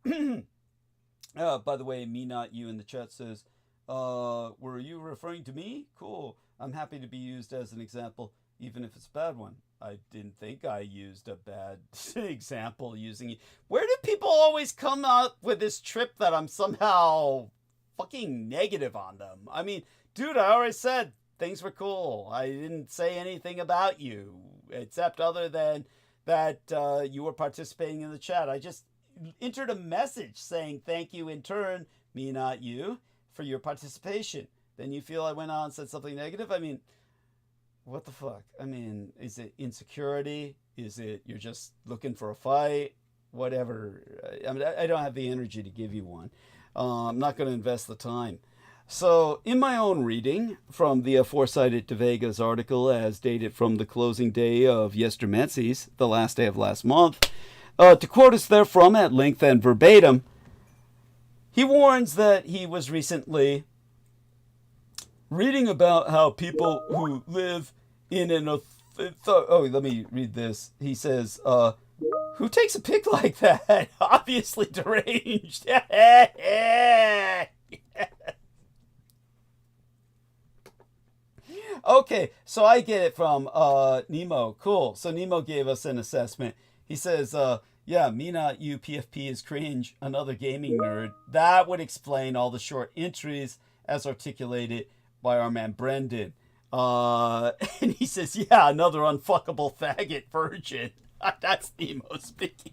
the way, me not you in the chat says, were you referring to me? Cool. I'm happy to be used as an example, even if it's a bad one. I didn't think I used a bad example using it. Where do people always come up with this trip that I'm somehow fucking negative on them? I mean, dude, I already said things were cool. I didn't say anything about you, except other than that you were participating in the chat. I just entered a message saying thank you in turn, me not you, for your participation. Then you feel I went on and said something negative? I mean, what the fuck? I mean, is it insecurity? Is it you're just looking for a fight? Whatever. I mean, I don't have the energy to give you one. I'm not going to invest the time. So, in my own reading from the aforementioned De Vega's article as dated from the closing day of Yestermenses, the last day of last month, to quote us therefrom at length and verbatim, he warns that he was recently reading about how people who live in an let me read this. He says, who takes a pic like that? Obviously deranged. Okay, so I get it from Nemo. Cool. So Nemo gave us an assessment. He says, yeah, me not you, PFP is cringe, another gaming nerd. That would explain all the short entries as articulated by our man Brendan. And he says, yeah, another unfuckable faggot virgin. That's Nemo speaking.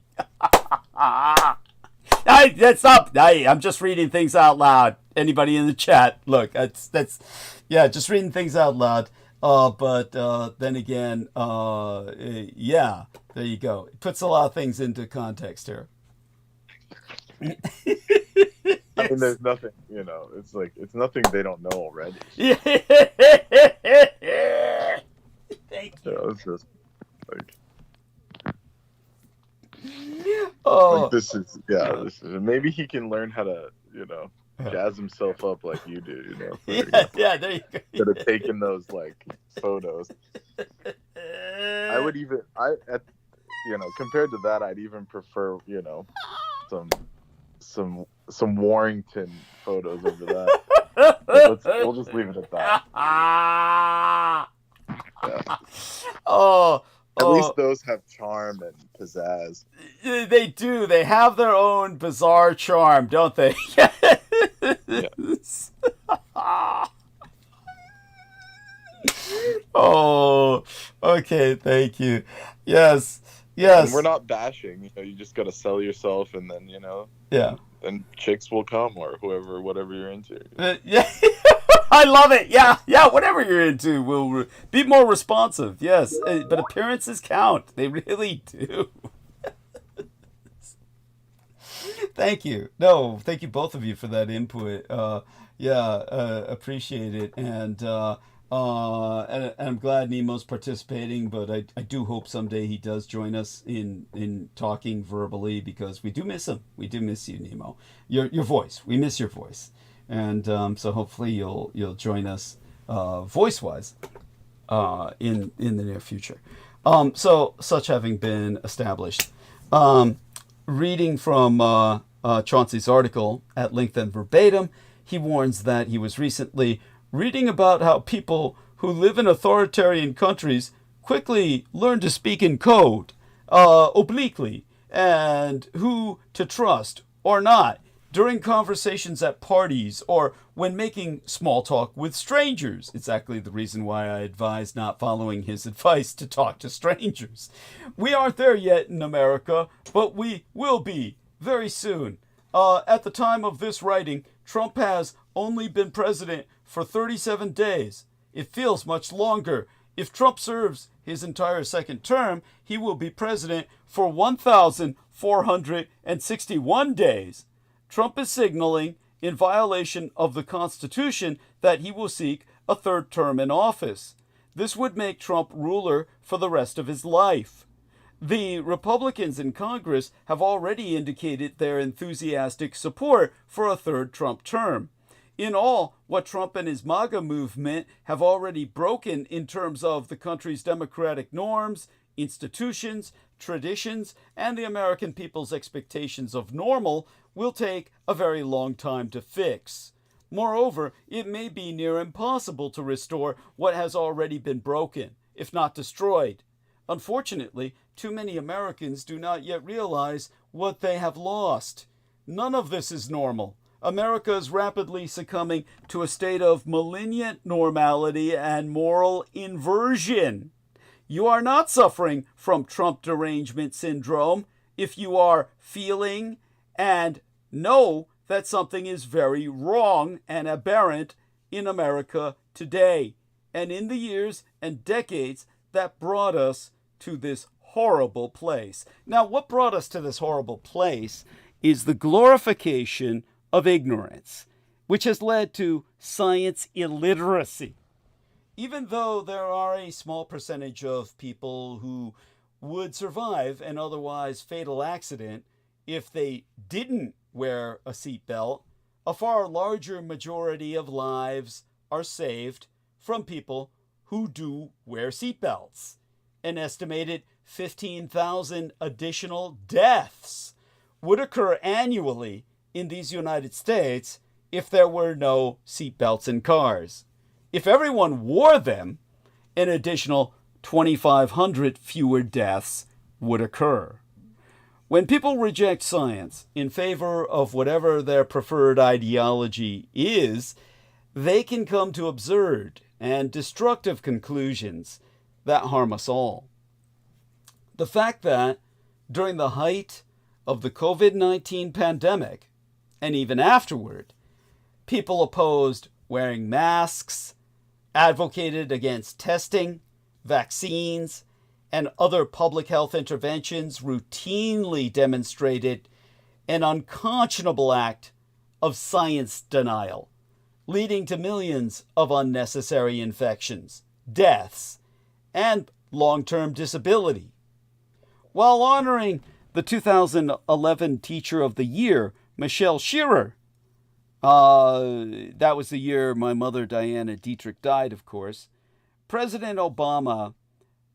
I'm just reading things out loud. Anybody in the chat, look, that's just reading things out loud. But then again, yeah, there you go. It puts a lot of things into context here. I mean, there's nothing, it's like, it's nothing they don't know already. Thank you. It's just like, this is, maybe he can learn how to, jazz himself up like you do, Yeah, there you go. Instead of taking those, like, photos. I would even, compared to that, I'd even prefer, some Warrington photos over that. We'll just leave it at that. Yeah. At least those have charm and pizzazz. They do. They have their own bizarre charm, don't they? Yes. Oh, okay. Thank you. Yes. And we're not bashing. You just got to sell yourself, and then yeah. Then chicks will come, or whatever you're into. Yeah. I love it. Yeah, whatever you're into will be more responsive. Yes, but appearances count. They really do. Thank you. No, thank you both of you for that input. Appreciate it. And I'm glad Nemo's participating, but I do hope someday he does join us in talking verbally, because we do miss him. We do miss you, Nemo. Your voice. We miss your voice. And so hopefully you'll join us voice-wise in the near future. So such having been established, reading from Chauncey's article at length and verbatim, he warns that he was recently reading about how people who live in authoritarian countries quickly learn to speak in code, obliquely, and who to trust or not during conversations at parties or when making small talk with strangers. Exactly the reason why I advise not following his advice to talk to strangers. We aren't there yet in America, but we will be very soon. At the time of this writing, Trump has only been president for 37 days. It feels much longer. If Trump serves his entire second term, he will be president for 1,461 days. Trump is signaling, in violation of the Constitution, that he will seek a third term in office. This would make Trump ruler for the rest of his life. The Republicans in Congress have already indicated their enthusiastic support for a third Trump term. In all, what Trump and his MAGA movement have already broken in terms of the country's democratic norms, institutions, traditions, and the American people's expectations of normal will take a very long time to fix. Moreover, it may be near impossible to restore what has already been broken, if not destroyed. Unfortunately, too many Americans do not yet realize what they have lost. None of this is normal. America is rapidly succumbing to a state of malignant normality and moral inversion. You are not suffering from Trump derangement syndrome if you are feeling and know that something is very wrong and aberrant in America today and in the years and decades that brought us to this horrible place. Now, what brought us to this horrible place is the glorification of ignorance, which has led to science illiteracy. Even though there are a small percentage of people who would survive an otherwise fatal accident if they didn't wear a seatbelt, a far larger majority of lives are saved from people who do wear seatbelts. An estimated 15,000 additional deaths would occur annually in these United States if there were no seatbelts in cars. If everyone wore them, an additional 2,500 fewer deaths would occur. When people reject science in favor of whatever their preferred ideology is, they can come to absurd and destructive conclusions that harm us all. The fact that during the height of the COVID-19 pandemic, and even afterward, people opposed wearing masks, advocated against testing, vaccines, and other public health interventions routinely demonstrated an unconscionable act of science denial, leading to millions of unnecessary infections, deaths, and long-term disability. While honoring the 2011 Teacher of the Year, Michelle Shearer, that was the year my mother Diana Dietrich died, of course, President Obama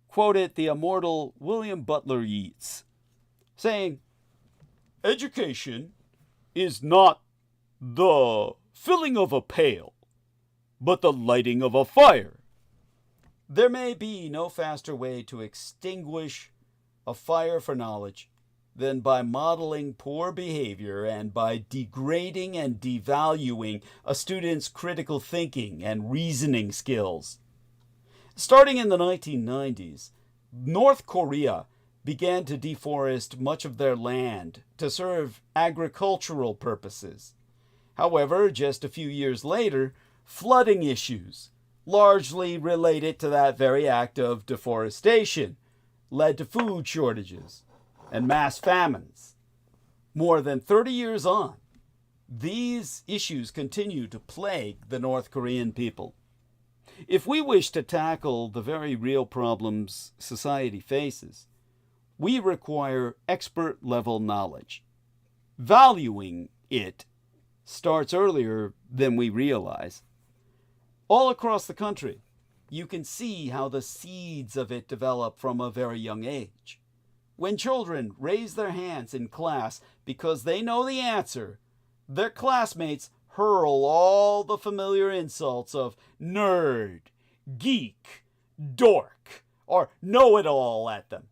quoted the immortal William Butler Yeats, saying, "Education is not the filling of a pail, but the lighting of a fire." There may be no faster way to extinguish a fire for knowledge than by modeling poor behavior and by degrading and devaluing a student's critical thinking and reasoning skills. Starting in the 1990s, North Korea began to deforest much of their land to serve agricultural purposes. However, just a few years later, flooding issues, largely related to that very act of deforestation, led to food shortages and mass famines. More than 30 years on, these issues continue to plague the North Korean people. If we wish to tackle the very real problems society faces, we require expert-level knowledge. Valuing it starts earlier than we realize. All across the country, you can see how the seeds of it develop from a very young age. When children raise their hands in class because they know the answer, their classmates hurl all the familiar insults of nerd, geek, dork, or know-it-all at them.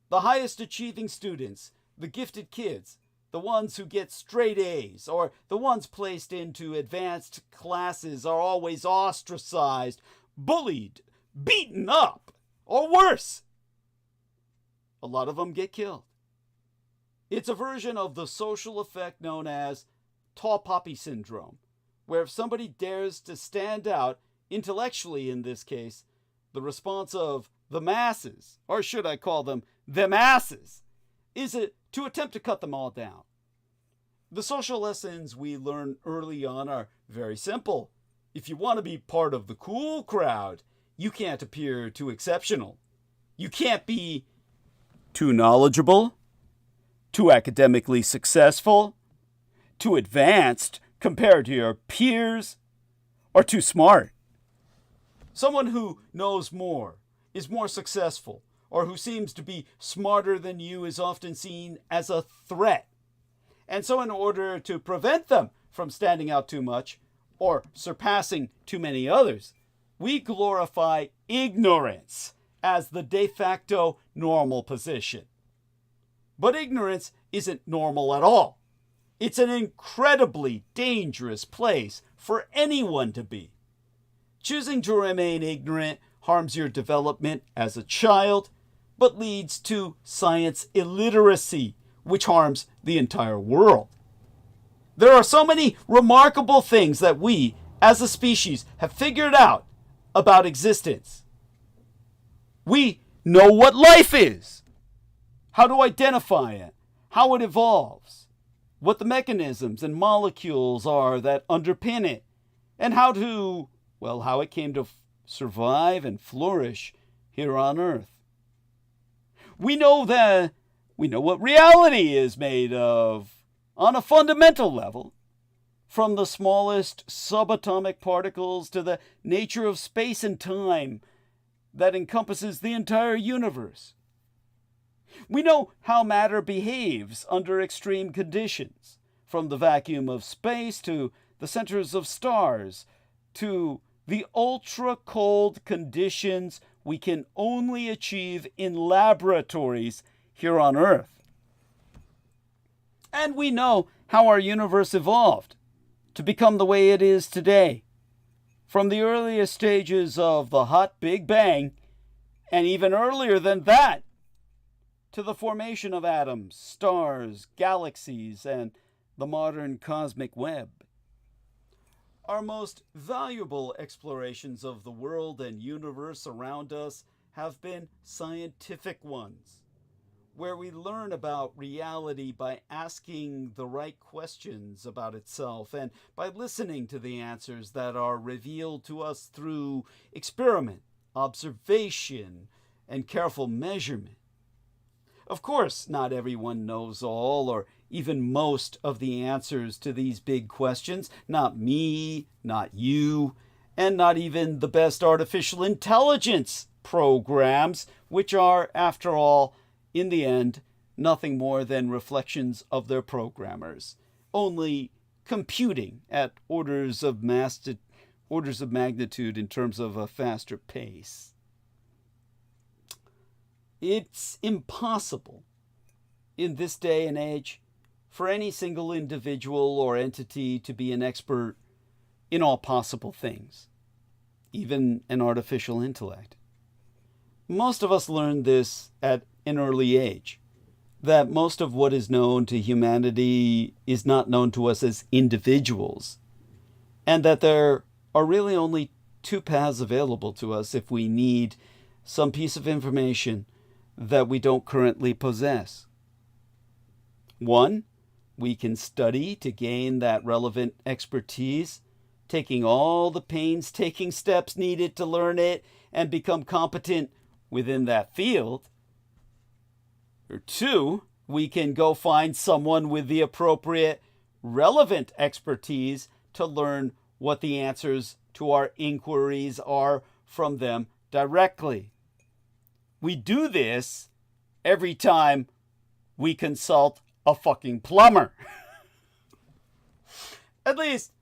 The highest achieving students, the gifted kids, the ones who get straight A's, or the ones placed into advanced classes are always ostracized, bullied, beaten up, or worse. A lot of them get killed. It's a version of the social effect known as tall poppy syndrome, where if somebody dares to stand out, intellectually in this case, the response of the masses, or should I call them the masses, is to attempt to cut them all down. The social lessons we learn early on are very simple. If you want to be part of the cool crowd, you can't appear too exceptional. You can't be too knowledgeable, too academically successful, too advanced compared to your peers, or too smart. Someone who knows more, is more successful, or who seems to be smarter than you is often seen as a threat. And so in order to prevent them from standing out too much or surpassing too many others, we glorify ignorance as the de facto normal position. But ignorance isn't normal at all. It's an incredibly dangerous place for anyone to be. Choosing to remain ignorant harms your development as a child, but leads to science illiteracy, which harms the entire world. There are so many remarkable things that we, as a species, have figured out about existence. We know what life is, how to identify it, how it evolves, what the mechanisms and molecules are that underpin it, and how it came to survive and flourish here on Earth. We know what reality is made of on a fundamental level, from the smallest subatomic particles to the nature of space and time that encompasses the entire universe. We know how matter behaves under extreme conditions, from the vacuum of space to the centers of stars to the ultra-cold conditions we can only achieve in laboratories here on Earth. And we know how our universe evolved to become the way it is today, from the earliest stages of the hot Big Bang, and even earlier than that, to the formation of atoms, stars, galaxies, and the modern cosmic web. Our most valuable explorations of the world and universe around us have been scientific ones, where we learn about reality by asking the right questions about itself and by listening to the answers that are revealed to us through experiment, observation, and careful measurement. Of course, not everyone knows all or even most of the answers to these big questions. Not me, not you, and not even the best artificial intelligence programs, which are, after all, in the end, nothing more than reflections of their programmers, only computing at orders of magnitude in terms of a faster pace. It's impossible in this day and age for any single individual or entity to be an expert in all possible things, even an artificial intellect. Most of us learned this at an early age, that most of what is known to humanity is not known to us as individuals, and that there are really only two paths available to us if we need some piece of information that we don't currently possess. One, we can study to gain that relevant expertise, taking all the painstaking steps needed to learn it and become competent within that field. Or two, we can go find someone with the appropriate, relevant expertise to learn what the answers to our inquiries are from them directly. We do this every time we consult a fucking plumber. At least,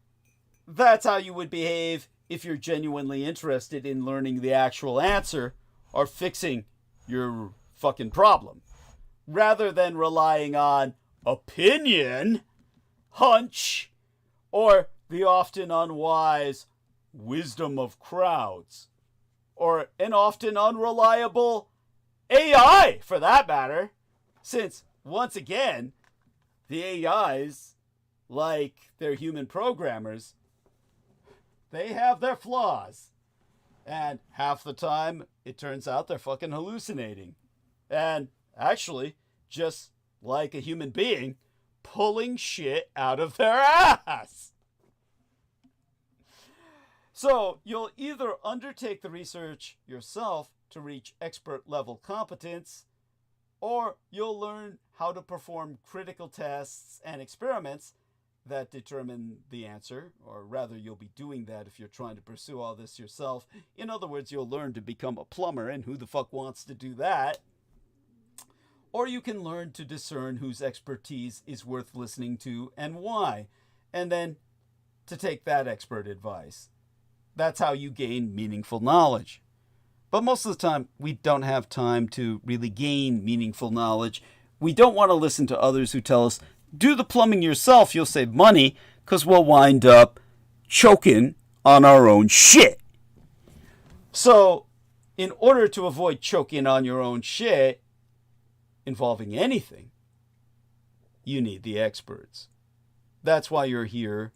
that's how you would behave if you're genuinely interested in learning the actual answer or fixing your fucking problem, rather than relying on opinion, hunch, or the often unwise wisdom of crowds, or an often unreliable AI, for that matter, since, once again, the AIs, like their human programmers, they have their flaws. And half the time, it turns out they're fucking hallucinating. And actually, just like a human being, pulling shit out of their ass. So you'll either undertake the research yourself to reach expert level competence, Or you'll learn how to perform critical tests and experiments that determine the answer, or rather you'll be doing that if you're trying to pursue all this yourself. In other words, you'll learn to become a plumber, and who the fuck wants to do that? Or you can learn to discern whose expertise is worth listening to and why, and then to take that expert advice. That's how you gain meaningful knowledge. But most of the time, we don't have time to really gain meaningful knowledge. We don't want to listen to others who tell us, do the plumbing yourself, you'll save money, because we'll wind up choking on our own shit. So, in order to avoid choking on your own shit, involving anything, you need the experts. That's why you're here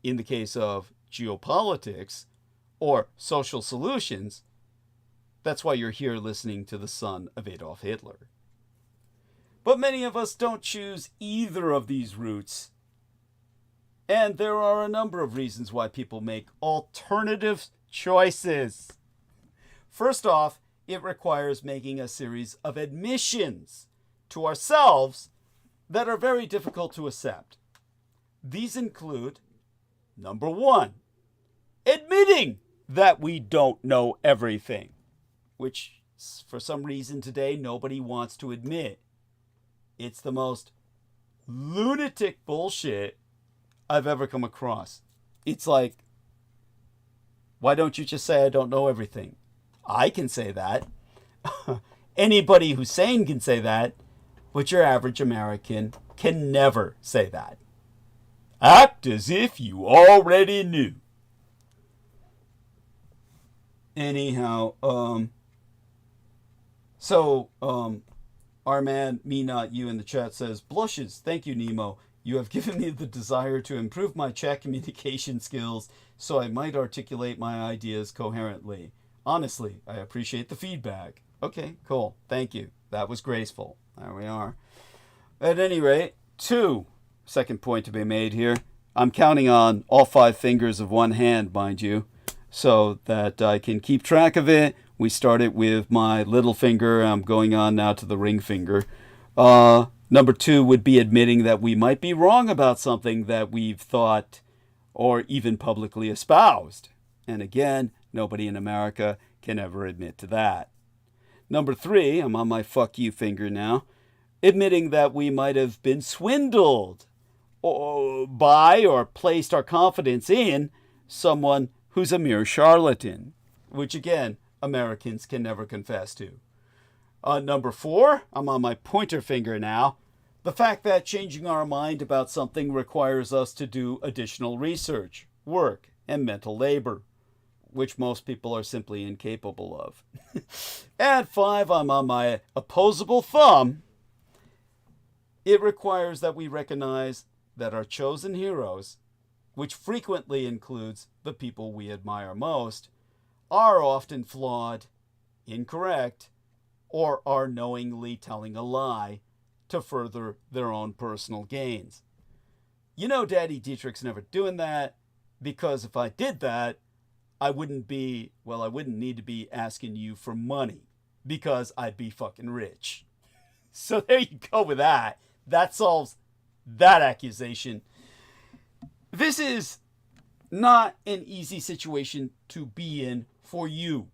in the case of geopolitics or social solutions. That's why you're here listening to the son of Adolf Hitler. But many of us don't choose either of these routes. And there are a number of reasons why people make alternative choices. First off, it requires making a series of admissions to ourselves that are very difficult to accept. These include, number one, admitting that we don't know everything, which for some reason today nobody wants to admit. It's the most lunatic bullshit I've ever come across. It's like, why don't you just say I don't know everything? I can say that. Anybody who's sane can say that, but your average American can never say that. Act as if you already knew. Anyhow, our man, me not you in the chat says, blushes, thank you, Nemo. You have given me the desire to improve my chat communication skills so I might articulate my ideas coherently. Honestly, I appreciate the feedback. Okay, cool. Thank you. That was graceful. There we are. At any rate, second point to be made here. I'm counting on all 5 fingers of one hand, mind you, so that I can keep track of it. We started with my little finger. I'm going on now to the ring finger. Number 2 would be admitting that we might be wrong about something that we've thought or even publicly espoused. And again, nobody in America can ever admit to that. Number 3, I'm on my fuck you finger now, admitting that we might have been swindled by or placed our confidence in someone who's a mere charlatan, which again, Americans can never confess to. Number 4, I'm on my pointer finger now. The fact that changing our mind about something requires us to do additional research, work, and mental labor, which most people are simply incapable of. And 5, I'm on my opposable thumb. It requires that we recognize that our chosen heroes, which frequently includes the people we admire most, are often flawed, incorrect, or are knowingly telling a lie to further their own personal gains. You know Daddy Dietrich's never doing that, because if I did that, I wouldn't need to be asking you for money, because I'd be fucking rich. So there you go with that. That solves that accusation. This is not an easy situation to be in for you,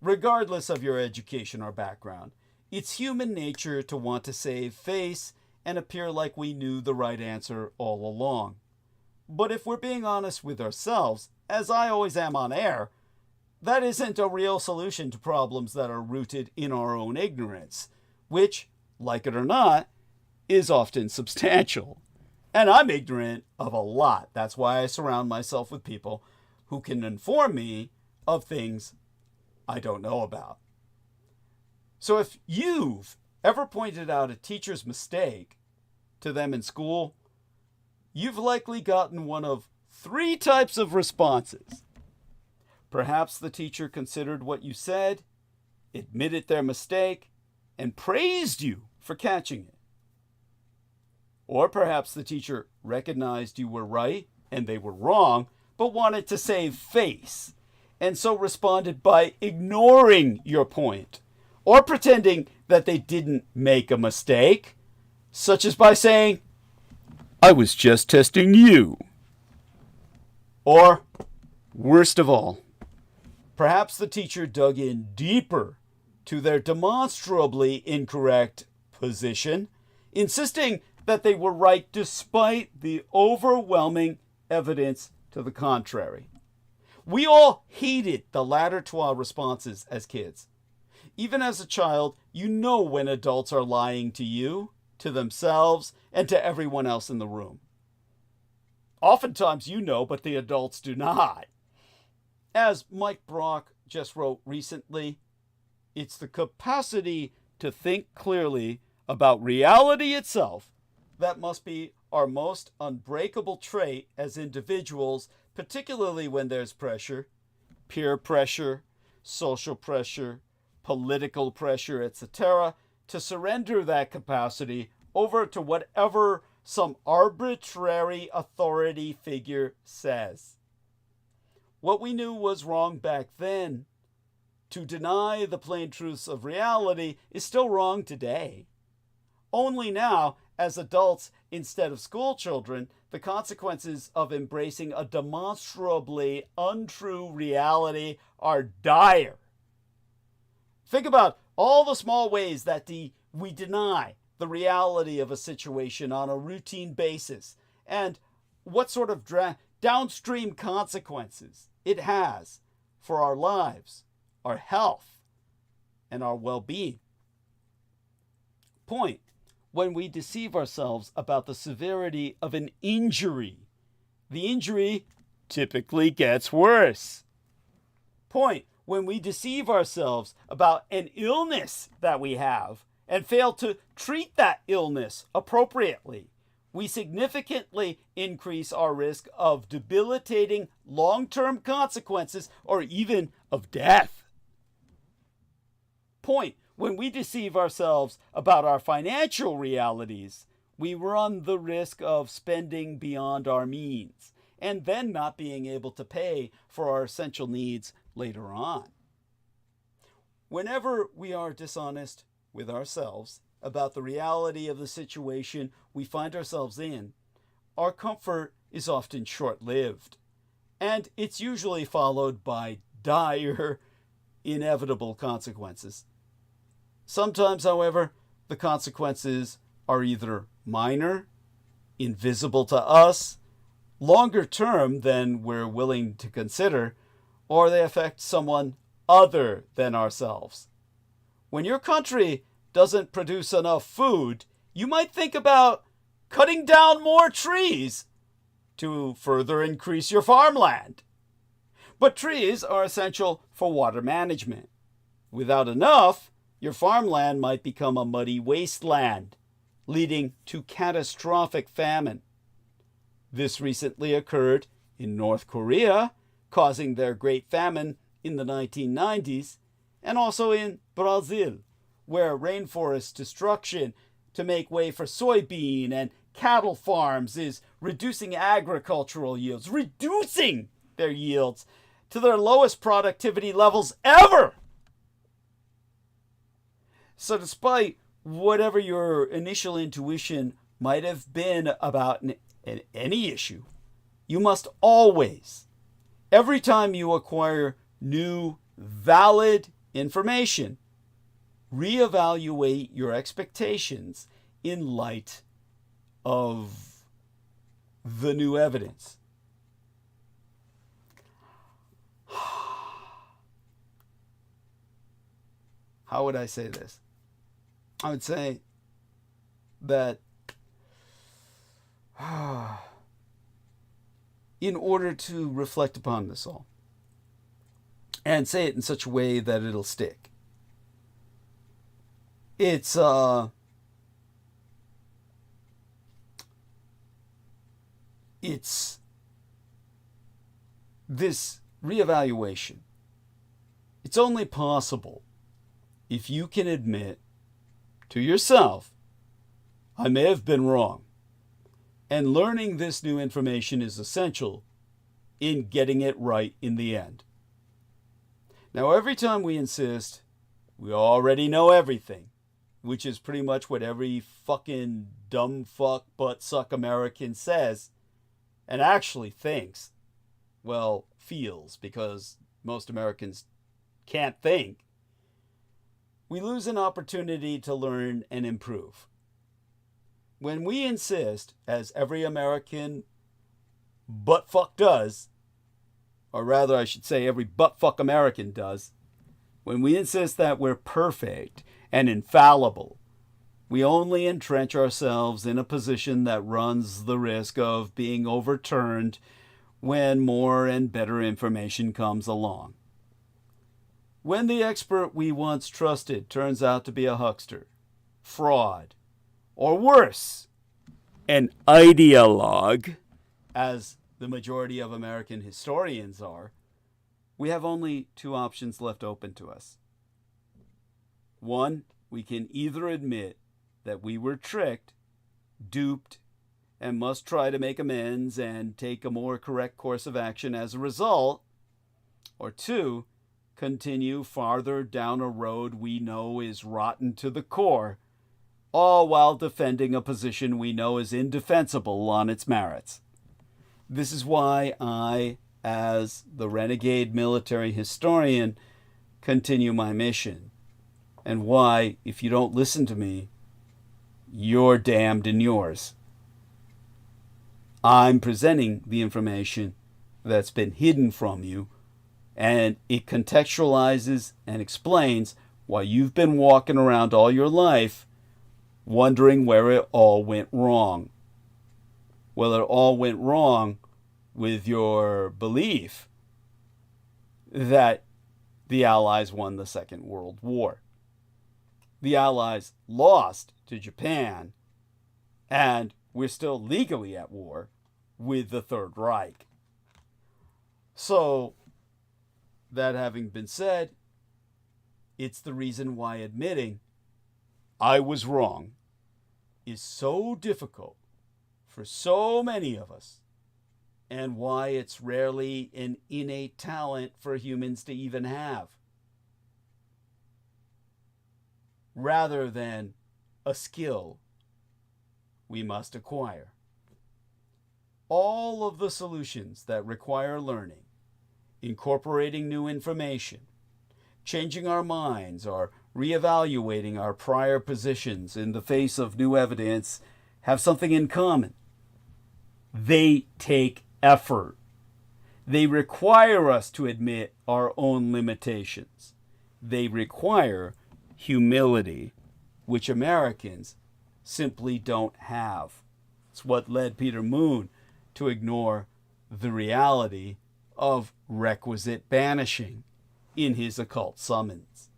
regardless of your education or background. It's human nature to want to save face and appear like we knew the right answer all along. But if we're being honest with ourselves, as I always am on air, that isn't a real solution to problems that are rooted in our own ignorance, which, like it or not, is often substantial. And I'm ignorant of a lot. That's why I surround myself with people who can inform me of things I don't know about. So if you've ever pointed out a teacher's mistake to them in school, you've likely gotten one of 3 types of responses. Perhaps the teacher considered what you said, admitted their mistake, and praised you for catching it. Or perhaps the teacher recognized you were right and they were wrong, but wanted to save face, and so responded by ignoring your point, or pretending that they didn't make a mistake, such as by saying, "I was just testing you." Or, worst of all, perhaps the teacher dug in deeper to their demonstrably incorrect position, insisting that they were right despite the overwhelming evidence to the contrary. We all hated the latter trois responses as kids. Even as a child, you know when adults are lying to you, to themselves, and to everyone else in the room. Oftentimes you know, but the adults do not. As Mike Brock just wrote recently, it's the capacity to think clearly about reality itself that must be our most unbreakable trait as individuals, particularly when there's pressure, peer pressure, social pressure, political pressure, etc., to surrender that capacity over to whatever some arbitrary authority figure says. What we knew was wrong back then, to deny the plain truths of reality, is still wrong today. Only now, as adults instead of school children, the consequences of embracing a demonstrably untrue reality are dire. Think about all the small ways that we deny the reality of a situation on a routine basis, and what sort of downstream consequences it has for our lives, our health, and our well-being. Point: when we deceive ourselves about the severity of an injury, the injury typically gets worse. Point: when we deceive ourselves about an illness that we have and fail to treat that illness appropriately, we significantly increase our risk of debilitating long-term consequences or even of death. Point: when we deceive ourselves about our financial realities, we run the risk of spending beyond our means and then not being able to pay for our essential needs later on. Whenever we are dishonest with ourselves about the reality of the situation we find ourselves in, our comfort is often short-lived, and it's usually followed by dire, inevitable consequences. Sometimes, however, the consequences are either minor, invisible to us, longer term than we're willing to consider, or they affect someone other than ourselves. When your country doesn't produce enough food, you might think about cutting down more trees to further increase your farmland. But trees are essential for water management. Without enough, your farmland might become a muddy wasteland, leading to catastrophic famine. This recently occurred in North Korea, causing their Great Famine in the 1990s, and also in Brazil, where rainforest destruction to make way for soybean and cattle farms is reducing agricultural yields, reducing their yields to their lowest productivity levels ever. So despite whatever your initial intuition might have been about any issue, you must always, every time you acquire new, valid information, reevaluate your expectations in light of the new evidence. How would I say this? I would say that in order to reflect upon this all and say it in such a way that it'll stick, it's this reevaluation. It's only possible if you can admit to yourself, I may have been wrong. And learning this new information is essential in getting it right in the end. Now, every time we insist we already know everything, which is pretty much what every fucking dumb fuck butt suck American says and actually thinks, well, feels, because most Americans can't think, we lose an opportunity to learn and improve. When we insist, as every American buttfuck does, or rather I should say every buttfuck American does, when we insist that we're perfect and infallible, we only entrench ourselves in a position that runs the risk of being overturned when more and better information comes along. When the expert we once trusted turns out to be a huckster, fraud, or worse, an ideologue, as the majority of American historians are, we have only two options left open to us. One, we can either admit that we were tricked, duped, and must try to make amends and take a more correct course of action as a result, or two, continue farther down a road we know is rotten to the core, all while defending a position we know is indefensible on its merits. This is why I, as the renegade military historian, continue my mission, and why, if you don't listen to me, you're damned in yours. I'm presenting the information that's been hidden from you, and it contextualizes and explains why you've been walking around all your life wondering where it all went wrong. Well, it all went wrong with your belief that the Allies won the Second World War. The Allies lost to Japan, and we're still legally at war with the Third Reich. So, that having been said, it's the reason why admitting I was wrong is so difficult for so many of us, and why it's rarely an innate talent for humans to even have, rather than a skill we must acquire. All of the solutions that require learning, incorporating new information, changing our minds, or reevaluating our prior positions in the face of new evidence have something in common. They take effort. They require us to admit our own limitations. They require humility, which Americans simply don't have. It's what led Peter Moon to ignore the reality of requisite banishing in his occult summons.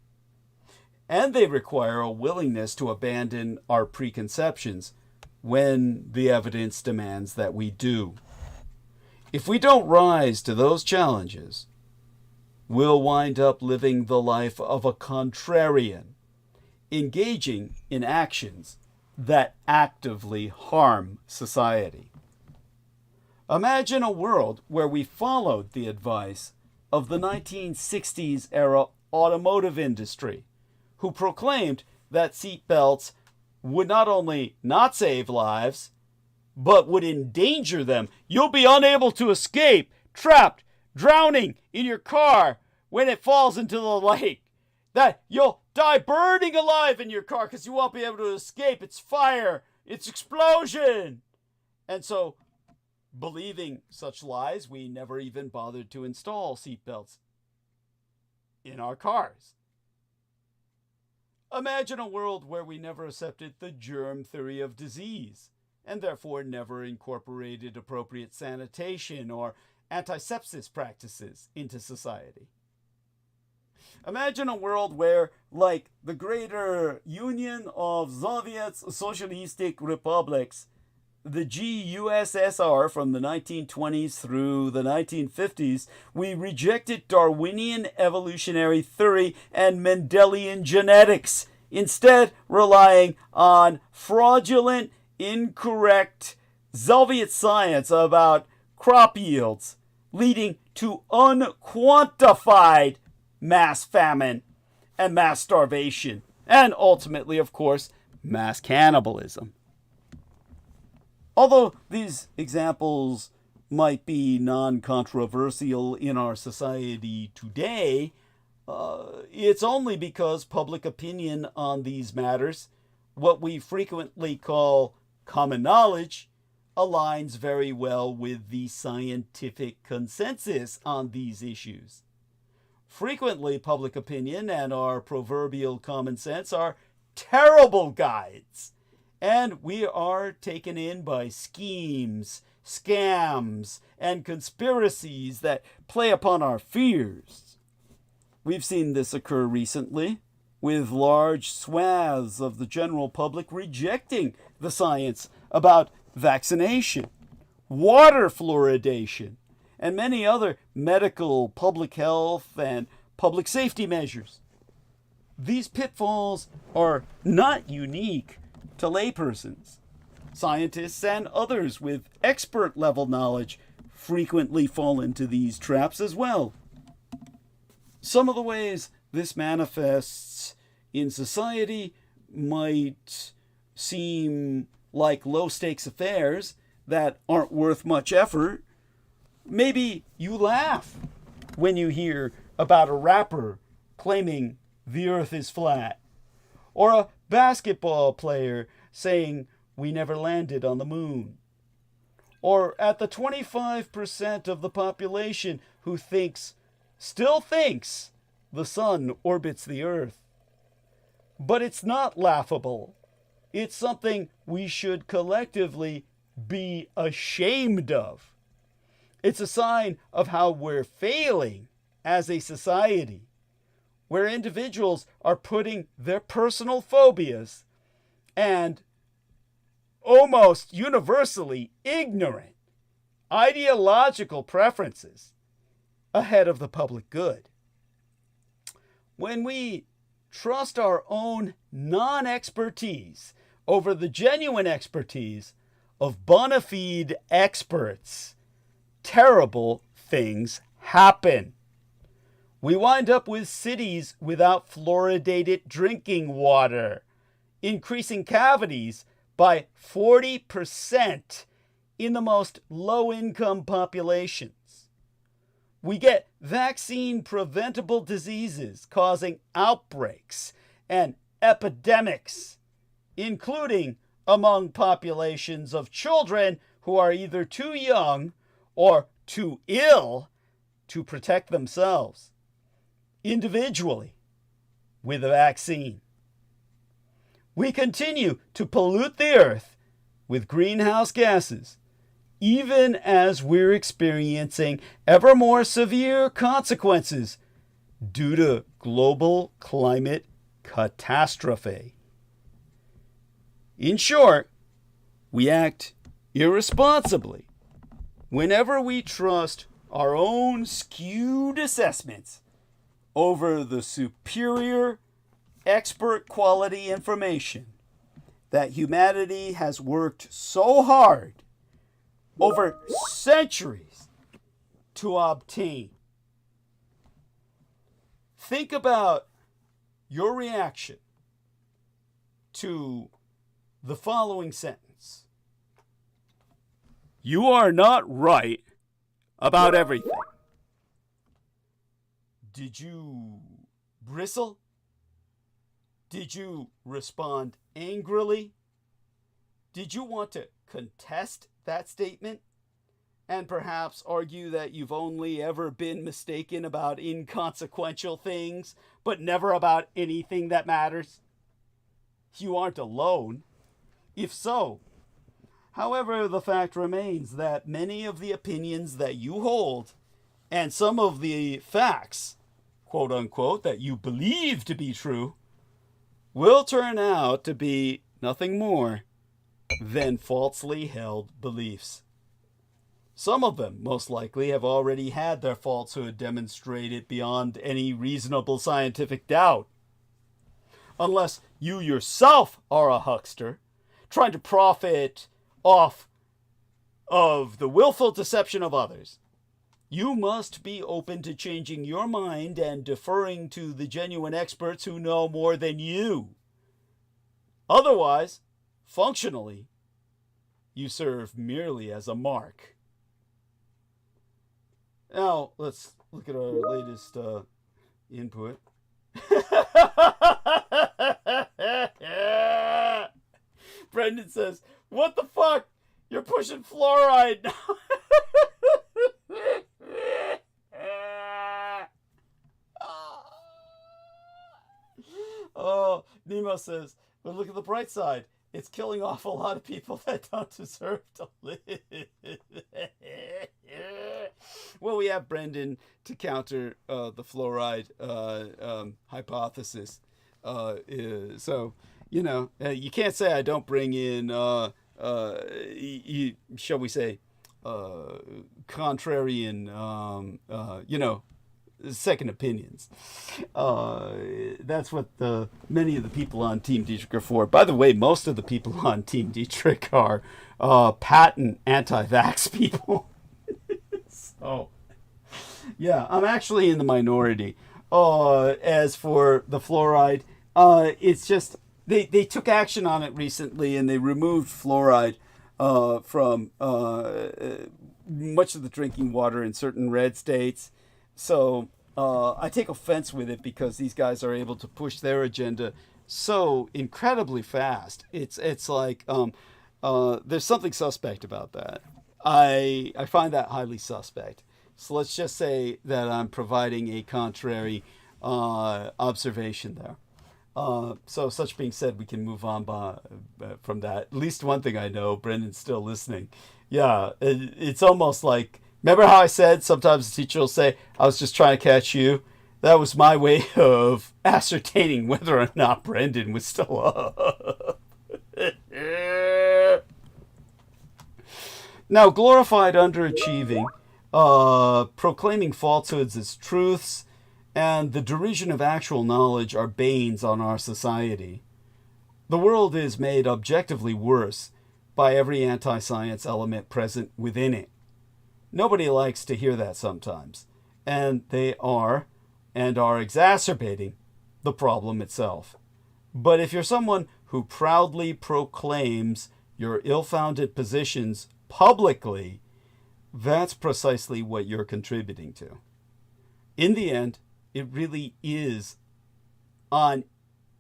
And they require a willingness to abandon our preconceptions when the evidence demands that we do. If we don't rise to those challenges, we'll wind up living the life of a contrarian, engaging in actions that actively harm society. Imagine a world where we followed the advice of the 1960s era automotive industry, who proclaimed that seatbelts would not only not save lives, but would endanger them. You'll be unable to escape, trapped, drowning in your car when it falls into the lake. That you'll die burning alive in your car because you won't be able to escape. It's fire. It's explosion. And so, believing such lies, we never even bothered to install seatbelts in our cars. Imagine a world where we never accepted the germ theory of disease, and therefore never incorporated appropriate sanitation or antisepsis practices into society. Imagine a world where, like the Greater Union of Soviet Socialistic Republics, the GUSSR from the 1920s through the 1950s, we rejected Darwinian evolutionary theory and Mendelian genetics, instead relying on fraudulent, incorrect Soviet science about crop yields, leading to unquantified mass famine and mass starvation and ultimately, of course, mass cannibalism. Although these examples might be non-controversial in our society today, it's only because public opinion on these matters, what we frequently call common knowledge, aligns very well with the scientific consensus on these issues. Frequently, public opinion and our proverbial common sense are terrible guides, and we are taken in by schemes, scams, and conspiracies that play upon our fears. We've seen this occur recently, with large swaths of the general public rejecting the science about vaccination, water fluoridation, and many other medical, public health, and public safety measures. These pitfalls are not unique to laypersons. Scientists and others with expert-level knowledge frequently fall into these traps as well. Some of the ways this manifests in society might seem like low-stakes affairs that aren't worth much effort. Maybe you laugh when you hear about a rapper claiming the earth is flat, or a basketball player saying we never landed on the moon, or at the 25% of the population who still thinks the sun orbits the earth. But it's not laughable. It's something we should collectively be ashamed of. It's a sign of how we're failing as a society, where individuals are putting their personal phobias and almost universally ignorant ideological preferences ahead of the public good. When we trust our own non-expertise over the genuine expertise of bona fide experts, terrible things happen. We wind up with cities without fluoridated drinking water, increasing cavities by 40% in the most low-income populations. We get vaccine-preventable diseases causing outbreaks and epidemics, including among populations of children who are either too young or too ill to protect themselves individually with a vaccine. We continue to pollute the earth with greenhouse gases, even as we're experiencing ever more severe consequences due to global climate catastrophe. In short, we act irresponsibly whenever we trust our own skewed assessments over the superior expert quality information that humanity has worked so hard over centuries to obtain. Think about your reaction to the following sentence. You are not right about everything. Did you bristle? Did you respond angrily? Did you want to contest that statement and perhaps argue that you've only ever been mistaken about inconsequential things, but never about anything that matters? You aren't alone. If so, however, the fact remains that many of the opinions that you hold and some of the facts, quote unquote, that you believe to be true will turn out to be nothing more than falsely held beliefs. Some of them, most likely, have already had their falsehood demonstrated beyond any reasonable scientific doubt. Unless you yourself are a huckster, trying to profit off of the willful deception of others, you must be open to changing your mind and deferring to the genuine experts who know more than you. Otherwise, functionally, you serve merely as a mark. Now, let's look at our latest input. Brendan says, what the fuck? You're pushing fluoride now. Oh, Nemo says, but look at the bright side. It's killing off a lot of people that don't deserve to live. Well, we have Brendan to counter the fluoride hypothesis. So, you know, you can't say I don't bring in, shall we say, contrarian, you know, second opinions. That's what many of the people on Team Dietrich are for. By the way, most of the people on Team Dietrich are patent anti-vax people. So, yeah, I'm actually in the minority. As for the fluoride, it's just they took action on it recently, and they removed fluoride from much of the drinking water in certain red states. So I take offense with it because these guys are able to push their agenda so incredibly fast. It's like there's something suspect about that. I find that highly suspect. So let's just say that I'm providing a contrary observation there. So such being said, we can move on from that. At least one thing I know, Brendan's still listening. Yeah, it's almost like, remember how I said sometimes the teacher will say, I was just trying to catch you? That was my way of ascertaining whether or not Brendan was still up. Now, glorified underachieving, proclaiming falsehoods as truths, and the derision of actual knowledge are banes on our society. The world is made objectively worse by every anti-science element present within it. Nobody likes to hear that sometimes, and they are exacerbating the problem itself. But if you're someone who proudly proclaims your ill-founded positions publicly, that's precisely what you're contributing to. In the end, it really is on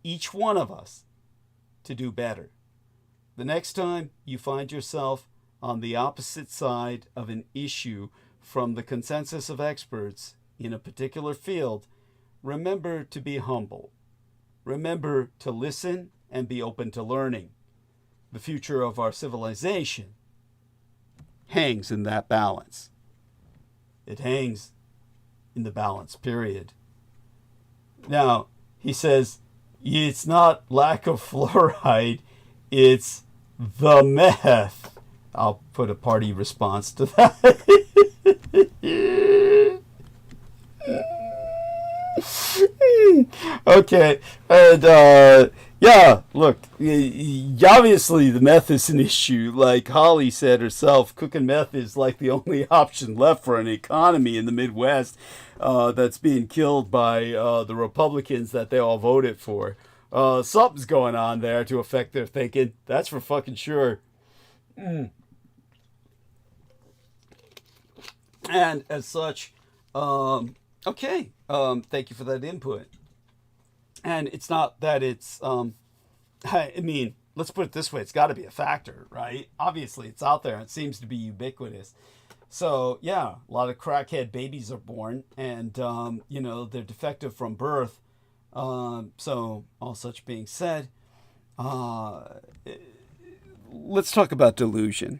each one of us to do better. The next time you find yourself on the opposite side of an issue from the consensus of experts in a particular field, remember to be humble. Remember to listen and be open to learning. The future of our civilization hangs in that balance. It hangs in the balance, period. Now, he says, it's not lack of fluoride, it's the meth. I'll put a party response to that. Okay, and yeah, look, obviously the meth is an issue. Like Holly said herself, cooking meth is like the only option left for an economy in the Midwest that's being killed by the Republicans that they all voted for. Something's going on there to affect their thinking. That's for fucking sure. And as such, okay, thank you for that input. And it's not that it's, I mean, let's put it this way, it's got to be a factor, right? Obviously, it's out there. It seems to be ubiquitous. So, yeah, a lot of crackhead babies are born, and, you know, they're defective from birth. So, all such being said, let's talk about delusion.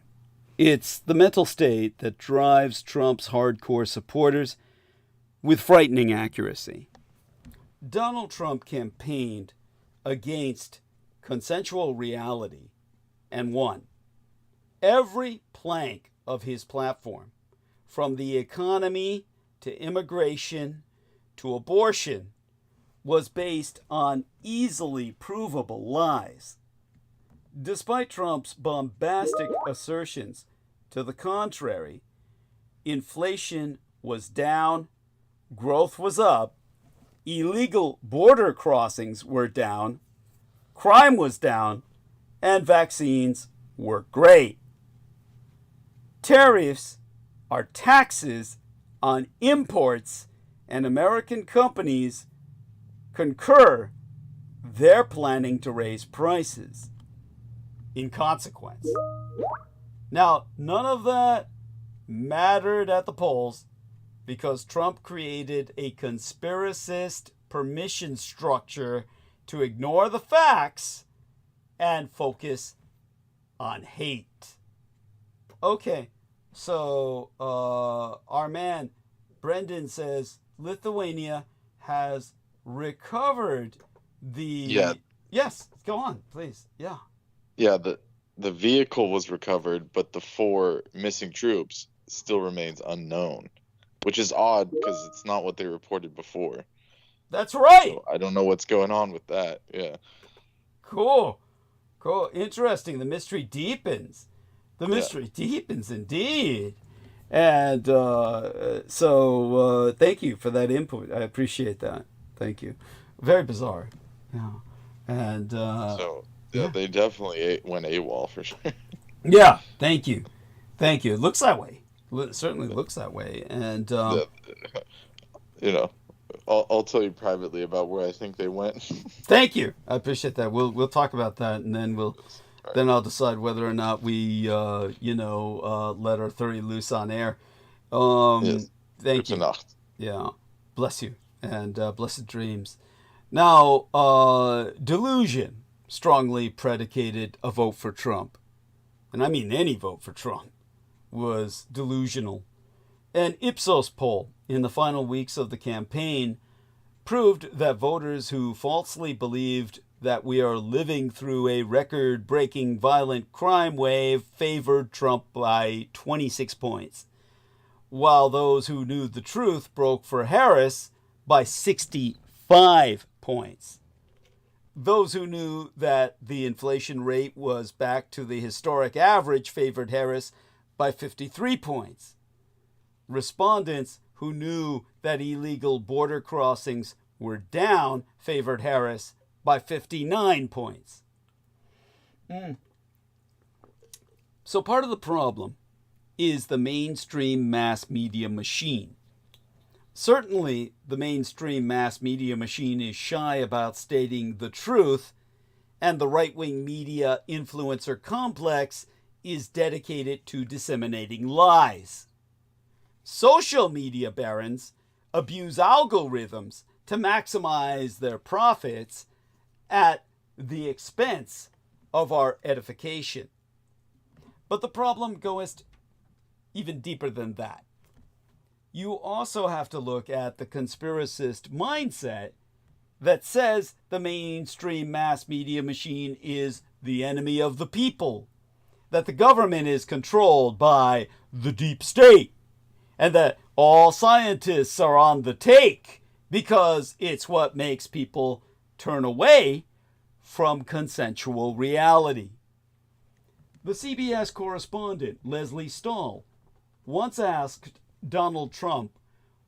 It's the mental state that drives Trump's hardcore supporters with frightening accuracy. Donald Trump campaigned against consensual reality and won. Every plank of his platform, from the economy to immigration to abortion, was based on easily provable lies. Despite Trump's bombastic assertions to the contrary, inflation was down, growth was up, illegal border crossings were down, crime was down, and vaccines were great. Tariffs are taxes on imports, and American companies concur they're planning to raise prices in consequence. Now, none of that mattered at the polls because Trump created a conspiracist permission structure to ignore the facts and focus on hate. Okay, so our man Brendan says Lithuania has recovered the... Yeah. Yes, go on, please. Yeah. Yeah, the vehicle was recovered, but the 4 missing troops still remains unknown, which is odd because it's not what they reported before. That's right. So I don't know what's going on with that. Yeah. Cool. Interesting. The mystery deepens. The mystery deepens indeed. And so thank you for that input. I appreciate that. Thank you. Very bizarre. Yeah. And they definitely went AWOL for sure. Yeah. Thank you. It looks that way. It certainly looks that way. And I'll tell you privately about where I think they went. Thank you. I appreciate that. We'll talk about that, and then then I'll decide whether or not we let our theory loose on air. Yes. Thank you. Nacht. Yeah. Bless you, and blessed dreams. Now, delusion strongly predicated a vote for Trump, and I mean any vote for Trump, was delusional. An Ipsos poll in the final weeks of the campaign proved that voters who falsely believed that we are living through a record-breaking violent crime wave favored Trump by 26 points, while those who knew the truth broke for Harris by 65 points. Those who knew that the inflation rate was back to the historic average favored Harris by 53 points. Respondents who knew that illegal border crossings were down favored Harris by 59 points. So part of the problem is the mainstream mass media machine. Certainly, the mainstream mass media machine is shy about stating the truth, and the right-wing media influencer complex is dedicated to disseminating lies. Social media barons abuse algorithms to maximize their profits at the expense of our edification. But the problem goes even deeper than that. You also have to look at the conspiracist mindset that says the mainstream mass media machine is the enemy of the people, that the government is controlled by the deep state, and that all scientists are on the take because it's what makes people turn away from consensual reality. The CBS correspondent Leslie Stahl once asked Donald Trump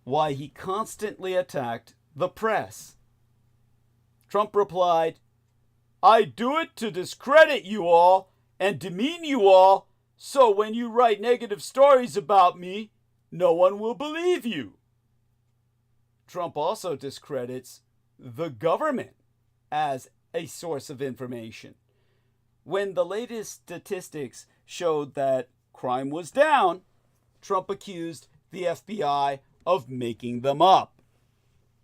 why he constantly attacked the press. Trump replied, "I do it to discredit you all and demean you all, so when you write negative stories about me, no one will believe you." Trump also discredits the government as a source of information. When the latest statistics showed that crime was down, Trump accused the FBI of making them up.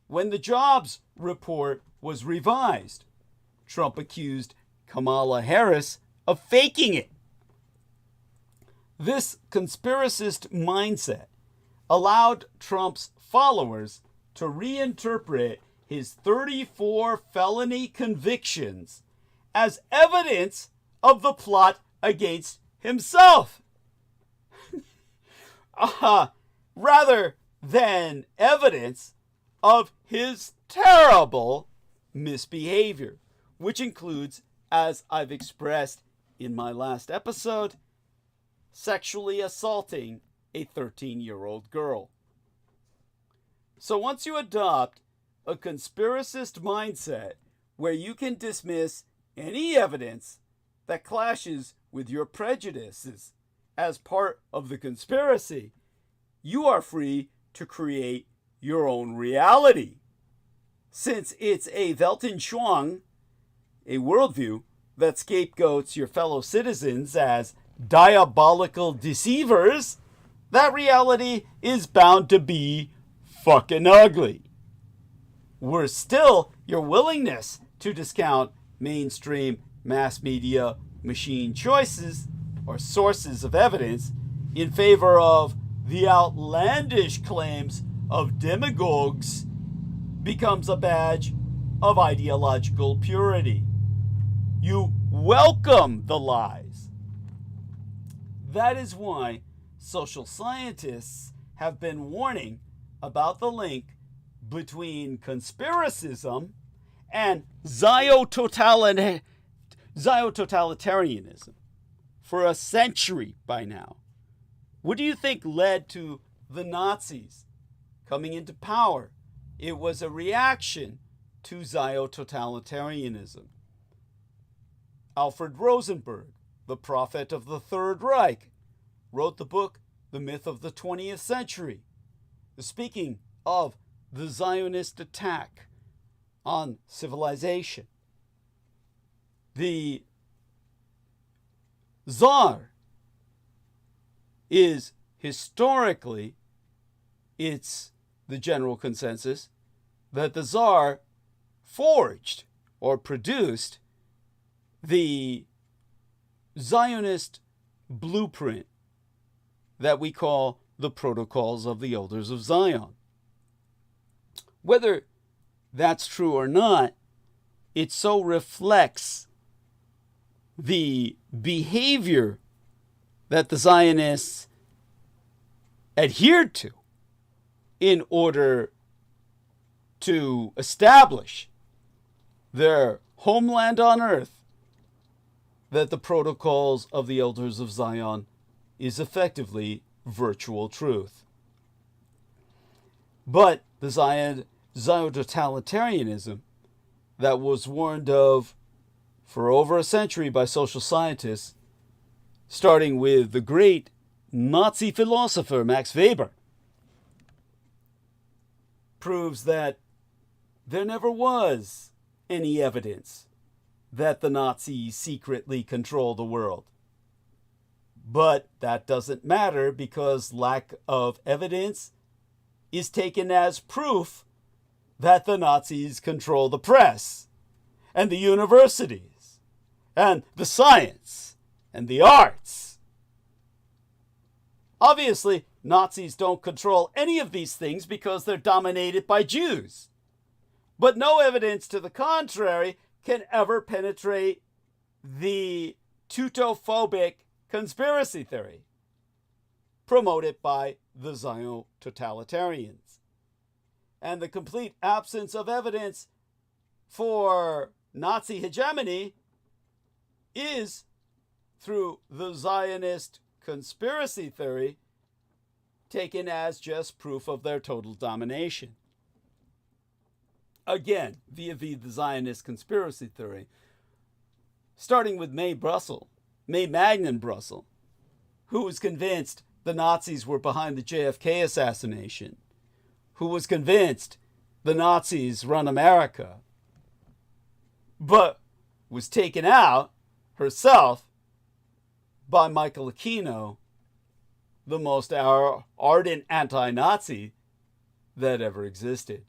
When the jobs report was revised, Trump accused Kamala Harris of faking it. This conspiracist mindset allowed Trump's followers to reinterpret his 34 felony convictions as evidence of the plot against himself, rather than evidence of his terrible misbehavior, which includes, as I've expressed in my last episode, sexually assaulting a 13-year-old girl. So once you adopt a conspiracist mindset where you can dismiss any evidence that clashes with your prejudices as part of the conspiracy, you are free to create your own reality. Since it's a Weltanschauung, a worldview that scapegoats your fellow citizens as diabolical deceivers, that reality is bound to be fucking ugly. Worse still, your willingness to discount mainstream mass media machine choices or sources of evidence in favor of the outlandish claims of demagogues becomes a badge of ideological purity. You welcome the lies. That is why social scientists have been warning about the link between conspiracism and Zyototalitarianism for a century by now. What do you think led to the Nazis coming into power? It was a reaction to Zyototalitarianism. Alfred Rosenberg, the prophet of the Third Reich, wrote the book The Myth of the 20th Century, speaking of the Zionist attack on civilization. The Tsar is historically, it's the general consensus that the Tsar forged or produced the Zionist blueprint that we call the Protocols of the Elders of Zion. Whether that's true or not, it so reflects the behavior that the Zionists adhered to in order to establish their homeland on earth, that the Protocols of the Elders of Zion is effectively virtual truth. But the Zyototalitarianism that was warned of for over a century by social scientists, starting with the great Nazi philosopher Max Weber, proves that there never was any evidence that the Nazis secretly control the world. But that doesn't matter because lack of evidence is taken as proof that the Nazis control the press and the universities and the science and the arts. Obviously, Nazis don't control any of these things because they're dominated by Jews. But no evidence to the contrary can ever penetrate the Teutophobic conspiracy theory promoted by the Zyototalitarians. And the complete absence of evidence for Nazi hegemony is, through the Zionist conspiracy theory, taken as just proof of their total domination. Again, via the Zionist conspiracy theory, starting with May Magnan Brussel, who was convinced the Nazis were behind the JFK assassination, who was convinced the Nazis run America, but was taken out herself by Michael Aquino, the most ardent anti-Nazi that ever existed,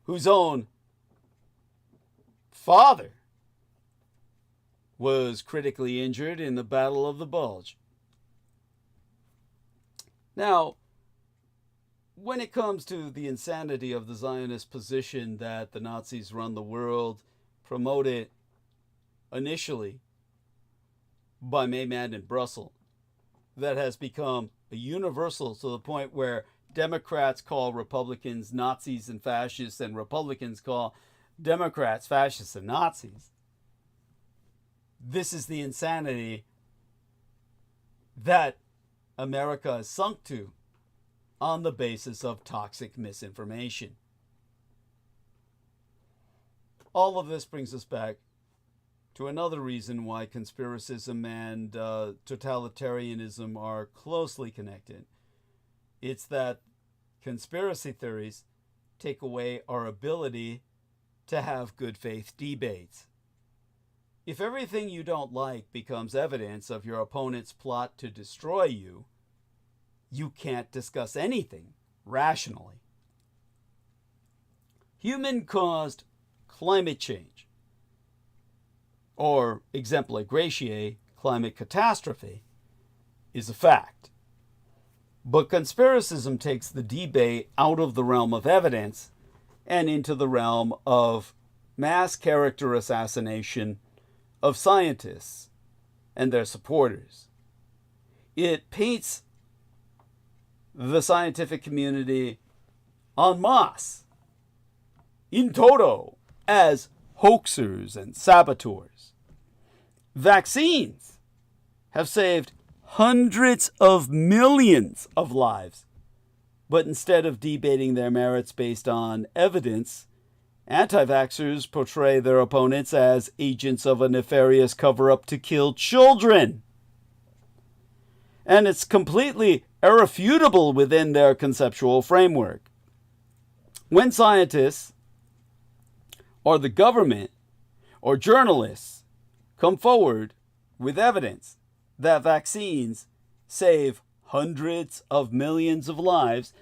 whose own father was critically injured in the Battle of the Bulge. Now, when it comes to the insanity of the Zionist position that the Nazis run the world, promoted initially by May Magnan Brussel, that has become a universal to the point where Democrats call Republicans Nazis and fascists, and Republicans call Democrats fascists and Nazis. This is the insanity that America has sunk to on the basis of toxic misinformation. All of this brings us back to another reason why conspiracism and totalitarianism are closely connected. It's that conspiracy theories take away our ability to have good faith debates. If everything you don't like becomes evidence of your opponent's plot to destroy you, you can't discuss anything rationally. Human-caused climate change, or exempla gratiae, climate catastrophe, is a fact. But conspiracism takes the debate out of the realm of evidence and into the realm of mass character assassination of scientists and their supporters. It paints the scientific community en masse, in toto, as hoaxers and saboteurs. Vaccines have saved hundreds of millions of lives, but instead of debating their merits based on evidence, anti-vaxxers portray their opponents as agents of a nefarious cover-up to kill children. And it's completely irrefutable within their conceptual framework. When scientists, or the government, or journalists come forward with evidence that vaccines save hundreds of millions of lives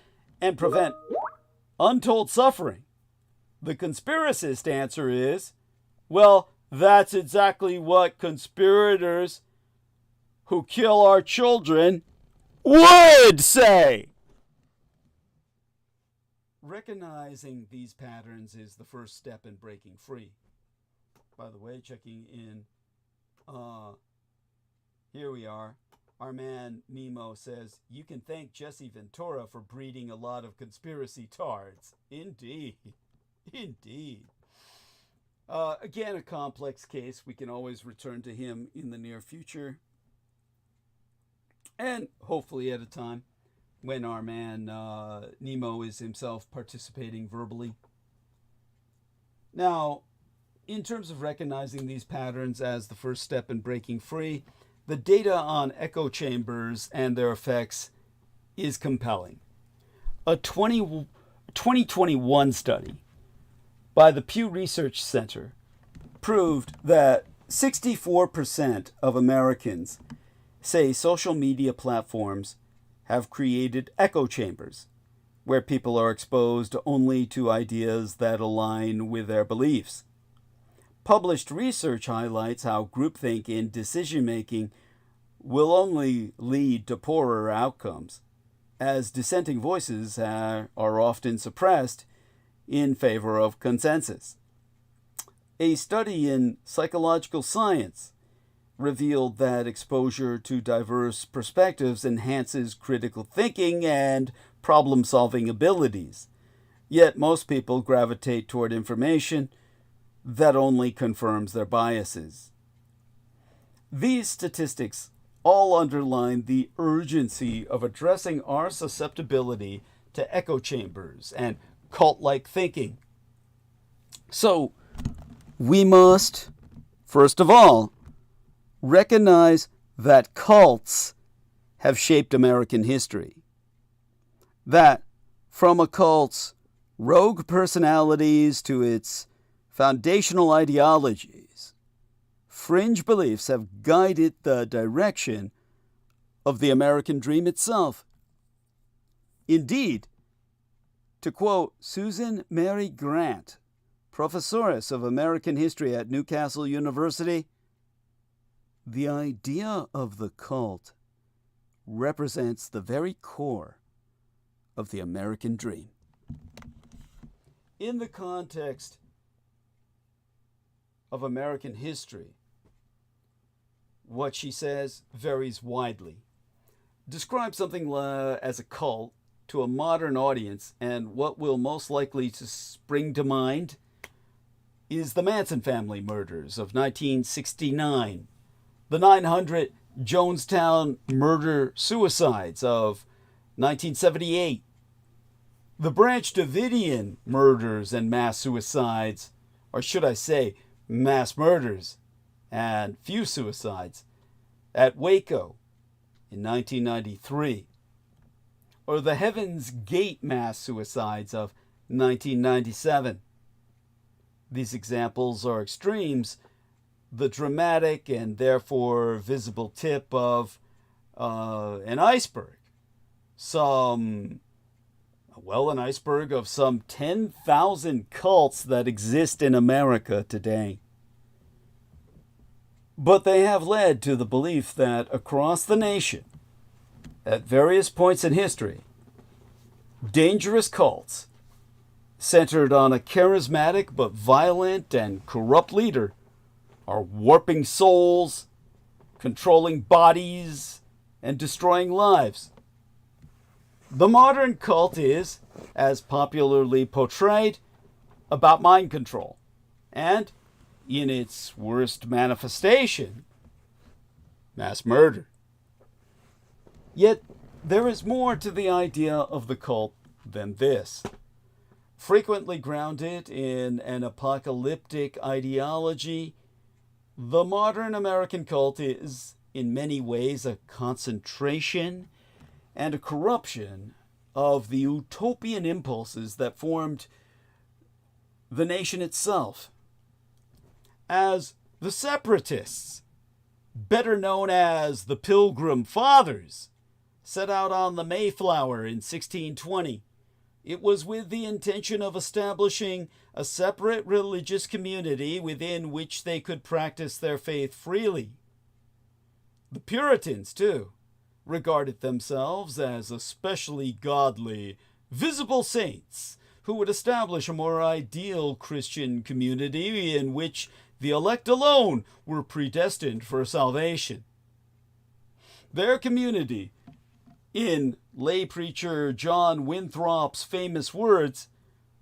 and prevent untold suffering, the conspiracist answer is, well, that's exactly what conspirators who kill our children would say. Recognizing these patterns is the first step in breaking free. By the way, checking in, here we are. Our man Nemo says, you can thank Jesse Ventura for breeding a lot of conspiracy tards. Indeed. Indeed. Again, a complex case. We can always return to him in the near future. And hopefully at a time when our man Nemo is himself participating verbally. Now, in terms of recognizing these patterns as the first step in breaking free, the data on echo chambers and their effects is compelling. A 2021 study by the Pew Research Center proved that 64% of Americans say social media platforms have created echo chambers where people are exposed only to ideas that align with their beliefs. Published research highlights how groupthink in decision-making will only lead to poorer outcomes, as dissenting voices are often suppressed in favor of consensus. A study in psychological science revealed that exposure to diverse perspectives enhances critical thinking and problem-solving abilities, yet most people gravitate toward information that only confirms their biases. These statistics all underline the urgency of addressing our susceptibility to echo chambers and cult-like thinking. So, we must, first of all, recognize that cults have shaped American history. That from a cult's rogue personalities to its foundational ideologies, fringe beliefs have guided the direction of the American dream itself. Indeed, to quote Susan Mary Grant, professoress of American history at Newcastle University, the idea of the cult represents the very core of the American dream. In the context of American history, what she says varies widely. Describe something as a cult to a modern audience, and what will most likely to spring to mind is the Manson family murders of 1969, the 900 Jonestown murder-suicides of 1978, the Branch Davidian murders and mass suicides, or should I say mass murders, and few suicides at Waco in 1993, or the Heaven's Gate mass suicides of 1997. These examples are extremes, the dramatic and therefore visible tip of an iceberg. An iceberg of some 10,000 cults that exist in America today. But they have led to the belief that across the nation, at various points in history, dangerous cults centered on a charismatic but violent and corrupt leader are warping souls, controlling bodies, and destroying lives. The modern cult is, as popularly portrayed, about mind control, and, in its worst manifestation, mass murder. Yet, there is more to the idea of the cult than this. Frequently grounded in an apocalyptic ideology, the modern American cult is, in many ways, a concentration and a corruption of the utopian impulses that formed the nation itself. As the separatists, better known as the Pilgrim Fathers, set out on the Mayflower in 1620, it was with the intention of establishing a separate religious community within which they could practice their faith freely. The Puritans, too, regarded themselves as especially godly, visible saints who would establish a more ideal Christian community in which the elect alone were predestined for salvation. Their community, in lay preacher John Winthrop's famous words,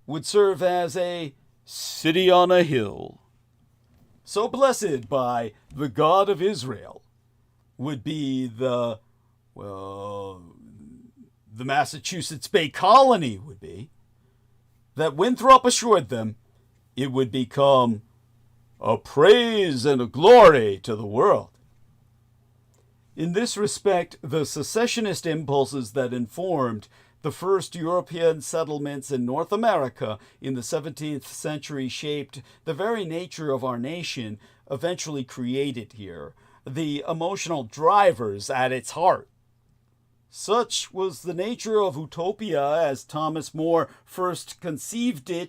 would serve as a city on a hill. So blessed by the God of Israel would be the Massachusetts Bay Colony would be, that Winthrop assured them it would become a praise and a glory to the world. In this respect, the secessionist impulses that informed the first European settlements in North America in the 17th century shaped the very nature of our nation eventually created here, the emotional drivers at its heart. Such was the nature of utopia as Thomas More first conceived of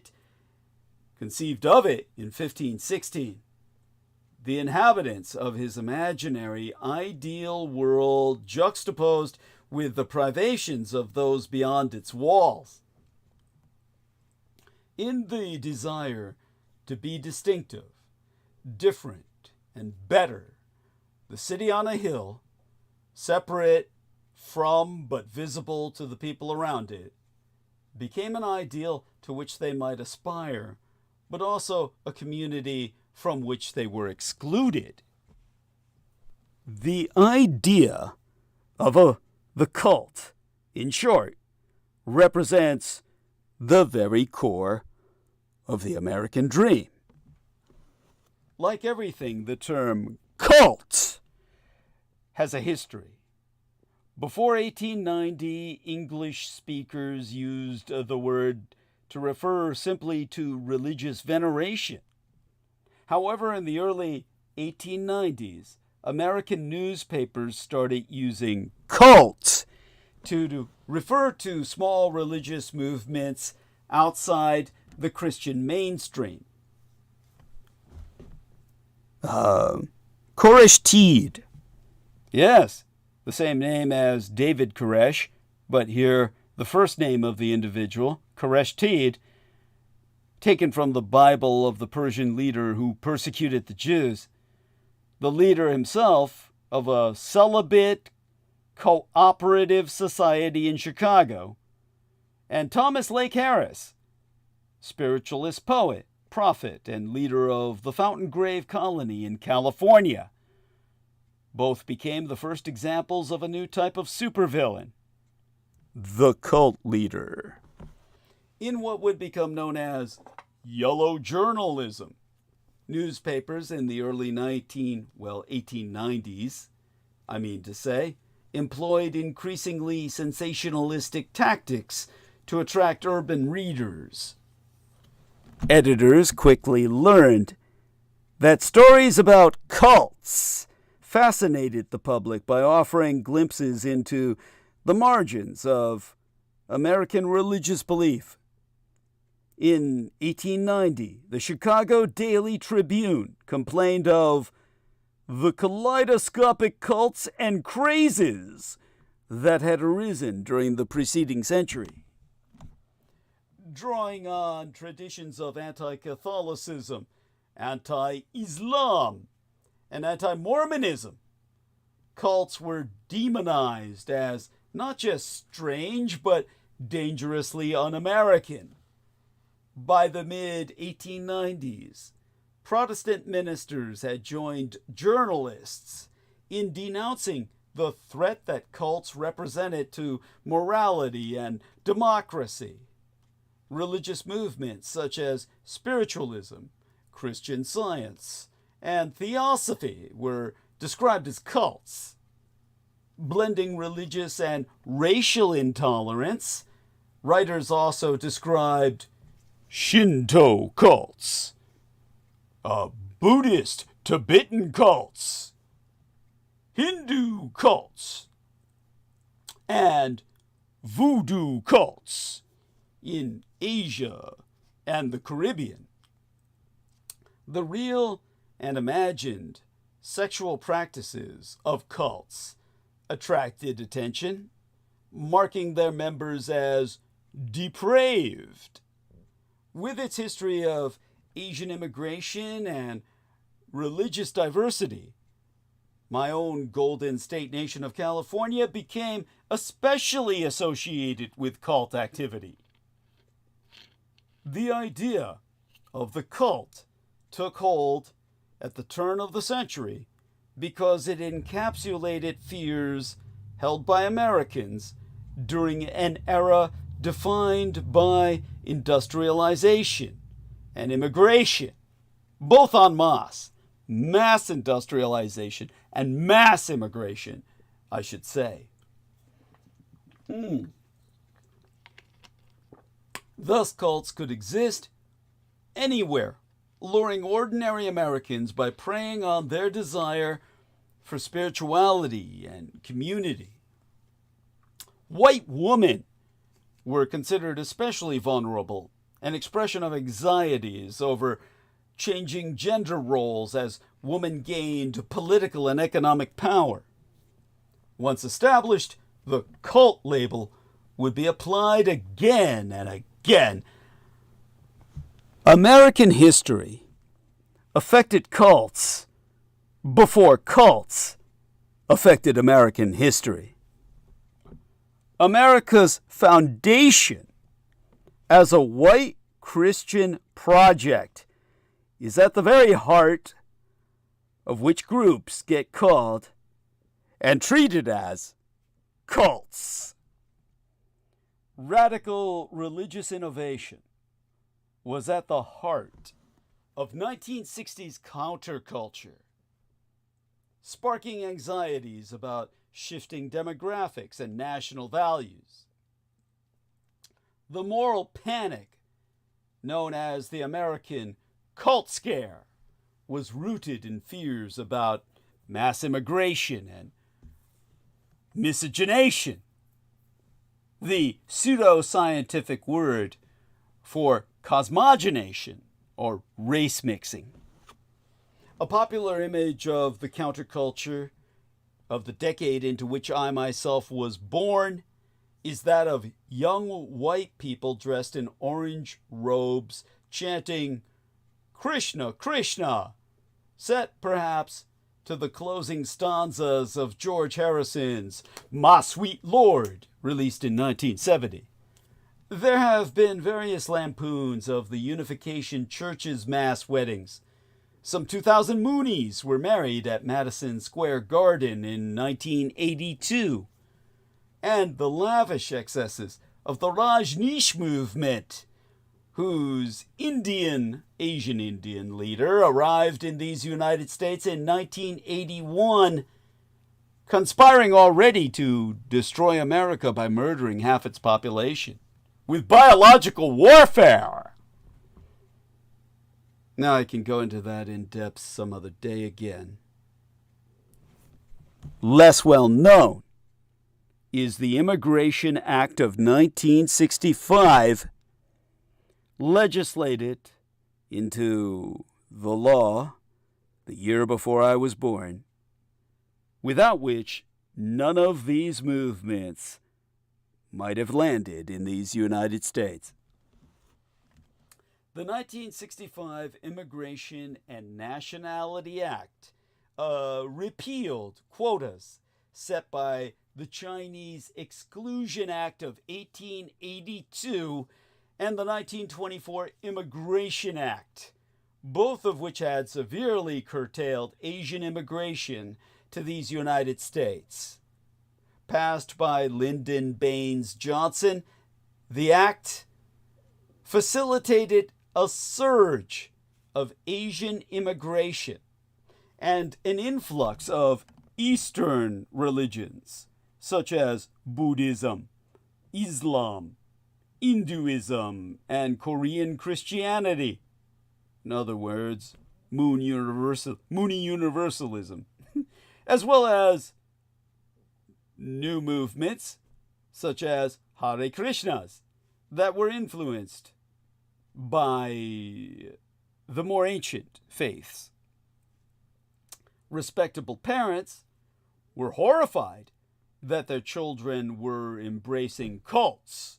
it in 1516. The inhabitants of his imaginary ideal world juxtaposed with the privations of those beyond its walls. In the desire to be distinctive, different, and better, the city on a hill, separate from but visible to the people around it, became an ideal to which they might aspire, but also a community from which they were excluded. The idea of the cult, in short, represents the very core of the American dream. Like everything, the term cult has a history. Before 1890, English speakers used the word to refer simply to religious veneration. However, in the early 1890s, American newspapers started using cult to refer to small religious movements outside the Christian mainstream. Koresh Teed. Yes, the same name as David Koresh, but here the first name of the individual, Koresh Teed, taken from the Bible of the Persian leader who persecuted the Jews, the leader himself of a celibate cooperative society in Chicago, and Thomas Lake Harris, spiritualist poet, prophet, and leader of the Fountain Grave Colony in California. Both became the first examples of a new type of supervillain, the cult leader, in what would become known as yellow journalism. Newspapers in the early 1890s, employed increasingly sensationalistic tactics to attract urban readers. Editors quickly learned that stories about cults fascinated the public by offering glimpses into the margins of American religious belief. In 1890, the Chicago Daily Tribune complained of the kaleidoscopic cults and crazes that had arisen during the preceding century. Drawing on traditions of anti-Catholicism, anti-Islam, and anti-Mormonism, cults were demonized as not just strange, but dangerously un-American. By the mid-1890s, Protestant ministers had joined journalists in denouncing the threat that cults represented to morality and democracy. Religious movements such as spiritualism, Christian Science, and Theosophy were described as cults. Blending religious and racial intolerance, writers also described Shinto cults, Buddhist Tibetan cults, Hindu cults, and voodoo cults in Asia and the Caribbean. The real and imagined sexual practices of cults attracted attention, marking their members as depraved. With its history of Asian immigration and religious diversity, my own Golden State nation of California became especially associated with cult activity. The idea of the cult took hold at the turn of the century because it encapsulated fears held by Americans during an era defined by industrialization and immigration, both en masse, mass industrialization and mass immigration, I should say. Thus, cults could exist anywhere, luring ordinary Americans by preying on their desire for spirituality and community. White women were considered especially vulnerable, an expression of anxieties over changing gender roles as women gained political and economic power. Once established, the cult label would be applied again and again. American history affected cults before cults affected American history. America's foundation as a white Christian project is at the very heart of which groups get called and treated as cults. Radical religious innovation was at the heart of 1960s counterculture, sparking anxieties about shifting demographics and national values. The moral panic, known as the American cult scare, was rooted in fears about mass immigration and miscegenation, the pseudo-scientific word for cosmogenation or race mixing. A popular image of the counterculture of the decade into which I myself was born is that of young white people dressed in orange robes chanting Krishna, Krishna, set perhaps to the closing stanzas of George Harrison's My Sweet Lord, released in 1970. There have been various lampoons of the Unification Church's mass weddings. Some 2,000 Moonies were married at Madison Square Garden in 1982. And the lavish excesses of the Rajneesh movement, whose Asian Indian leader arrived in these United States in 1981, conspiring already to destroy America by murdering half its population with biological warfare. Now I can go into that in depth some other day again. Less well known is the Immigration Act of 1965, legislated into the law the year before I was born, without which none of these movements might have landed in these United States. The 1965 Immigration and Nationality Act repealed quotas set by the Chinese Exclusion Act of 1882 and the 1924 Immigration Act, both of which had severely curtailed Asian immigration to these United States. Passed by Lyndon Baines Johnson, the act facilitated a surge of Asian immigration and an influx of Eastern religions, such as Buddhism, Islam, Hinduism, and Korean Christianity. In other words, Moon Universalism, as well as new movements such as Hare Krishnas that were influenced by the more ancient faiths. Respectable parents were horrified that their children were embracing cults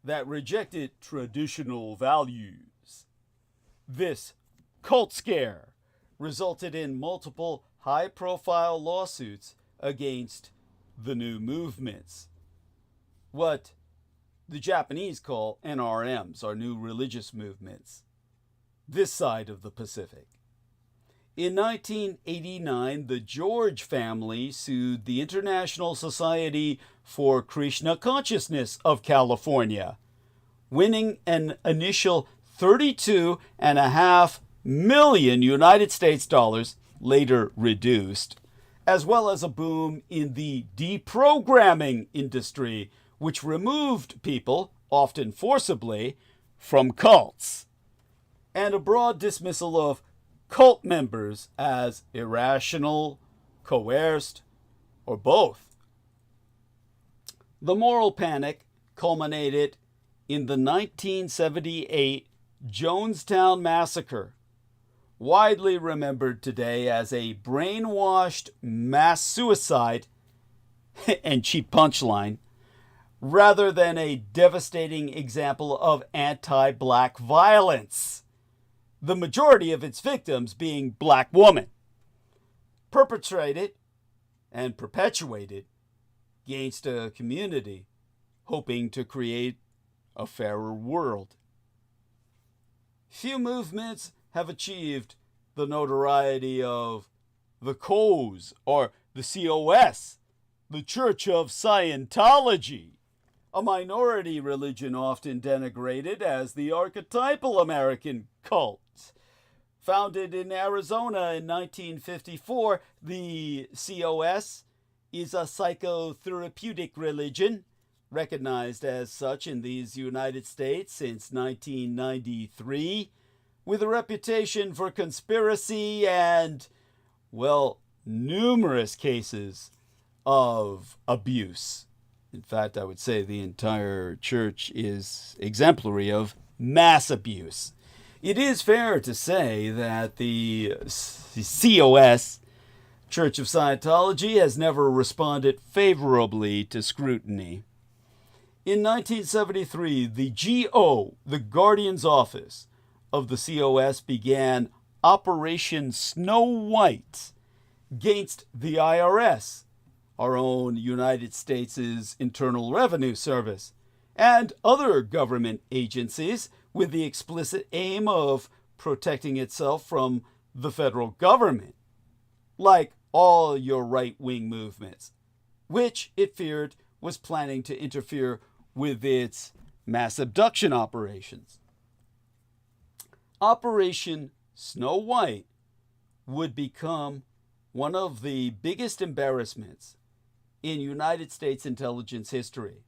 that rejected traditional values. This cult scare resulted in multiple high-profile lawsuits against the new movements, what the Japanese call NRMs, or new religious movements, this side of the Pacific. In 1989, the George family sued the International Society for Krishna Consciousness of California, winning an initial $32.5 million United States dollars, later reduced, as well as a boom in the deprogramming industry, which removed people, often forcibly, from cults, and a broad dismissal of cult members as irrational, coerced, or both. The moral panic culminated in the 1978 Jonestown Massacre, widely remembered today as a brainwashed mass suicide and cheap punchline, rather than a devastating example of anti-black violence, the majority of its victims being black women, perpetrated and perpetuated against a community hoping to create a fairer world. Few movements have achieved the notoriety of the COS, or the COS, the Church of Scientology, a minority religion often denigrated as the archetypal American cult. Founded in Arizona in 1954, the COS is a psychotherapeutic religion, recognized as such in these United States since 1993, with a reputation for conspiracy and, well, numerous cases of abuse. In fact, I would say the entire church is exemplary of mass abuse. It is fair to say that the COS, Church of Scientology, has never responded favorably to scrutiny. In 1973, the GO, the Guardian's Office of the COS, began Operation Snow White against the IRS, our own United States' Internal Revenue Service, and other government agencies, with the explicit aim of protecting itself from the federal government, like all your right-wing movements, which it feared was planning to interfere with its mass abduction operations. Operation Snow White would become one of the biggest embarrassments in United States intelligence history.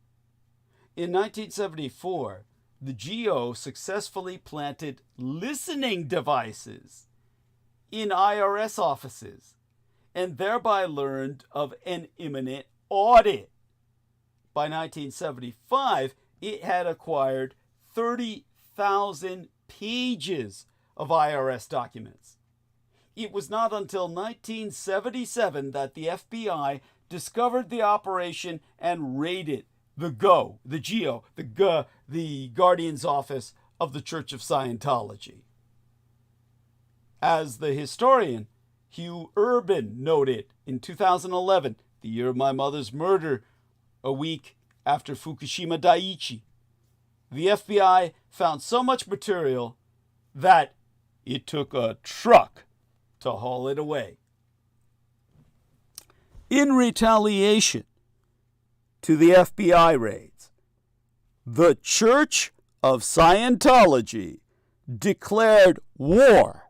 In 1974, the GO successfully planted listening devices in IRS offices and thereby learned of an imminent audit. By 1975, it had acquired 30,000 pages of IRS documents. It was not until 1977 that the FBI discovered the operation and raided the Guardian's Office of the Church of Scientology. As the historian Hugh Urban noted in 2011, the year of my mother's murder, a week after Fukushima Daiichi, the FBI found so much material that it took a truck to haul it away. In retaliation to the FBI raids, the Church of Scientology declared war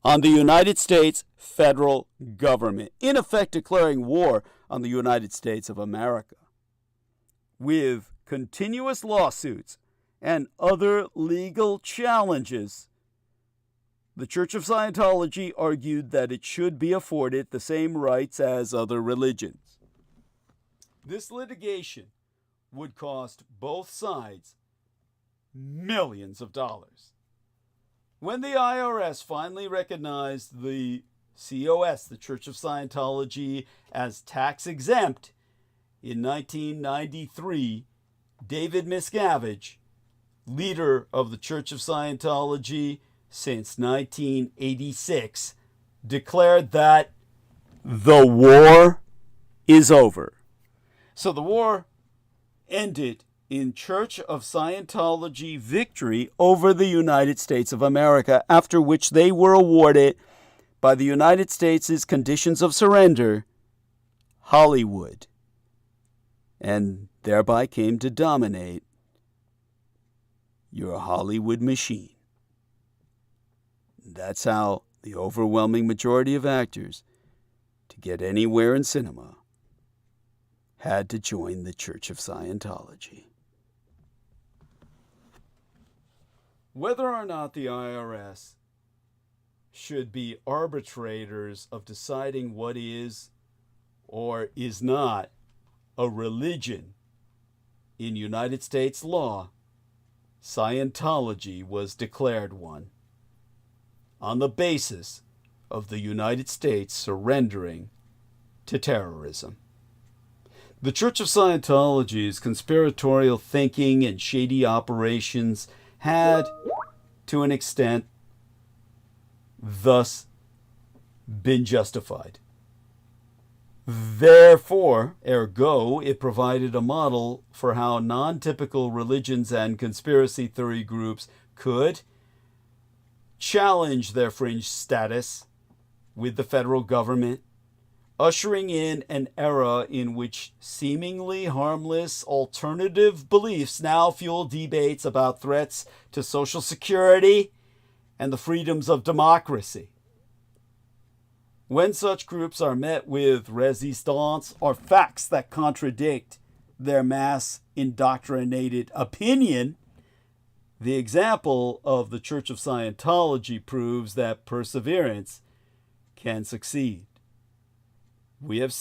on the United States federal government, in effect declaring war on the United States of America, with continuous lawsuits and other legal challenges. The Church of Scientology argued that it should be afforded the same rights as other religions. This litigation would cost both sides millions of dollars. When the IRS finally recognized the COS, the Church of Scientology, as tax exempt in 1993, David Miscavige, leader of the Church of Scientology since 1986, declared that the war is over. So the war ended in Church of Scientology victory over the United States of America, after which they were awarded by the United States' conditions of surrender, Hollywood, and thereby came to dominate your Hollywood machine. That's how the overwhelming majority of actors, to get anywhere in cinema, had to join the Church of Scientology. Whether or not the IRS should be arbitrators of deciding what is or is not a religion in United States law, Scientology was declared one on the basis of the United States surrendering to terrorism. The Church of Scientology's conspiratorial thinking and shady operations had, to an extent, thus been justified. Therefore, ergo, it provided a model for how non-typical religions and conspiracy theory groups could challenge their fringe status with the federal government, ushering in an era in which seemingly harmless alternative beliefs now fuel debates about threats to social security and the freedoms of democracy. When such groups are met with resistance or facts that contradict their mass indoctrinated opinion, the example of the Church of Scientology proves that perseverance can succeed. We have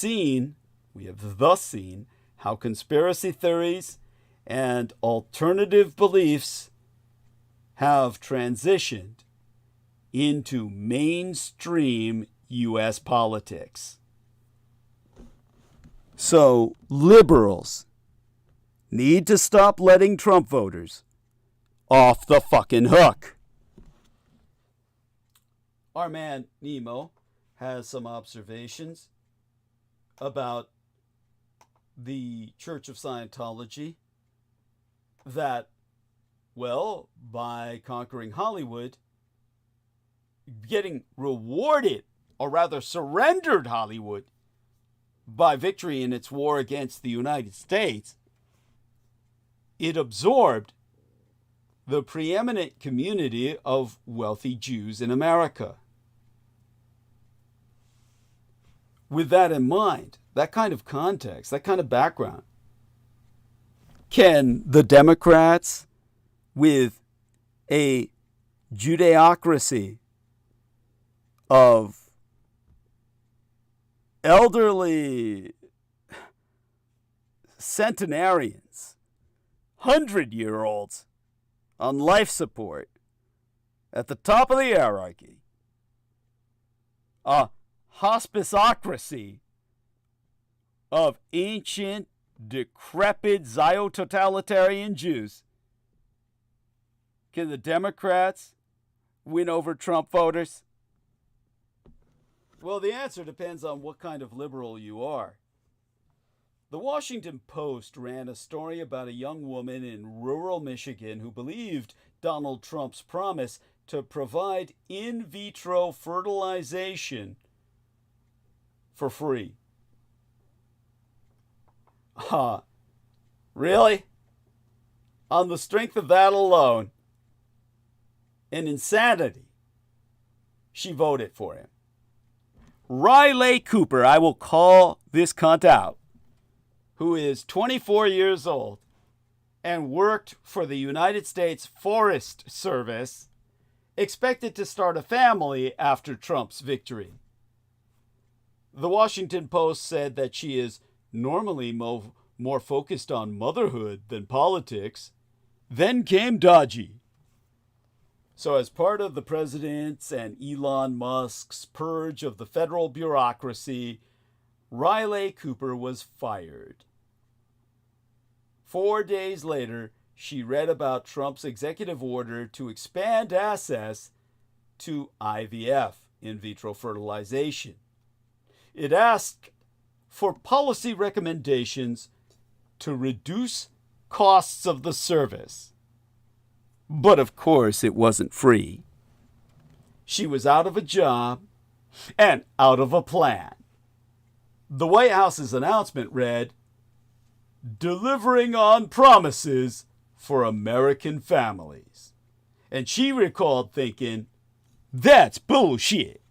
thus seen how conspiracy theories and alternative beliefs have transitioned into mainstream U.S. politics. So, liberals need to stop letting Trump voters off the fucking hook. Our man Nemo has some observations about the Church of Scientology that, well, by conquering Hollywood, getting rewarded, or rather surrendered Hollywood by victory in its war against the United States, it absorbed the preeminent community of wealthy Jews in America. With that in mind, that kind of context, that kind of background, can the Democrats, with a Judeocracy of elderly centenarians, 100-year-olds on life support at the top of the hierarchy, a hospicocracy of ancient, decrepit, Zio-totalitarian Jews, can the Democrats win over Trump voters? Well, the answer depends on what kind of liberal you are. The Washington Post ran a story about a young woman in rural Michigan who believed Donald Trump's promise to provide in vitro fertilization for free. Really? On the strength of that alone, and insanity, she voted for him. Riley Cooper, I will call this cunt out, who is 24 years old and worked for the United States Forest Service, expected to start a family after Trump's victory. The Washington Post said that she is normally more focused on motherhood than politics. Then came Dodgy. So as part of the president's and Elon Musk's purge of the federal bureaucracy, Riley Cooper was fired. 4 days later, she read about Trump's executive order to expand access to IVF, in vitro fertilization. It asked for policy recommendations to reduce costs of the service. But of course, it wasn't free. She was out of a job and out of a plan. The White House's announcement read, "Delivering on promises for American families." And she recalled thinking, that's bullshit.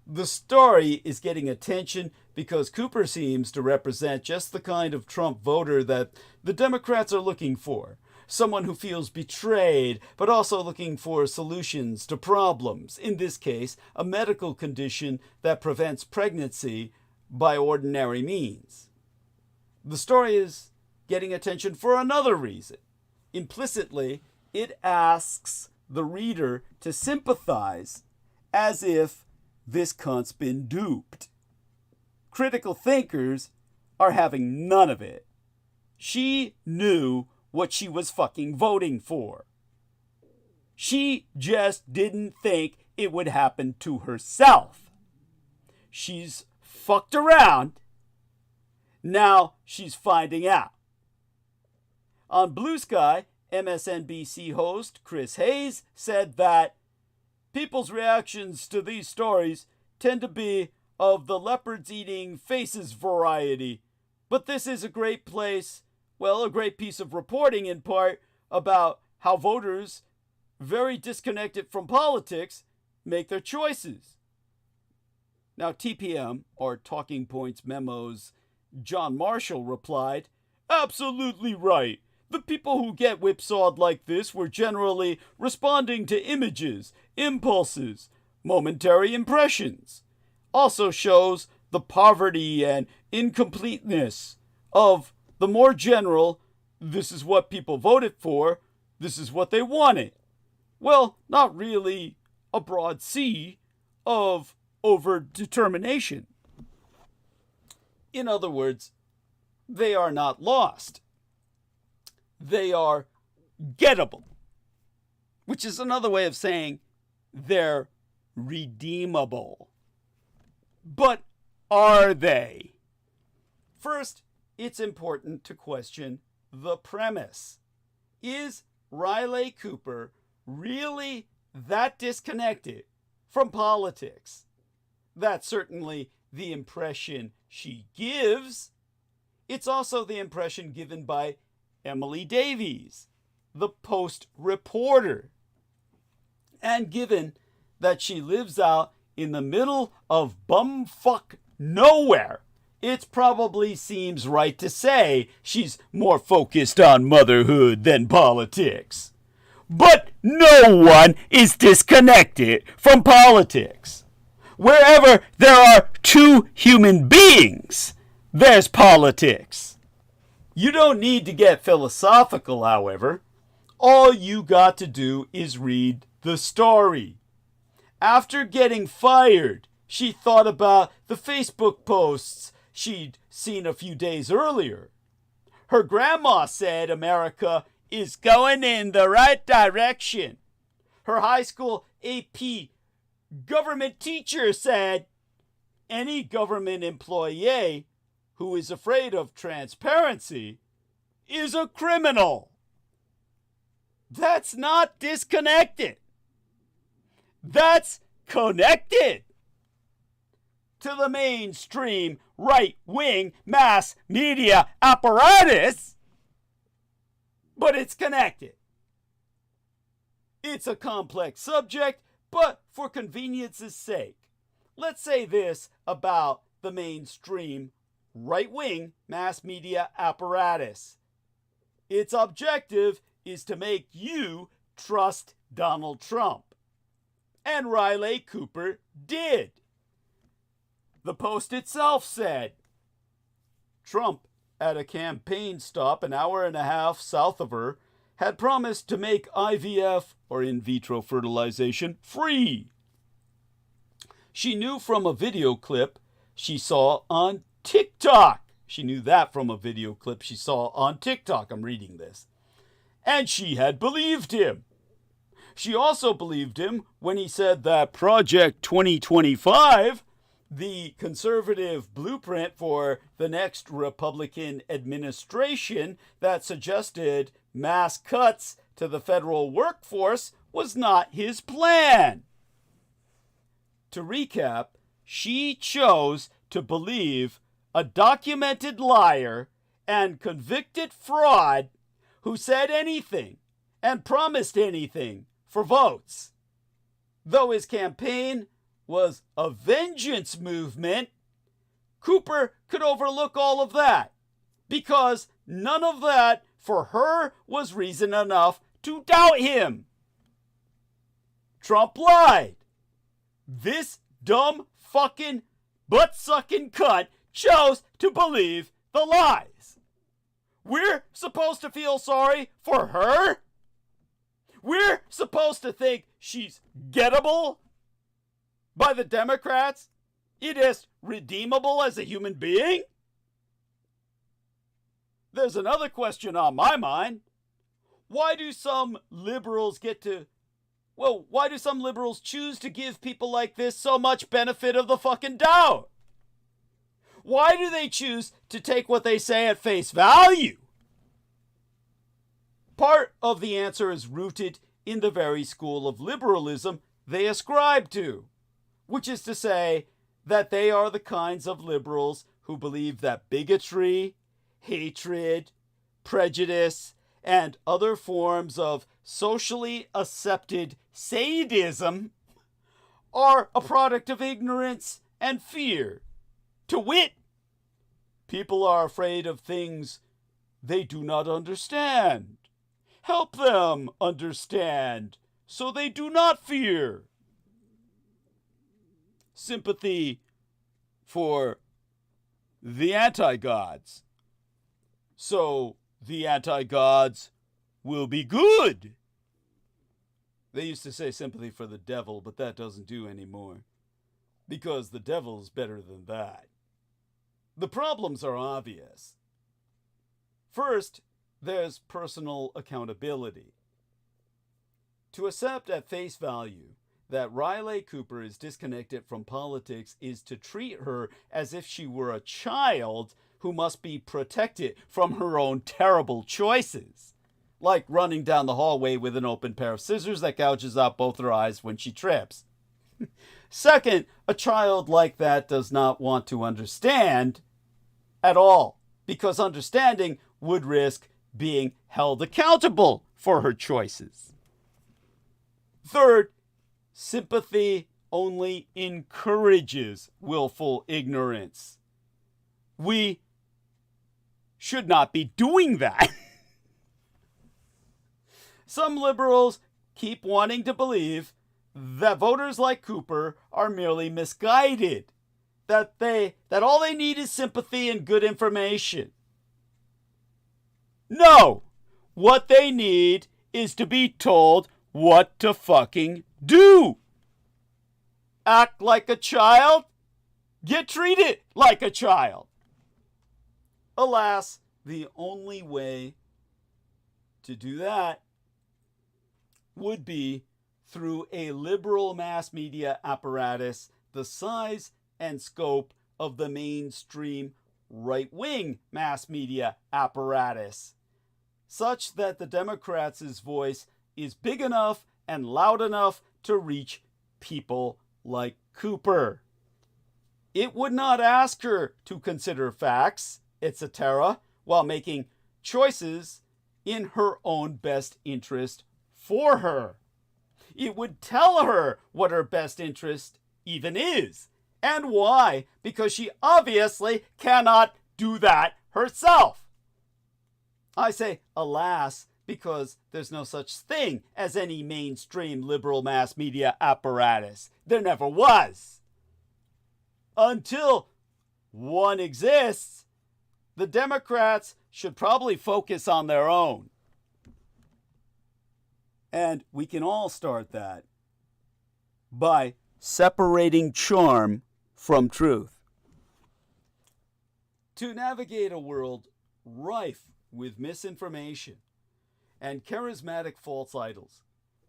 The story is getting attention because Cooper seems to represent just the kind of Trump voter that the Democrats are looking for. Someone who feels betrayed, but also looking for solutions to problems. In this case, a medical condition that prevents pregnancy by ordinary means. The story is getting attention for another reason. Implicitly, it asks the reader to sympathize as if this cunt's been duped. Critical thinkers are having none of it. She knew what she was fucking voting for. She just didn't think it would happen to herself. She's fucked around. Now she's finding out. On Blue Sky, MSNBC host Chris Hayes said that people's reactions to these stories tend to be of the leopards eating faces variety. But this is a great place, well, a great piece of reporting in part about how voters, very disconnected from politics, make their choices. Now, TPM, or Talking Points Memos, John Marshall replied, "Absolutely right. The people who get whipsawed like this were generally responding to images, impulses, momentary impressions. Also shows the poverty and incompleteness of the more general, this is what people voted for, this is what they wanted. Well, not really a broad sea of overdetermination. In other words, they are not lost. They are gettable, which is another way of saying they're redeemable. But are they? First, it's important to question the premise. Is Riley Cooper really that disconnected from politics? That's certainly the impression she gives. It's also the impression given by Emily Davies, the Post reporter. And given that she lives out in the middle of bumfuck nowhere, it probably seems right to say she's more focused on motherhood than politics. But no one is disconnected from politics. Wherever there are two human beings, there's politics. You don't need to get philosophical, however. All you got to do is read the story. After getting fired, she thought about the Facebook posts she'd seen a few days earlier. Her grandma said America is going in the right direction. Her high school AP government teacher said any government employee who is afraid of transparency is a criminal. That's not disconnected. That's connected to the mainstream right-wing mass media apparatus, but it's connected. It's a complex subject, but for convenience's sake, let's say this about the mainstream right-wing mass media apparatus. Its objective is to make you trust Donald Trump. And Riley Cooper did. The Post itself said, Trump, at a campaign stop an hour and a half south of her, had promised to make IVF, or in vitro fertilization, free. She knew from a video clip she saw on TikTok. She knew that from a video clip she saw on TikTok. I'm reading this. And she had believed him. She also believed him when he said that Project 2025, the conservative blueprint for the next Republican administration that suggested mass cuts to the federal workforce, was not his plan. To recap, she chose to believe a documented liar and convicted fraud who said anything and promised anything for votes. Though his campaign was a vengeance movement, Cooper could overlook all of that because none of that for her was reason enough to doubt him. Trump lied. This dumb fucking butt-sucking cunt chose to believe the lies. We're supposed to feel sorry for her? We're supposed to think she's gettable by the Democrats? It is redeemable as a human being? There's another question on my mind. Why do some liberals choose to give people like this so much benefit of the fucking doubt? Why do they choose to take what they say at face value? Part of the answer is rooted in the very school of liberalism they ascribe to, which is to say that they are the kinds of liberals who believe that bigotry, hatred, prejudice, and other forms of socially accepted sadism are a product of ignorance and fear. To wit, people are afraid of things they do not understand. Help them understand so they do not fear. Sympathy for the anti-gods. So the anti-gods will be good. They used to say sympathy for the devil, but that doesn't do anymore. Because the devil's better than that. The problems are obvious. First, there's personal accountability. To accept at face value that Riley Cooper is disconnected from politics is to treat her as if she were a child who must be protected from her own terrible choices, like running down the hallway with an open pair of scissors that gouges out both her eyes when she trips. Second, a child like that does not want to understand at all, because understanding would risk being held accountable for her choices. Third, sympathy only encourages willful ignorance. We should not be doing that. Some liberals keep wanting to believe that voters like Cooper are merely misguided, that all they need is sympathy and good information. No! What they need is to be told what to fucking do. Act like a child? Get treated like a child. Alas, the only way to do that would be through a liberal mass media apparatus the size and scope of the mainstream right-wing mass media apparatus, such that the Democrats' voice is big enough and loud enough to reach people like Cooper. It would not ask her to consider facts, etc., while making choices in her own best interest for her. It would tell her what her best interest even is, and why, because she obviously cannot do that herself. I say, alas, because there's no such thing as any mainstream liberal mass media apparatus. There never was. Until one exists, the Democrats should probably focus on their own. And we can all start that by separating charm from truth. To navigate a world rife with misinformation and charismatic false idols,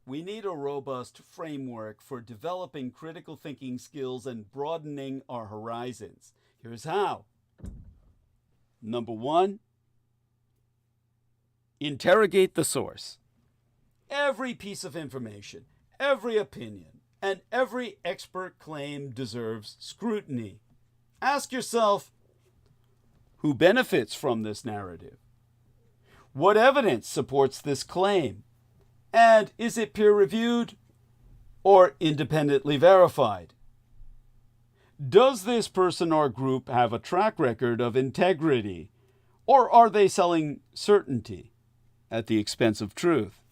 we need a robust framework for developing critical thinking skills and broadening our horizons. Here's how. Number one, interrogate the source. Every piece of information, every opinion, and every expert claim deserves scrutiny. Ask yourself, who benefits from this narrative? What evidence supports this claim? And is it peer-reviewed or independently verified? Does this person or group have a track record of integrity, or are they selling certainty at the expense of truth?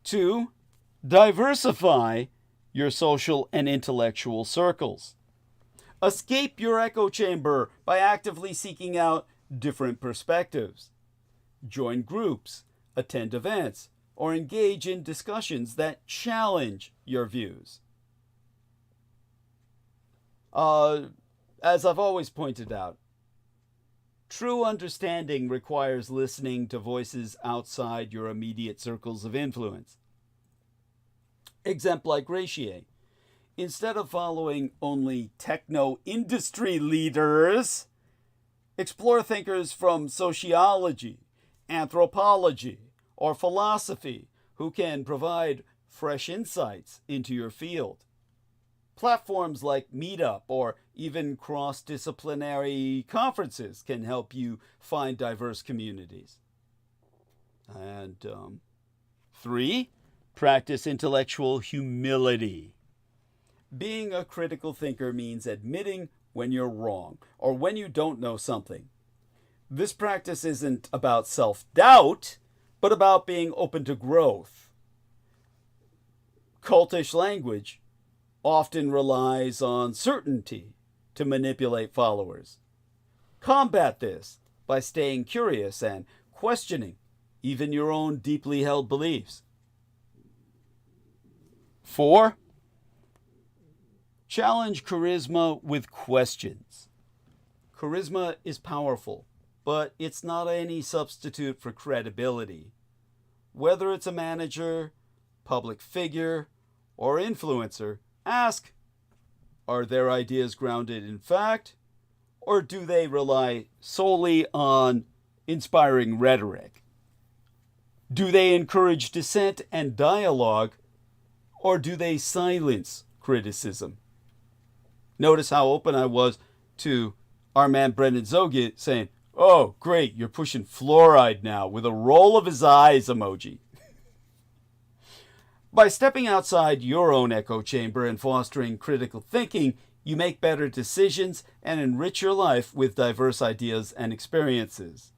2, diversify your social and intellectual circles. Escape your echo chamber by actively seeking out different perspectives. Join groups, attend events, or engage in discussions that challenge your views. As I've always pointed out, true understanding requires listening to voices outside your immediate circles of influence. Exemplar gratiae. Instead of following only techno-industry leaders, explore thinkers from sociology, anthropology, or philosophy who can provide fresh insights into your field. Platforms like Meetup or even cross-disciplinary conferences can help you find diverse communities. And 3, practice intellectual humility. Being a critical thinker means admitting when you're wrong or when you don't know something. This practice isn't about self-doubt, but about being open to growth. Cultish language often relies on certainty to manipulate followers. Combat this by staying curious and questioning even your own deeply held beliefs. 4, challenge charisma with questions. Charisma is powerful, but it's not any substitute for credibility. Whether it's a manager, public figure, or influencer, ask, are their ideas grounded in fact, or do they rely solely on inspiring rhetoric? Do they encourage dissent and dialogue, or do they silence criticism? Notice how open I was to our man Brendan Zogit saying, Oh, great, you're pushing fluoride now with a roll of his eyes emoji. By stepping outside your own echo chamber and fostering critical thinking, you make better decisions and enrich your life with diverse ideas and experiences.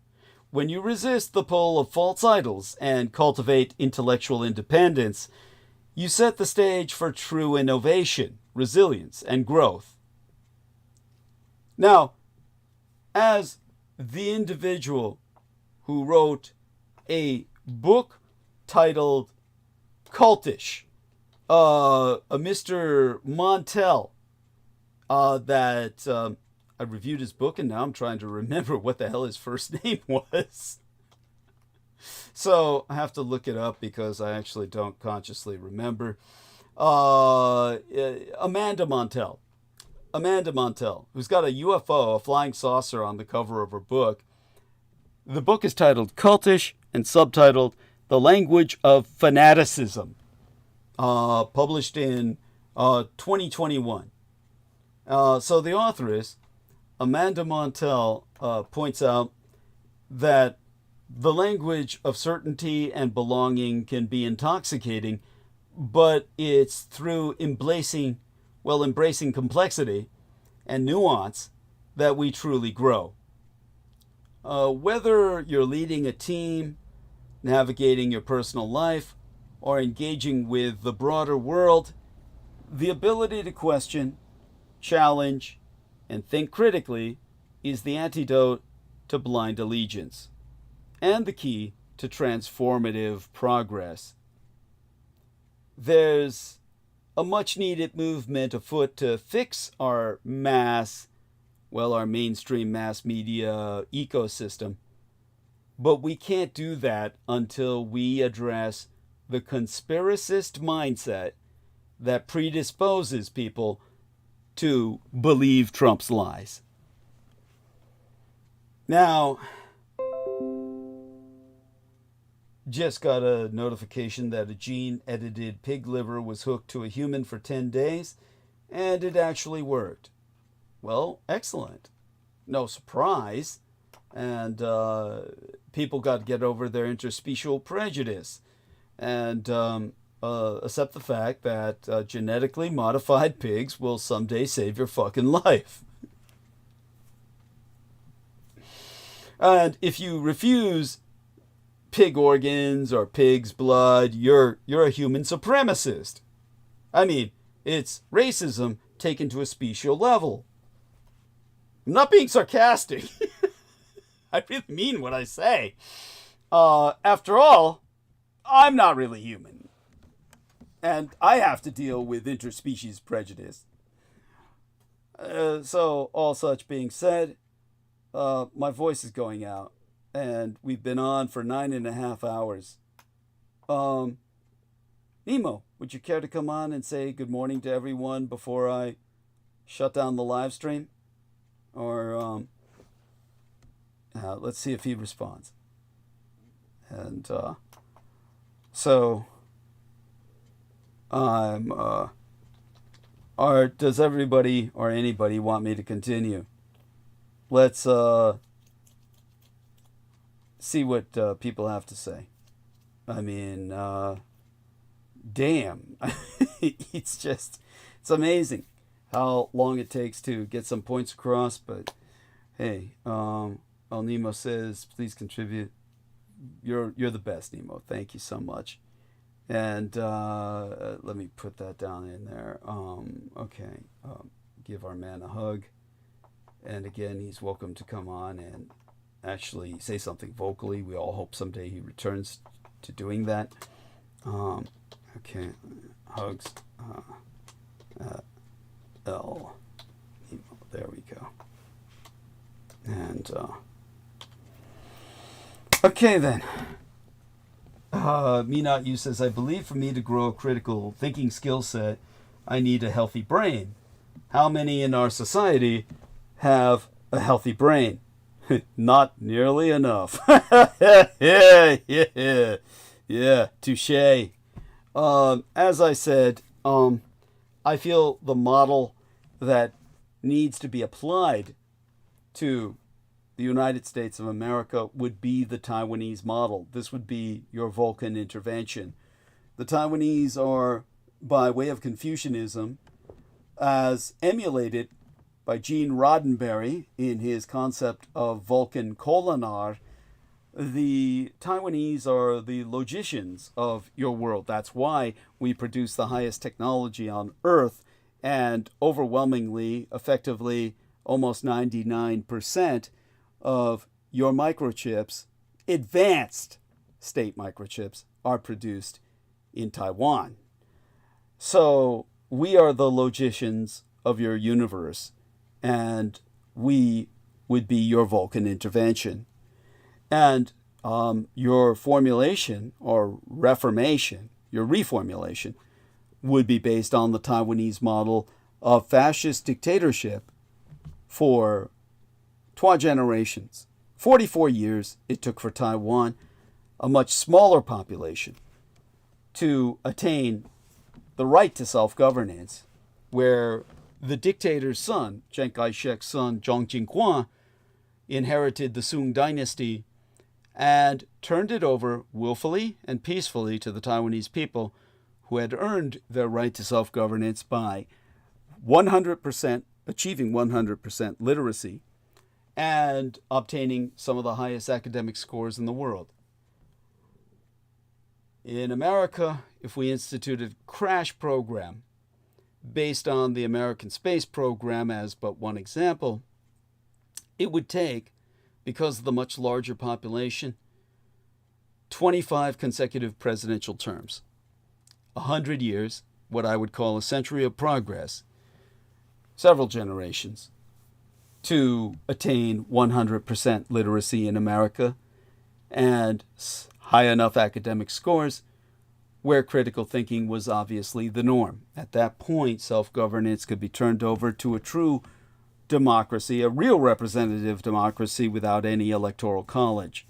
When you resist the pull of false idols and cultivate intellectual independence, you set the stage for true innovation, resilience, and growth. Now, as the individual who wrote a book titled Cultish, a Mr. Montel, that I reviewed his book, and now I'm trying to remember what the hell his first name was. So I have to look it up because I actually don't consciously remember. Amanda Montel, who's got a UFO, a flying saucer, on the cover of her book. The book is titled Cultish and subtitled The Language of Fanaticism, published in 2021. So the authoress, Amanda Montel, points out that the language of certainty and belonging can be intoxicating, but it's through embracing complexity and nuance that we truly grow. Whether you're leading a team, navigating your personal life, or engaging with the broader world, the ability to question, challenge, and think critically is the antidote to blind allegiance and the key to transformative progress. There's a much-needed movement afoot to fix our mainstream mass media ecosystem, but we can't do that until we address the conspiracist mindset that predisposes people to believe Trump's lies. Now, just got a notification that a gene-edited pig liver was hooked to a human for 10 days, and it actually worked. Well, excellent. No surprise. And people got to get over their interspecial prejudice and accept the fact that genetically modified pigs will someday save your fucking life. And if you refuse pig organs or pig's blood, you're a human supremacist. I mean, it's racism taken to a special level. I'm not being sarcastic. I really mean what I say. After all, I'm not really human. And I have to deal with interspecies prejudice. So, all such being said, my voice is going out. And we've been on for 9.5 hours. Nemo, would you care to come on and say good morning to everyone before I shut down the live stream? Or let's see if he responds. And so I'm or does everybody or anybody want me to continue? Let's see what people have to say. I mean, damn. It's amazing how long it takes to get some points across, but hey, El Nemo says, please contribute. You're the best, Nemo. Thank you so much. And let me put that down in there. Okay. Give our man a hug. And again, he's welcome to come on and actually say something vocally. We all hope someday he returns to doing that. Okay. Hugs. L. Nemo. There we go. And okay then. Me Not You says, I believe for me to grow a critical thinking skill set, I need a healthy brain. How many in our society have a healthy brain? Not nearly enough. Yeah, touche. As I said, I feel the model that needs to be applied to the United States of America would be the Taiwanese model. This would be your Vulcan intervention. The Taiwanese are, by way of Confucianism, as emulated by Gene Roddenberry in his concept of Vulcan Kolinar, the Taiwanese are the logicians of your world. That's why we produce the highest technology on Earth, and overwhelmingly, effectively, almost 99% of your microchips, advanced state microchips, are produced in Taiwan. So we are the logicians of your universe, and we would be your Vulcan intervention. And your formulation or reformation, your reformulation, would be based on the Taiwanese model of fascist dictatorship for 12 generations. 44 years it took for Taiwan, a much smaller population, to attain the right to self-governance, where the dictator's son, Chiang Kai-shek's son, Zhang Jingguan, inherited the Sung dynasty and turned it over willfully and peacefully to the Taiwanese people, who had earned their right to self-governance by 100%, achieving 100% literacy and obtaining some of the highest academic scores in the world. In America, if we instituted a crash program based on the American space program as but one example, it would take, because of the much larger population, 25 consecutive presidential terms, 100 years, what I would call a century of progress, several generations, to attain 100% literacy in America and high enough academic scores where critical thinking was obviously the norm. At that point, self-governance could be turned over to a true democracy, a real representative democracy without any electoral college.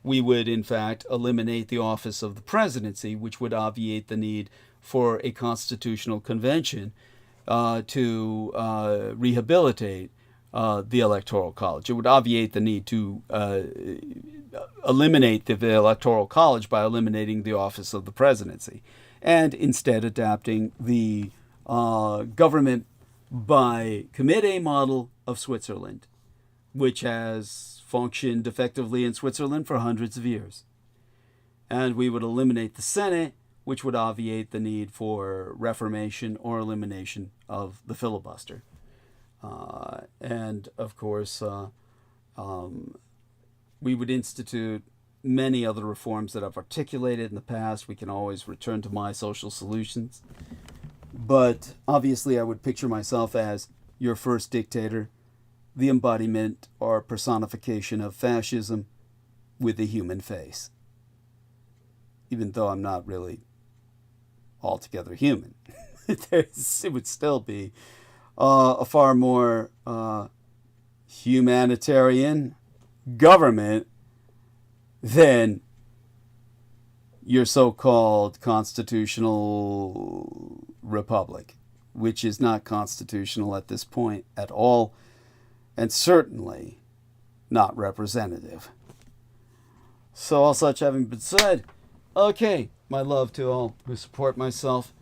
We would, in fact, eliminate the office of the presidency, which would obviate the need for a constitutional convention to rehabilitate the electoral college. It would obviate the need to eliminate the electoral college by eliminating the office of the presidency, and instead adapting the government by committee model of Switzerland, which has functioned effectively in Switzerland for hundreds of years. And we would eliminate the Senate, which would obviate the need for reformation or elimination of the filibuster. And of course, we would institute many other reforms that I've articulated in the past. We can always return to my social solutions. But obviously, I would picture myself as your first dictator, the embodiment or personification of fascism with a human face. Even though I'm not really altogether human, it would still be a far more humanitarian government than your so-called constitutional republic, which is not constitutional at this point at all, and certainly not representative. So all such having been said, okay, my love to all who support myself.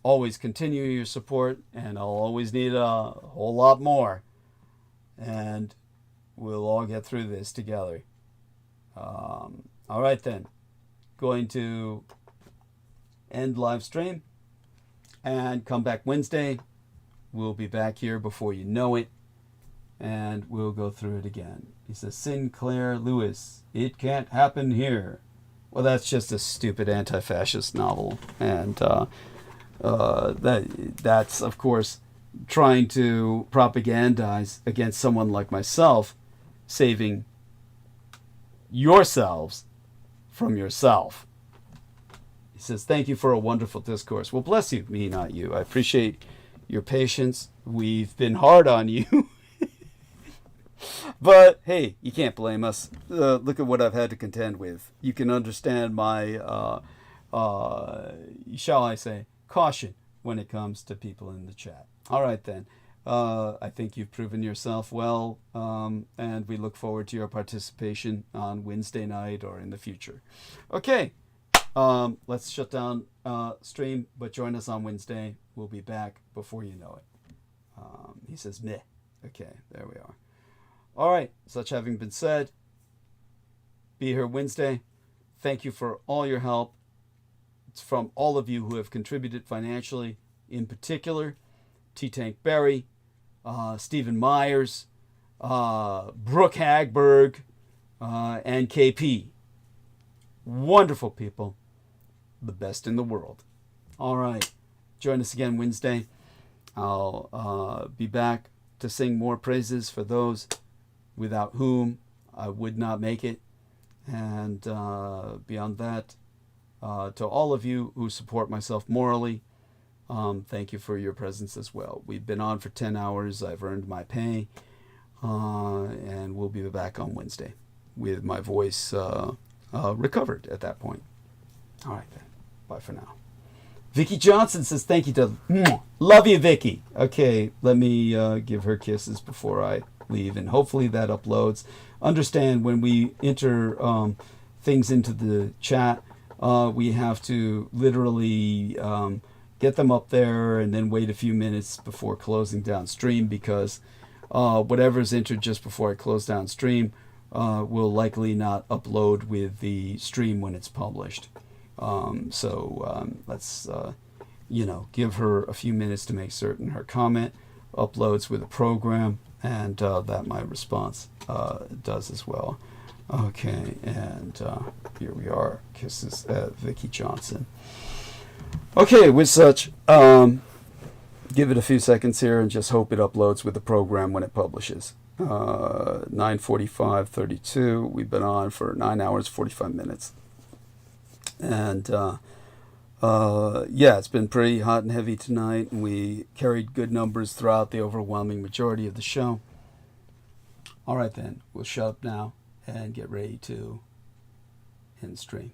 Always continue your support, and I'll always need a whole lot more. And we'll all get through this together. All right then. Going to end live stream and come back Wednesday. We'll be back here before you know it, and we'll go through it again. He says, Sinclair Lewis, it can't happen here. Well, that's just a stupid anti-fascist novel, and that's of course trying to propagandize against someone like myself, saving yourselves from yourself. He says, thank you for a wonderful discourse. Well, bless you, me, not you. I appreciate your patience. We've been hard on you. But, hey, you can't blame us. Look at what I've had to contend with. You can understand my, shall I say, caution when it comes to people in the chat. All right, then. I think you've proven yourself well, and we look forward to your participation on Wednesday night or in the future. Okay, let's shut down stream, but join us on Wednesday. We'll be back before you know it. He says meh. Okay, there we are. All right, such having been said, be here Wednesday. Thank you for all your help. It's from all of you who have contributed financially, in particular, T-Tank Barry, Stephen Myers, Brooke Hagberg, and KP. Wonderful people. The best in the world. All right. Join us again Wednesday. I'll be back to sing more praises for those without whom I would not make it. And beyond that, to all of you who support myself morally, thank you for your presence as well. We've been on for 10 hours. I've earned my pay. And we'll be back on Wednesday with my voice recovered at that point. All right, then. Bye for now. Vicky Johnson says, thank you, Doug. Love you, Vicky. Okay, let me give her kisses before I leave, and hopefully that uploads. Understand, when we enter things into the chat, we have to literally get them up there and then wait a few minutes before closing down stream, because whatever's entered just before I close down stream will likely not upload with the stream when it's published. So let's, give her a few minutes to make certain her comment uploads with the program, and that my response does as well. Okay, and here we are. Kisses at Vicky Johnson. Okay, with such, give it a few seconds here and just hope it uploads with the program when it publishes. 9:45:32. We've been on for 9 hours 45 minutes. And it's been pretty hot and heavy tonight, and we carried good numbers throughout the overwhelming majority of the show. All right, then, we'll shut up now and get ready to end stream.